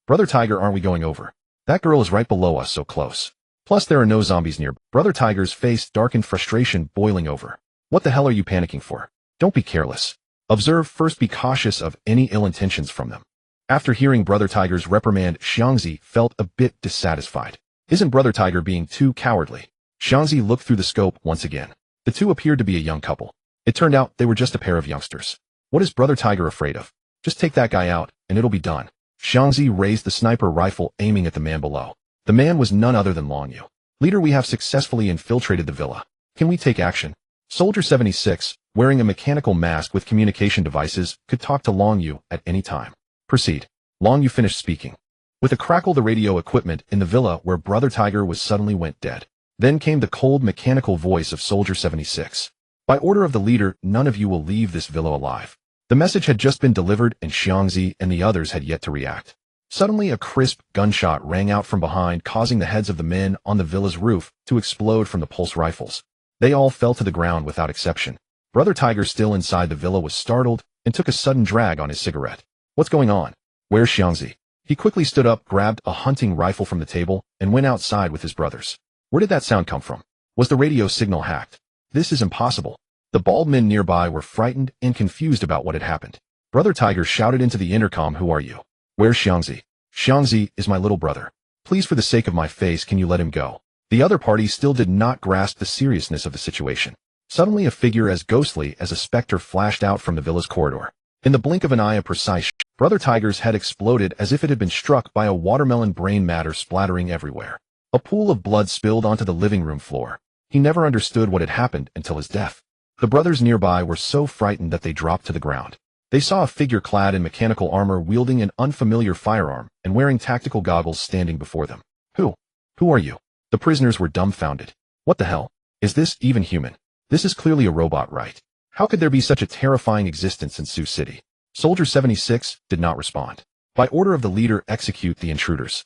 Brother Tiger, aren't we going over? That girl is right below us, so close. Plus there are no zombies near. Brother Tiger's face darkened, frustration boiling over. What the hell are you panicking for? Don't be careless. Observe first, be cautious of any ill intentions from them. After hearing Brother Tiger's reprimand, Xiangzi felt a bit dissatisfied. Isn't Brother Tiger being too cowardly? Xiangzi looked through the scope once again. The two appeared to be a young couple. It turned out they were just a pair of youngsters. What is Brother Tiger afraid of? Just take that guy out, and it'll be done. Xiangzi raised the sniper rifle, aiming at the man below. The man was none other than Long Yu. Leader, we have successfully infiltrated the villa. Can we take action? Soldier 76, wearing a mechanical mask with communication devices, could talk to Long Yu at any time. Proceed. Long Yu finished speaking. With a crackle, the radio equipment in the villa where Brother Tiger was suddenly went dead. Then came the cold mechanical voice of Soldier 76. By order of the leader, none of you will leave this villa alive. The message had just been delivered, and Xiangzi and the others had yet to react. Suddenly, a crisp gunshot rang out from behind, causing the heads of the men on the villa's roof to explode from the pulse rifles. They all fell to the ground without exception. Brother Tiger, still inside the villa, was startled and took a sudden drag on his cigarette. What's going on? Where's Xiangzi? He quickly stood up, grabbed a hunting rifle from the table, and went outside with his brothers. Where did that sound come from? Was the radio signal hacked? This is impossible. The bald men nearby were frightened and confused about what had happened. Brother Tiger shouted into the intercom, who are you? Where's Xiangzi? Xiangzi is my little brother. Please, for the sake of my face, can you let him go? The other party still did not grasp the seriousness of the situation. Suddenly, a figure as ghostly as a specter flashed out from the villa's corridor. In the blink of an eye, a precise Brother Tiger's head exploded as if it had been struck by a watermelon, brain matter splattering everywhere. A pool of blood spilled onto the living room floor. He never understood what had happened until his death. The brothers nearby were so frightened that they dropped to the ground. They saw a figure clad in mechanical armor, wielding an unfamiliar firearm and wearing tactical goggles, standing before them. Who are you? The prisoners were dumbfounded. What the hell? Is this even human? This is clearly a robot, right? How could there be such a terrifying existence in Sioux City? Soldier 76 did not respond. By order of the leader, execute the intruders.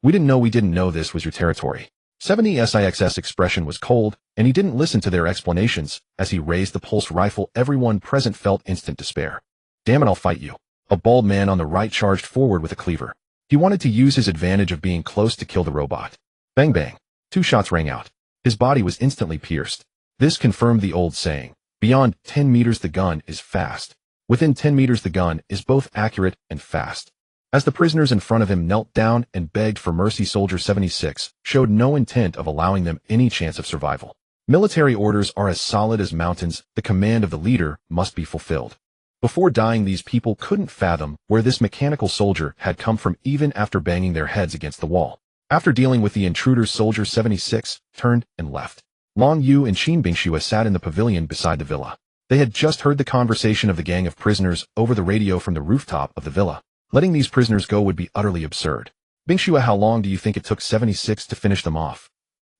We didn't know this was your territory. 76's expression was cold, and he didn't listen to their explanations. As he raised the pulse rifle, everyone present felt instant despair. Damn it, I'll fight you. A bald man on the right charged forward with a cleaver. He wanted to use his advantage of being close to kill the robot. Bang bang. 2 shots rang out. His body was instantly pierced. This confirmed the old saying, beyond 10 meters the gun is fast. Within 10 meters the gun is both accurate and fast. As the prisoners in front of him knelt down and begged for mercy, Soldier 76 showed no intent of allowing them any chance of survival. Military orders are as solid as mountains. The command of the leader must be fulfilled. Before dying, these people couldn't fathom where this mechanical soldier had come from, even after banging their heads against the wall. After dealing with the intruders, Soldier 76 turned and left. Long Yu and Qin Bingxue sat in the pavilion beside the villa. They had just heard the conversation of the gang of prisoners over the radio from the rooftop of the villa. Letting these prisoners go would be utterly absurd. Bingxue, how long do you think it took 76 to finish them off?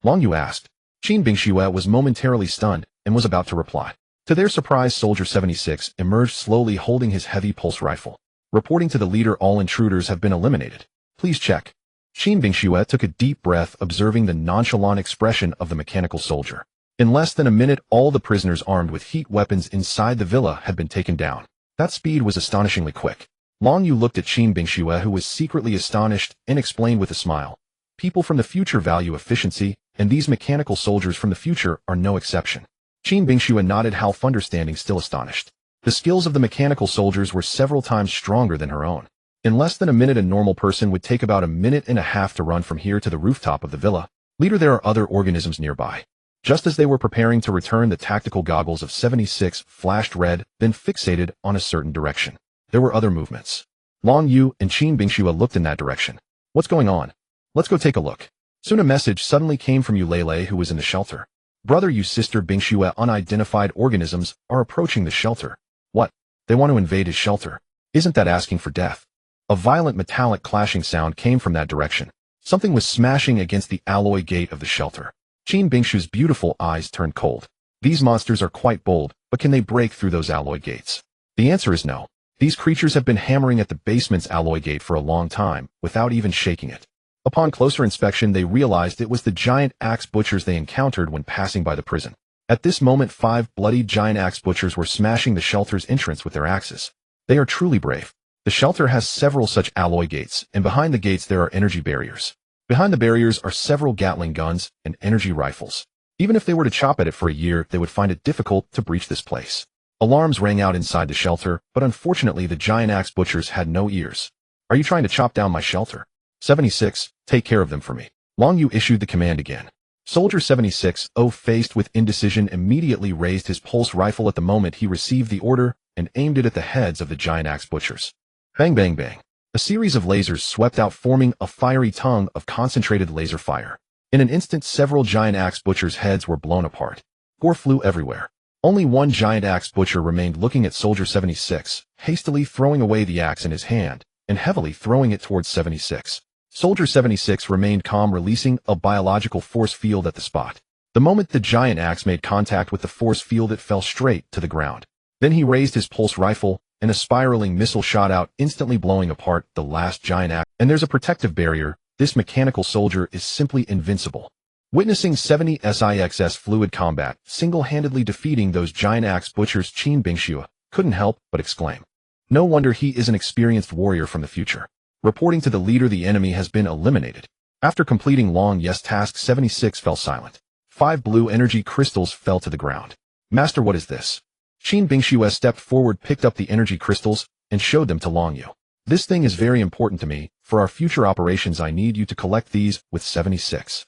Long Yu asked. Qin Bingxue was momentarily stunned and was about to reply. To their surprise, Soldier 76 emerged slowly, holding his heavy pulse rifle. Reporting to the leader, all intruders have been eliminated. Please check. Qin Bingxue took a deep breath, observing the nonchalant expression of the mechanical soldier. In less than a minute, all the prisoners armed with heat weapons inside the villa had been taken down. That speed was astonishingly quick. Long Yu looked at Qin Bingxue, who was secretly astonished, and explained with a smile. People from the future value efficiency, and these mechanical soldiers from the future are no exception. Qin Bingxue nodded, half understanding, still astonished. The skills of the mechanical soldiers were several times stronger than her own. In less than a minute, a normal person would take about a minute and a half to run from here to the rooftop of the villa. Leader, there are other organisms nearby. Just as they were preparing to return, the tactical goggles of 76 flashed red, then fixated on a certain direction. There were other movements. Long Yu and Qin Bingxue looked in that direction. What's going on? Let's go take a look. Soon a message suddenly came from Yu Lei, who was in the shelter. Brother Yu, sister Bingxue, unidentified organisms are approaching the shelter. What? They want to invade his shelter. Isn't that asking for death? A violent metallic clashing sound came from that direction. Something was smashing against the alloy gate of the shelter. Qin Bingxue's beautiful eyes turned cold. These monsters are quite bold, but can they break through those alloy gates? The answer is no. These creatures have been hammering at the basement's alloy gate for a long time, without even shaking it. Upon closer inspection, they realized it was the giant axe butchers they encountered when passing by the prison. At this moment, 5 bloodied giant axe butchers were smashing the shelter's entrance with their axes. They are truly brave. The shelter has several such alloy gates, and behind the gates there are energy barriers. Behind the barriers are several Gatling guns and energy rifles. Even if they were to chop at it for a year, they would find it difficult to breach this place. Alarms rang out inside the shelter, but unfortunately the giant axe butchers had no ears. Are you trying to chop down my shelter? 76, take care of them for me. Long Yu issued the command again. Soldier 76, faced with indecision, immediately raised his pulse rifle at the moment he received the order and aimed it at the heads of the giant axe butchers. Bang, bang, bang. A series of lasers swept out, forming a fiery tongue of concentrated laser fire. In an instant, several giant axe butchers' heads were blown apart. Gore flew everywhere. Only one giant axe butcher remained, looking at Soldier 76, hastily throwing away the axe in his hand, and heavily throwing it towards 76. Soldier 76 remained calm, releasing a biological force field at the spot. The moment the giant axe made contact with the force field, it fell straight to the ground. Then he raised his pulse rifle, and a spiraling missile shot out, instantly blowing apart the last giant axe. And there's a protective barrier. This mechanical soldier is simply invincible. Witnessing 76's fluid combat, single-handedly defeating those giant axe butchers, Qin Bingxue couldn't help but exclaim. No wonder he is an experienced warrior from the future. Reporting to the leader, the enemy has been eliminated. After completing Long Yu's task, 76 fell silent. 5 blue energy crystals fell to the ground. Master, what is this? Qin Bingxue stepped forward, picked up the energy crystals, and showed them to Long Yu. This thing is very important to me. For our future operations, I need you to collect these with 76.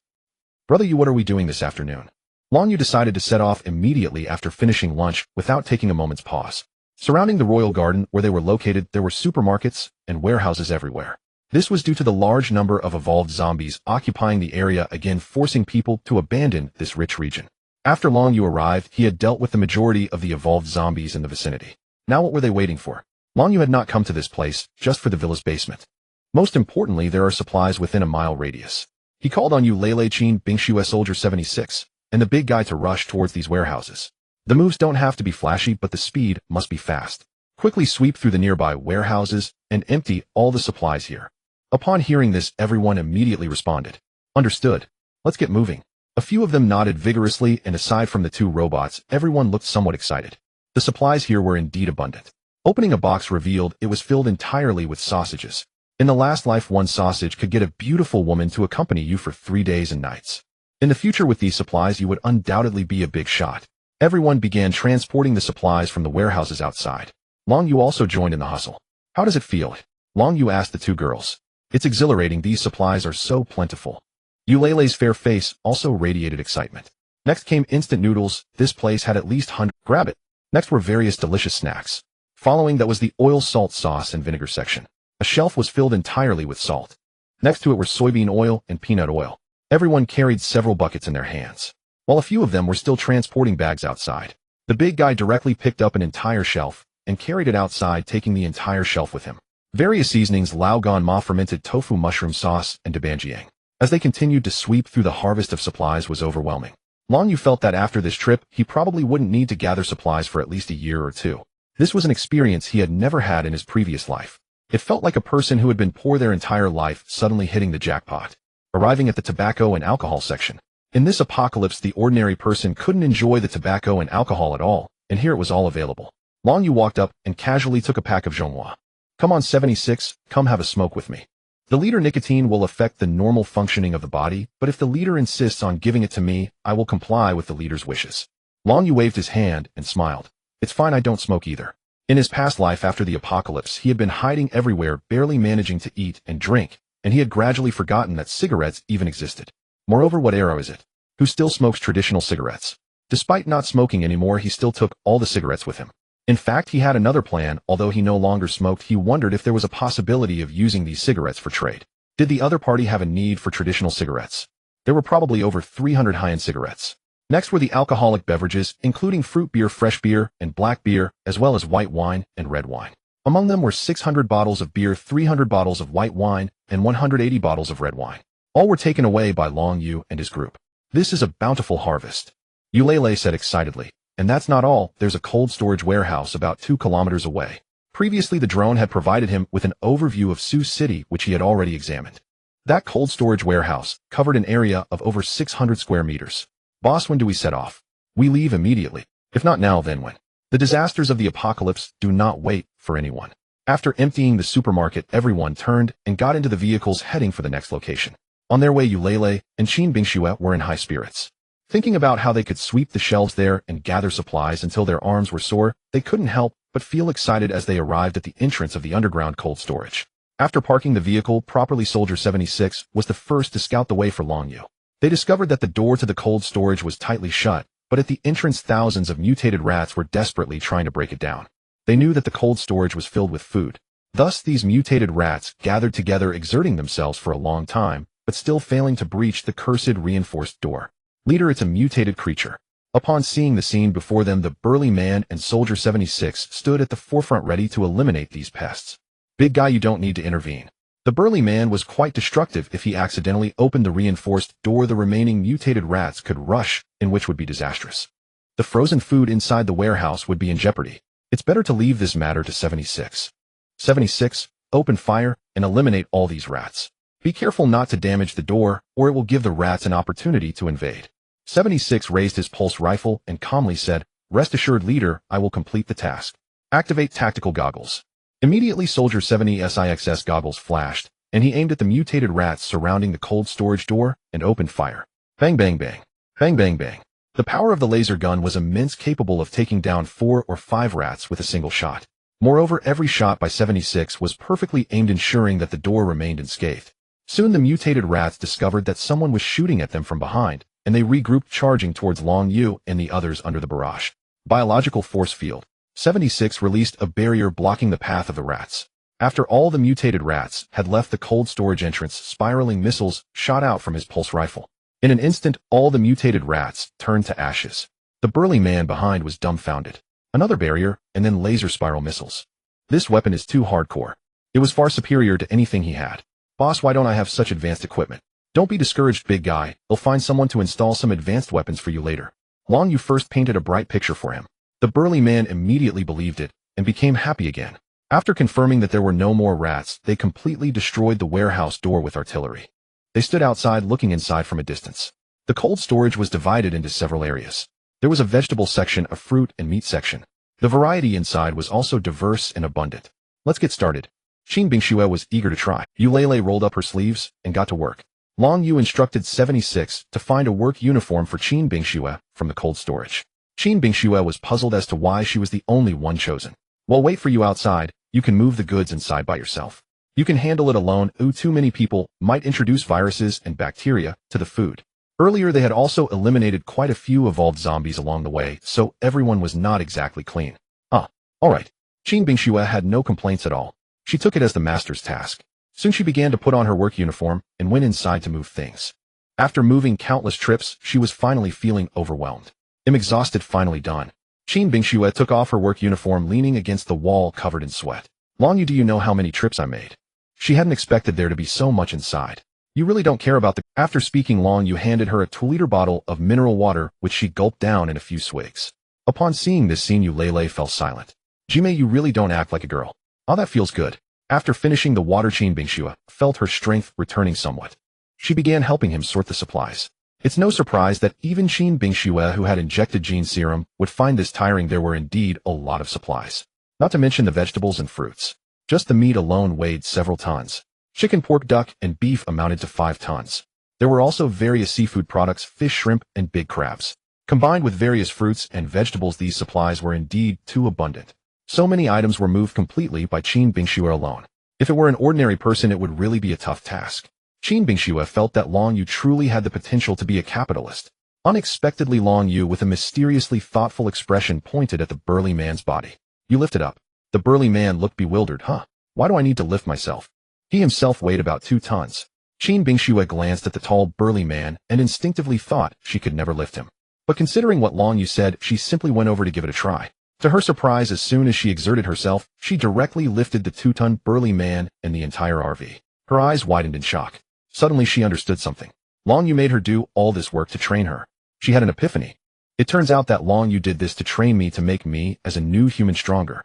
Brother Yu, what are we doing this afternoon? Long Yu decided to set off immediately after finishing lunch without taking a moment's pause. Surrounding the royal garden where they were located, there were supermarkets and warehouses everywhere. This was due to the large number of evolved zombies occupying the area, again forcing people to abandon this rich region. After Long Yu arrived, he had dealt with the majority of the evolved zombies in the vicinity. Now what were they waiting for? Long Yu had not come to this place just for the villa's basement. Most importantly, there are supplies within a mile radius. He called on Yu Lei, Qin Bingxue, Soldier 76, and the big guy to rush towards these warehouses. The moves don't have to be flashy, but the speed must be fast. Quickly sweep through the nearby warehouses and empty all the supplies here. Upon hearing this, everyone immediately responded. Understood. Let's get moving. A few of them nodded vigorously, and aside from the 2 robots, everyone looked somewhat excited. The supplies here were indeed abundant. Opening a box revealed it was filled entirely with sausages. In the last life, 1 sausage could get a beautiful woman to accompany you for 3 days and nights. In the future, with these supplies, you would undoubtedly be a big shot. Everyone began transporting the supplies from the warehouses outside. Long Yu also joined in the hustle. How does it feel? Long Yu asked the two girls. It's exhilarating, these supplies are so plentiful. Euleilei's fair face also radiated excitement. Next came instant noodles, this place had at least 100. Grab it. Next were various delicious snacks. Following that was the oil, salt, sauce, and vinegar section. A shelf was filled entirely with salt. Next to it were soybean oil and peanut oil. Everyone carried several buckets in their hands, while a few of them were still transporting bags outside. The big guy directly picked up an entire shelf and carried it outside, taking the entire shelf with him. Various seasonings, lao gan ma, fermented tofu, mushroom sauce, and debanjiang. As they continued to sweep through, the harvest of supplies was overwhelming. Long Yu felt that after this trip, he probably wouldn't need to gather supplies for at least a year or two. This was an experience he had never had in his previous life. It felt like a person who had been poor their entire life suddenly hitting the jackpot. Arriving at the tobacco and alcohol section. In this apocalypse, the ordinary person couldn't enjoy the tobacco and alcohol at all, and here it was all available. Long Yu walked up and casually took a pack of Zhonghua. Come on 76, come have a smoke with me. The leader, nicotine will affect the normal functioning of the body, but if the leader insists on giving it to me, I will comply with the leader's wishes. Long Yu waved his hand and smiled. It's fine, I don't smoke either. In his past life after the apocalypse, he had been hiding everywhere, barely managing to eat and drink, and he had gradually forgotten that cigarettes even existed. Moreover, what era is it? Who still smokes traditional cigarettes? Despite not smoking anymore, he still took all the cigarettes with him. In fact, he had another plan. Although he no longer smoked, he wondered if there was a possibility of using these cigarettes for trade. Did the other party have a need for traditional cigarettes? There were probably over 300 high-end cigarettes. Next were the alcoholic beverages, including fruit beer, fresh beer, and black beer, as well as white wine and red wine. Among them were 600 bottles of beer, 300 bottles of white wine, and 180 bottles of red wine. All were taken away by Long Yu and his group. This is a bountiful harvest, Euleilei said excitedly. And that's not all, there's a cold storage warehouse about 2 kilometers away. Previously, the drone had provided him with an overview of Sioux City, which he had already examined. That cold storage warehouse covered an area of over 600 square meters. Boss, when do we set off? We leave immediately. If not now, then when? The disasters of the apocalypse do not wait for anyone. After emptying the supermarket, everyone turned and got into the vehicles heading for the next location. On their way, Euleilei and Qin Bingxue were in high spirits. Thinking about how they could sweep the shelves there and gather supplies until their arms were sore, they couldn't help but feel excited as they arrived at the entrance of the underground cold storage. After parking the vehicle properly, Soldier 76 was the first to scout the way for Long Yu. They discovered that the door to the cold storage was tightly shut, but at the entrance thousands of mutated rats were desperately trying to break it down. They knew that the cold storage was filled with food. Thus, these mutated rats gathered together, exerting themselves for a long time, but still failing to breach the cursed reinforced door. Leader, it's a mutated creature. Upon seeing the scene before them, the burly man and Soldier 76 stood at the forefront ready to eliminate these pests. Big guy, you don't need to intervene. The burly man was quite destructive. If he accidentally opened the reinforced door, the remaining mutated rats could rush, in which would be disastrous. The frozen food inside the warehouse would be in jeopardy. It's better to leave this matter to 76. 76, open fire and eliminate all these rats. Be careful not to damage the door, or it will give the rats an opportunity to invade. 76 raised his pulse rifle and calmly said, Rest assured, leader, I will complete the task. Activate tactical goggles. Immediately, Soldier 76's goggles flashed, and he aimed at the mutated rats surrounding the cold storage door and opened fire. Bang, bang, bang. Bang, bang, bang. The power of the laser gun was immense, capable of taking down 4 or 5 rats with a single shot. Moreover, every shot by 76 was perfectly aimed, ensuring that the door remained unscathed. Soon the mutated rats discovered that someone was shooting at them from behind, and they regrouped, charging towards Long Yu and the others under the barrage. Biological force field. 76 released a barrier blocking the path of the rats. After all the mutated rats had left the cold storage entrance, spiraling missiles shot out from his pulse rifle. In an instant, all the mutated rats turned to ashes. The burly man behind was dumbfounded. Another barrier, and then laser spiral missiles. This weapon is too hardcore. It was far superior to anything he had. Boss, why don't I have such advanced equipment? Don't be discouraged, big guy. I'll find someone to install some advanced weapons for you later. Long Yu first painted a bright picture for him. The burly man immediately believed it and became happy again. After confirming that there were no more rats, they completely destroyed the warehouse door with artillery. They stood outside, looking inside from a distance. The cold storage was divided into several areas. There was a vegetable section, a fruit and meat section. The variety inside was also diverse and abundant. Let's get started. Qin Bingxue was eager to try. Euleilei rolled up her sleeves and got to work. Long Yu instructed 76 to find a work uniform for Qin Bingxue from the cold storage. Qin Bingxue was puzzled as to why she was the only one chosen. Well, wait for you outside, you can move the goods inside by yourself. You can handle it alone. Ooh, too many people might introduce viruses and bacteria to the food. Earlier they had also eliminated quite a few evolved zombies along the way, so everyone was not exactly clean. Alright. Qin Bingxue had no complaints at all. She took it as the master's task. Soon she began to put on her work uniform and went inside to move things. After moving countless trips, she was finally feeling overwhelmed. I'm exhausted, finally done. Qin Bingxue took off her work uniform, leaning against the wall covered in sweat. Long Yu, do you know how many trips I made? She hadn't expected there to be so much inside. You really don't care about the— After speaking, Long Yu handed her a 2-liter bottle of mineral water, which she gulped down in a few swigs. Upon seeing this scene, Yu Lei fell silent. Jime, you really don't act like a girl. Oh, that feels good. After finishing the water, Qin Bingxue felt her strength returning somewhat. She began helping him sort the supplies. It's no surprise that even Qin Bingxue, who had injected gene serum, would find this tiring. There were indeed a lot of supplies. Not to mention the vegetables and fruits. Just the meat alone weighed several tons. Chicken, pork, duck, and beef amounted to 5 tons. There were also various seafood products, fish, shrimp, and big crabs. Combined with various fruits and vegetables, these supplies were indeed too abundant. So many items were moved completely by Qin Bingxue alone. If it were an ordinary person, it would really be a tough task. Qin Bingxue felt that Long Yu truly had the potential to be a capitalist. Unexpectedly, Long Yu, with a mysteriously thoughtful expression, pointed at the burly man's body. You lift it up. The burly man looked bewildered. Why do I need to lift myself? He himself weighed about 2 tons. Qin Bingxue glanced at the tall, burly man and instinctively thought she could never lift him. But considering what Long Yu said, she simply went over to give it a try. To her surprise, as soon as she exerted herself, she directly lifted the 2-ton burly man and the entire RV. Her eyes widened in shock. Suddenly she understood something. Long Yu made her do all this work to train her. She had an epiphany. It turns out that Long Yu did this to train me, to make me as a new human stronger.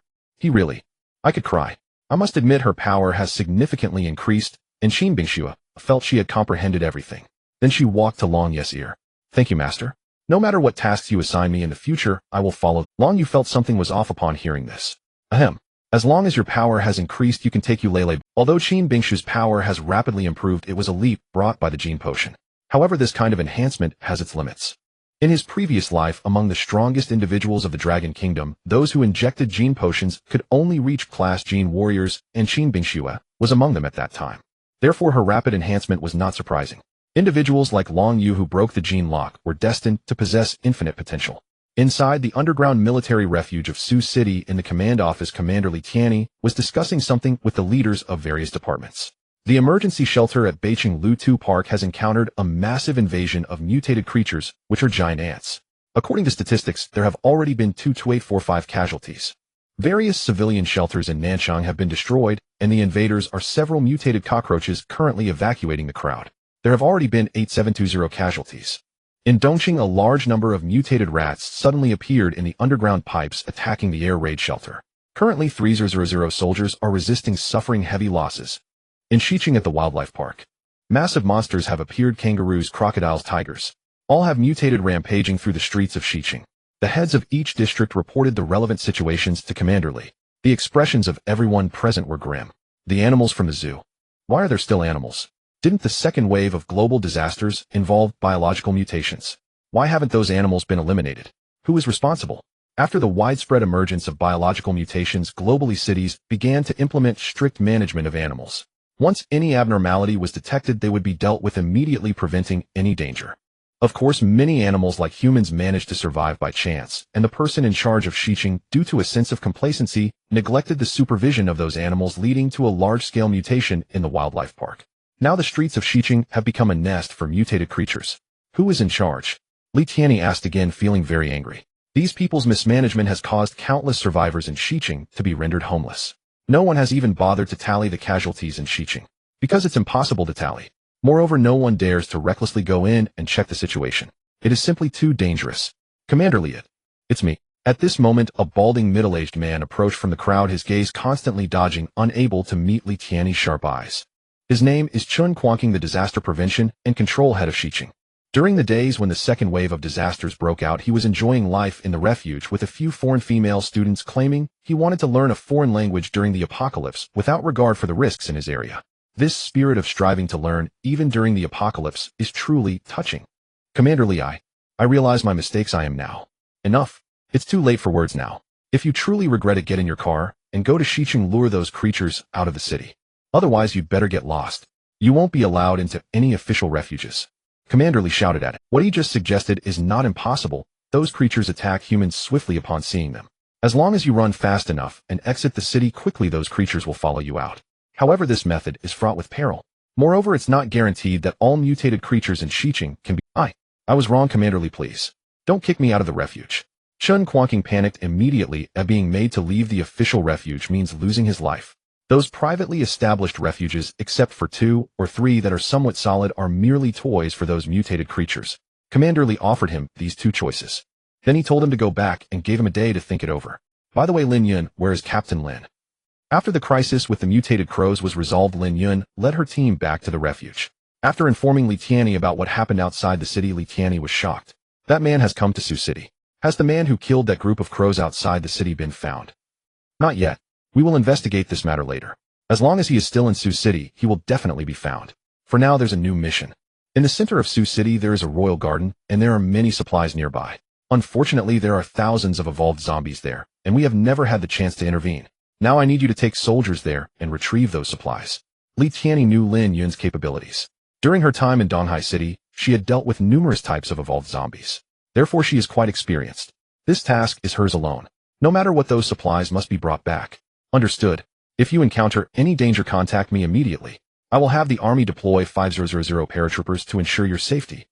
I could cry. I must admit her power has significantly increased, and Qin Bingxue felt she had comprehended everything. Then she walked to Long Yu's ear. Thank you, master. No matter what tasks you assign me in the future, I will follow. Long Yu felt something was off upon hearing this. As long as your power has increased, you can take Yu Lei. Although Qin Bingxue's power has rapidly improved, it was a leap brought by the gene potion. However, this kind of enhancement has its limits. In his previous life, among the strongest individuals of the Dragon Kingdom, those who injected gene potions could only reach class gene warriors, and Qin Bingxue was among them at that time. Therefore, her rapid enhancement was not surprising. Individuals like Long Yu, who broke the gene lock, were destined to possess infinite potential. Inside the underground military refuge of Sioux City, in the command office, Commander Li Tianyi was discussing something with the leaders of various departments. The emergency shelter at Beijing Lu-Tu Park has encountered a massive invasion of mutated creatures, which are giant ants. According to statistics, there have already been 2,285 casualties. Various civilian shelters in Nanchang have been destroyed, and the invaders are several mutated cockroaches currently evacuating the crowd. There have already been 8,720 casualties. In Dongqing, a large number of mutated rats suddenly appeared in the underground pipes, attacking the air raid shelter. Currently, 3,000 soldiers are resisting, suffering heavy losses. In Xiqing at the wildlife park, massive monsters have appeared: kangaroos, crocodiles, tigers. All have mutated, rampaging through the streets of Xiqing. The heads of each district reported the relevant situations to Commander Li. The expressions of everyone present were grim. The animals from the zoo. Why are there still animals? Didn't the second wave of global disasters involve biological mutations? Why haven't those animals been eliminated? Who is responsible? After the widespread emergence of biological mutations globally, cities began to implement strict management of animals. Once any abnormality was detected, they would be dealt with immediately, preventing any danger. Of course, many animals like humans managed to survive by chance, and the person in charge of Xiqing, due to a sense of complacency, neglected the supervision of those animals, leading to a large-scale mutation in the wildlife park. Now the streets of Xiqing have become a nest for mutated creatures. Who is in charge? Li Tianyi asked again, feeling very angry. These people's mismanagement has caused countless survivors in Xiqing to be rendered homeless. No one has even bothered to tally the casualties in Xiqing, because it's impossible to tally. Moreover, no one dares to recklessly go in and check the situation. It is simply too dangerous. Commander Li, it's me. At this moment, a balding middle-aged man approached from the crowd, his gaze constantly dodging, unable to meet Li Tianyi's sharp eyes. His name is Chun Quanqing, the disaster prevention and control head of Xiqing. During the days when the second wave of disasters broke out, he was enjoying life in the refuge with a few foreign female students, claiming he wanted to learn a foreign language during the apocalypse without regard for the risks in his area. This spirit of striving to learn, even during the apocalypse, is truly touching. Commander Li, I realize my mistakes. I am now. Enough. It's too late for words now. If you truly regret it, get in your car and go to Xiqing, lure those creatures out of the city. Otherwise you'd better get lost. You won't be allowed into any official refuges. Commander Lee shouted at it. What he just suggested is not impossible. Those creatures attack humans swiftly upon seeing them. As long as you run fast enough and exit the city quickly, those creatures will follow you out. However, this method is fraught with peril. Moreover, it's not guaranteed that all mutated creatures in Xiqing can be— I was wrong, Commander Lee, please. Don't kick me out of the refuge. Chun Quanking panicked immediately at being made to leave the official refuge means losing his life. Those privately established refuges, except for 2 or 3 that are somewhat solid, are merely toys for those mutated creatures. Commander Lee offered him these 2 choices. Then he told him to go back and gave him a day to think it over. By the way, Lin Yun, where is Captain Lin? After the crisis with the mutated crows was resolved, Lin Yun led her team back to the refuge. After informing Li Tianyi about what happened outside the city, Li Tianyi was shocked. That man has come to Sioux City. Has the man who killed that group of crows outside the city been found? Not yet. We will investigate this matter later. As long as he is still in Sioux City, he will definitely be found. For now, there's a new mission. In the center of Sioux City, there is a royal garden, and there are many supplies nearby. Unfortunately, there are thousands of evolved zombies there, and we have never had the chance to intervene. Now I need you to take soldiers there and retrieve those supplies. Li Tianyi knew Lin Yun's capabilities. During her time in Donghai City, she had dealt with numerous types of evolved zombies. Therefore, she is quite experienced. This task is hers alone. No matter what, those supplies must be brought back. Understood. If you encounter any danger, contact me immediately. I will have the army deploy 5000 paratroopers to ensure your safety.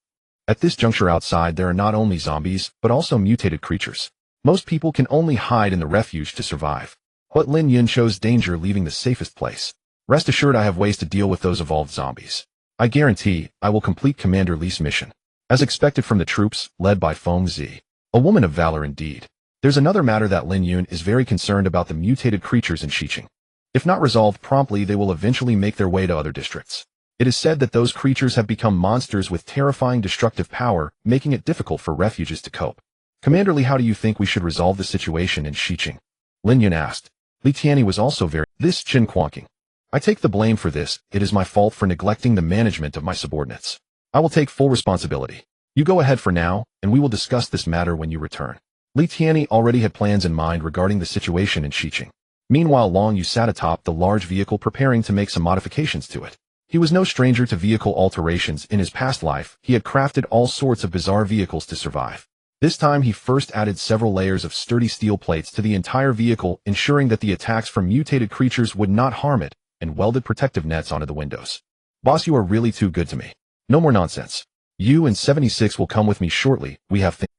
At this juncture outside, there are not only zombies, but also mutated creatures. Most people can only hide in the refuge to survive. But Lin Yun chose danger, leaving the safest place. Rest assured, I have ways to deal with those evolved zombies. I guarantee I will complete Commander Li's mission. As expected from the troops, led by Feng Zi. A woman of valor indeed. There's another matter that Lin Yun is very concerned about: the mutated creatures in Xiqing. If not resolved promptly, they will eventually make their way to other districts. It is said that those creatures have become monsters with terrifying destructive power, making it difficult for refuges to cope. Commander Li, how do you think we should resolve the situation in Xiqing? Lin Yun asked. Li Tianyi was also This Chin Quanking. I take the blame for this. It is my fault for neglecting the management of my subordinates. I will take full responsibility. You go ahead for now, and we will discuss this matter when you return. Li Tianyi already had plans in mind regarding the situation in Xiqing. Meanwhile, Long Yu sat atop the large vehicle preparing to make some modifications to it. He was no stranger to vehicle alterations. In his past life, he had crafted all sorts of bizarre vehicles to survive. This time he first added several layers of sturdy steel plates to the entire vehicle, ensuring that the attacks from mutated creatures would not harm it, and welded protective nets onto the windows. Boss, you are really too good to me. No more nonsense. You and 76 will come with me shortly.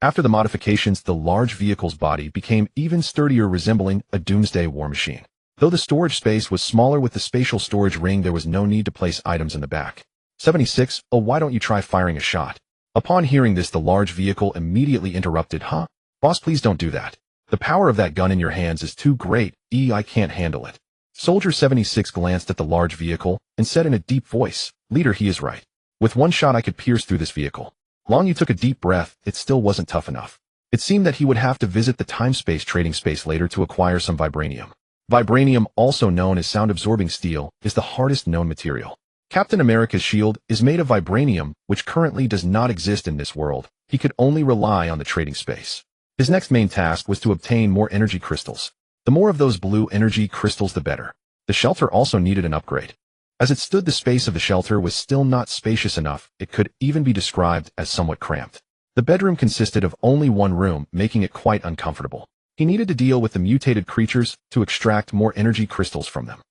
After the modifications, the large vehicle's body became even sturdier, resembling a doomsday war machine. Though the storage space was smaller with the spatial storage ring, there was no need to place items in the back. 76, oh, why don't you try firing a shot? Upon hearing this, the large vehicle immediately interrupted. Huh? Boss, please don't do that. The power of that gun in your hands is too great. I can't handle it. Soldier 76 glanced at the large vehicle and said in a deep voice, Leader, he is right. With one shot I could pierce through this vehicle. Long Yu took a deep breath. It still wasn't tough enough. It seemed that he would have to visit the time-space trading space later to acquire some vibranium. Vibranium, also known as sound-absorbing steel, is the hardest known material. Captain America's shield is made of vibranium, which currently does not exist in this world. He could only rely on the trading space. His next main task was to obtain more energy crystals. The more of those blue energy crystals, the better. The shelter also needed an upgrade. As it stood, the space of the shelter was still not spacious enough. It could even be described as somewhat cramped. The bedroom consisted of only one room, making it quite uncomfortable. He needed to deal with the mutated creatures to extract more energy crystals from them.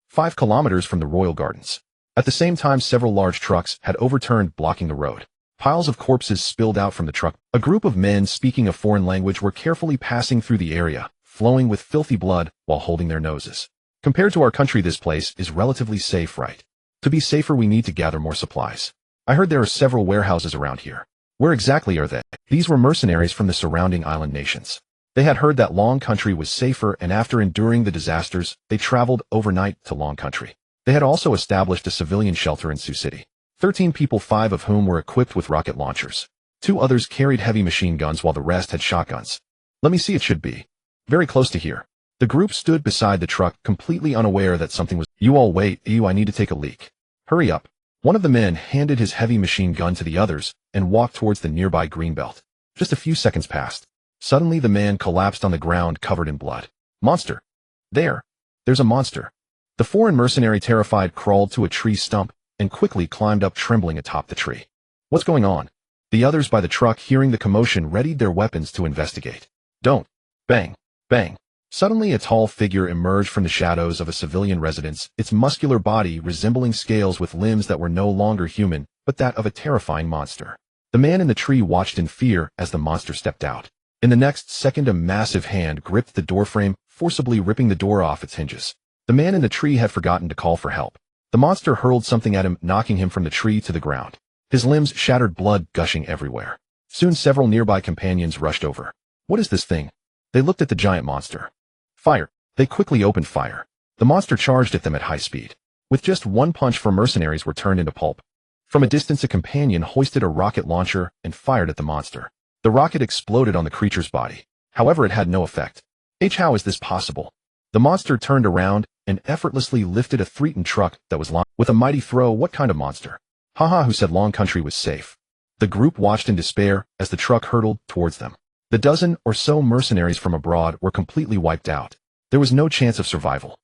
5 kilometers from the royal gardens. At the same time, several large trucks had overturned, blocking the road. Piles of corpses spilled out from the truck. A group of men speaking a foreign language were carefully passing through the area, flowing with filthy blood while holding their noses. Compared to our country, this place is relatively safe, right? To be safer, we need to gather more supplies. I heard there are several warehouses around here. Where exactly are they? These were mercenaries from the surrounding island nations. They had heard that Long Country was safer, and after enduring the disasters, they traveled overnight to Long Country. They had also established a civilian shelter in Sioux City. 13 people, 5 of whom were equipped with rocket launchers. 2 others carried heavy machine guns while the rest had shotguns. Let me see, it should be very close to here. The group stood beside the truck, completely unaware that something was— You all wait, I need to take a leak. Hurry up. One of the men handed his heavy machine gun to the others and walked towards the nearby greenbelt. Just a few seconds passed. Suddenly the man collapsed on the ground, covered in blood. Monster! There's a monster. The foreign mercenary, terrified, crawled to a tree stump and quickly climbed up, trembling atop the tree. What's going on? The others by the truck, hearing the commotion, readied their weapons to investigate. Don't. Bang. Bang. Suddenly a tall figure emerged from the shadows of a civilian residence, its muscular body resembling scales with limbs that were no longer human, but that of a terrifying monster. The man in the tree watched in fear as the monster stepped out. In the next second, a massive hand gripped the doorframe, forcibly ripping the door off its hinges. The man in the tree had forgotten to call for help. The monster hurled something at him, knocking him from the tree to the ground. His limbs shattered, blood gushing everywhere. Soon several nearby companions rushed over. What is this thing? They looked at the giant monster. Fire. They quickly opened fire. The monster charged at them at high speed. With just one punch, 4 mercenaries were turned into pulp. From a distance, a companion hoisted a rocket launcher and fired at the monster. The rocket exploded on the creature's body. However, it had no effect. How is this possible? The monster turned around and effortlessly lifted a threatened truck that was launched with a mighty throw. What kind of monster? Haha, who said Long Country was safe? The group watched in despair as the truck hurtled towards them. The dozen or so mercenaries from abroad were completely wiped out. There was no chance of survival.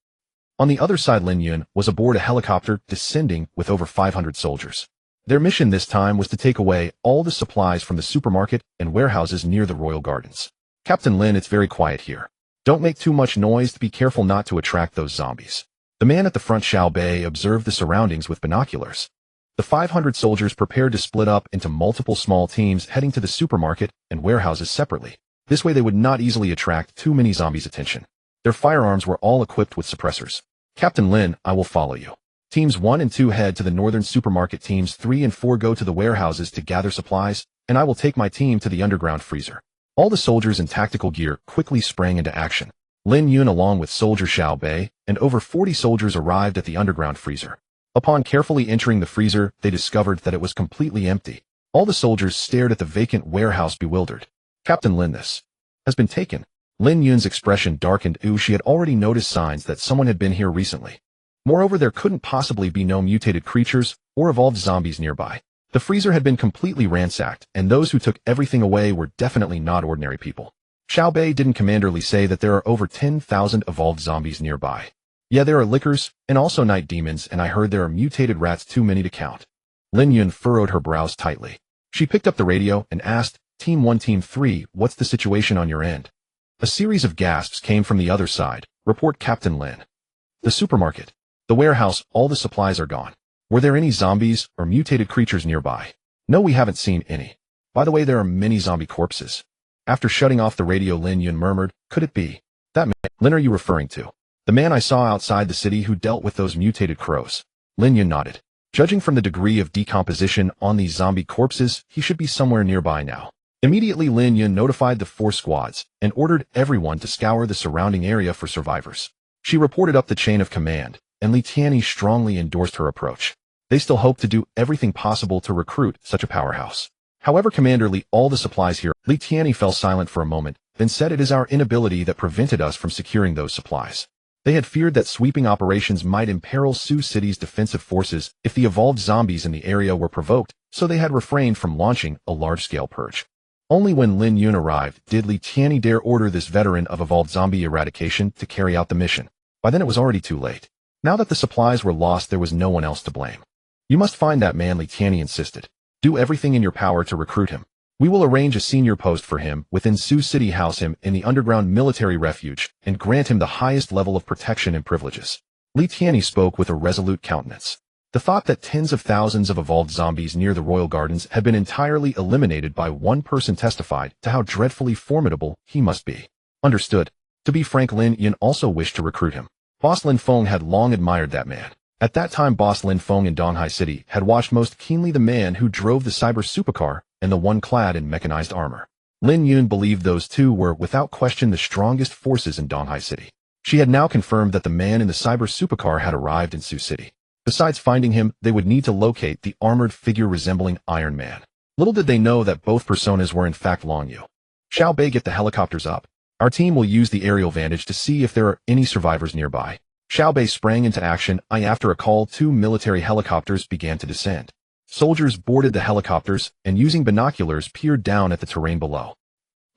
On the other side, Lin Yun was aboard a helicopter descending with over 500 soldiers. Their mission this time was to take away all the supplies from the supermarket and warehouses near the royal gardens. Captain Lin, it's very quiet here. Don't make too much noise. Be careful not to attract those zombies. The man at the front, Xiao Bei, observed the surroundings with binoculars. The 500 soldiers prepared to split up into multiple small teams, heading to the supermarket and warehouses separately. This way they would not easily attract too many zombies' attention. Their firearms were all equipped with suppressors. Captain Lin, I will follow you. Teams 1 and 2 head to the northern supermarket. Teams 3 and 4 go to the warehouses to gather supplies, and I will take my team to the underground freezer. All the soldiers in tactical gear quickly sprang into action. Lin Yun, along with soldier Xiao Bei, and over 40 soldiers arrived at the underground freezer. Upon carefully entering the freezer, they discovered that it was completely empty. All the soldiers stared at the vacant warehouse, bewildered. Captain Lin, this has been taken. Lin Yun's expression darkened. She had already noticed signs that someone had been here recently. Moreover, there couldn't possibly be no mutated creatures or evolved zombies nearby. The freezer had been completely ransacked, and those who took everything away were definitely not ordinary people. Xiao Bei didn't commanderly say that there are over 10,000 evolved zombies nearby. Yeah, there are lickers, and also night demons, and I heard there are mutated rats, too many to count. Lin Yun furrowed her brows tightly. She picked up the radio and asked, Team 1, Team 3, what's the situation on your end? A series of gasps came from the other side. Report, Captain Lin. The supermarket. The warehouse, all the supplies are gone. Were there any zombies or mutated creatures nearby? No, we haven't seen any. By the way, there are many zombie corpses. After shutting off the radio, Lin Yun murmured, could it be that man? Lin, are you referring to the man I saw outside the city who dealt with those mutated crows? Lin Yun nodded. Judging from the degree of decomposition on these zombie corpses, he should be somewhere nearby now. Immediately, Lin Yun notified the 4 squads and ordered everyone to scour the surrounding area for survivors. She reported up the chain of command, and Li Tianyi strongly endorsed her approach. They still hope to do everything possible to recruit such a powerhouse. However, Commander Li, all the supplies here. Li Tianyi fell silent for a moment, then said, it is our inability that prevented us from securing those supplies. They had feared that sweeping operations might imperil Sioux City's defensive forces if the evolved zombies in the area were provoked, so they had refrained from launching a large-scale purge. Only when Lin Yun arrived did Li Tianyi dare order this veteran of evolved zombie eradication to carry out the mission. By then it was already too late. Now that the supplies were lost, there was no one else to blame. You must find that man, Li Tianyi insisted. Do everything in your power to recruit him. We will arrange a senior post for him within Sioux City, house him in the underground military refuge, and grant him the highest level of protection and privileges. Li Tianyi spoke with a resolute countenance. The thought that tens of thousands of evolved zombies near the royal gardens had been entirely eliminated by one person testified to how dreadfully formidable he must be. Understood. To be frank, Lin Yun also wished to recruit him. Boss Lin Feng had long admired that man. At that time, Boss Lin Feng in Donghai City had watched most keenly the man who drove the cyber supercar and the one clad in mechanized armor. Lin Yun believed those two were, without question, the strongest forces in Donghai City. She had now confirmed that the man in the cyber supercar had arrived in Sioux City. Besides finding him, they would need to locate the armored figure resembling Iron Man. Little did they know that both personas were in fact Long Yu. Xiao Bei, get the helicopters up. Our team will use the aerial vantage to see if there are any survivors nearby. Xiao Bei sprang into action. After a call, 2 military helicopters began to descend. Soldiers boarded the helicopters and using binoculars peered down at the terrain below.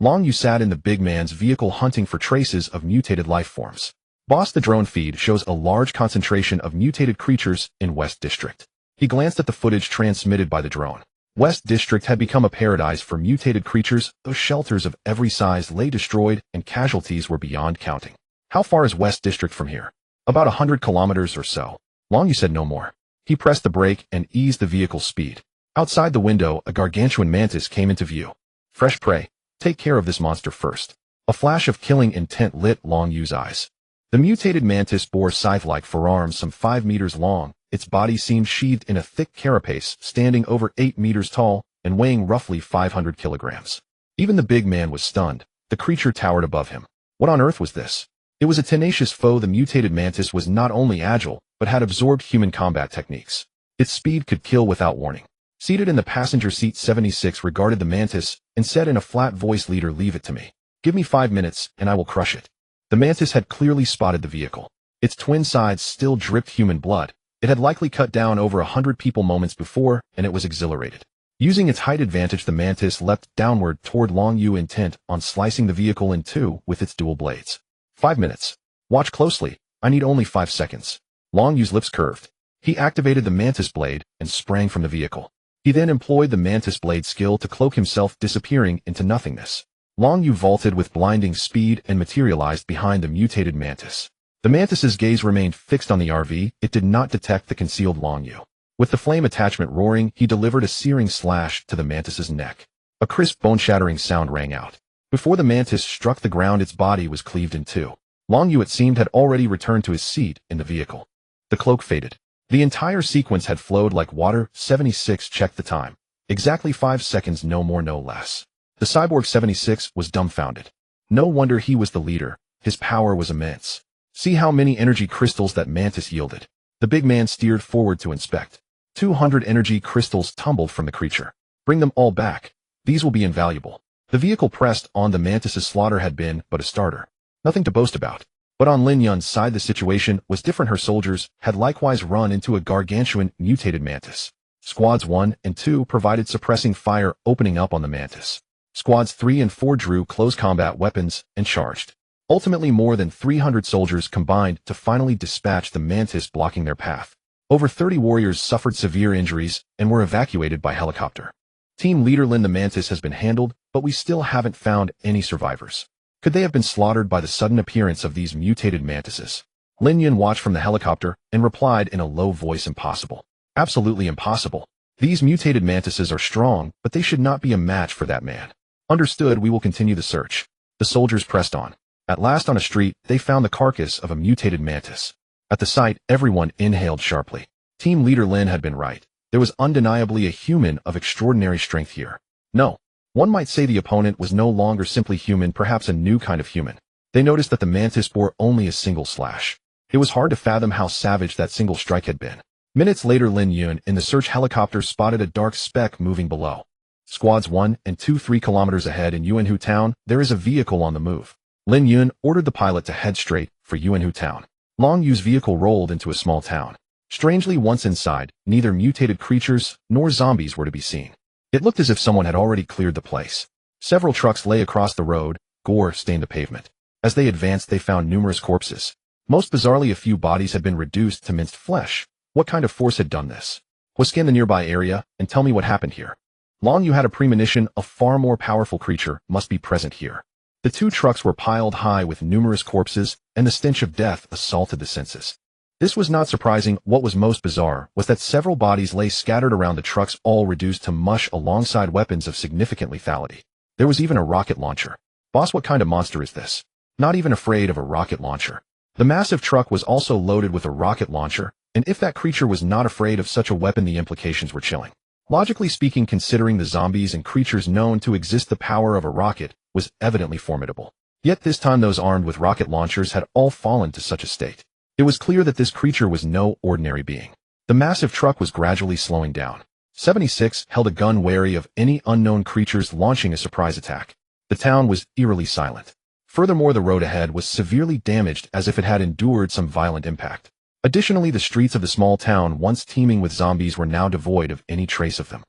Long Yu sat in the big man's vehicle hunting for traces of mutated life forms. Boss, the drone feed shows a large concentration of mutated creatures in West District. He glanced at the footage transmitted by the drone. West District had become a paradise for mutated creatures. Those shelters of every size lay destroyed and casualties were beyond counting. How far is West District from here? About 100 kilometers or so. Long, you said no more. He pressed the brake and eased the vehicle's speed. Outside the window, a gargantuan mantis came into view. Fresh prey. Take care of this monster first. A flash of killing intent lit Long Yu's eyes. The mutated mantis bore scythe-like forearms some 5 meters long. Its body seemed sheathed in a thick carapace, standing over 8 meters tall and weighing roughly 500 kilograms. Even the big man was stunned. The creature towered above him. What on earth was this? It was a tenacious foe. The mutated mantis was not only agile, but had absorbed human combat techniques. Its speed could kill without warning. Seated in the passenger seat, 76 regarded the mantis and said in a flat voice, "Leader, leave it to me. Give me 5 minutes and I will crush it." The mantis had clearly spotted the vehicle. Its twin sides still dripped human blood. It had likely cut down over 100 people moments before, and it was exhilarated. Using its height advantage, the mantis leapt downward toward Long Yu, intent on slicing the vehicle in two with its dual blades. 5 minutes. Watch closely. I need only 5 seconds. Long Yu's lips curved. He activated the mantis blade and sprang from the vehicle. He then employed the mantis blade skill to cloak himself, disappearing into nothingness. Long Yu vaulted with blinding speed and materialized behind the mutated mantis. The mantis's gaze remained fixed on the RV. It did not detect the concealed Long Yu. With the flame attachment roaring, he delivered a searing slash to the mantis's neck. A crisp, bone-shattering sound rang out. Before the mantis struck the ground, its body was cleaved in two. Long Yu, it seemed, had already returned to his seat in the vehicle. The cloak faded. The entire sequence had flowed like water. 76 checked the time. Exactly 5 seconds, no more, no less. The cyborg 76 was dumbfounded. No wonder he was the leader. His power was immense. See how many energy crystals that mantis yielded. The big man steered forward to inspect. 200 energy crystals tumbled from the creature. Bring them all back. These will be invaluable. The vehicle pressed on. The mantis's slaughter had been but a starter. Nothing to boast about. But on Lin Yun's side, the situation was different. Her soldiers had likewise run into a gargantuan mutated mantis. Squads 1 and 2 provided suppressing fire, opening up on the mantis. Squads 3 and 4 drew close combat weapons and charged. Ultimately, more than 300 soldiers combined to finally dispatch the mantis, blocking their path. Over 30 warriors suffered severe injuries and were evacuated by helicopter. Team leader Lin, the mantis has been handled, but we still haven't found any survivors. Could they have been slaughtered by the sudden appearance of these mutated mantises? Lin Yun watched from the helicopter and replied in a low voice, "Impossible. Absolutely impossible. These mutated mantises are strong, but they should not be a match for that man." Understood, we will continue the search. The soldiers pressed on. At last, on a street, they found the carcass of a mutated mantis. At the sight, everyone inhaled sharply. Team leader Lin had been right. There was undeniably a human of extraordinary strength here. No. One might say the opponent was no longer simply human, perhaps a new kind of human. They noticed that the mantis bore only a single slash. It was hard to fathom how savage that single strike had been. Minutes later, Lin Yun in the search helicopter spotted a dark speck moving below. Squads 1 and 2, 3 kilometers ahead in Yuanhu town, there is a vehicle on the move. Lin Yun ordered the pilot to head straight for Yuanhu town. Long Yu's vehicle rolled into a small town. Strangely, once inside, neither mutated creatures nor zombies were to be seen. It looked as if someone had already cleared the place. Several trucks lay across the road. Gore stained the pavement. As they advanced, they found numerous corpses. Most bizarrely, a few bodies had been reduced to minced flesh. What kind of force had done this? Scan the nearby area and tell me what happened here. Long Yu had a premonition. A far more powerful creature must be present here. The 2 trucks were piled high with numerous corpses, and the stench of death assaulted the senses. This was not surprising. What was most bizarre was that several bodies lay scattered around the trucks, all reduced to mush alongside weapons of significant lethality. There was even a rocket launcher. Boss, what kind of monster is this? Not even afraid of a rocket launcher. The massive truck was also loaded with a rocket launcher, and if that creature was not afraid of such a weapon, the implications were chilling. Logically speaking, considering the zombies and creatures known to exist, the power of a rocket was evidently formidable. Yet this time those armed with rocket launchers had all fallen to such a state. It was clear that this creature was no ordinary being. The massive truck was gradually slowing down. 76 held a gun, wary of any unknown creatures launching a surprise attack. The town was eerily silent. Furthermore, the road ahead was severely damaged, as if it had endured some violent impact. Additionally, the streets of the small town, once teeming with zombies, were now devoid of any trace of them.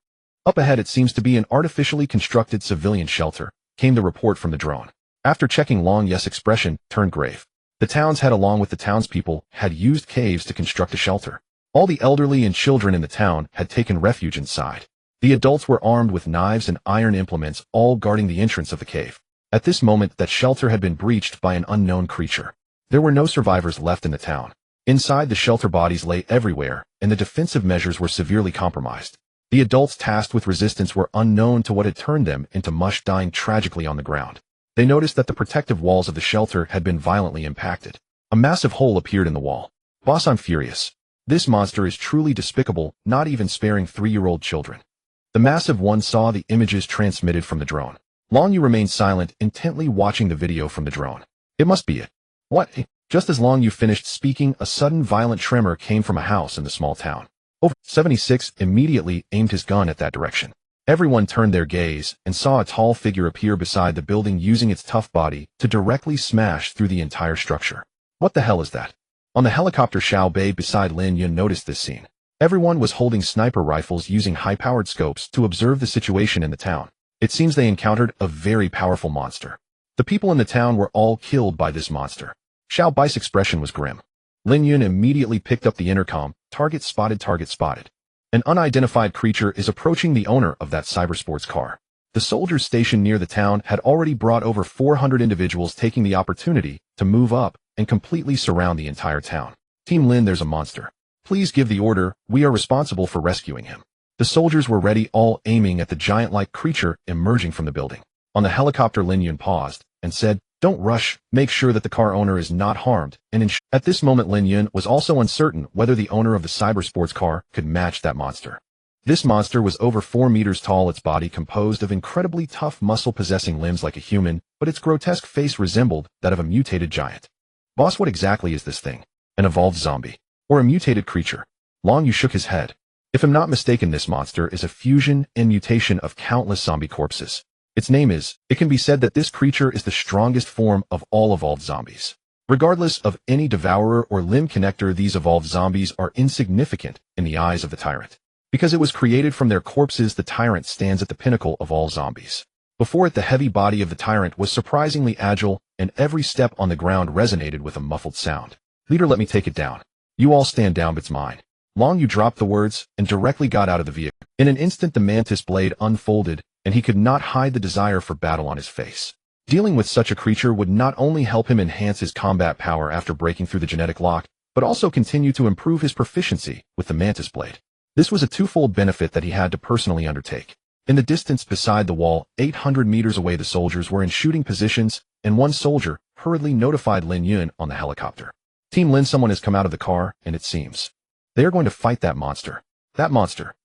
Up ahead, it seems to be an artificially constructed civilian shelter, came the report from the drone. After checking, Long Yu's expression turned grave. The town's head along with the townspeople had used caves to construct a shelter. All the elderly and children in the town had taken refuge inside. The adults were armed with knives and iron implements, all guarding the entrance of the cave. At this moment, that shelter had been breached by an unknown creature. There were no survivors left in the town. Inside the shelter, bodies lay everywhere, and the defensive measures were severely compromised. The adults tasked with resistance were unknown to what had turned them into mush, dying tragically on the ground. They noticed that the protective walls of the shelter had been violently impacted. A massive hole appeared in the wall. "Boss, I'm furious. This monster is truly despicable, not even sparing 3-year-old children." The massive one saw the images transmitted from the drone. Long Yu remained silent, intently watching the video from the drone. "It must be it." "What?" Just as Long Yu finished speaking, a sudden violent tremor came from a house in the small town. Over 76 immediately aimed his gun at that direction. Everyone turned their gaze and saw a tall figure appear beside the building, using its tough body to directly smash through the entire structure. "What the hell is that?" On the helicopter, Xiao Bei beside Lin Yun noticed this scene. Everyone was holding sniper rifles, using high-powered scopes to observe the situation in the town. It seems they encountered a very powerful monster. The people in the town were all killed by this monster. Xiao Bai's expression was grim. Lin Yun immediately picked up the intercom. Target spotted, target spotted. An unidentified creature is approaching the owner of that cybersports car. The soldiers stationed near the town had already brought over 400 individuals, taking the opportunity to move up and completely surround the entire town. "Team Lin, there's a monster. Please give the order. We are responsible for rescuing him." The soldiers were ready, all aiming at the giant-like creature emerging from the building. On the helicopter, Lin Yun paused and said, "Don't rush. Make sure that the car owner is not harmed." At this moment, Lin Yun was also uncertain whether the owner of the cybersports car could match that monster. This monster was over 4 meters tall, its body composed of incredibly tough muscle, possessing limbs like a human, but its grotesque face resembled that of a mutated giant. "Boss, what exactly is this thing? An evolved zombie? Or a mutated creature?" Long Yu shook his head. "If I'm not mistaken, this monster is a fusion and mutation of countless zombie corpses. Its name is, it can be said that this creature is the strongest form of all evolved zombies. Regardless of any devourer or limb connector, these evolved zombies are insignificant in the eyes of the tyrant. Because it was created from their corpses, the tyrant stands at the pinnacle of all zombies. Before it, the heavy body of the tyrant was surprisingly agile, and every step on the ground resonated with a muffled sound. "Leader, let me take it down." "You all stand down, it's mine." Long Yu dropped the words and directly got out of the vehicle. In an instant, the mantis blade unfolded, and he could not hide the desire for battle on his face. Dealing with such a creature would not only help him enhance his combat power after breaking through the genetic lock, but also continue to improve his proficiency with the mantis blade. This was a twofold benefit that he had to personally undertake. In the distance beside the wall, 800 meters away, the soldiers were in shooting positions, and one soldier hurriedly notified Lin Yun on the helicopter. "Team Lin, someone has come out of the car, and it seems they are going to fight that monster. That monster.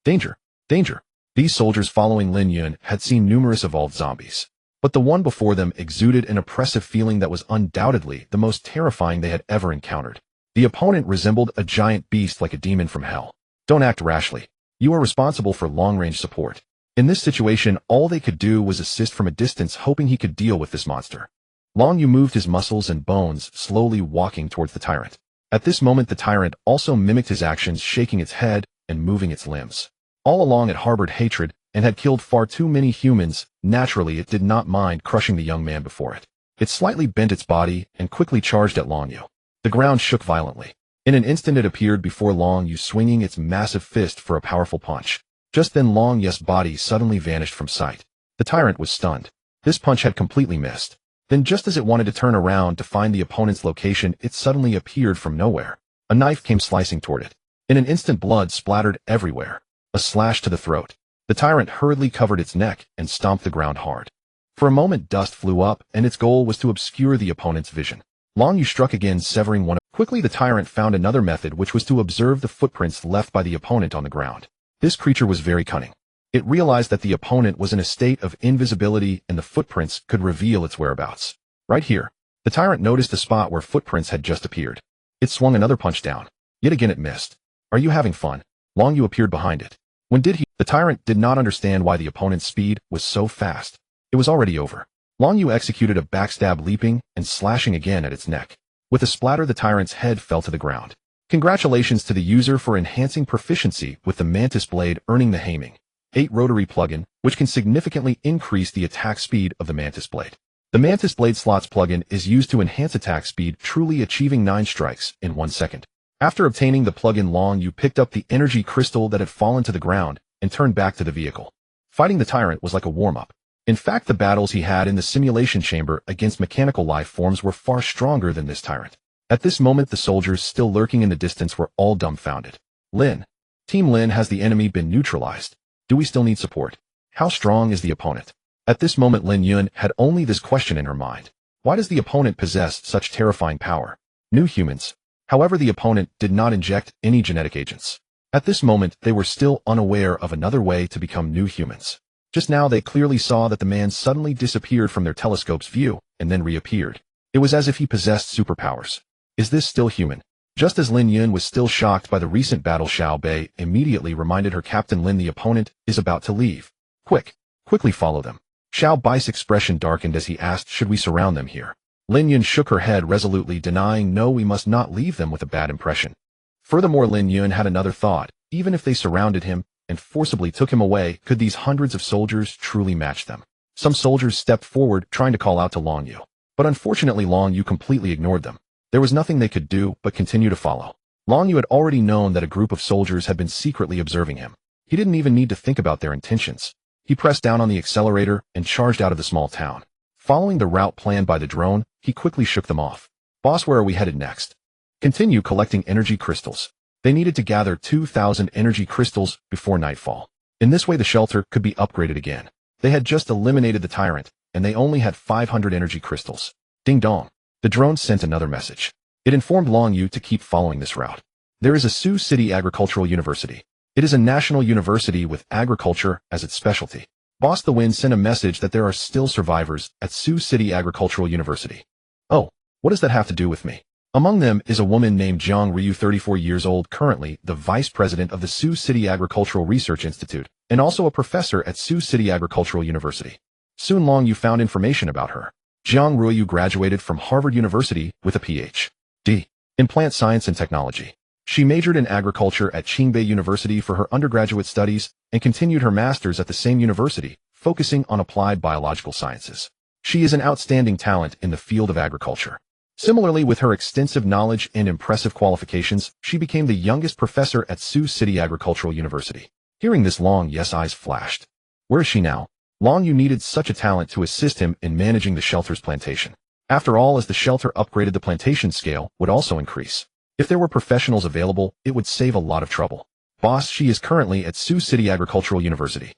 Danger! Danger!" These soldiers following Lin Yun had seen numerous evolved zombies, but the one before them exuded an oppressive feeling that was undoubtedly the most terrifying they had ever encountered. The opponent resembled a giant beast, like a demon from hell. "Don't act rashly. You are responsible for long-range support." In this situation, all they could do was assist from a distance, hoping he could deal with this monster. Long Yu moved his muscles and bones, slowly walking towards the tyrant. At this moment, the tyrant also mimicked his actions, shaking its head and moving its limbs. All along, it harbored hatred and had killed far too many humans. Naturally, it did not mind crushing the young man before it. It slightly bent its body and quickly charged at Long Yu. The ground shook violently. In an instant, it appeared before Long Yu, swinging its massive fist for a powerful punch. Just then, Long Yu's body suddenly vanished from sight. The tyrant was stunned. This punch had completely missed. Then, just as it wanted to turn around to find the opponent's location, it suddenly appeared from nowhere. A knife came slicing toward it. In an instant, blood splattered everywhere. A slash to the throat. The tyrant hurriedly covered its neck and stomped the ground hard. For a moment, dust flew up, and its goal was to obscure the opponent's vision. Long Yu struck again, severing one. Quickly, the tyrant found another method, which was to observe the footprints left by the opponent on the ground. This creature was very cunning. It realized that the opponent was in a state of invisibility, and the footprints could reveal its whereabouts. Right here. The tyrant noticed the spot where footprints had just appeared. It swung another punch down. Yet again, it missed. "Are you having fun?" Long Yu appeared behind it. When did he? The tyrant did not understand why the opponent's speed was so fast. It was already over. Long Yu executed a backstab, leaping and slashing again at its neck. With a splatter, the tyrant's head fell to the ground. Congratulations to the user for enhancing proficiency with the mantis blade, earning the Haming 8 rotary plugin, which can significantly increase the attack speed of the mantis blade. The Mantis Blade Slots plugin is used to enhance attack speed, truly achieving 9 strikes in 1 second. After obtaining the plugin, Long Yu picked up the energy crystal that had fallen to the ground and turned back to the vehicle. Fighting the tyrant was like a warm-up. In fact, the battles he had in the simulation chamber against mechanical life forms were far stronger than this tyrant. At this moment, the soldiers still lurking in the distance were all dumbfounded. Lin. Team Lin, has the enemy been neutralized? Do we still need support? How strong is the opponent? At this moment, Lin Yun had only this question in her mind. Why does the opponent possess such terrifying power? New humans. However, the opponent did not inject any genetic agents. At this moment, they were still unaware of another way to become new humans. Just now, they clearly saw that the man suddenly disappeared from their telescope's view and then reappeared. It was as if he possessed superpowers. Is this still human? Just as Lin Yun was still shocked by the recent battle, Xiao Bei immediately reminded her Captain Lin the opponent is about to leave. Quickly follow them. Xiao Bai's expression darkened as he asked, should we surround them here? Lin Yun shook her head resolutely, denying, no, we must not leave them with a bad impression. Furthermore, Lin Yun had another thought. Even if they surrounded him and forcibly took him away, could these hundreds of soldiers truly match them? Some soldiers stepped forward, trying to call out to Long Yu. But unfortunately, Long Yu completely ignored them. There was nothing they could do but continue to follow. Long Yu had already known that a group of soldiers had been secretly observing him. He didn't even need to think about their intentions. He pressed down on the accelerator and charged out of the small town. Following the route planned by the drone, he quickly shook them off. Boss, where are we headed next? Continue collecting energy crystals. They needed to gather 2,000 energy crystals before nightfall. In this way, the shelter could be upgraded again. They had just eliminated the tyrant, and they only had 500 energy crystals. Ding dong. The drone sent another message. It informed Long Yu to keep following this route. There is a Sioux City Agricultural University. It is a national university with agriculture as its specialty. Boss, the Wind sent a message that there are still survivors at Sioux City Agricultural University. Oh, what does that have to do with me? Among them is a woman named Jiang Ryu, 34 years old, currently the vice president of the Sioux City Agricultural Research Institute, and also a professor at Sioux City Agricultural University. Soon Long Yu found information about her. Jiang Ryu graduated from Harvard University with a Ph.D. in plant science and technology. She majored in agriculture at Qingbei University for her undergraduate studies and continued her master's at the same university, focusing on applied biological sciences. She is an outstanding talent in the field of agriculture. Similarly, with her extensive knowledge and impressive qualifications, she became the youngest professor at Sioux City Agricultural University. Hearing this, Long Yu's eyes flashed. Where is she now? Long Yu needed such a talent to assist him in managing the shelter's plantation. After all, as the shelter upgraded, the plantation scale would also increase. If there were professionals available, it would save a lot of trouble. Boss, she is currently at Sioux City Agricultural University,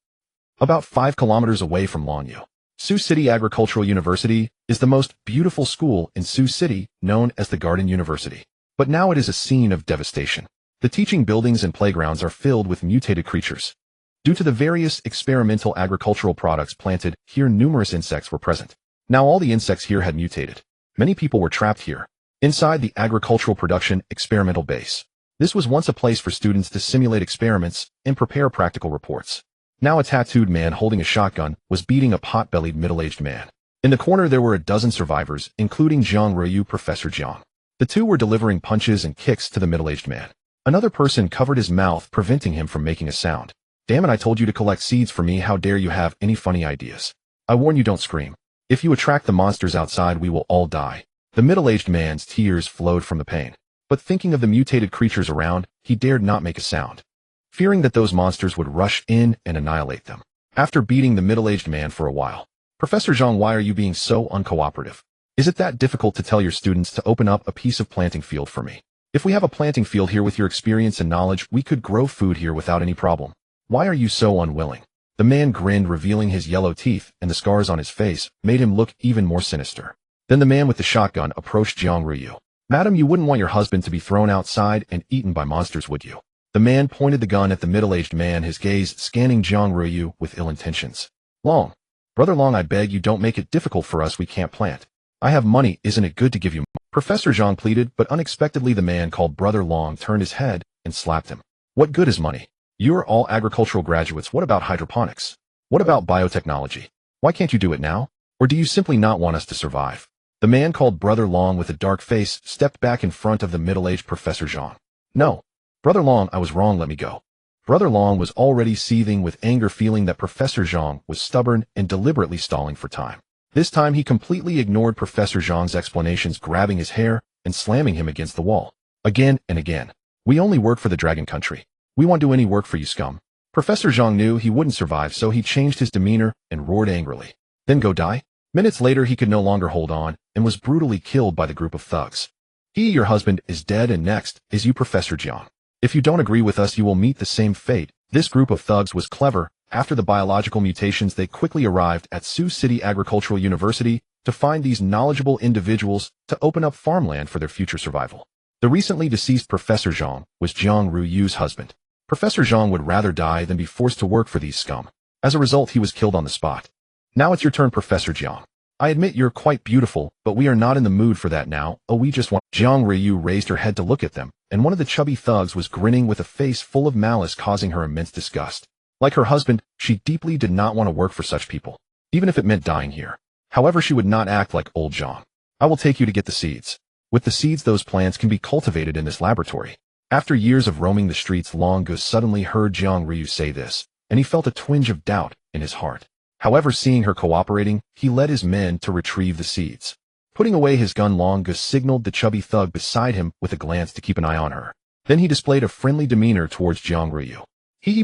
about 5 kilometers away from Long Yu. Sioux City Agricultural University is the most beautiful school in Sioux City, known as the Garden University. But now it is a scene of devastation. The teaching buildings and playgrounds are filled with mutated creatures. Due to the various experimental agricultural products planted here, numerous insects were present. Now all the insects here had mutated. Many people were trapped here, inside the agricultural production experimental base. This was once a place for students to simulate experiments and prepare practical reports. Now a tattooed man holding a shotgun was beating a pot-bellied middle-aged man. In the corner there were a dozen survivors, including Jiang Ryu, Professor Jiang. The two were delivering punches and kicks to the middle-aged man. Another person covered his mouth, preventing him from making a sound. Damn it, I told you to collect seeds for me. How dare you have any funny ideas? I warn you, don't scream. If you attract the monsters outside, we will all die. The middle-aged man's tears flowed from the pain. But thinking of the mutated creatures around, he dared not make a sound, fearing that those monsters would rush in and annihilate them. After beating the middle-aged man for a while, Professor Zhang, why are you being so uncooperative? Is it that difficult to tell your students to open up a piece of planting field for me? If we have a planting field here, with your experience and knowledge, we could grow food here without any problem. Why are you so unwilling? The man grinned, revealing his yellow teeth, and the scars on his face made him look even more sinister. Then the man with the shotgun approached Jiang Ryu. Madam, you wouldn't want your husband to be thrown outside and eaten by monsters, would you? The man pointed the gun at the middle-aged man, his gaze scanning Jiang Ryu with ill intentions. Brother Long, I beg you, don't make it difficult for us. We can't plant. I have money. Isn't it good to give you money? Professor Zhang pleaded, but unexpectedly the man called Brother Long turned his head and slapped him. What good is money? You are all agricultural graduates. What about hydroponics? What about biotechnology? Why can't you do it now? Or do you simply not want us to survive? The man called Brother Long with a dark face stepped back in front of the middle-aged Professor Zhang. No. Brother Long, I was wrong. Let me go. Brother Long was already seething with anger, feeling that Professor Zhang was stubborn and deliberately stalling for time. This time he completely ignored Professor Zhang's explanations, grabbing his hair and slamming him against the wall. Again and again. We only work for the Dragon Country. We won't do any work for you, scum. Professor Zhang knew he wouldn't survive, so he changed his demeanor and roared angrily. Then go die? Minutes later he could no longer hold on and was brutally killed by the group of thugs. Your husband, is dead, and next is you, Professor Zhang. If you don't agree with us, you will meet the same fate. This group of thugs was clever. After the biological mutations, they quickly arrived at Sioux City Agricultural University to find these knowledgeable individuals to open up farmland for their future survival. The recently deceased Professor Zhang was Jiang Ruyu's husband. Professor Zhang would rather die than be forced to work for these scum. As a result, he was killed on the spot. Now it's your turn, Professor Jiang. I admit you're quite beautiful, but we are not in the mood for that now. Oh, we just want— Jiang Ryu raised her head to look at them, and one of the chubby thugs was grinning with a face full of malice, causing her immense disgust. Like her husband, she deeply did not want to work for such people, even if it meant dying here. However, she would not act like old Jiang. I will take you to get the seeds. With the seeds, those plants can be cultivated in this laboratory. After years of roaming the streets, Long Gu suddenly heard Jiang Ryu say this, and he felt a twinge of doubt in his heart. However, seeing her cooperating, he led his men to retrieve the seeds. Putting away his gun, Long Gu signaled the chubby thug beside him with a glance to keep an eye on her. Then he displayed a friendly demeanor towards Jiang Ryu.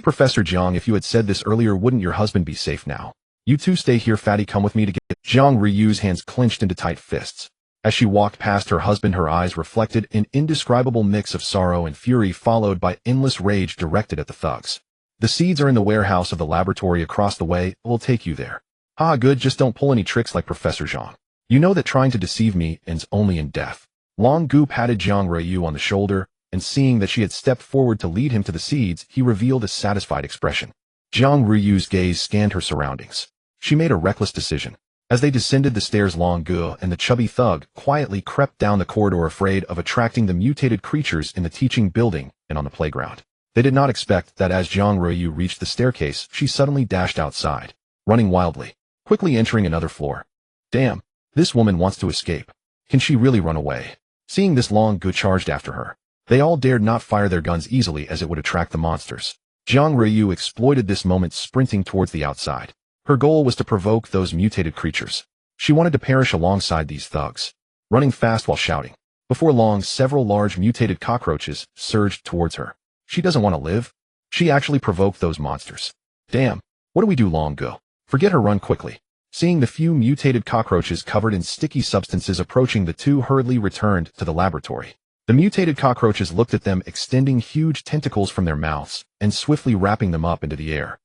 Professor Jiang, if you had said this earlier, wouldn't your husband be safe now? You two stay here, fatty, come with me to get— Jiang Ryu's hands clenched into tight fists. As she walked past her husband, her eyes reflected an indescribable mix of sorrow and fury, followed by endless rage directed at the thugs. The seeds are in the warehouse of the laboratory across the way. We'll take you there. Ah, good, just don't pull any tricks like Professor Zhang. You know that trying to deceive me ends only in death. Long Gu patted Jiang Ryu on the shoulder, and seeing that she had stepped forward to lead him to the seeds, he revealed a satisfied expression. Jiang Ryu's gaze scanned her surroundings. She made a reckless decision. As they descended the stairs, Long Gu and the chubby thug quietly crept down the corridor, afraid of attracting the mutated creatures in the teaching building and on the playground. They did not expect that as Jiang Ryu reached the staircase, she suddenly dashed outside, running wildly, quickly entering another floor. Damn, this woman wants to escape. Can she really run away? Seeing this, Long Gu charged after her. They all dared not fire their guns easily, as it would attract the monsters. Jiang Ryu exploited this moment, sprinting towards the outside. Her goal was to provoke those mutated creatures. She wanted to perish alongside these thugs, running fast while shouting. Before long, several large mutated cockroaches surged towards her. She doesn't want to live. She actually provoked those monsters. Damn, what do we do, Long Gu? Forget her, run quickly. Seeing the few mutated cockroaches covered in sticky substances approaching, the two hurriedly returned to the laboratory. The mutated cockroaches looked at them, extending huge tentacles from their mouths and swiftly wrapping them up into the air.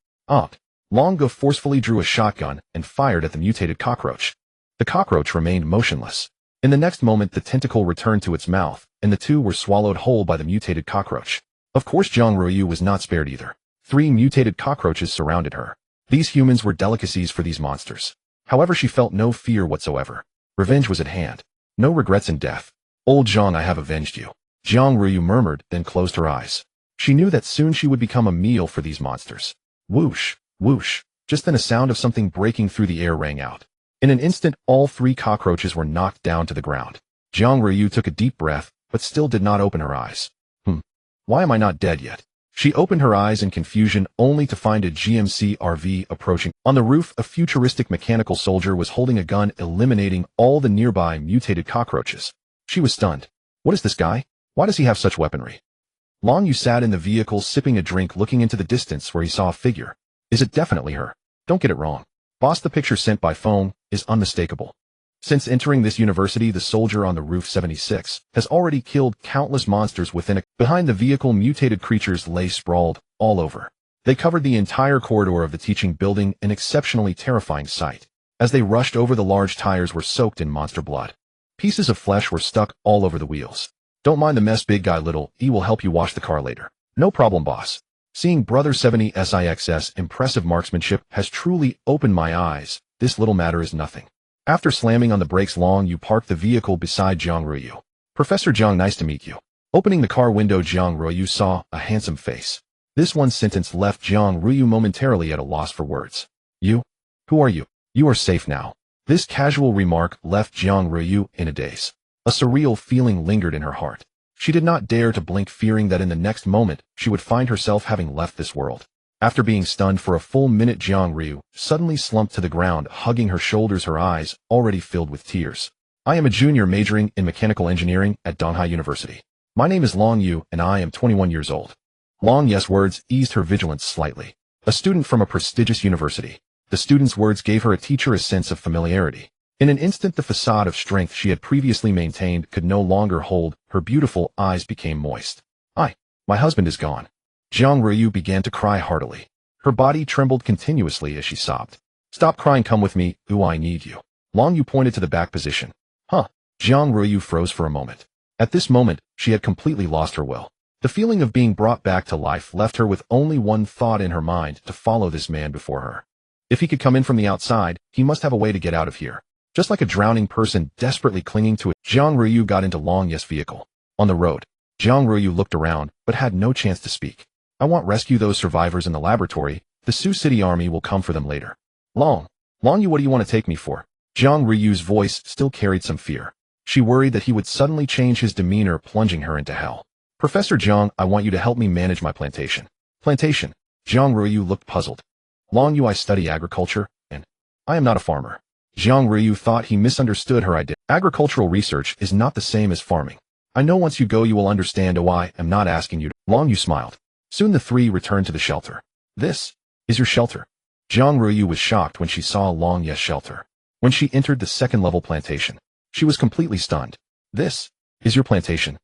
Long Gu forcefully drew a shotgun and fired at the mutated cockroach. The cockroach remained motionless. In the next moment, the tentacle returned to its mouth, and the two were swallowed whole by the mutated cockroach. Of course, Jiang Ryu was not spared either. 3 mutated cockroaches surrounded her. These humans were delicacies for these monsters. However, she felt no fear whatsoever. Revenge was at hand. No regrets in death. Old Jiang, I have avenged you. Jiang Ryu murmured, then closed her eyes. She knew that soon she would become a meal for these monsters. Whoosh, whoosh. Just then a sound of something breaking through the air rang out. In an instant, all 3 cockroaches were knocked down to the ground. Jiang Ryu took a deep breath, but still did not open her eyes. Why am I not dead yet? She opened her eyes in confusion, only to find a GMC RV approaching. On the roof, a futuristic mechanical soldier was holding a gun, eliminating all the nearby mutated cockroaches. She was stunned. What is this guy? Why does he have such weaponry? Long Yu sat in the vehicle sipping a drink, looking into the distance where he saw a figure. Is it definitely her? Don't get it wrong. Boss, the picture sent by phone is unmistakable. Since entering this university, the soldier on the roof 76 has already killed countless monsters within it. Behind the vehicle, mutated creatures lay sprawled all over. They covered the entire corridor of the teaching building, an exceptionally terrifying sight. As they rushed over, the large tires were soaked in monster blood. Pieces of flesh were stuck all over the wheels. Don't mind the mess, big guy, little E will help you wash the car later. No problem, boss. Seeing Brother 70 SIX's impressive marksmanship has truly opened my eyes. This little matter is nothing. After slamming on the brakes, Long Yu parked the vehicle beside Jiang Ryu. Professor Jiang, nice to meet you. Opening the car window, Jiang Ryu saw a handsome face. This one sentence left Jiang Ryu momentarily at a loss for words. You? Who are you? You are safe now. This casual remark left Jiang Ryu in a daze. A surreal feeling lingered in her heart. She did not dare to blink, fearing that in the next moment she would find herself having left this world. After being stunned for a full minute, Jiang Ryu suddenly slumped to the ground, hugging her shoulders, her eyes already filled with tears. I am a junior majoring in mechanical engineering at Donghai University. My name is Long Yu, and I am 21 years old. Long Yu's words eased her vigilance slightly. A student from a prestigious university. The student's words gave her a teacher a sense of familiarity. In an instant, the facade of strength she had previously maintained could no longer hold. Her beautiful eyes became moist. My husband is gone. Jiang Ryu began to cry heartily. Her body trembled continuously as she sobbed. Stop crying, come with me, I need you. Long Yu pointed to the back position. Jiang Ryu froze for a moment. At this moment, she had completely lost her will. The feeling of being brought back to life left her with only one thought in her mind: to follow this man before her. If he could come in from the outside, he must have a way to get out of here. Just like a drowning person desperately clinging to it, Jiang Ryu got into Long Yu's vehicle. On the road, Jiang Ryu looked around, but had no chance to speak. I want rescue those survivors in the laboratory. The Sioux City Army will come for them later. Long Yu, what do you want to take me for? Jiang Ryu's voice still carried some fear. She worried that he would suddenly change his demeanor, plunging her into hell. Professor Jiang, I want you to help me manage my plantation. Plantation? Jiang Ryu looked puzzled. Long Yu, I study agriculture, and I am not a farmer. Jiang Ryu thought he misunderstood her idea. Agricultural research is not the same as farming. I know once you go you will understand. I am not asking you to. Long Yu smiled. Soon the three returned to the shelter. This is your shelter. Jiang Ryu was shocked when she saw Long Yu's shelter. When she entered the second-level plantation, she was completely stunned. This is your plantation.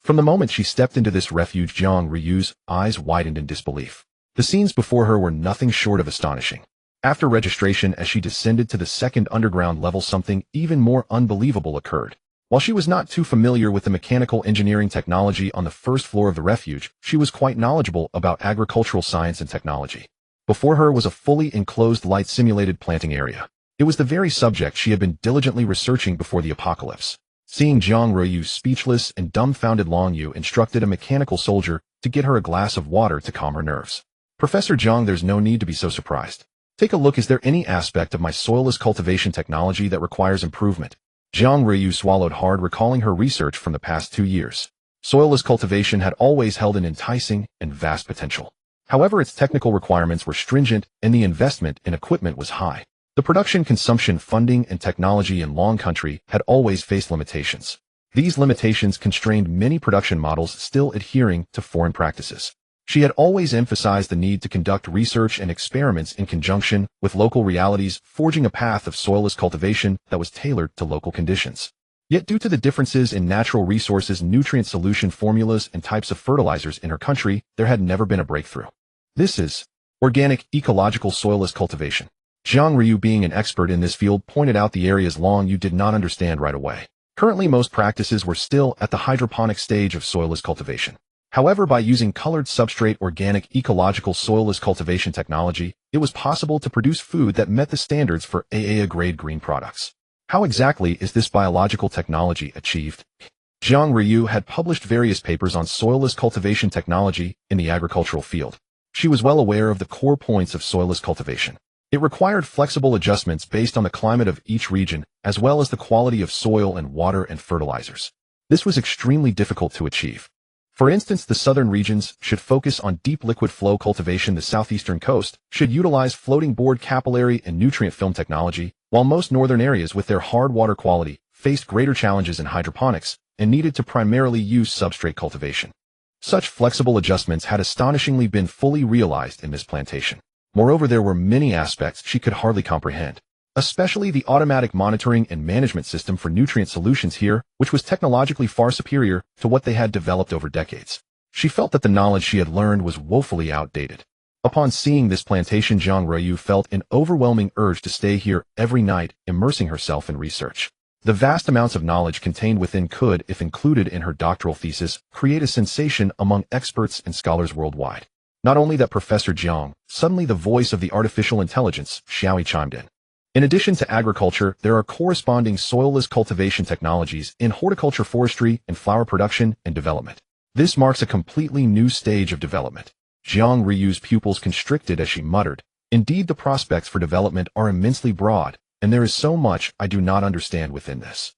From the moment she stepped into this refuge, Jiang Ryu's eyes widened in disbelief. The scenes before her were nothing short of astonishing. After registration, as she descended to the second underground level, something even more unbelievable occurred. While she was not too familiar with the mechanical engineering technology on the first floor of the refuge, she was quite knowledgeable about agricultural science and technology. Before her was a fully enclosed light simulated planting area. It was the very subject she had been diligently researching before the apocalypse. Seeing Jiang Ryu speechless and dumbfounded, Long Yu instructed a mechanical soldier to get her a glass of water to calm her nerves. Professor Jiang, there's no need to be so surprised. Take a look. Is there any aspect of my soilless cultivation technology that requires improvement? Jiang Ryu swallowed hard, recalling her research from the past 2 years. Soilless cultivation had always held an enticing and vast potential. However, its technical requirements were stringent and the investment in equipment was high. The production, consumption, funding, and technology in Long Country had always faced limitations. These limitations constrained many production models, still adhering to foreign practices. She had always emphasized the need to conduct research and experiments in conjunction with local realities, forging a path of soilless cultivation that was tailored to local conditions. Yet due to the differences in natural resources, nutrient solution formulas, and types of fertilizers in her country, there had never been a breakthrough. This is organic, ecological soilless cultivation. Jiang Ryu, being an expert in this field, pointed out the areas Long Yu did not understand right away. Currently, most practices were still at the hydroponic stage of soilless cultivation. However, by using colored substrate organic ecological soilless cultivation technology, it was possible to produce food that met the standards for AAA-grade green products. How exactly is this biological technology achieved? Jiang Ryu had published various papers on soilless cultivation technology in the agricultural field. She was well aware of the core points of soilless cultivation. It required flexible adjustments based on the climate of each region, as well as the quality of soil and water and fertilizers. This was extremely difficult to achieve. For instance, the southern regions should focus on deep liquid flow cultivation. The southeastern coast should utilize floating board capillary and nutrient film technology, while most northern areas with their hard water quality faced greater challenges in hydroponics and needed to primarily use substrate cultivation. Such flexible adjustments had astonishingly been fully realized in this plantation. Moreover, there were many aspects she could hardly comprehend, especially the automatic monitoring and management system for nutrient solutions here, which was technologically far superior to what they had developed over decades. She felt that the knowledge she had learned was woefully outdated. Upon seeing this plantation, Jiang Ryu felt an overwhelming urge to stay here every night, immersing herself in research. The vast amounts of knowledge contained within could, if included in her doctoral thesis, create a sensation among experts and scholars worldwide. Not only that, Professor Jiang, suddenly the voice of the artificial intelligence, Xiaoyi, chimed in. In addition to agriculture, there are corresponding soilless cultivation technologies in horticulture, forestry, and flower production and development. This marks a completely new stage of development. Jiang Ryu's pupils constricted as she muttered, "Indeed, the prospects for development are immensely broad, and there is so much I do not understand within this."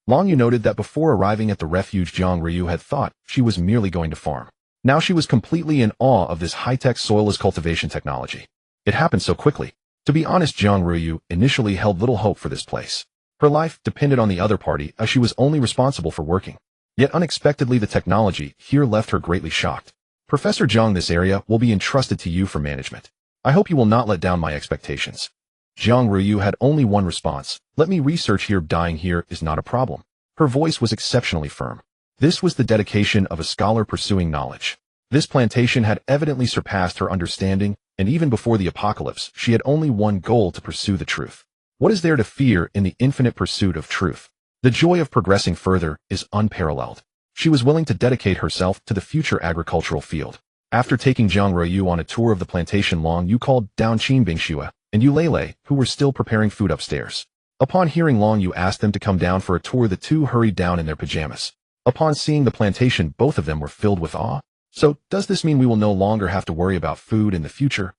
Long Yu noted that before arriving at the refuge, Jiang Ryu had thought she was merely going to farm. Now she was completely in awe of this high-tech soilless cultivation technology. It happened so quickly. To be honest, Jiang Ruyu initially held little hope for this place. Her life depended on the other party as she was only responsible for working. Yet unexpectedly the technology here left her greatly shocked. Professor Jiang, this area will be entrusted to you for management. I hope you will not let down my expectations. Jiang Ruyu had only one response. Let me research here. Dying here is not a problem. Her voice was exceptionally firm. This was the dedication of a scholar pursuing knowledge. This plantation had evidently surpassed her understanding, and even before the apocalypse, she had only one goal: to pursue the truth. What is there to fear in the infinite pursuit of truth? The joy of progressing further is unparalleled. She was willing to dedicate herself to the future agricultural field. After taking Jiang Ruyu on a tour of the plantation, Long Yu called down Qin Bingxue and Yu Lei, who were still preparing food upstairs. Upon hearing Long Yu ask them to come down for a tour, the two hurried down in their pajamas. Upon seeing the plantation, both of them were filled with awe. So, does this mean we will no longer have to worry about food in the future?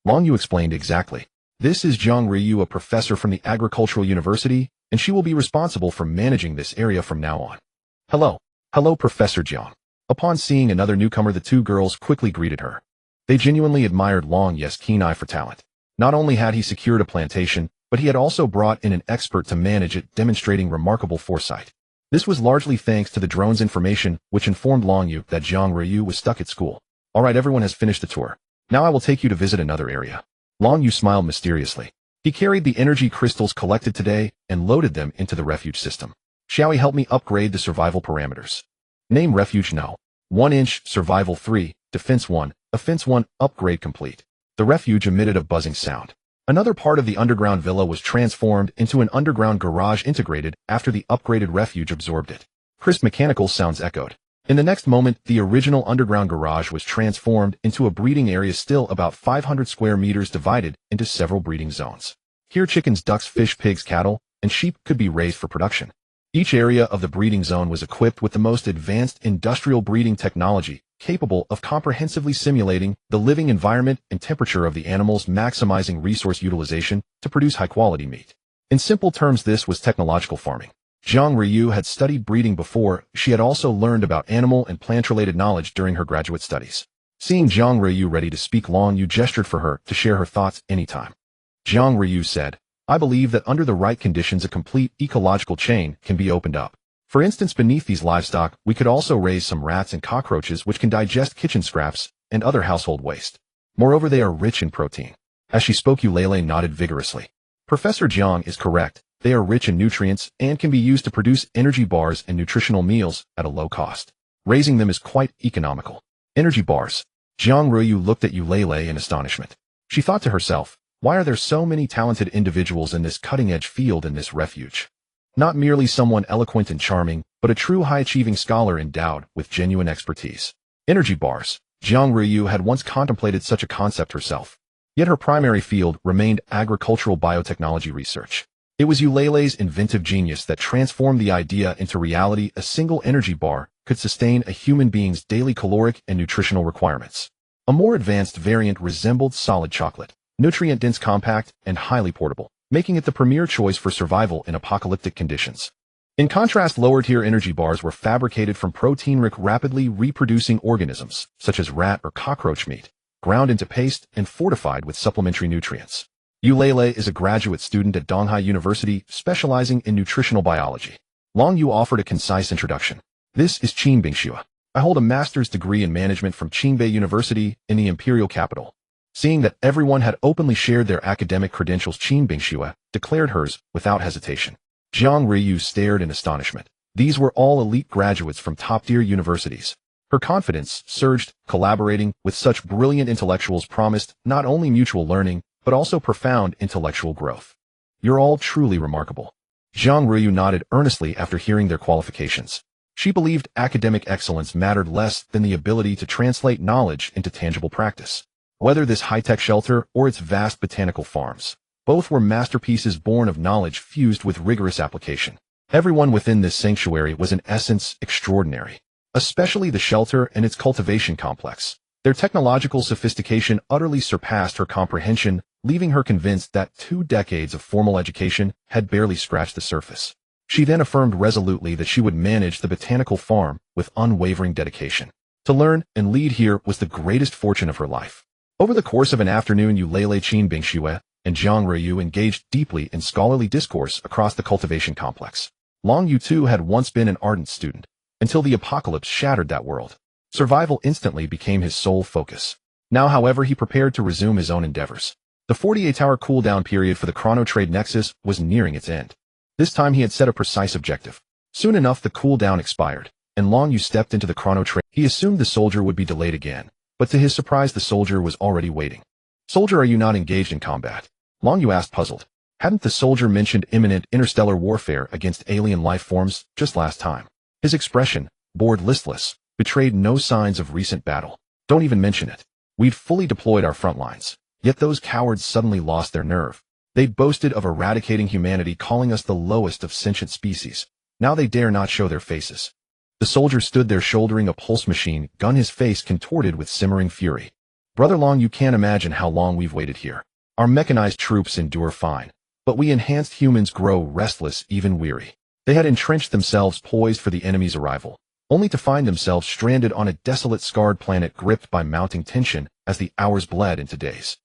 Long Yu explained exactly. This is Jiang Ruyu, a professor from the Agricultural University, and she will be responsible for managing this area from now on. Hello. Hello, Professor Jiang. Upon seeing another newcomer, the two girls quickly greeted her. They genuinely admired Long Yu's keen eye for talent. Not only had he secured a plantation, but he had also brought in an expert to manage it, demonstrating remarkable foresight. This was largely thanks to the drone's information, which informed Long Yu that Jiang Ruyu was stuck at school. All right, everyone has finished the tour. Now I will take you to visit another area. Long Yu smiled mysteriously. He carried the energy crystals collected today and loaded them into the refuge system. Shall we help me upgrade the survival parameters? Name refuge no. 1 inch, survival 3, defense 1, offense 1, upgrade complete. The refuge emitted a buzzing sound. Another part of the underground villa was transformed into an underground garage integrated after the upgraded refuge absorbed it. Crisp mechanical sounds echoed. In the next moment, the original underground garage was transformed into a breeding area, still about 500 square meters, divided into several breeding zones. Here chickens, ducks, fish, pigs, cattle, and sheep could be raised for production. Each area of the breeding zone was equipped with the most advanced industrial breeding technology, capable of comprehensively simulating the living environment and temperature of the animals, maximizing resource utilization to produce high-quality meat. In simple terms, this was technological farming. Jiang Ruyu had studied breeding before. She had also learned about animal and plant-related knowledge during her graduate studies. Seeing Jiang Ruyu ready to speak, Long Yu gestured for her to share her thoughts anytime. Jiang Ruyu said, I believe that under the right conditions, a complete ecological chain can be opened up. For instance, beneath these livestock, we could also raise some rats and cockroaches which can digest kitchen scraps and other household waste. Moreover, they are rich in protein. As she spoke, Yu Lei nodded vigorously. Professor Jiang is correct. They are rich in nutrients and can be used to produce energy bars and nutritional meals at a low cost. Raising them is quite economical. Energy bars. Jiang Ruyu looked at Yu Lei in astonishment. She thought to herself, why are there so many talented individuals in this cutting-edge field in this refuge? Not merely someone eloquent and charming, but a true high-achieving scholar endowed with genuine expertise. Energy bars. Jiang Ruyu had once contemplated such a concept herself. Yet her primary field remained agricultural biotechnology research. It was Yu Lei's inventive genius that transformed the idea into reality. A single energy bar could sustain a human being's daily caloric and nutritional requirements. A more advanced variant resembled solid chocolate, nutrient-dense, compact, and highly portable, making it the premier choice for survival in apocalyptic conditions. In contrast, lower-tier energy bars were fabricated from protein-rich, rapidly reproducing organisms, such as rat or cockroach meat, ground into paste and fortified with supplementary nutrients. Yu Lei is a graduate student at Donghai University, specializing in nutritional biology. Long Yu offered a concise introduction. This is Qin Bingxue. I hold a master's degree in management from Qingbei University in the imperial capital. Seeing that everyone had openly shared their academic credentials, Qin Bingxue declared hers without hesitation. Jiang Ruyu stared in astonishment. These were all elite graduates from top-tier universities. Her confidence surged. Collaborating with such brilliant intellectuals promised not only mutual learning, but also profound intellectual growth. You're all truly remarkable. Jiang Ruyu nodded earnestly after hearing their qualifications. She believed academic excellence mattered less than the ability to translate knowledge into tangible practice. Whether this high-tech shelter or its vast botanical farms, both were masterpieces born of knowledge fused with rigorous application. Everyone within this sanctuary was in essence extraordinary, especially the shelter and its cultivation complex. Their technological sophistication utterly surpassed her comprehension, leaving her convinced that 2 decades of formal education had barely scratched the surface. She then affirmed resolutely that she would manage the botanical farm with unwavering dedication. To learn and lead here was the greatest fortune of her life. Over the course of an afternoon, Lei Qin Bingxue and Jiang Ruiyu engaged deeply in scholarly discourse across the cultivation complex. Long Yu too had once been an ardent student, until the apocalypse shattered that world. Survival instantly became his sole focus. Now, however, he prepared to resume his own endeavors. The 48-hour cooldown period for the chrono-trade nexus was nearing its end. This time he had set a precise objective. Soon enough the cooldown expired, and Long Yu stepped into the chrono-trade. He assumed the soldier would be delayed again, but to his surprise the soldier was already waiting. "Soldier, are you not engaged in combat?" Long Yu asked, puzzled. Hadn't the soldier mentioned imminent interstellar warfare against alien life forms just last time? His expression, bored, listless, betrayed no signs of recent battle. "Don't even mention it. We'd fully deployed our front lines. Yet those cowards suddenly lost their nerve. They boasted of eradicating humanity, calling us the lowest of sentient species. Now they dare not show their faces." The soldier stood there shouldering a pulse machine gun, his face contorted with simmering fury. "Brother Long, you can't imagine how long we've waited here. Our mechanized troops endure fine, but we enhanced humans grow restless, even weary." They had entrenched themselves poised for the enemy's arrival, only to find themselves stranded on a desolate, scarred planet gripped by mounting tension as the hours bled into days.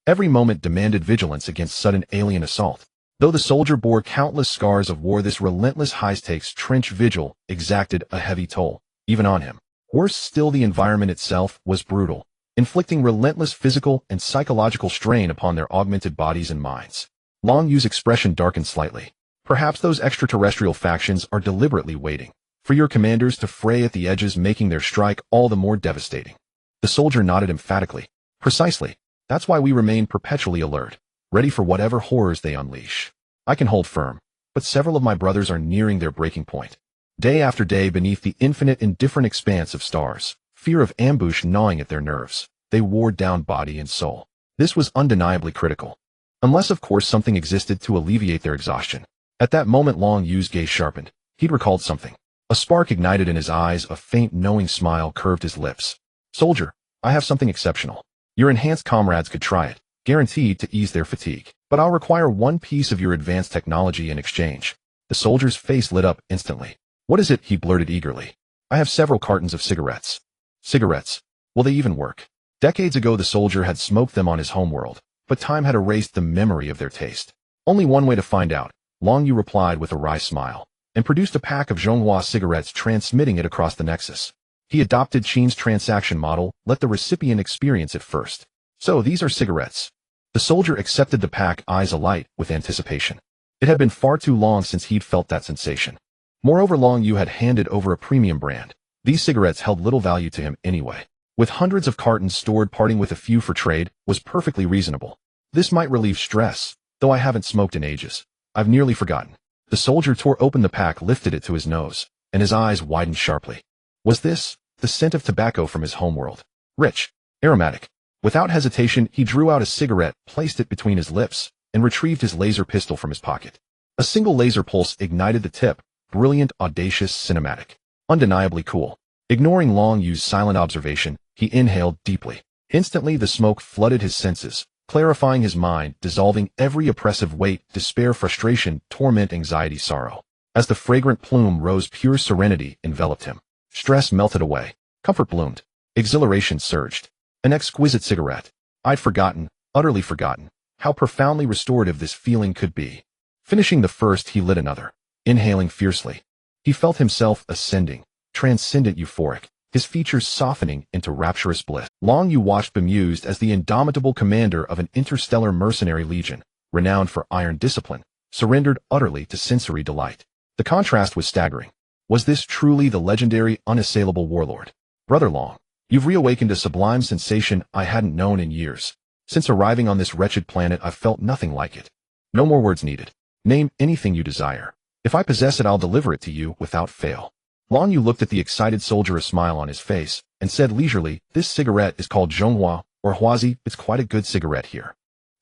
Every moment demanded vigilance against sudden alien assault. Though the soldier bore countless scars of war, this relentless high-stakes trench vigil exacted a heavy toll, even on him. Worse still, the environment itself was brutal, inflicting relentless physical and psychological strain upon their augmented bodies and minds. Long Yu's expression darkened slightly. "Perhaps those extraterrestrial factions are deliberately waiting for your commanders to fray at the edges, making their strike all the more devastating." The soldier nodded emphatically. "Precisely. That's why we remain perpetually alert, ready for whatever horrors they unleash. I can hold firm, but several of my brothers are nearing their breaking point." Day after day, beneath the infinite indifferent expanse of stars, fear of ambush gnawing at their nerves, they wore down body and soul. This was undeniably critical. Unless, of course, something existed to alleviate their exhaustion. At that moment, Long Yu's gaze sharpened. He'd recalled something. A spark ignited in his eyes, a faint, knowing smile curved his lips. "Soldier, I have something exceptional. Your enhanced comrades could try it, guaranteed to ease their fatigue. But I'll require one piece of your advanced technology in exchange." The soldier's face lit up instantly. "What is it?" he blurted eagerly. "I have several cartons of cigarettes." "Cigarettes? Will they even work?" Decades ago the soldier had smoked them on his homeworld, but time had erased the memory of their taste. "Only one way to find out," Long Yu replied with a wry smile, and produced a pack of Zhonghua cigarettes, transmitting it across the nexus. He adopted Qin's transaction model, let the recipient experience it first. "So these are cigarettes." The soldier accepted the pack, eyes alight with anticipation. It had been far too long since he'd felt that sensation. Moreover, Long Yu had handed over a premium brand. These cigarettes held little value to him anyway. With hundreds of cartons stored, parting with a few for trade was perfectly reasonable. "This might relieve stress, though I haven't smoked in ages. I've nearly forgotten." The soldier tore open the pack, lifted it to his nose, and his eyes widened sharply. Was this the scent of tobacco from his homeworld? Rich, aromatic. Without hesitation, he drew out a cigarette, placed it between his lips, and retrieved his laser pistol from his pocket. A single laser pulse ignited the tip, brilliant, audacious, cinematic. Undeniably cool. Ignoring Long Yu's silent observation, he inhaled deeply. Instantly the smoke flooded his senses, clarifying his mind, dissolving every oppressive weight, despair, frustration, torment, anxiety, sorrow. As the fragrant plume rose, pure serenity enveloped him. Stress melted away. Comfort bloomed. Exhilaration surged. An exquisite cigarette. I'd forgotten, utterly forgotten, how profoundly restorative this feeling could be. Finishing the first, he lit another, inhaling fiercely. He felt himself ascending, transcendent, euphoric, his features softening into rapturous bliss. Long Yu watched bemused as the indomitable commander of an interstellar mercenary legion, renowned for iron discipline, surrendered utterly to sensory delight. The contrast was staggering. Was this truly the legendary, unassailable warlord? "Brother Long, you've reawakened a sublime sensation I hadn't known in years. Since arriving on this wretched planet, I've felt nothing like it." "No more words needed. Name anything you desire. If I possess it, I'll deliver it to you without fail." Long Yu looked at the excited soldier, a smile on his face, and said leisurely, "This cigarette is called Zhonghua, or Huazi. It's quite a good cigarette here."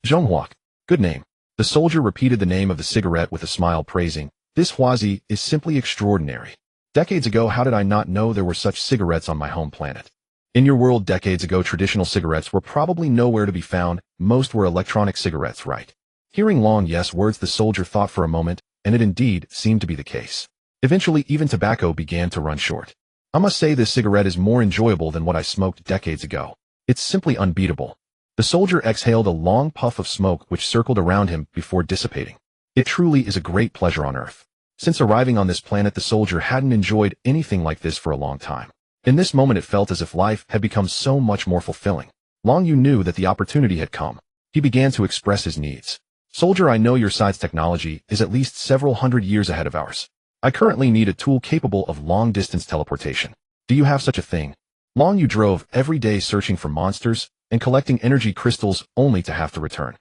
"Zhonghua. Good name." The soldier repeated the name of the cigarette with a smile, praising, "This Huazi is simply extraordinary. Decades ago, how did I not know there were such cigarettes on my home planet? In your world decades ago, traditional cigarettes were probably nowhere to be found. Most were electronic cigarettes, right?" Hearing Long Yu's words, the soldier thought for a moment, and it indeed seemed to be the case. Eventually, even tobacco began to run short. I must say this cigarette is more enjoyable than what I smoked decades ago. It's simply unbeatable. The soldier exhaled a long puff of smoke which circled around him before dissipating. It truly is a great pleasure on Earth. Since arriving on this planet, the soldier hadn't enjoyed anything like this for a long time. In this moment it felt as if life had become so much more fulfilling. Long Yu knew that the opportunity had come. He began to express his needs. Soldier, I know your side's technology is at least several hundred years ahead of ours. I currently need a tool capable of long-distance teleportation. Do you have such a thing? Long Yu drove every day searching for monsters and collecting energy crystals only to have to return.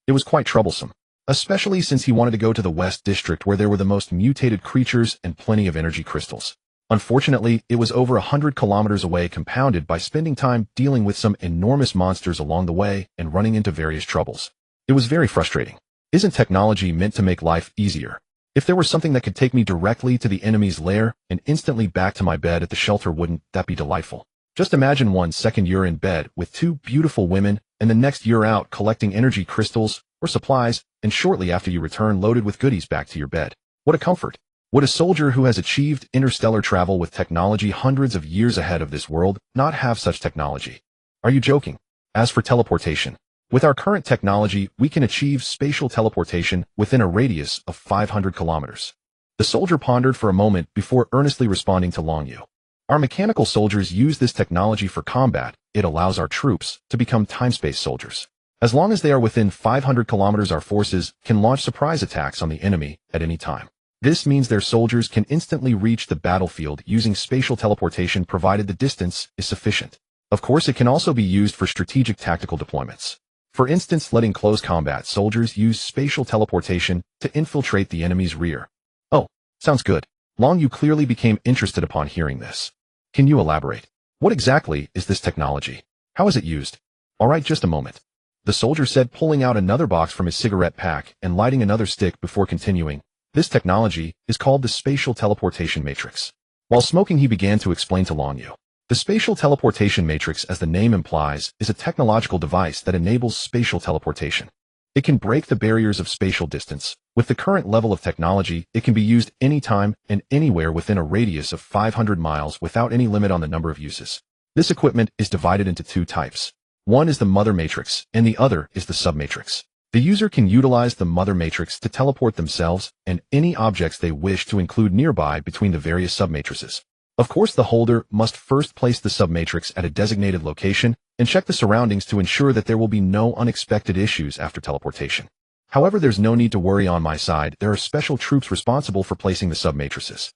It was quite troublesome, especially since he wanted to go to the West District where there were the most mutated creatures and plenty of energy crystals. Unfortunately, it was over 100 kilometers away, compounded by spending time dealing with some enormous monsters along the way and running into various troubles. It was very frustrating. Isn't technology meant to make life easier? If there were something that could take me directly to the enemy's lair and instantly back to my bed at the shelter, wouldn't that be delightful? Just imagine 1 second you're in bed with 2 beautiful women, and the next you're out collecting energy crystals or supplies, and shortly after you return loaded with goodies back to your bed. What a comfort! Would a soldier who has achieved interstellar travel with technology hundreds of years ahead of this world not have such technology? Are you joking? As for teleportation, with our current technology, we can achieve spatial teleportation within a radius of 500 kilometers. The soldier pondered for a moment before earnestly responding to Long Yu. Our mechanical soldiers use this technology for combat. It allows our troops to become time-space soldiers. As long as they are within 500 kilometers, our forces can launch surprise attacks on the enemy at any time. This means their soldiers can instantly reach the battlefield using spatial teleportation provided the distance is sufficient. Of course, it can also be used for strategic tactical deployments. For instance, letting close combat soldiers use spatial teleportation to infiltrate the enemy's rear. Oh, sounds good. Long Yu clearly became interested upon hearing this. Can you elaborate? What exactly is this technology? How is it used? All right, just a moment. The soldier said, pulling out another box from his cigarette pack and lighting another stick before continuing. This technology is called the spatial teleportation matrix. While smoking, he began to explain to Long Yu. The spatial teleportation matrix, as the name implies, is a technological device that enables spatial teleportation. It can break the barriers of spatial distance. With the current level of technology, it can be used anytime and anywhere within a radius of 500 miles without any limit on the number of uses. This equipment is divided into 2 types. One is the mother matrix, and the other is the submatrix. The user can utilize the mother matrix to teleport themselves and any objects they wish to include nearby between the various submatrices. Of course, the holder must first place the submatrix at a designated location and check the surroundings to ensure that there will be no unexpected issues after teleportation. However, there's no need to worry on my side. There are special troops responsible for placing the submatrices.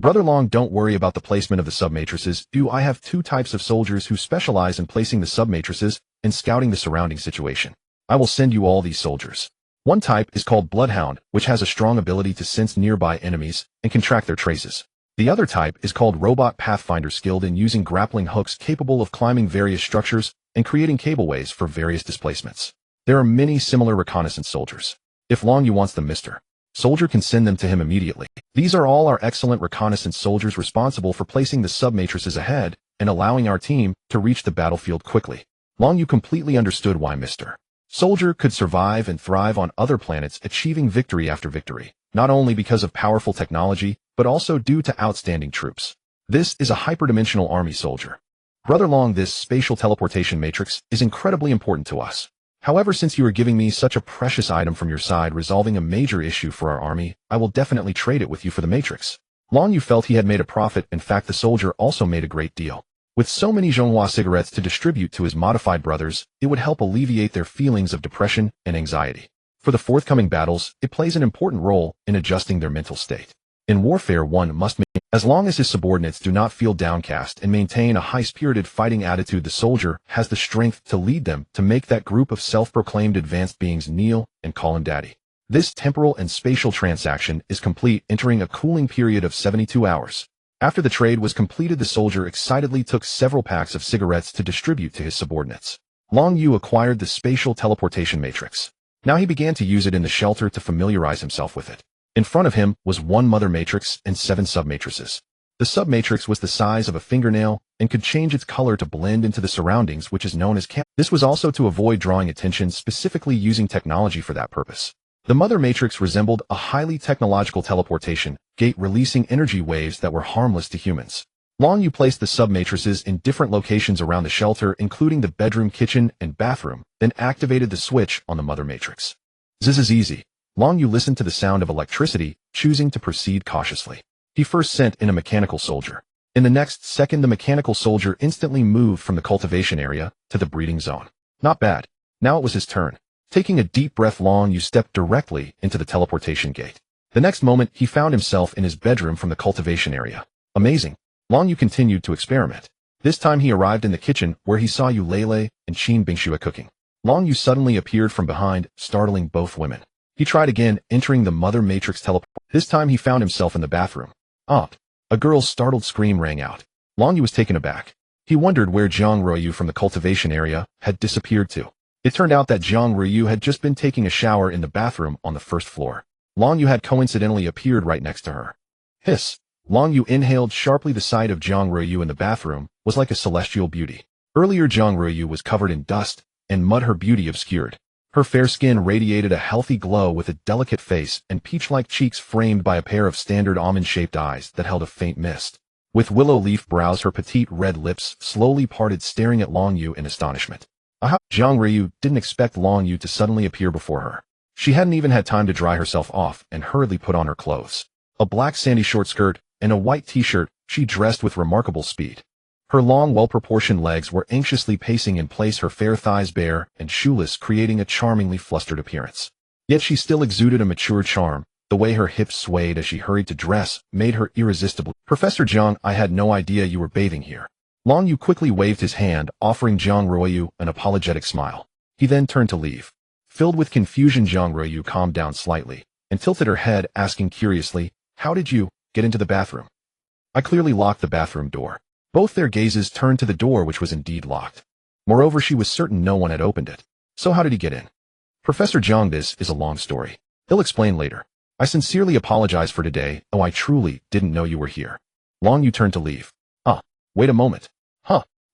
Brother Long, don't worry about the placement of the submatrices. I have 2 types of soldiers who specialize in placing the submatrices and scouting the surrounding situation. I will send you all these soldiers. One type is called Bloodhound, which has a strong ability to sense nearby enemies and can track their traces. The other type is called Robot Pathfinder, skilled in using grappling hooks capable of climbing various structures and creating cableways for various displacements. There are many similar reconnaissance soldiers. If Long Yu wants them, Mr. Soldier can send them to him immediately. These are all our excellent reconnaissance soldiers responsible for placing the submatrices ahead and allowing our team to reach the battlefield quickly. Long Yu completely understood why Mr. Soldier could survive and thrive on other planets, achieving victory after victory, not only because of powerful technology, but also due to outstanding troops. This is a hyperdimensional army soldier. Brother Long, this spatial teleportation matrix is incredibly important to us. However, since you are giving me such a precious item from your side, resolving a major issue for our army, I will definitely trade it with you for the matrix. Long Yu felt he had made a profit. In fact, the soldier also made a great deal. With so many Zhonghua cigarettes to distribute to his modified brothers, it would help alleviate their feelings of depression and anxiety. For the forthcoming battles, it plays an important role in adjusting their mental state. In warfare, one must as long as his subordinates do not feel downcast and maintain a high-spirited fighting attitude, the soldier has the strength to lead them to make that group of self-proclaimed advanced beings kneel and call him daddy. This temporal and spatial transaction is complete, entering a cooling period of 72 hours. After the trade was completed, the soldier excitedly took several packs of cigarettes to distribute to his subordinates. Long Yu acquired the spatial teleportation matrix. Now he began to use it in the shelter to familiarize himself with it. In front of him was 1 mother matrix and 7 submatrices. The submatrix was the size of a fingernail and could change its color to blend into the surroundings, which is known as cam. This was also to avoid drawing attention, specifically using technology for that purpose. The mother matrix resembled a highly technological teleportation gate, releasing energy waves that were harmless to humans. Long Yu placed the sub-matrices in different locations around the shelter, including the bedroom, kitchen, and bathroom, then activated the switch on the mother matrix. This is easy. Long Yu listened to the sound of electricity, choosing to proceed cautiously. He first sent in a mechanical soldier. In the next second, the mechanical soldier instantly moved from the cultivation area to the breeding zone. Not bad. Now it was his turn. Taking a deep breath, Long Yu stepped directly into the teleportation gate. The next moment, he found himself in his bedroom from the cultivation area. Amazing. Long Yu continued to experiment. This time he arrived in the kitchen, where he saw Eulele and Qin Bingxue cooking. Long Yu suddenly appeared from behind, startling both women. He tried again, entering the mother matrix teleport. This time he found himself in the bathroom. A girl's startled scream rang out. Long Yu was taken aback. He wondered where Zhang Ruoyu from the cultivation area had disappeared to. It turned out that Zhang Ruoyu had just been taking a shower in the bathroom on the first floor. Long Yu had coincidentally appeared right next to her. Hiss. Long Yu inhaled sharply. The sight of Zhang Ruoyu in the bathroom was like a celestial beauty. Earlier, Zhang Ruoyu was covered in dust and mud, her beauty obscured. Her fair skin radiated a healthy glow, with a delicate face and peach-like cheeks framed by a pair of standard almond-shaped eyes that held a faint mist. With willow leaf brows, her petite red lips slowly parted, staring at Long Yu in astonishment. Aha! Zhang Ruoyu didn't expect Long Yu to suddenly appear before her. She hadn't even had time to dry herself off and hurriedly put on her clothes. A black sandy short skirt and a white t-shirt, she dressed with remarkable speed. Her long, well-proportioned legs were anxiously pacing in place, her fair thighs bare and shoeless, creating a charmingly flustered appearance. Yet she still exuded a mature charm. The way her hips swayed as she hurried to dress made her irresistible. Professor Zhang, I had no idea you were bathing here. Long Yu quickly waved his hand, offering Zhang Ruoyu an apologetic smile. He then turned to leave. Filled with confusion, Zhang Ruoyu calmed down slightly and tilted her head, asking curiously, "How did you get into the bathroom?" "I clearly locked the bathroom door." Both their gazes turned to the door, which was indeed locked. Moreover, she was certain no one had opened it. So how did he get in? Professor Zhang, this is a long story. He'll explain later. I sincerely apologize for today. Oh, I truly didn't know you were here. Long Yu turned to leave. Wait a moment.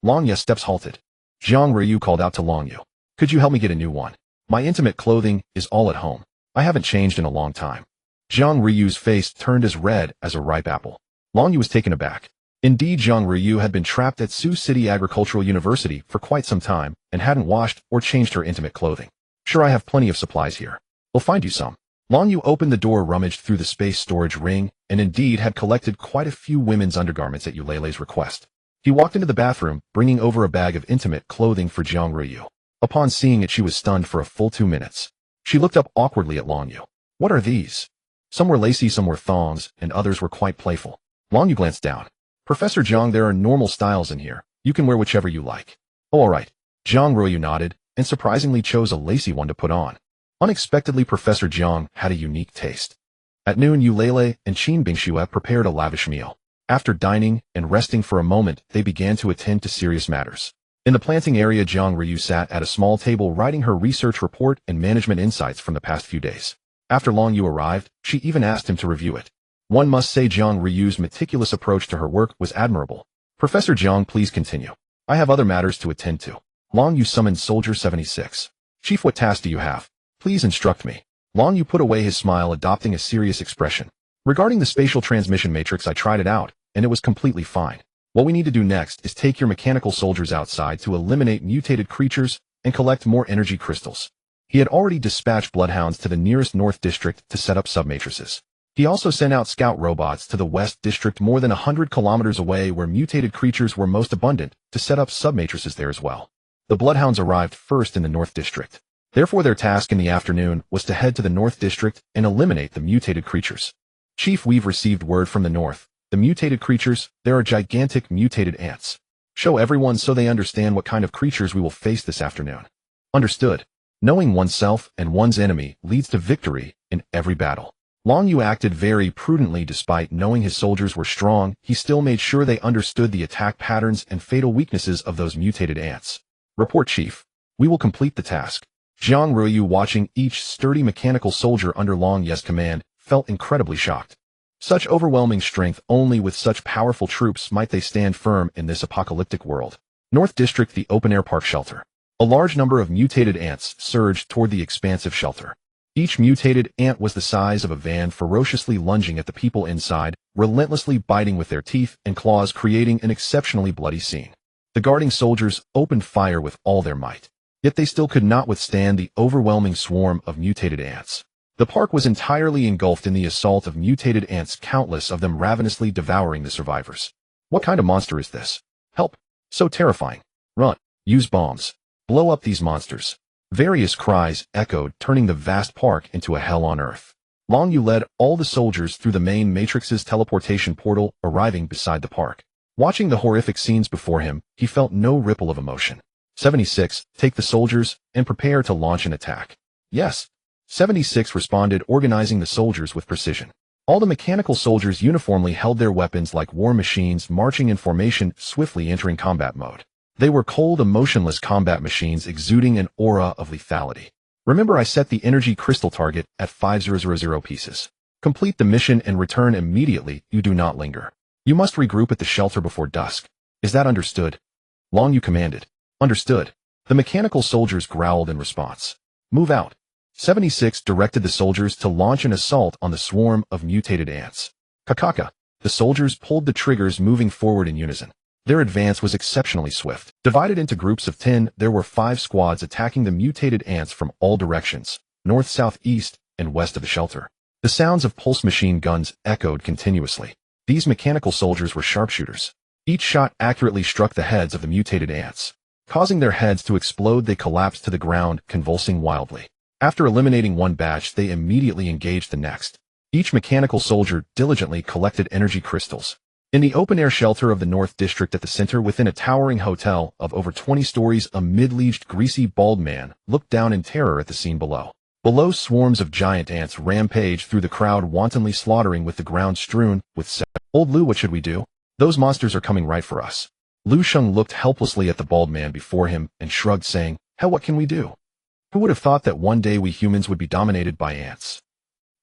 Long Yu's steps halted. Zhang Ruoyu called out to Long Yu. Could you help me get a new one? My intimate clothing is all at home. I haven't changed in a long time. Zhang Ruoyu's face turned as red as a ripe apple. Long Yu was taken aback. Indeed, Zhang Ruoyu had been trapped at Sioux City Agricultural University for quite some time and hadn't washed or changed her intimate clothing. Sure, I have plenty of supplies here. We'll find you some. Long Yu opened the door, rummaged through the space storage ring, and indeed had collected quite a few women's undergarments at Eulele's request. He walked into the bathroom, bringing over a bag of intimate clothing for Zhang Ruoyu. Upon seeing it, she was stunned for a full 2 minutes. She looked up awkwardly at Long Yu. What are these? Some were lacy, some were thongs, and others were quite playful. Long Yu glanced down. Professor Zhang, there are normal styles in here. You can wear whichever you like. Oh, all right. Zhang Ruoyu nodded, and surprisingly chose a lacy one to put on. Unexpectedly, Professor Zhang had a unique taste. At noon, Eulele and Qin Bingxue prepared a lavish meal. After dining and resting for a moment, they began to attend to serious matters. In the planting area, Zhang Ruoyu sat at a small table writing her research report and management insights from the past few days. After Long Yu arrived, she even asked him to review it. One must say Zhang Ruoyu's meticulous approach to her work was admirable. Professor Zhang, please continue. I have other matters to attend to. Long Yu summoned Soldier 76. Chief, what task do you have? Please instruct me. Long Yu put away his smile, adopting a serious expression. Regarding the spatial transmission matrix, I tried it out, and it was completely fine. What we need to do next is take your mechanical soldiers outside to eliminate mutated creatures and collect more energy crystals. He had already dispatched bloodhounds to the nearest North District to set up submatrices. He also sent out scout robots to the West District, more than 100 kilometers away, where mutated creatures were most abundant, to set up submatrices there as well. The bloodhounds arrived first in the North District. Therefore, their task in the afternoon was to head to the North District and eliminate the mutated creatures. Chief, we've received word from the North. The mutated creatures, there are gigantic mutated ants. Show everyone so they understand what kind of creatures we will face this afternoon. Understood. Knowing oneself and one's enemy leads to victory in every battle. Long Yu acted very prudently. Despite knowing his soldiers were strong, he still made sure they understood the attack patterns and fatal weaknesses of those mutated ants. Report, Chief. We will complete the task. Zhang Ruoyu, watching each sturdy mechanical soldier under Long Yu's command, felt incredibly shocked. Such overwhelming strength, only with such powerful troops might they stand firm in this apocalyptic world. North District, the open-air park shelter. A large number of mutated ants surged toward the expansive shelter. Each mutated ant was the size of a van, ferociously lunging at the people inside, relentlessly biting with their teeth and claws, creating an exceptionally bloody scene. The guarding soldiers opened fire with all their might. Yet they still could not withstand the overwhelming swarm of mutated ants. The park was entirely engulfed in the assault of mutated ants, countless of them ravenously devouring the survivors. What kind of monster is this? Help! So terrifying. Run. Use bombs. Blow up these monsters. Various cries echoed, turning the vast park into a hell on earth. Long Yu led all the soldiers through the main Matrix's teleportation portal, arriving beside the park. Watching the horrific scenes before him, he felt no ripple of emotion. 76, take the soldiers, and prepare to launch an attack. Yes. 76 responded, organizing the soldiers with precision. All the mechanical soldiers uniformly held their weapons like war machines, marching in formation, swiftly entering combat mode. They were cold, emotionless combat machines exuding an aura of lethality. Remember, I set the energy crystal target at 5000 pieces. Complete the mission and return immediately. You do not linger. You must regroup at the shelter before dusk. Is that understood? Long Yu commanded. Understood. The mechanical soldiers growled in response. Move out. 76 directed the soldiers to launch an assault on the swarm of mutated ants. Kakaka. The soldiers pulled the triggers, moving forward in unison. Their advance was exceptionally swift. Divided into groups of 10, there were 5 squads attacking the mutated ants from all directions, north, south, east, and west of the shelter. The sounds of pulse machine guns echoed continuously. These mechanical soldiers were sharpshooters. Each shot accurately struck the heads of the mutated ants. Causing their heads to explode, they collapsed to the ground, convulsing wildly. After eliminating one batch, they immediately engaged the next. Each mechanical soldier diligently collected energy crystals. In the open-air shelter of the North District at the center, within a towering hotel of over 20 stories, a mid-aged, greasy, bald man looked down in terror at the scene below. Below, swarms of giant ants rampaged through the crowd, wantonly slaughtering with the ground strewn with Old Lu, what should we do? Those monsters are coming right for us. Lu Sheng looked helplessly at the bald man before him and shrugged, saying, hell, what can we do? Who would have thought that one day we humans would be dominated by ants?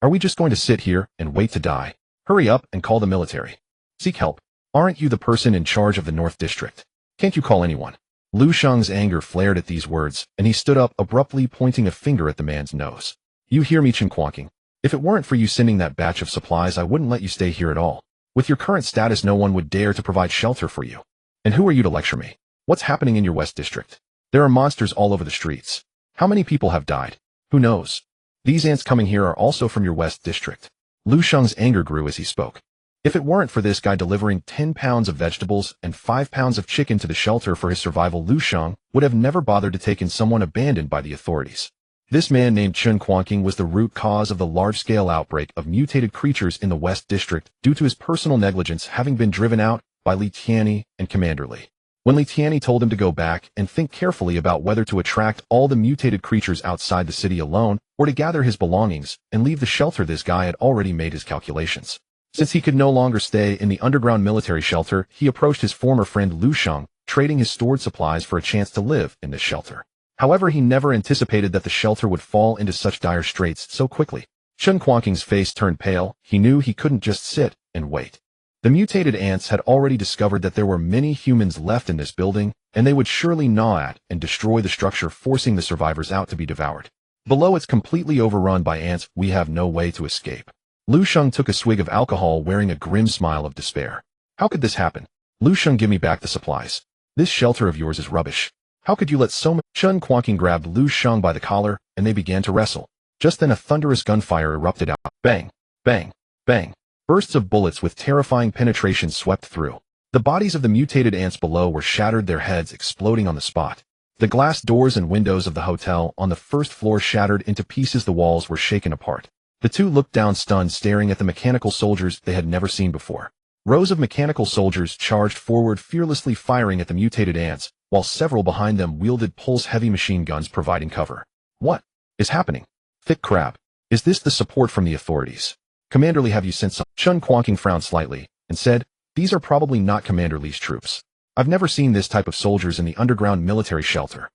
Are we just going to sit here and wait to die? Hurry up and call the military. Seek help. Aren't you the person in charge of the North District? Can't you call anyone? Lu Sheng's anger flared at these words, and he stood up abruptly, pointing a finger at the man's nose. You hear me, Chen Quanqing? If it weren't for you sending that batch of supplies, I wouldn't let you stay here at all. With your current status, no one would dare to provide shelter for you. And who are you to lecture me? What's happening in your West District? There are monsters all over the streets. How many people have died? Who knows? These ants coming here are also from your West District. Lu Sheng's anger grew as he spoke. If it weren't for this guy delivering 10 pounds of vegetables and 5 pounds of chicken to the shelter for his survival, Lu Sheng would have never bothered to take in someone abandoned by the authorities. This man named Chen Quanqing was the root cause of the large-scale outbreak of mutated creatures in the West District due to his personal negligence, having been driven out by Li Tianyi and Commander Li. When Li Tianyi told him to go back and think carefully about whether to attract all the mutated creatures outside the city alone or to gather his belongings and leave the shelter, this guy had already made his calculations. Since he could no longer stay in the underground military shelter, he approached his former friend Lu Sheng, trading his stored supplies for a chance to live in this shelter. However, he never anticipated that the shelter would fall into such dire straits so quickly. Chen Quanqing's face turned pale. He knew he couldn't just sit and wait. The mutated ants had already discovered that there were many humans left in this building, and they would surely gnaw at and destroy the structure, forcing the survivors out to be devoured. Below, it's completely overrun by ants. We have no way to escape. Lu Sheng took a swig of alcohol, wearing a grim smile of despair. How could this happen? Lu Sheng, give me back the supplies. This shelter of yours is rubbish. How could you let so much? Chen Quanqing grabbed Lu Sheng by the collar, and they began to wrestle. Just then a thunderous gunfire erupted out. Bang! Bang! Bang! Bursts of bullets with terrifying penetration swept through. The bodies of the mutated ants below were shattered, their heads exploding on the spot. The glass doors and windows of the hotel on the first floor shattered into pieces. The walls were shaken apart. The two looked down, stunned, staring at the mechanical soldiers they had never seen before. Rows of mechanical soldiers charged forward, fearlessly firing at the mutated ants, while several behind them wielded pulse-heavy machine guns, providing cover. What is happening? Thick crab. Is this the support from the authorities? Commander Li, have you sent some? Chen Quanqing frowned slightly and said, these are probably not Commander Li's troops. I've never seen this type of soldiers in the underground military shelter.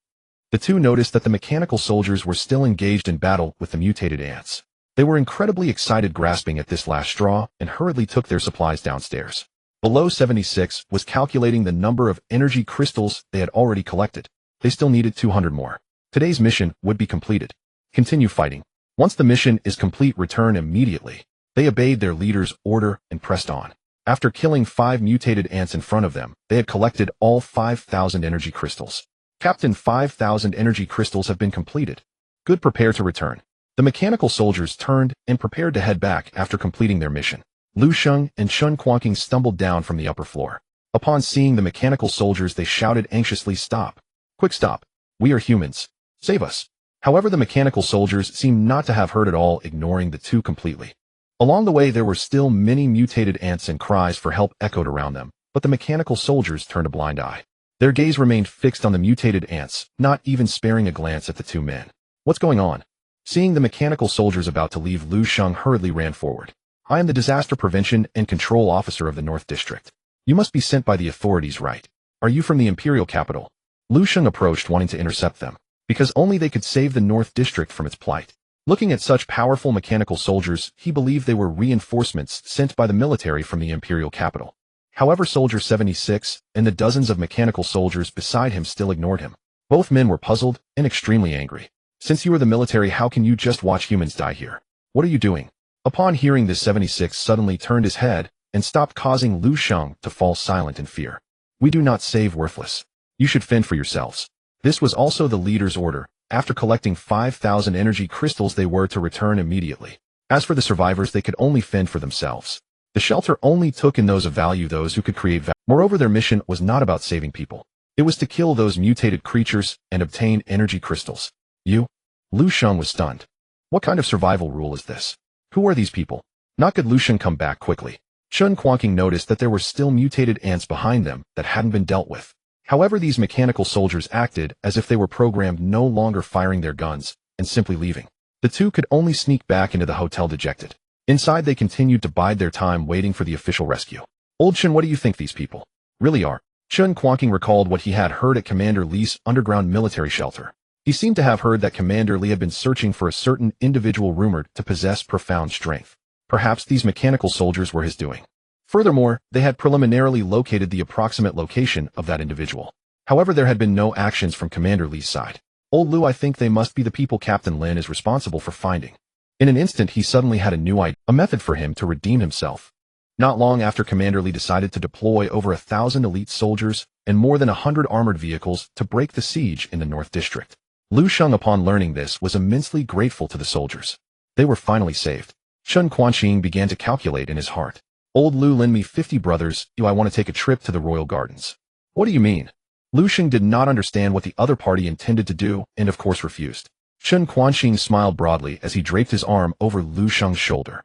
The two noticed that the mechanical soldiers were still engaged in battle with the mutated ants. They were incredibly excited, grasping at this last straw, and hurriedly took their supplies downstairs. Below, 76 was calculating the number of energy crystals they had already collected. They still needed 200 more. Today's mission would be completed. Continue fighting. Once the mission is complete, return immediately. They obeyed their leader's order and pressed on. After killing 5 mutated ants in front of them, they had collected all 5,000 energy crystals. Captain, 5,000 energy crystals have been completed. Good, prepare to return. The mechanical soldiers turned and prepared to head back after completing their mission. Lu Sheng and Chun Quanqing stumbled down from the upper floor. Upon seeing the mechanical soldiers, they shouted anxiously, "Stop! Quick, stop! We are humans. Save us!" However, the mechanical soldiers seemed not to have heard at all, ignoring the two completely. Along the way, there were still many mutated ants, and cries for help echoed around them, but the mechanical soldiers turned a blind eye. Their gaze remained fixed on the mutated ants, not even sparing a glance at the two men. What's going on? Seeing the mechanical soldiers about to leave, Lu Sheng hurriedly ran forward. "I am the Disaster Prevention and Control Officer of the North District. You must be sent by the authorities, right? Are you from the Imperial Capital?" Lu Sheng approached, wanting to intercept them, because only they could save the North District from its plight. Looking at such powerful mechanical soldiers, he believed they were reinforcements sent by the military from the Imperial Capital. However, Soldier 76 and the dozens of mechanical soldiers beside him still ignored him. Both men were puzzled and extremely angry. "Since you are the military, how can you just watch humans die here? What are you doing?" Upon hearing this, 76 suddenly turned his head and stopped, causing Lu Sheng to fall silent in fear. "We do not save worthless. You should fend for yourselves." This was also the leader's order. After collecting 5,000 energy crystals, they were to return immediately. As for the survivors, they could only fend for themselves. The shelter only took in those of value, those who could create value. Moreover, their mission was not about saving people. It was to kill those mutated creatures and obtain energy crystals. "You?" Lu Sheng was stunned. "What kind of survival rule is this? Who are these people?" "Not good." Lu Sheng, come back quickly. Chun Quanqing noticed that there were still mutated ants behind them that hadn't been dealt with. However, these mechanical soldiers acted as if they were programmed, no longer firing their guns and simply leaving. The two could only sneak back into the hotel dejected. Inside, they continued to bide their time, waiting for the official rescue. "Old Chun, what do you think these people really are?" Chun Quanqing recalled what he had heard at Commander Li's underground military shelter. He seemed to have heard that Commander Li had been searching for a certain individual rumored to possess profound strength. Perhaps these mechanical soldiers were his doing. Furthermore, they had preliminarily located the approximate location of that individual. However, there had been no actions from Commander Li's side. "Old Lu, I think they must be the people Captain Lin is responsible for finding." In an instant, he suddenly had a new idea, a method for him to redeem himself. Not long after, Commander Li decided to deploy over 1,000 elite soldiers and more than 100 armored vehicles to break the siege in the North District. Lu Sheng, upon learning this, was immensely grateful to the soldiers. They were finally saved. Chun Quanqing began to calculate in his heart. "Old Lu, lend me 50 brothers. I want to take a trip to the royal gardens." "What do you mean?" Lu Sheng did not understand what the other party intended to do and of course refused. Chun Quanqing smiled broadly as he draped his arm over Lu Sheng's shoulder.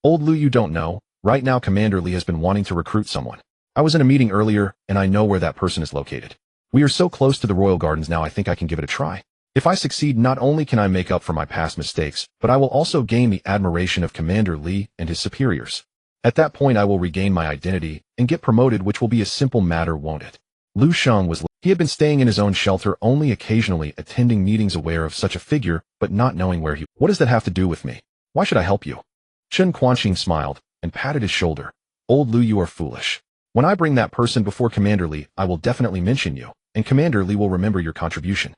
"Old Lu, you don't know. Right now, Commander Li has been wanting to recruit someone. I was in a meeting earlier, and I know where that person is located. We are so close to the royal gardens now, I think I can give it a try. If I succeed, not only can I make up for my past mistakes, but I will also gain the admiration of Commander Li and his superiors. At that point, I will regain my identity and get promoted, which will be a simple matter, won't it?" Lu Sheng was. He had been staying in his own shelter, only occasionally attending meetings, aware of such a figure, but not knowing where he. "What does that have to do with me? Why should I help you?" Chun Quanqing smiled and patted his shoulder. "Old Lu, you are foolish. When I bring that person before Commander Li, I will definitely mention you, and Commander Li will remember your contribution.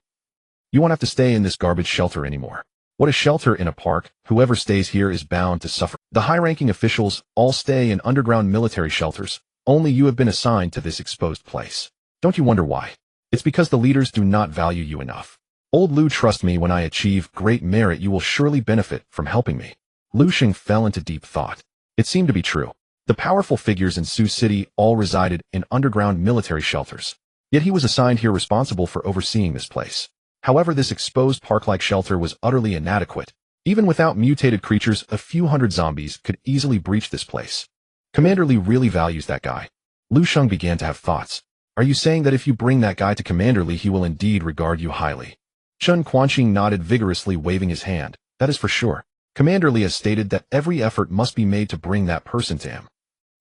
You won't have to stay in this garbage shelter anymore." "What a shelter in a park! Whoever stays here is bound to suffer. The high-ranking officials all stay in underground military shelters. Only you have been assigned to this exposed place. Don't you wonder why? It's because the leaders do not value you enough. Old Lu, trust me, when I achieve great merit, you will surely benefit from helping me." Lu Sheng fell into deep thought. It seemed to be true. The powerful figures in Sioux City all resided in underground military shelters. Yet he was assigned here, responsible for overseeing this place. However, this exposed park-like shelter was utterly inadequate. Even without mutated creatures, a few hundred zombies could easily breach this place. Commander Li really values that guy. Lu Sheng began to have thoughts. "Are you saying that if you bring that guy to Commander Li, he will indeed regard you highly?" Chun Quanqing nodded vigorously, waving his hand. "That is for sure. Commander Li has stated that every effort must be made to bring that person to him.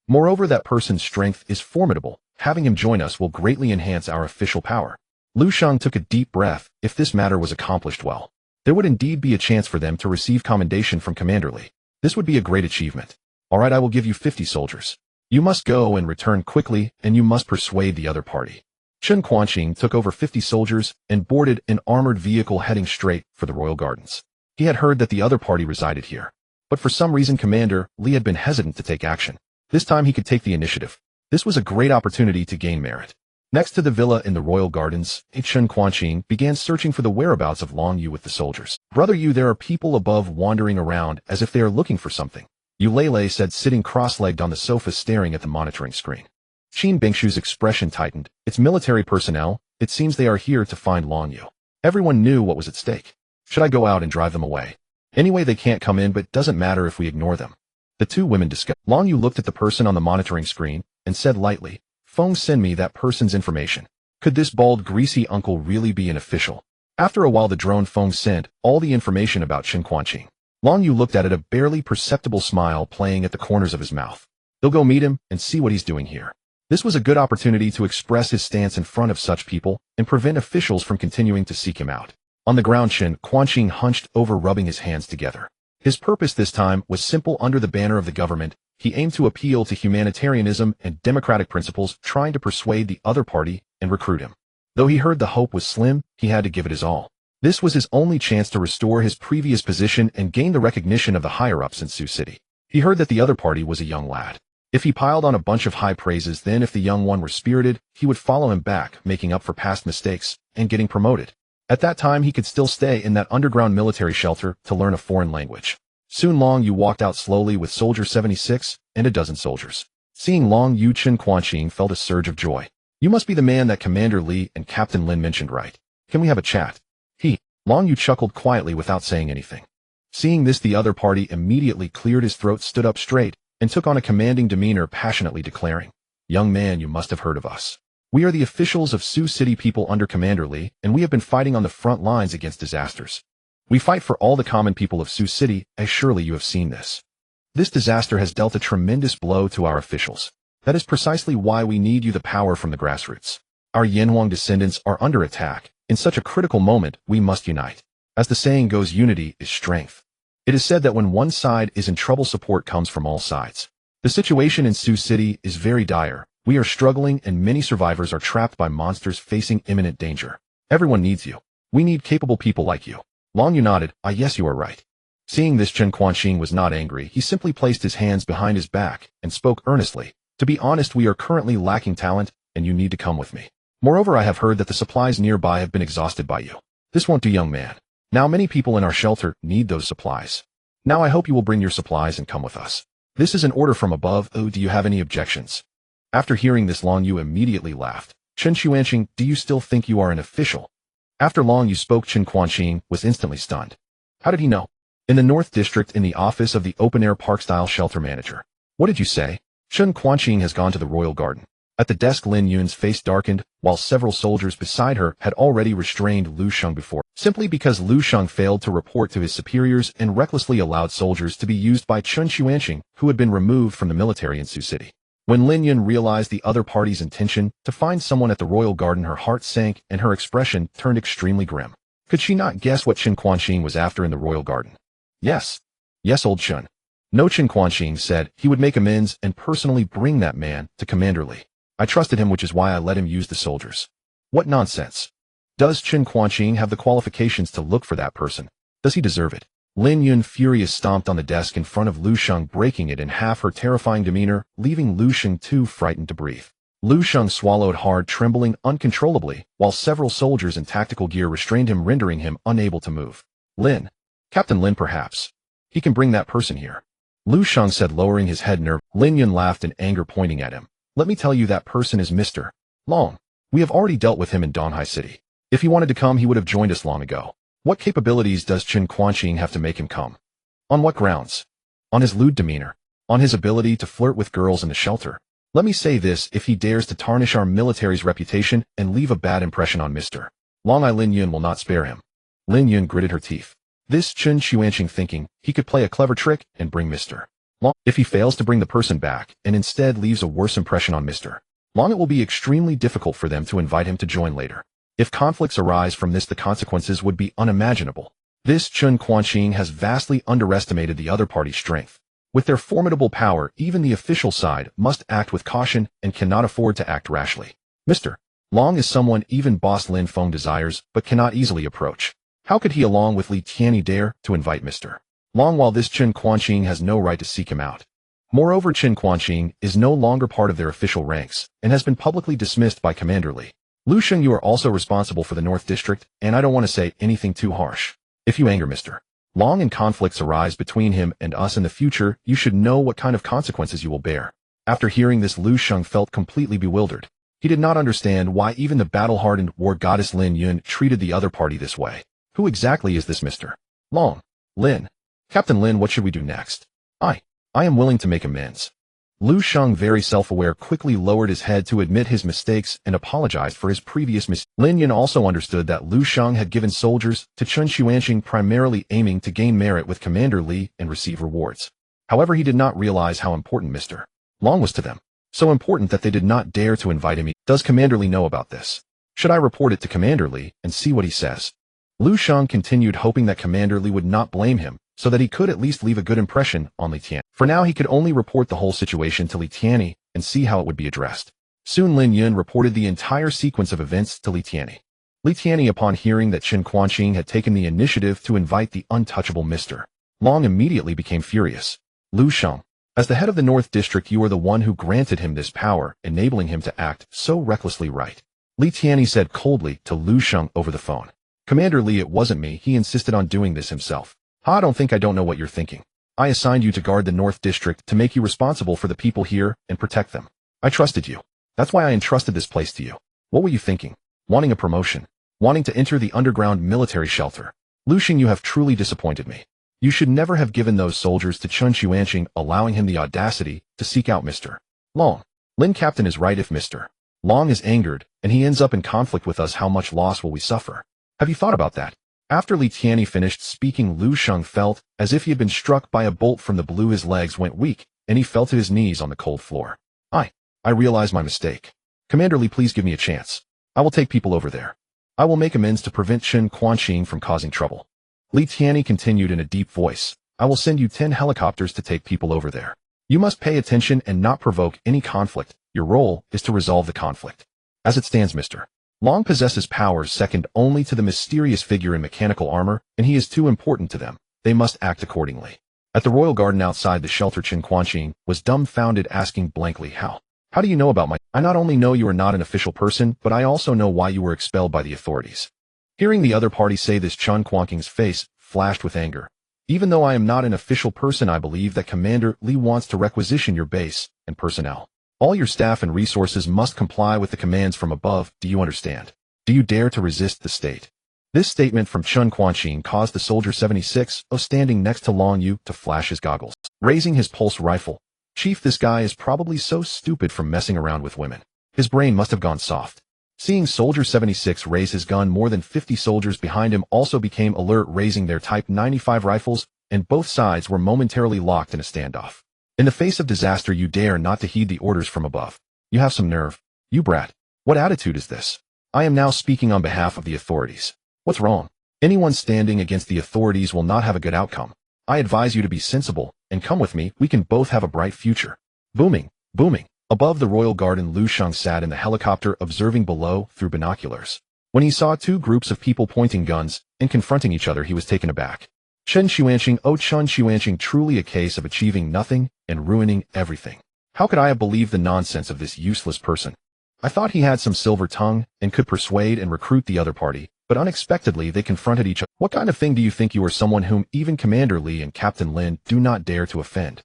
Moreover, that person's strength is formidable. Having him join us will greatly enhance our official power." Lu Sheng took a deep breath. If this matter was accomplished well, there would indeed be a chance for them to receive commendation from Commander Li. This would be a great achievement. "All right, I will give you 50 soldiers. You must go and return quickly, and you must persuade the other party." Chun Quanqing took over 50 soldiers and boarded an armored vehicle heading straight for the royal gardens. He had heard that the other party resided here. But for some reason Commander Li had been hesitant to take action. This time he could take the initiative. This was a great opportunity to gain merit. Next to the villa in the royal gardens, Chen Quanqing began searching for the whereabouts of Long Yu with the soldiers. Brother Yu, there are people above wandering around as if they are looking for something, Yu Lei said, sitting cross-legged on the sofa staring at the monitoring screen. Qin Bingshu's expression tightened. It's military personnel. It seems they are here to find Long Yu. Everyone knew what was at stake. Should I go out and drive them away? Anyway, they can't come in, but doesn't matter if we ignore them. The two women discussed. Long Yu looked at the person on the monitoring screen and said lightly, Feng, send me that person's information. Could this bald, greasy uncle really be an official? After a while the drone Feng sent all the information about Chen Quanqing. Long Yu looked at it, a barely perceptible smile playing at the corners of his mouth. They'll go meet him and see what he's doing here. This was a good opportunity to express his stance in front of such people and prevent officials from continuing to seek him out. On the ground, Chen Quanqing hunched over, rubbing his hands together. His purpose this time was simple. Under the banner of the government, he aimed to appeal to humanitarianism and democratic principles, trying to persuade the other party and recruit him. Though he heard the hope was slim, he had to give it his all. This was his only chance to restore his previous position and gain the recognition of the higher-ups in Sioux City. He heard that the other party was a young lad. If he piled on a bunch of high praises, then if the young one were spirited, he would follow him back, making up for past mistakes and getting promoted. At that time, he could still stay in that underground military shelter to learn a foreign language. Soon Long Yu walked out slowly with Soldier 76 and a dozen soldiers. Seeing Long Yu, Chen Quanqing felt a surge of joy. You must be the man that Commander Li and Captain Lin mentioned, right? Can we have a chat? Long Yu chuckled quietly without saying anything. Seeing this, the other party immediately cleared his throat, stood up straight, and took on a commanding demeanor, passionately declaring, Young man, you must have heard of us. We are the officials of Sioux City people under Commander Li, and we have been fighting on the front lines against disasters. We fight for all the common people of Sioux City, as surely you have seen this. This disaster has dealt a tremendous blow to our officials. That is precisely why we need you, the power from the grassroots. Our Yanhuang descendants are under attack. In such a critical moment, we must unite. As the saying goes, unity is strength. It is said that when one side is in trouble, support comes from all sides. The situation in Sioux City is very dire. We are struggling and many survivors are trapped by monsters facing imminent danger. Everyone needs you. We need capable people like you. Long Yu nodded. Yes, you are right. Seeing this, Chen Quanqing was not angry. He simply placed his hands behind his back and spoke earnestly. To be honest, we are currently lacking talent, and you need to come with me. Moreover, I have heard that the supplies nearby have been exhausted by you. This won't do, young man. Now many people in our shelter need those supplies. Now I hope you will bring your supplies and come with us. This is an order from above. Oh, do you have any objections? After hearing this, Long Yu immediately laughed. Chen Quanqing, do you still think you are an official? After Long Yu spoke, Chen Quanqing was instantly stunned. How did he know? In the North District, in the office of the open-air park-style shelter manager. What did you say? Chen Quanqing has gone to the royal garden. At the desk, Lin Yun's face darkened, while several soldiers beside her had already restrained Lu Sheng before, simply because Lu Sheng failed to report to his superiors and recklessly allowed soldiers to be used by Chen Quanqing, who had been removed from the military in Sioux City. When Lin Yun realized the other party's intention to find someone at the royal garden, her heart sank and her expression turned extremely grim. Could she not guess what Chen Quanqing was after in the royal garden? Yes, old Chen. No, Chen Quanqing said he would make amends and personally bring that man to Commander Li. I trusted him, which is why I let him use the soldiers. What nonsense. Does Chen Quanqing have the qualifications to look for that person? Does he deserve it? Lin Yun, furious, stomped on the desk in front of Lu Sheng, breaking it in half, her terrifying demeanor leaving Lu Sheng too frightened to breathe. Lu Sheng swallowed hard, trembling uncontrollably, while several soldiers in tactical gear restrained him, rendering him unable to move. Captain Lin, perhaps. He can bring that person here. Lu Sheng said, lowering his head nervously. Lin Yun laughed in anger, pointing at him. Let me tell you, that person is Mr. Long. We have already dealt with him in Donghai City. If he wanted to come, he would have joined us long ago. What capabilities does Chen Quanqing have to make him come? On what grounds? On his lewd demeanor. On his ability to flirt with girls in the shelter. Let me say this, if he dares to tarnish our military's reputation and leave a bad impression on Mr. Long, Lin Yun will not spare him. Lin Yun gritted her teeth. This Chen Quanqing thinking he could play a clever trick and bring Mr. Long. If he fails to bring the person back and instead leaves a worse impression on Mr. Long, it will be extremely difficult for them to invite him to join later. If conflicts arise from this, the consequences would be unimaginable. This Chen Quanqing has vastly underestimated the other party's strength. With their formidable power, even the official side must act with caution and cannot afford to act rashly. Mr. Long is someone even Boss Lin Feng desires but cannot easily approach. How could he along with Li Tianyi dare to invite Mr. Long while this Chen Quanqing has no right to seek him out? Moreover, Chen Quanqing is no longer part of their official ranks and has been publicly dismissed by Commander Li. Lu Sheng, you are also responsible for the North District, and I don't want to say anything too harsh. If you anger Mr. Long and conflicts arise between him and us in the future, you should know what kind of consequences you will bear. After hearing this, Lu Sheng felt completely bewildered. He did not understand why even the battle-hardened war goddess Lin Yun treated the other party this way. Who exactly is this Mr. Long? Lin. Captain Lin, what should we do next? I am willing to make amends. Lu Sheng, very self-aware, quickly lowered his head to admit his mistakes and apologized for his previous mistakes. Lin Yun also understood that Lu Sheng had given soldiers to Chen Xuanqing primarily aiming to gain merit with Commander Li and receive rewards. However, he did not realize how important Mr. Long was to them. So important that they did not dare to invite him. Does Commander Li know about this? Should I report it to Commander Li and see what he says? Lu Sheng continued, hoping that Commander Li would not blame him, so that he could at least leave a good impression on Li Tianyi. For now, he could only report the whole situation to Li Tianyi and see how it would be addressed. Soon Lin Yun reported the entire sequence of events to Li Tianyi. Li Tianyi, upon hearing that Chen Quanqing had taken the initiative to invite the untouchable Mr. Long, immediately became furious. Lu Sheng, as the head of the North District, you are the one who granted him this power, enabling him to act so recklessly, right? Li Tianyi said coldly to Lu Sheng over the phone. Commander Li, it wasn't me. He insisted on doing this himself. I don't know what you're thinking. I assigned you to guard the North District to make you responsible for the people here and protect them. I trusted you. That's why I entrusted this place to you. What were you thinking? Wanting a promotion? Wanting to enter the underground military shelter? Lu Sheng, you have truly disappointed me. You should never have given those soldiers to Chen Xuanqing, allowing him the audacity to seek out Mr. Long. Lin, Captain is right. If Mr. Long is angered and he ends up in conflict with us, how much loss will we suffer? Have you thought about that? After Li Tianyi finished speaking, Lu Sheng felt as if he had been struck by a bolt from the blue. His legs went weak, and he fell to his knees on the cold floor. I realize my mistake. Commander Li, please give me a chance. I will take people over there. I will make amends to prevent Chen Quanqing from causing trouble. Li Tianyi continued in a deep voice. I will send you 10 helicopters to take people over there. You must pay attention and not provoke any conflict. Your role is to resolve the conflict. As it stands, Mr. Long possesses powers second only to the mysterious figure in mechanical armor, and he is too important to them. They must act accordingly. At the royal garden outside the shelter, Chen Quanqing was dumbfounded, asking blankly, How do you know about my— I not only know you are not an official person, but I also know why you were expelled by the authorities. Hearing the other party say this, Chen Quanqing's face flashed with anger. Even though I am not an official person, I believe that Commander Li wants to requisition your base and personnel. All your staff and resources must comply with the commands from above. Do you understand? Do you dare to resist the state? This statement from Chen Quanqing caused the soldier 76, standing next to Long Yu, to flash his goggles. Raising his pulse rifle. Chief, this guy is probably so stupid from messing around with women. His brain must have gone soft. Seeing Soldier 76 raise his gun, more than 50 soldiers behind him also became alert, raising their Type 95 rifles, and both sides were momentarily locked in a standoff. In the face of disaster, you dare not to heed the orders from above. You have some nerve. You brat. What attitude is this? I am now speaking on behalf of the authorities. What's wrong? Anyone standing against the authorities will not have a good outcome. I advise you to be sensible, and come with me. We can both have a bright future. Booming. Above the royal garden, Lu Sheng sat in the helicopter, observing below through binoculars. When he saw two groups of people pointing guns and confronting each other, he was taken aback. Chen Xuanqing, truly a case of achieving nothing and ruining everything. How could I have believed the nonsense of this useless person? I thought he had some silver tongue and could persuade and recruit the other party, but unexpectedly they confronted each other. What kind of thing do you think you are? Someone whom even Commander Li and Captain Lin do not dare to offend.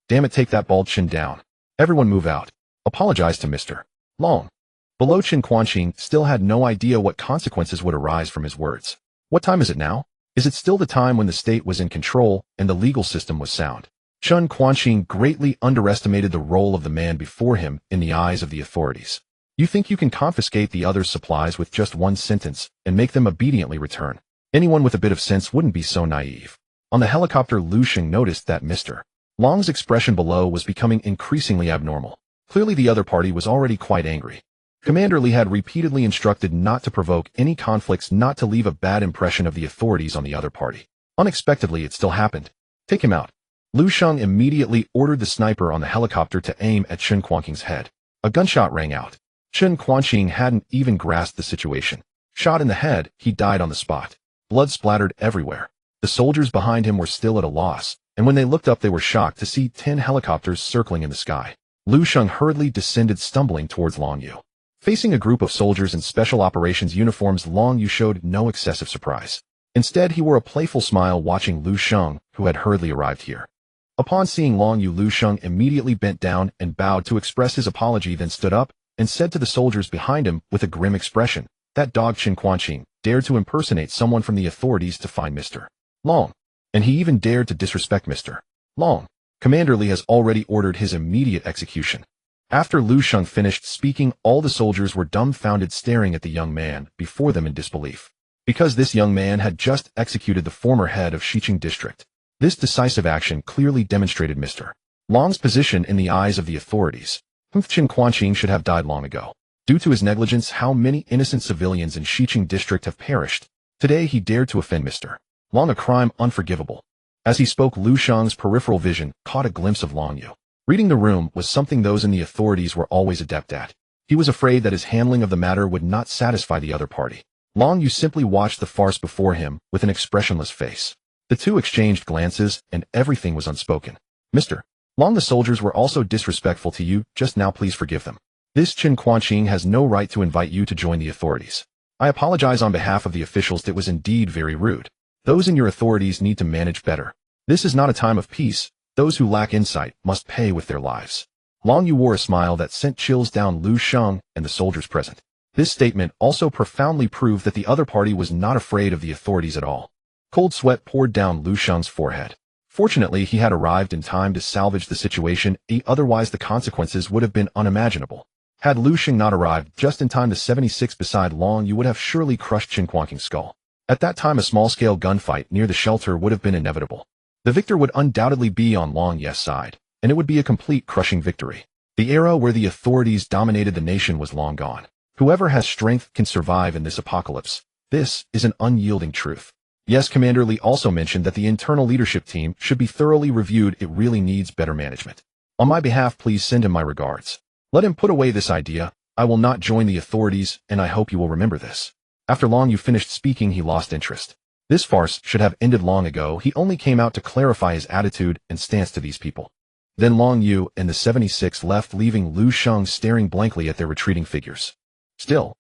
Damn it, take that bald chin down. Everyone move out. Apologize to Mr. Long. Below, Chen Quanqing still had no idea what consequences would arise from his words. What time is it now? Is it still the time when the state was in control and the legal system was sound? Chen Quanqing greatly underestimated the role of the man before him in the eyes of the authorities. You think you can confiscate the other's supplies with just one sentence and make them obediently return? Anyone with a bit of sense wouldn't be so naive. On the helicopter, Lu Sheng noticed that Mr. Long's expression below was becoming increasingly abnormal. Clearly the other party was already quite angry. Commander Li had repeatedly instructed not to provoke any conflicts, not to leave a bad impression of the authorities on the other party. Unexpectedly, it still happened. Take him out. Lu Sheng immediately ordered the sniper on the helicopter to aim at Chen Quanqing's head. A gunshot rang out. Chen Quanqing hadn't even grasped the situation. Shot in the head, he died on the spot. Blood splattered everywhere. The soldiers behind him were still at a loss, and when they looked up they were shocked to see 10 helicopters circling in the sky. Lu Sheng hurriedly descended, stumbling towards Long Yu. Facing a group of soldiers in special operations uniforms, Long Yu showed no excessive surprise. Instead, he wore a playful smile watching Lu Sheng, who had hurriedly arrived here. Upon seeing Long Yu, Lu Sheng immediately bent down and bowed to express his apology, then stood up and said to the soldiers behind him with a grim expression, "That dog Qin Quanqing dared to impersonate someone from the authorities to find Mr. Long. And he even dared to disrespect Mr. Long. Commander Li has already ordered his immediate execution." After Lu Sheng finished speaking, all the soldiers were dumbfounded, staring at the young man before them in disbelief. Because this young man had just executed the former head of Xiqing District. This decisive action clearly demonstrated Mr. Long's position in the eyes of the authorities. Qin Quanqing should have died long ago. Due to his negligence, how many innocent civilians in Xiqing District have perished. Today he dared to offend Mr. Long, a crime unforgivable. As he spoke, Lu Sheng's peripheral vision caught a glimpse of Long Yu. Reading the room was something those in the authorities were always adept at. He was afraid that his handling of the matter would not satisfy the other party. Long Yu simply watched the farce before him with an expressionless face. The two exchanged glances, and everything was unspoken. "Mr. Long, the soldiers were also disrespectful to you just now. Please forgive them. This Qin Quanqing has no right to invite you to join the authorities. I apologize on behalf of the officials. It was indeed very rude. Those in your authorities need to manage better. This is not a time of peace. Those who lack insight must pay with their lives." Long Yu wore a smile that sent chills down Lu Sheng and the soldiers present. This statement also profoundly proved that the other party was not afraid of the authorities at all. Cold sweat poured down Lu Sheng's forehead. Fortunately, he had arrived in time to salvage the situation, otherwise the consequences would have been unimaginable. Had Lu Sheng not arrived just in time, the 76 beside Long Yu would have surely crushed Qin Quanqing's skull. At that time, a small-scale gunfight near the shelter would have been inevitable. The victor would undoubtedly be on Long Yu's side, and it would be a complete crushing victory. The era where the authorities dominated the nation was long gone. Whoever has strength can survive in this apocalypse. This is an unyielding truth. Yes, Commander Li also mentioned that the internal leadership team should be thoroughly reviewed. It really needs better management. On my behalf, please send him my regards. Let him put away this idea. I will not join the authorities, and I hope you will remember this. After Long Yu finished speaking, he lost interest. This farce should have ended long ago. He only came out to clarify his attitude and stance to these people. Then Long Yu and the 76 left, leaving Lu Sheng staring blankly at their retreating figures. Still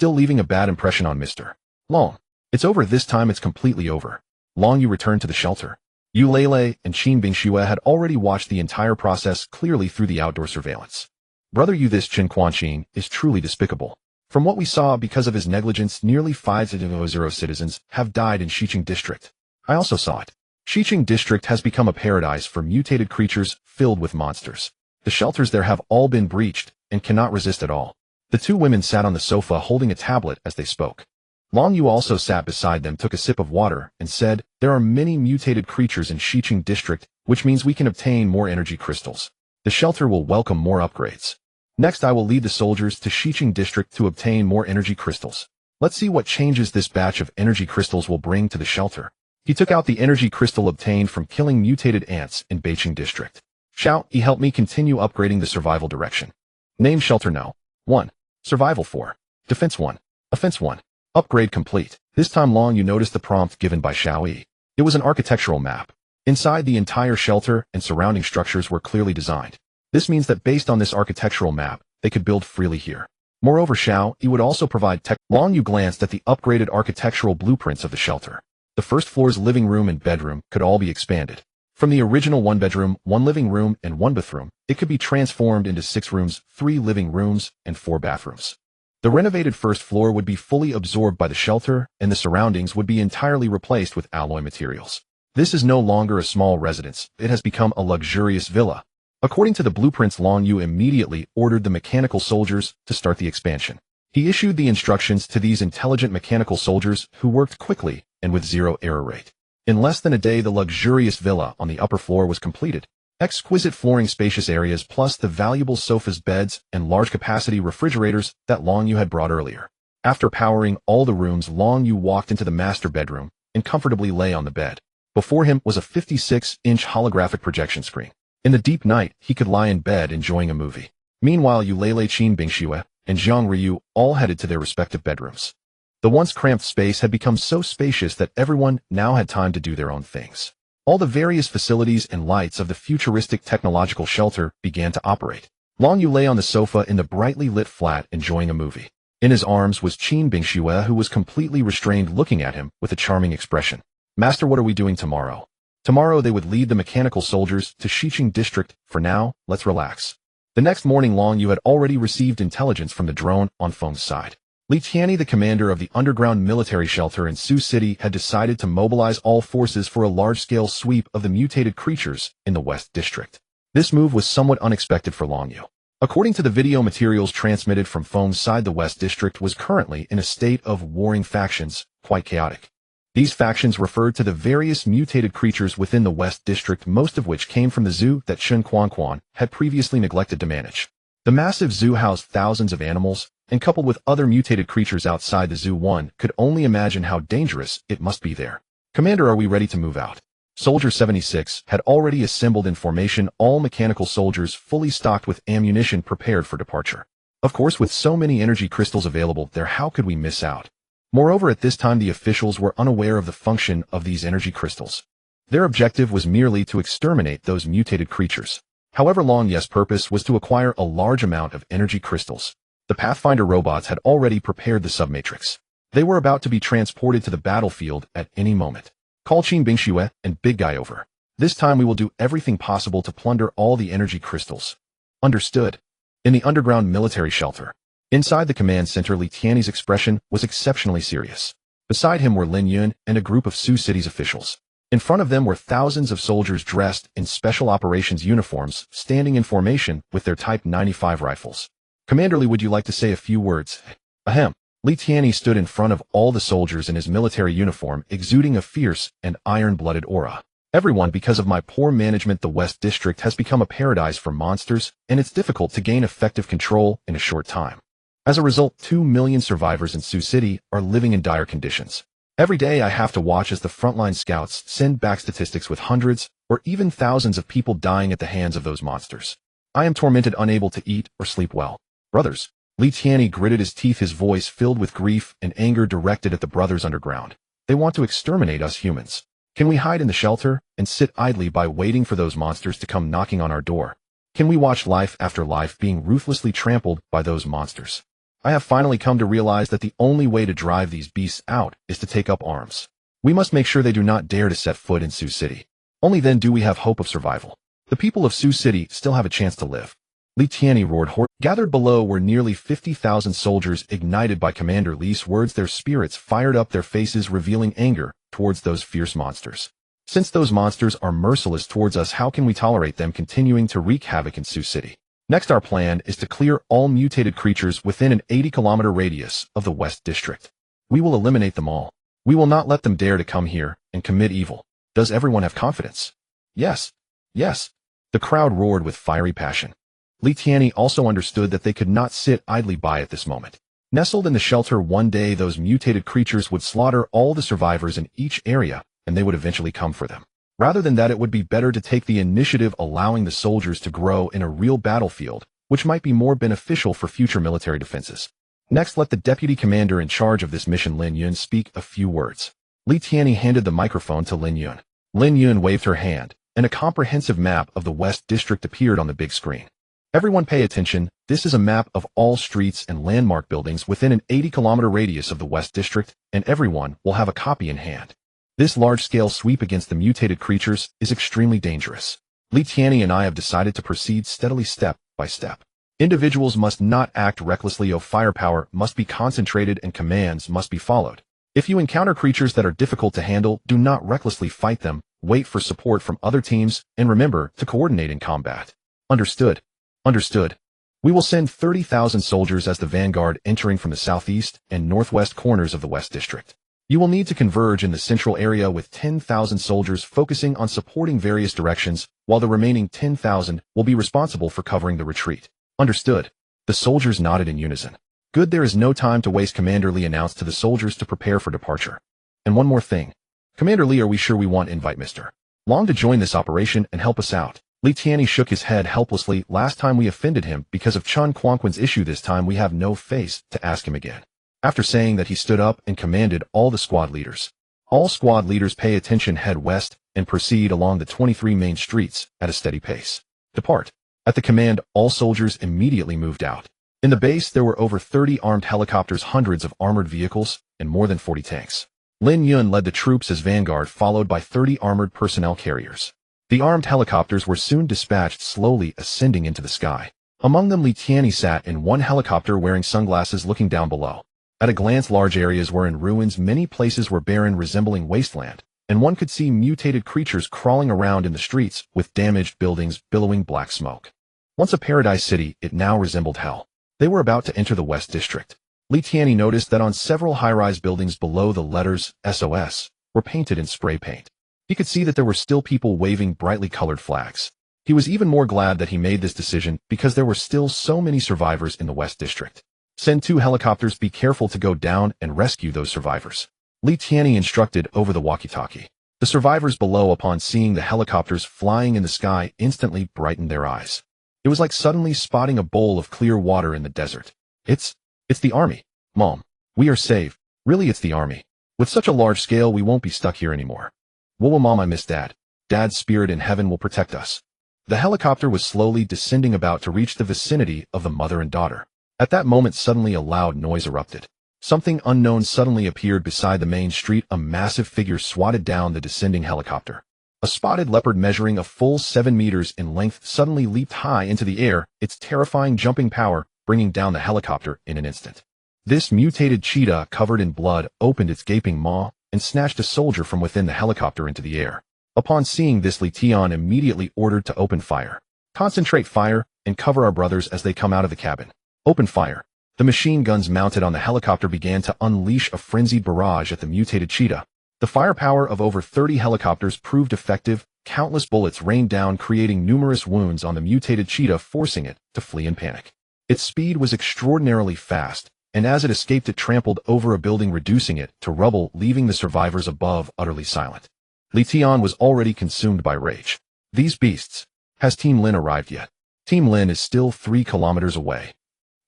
leaving a bad impression on Mr. Long. It's over this time. It's completely over. Long Yu returned to the shelter. Yu Lele and Qin Bingxue had already watched the entire process clearly through the outdoor surveillance. Brother Yu, this Qin Quanqing is truly despicable. From what we saw, because of his negligence, nearly 500 citizens have died in Xiqing District. I also saw it. Xiqing District has become a paradise for mutated creatures filled with monsters. The shelters there have all been breached and cannot resist at all. The two women sat on the sofa holding a tablet as they spoke. Long Yu also sat beside them, took a sip of water, and said, "There are many mutated creatures in Xiqing District, which means we can obtain more energy crystals. The shelter will welcome more upgrades. Next, I will lead the soldiers to Xiqing District to obtain more energy crystals. Let's see what changes this batch of energy crystals will bring to the shelter." He took out the energy crystal obtained from killing mutated ants in Beiqing District. "Shao, he helped me continue upgrading the survival direction. Name shelter no. 1. Survival 4. Defense 1. Offense 1. Upgrade complete." This time Long Yu noticed the prompt given by Shao Yi. It was an architectural map. Inside, the entire shelter and surrounding structures were clearly designed. This means that based on this architectural map, they could build freely here. Moreover, Shao Yi would also provide tech. Long Yu glanced at the upgraded architectural blueprints of the shelter. The first floor's living room and bedroom could all be expanded. From the original 1 bedroom, 1 living room, and 1 bathroom, it could be transformed into 6 rooms, 3 living rooms, and 4 bathrooms. The renovated first floor would be fully absorbed by the shelter, and the surroundings would be entirely replaced with alloy materials. This is no longer a small residence. It has become a luxurious villa. According to the blueprints, Long Yu immediately ordered the mechanical soldiers to start the expansion. He issued the instructions to these intelligent mechanical soldiers who worked quickly and with 0 error rate. In less than a day, the luxurious villa on the upper floor was completed. Exquisite flooring, spacious areas, plus the valuable sofas, beds, and large-capacity refrigerators that Long Yu had brought earlier. After powering all the rooms, Long Yu walked into the master bedroom and comfortably lay on the bed. Before him was a 56-inch holographic projection screen. In the deep night, he could lie in bed enjoying a movie. Meanwhile, Eulele, Qin Bingxue, and Zhang Ryu all headed to their respective bedrooms. The once cramped space had become so spacious that everyone now had time to do their own things. All the various facilities and lights of the futuristic technological shelter began to operate. Long Yu lay on the sofa in the brightly lit flat enjoying a movie. In his arms was Qin Bingxue, who was completely restrained, looking at him with a charming expression. Master, what are we doing tomorrow? Tomorrow they would lead the mechanical soldiers to Xiqing district. For now, let's relax. The next morning Long Yu had already received intelligence from the drone on Feng's side. Li Tianyi, the commander of the underground military shelter in Sioux City, had decided to mobilize all forces for a large-scale sweep of the mutated creatures in the West District. This move was somewhat unexpected for Long Yu. According to the video materials transmitted from Feng's side, the West District was currently in a state of warring factions, quite chaotic. These factions referred to the various mutated creatures within the West District, most of which came from the zoo that Shen Quanquan had previously neglected to manage. The massive zoo housed thousands of animals, and coupled with other mutated creatures outside the zoo, one could only imagine how dangerous it must be there. Commander, are we ready to move out? Soldier 76 had already assembled in formation, all mechanical soldiers fully stocked with ammunition prepared for departure. Of course, with so many energy crystals available there, how could we miss out? Moreover, at this time the officials were unaware of the function of these energy crystals. Their objective was merely to exterminate those mutated creatures. However, Long Yu's purpose was to acquire a large amount of energy crystals. The Pathfinder robots had already prepared the submatrix. They were about to be transported to the battlefield at any moment. Call Qin Bingxue and Big Guy over. This time we will do everything possible to plunder all the energy crystals. Understood. In the underground military shelter. Inside the command center, Li Tianyi's expression was exceptionally serious. Beside him were Lin Yun and a group of Sioux City's officials. In front of them were thousands of soldiers dressed in special operations uniforms, standing in formation with their Type 95 rifles. Commander Li, would you like to say a few words? Ahem. Li Tianyi stood in front of all the soldiers in his military uniform, exuding a fierce and iron-blooded aura. Everyone, because of my poor management, the West District has become a paradise for monsters, and it's difficult to gain effective control in a short time. As a result, 2 million survivors in Sioux City are living in dire conditions. Every day I have to watch as the frontline scouts send back statistics with hundreds or even thousands of people dying at the hands of those monsters. I am tormented, unable to eat or sleep well. Brothers. Li Tianyi gritted his teeth, his voice filled with grief and anger directed at the brothers underground. They want to exterminate us humans. Can we hide in the shelter and sit idly by waiting for those monsters to come knocking on our door? Can we watch life after life being ruthlessly trampled by those monsters? I have finally come to realize that the only way to drive these beasts out is to take up arms. We must make sure they do not dare to set foot in Sioux City. Only then do we have hope of survival. The people of Sioux City still have a chance to live. Li Tianyi roared. Gathered below were nearly 50,000 soldiers, ignited by Commander Li's words. Their spirits fired up, their faces revealing anger towards those fierce monsters. Since those monsters are merciless towards us, how can we tolerate them continuing to wreak havoc in Sioux City? Next, our plan is to clear all mutated creatures within an 80-kilometer radius of the West District. We will eliminate them all. We will not let them dare to come here and commit evil. Does everyone have confidence? Yes. Yes. The crowd roared with fiery passion. Li Tianyi also understood that they could not sit idly by at this moment. Nestled in the shelter, one day those mutated creatures would slaughter all the survivors in each area, and they would eventually come for them. Rather than that, it would be better to take the initiative, allowing the soldiers to grow in a real battlefield, which might be more beneficial for future military defenses. Next, let the deputy commander in charge of this mission, Lin Yun, speak a few words. Li Tianyi handed the microphone to Lin Yun. Lin Yun waved her hand, and a comprehensive map of the West District appeared on the big screen. Everyone pay attention, this is a map of all streets and landmark buildings within an 80-kilometer radius of the West District, and everyone will have a copy in hand. This large-scale sweep against the mutated creatures is extremely dangerous. Li Tianyi and I have decided to proceed steadily, step by step. Individuals must not act recklessly. Firepower must be concentrated and commands must be followed. If you encounter creatures that are difficult to handle, do not recklessly fight them, wait for support from other teams, and remember to coordinate in combat. Understood? Understood. We will send 30,000 soldiers as the vanguard, entering from the southeast and northwest corners of the West District. You will need to converge in the central area with 10,000 soldiers focusing on supporting various directions, while the remaining 10,000 will be responsible for covering the retreat. Understood. The soldiers nodded in unison. Good, there is no time to waste. Commander Li announced to the soldiers to prepare for departure. And one more thing. Commander Li, are we sure we want invite Mr. Long to join this operation and help us out? Li Tianyi shook his head helplessly. Last time we offended him because of Chen Quanquan's issue. This time we have no face to ask him again. After saying that, he stood up and commanded all the squad leaders. All squad leaders pay attention, head west, and proceed along the 23 main streets at a steady pace. Depart. At the command, all soldiers immediately moved out. In the base, there were over 30 armed helicopters, hundreds of armored vehicles, and more than 40 tanks. Lin Yun led the troops as vanguard, followed by 30 armored personnel carriers. The armed helicopters were soon dispatched, slowly ascending into the sky. Among them, Li Tianyi sat in one helicopter wearing sunglasses, looking down below. At a glance, large areas were in ruins, many places were barren, resembling wasteland, and one could see mutated creatures crawling around in the streets, with damaged buildings billowing black smoke. Once a paradise city, it now resembled hell. They were about to enter the West District. Li Tianyi noticed that on several high-rise buildings below, the letters SOS were painted in spray paint. He could see that there were still people waving brightly colored flags. He was even more glad that he made this decision because there were still so many survivors in the West District. Send 2 helicopters, be careful to go down and rescue those survivors. Li Tianyi instructed over the walkie-talkie. The survivors below, upon seeing the helicopters flying in the sky, instantly brightened their eyes. It was like suddenly spotting a bowl of clear water in the desert. It's the army. Mom, we are saved. Really, it's the army. With such a large scale, we won't be stuck here anymore. Whoa, Mom, I miss Dad. Dad's spirit in heaven will protect us. The helicopter was slowly descending, about to reach the vicinity of the mother and daughter. At that moment, suddenly a loud noise erupted. Something unknown suddenly appeared beside the main street. A massive figure swatted down the descending helicopter. A spotted leopard measuring a full 7 meters in length suddenly leaped high into the air, its terrifying jumping power bringing down the helicopter in an instant. This mutated cheetah, covered in blood, opened its gaping maw and snatched a soldier from within the helicopter into the air. Upon seeing this, Li Tianyi immediately ordered to open fire. Concentrate fire and cover our brothers as they come out of the cabin. Open fire. The machine guns mounted on the helicopter began to unleash a frenzied barrage at the mutated cheetah. The firepower of over 30 helicopters proved effective. Countless bullets rained down, creating numerous wounds on the mutated cheetah, forcing it to flee in panic. Its speed was extraordinarily fast, and as it escaped, it trampled over a building, reducing it to rubble, leaving the survivors above utterly silent. Li Tianyi was already consumed by rage. These beasts. Has Team Lin arrived yet? Team Lin is still 3 kilometers away.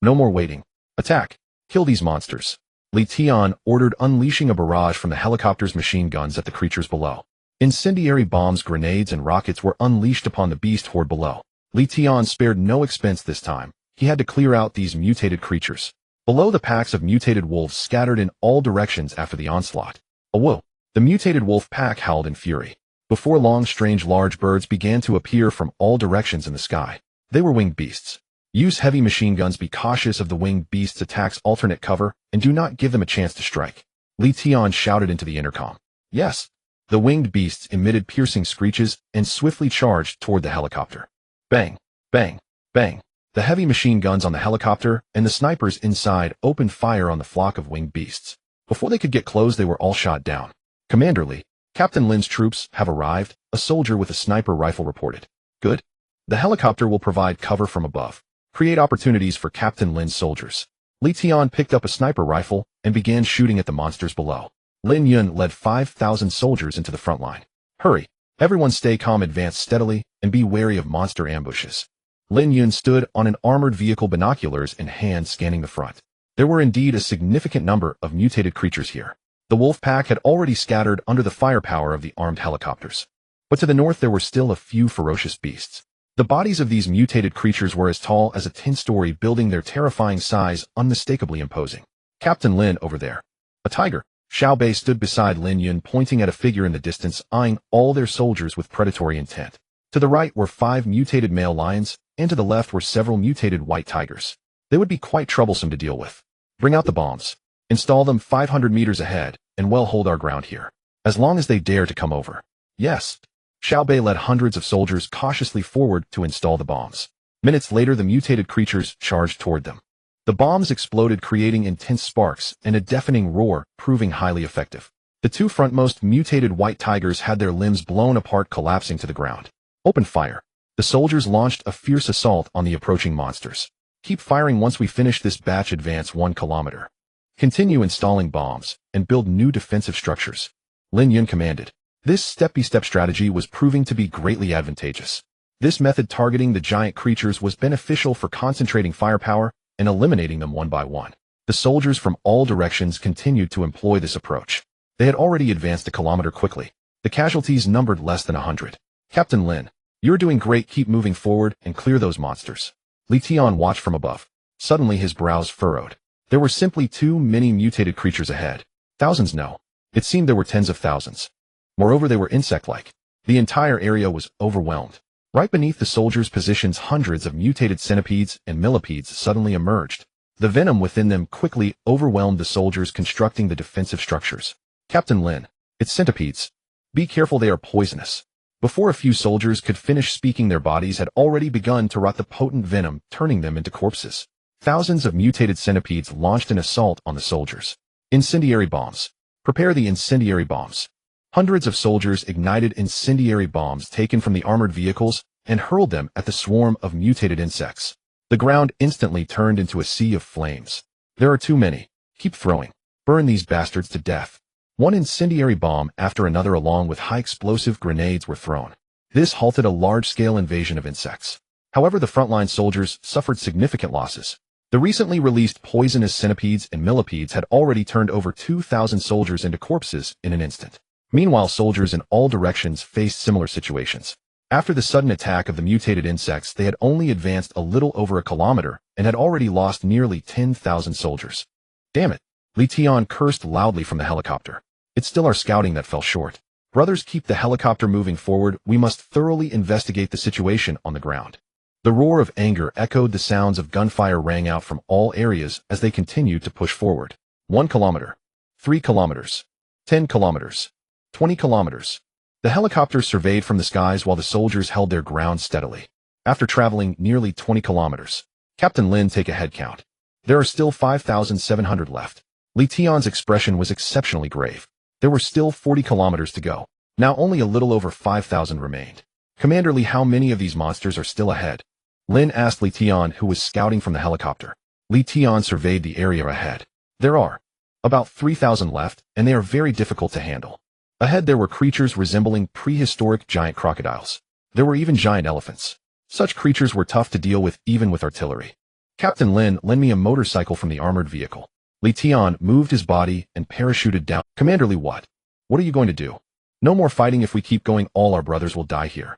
No more waiting. Attack. Kill these monsters. Li Tianyi ordered, unleashing a barrage from the helicopter's machine guns at the creatures below. Incendiary bombs, grenades, and rockets were unleashed upon the beast horde below. Li Tianyi spared no expense this time. He had to clear out these mutated creatures. Below, the packs of mutated wolves scattered in all directions after the onslaught. Whoa! The mutated wolf pack howled in fury. Before long, strange large birds began to appear from all directions in the sky. They were winged beasts. Use heavy machine guns, be cautious of the winged beasts' attacks, alternate cover, and do not give them a chance to strike. Li Tianyi shouted into the intercom. Yes. The winged beasts emitted piercing screeches and swiftly charged toward the helicopter. Bang, bang, bang. The heavy machine guns on the helicopter and the snipers inside opened fire on the flock of winged beasts. Before they could get close, they were all shot down. Commander Li, Captain Lin's troops have arrived, a soldier with a sniper rifle reported. Good. The helicopter will provide cover from above. Create opportunities for Captain Lin's soldiers. Li Tianyi picked up a sniper rifle and began shooting at the monsters below. Lin Yun led 5,000 soldiers into the front line. Hurry. Everyone stay calm, advance steadily, and be wary of monster ambushes. Lin Yun stood on an armored vehicle, binoculars in hand, scanning the front. There were indeed a significant number of mutated creatures here. The wolf pack had already scattered under the firepower of the armed helicopters. But to the north there were still a few ferocious beasts. The bodies of these mutated creatures were as tall as a 10-story building, their terrifying size unmistakably imposing. Captain Lin, over there. A tiger. Xiao Bei stood beside Lin Yun, pointing at a figure in the distance, eyeing all their soldiers with predatory intent. To the right were 5 mutated male lions, and to the left were several mutated white tigers. They would be quite troublesome to deal with. Bring out the bombs. Install them 500 meters ahead, and well hold our ground here. As long as they dare to come over. Yes. Xiao Bei led hundreds of soldiers cautiously forward to install the bombs. Minutes later, the mutated creatures charged toward them. The bombs exploded, creating intense sparks and a deafening roar, proving highly effective. The 2 frontmost mutated white tigers had their limbs blown apart, collapsing to the ground. Open fire. The soldiers launched a fierce assault on the approaching monsters. Keep firing once we finish this batch. Advance 1 kilometer. Continue installing bombs and build new defensive structures. Lin Yun commanded. This step-by-step strategy was proving to be greatly advantageous. This method, targeting the giant creatures, was beneficial for concentrating firepower and eliminating them one by one. The soldiers from all directions continued to employ this approach. They had already advanced a kilometer quickly. The casualties numbered less than 100. Captain Lin, you're doing great. Keep moving forward and clear those monsters. Li Tian watched from above. Suddenly his brows furrowed. There were simply too many mutated creatures ahead. Thousands, no. It seemed there were tens of thousands. Moreover, they were insect-like. The entire area was overwhelmed. Right beneath the soldiers' positions, hundreds of mutated centipedes and millipedes suddenly emerged. The venom within them quickly overwhelmed the soldiers constructing the defensive structures. Captain Lin, it's centipedes. Be careful, they are poisonous. Before a few soldiers could finish speaking, their bodies had already begun to rot, the potent venom turning them into corpses. Thousands of mutated centipedes launched an assault on the soldiers. Incendiary bombs. Prepare the incendiary bombs. Hundreds of soldiers ignited incendiary bombs taken from the armored vehicles and hurled them at the swarm of mutated insects. The ground instantly turned into a sea of flames. There are too many. Keep throwing. Burn these bastards to death. One incendiary bomb after another along with high explosive grenades were thrown. This halted a large-scale invasion of insects. However, the frontline soldiers suffered significant losses. The recently released poisonous centipedes and millipedes had already turned over 2,000 soldiers into corpses in an instant. Meanwhile, soldiers in all directions faced similar situations. After the sudden attack of the mutated insects, they had only advanced a little over a kilometer and had already lost nearly 10,000 soldiers. Damn it! Li Tian cursed loudly from the helicopter. It's still our scouting that fell short. Brothers, keep the helicopter moving forward. We must thoroughly investigate the situation on the ground. The roar of anger echoed. The sounds of gunfire rang out from all areas as they continued to push forward. 1 kilometer. 3 kilometers. 10 kilometers. 20 kilometers. The helicopters surveyed from the skies while the soldiers held their ground steadily. After traveling nearly 20 kilometers, Captain Lin, take a head count. There are still 5,700 left. Li Tian's expression was exceptionally grave. There were still 40 kilometers to go. Now only a little over 5,000 remained. Commander Li, how many of these monsters are still ahead? Lin asked Li Tian, who was scouting from the helicopter. Li Tian surveyed the area ahead. There are about 3,000 left, and they are very difficult to handle. Ahead there were creatures resembling prehistoric giant crocodiles. There were even giant elephants. Such creatures were tough to deal with even with artillery. Captain Lin, lend me a motorcycle from the armored vehicle. Li Tian moved his body and parachuted down. Commander Li, what? What are you going to do? No more fighting. If we keep going, all our brothers will die here.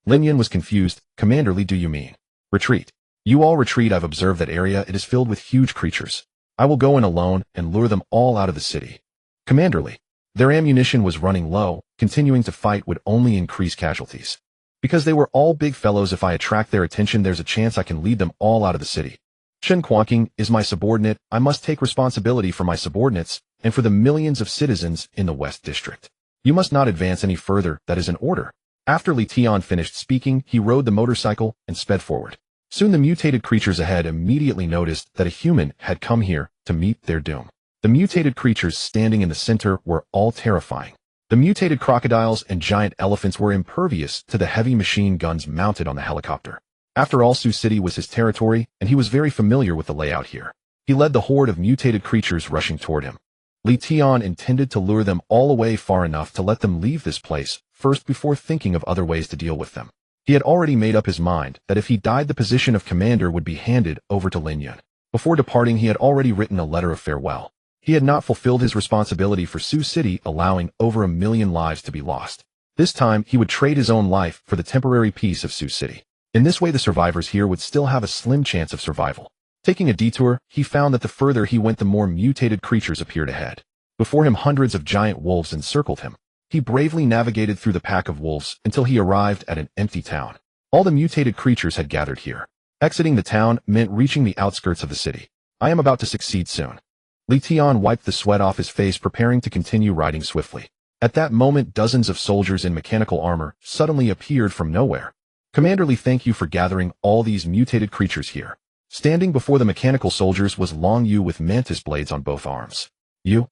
Lin Yan was confused. Commander Li, do you mean? Retreat. You all retreat. I've observed that area. It is filled with huge creatures. I will go in alone and lure them all out of the city. Commander Li. Their ammunition was running low. Continuing to fight would only increase casualties. Because they were all big fellows, if I attract their attention, there's a chance I can lead them all out of the city. Chen Quanqing is my subordinate. I must take responsibility for my subordinates and for the millions of citizens in the West District. You must not advance any further. That is an order. After Li Tian finished speaking, he rode the motorcycle and sped forward. Soon the mutated creatures ahead immediately noticed that a human had come here to meet their doom. The mutated creatures standing in the center were all terrifying. The mutated crocodiles and giant elephants were impervious to the heavy machine guns mounted on the helicopter. After all, Sioux City was his territory, and he was very familiar with the layout here. He led the horde of mutated creatures rushing toward him. Li Tian intended to lure them all away far enough to let them leave this place first before thinking of other ways to deal with them. He had already made up his mind that if he died, the position of commander would be handed over to Lin Yan. Before departing, he had already written a letter of farewell. He had not fulfilled his responsibility for Sioux City, allowing over 1 million lives to be lost. This time, he would trade his own life for the temporary peace of Sioux City. In this way, the survivors here would still have a slim chance of survival. Taking a detour, he found that the further he went, the more mutated creatures appeared ahead. Before him, hundreds of giant wolves encircled him. He bravely navigated through the pack of wolves until he arrived at an empty town. All the mutated creatures had gathered here. Exiting the town meant reaching the outskirts of the city. I am about to succeed soon. Li Tian wiped the sweat off his face, preparing to continue riding swiftly. At that moment, dozens of soldiers in mechanical armor suddenly appeared from nowhere. Commander Li, thank you for gathering all these mutated creatures here. Standing before the mechanical soldiers was Long Yu with mantis blades on both arms. You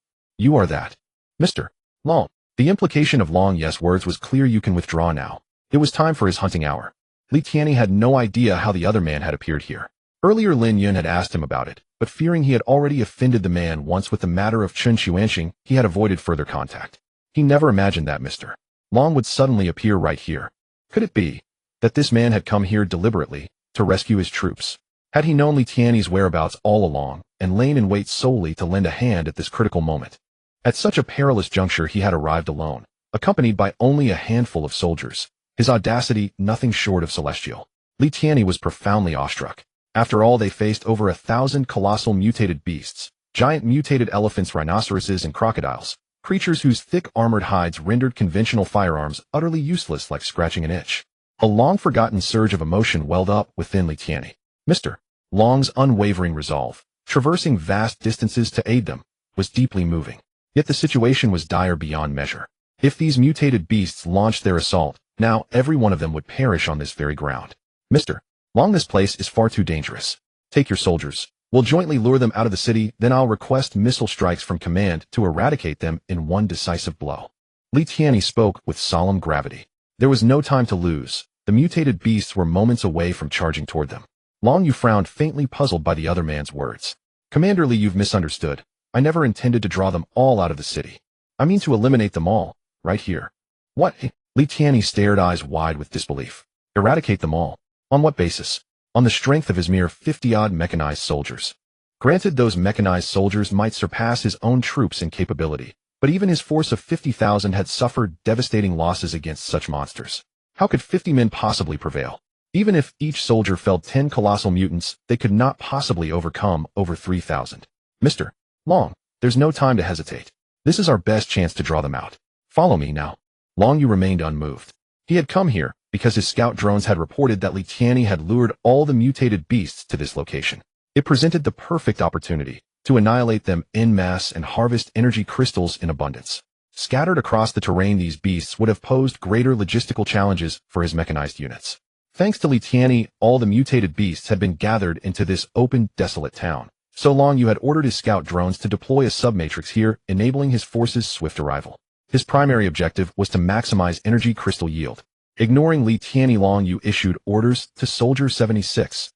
are that. Mr. Long. The implication of Long Yes' words was clear. You can withdraw now. It was time for his hunting hour. Li Tian had no idea how the other man had appeared here. Earlier, Lin Yun had asked him about it, but fearing he had already offended the man once with the matter of Chen Xuanxing, he had avoided further contact. He never imagined that Mr. Long would suddenly appear right here. Could it be that this man had come here deliberately to rescue his troops? Had he known Li Tianyi's whereabouts all along, and lain in wait solely to lend a hand at this critical moment? At such a perilous juncture he had arrived alone, accompanied by only a handful of soldiers, his audacity nothing short of celestial. Li Tianyi was profoundly awestruck. After all, they faced over 1,000 colossal mutated beasts, giant mutated elephants, rhinoceroses, and crocodiles, creatures whose thick armored hides rendered conventional firearms utterly useless, like scratching an itch. A long-forgotten surge of emotion welled up within Li Tianyi. Mr. Long's unwavering resolve, traversing vast distances to aid them, was deeply moving. Yet the situation was dire beyond measure. If these mutated beasts launched their assault, now every one of them would perish on this very ground. Mr. Long, this place is far too dangerous. Take your soldiers. We'll jointly lure them out of the city, then I'll request missile strikes from command to eradicate them in one decisive blow. Li Tianyi spoke with solemn gravity. There was no time to lose. The mutated beasts were moments away from charging toward them. Long Yu frowned, faintly puzzled by the other man's words. Commander Li, you've misunderstood. I never intended to draw them all out of the city. I mean to eliminate them all, right here. What? Li Tianyi stared, eyes wide with disbelief. Eradicate them all? On what basis? On the strength of his mere 50-odd mechanized soldiers. Granted, those mechanized soldiers might surpass his own troops in capability, but even his force of 50,000 had suffered devastating losses against such monsters. How could 50 men possibly prevail? Even if each soldier felled 10 colossal mutants, they could not possibly overcome over 3,000. Mr. Long, there's no time to hesitate. This is our best chance to draw them out. Follow me now. Long Yu remained unmoved. He had come here because his scout drones had reported that Li Tianyi had lured all the mutated beasts to this location. It presented the perfect opportunity to annihilate them en masse and harvest energy crystals in abundance. Scattered across the terrain, these beasts would have posed greater logistical challenges for his mechanized units. Thanks to Li Tianyi, all the mutated beasts had been gathered into this open, desolate town. So Long Yu had ordered his scout drones to deploy a submatrix here, enabling his forces' swift arrival. His primary objective was to maximize energy crystal yield. Ignoring Li Tianyi, Long Yu issued orders to Soldier 76,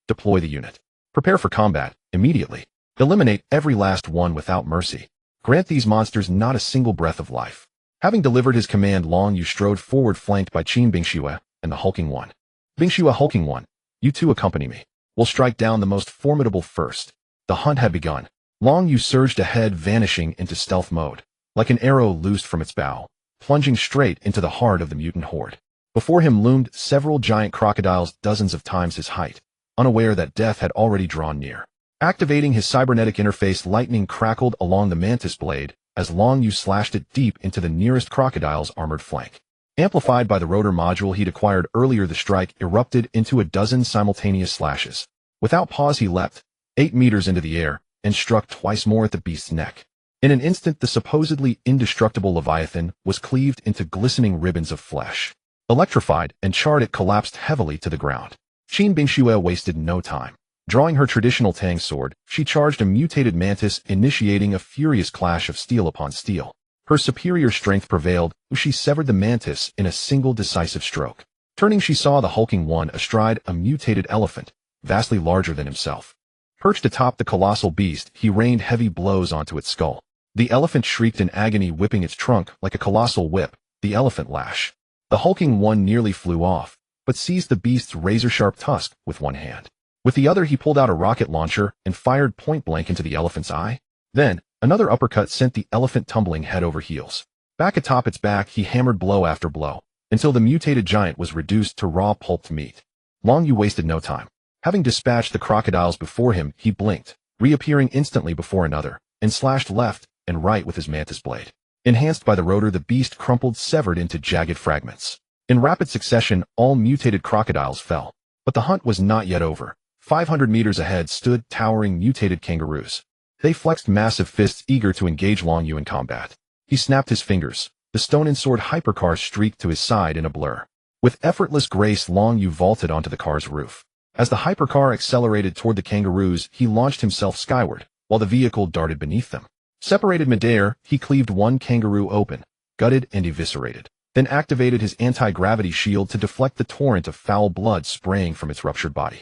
deploy the unit. Prepare for combat, immediately. Eliminate every last one without mercy. Grant these monsters not a single breath of life. Having delivered his command, Long Yu strode forward, flanked by Qin Bingxue and the Hulking One. Bingxue, Hulking One, you two accompany me. We'll strike down the most formidable first. The hunt had begun. Long Yu surged ahead, vanishing into stealth mode, like an arrow loosed from its bow, plunging straight into the heart of the mutant horde. Before him loomed several giant crocodiles, dozens of times his height, unaware that death had already drawn near. Activating his cybernetic interface, lightning crackled along the mantis blade as Long Yu slashed it deep into the nearest crocodile's armored flank. Amplified by the rotor module he'd acquired earlier, the strike erupted into a dozen simultaneous slashes. Without pause, he leapt 8 meters into the air and struck twice more at the beast's neck. In an instant, the supposedly indestructible Leviathan was cleaved into glistening ribbons of flesh. Electrified and charred, it collapsed heavily to the ground. Qin Bingxue wasted no time. Drawing her traditional Tang sword, she charged a mutated mantis, initiating a furious clash of steel upon steel. Her superior strength prevailed, as she severed the mantis in a single decisive stroke. Turning, she saw the Hulking One astride a mutated elephant, vastly larger than himself. Perched atop the colossal beast, he rained heavy blows onto its skull. The elephant shrieked in agony, whipping its trunk like a colossal whip, the elephant lash. The Hulking One nearly flew off, but seized the beast's razor-sharp tusk with one hand. With the other, he pulled out a rocket launcher and fired point-blank into the elephant's eye. Then, another uppercut sent the elephant tumbling head over heels. Back atop its back, he hammered blow after blow, until the mutated giant was reduced to raw pulped meat. Long Yu wasted no time. Having dispatched the crocodiles before him, he blinked, reappearing instantly before another, and slashed left and right with his mantis blade. Enhanced by the rotor, the beast crumpled, severed into jagged fragments. In rapid succession, all mutated crocodiles fell. But the hunt was not yet over. 500 meters ahead stood towering mutated kangaroos. They flexed massive fists, eager to engage Long Yu in combat. He snapped his fingers. The stone and sword hypercar streaked to his side in a blur. With effortless grace, Long Yu vaulted onto the car's roof. As the hypercar accelerated toward the kangaroos, he launched himself skyward, while the vehicle darted beneath them. Separated midair, he cleaved one kangaroo open, gutted and eviscerated, then activated his anti-gravity shield to deflect the torrent of foul blood spraying from its ruptured body.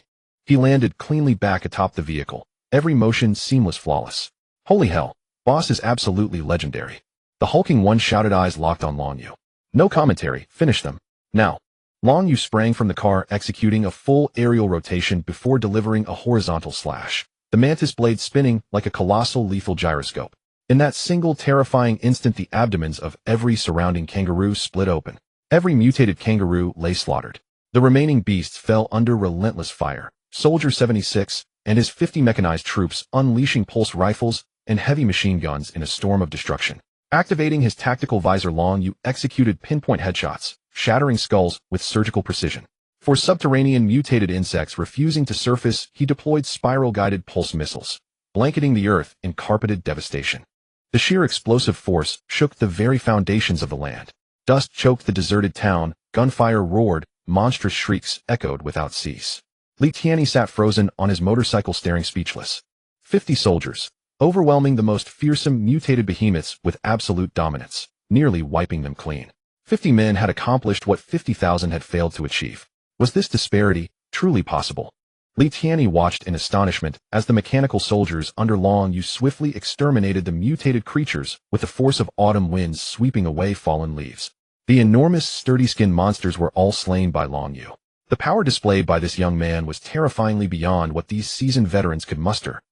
He landed cleanly back atop the vehicle, every motion seamless, flawless. Holy hell, boss is absolutely legendary. The Hulking One shouted, eyes locked on Long Yu. No commentary, finish them. Now. Long Yu sprang from the car, executing a full aerial rotation before delivering a horizontal slash, the mantis blade spinning like a colossal lethal gyroscope. In that single terrifying instant, the abdomens of every surrounding kangaroo split open. Every mutated kangaroo lay slaughtered. The remaining beasts fell under relentless fire. Soldier 76 and his 50 mechanized troops unleashing pulse rifles and heavy machine guns in a storm of destruction. Activating his tactical visor, Long Yu executed pinpoint headshots, shattering skulls with surgical precision. For subterranean mutated insects refusing to surface, he deployed spiral-guided pulse missiles, blanketing the earth in carpeted devastation. The sheer explosive force shook the very foundations of the land. Dust choked the deserted town, gunfire roared, monstrous shrieks echoed without cease. Li Tianyi sat frozen on his motorcycle, staring speechless. 50 soldiers, overwhelming the most fearsome mutated behemoths with absolute dominance, nearly wiping them clean. 50 men had accomplished what 50,000 had failed to achieve. Was this disparity truly possible? Li Tianyi watched in astonishment as the mechanical soldiers under Long Yu swiftly exterminated the mutated creatures with the force of autumn winds sweeping away fallen leaves. The enormous, sturdy-skinned monsters were all slain by Long Yu. The power displayed by this young man was terrifyingly beyond what these seasoned veterans could muster.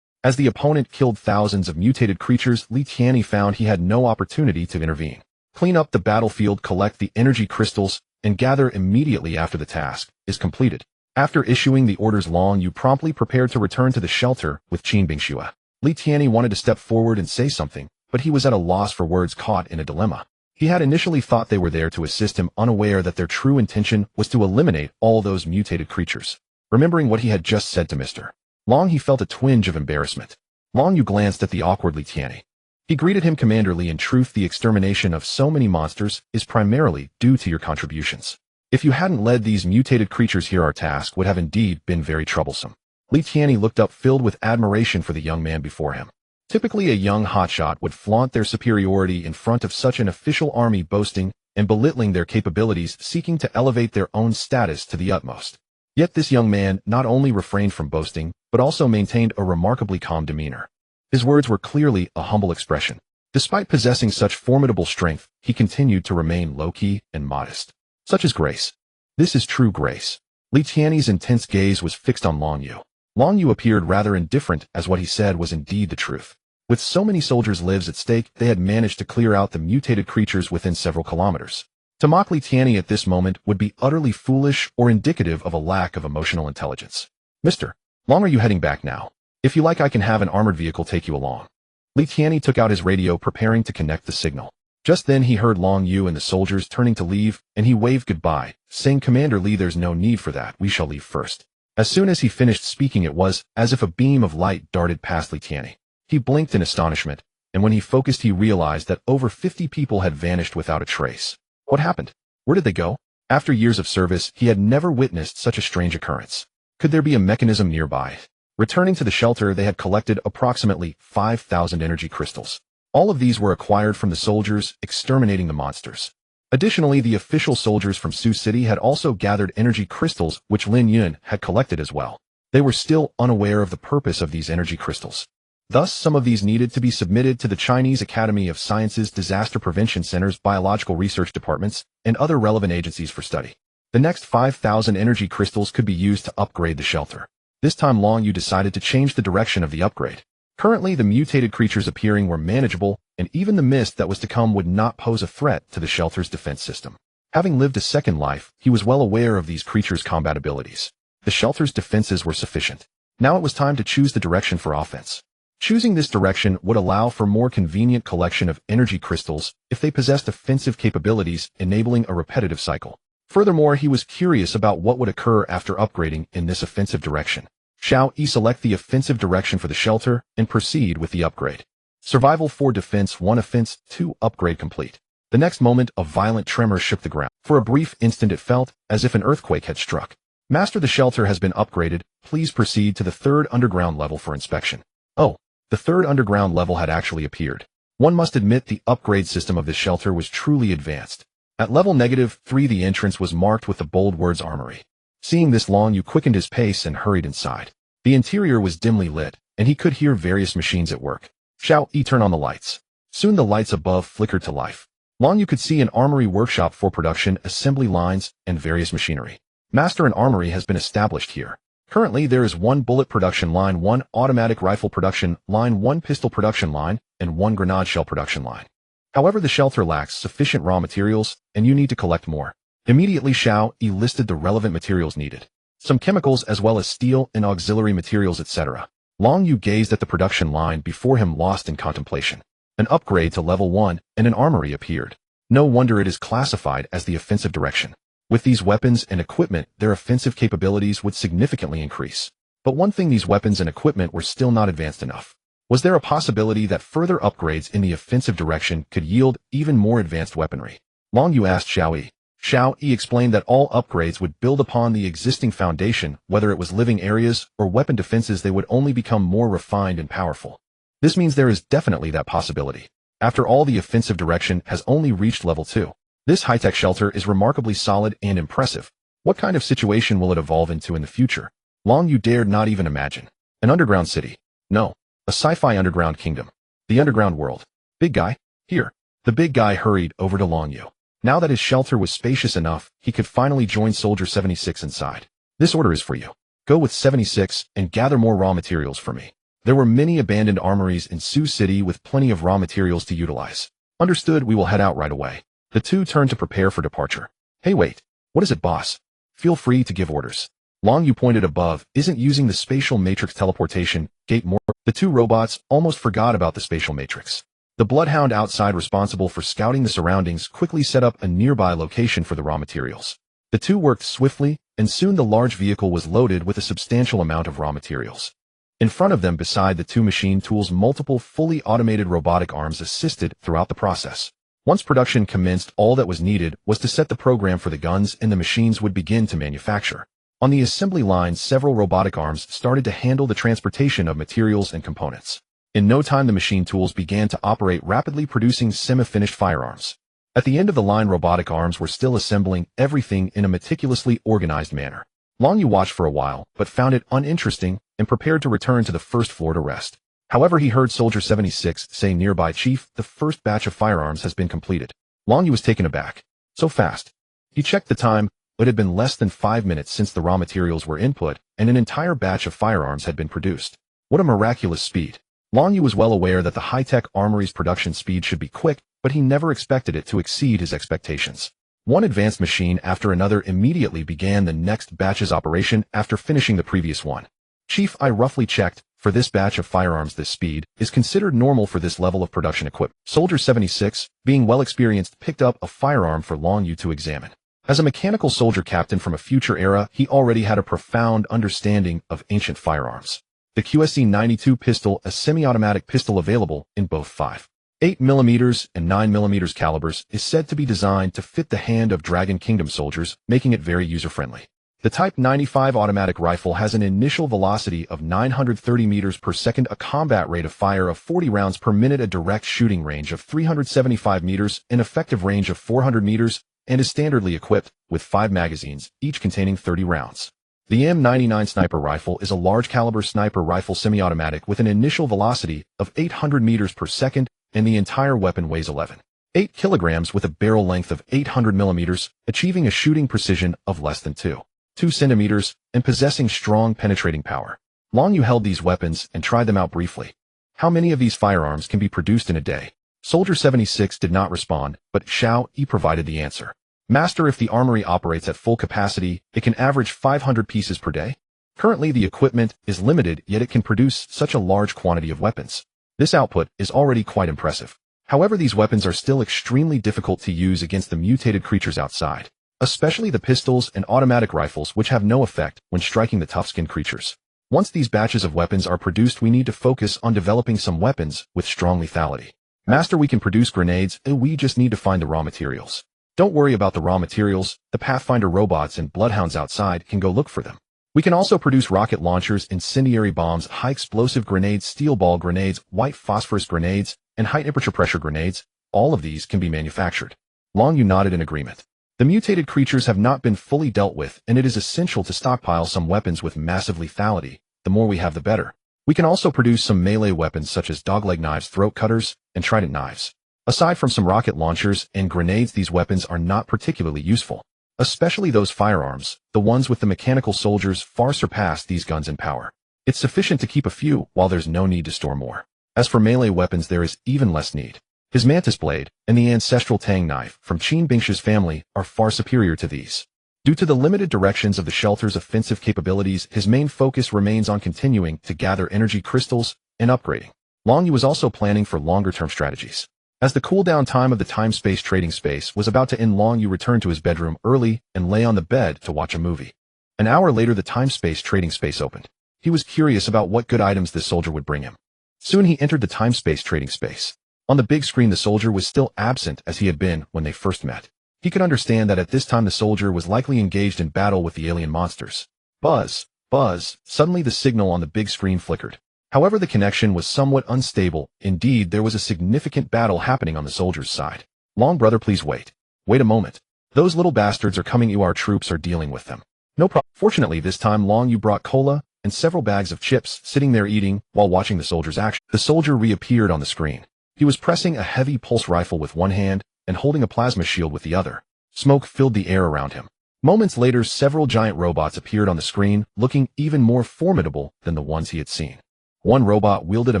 As the opponent killed thousands of mutated creatures, Li Tianyi found he had no opportunity to intervene. Clean up the battlefield, collect the energy crystals, and gather immediately after the task is completed. After issuing the orders, Long Yu promptly prepared to return to the shelter with Qin Bingxue. Li Tianyi wanted to step forward and say something, but he was at a loss for words, caught in a dilemma. He had initially thought they were there to assist him, unaware that their true intention was to eliminate all those mutated creatures. Remembering what he had just said to Mr. Long, he felt a twinge of embarrassment. Long Yu glanced at the awkward Li Tianyi. He greeted him, Commander Li. In truth, the extermination of so many monsters is primarily due to your contributions. If you hadn't led these mutated creatures here, our task would have indeed been very troublesome. Li Tianyi looked up, filled with admiration for the young man before him. Typically, a young hotshot would flaunt their superiority in front of such an official army, boasting and belittling their capabilities, seeking to elevate their own status to the utmost. Yet this young man not only refrained from boasting, but also maintained a remarkably calm demeanor. His words were clearly a humble expression. Despite possessing such formidable strength, he continued to remain low-key and modest. Such is grace. This is true grace. Li Tianyi's intense gaze was fixed on Long Yu. Long Yu appeared rather indifferent, as what he said was indeed the truth. With so many soldiers' lives at stake, they had managed to clear out the mutated creatures within several kilometers. To mock Li Tianyi at this moment would be utterly foolish or indicative of a lack of emotional intelligence. Mr. Long, are you heading back now? If you like, I can have an armored vehicle take you along. Li Tianyi took out his radio, preparing to connect the signal. Just then he heard Long Yu and the soldiers turning to leave, and he waved goodbye, saying, Commander Li, there's no need for that, we shall leave first. As soon as he finished speaking, it was as if a beam of light darted past Li Tianyi. He blinked in astonishment, and when he focused, he realized that over 50 people had vanished without a trace. What happened? Where did they go? After years of service, he had never witnessed such a strange occurrence. Could there be a mechanism nearby? Returning to the shelter, they had collected approximately 5,000 energy crystals. All of these were acquired from the soldiers exterminating the monsters. Additionally, the official soldiers from Sioux City had also gathered energy crystals, which Lin Yun had collected as well. They were still unaware of the purpose of these energy crystals. Thus, some of these needed to be submitted to the Chinese Academy of Sciences, Disaster Prevention Centers, Biological Research Departments, and other relevant agencies for study. The next 5,000 energy crystals could be used to upgrade the shelter. This time, Long Yu decided to change the direction of the upgrade. Currently, the mutated creatures appearing were manageable, and even the mist that was to come would not pose a threat to the shelter's defense system. Having lived a second life, he was well aware of these creatures' combat abilities. The shelter's defenses were sufficient. Now it was time to choose the direction for offense. Choosing this direction would allow for more convenient collection of energy crystals if they possessed offensive capabilities, enabling a repetitive cycle. Furthermore, he was curious about what would occur after upgrading in this offensive direction. Shall he select the offensive direction for the shelter and proceed with the upgrade? Survival 4, defense 1, offense 2, upgrade complete. The next moment, a violent tremor shook the ground. For a brief instant, it felt as if an earthquake had struck. Master, the shelter has been upgraded. Please proceed to the 3rd underground level for inspection. Oh. The 3rd underground level had actually appeared. One must admit the upgrade system of this shelter was truly advanced. At level -3, the entrance was marked with the bold words Armory. Seeing this, Long Yu quickened his pace and hurried inside. The interior was dimly lit, and he could hear various machines at work. Shall he turn on the lights? Soon the lights above flickered to life. Long Yu could see an armory workshop for production, assembly lines, and various machinery. Master, an armory has been established here. Currently, there is one bullet production line, one automatic rifle production line, one pistol production line, and one grenade shell production line. However, the shelter lacks sufficient raw materials, and you need to collect more. Immediately, Xiao Yi listed the relevant materials needed. Some chemicals as well as steel and auxiliary materials, etc. Long Yu gazed at the production line before him, lost in contemplation. An upgrade to level 1 and an armory appeared. No wonder it is classified as the offensive direction. With these weapons and equipment, their offensive capabilities would significantly increase. But one thing, these weapons and equipment were still not advanced enough. Was there a possibility that further upgrades in the offensive direction could yield even more advanced weaponry? Long Yu asked Xiao Yi. Xiao Yi explained that all upgrades would build upon the existing foundation, whether it was living areas or weapon defenses, they would only become more refined and powerful. This means there is definitely that possibility. After all, the offensive direction has only reached level 2. This high-tech shelter is remarkably solid and impressive. What kind of situation will it evolve into in the future? Long Yu dared not even imagine. An underground city. No. A sci-fi underground kingdom. The underground world. Big guy, here. The big guy hurried over to Long Yu. Now that his shelter was spacious enough, he could finally join Soldier 76 inside. This order is for you. Go with 76 and gather more raw materials for me. There were many abandoned armories in Sioux City with plenty of raw materials to utilize. Understood, we will head out right away. The two turned to prepare for departure. Hey, wait. What is it, boss? Feel free to give orders. Long Yu pointed above, isn't using the spatial matrix teleportation gate more. The two robots almost forgot about the spatial matrix. The bloodhound outside, responsible for scouting the surroundings, quickly set up a nearby location for the raw materials. The two worked swiftly, and soon the large vehicle was loaded with a substantial amount of raw materials. In front of them, beside the two machine tools, multiple fully automated robotic arms assisted throughout the process. Once production commenced, all that was needed was to set the program for the guns, and the machines would begin to manufacture. On the assembly line, several robotic arms started to handle the transportation of materials and components. In no time, the machine tools began to operate rapidly, producing semi-finished firearms. At the end of the line, robotic arms were still assembling everything in a meticulously organized manner. Long Yu watched for a while, but found it uninteresting and prepared to return to the first floor to rest. However, he heard Soldier 76 say nearby, "Chief, the first batch of firearms has been completed." Long Yu was taken aback. So fast. He checked the time. It had been less than 5 minutes since the raw materials were input, and an entire batch of firearms had been produced. What a miraculous speed. Long Yu was well aware that the high-tech armory's production speed should be quick, but he never expected it to exceed his expectations. One advanced machine after another immediately began the next batch's operation after finishing the previous one. "Chief, I roughly checked. For this batch of firearms, this speed is considered normal for this level of production equipment." Soldier 76, being well experienced, picked up a firearm for Long Yu to examine. As a mechanical soldier captain from a future era, he already had a profound understanding of ancient firearms. The QSC-92 pistol, a semi-automatic pistol available in both 5.8mm and 9mm calibers, is said to be designed to fit the hand of Dragon Kingdom soldiers, making it very user-friendly. The Type 95 automatic rifle has an initial velocity of 930 meters per second, a combat rate of fire of 40 rounds per minute, a direct shooting range of 375 meters, an effective range of 400 meters, and is standardly equipped with 5 magazines, each containing 30 rounds. The M99 sniper rifle is a large-caliber sniper rifle semi-automatic with an initial velocity of 800 meters per second, and the entire weapon weighs 11.8 kilograms with a barrel length of 800 millimeters, achieving a shooting precision of less than 2 centimeters, and possessing strong penetrating power. Long Yu held these weapons and tried them out briefly. How many of these firearms can be produced in a day? Soldier 76 did not respond, but Xiao Yi provided the answer. "Master, if the armory operates at full capacity, it can average 500 pieces per day. Currently, the equipment is limited, yet it can produce such a large quantity of weapons. This output is already quite impressive. However, these weapons are still extremely difficult to use against the mutated creatures outside, especially the pistols and automatic rifles, which have no effect when striking the tough-skinned creatures. Once these batches of weapons are produced, we need to focus on developing some weapons with strong lethality. Master, we can produce grenades, and we just need to find the raw materials." "Don't worry about the raw materials. The Pathfinder robots and bloodhounds outside can go look for them. We can also produce rocket launchers, incendiary bombs, high-explosive grenades, steel ball grenades, white phosphorus grenades, and high-temperature pressure grenades. All of these can be manufactured." Long Yu nodded in agreement. The mutated creatures have not been fully dealt with, and it is essential to stockpile some weapons with massive lethality. The more we have, the better. We can also produce some melee weapons such as dogleg knives, throat cutters, and trident knives. Aside from some rocket launchers and grenades, these weapons are not particularly useful. Especially those firearms, the ones with the mechanical soldiers far surpass these guns in power. It's sufficient to keep a few, while there's no need to store more. As for melee weapons, there is even less need. His mantis blade and the ancestral tang knife from Qin Bingshi's family are far superior to these. Due to the limited directions of the shelter's offensive capabilities, his main focus remains on continuing to gather energy crystals and upgrading. Long Yu was also planning for longer-term strategies. As the cooldown time of the time-space trading space was about to end, Long Yu returned to his bedroom early and lay on the bed to watch a movie. An hour later, the time-space trading space opened. He was curious about what good items this soldier would bring him. Soon he entered the time-space trading space. On the big screen, the soldier was still absent as he had been when they first met. He could understand that at this time the soldier was likely engaged in battle with the alien monsters. Buzz, buzz, suddenly the signal on the big screen flickered. However, the connection was somewhat unstable. Indeed, there was a significant battle happening on the soldier's side. Long brother, please wait. Wait a moment. Those little bastards are coming. Our troops are dealing with them. No problem. Fortunately, this time Long Yu brought cola and several bags of chips, sitting there eating while watching the soldier's action. The soldier reappeared on the screen. He was pressing a heavy pulse rifle with one hand and holding a plasma shield with the other. Smoke filled the air around him. Moments later, several giant robots appeared on the screen, looking even more formidable than the ones he had seen. One robot wielded a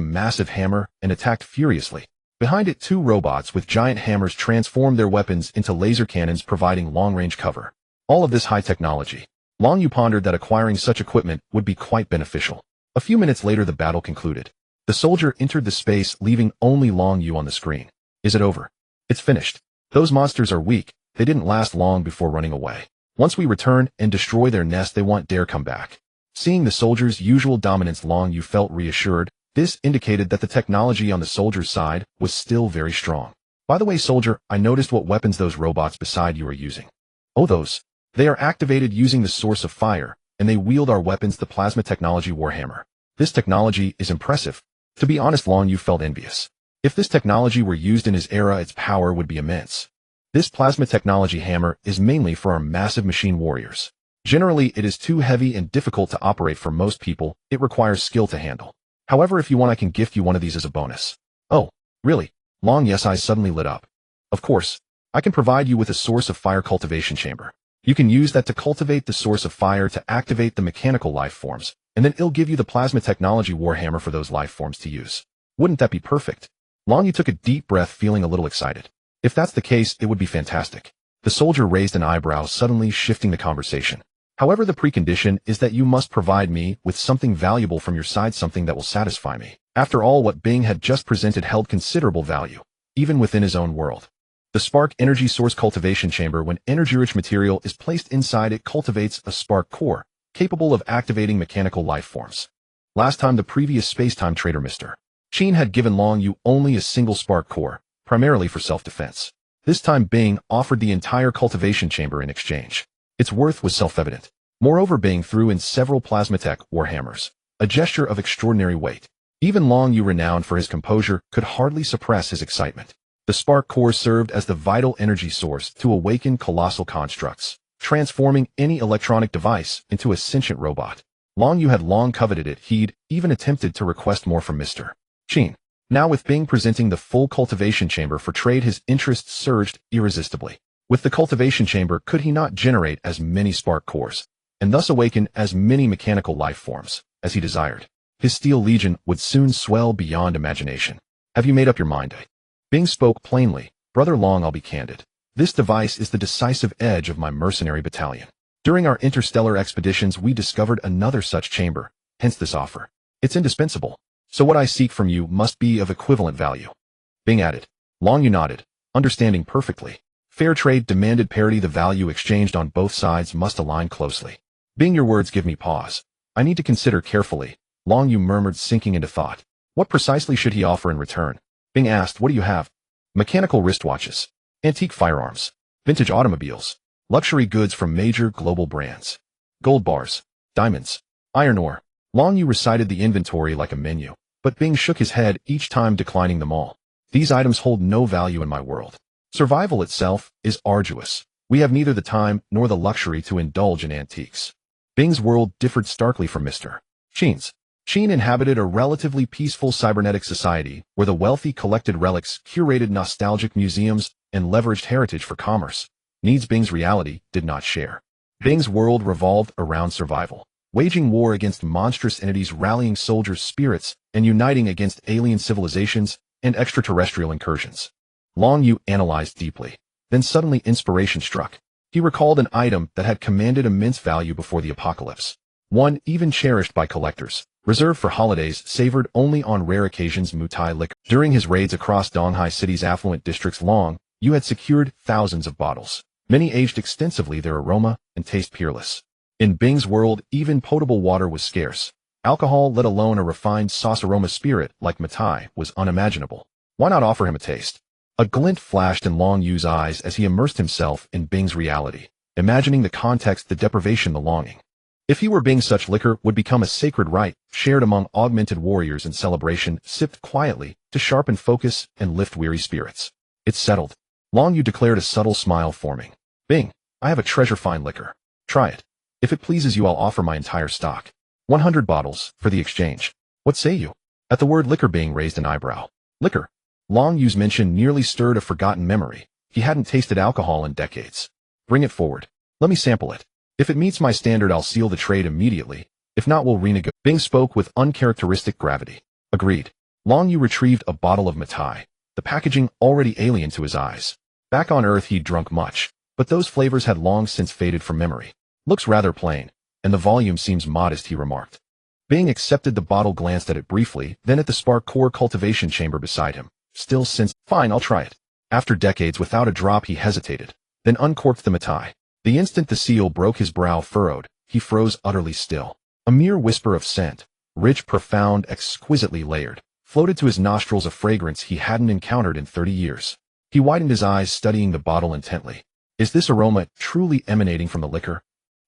massive hammer and attacked furiously. Behind it, two robots with giant hammers transformed their weapons into laser cannons, providing long-range cover. All of this high technology. Long Yu pondered that acquiring such equipment would be quite beneficial. A few minutes later, the battle concluded. The soldier entered the space, leaving only Long Yu on the screen. Is it over? It's finished. Those monsters are weak. They didn't last long before running away. Once we return and destroy their nest, they won't dare come back. Seeing the soldier's usual dominance, Long Yu felt reassured. This indicated that the technology on the soldier's side was still very strong. By the way, soldier, I noticed what weapons those robots beside you are using. Oh, those. They are activated using the source of fire, and they wield our weapons, the plasma technology warhammer. This technology is impressive. To be honest, Long Yu felt envious. If this technology were used in his era, its power would be immense. This plasma technology hammer is mainly for our massive machine warriors. Generally, it is too heavy and difficult to operate for most people. It requires skill to handle. However, if you want, I can gift you one of these as a bonus. Oh, really? Long Yu's eyes suddenly lit up. Of course. I can provide you with a source of fire cultivation chamber. You can use that to cultivate the source of fire to activate the mechanical life forms, and then it'll give you the plasma technology warhammer for those life forms to use. Wouldn't that be perfect? Long Yu took a deep breath, feeling a little excited. If that's the case, it would be fantastic. The soldier raised an eyebrow, suddenly shifting the conversation. However, the precondition is that you must provide me with something valuable from your side, something that will satisfy me. After all, what Bing had just presented held considerable value, even within his own world. The spark energy source cultivation chamber, when energy-rich material is placed inside it, cultivates a spark core, capable of activating mechanical life forms. Last time, the previous space-time trader Mr. Qin had given Long Yu only a single spark core, primarily for self-defense. This time, Bing offered the entire cultivation chamber in exchange. Its worth was self-evident. Moreover, Bing threw in several plasmatech warhammers, a gesture of extraordinary weight. Even Long Yu, renowned for his composure, could hardly suppress his excitement. The spark core served as the vital energy source to awaken colossal constructs, transforming any electronic device into a sentient robot. Long Yu had long coveted it. He'd even attempted to request more from Mr. Qin. Now, with Bing presenting the full cultivation chamber for trade, his interest surged irresistibly. With the cultivation chamber, could he not generate as many spark cores, and thus awaken as many mechanical life forms as he desired? His Steel Legion would soon swell beyond imagination. Have you made up your mind? Bing spoke plainly. Brother Long, I'll be candid. This device is the decisive edge of my mercenary battalion. During our interstellar expeditions, we discovered another such chamber, hence this offer. It's indispensable. So what I seek from you must be of equivalent value. Bing added. Long Yu nodded, understanding perfectly. Fair trade demanded parity. The value exchanged on both sides must align closely. Bing, your words give me pause. I need to consider carefully. Long Yu murmured, sinking into thought. What precisely should he offer in return? Bing asked, what do you have? Mechanical wristwatches, antique firearms, vintage automobiles, luxury goods from major global brands, gold bars, diamonds, iron ore. Long Yu recited the inventory like a menu, but Bing shook his head, each time declining them all. These items hold no value in my world. Survival itself is arduous. We have neither the time nor the luxury to indulge in antiques. Bing's world differed starkly from Mr. Qin's. Sheen inhabited a relatively peaceful cybernetic society where the wealthy collected relics, curated nostalgic museums, and leveraged heritage for commerce. Needs Bing's reality did not share. Bing's world revolved around survival, waging war against monstrous entities, rallying soldiers' spirits, and uniting against alien civilizations and extraterrestrial incursions. Long Yu analyzed deeply. Then suddenly inspiration struck. He recalled an item that had commanded immense value before the apocalypse. One even cherished by collectors, reserved for holidays, savored only on rare occasions, Mutai liquor. During his raids across Donghai City's affluent districts, Long Yu had secured thousands of bottles. Many aged extensively, their aroma and taste peerless. In Bing's world, even potable water was scarce. Alcohol, let alone a refined sauce aroma spirit like Mutai, was unimaginable. Why not offer him a taste? A glint flashed in Long Yu's eyes as he immersed himself in Bing's reality, imagining the context, the deprivation, the longing. If he were Bing, such liquor would become a sacred rite, shared among augmented warriors in celebration, sipped quietly to sharpen focus and lift weary spirits. It's settled. Long Yu declared, a subtle smile forming. Bing, I have a treasure-fine liquor. Try it. If it pleases you, I'll offer my entire stock. 100 bottles for the exchange. What say you? At the word liquor, Bing raised an eyebrow. Liquor? Long Yu's mention nearly stirred a forgotten memory. He hadn't tasted alcohol in decades. Bring it forward. Let me sample it. If it meets my standard, I'll seal the trade immediately. If not, we'll renegotiate. Bing spoke with uncharacteristic gravity. Agreed. Long Yu retrieved a bottle of Mutai, the packaging already alien to his eyes. Back on Earth, he'd drunk much, but those flavors had long since faded from memory. Looks rather plain, and the volume seems modest, he remarked. Bing accepted the bottle, glanced at it briefly, then at the spark core cultivation chamber beside him. Still since, fine, I'll try it. After decades without a drop, he hesitated, then uncorked the Mutai. The instant the seal broke, his brow furrowed. He froze utterly still. A mere whisper of scent, rich, profound, exquisitely layered, floated to his nostrils, a fragrance he hadn't encountered in 30 years. He widened his eyes, studying the bottle intently. Is this aroma truly emanating from the liquor?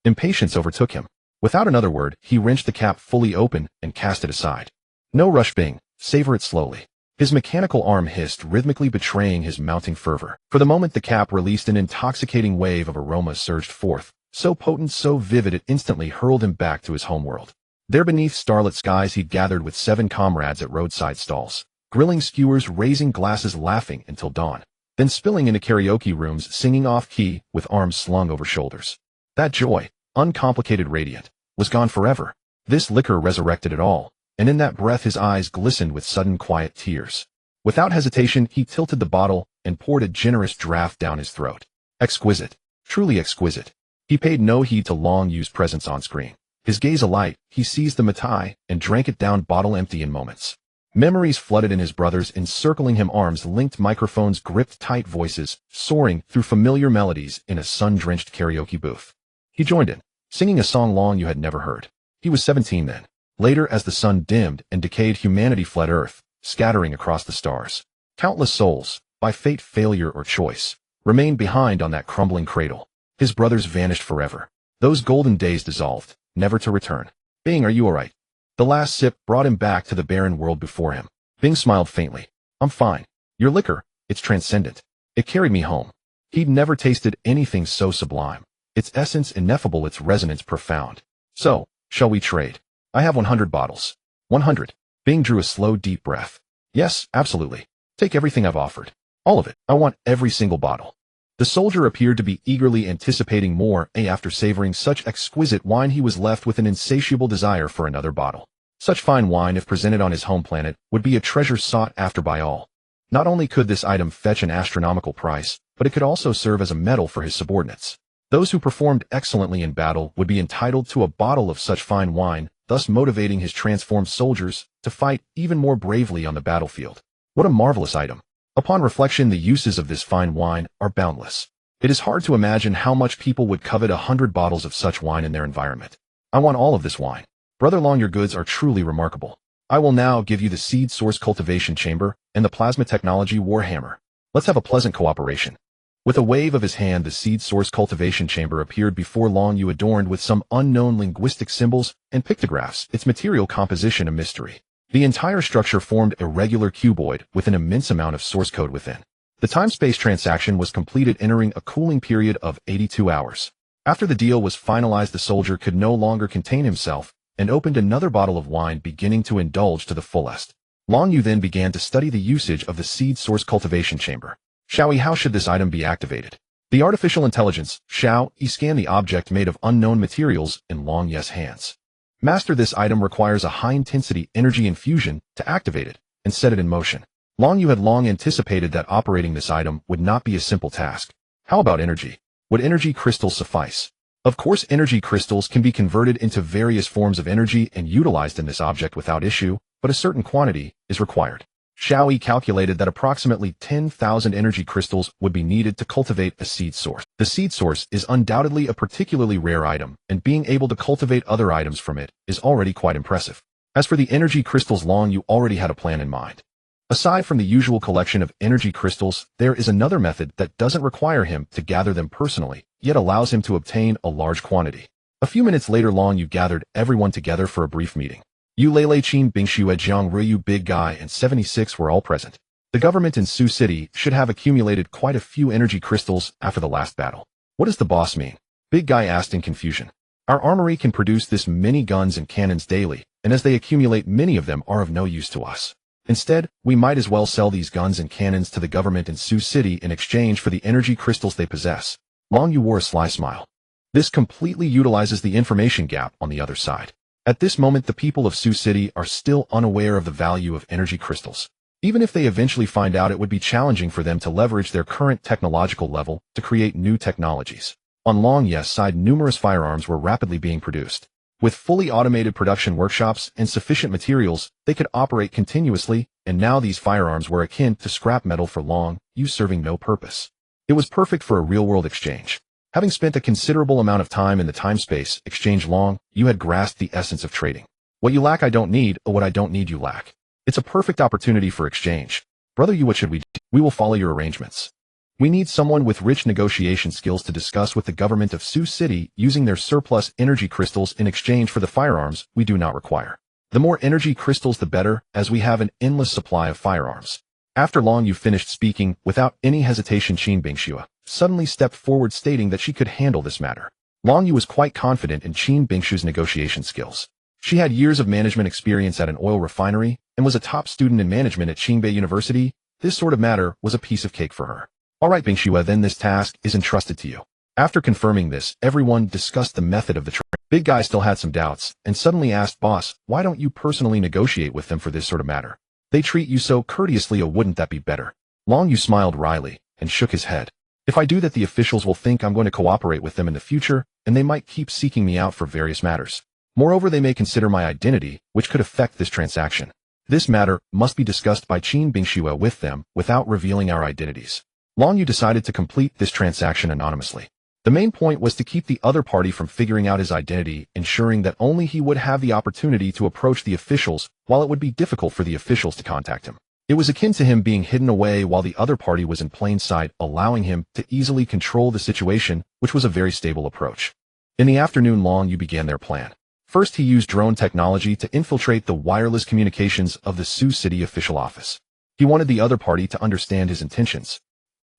Impatience overtook him. Without another word, he wrenched the cap fully open and cast it aside. No rush, Bing. Savor it slowly. His mechanical arm hissed, rhythmically betraying his mounting fervor. For the moment, the cap released an intoxicating wave of aroma surged forth, so potent, so vivid, it instantly hurled him back to his homeworld. There beneath starlit skies, he'd gathered with 7 comrades at roadside stalls, grilling skewers, raising glasses, laughing until dawn, then spilling into karaoke rooms, singing off-key with arms slung over shoulders. That joy, uncomplicated, radiant, was gone forever. This liquor resurrected it all. And in that breath his eyes glistened with sudden quiet tears. Without hesitation, he tilted the bottle and poured a generous draught down his throat. Exquisite. Truly exquisite. He paid no heed to Long Yu's presence on screen. His gaze alight, he seized the Mutai and drank it down, bottle empty in moments. Memories flooded in his brothers, encircling him, arms linked, microphones gripped tight, voices soaring through familiar melodies in a sun-drenched karaoke booth. He joined in, singing a song Long Yu had never heard. He was 17 then. Later, as the sun dimmed and decayed, humanity fled Earth, scattering across the stars. Countless souls, by fate, failure, or choice, remained behind on that crumbling cradle. His brothers vanished forever. Those golden days dissolved, never to return. Bing, are you all right? The last sip brought him back to the barren world before him. Bing smiled faintly. I'm fine. Your liquor, it's transcendent. It carried me home. He'd never tasted anything so sublime. Its essence ineffable, its resonance profound. So, shall we trade? I have 100 bottles. 100. Bing drew a slow, deep breath. Yes, absolutely. Take everything I've offered. All of it. I want every single bottle. The soldier appeared to be eagerly anticipating more. After savoring such exquisite wine, he was left with an insatiable desire for another bottle. Such fine wine, if presented on his home planet, would be a treasure sought after by all. Not only could this item fetch an astronomical price, but it could also serve as a medal for his subordinates. Those who performed excellently in battle would be entitled to a bottle of such fine wine, thus motivating his transformed soldiers to fight even more bravely on the battlefield. What a marvelous item. Upon reflection, the uses of this fine wine are boundless. It is hard to imagine how much people would covet 100 bottles of such wine in their environment. I want all of this wine. Brother Long, your goods are truly remarkable. I will now give you the seed source cultivation chamber and the plasma technology warhammer. Let's have a pleasant cooperation. With a wave of his hand, the seed source cultivation chamber appeared before Long Yu, adorned with some unknown linguistic symbols and pictographs, its material composition a mystery. The entire structure formed a regular cuboid with an immense amount of source code within. The time-space transaction was completed, entering a cooling period of 82 hours. After the deal was finalized, the soldier could no longer contain himself and opened another bottle of wine, beginning to indulge to the fullest. Long Yu then began to study the usage of the seed source cultivation chamber. Xiao Yi, how should this item be activated? The artificial intelligence, Xiao Yi, scanned the object made of unknown materials in Long Ye's hands. Master, this item requires a high-intensity energy infusion to activate it and set it in motion. Long Yu had long anticipated that operating this item would not be a simple task. How about energy? Would energy crystals suffice? Of course, energy crystals can be converted into various forms of energy and utilized in this object without issue, but a certain quantity is required. Xiao Yi calculated that approximately 10,000 energy crystals would be needed to cultivate a seed source. The seed source is undoubtedly a particularly rare item, and being able to cultivate other items from it is already quite impressive. As for the energy crystals, Long Yu already had a plan in mind. Aside from the usual collection of energy crystals, there is another method that doesn't require him to gather them personally, yet allows him to obtain a large quantity. A few minutes later, Long Yu gathered everyone together for a brief meeting. Yu Lei, Qin, Bingshu, Jiang Ryu, Big Guy, and 76 were all present. The government in Sioux City should have accumulated quite a few energy crystals after the last battle. What does the boss mean? Big Guy asked in confusion. Our armory can produce this many guns and cannons daily, and as they accumulate, many of them are of no use to us. Instead, we might as well sell these guns and cannons to the government in Sioux City in exchange for the energy crystals they possess. Long Yu wore a sly smile. This completely utilizes the information gap on the other side. At this moment, the people of Sioux City are still unaware of the value of energy crystals. Even if they eventually find out, it would be challenging for them to leverage their current technological level to create new technologies. On Long Ye's side, numerous firearms were rapidly being produced. With fully automated production workshops and sufficient materials, they could operate continuously, and now these firearms were akin to scrap metal for Long Yu, serving no purpose. It was perfect for a real-world exchange. Having spent a considerable amount of time in the time-space exchange, Long Yu had grasped the essence of trading. What you lack I don't need, or what I don't need you lack. It's a perfect opportunity for exchange. Brother Yu, what should we do? We will follow your arrangements. We need someone with rich negotiation skills to discuss with the government of Sioux City using their surplus energy crystals in exchange for the firearms we do not require. The more energy crystals the better, as we have an endless supply of firearms. After Long Yu finished speaking, without any hesitation, Qin Bingxue suddenly stepped forward, stating that she could handle this matter. Long Yu was quite confident in Qin Bingshu's negotiation skills. She had years of management experience at an oil refinery and was a top student in management at Qingbei University. This sort of matter was a piece of cake for her. All right, Bingxue, then this task is entrusted to you. After confirming this, everyone discussed the method of the trade. Big Guy still had some doubts and suddenly asked, Boss, why don't you personally negotiate with them for this sort of matter? They treat you so courteously, wouldn't that be better? Long Yu smiled wryly and shook his head. If I do that, the officials will think I'm going to cooperate with them in the future, and they might keep seeking me out for various matters. Moreover, they may consider my identity, which could affect this transaction. This matter must be discussed by Qin Bingxue with them without revealing our identities. Long Yu decided to complete this transaction anonymously. The main point was to keep the other party from figuring out his identity, ensuring that only he would have the opportunity to approach the officials, while it would be difficult for the officials to contact him. It was akin to him being hidden away while the other party was in plain sight, allowing him to easily control the situation, which was a very stable approach. In the afternoon, Long Yu began their plan. First, he used drone technology to infiltrate the wireless communications of the Sioux City official office. He wanted the other party to understand his intentions.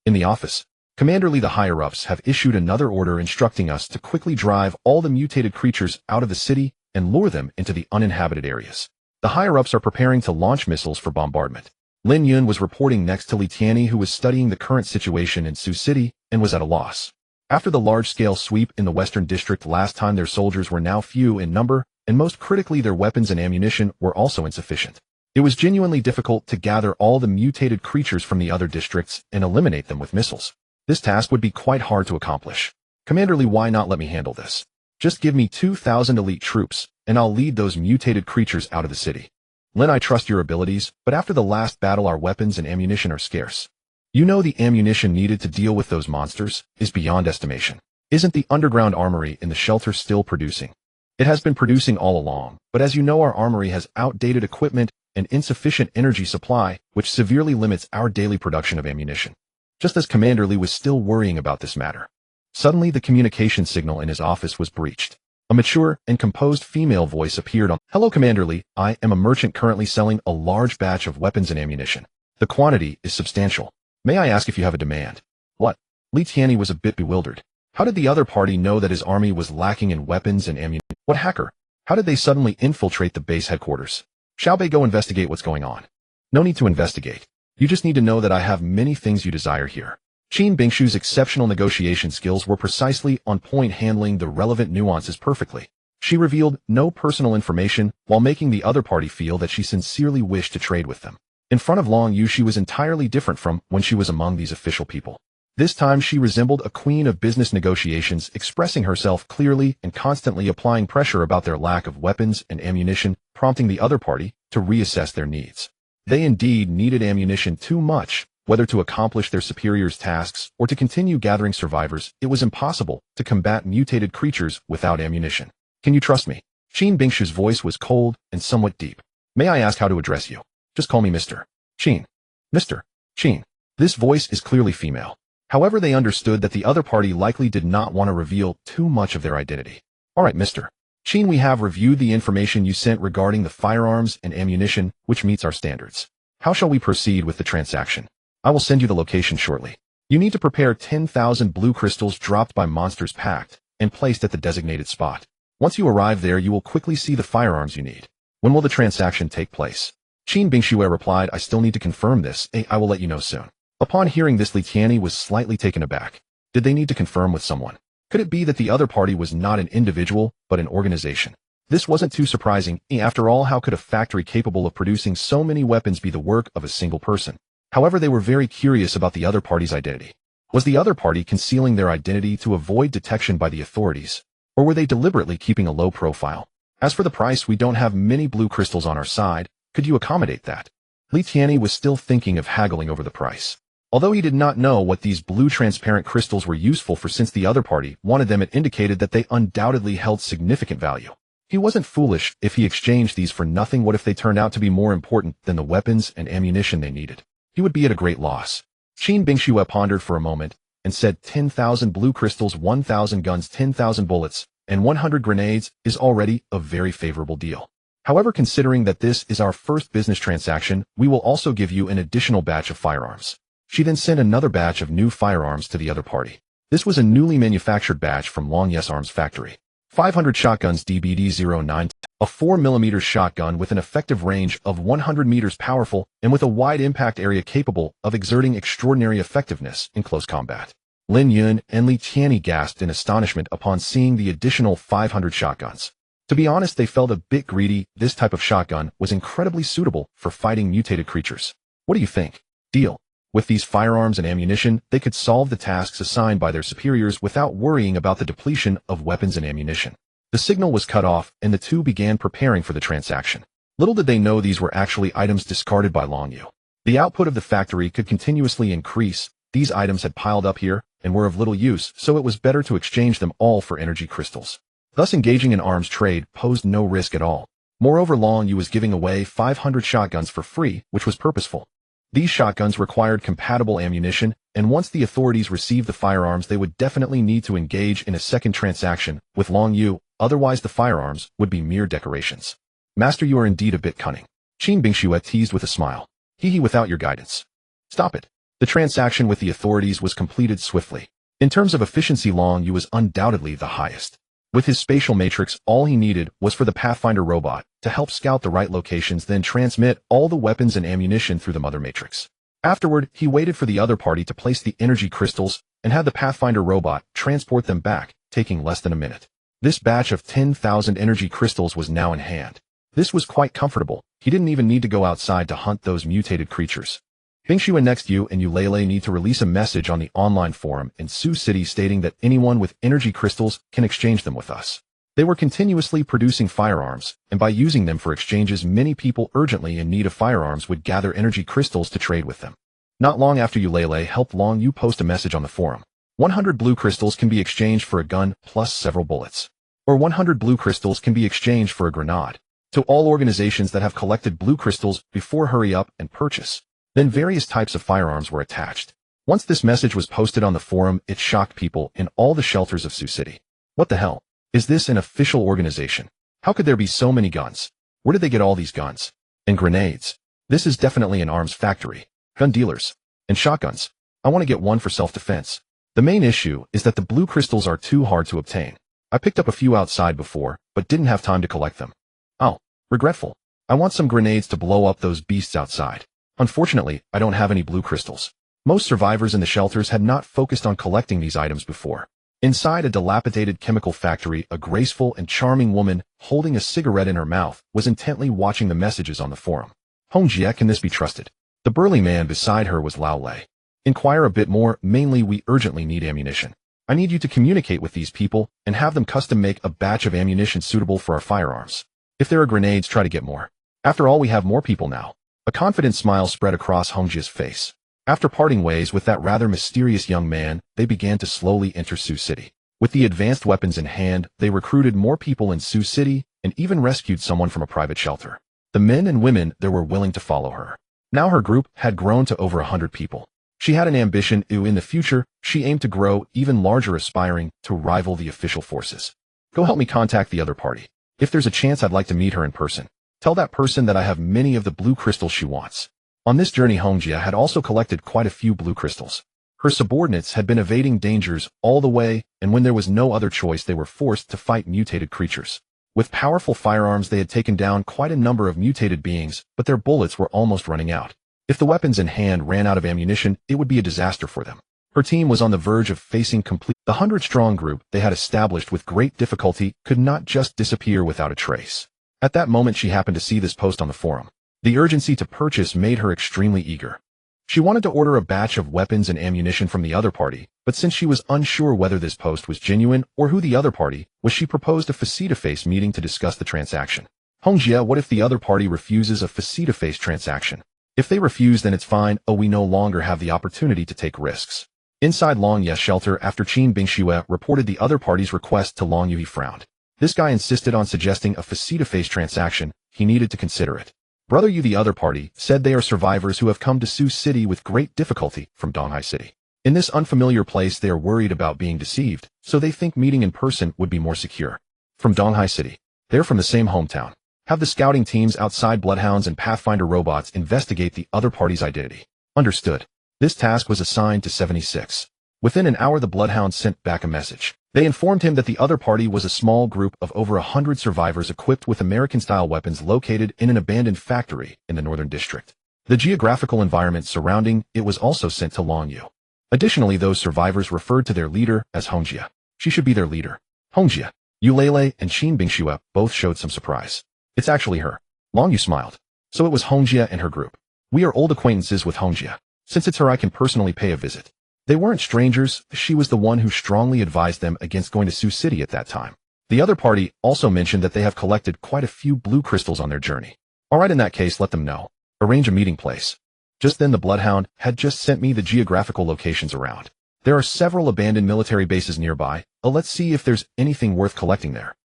In the office, Commander Lee, the higher-ups have issued another order instructing us to quickly drive all the mutated creatures out of the city and lure them into the uninhabited areas. The higher-ups are preparing to launch missiles for bombardment. Lin Yun was reporting next to Li Tianyi, who was studying the current situation in Sioux City and was at a loss. After the large-scale sweep in the Western District last time, their soldiers were now few in number, and most critically, their weapons and ammunition were also insufficient. It was genuinely difficult to gather all the mutated creatures from the other districts and eliminate them with missiles. This task would be quite hard to accomplish. Commander Lee, why not let me handle this? Just give me 2,000 elite troops, and I'll lead those mutated creatures out of the city. Lin, I trust your abilities, but after the last battle, our weapons and ammunition are scarce. You know, the ammunition needed to deal with those monsters is beyond estimation. Isn't the underground armory in the shelter still producing? It has been producing all along, but as you know, our armory has outdated equipment and insufficient energy supply, which severely limits our daily production of ammunition. Just as Commander Lee was still worrying about this matter, suddenly the communication signal in his office was breached. A mature and composed female voice appeared on. Hello, Commander Lee. I am a merchant currently selling a large batch of weapons and ammunition. The quantity is substantial. May I ask if you have a demand? What? Li Tianyi was a bit bewildered. How did the other party know that his army was lacking in weapons and ammunition? What hacker? How did they suddenly infiltrate the base headquarters? Xiaobei, go investigate what's going on. No need to investigate. You just need to know that I have many things you desire here. Qin Bingshu's exceptional negotiation skills were precisely on point, handling the relevant nuances perfectly. She revealed no personal information while making the other party feel that she sincerely wished to trade with them. In front of Long Yu, she was entirely different from when she was among these official people. This time she resembled a queen of business negotiations, expressing herself clearly and constantly applying pressure about their lack of weapons and ammunition, prompting the other party to reassess their needs. They indeed needed ammunition too much. Whether to accomplish their superiors' tasks or to continue gathering survivors, it was impossible to combat mutated creatures without ammunition. Can you trust me? Qin Bingshu's voice was cold and somewhat deep. May I ask how to address you? Just call me Mr. Qin. Mr. Qin. This voice is clearly female. However, they understood that the other party likely did not want to reveal too much of their identity. All right, Mr. Qin, we have reviewed the information you sent regarding the firearms and ammunition, which meets our standards. How shall we proceed with the transaction? I will send you the location shortly. You need to prepare 10,000 blue crystals dropped by monsters packed and placed at the designated spot. Once you arrive there, you will quickly see the firearms you need. When will the transaction take place? Qin Bingshu replied, I still need to confirm this. I will let you know soon. Upon hearing this, Li Tianyi was slightly taken aback. Did they need to confirm with someone? Could it be that the other party was not an individual, but an organization? This wasn't too surprising. After all, how could a factory capable of producing so many weapons be the work of a single person? However, they were very curious about the other party's identity. Was the other party concealing their identity to avoid detection by the authorities? Or were they deliberately keeping a low profile? As for the price, we don't have many blue crystals on our side. Could you accommodate that? Li Tianyi was still thinking of haggling over the price. Although he did not know what these blue transparent crystals were useful for, since the other party wanted them, it indicated that they undoubtedly held significant value. He wasn't foolish if he exchanged these for nothing. What if they turned out to be more important than the weapons and ammunition they needed? He would be at a great loss. Qin Bingshu pondered for a moment and said 10,000 blue crystals, 1,000 guns, 10,000 bullets, and 100 grenades is already a very favorable deal. However, considering that this is our first business transaction, we will also give you an additional batch of firearms. She then sent another batch of new firearms to the other party. This was a newly manufactured batch from Long Yes Arms factory. 500 shotguns DBD-09, a 4mm shotgun with an effective range of 100 meters, powerful and with a wide impact area capable of exerting extraordinary effectiveness in close combat. Lin Yun and Li Tianyi gasped in astonishment upon seeing the additional 500 shotguns. To be honest, they felt a bit greedy. This type of shotgun was incredibly suitable for fighting mutated creatures. What do you think? Deal. With these firearms and ammunition, they could solve the tasks assigned by their superiors without worrying about the depletion of weapons and ammunition. The signal was cut off, and the two began preparing for the transaction. Little did they know these were actually items discarded by Long Yu. The output of the factory could continuously increase. These items had piled up here and were of little use, so it was better to exchange them all for energy crystals. Thus, engaging in arms trade posed no risk at all. Moreover, Long Yu was giving away 500 shotguns for free, which was purposeful. These shotguns required compatible ammunition, and once the authorities received the firearms, they would definitely need to engage in a second transaction with Long Yu, otherwise the firearms would be mere decorations. Master, you are indeed a bit cunning. Qin Bingshu teased with a smile. Hee, without your guidance. Stop it. The transaction with the authorities was completed swiftly. In terms of efficiency, Long Yu was undoubtedly the highest. With his spatial matrix, all he needed was for the Pathfinder robot to help scout the right locations, then transmit all the weapons and ammunition through the mother matrix. Afterward, he waited for the other party to place the energy crystals and had the Pathfinder robot transport them back, taking less than a minute. This batch of 10,000 energy crystals was now in hand. This was quite comfortable. He didn't even need to go outside to hunt those mutated creatures. Bingshu and next you and Eulele need to release a message on the online forum in Sioux City stating that anyone with energy crystals can exchange them with us. They were continuously producing firearms, and by using them for exchanges, many people urgently in need of firearms would gather energy crystals to trade with them. Not long after, Eulele helped Long Yu post a message on the forum. 100 blue crystals can be exchanged for a gun plus several bullets. Or 100 blue crystals can be exchanged for a grenade. To all organizations that have collected blue crystals before, hurry up and purchase. Then various types of firearms were attached. Once this message was posted on the forum, it shocked people in all the shelters of Sioux City. What the hell? Is this an official organization? How could there be so many guns? Where did they get all these guns? And grenades? This is definitely an arms factory. Gun dealers. And shotguns. I want to get one for self-defense. The main issue is that the blue crystals are too hard to obtain. I picked up a few outside before, but didn't have time to collect them. Oh, regretful. I want some grenades to blow up those beasts outside. Unfortunately, I don't have any blue crystals. Most survivors in the shelters had not focused on collecting these items before. Inside a dilapidated chemical factory, a graceful and charming woman, holding a cigarette in her mouth, was intently watching the messages on the forum. Hongjie, can this be trusted? The burly man beside her was Lao Lei. Inquire a bit more, mainly we urgently need ammunition. I need you to communicate with these people and have them custom make a batch of ammunition suitable for our firearms. If there are grenades, try to get more. After all, we have more people now. A confident smile spread across Hongjie's face. After parting ways with that rather mysterious young man, they began to slowly enter Sioux City. With the advanced weapons in hand, they recruited more people in Sioux City and even rescued someone from a private shelter. The men and women there were willing to follow her. Now her group had grown to over 100 people. She had an ambition in the future, she aimed to grow even larger, aspiring to rival the official forces. Go help me contact the other party. If there's a chance, I'd like to meet her in person. Tell that person that I have many of the blue crystals she wants. On this journey, Hongjie had also collected quite a few blue crystals. Her subordinates had been evading dangers all the way, and when there was no other choice, they were forced to fight mutated creatures. With powerful firearms, they had taken down quite a number of mutated beings, but their bullets were almost running out. If the weapons in hand ran out of ammunition, it would be a disaster for them. Her team was on the verge of facing complete. The 100-strong group they had established with great difficulty could not just disappear without a trace. At that moment, she happened to see this post on the forum. The urgency to purchase made her extremely eager. She wanted to order a batch of weapons and ammunition from the other party, but since she was unsure whether this post was genuine or who the other party was, she proposed a face-to-face meeting to discuss the transaction. Hongjie, what if the other party refuses a face-to-face transaction? If they refuse, then it's fine. We no longer have the opportunity to take risks. Inside Long Ye's shelter, after Qin Bingxue reported the other party's request to Long Yu, he frowned. This guy insisted on suggesting a face-to-face transaction. He needed to consider it. Brother Yu, the other party, said they are survivors who have come to Sioux City with great difficulty from Donghai City. In this unfamiliar place, they are worried about being deceived, so they think meeting in person would be more secure. From Donghai City. They're from the same hometown. Have the scouting teams outside Bloodhounds and Pathfinder robots investigate the other party's identity. Understood. This task was assigned to 76. Within an hour, the Bloodhounds sent back a message. They informed him that the other party was a small group of over 100 survivors equipped with American-style weapons located in an abandoned factory in the northern district. The geographical environment surrounding it was also sent to Long Yu. Additionally, those survivors referred to their leader as Hongjie. She should be their leader. Hongjie. Yu Lele and Qin Bingxue both showed some surprise. It's actually her. Long Yu smiled. So it was Hongjie and her group. We are old acquaintances with Hongjie. Since it's her, I can personally pay a visit. They weren't strangers. She was the one who strongly advised them against going to Sioux City at that time. The other party also mentioned that they have collected quite a few blue crystals on their journey. Alright, in that case, let them know. Arrange a meeting place. Just then the Bloodhound had just sent me the geographical locations around. There are several abandoned military bases nearby. Let's see if there's anything worth collecting there.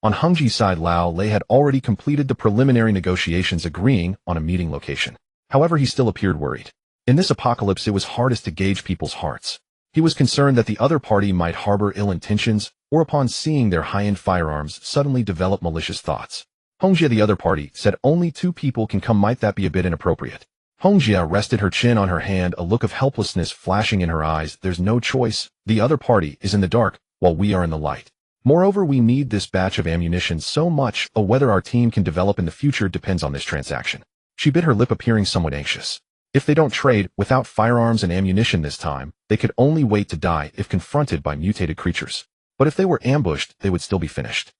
On Hongjie's side, Lao Lei had already completed the preliminary negotiations, agreeing on a meeting location. However, he still appeared worried. In this apocalypse, it was hardest to gauge people's hearts. He was concerned that the other party might harbor ill intentions, or upon seeing their high-end firearms, suddenly develop malicious thoughts. Hongjie, the other party, said only 2 people can come. Might that be a bit inappropriate? Hongjie rested her chin on her hand, a look of helplessness flashing in her eyes. There's no choice. The other party is in the dark, while we are in the light. Moreover, we need this batch of ammunition so much, whether our team can develop in the future depends on this transaction. She bit her lip, appearing somewhat anxious. If they don't trade without firearms and ammunition this time, they could only wait to die if confronted by mutated creatures. But if they were ambushed, they would still be finished.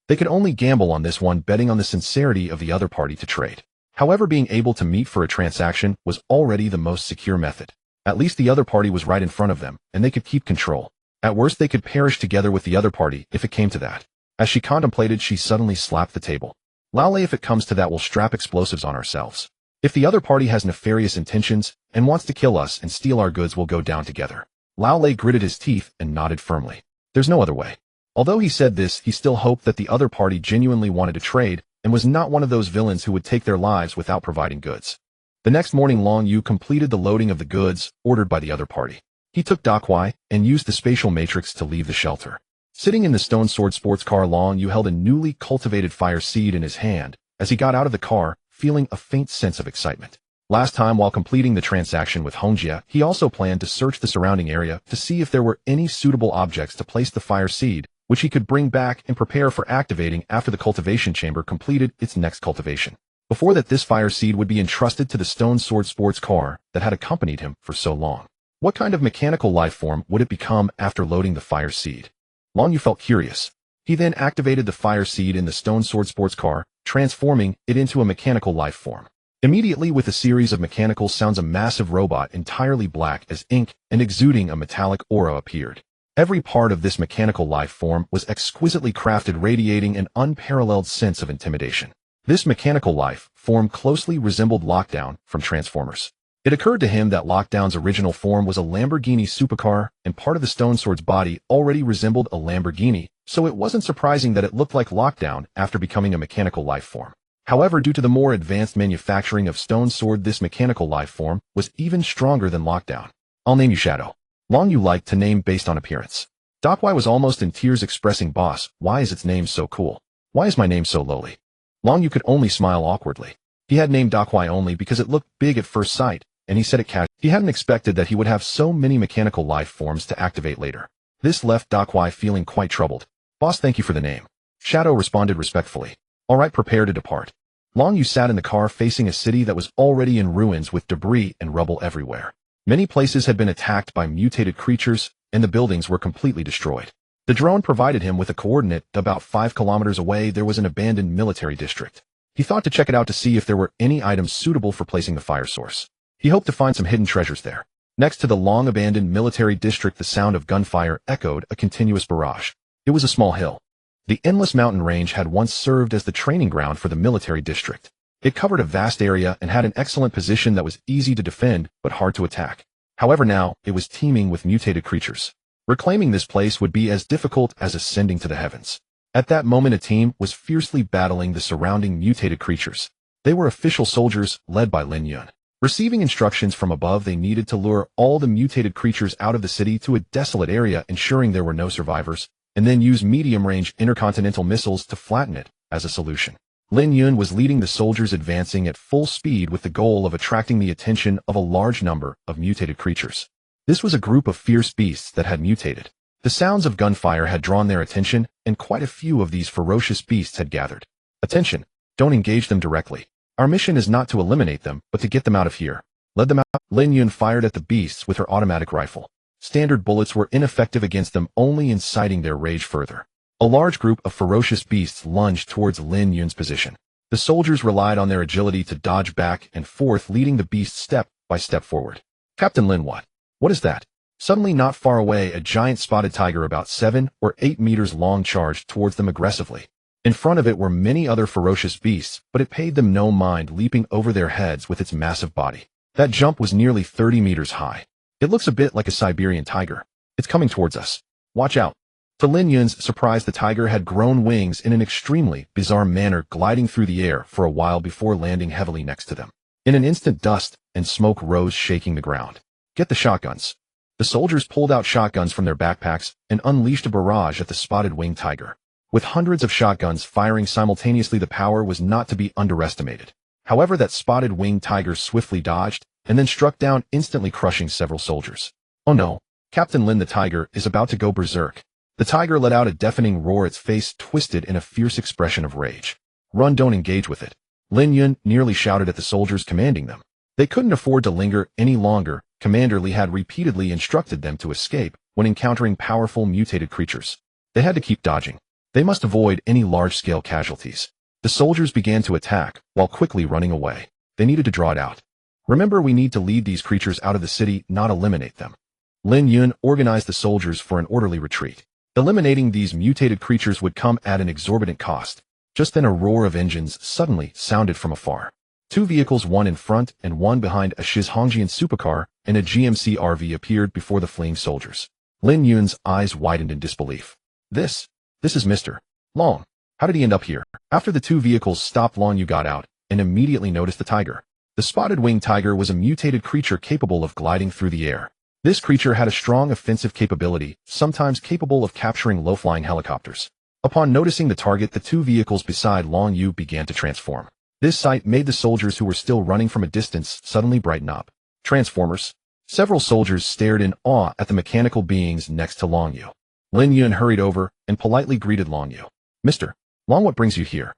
They could only gamble on this one, betting on the sincerity of the other party to trade. However, being able to meet for a transaction was already the most secure method. At least the other party was right in front of them, and they could keep control. At worst, they could perish together with the other party if it came to that. As she contemplated, she suddenly slapped the table. Lao Lei, if it comes to that, we'll strap explosives on ourselves. If the other party has nefarious intentions and wants to kill us and steal our goods, we'll go down together. Lao Lei gritted his teeth and nodded firmly. There's no other way. Although he said this, he still hoped that the other party genuinely wanted to trade and was not one of those villains who would take their lives without providing goods. The next morning, Long Yu completed the loading of the goods ordered by the other party. He took Dakwai and used the spatial matrix to leave the shelter. Sitting in the Stone Sword sports car, Long Yu held a newly cultivated fire seed in his hand. As he got out of the car, feeling a faint sense of excitement. Last time, while completing the transaction with Hongjie, he also planned to search the surrounding area to see if there were any suitable objects to place the fire seed which he could bring back and prepare for activating after the cultivation chamber completed its next cultivation. Before that, this fire seed would be entrusted to the Stone Sword sports car that had accompanied him for so long. What kind of mechanical life form would it become after loading the fire seed? Long Yu felt curious. He then activated the fire seed in the Stone Sword sports car, transforming it into a mechanical life form. Immediately, with a series of mechanical sounds, a massive robot entirely black as ink and exuding a metallic aura appeared. Every part of this mechanical life form was exquisitely crafted, radiating an unparalleled sense of intimidation. This mechanical life form closely resembled Lockdown from Transformers. It occurred to him that Lockdown's original form was a Lamborghini supercar, and part of the Stone Sword's body already resembled a Lamborghini, so it wasn't surprising that it looked like Lockdown after becoming a mechanical life form. However, due to the more advanced manufacturing of Stone Sword, this mechanical life form was even stronger than Lockdown. I'll name you Shadow. Long Yu liked to name based on appearance. Doc Y was almost in tears, expressing, "Boss, why is its name so cool? Why is my name so lowly?" Long Yu could only smile awkwardly. He had named Doc Y only because it looked big at first sight, and he said it casually. He hadn't expected that he would have so many mechanical life forms to activate later. This left Doc Y feeling quite troubled. "Boss, thank you for the name." Shadow responded respectfully. "All right, prepare to depart." Long Yu sat in the car facing a city that was already in ruins with debris and rubble everywhere. Many places had been attacked by mutated creatures, and the buildings were completely destroyed. The drone provided him with a coordinate. About 5 kilometers away, there was an abandoned military district. He thought to check it out to see if there were any items suitable for placing the fire source. He hoped to find some hidden treasures there. Next to the long-abandoned military district, the sound of gunfire echoed a continuous barrage. It was a small hill. The endless mountain range had once served as the training ground for the military district. It covered a vast area and had an excellent position that was easy to defend but hard to attack. However, now it was teeming with mutated creatures. Reclaiming this place would be as difficult as ascending to the heavens. At that moment, a team was fiercely battling the surrounding mutated creatures. They were official soldiers led by Lin Yun. Receiving instructions from above, they needed to lure all the mutated creatures out of the city to a desolate area, ensuring there were no survivors, and then use medium-range intercontinental missiles to flatten it as a solution. Lin Yun was leading the soldiers, advancing at full speed with the goal of attracting the attention of a large number of mutated creatures. This was a group of fierce beasts that had mutated. The sounds of gunfire had drawn their attention, and quite a few of these ferocious beasts had gathered. "Attention! Don't engage them directly. Our mission is not to eliminate them, but to get them out of here. Let them out." Lin Yun fired at the beasts with her automatic rifle. Standard bullets were ineffective against them, only inciting their rage further. A large group of ferocious beasts lunged towards Lin Yun's position. The soldiers relied on their agility to dodge back and forth, leading the beasts step by step forward. "Captain Lin, what is that?" Suddenly, not far away, a giant spotted tiger about 7 or 8 meters long charged towards them aggressively. In front of it were many other ferocious beasts, but it paid them no mind, leaping over their heads with its massive body. That jump was nearly 30 meters high. "It looks a bit like a Siberian tiger. It's coming towards us. Watch out." To Lin Yun's surprise, the tiger had grown wings in an extremely bizarre manner, gliding through the air for a while before landing heavily next to them. In an instant, dust and smoke rose, shaking the ground. "Get the shotguns." The soldiers pulled out shotguns from their backpacks and unleashed a barrage at the spotted winged tiger. With hundreds of shotguns firing simultaneously, the power was not to be underestimated. However, that spotted winged tiger swiftly dodged and then struck down, instantly crushing several soldiers. "Oh no, Captain Lin, the tiger is about to go berserk." The tiger let out a deafening roar, its face twisted in a fierce expression of rage. "Run, don't engage with it." Lin Yun nearly shouted at the soldiers, commanding them. They couldn't afford to linger any longer. Commander Li had repeatedly instructed them to escape when encountering powerful mutated creatures. They had to keep dodging. They must avoid any large-scale casualties. The soldiers began to attack while quickly running away. They needed to draw it out. "Remember, we need to lead these creatures out of the city, not eliminate them." Lin Yun organized the soldiers for an orderly retreat. Eliminating these mutated creatures would come at an exorbitant cost. Just then, a roar of engines suddenly sounded from afar. 2 vehicles, one in front and one behind a Shizhongjian supercar and a GMC RV, appeared before the fleeing soldiers. Lin Yun's eyes widened in disbelief. This is Mr. Long. How did he end up here?" After the 2 vehicles stopped, Long Yu got out and immediately noticed the tiger. The spotted winged tiger was a mutated creature capable of gliding through the air. This creature had a strong offensive capability, sometimes capable of capturing low-flying helicopters. Upon noticing the target, the 2 vehicles beside Long Yu began to transform. This sight made the soldiers who were still running from a distance suddenly brighten up. "Transformers?" Several soldiers stared in awe at the mechanical beings next to Long Yu. Lin Yun hurried over and politely greeted Long Yu. Mr. Long, what brings you here?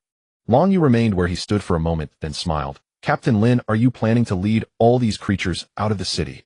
Long Yu remained where he stood for a moment, then smiled. Captain Lin, are you planning to lead all these creatures out of the city?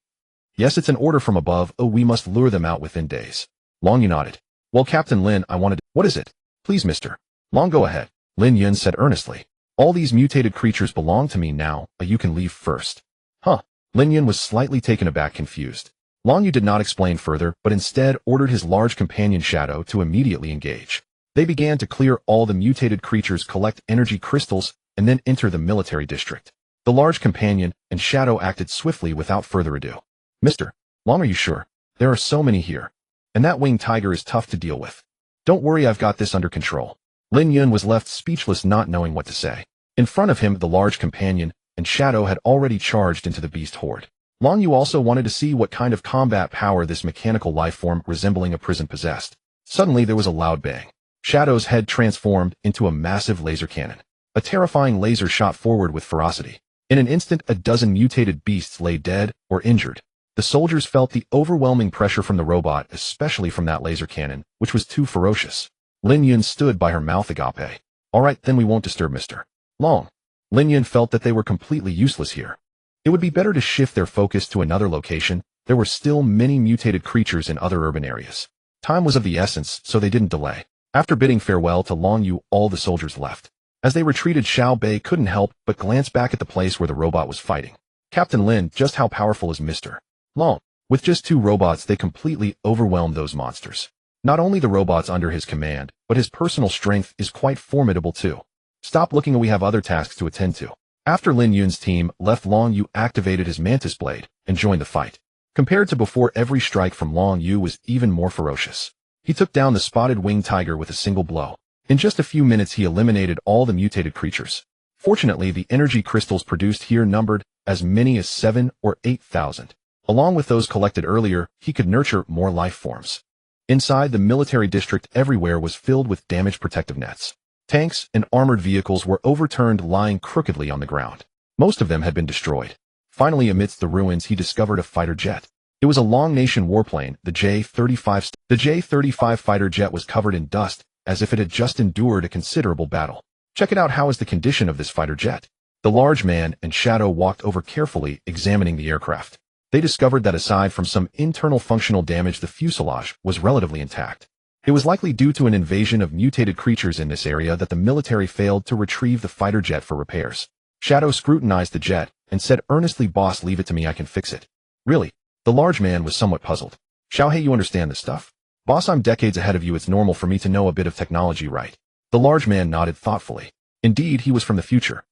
Yes, it's an order from above. Oh, we must lure them out within days. Long Yu nodded. Well, Captain Lin, I wanted to— What is it? Please, Mr. Long, go ahead. Lin Yun said earnestly. All these mutated creatures belong to me now, but you can leave first. Huh? Lin Yun was slightly taken aback, confused. Long Yu did not explain further, but instead ordered his large companion Shadow to immediately engage. They began to clear all the mutated creatures, collect energy crystals, and then enter the military district. The large companion and Shadow acted swiftly without further ado. Mr. Long, are you sure? There are so many here. And that winged tiger is tough to deal with. Don't worry, I've got this under control. Lin Yun was left speechless, not knowing what to say. In front of him, the large companion and Shadow had already charged into the beast horde. Long Yu also wanted to see what kind of combat power this mechanical life form resembling a prison possessed. Suddenly there was a loud bang. Shadow's head transformed into a massive laser cannon. A terrifying laser shot forward with ferocity. In an instant, a dozen mutated beasts lay dead or injured. The soldiers felt the overwhelming pressure from the robot, especially from that laser cannon, which was too ferocious. Lin Yun stood by her mouth agape. All right, then we won't disturb Mr. Long. Lin Yun felt that they were completely useless here. It would be better to shift their focus to another location. There were still many mutated creatures in other urban areas. Time was of the essence, so they didn't delay. After bidding farewell to Long Yu, all the soldiers left. As they retreated, Xiao Bei couldn't help but glance back at the place where the robot was fighting. Captain Lin, just how powerful is Mr. Long? With just 2 robots, they completely overwhelmed those monsters. Not only the robots under his command, but his personal strength is quite formidable too. Stop looking, we have other tasks to attend to. After Lin Yun's team left, Long Yu activated his Mantis Blade and joined the fight. Compared to before, every strike from Long Yu was even more ferocious. He took down the spotted winged tiger with a single blow. In just a few minutes, he eliminated all the mutated creatures. Fortunately, the energy crystals produced here numbered as many as 7 or 8,000. Along with those collected earlier, he could nurture more life forms. Inside the military district, everywhere was filled with damaged protective nets. Tanks and armored vehicles were overturned, lying crookedly on the ground. Most of them had been destroyed. Finally, amidst the ruins, he discovered a fighter jet. It was a Long Nation warplane, the J-35. The J-35 fighter jet was covered in dust, as if it had just endured a considerable battle. Check it out. How is the condition of this fighter jet? The large man and Shadow walked over carefully, examining the aircraft. They discovered that aside from some internal functional damage, the fuselage was relatively intact. It was likely due to an invasion of mutated creatures in this area that the military failed to retrieve the fighter jet for repairs. Shadow scrutinized the jet and said earnestly, "Boss, leave it to me, I can fix it." Really? The large man was somewhat puzzled. "Xiao, you understand this stuff?" "Boss, I'm decades ahead of you. It's normal for me to know a bit of technology, right?" The large man nodded thoughtfully. Indeed, he was from the future.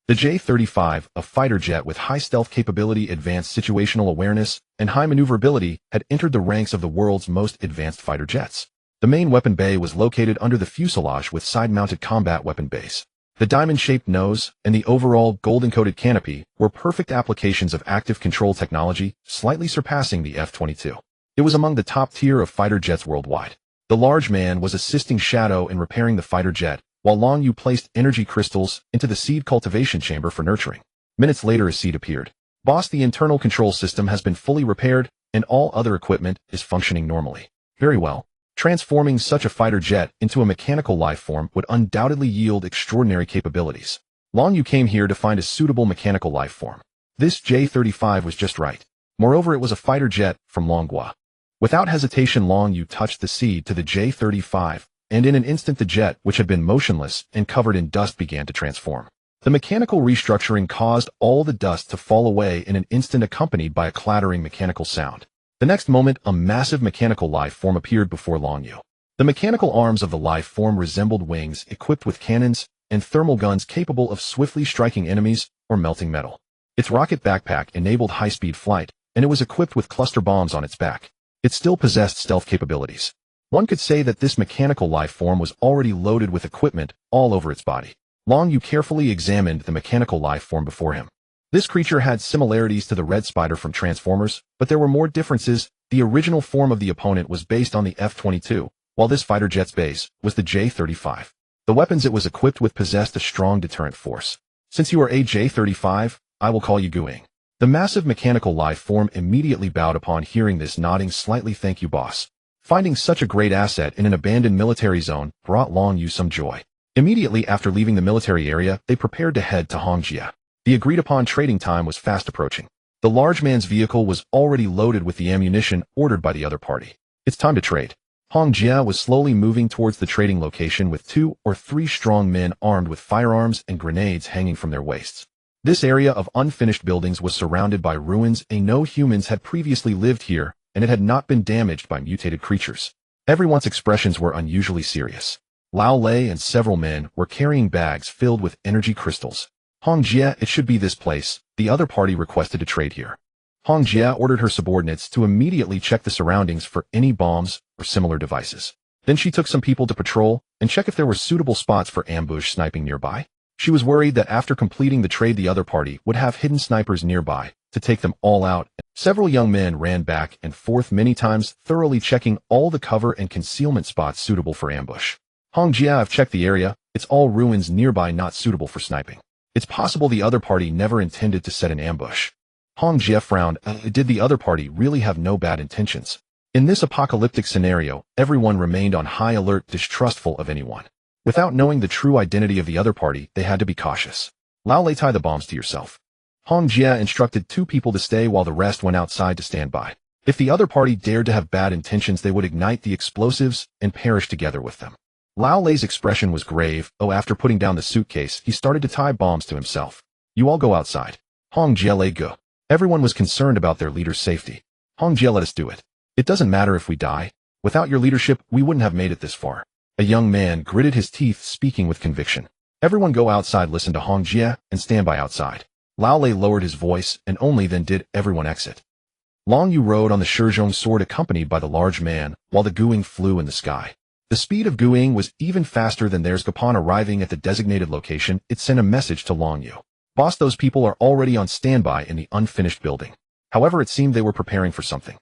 The J-35, a fighter jet with high stealth capability, advanced situational awareness, and high maneuverability, had entered the ranks of the world's most advanced fighter jets. The main weapon bay was located under the fuselage with side-mounted combat weapon base. The diamond-shaped nose and the overall golden-coated canopy were perfect applications of active control technology, slightly surpassing the F-22. It was among the top tier of fighter jets worldwide. The large man was assisting Shadow in repairing the fighter jet, while Long Yu placed energy crystals into the seed cultivation chamber for nurturing. Minutes later, a seed appeared. "Boss, the internal control system has been fully repaired, and all other equipment is functioning normally." "Very well. Transforming such a fighter jet into a mechanical life form would undoubtedly yield extraordinary capabilities. Long Yu came here to find a suitable mechanical life form. This J-35 was just right. Moreover, it was a fighter jet from Longhua. Without hesitation, Long Yu touched the seed to the J-35, and in an instant the jet, which had been motionless and covered in dust, began to transform. The mechanical restructuring caused all the dust to fall away in an instant, accompanied by a clattering mechanical sound. The next moment, a massive mechanical life form appeared before Long Yu. The mechanical arms of the life form resembled wings equipped with cannons and thermal guns capable of swiftly striking enemies or melting metal. Its rocket backpack enabled high-speed flight, and it was equipped with cluster bombs on its back. It still possessed stealth capabilities. One could say that this mechanical life form was already loaded with equipment all over its body. Long Yu carefully examined the mechanical life form before him. This creature had similarities to the Red Spider from Transformers, but there were more differences. The original form of the opponent was based on the F-22, while this fighter jet's base was the J-35. The weapons it was equipped with possessed a strong deterrent force. "Since you are a J-35, I will call you Guing." The massive mechanical life form immediately bowed upon hearing this, nodding slightly. "Thank you, boss." Finding such a great asset in an abandoned military zone brought Long Yu some joy. Immediately after leaving the military area, they prepared to head to Hongjia. The agreed-upon trading time was fast approaching. The large man's vehicle was already loaded with the ammunition ordered by the other party. It's time to trade. Hongjia was slowly moving towards the trading location with 2 or 3 strong men armed with firearms and grenades hanging from their waists. This area of unfinished buildings was surrounded by ruins, and no humans had previously lived here, and it had not been damaged by mutated creatures. Everyone's expressions were unusually serious. Lao Lei and several men were carrying bags filled with energy crystals. Hongjia, it should be this place. The other party requested to trade here. Hongjia ordered her subordinates to immediately check the surroundings for any bombs or similar devices. Then she took some people to patrol and check if there were suitable spots for ambush sniping nearby. She was worried that after completing the trade the other party would have hidden snipers nearby to take them all out. Several young men ran back and forth many times, thoroughly checking all the cover and concealment spots suitable for ambush. Hongjia, I've checked the area. It's all ruins nearby not suitable for sniping. It's possible the other party never intended to set an ambush. Hongjia frowned. Did the other party really have no bad intentions? In this apocalyptic scenario, everyone remained on high alert, distrustful of anyone. Without knowing the true identity of the other party, they had to be cautious. Lao Lei, tie the bombs to yourself. Hongjia instructed 2 people to stay while the rest went outside to stand by. If the other party dared to have bad intentions, they would ignite the explosives and perish together with them. Lao Lei's expression was grave. After putting down the suitcase, he started to tie bombs to himself. You all go outside. Hongjia, let go. Everyone was concerned about their leader's safety. Hongjia, let us do it. It doesn't matter if we die. Without your leadership, we wouldn't have made it this far. A young man gritted his teeth, speaking with conviction. Everyone go outside, listen to Hongjia, and stand by outside. Lao Lei lowered his voice, and only then did everyone exit. Long Yu rode on the Shizhong sword accompanied by the large man, while the Guing flew in the sky. The speed of Guing was even faster than theirs. Upon arriving at the designated location, it sent a message to Long Yu. Boss, those people are already on standby in the unfinished building. However, it seemed they were preparing for something.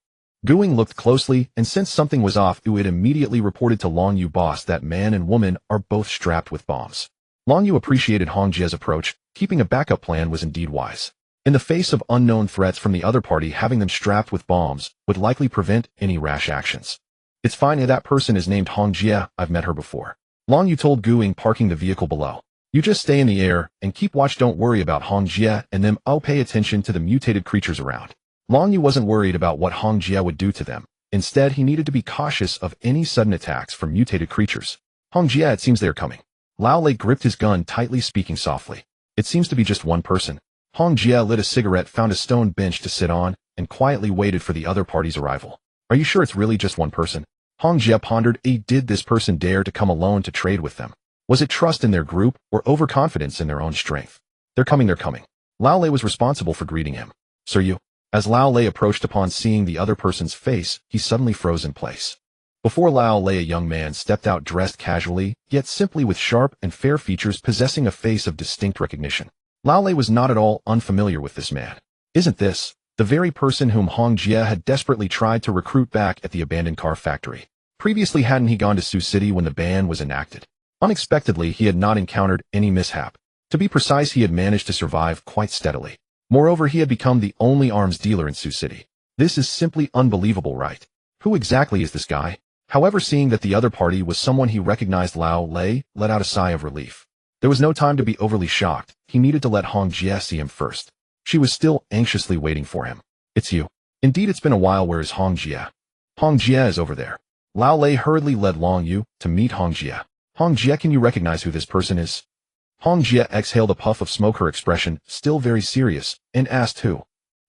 Guing looked closely, and since something was off, it immediately reported to Long Yu, boss, that man and woman are both strapped with bombs. Long Yu appreciated Hongjia's approach. Keeping a backup plan was indeed wise. In the face of unknown threats from the other party, having them strapped with bombs would likely prevent any rash actions. It's fine, that person is named Hongjia, I've met her before. Long Yu told Guing, parking the vehicle below. You just stay in the air and keep watch, don't worry about Hongjia and them, I'll pay attention to the mutated creatures around. Long Yu wasn't worried about what Hongjia would do to them. Instead, he needed to be cautious of any sudden attacks from mutated creatures. Hongjia, it seems they are coming. Lao Lei gripped his gun tightly, speaking softly. It seems to be just one person. Hongjia lit a cigarette, found a stone bench to sit on, and quietly waited for the other party's arrival. Are you sure it's really just one person? Hongjia pondered. Did this person dare to come alone to trade with them? Was it trust in their group or overconfidence in their own strength? They're coming, they're coming. Lao Lei was responsible for greeting him. Sir Yu. As Lao Lei approached, upon seeing the other person's face, he suddenly froze in place. Before Lao Lei, a young man stepped out, dressed casually, yet simply, with sharp and fair features, possessing a face of distinct recognition. Lao Lei was not at all unfamiliar with this man. Isn't this the very person whom Hongjia had desperately tried to recruit back at the abandoned car factory? Previously, hadn't he gone to Sioux City when the ban was enacted? Unexpectedly, he had not encountered any mishap. To be precise, he had managed to survive quite steadily. Moreover, he had become the only arms dealer in Sioux City. This is simply unbelievable, right? Who exactly is this guy? However, seeing that the other party was someone he recognized, Lao Lei let out a sigh of relief. There was no time to be overly shocked. He needed to let Hongjia see him first. She was still anxiously waiting for him. It's you. Indeed, it's been a while. Where is Hongjia? Hongjia is over there. Lao Lei hurriedly led Long Yu to meet Hongjia. Hongjia, can you recognize who this person is? Hongjia exhaled a puff of smoke, her expression still very serious, and asked who.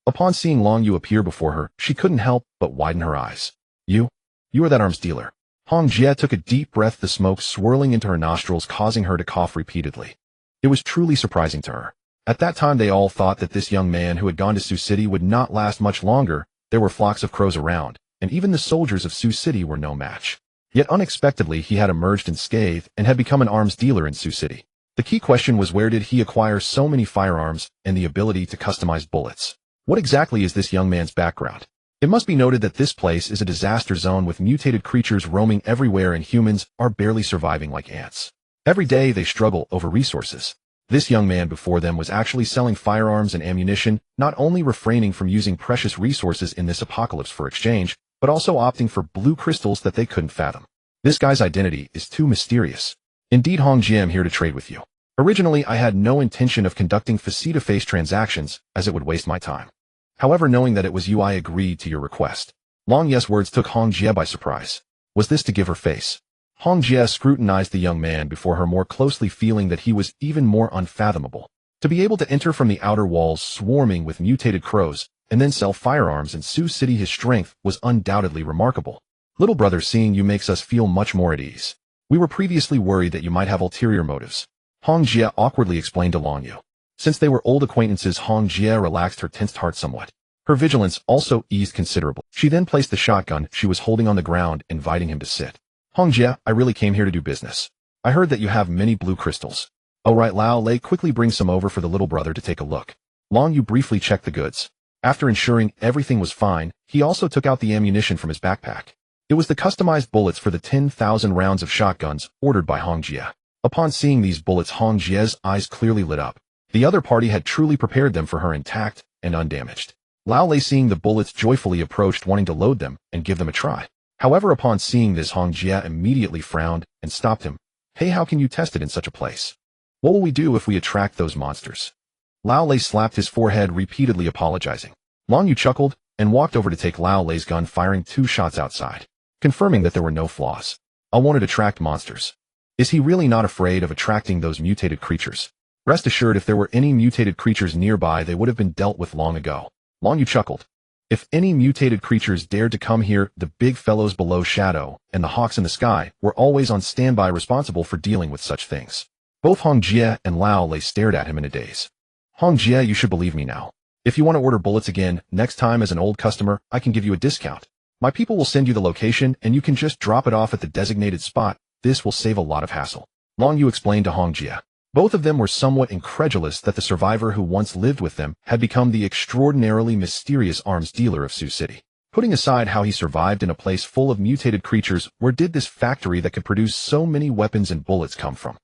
Upon seeing Long Yu appear before her, she couldn't help but widen her eyes. You are that arms dealer. Hongjia took a deep breath, the smoke swirling into her nostrils, causing her to cough repeatedly. It was truly surprising to her. At that time, they all thought that this young man who had gone to Sioux City would not last much longer. There were flocks of crows around, and even the soldiers of Sioux City were no match. Yet unexpectedly, he had emerged unscathed and had become an arms dealer in Sioux City. The key question was, where did he acquire so many firearms and the ability to customize bullets? What exactly is this young man's background? It must be noted that this place is a disaster zone with mutated creatures roaming everywhere, and humans are barely surviving like ants. Every day they struggle over resources. This young man before them was actually selling firearms and ammunition, not only refraining from using precious resources in this apocalypse for exchange, but also opting for blue crystals that they couldn't fathom. This guy's identity is too mysterious. Indeed, Hong Jie, I'm here to trade with you. Originally, I had no intention of conducting face-to-face transactions, as it would waste my time. However, knowing that it was you, I agreed to your request. Long Ye's words took Hong Jie by surprise. Was this to give her face? Hong Jie scrutinized the young man before her more closely, feeling that he was even more unfathomable. To be able to enter from the outer walls swarming with mutated crows, and then sell firearms in Sioux City, his strength was undoubtedly remarkable. Little brother, seeing you makes us feel much more at ease. We were previously worried that you might have ulterior motives. Hong Jie awkwardly explained to Long Yu. Since they were old acquaintances, Hong Jie relaxed her tensed heart somewhat. Her vigilance also eased considerably. She then placed the shotgun she was holding on the ground, inviting him to sit. Hong Jie, I really came here to do business. I heard that you have many blue crystals. Oh right, Lao Lei quickly brings some over for the little brother to take a look. Long Yu briefly checked the goods. After ensuring everything was fine, he also took out the ammunition from his backpack. It was the customized bullets for the 10,000 rounds of shotguns ordered by Hong Jie. Upon seeing these bullets, Hong Jie's eyes clearly lit up. The other party had truly prepared them for her intact and undamaged. Lao Lei, seeing the bullets, joyfully approached, wanting to load them and give them a try. However, upon seeing this, Hong Jie immediately frowned and stopped him. Hey, how can you test it in such a place? What will we do if we attract those monsters? Lao Lei slapped his forehead, repeatedly apologizing. Long Yu chuckled and walked over to take Lao Lei's gun, firing 2 shots outside, confirming that there were no flaws. I wanted to attract monsters. Is he really not afraid of attracting those mutated creatures? Rest assured, if there were any mutated creatures nearby, they would have been dealt with long ago. Long Yu chuckled. If any mutated creatures dared to come here, the big fellows below Shadow and the hawks in the sky were always on standby, responsible for dealing with such things. Both Hong Jie and Lao Lei stared at him in a daze. Hong Jie, you should believe me now. If you want to order bullets again, next time as an old customer, I can give you a discount. My people will send you the location and you can just drop it off at the designated spot. This will save a lot of hassle. Long Yu explained to Hong Jie. Both of them were somewhat incredulous that the survivor who once lived with them had become the extraordinarily mysterious arms dealer of Sioux City. Putting aside how he survived in a place full of mutated creatures, where did this factory that could produce so many weapons and bullets come from?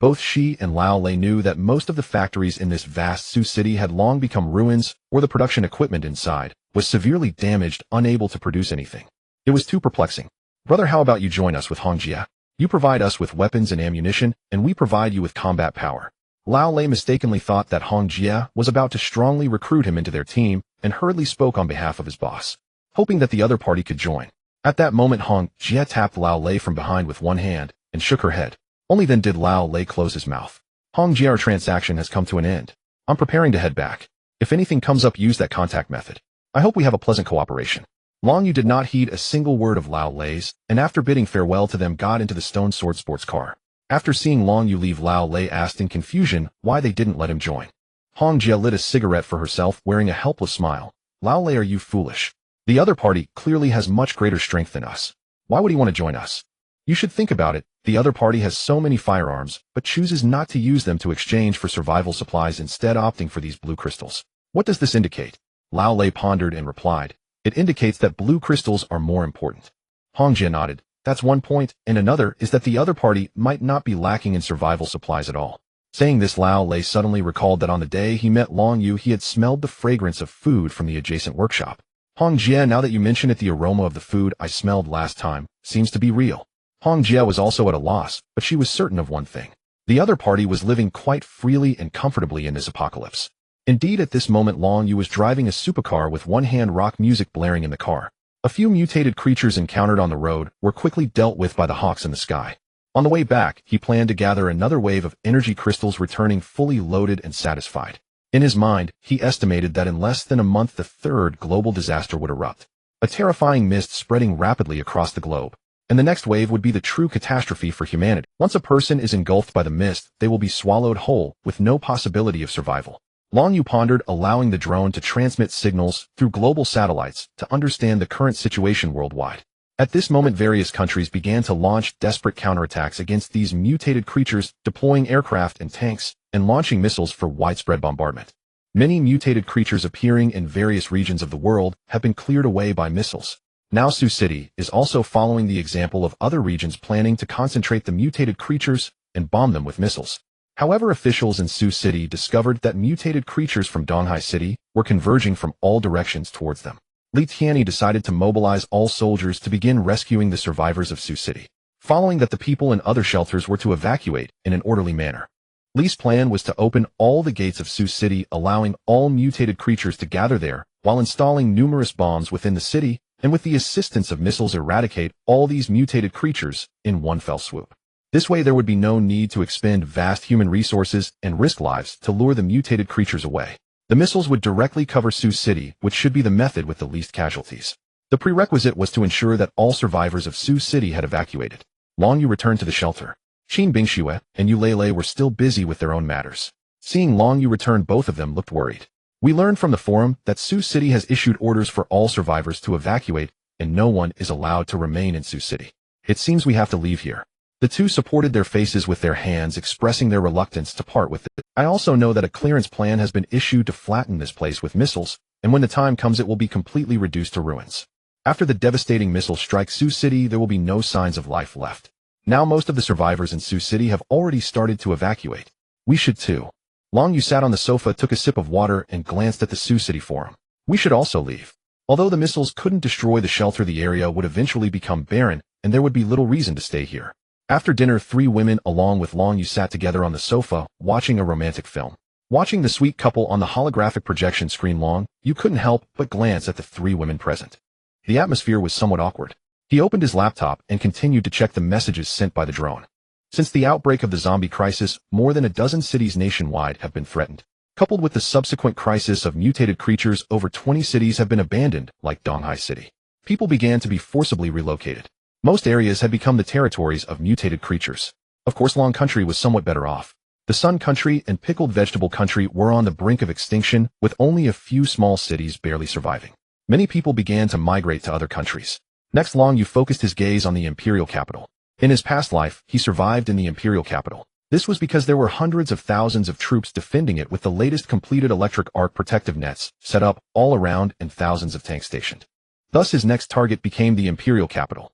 Both she and Lao Lei knew that most of the factories in this vast Sioux City had long become ruins, or the production equipment inside was severely damaged, unable to produce anything. It was too perplexing. Brother, how about you join us with Hong Jie? You provide us with weapons and ammunition, and we provide you with combat power. Lao Lei mistakenly thought that Hong Jie was about to strongly recruit him into their team, and hurriedly spoke on behalf of his boss, hoping that the other party could join. At that moment, Hong Jie tapped Lao Lei from behind with one hand, and shook her head. Only then did Lao Lei close his mouth. Hong Jie, our transaction has come to an end. I'm preparing to head back. If anything comes up, use that contact method. I hope we have a pleasant cooperation. Long Yu did not heed a single word of Lao Lei's, and after bidding farewell to them, got into the Stone Sword sports car. After seeing Long Yu leave, Lao Lei asked in confusion why they didn't let him join. Hong Jie lit a cigarette for herself, wearing a helpless smile. Lao Lei, are you foolish? The other party clearly has much greater strength than us. Why would he want to join us? You should think about it. The other party has so many firearms, but chooses not to use them to exchange for survival supplies, instead opting for these blue crystals. What does this indicate? Lao Lei pondered and replied. It indicates that blue crystals are more important. Hong Jie nodded. That's one point, and another is that the other party might not be lacking in survival supplies at all. Saying this, Lao Lei suddenly recalled that on the day he met Long Yu, he had smelled the fragrance of food from the adjacent workshop. Hong Jie, now that you mention it, the aroma of the food I smelled last time seems to be real. Hong Jie was also at a loss, but she was certain of one thing. The other party was living quite freely and comfortably in this apocalypse. Indeed, at this moment, Long Yu was driving a supercar with one-hand rock music blaring in the car. A few mutated creatures encountered on the road were quickly dealt with by the hawks in the sky. On the way back, he planned to gather another wave of energy crystals, returning fully loaded and satisfied. In his mind, he estimated that in less than a month, the third global disaster would erupt. A terrifying mist spreading rapidly across the globe. And the next wave would be the true catastrophe for humanity. Once a person is engulfed by the mist, they will be swallowed whole, with no possibility of survival. Long Yu pondered allowing the drone to transmit signals through global satellites to understand the current situation worldwide. At this moment, various countries began to launch desperate counterattacks against these mutated creatures, deploying aircraft and tanks, and launching missiles for widespread bombardment. Many mutated creatures appearing in various regions of the world have been cleared away by missiles. Now Sioux City is also following the example of other regions, planning to concentrate the mutated creatures and bomb them with missiles. However, officials in Sioux City discovered that mutated creatures from Donghai City were converging from all directions towards them. Li Tianyi decided to mobilize all soldiers to begin rescuing the survivors of Sioux City. Following that, the people in other shelters were to evacuate in an orderly manner. Li's plan was to open all the gates of Sioux City, allowing all mutated creatures to gather there, while installing numerous bombs within the city, and with the assistance of missiles eradicate all these mutated creatures in one fell swoop. This way there would be no need to expend vast human resources and risk lives to lure the mutated creatures away. The missiles would directly cover Sioux City, which should be the method with the least casualties. The prerequisite was to ensure that all survivors of Sioux City had evacuated. Long Yu returned to the shelter. Qin Bingxue and Yu Lei were still busy with their own matters. Seeing Long Yu return, both of them looked worried. We learned from the forum that Sioux City has issued orders for all survivors to evacuate, and no one is allowed to remain in Sioux City. It seems we have to leave here. The two supported their faces with their hands, expressing their reluctance to part with it. I also know that a clearance plan has been issued to flatten this place with missiles, and when the time comes it will be completely reduced to ruins. After the devastating missile strike Sioux City, there will be no signs of life left. Now most of the survivors in Sioux City have already started to evacuate. We should too. Long Yu sat on the sofa, took a sip of water, and glanced at the Sioux City forum. We should also leave. Although the missiles couldn't destroy the shelter, the area would eventually become barren, and there would be little reason to stay here. After dinner, three women along with Long Yu sat together on the sofa, watching a romantic film. Watching the sweet couple on the holographic projection screen, Long Yu couldn't help but glance at the three women present. The atmosphere was somewhat awkward. He opened his laptop and continued to check the messages sent by the drone. Since the outbreak of the zombie crisis, more than a dozen cities nationwide have been threatened. Coupled with the subsequent crisis of mutated creatures, over 20 cities have been abandoned, like Donghai City. People began to be forcibly relocated. Most areas had become the territories of mutated creatures. Of course, Long Country was somewhat better off. The Sun Country and Pickled Vegetable Country were on the brink of extinction, with only a few small cities barely surviving. Many people began to migrate to other countries. Next, Long Yu focused his gaze on the imperial capital. In his past life, he survived in the imperial capital. This was because there were hundreds of thousands of troops defending it, with the latest completed electric arc protective nets set up all around and thousands of tanks stationed. Thus his next target became the imperial capital.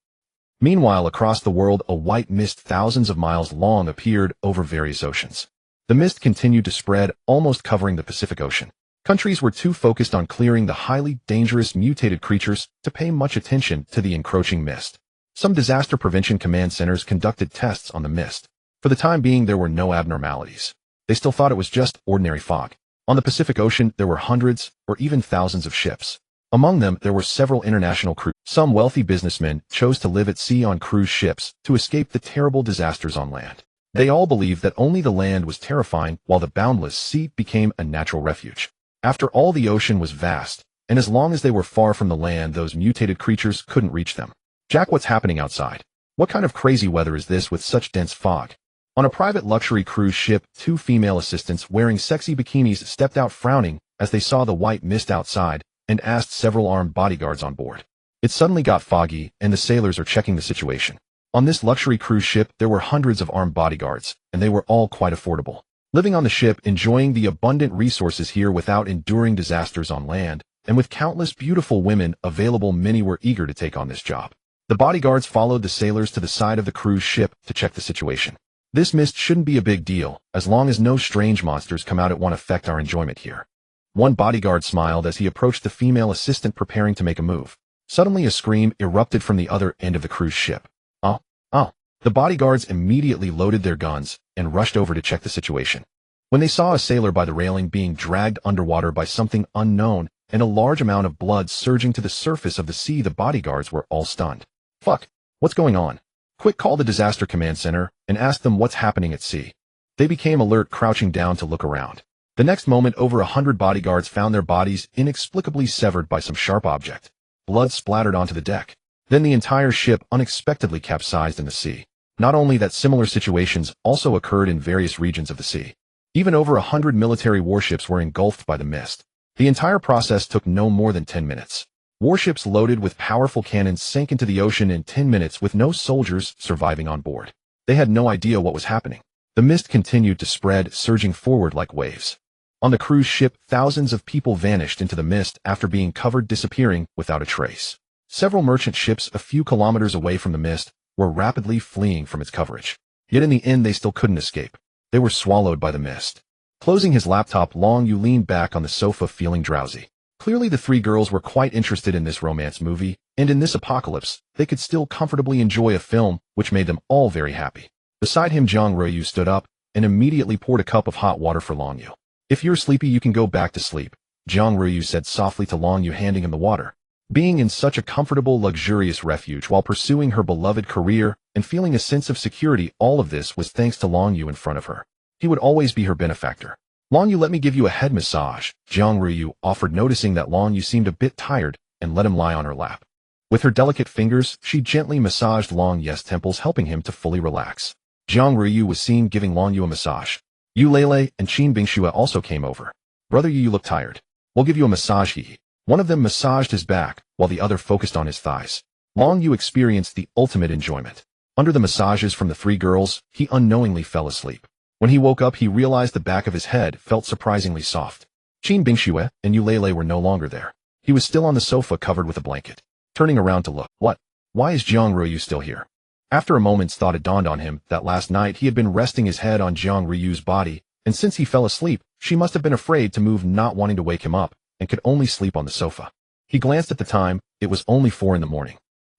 Meanwhile, across the world, a white mist thousands of miles long appeared over various oceans. The mist continued to spread, almost covering the Pacific Ocean. Countries were too focused on clearing the highly dangerous mutated creatures to pay much attention to the encroaching mist. Some disaster prevention command centers conducted tests on the mist. For the time being, there were no abnormalities. They still thought it was just ordinary fog. On the Pacific Ocean, there were hundreds or even thousands of ships. Among them, there were several international crews. Some wealthy businessmen chose to live at sea on cruise ships to escape the terrible disasters on land. They all believed that only the land was terrifying, while the boundless sea became a natural refuge. After all, the ocean was vast, and as long as they were far from the land, those mutated creatures couldn't reach them. Jack, what's happening outside? What kind of crazy weather is this with such dense fog? On a private luxury cruise ship, two female assistants wearing sexy bikinis stepped out, frowning as they saw the white mist outside, and asked several armed bodyguards on board. It suddenly got foggy, and the sailors are checking the situation. On this luxury cruise ship, there were hundreds of armed bodyguards, and they were all quite affordable. Living on the ship, enjoying the abundant resources here without enduring disasters on land, and with countless beautiful women available, many were eager to take on this job. The bodyguards followed the sailors to the side of the cruise ship to check the situation. This mist shouldn't be a big deal, as long as no strange monsters come out it won't affect our enjoyment here. One bodyguard smiled as he approached the female assistant preparing to make a move. Suddenly a scream erupted from the other end of the cruise ship. Oh. The bodyguards immediately loaded their guns and rushed over to check the situation. When they saw a sailor by the railing being dragged underwater by something unknown and a large amount of blood surging to the surface of the sea, the bodyguards were all stunned. Fuck, what's going on? Quick, call the disaster command center and ask them what's happening at sea. They became alert, crouching down to look around. The next moment, over 100 bodyguards found their bodies inexplicably severed by some sharp object. Blood splattered onto the deck. Then the entire ship unexpectedly capsized in the sea. Not only that, similar situations also occurred in various regions of the sea. Even over 100 military warships were engulfed by the mist. The entire process took no more than 10 minutes. Warships loaded with powerful cannons sank into the ocean in 10 minutes with no soldiers surviving on board. They had no idea what was happening. The mist continued to spread, surging forward like waves. On the cruise ship, thousands of people vanished into the mist after being covered, disappearing without a trace. Several merchant ships a few kilometers away from the mist were rapidly fleeing from its coverage. Yet in the end, they still couldn't escape. They were swallowed by the mist. Closing his laptop, Long Yu leaned back on the sofa, feeling drowsy. Clearly the three girls were quite interested in this romance movie, and in this apocalypse, they could still comfortably enjoy a film, which made them all very happy. Beside him, Jiang Ruoyu stood up and immediately poured a cup of hot water for Long Yu. If you're sleepy, you can go back to sleep, Jiang Ruoyu said softly to Long Yu, handing him the water. Being in such a comfortable, luxurious refuge while pursuing her beloved career and feeling a sense of security, all of this was thanks to Long Yu in front of her. He would always be her benefactor. Long Yu, let me give you a head massage, Jiang Ruoyu offered, noticing that Long Yu seemed a bit tired, and let him lie on her lap. With her delicate fingers, she gently massaged Long Yu's temples, helping him to fully relax. Jiang Ruoyu was seen giving Long Yu a massage. Yu Lele and Qin Bingxue also came over. Brother Yu, you look tired. We'll give you a massage, he. One of them massaged his back, while the other focused on his thighs. Long Yu experienced the ultimate enjoyment. Under the massages from the three girls, he unknowingly fell asleep. When he woke up, he realized the back of his head felt surprisingly soft. Qin Bingxue and Yu Lele were no longer there. He was still on the sofa covered with a blanket. Turning around to look, what? Why is Jiang Ruoyu still here? After a moment's thought, it dawned on him that last night he had been resting his head on Jiang Ruoyu's body, and since he fell asleep, she must have been afraid to move, not wanting to wake him up, and could only sleep on the sofa. He glanced at the time. It was only 4 a.m.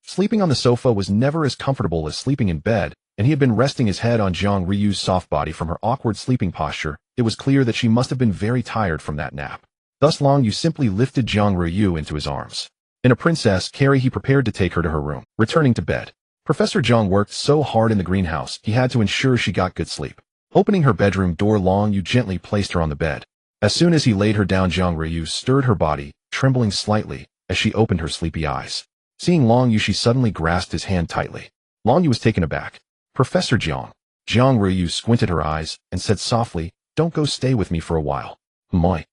Sleeping on the sofa was never as comfortable as sleeping in bed, and he had been resting his head on Jiang Ruoyu's soft body. From her awkward sleeping posture, it was clear that she must have been very tired from that nap. Thus Long Yu simply lifted Jiang Ruoyu into his arms. In a princess carry, he prepared to take her to her room. Returning to bed, Professor Zhang worked so hard in the greenhouse, he had to ensure she got good sleep. Opening her bedroom door, Long Yu gently placed her on the bed. As soon as he laid her down, Jiang Ruoyu stirred her body, trembling slightly as she opened her sleepy eyes. Seeing Long Yu, she suddenly grasped his hand tightly. Long Yu was taken aback. Professor Jiang. Jiang Ruoyu squinted her eyes and said softly, don't go, stay with me for a while. Moi.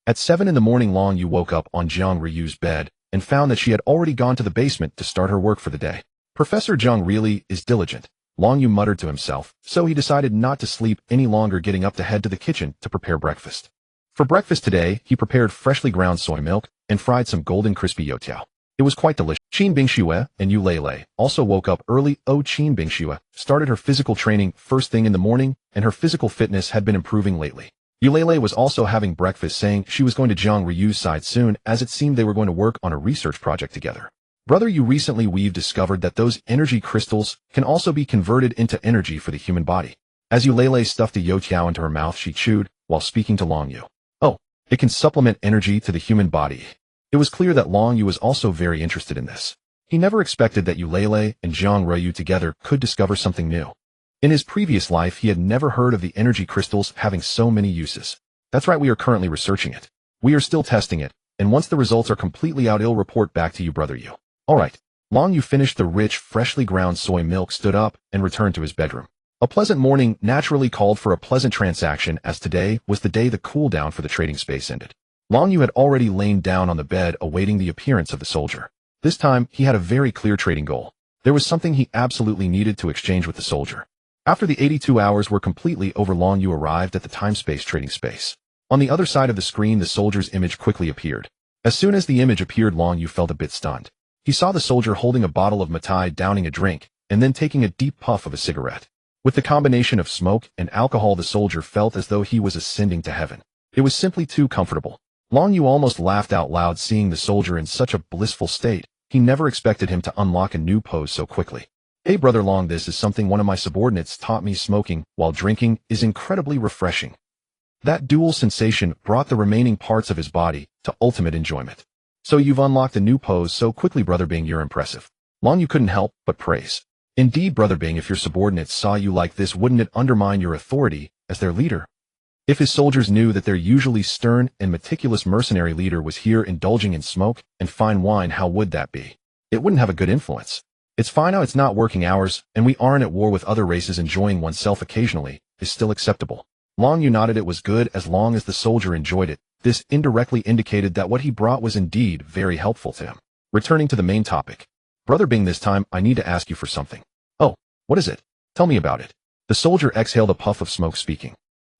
At 7 a.m, Long Yu woke up on Jiang Ruoyu's bed and found that she had already gone to the basement to start her work for the day. Professor Jiang really is diligent, Long Yu muttered to himself, so he decided not to sleep any longer, getting up to head to the kitchen to prepare breakfast. For breakfast today, he prepared freshly ground soy milk and fried some golden crispy youtiao. It was quite delicious. Qin Bingxue and Yu Lele also woke up early. Qin Bingxue started her physical training first thing in the morning, and her physical fitness had been improving lately. Yu Lele was also having breakfast, saying she was going to Jiang Ruoyu's side soon, as it seemed they were going to work on a research project together. Brother Yu, recently we've discovered that those energy crystals can also be converted into energy for the human body. As Yu Lele stuffed a youtiao into her mouth, she chewed while speaking to Long Yu. Oh, it can supplement energy to the human body. It was clear that Long Yu was also very interested in this. He never expected that Yu Lele and Jiang Ruoyu together could discover something new. In his previous life, he had never heard of the energy crystals having so many uses. That's right, we are currently researching it. We are still testing it, and once the results are completely out, I'll report back to you, Brother Yu. Alright. Long Yu finished the rich, freshly ground soy milk, stood up, and returned to his bedroom. A pleasant morning naturally called for a pleasant transaction, as today was the day the cooldown for the trading space ended. Long Yu had already lain down on the bed awaiting the appearance of the soldier. This time, he had a very clear trading goal. There was something he absolutely needed to exchange with the soldier. After the 82 hours were completely over, Long Yu arrived at the time-space trading space. On the other side of the screen, the soldier's image quickly appeared. As soon as the image appeared, Long Yu felt a bit stunned. He saw the soldier holding a bottle of Matai, downing a drink, and then taking a deep puff of a cigarette. With the combination of smoke and alcohol, the soldier felt as though he was ascending to heaven. It was simply too comfortable. Long Yu almost laughed out loud seeing the soldier in such a blissful state. He never expected him to unlock a new pose so quickly. Hey brother Long, this is something one of my subordinates taught me. Smoking while drinking is incredibly refreshing. That dual sensation brought the remaining parts of his body to ultimate enjoyment. So you've unlocked a new pose so quickly, Brother Bing, you're impressive. Long Yu couldn't help but praise. Indeed, Brother Bing, if your subordinates saw you like this, wouldn't it undermine your authority as their leader? If his soldiers knew that their usually stern and meticulous mercenary leader was here indulging in smoke and fine wine, how would that be? It wouldn't have a good influence. It's fine now, it's not working hours, and we aren't at war with other races. Enjoying oneself occasionally is still acceptable. Long Yu nodded. It was good as long as the soldier enjoyed it. This indirectly indicated that what he brought was indeed very helpful to him. Returning to the main topic. Brother Bing, this time I need to ask you for something. Oh, what is it? Tell me about it. The soldier exhaled a puff of smoke, speaking.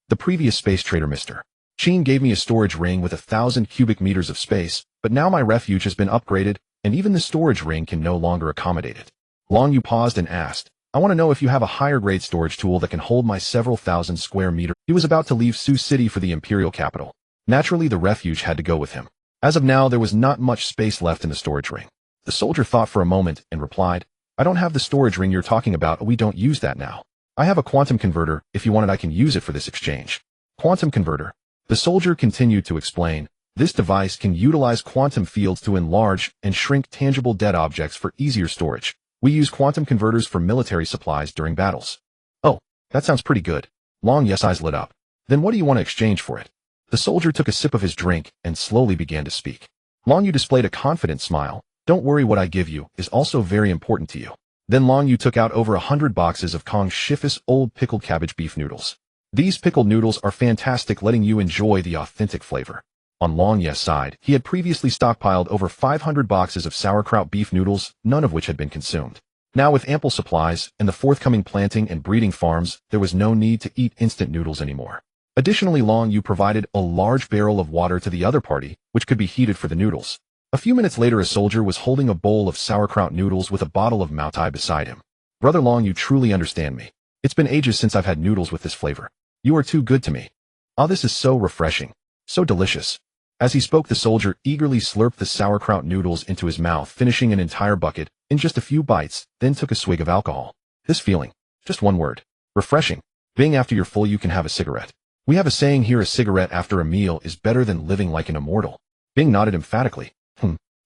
The previous space trader Mr. Qin gave me a storage ring with 1,000 cubic meters of space, but now my refuge has been upgraded, and even the storage ring can no longer accommodate it. Long Yu paused and asked, I want to know if you have a higher grade storage tool that can hold my several thousand square meters. He was about to leave Sioux City for the imperial capital. Naturally, the refuge had to go with him. As of now, there was not much space left in the storage ring. The soldier thought for a moment and replied, I don't have the storage ring you're talking about. We don't use that now. I have a quantum converter. If you want it, I can use it for this exchange. Quantum converter. The soldier continued to explain, this device can utilize quantum fields to enlarge and shrink tangible dead objects for easier storage. We use quantum converters for military supplies during battles. Oh, that sounds pretty good. Long Yes' eyes lit up. Then what do you want to exchange for it? The soldier took a sip of his drink and slowly began to speak. Long Yu displayed a confident smile. Don't worry, what I give you is also very important to you. Then Long Yu took out over 100 boxes of Kong Shifus old pickled cabbage beef noodles. These pickled noodles are fantastic, letting you enjoy the authentic flavor. On Long Yes' side, he had previously stockpiled over 500 boxes of sauerkraut beef noodles, none of which had been consumed. Now with ample supplies and the forthcoming planting and breeding farms, there was no need to eat instant noodles anymore. Additionally, Long Yu provided a large barrel of water to the other party, which could be heated for the noodles. A few minutes later, a soldier was holding a bowl of sauerkraut noodles with a bottle of Moutai beside him. Brother Long, you truly understand me. It's been ages since I've had noodles with this flavor. You are too good to me. Ah, this is so refreshing. So delicious. As he spoke, the soldier eagerly slurped the sauerkraut noodles into his mouth, finishing an entire bucket in just a few bites, then took a swig of alcohol. This feeling. Just one word. Refreshing. Being after you're full, you can have a cigarette. We have a saying here, a cigarette after a meal is better than living like an immortal. Bing nodded emphatically.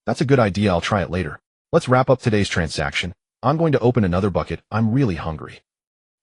That's a good idea, I'll try it later. Let's wrap up today's transaction. I'm going to open another bucket, I'm really hungry.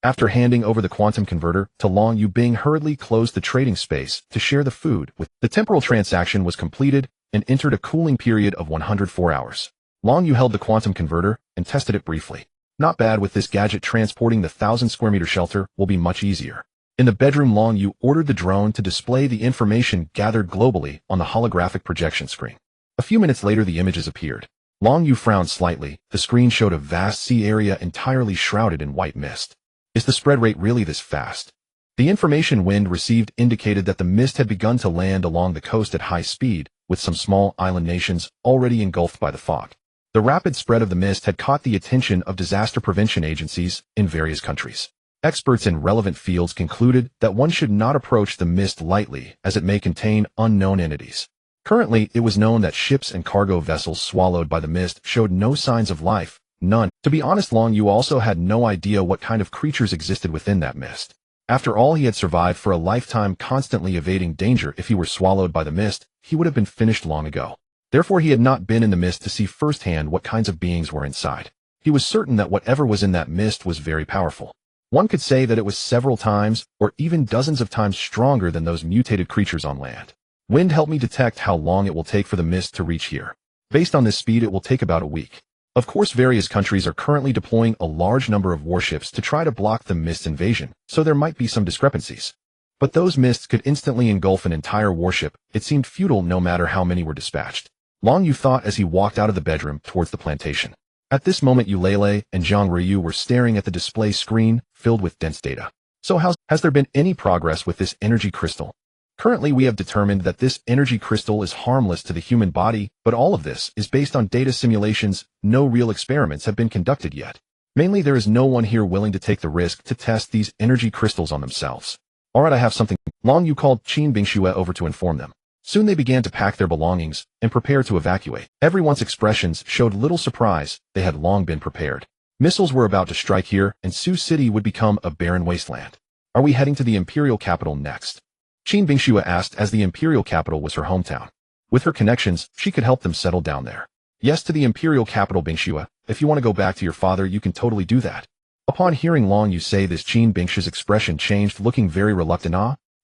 After handing over the quantum converter to Long Yu, Bing hurriedly closed the trading space to share the food with. The temporal transaction was completed and entered a cooling period of 104 hours. Long Yu held the quantum converter and tested it briefly. Not bad. With this gadget, transporting the 1,000 square meter shelter will be much easier. In the bedroom, Long Yu ordered the drone to display the information gathered globally on the holographic projection screen. A few minutes later, the images appeared. Long Yu frowned slightly. The screen showed a vast sea area entirely shrouded in white mist. Is the spread rate really this fast? The information Wind received indicated that the mist had begun to land along the coast at high speed, with some small island nations already engulfed by the fog. The rapid spread of the mist had caught the attention of disaster prevention agencies in various countries. Experts in relevant fields concluded that one should not approach the mist lightly, as it may contain unknown entities. Currently, it was known that ships and cargo vessels swallowed by the mist showed no signs of life, none. To be honest, Long Yu also had no idea what kind of creatures existed within that mist. After all, he had survived for a lifetime, constantly evading danger. If he were swallowed by the mist, he would have been finished long ago. Therefore, he had not been in the mist to see firsthand what kinds of beings were inside. He was certain that whatever was in that mist was very powerful. One could say that it was several times, or even dozens of times stronger than those mutated creatures on land. Wind helped me detect how long it will take for the mist to reach here. Based on this speed, it will take about a week. Of course, various countries are currently deploying a large number of warships to try to block the mist's invasion, so there might be some discrepancies. But those mists could instantly engulf an entire warship. It seemed futile no matter how many were dispatched. Long Yu thought as he walked out of the bedroom towards the plantation. At this moment, Eulele and Zhang Ruiyu were staring at the display screen, filled with dense data. So has there been any progress with this energy crystal? Currently, we have determined that this energy crystal is harmless to the human body, but all of this is based on data simulations. No real experiments have been conducted yet. Mainly, there is no one here willing to take the risk to test these energy crystals on themselves. Alright, I have something. Long Yu called Qin Bingxue over to inform them. Soon they began to pack their belongings and prepare to evacuate. Everyone's expressions showed little surprise. They had long been prepared. Missiles were about to strike here, and Sioux City would become a barren wasteland. Are we heading to the imperial capital next? Qin Bingxue asked, as the imperial capital was her hometown. With her connections, she could help them settle down there. Yes, to the imperial capital, Bingxue. If you want to go back to your father, you can totally do that. Upon hearing Long Yu say this, Qin Bingshue's expression changed, looking very reluctant.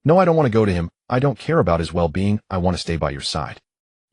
No, I don't want to go to him. I don't care about his well-being. I want to stay by your side.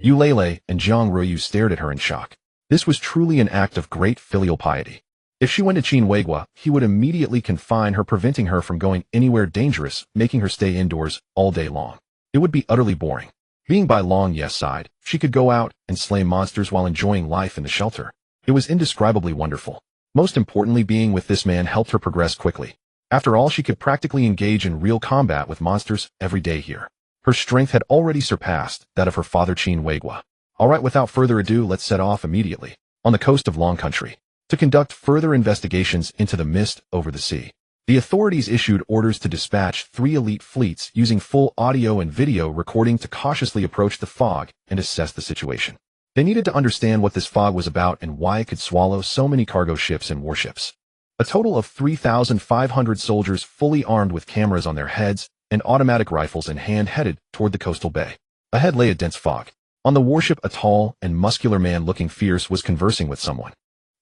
Eulele and Zhang Ruiyu stared at her in shock. This was truly an act of great filial piety. If she went to Qin Weigua, he would immediately confine her, preventing her from going anywhere dangerous, making her stay indoors all day long. It would be utterly boring. Being by Long Yes' side, she could go out and slay monsters while enjoying life in the shelter. It was indescribably wonderful. Most importantly, being with this man helped her progress quickly. After all, she could practically engage in real combat with monsters every day here. Her strength had already surpassed that of her father Qin Weigua. Alright, without further ado, let's set off immediately on the coast of Long Country to conduct further investigations into the mist over the sea. The authorities issued orders to dispatch 3 elite fleets using full audio and video recording to cautiously approach the fog and assess the situation. They needed to understand what this fog was about and why it could swallow so many cargo ships and warships. A total of 3,500 soldiers fully armed with cameras on their heads and automatic rifles in hand headed toward the coastal bay. Ahead lay a dense fog. On the warship, a tall and muscular man looking fierce was conversing with someone.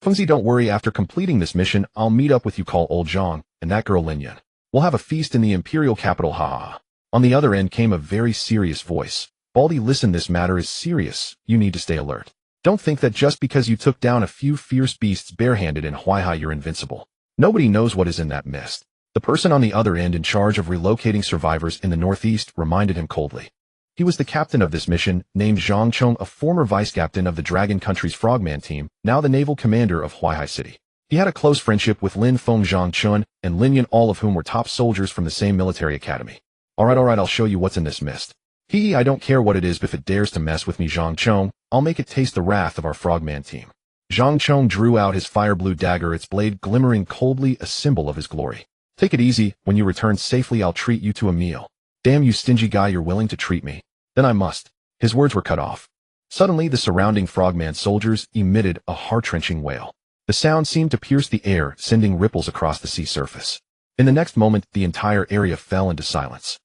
Fengzi, don't worry, after completing this mission, I'll meet up with you, call old Zhang, and that girl Lin Yan. We'll have a feast in the imperial capital, ha ha ha. On the other end came a very serious voice. Baldy, listen, this matter is serious. You need to stay alert. Don't think that just because you took down a few fierce beasts barehanded in Huaihai you're invincible. Nobody knows what is in that mist. The person on the other end in charge of relocating survivors in the northeast reminded him coldly. He was the captain of this mission, named Zhang Chong, a former vice-captain of the Dragon Country's Frogman team, now the naval commander of Huaihai City. He had a close friendship with Lin Feng, Zhang Chun, and Lin Yan, all of whom were top soldiers from the same military academy. Alright, I'll show you what's in this mist. I don't care what it is, but if it dares to mess with me, Zhang Chong, I'll make it taste the wrath of our Frogman team. Zhang Chong drew out his fire-blue dagger, its blade glimmering coldly, a symbol of his glory. Take it easy, when you return safely I'll treat you to a meal. Damn you stingy guy, you're willing to treat me. Then I must. His words were cut off. Suddenly the surrounding Frogman soldiers emitted a heart-wrenching wail. The sound seemed to pierce the air, sending ripples across the sea surface. In the next moment, the entire area fell into silence.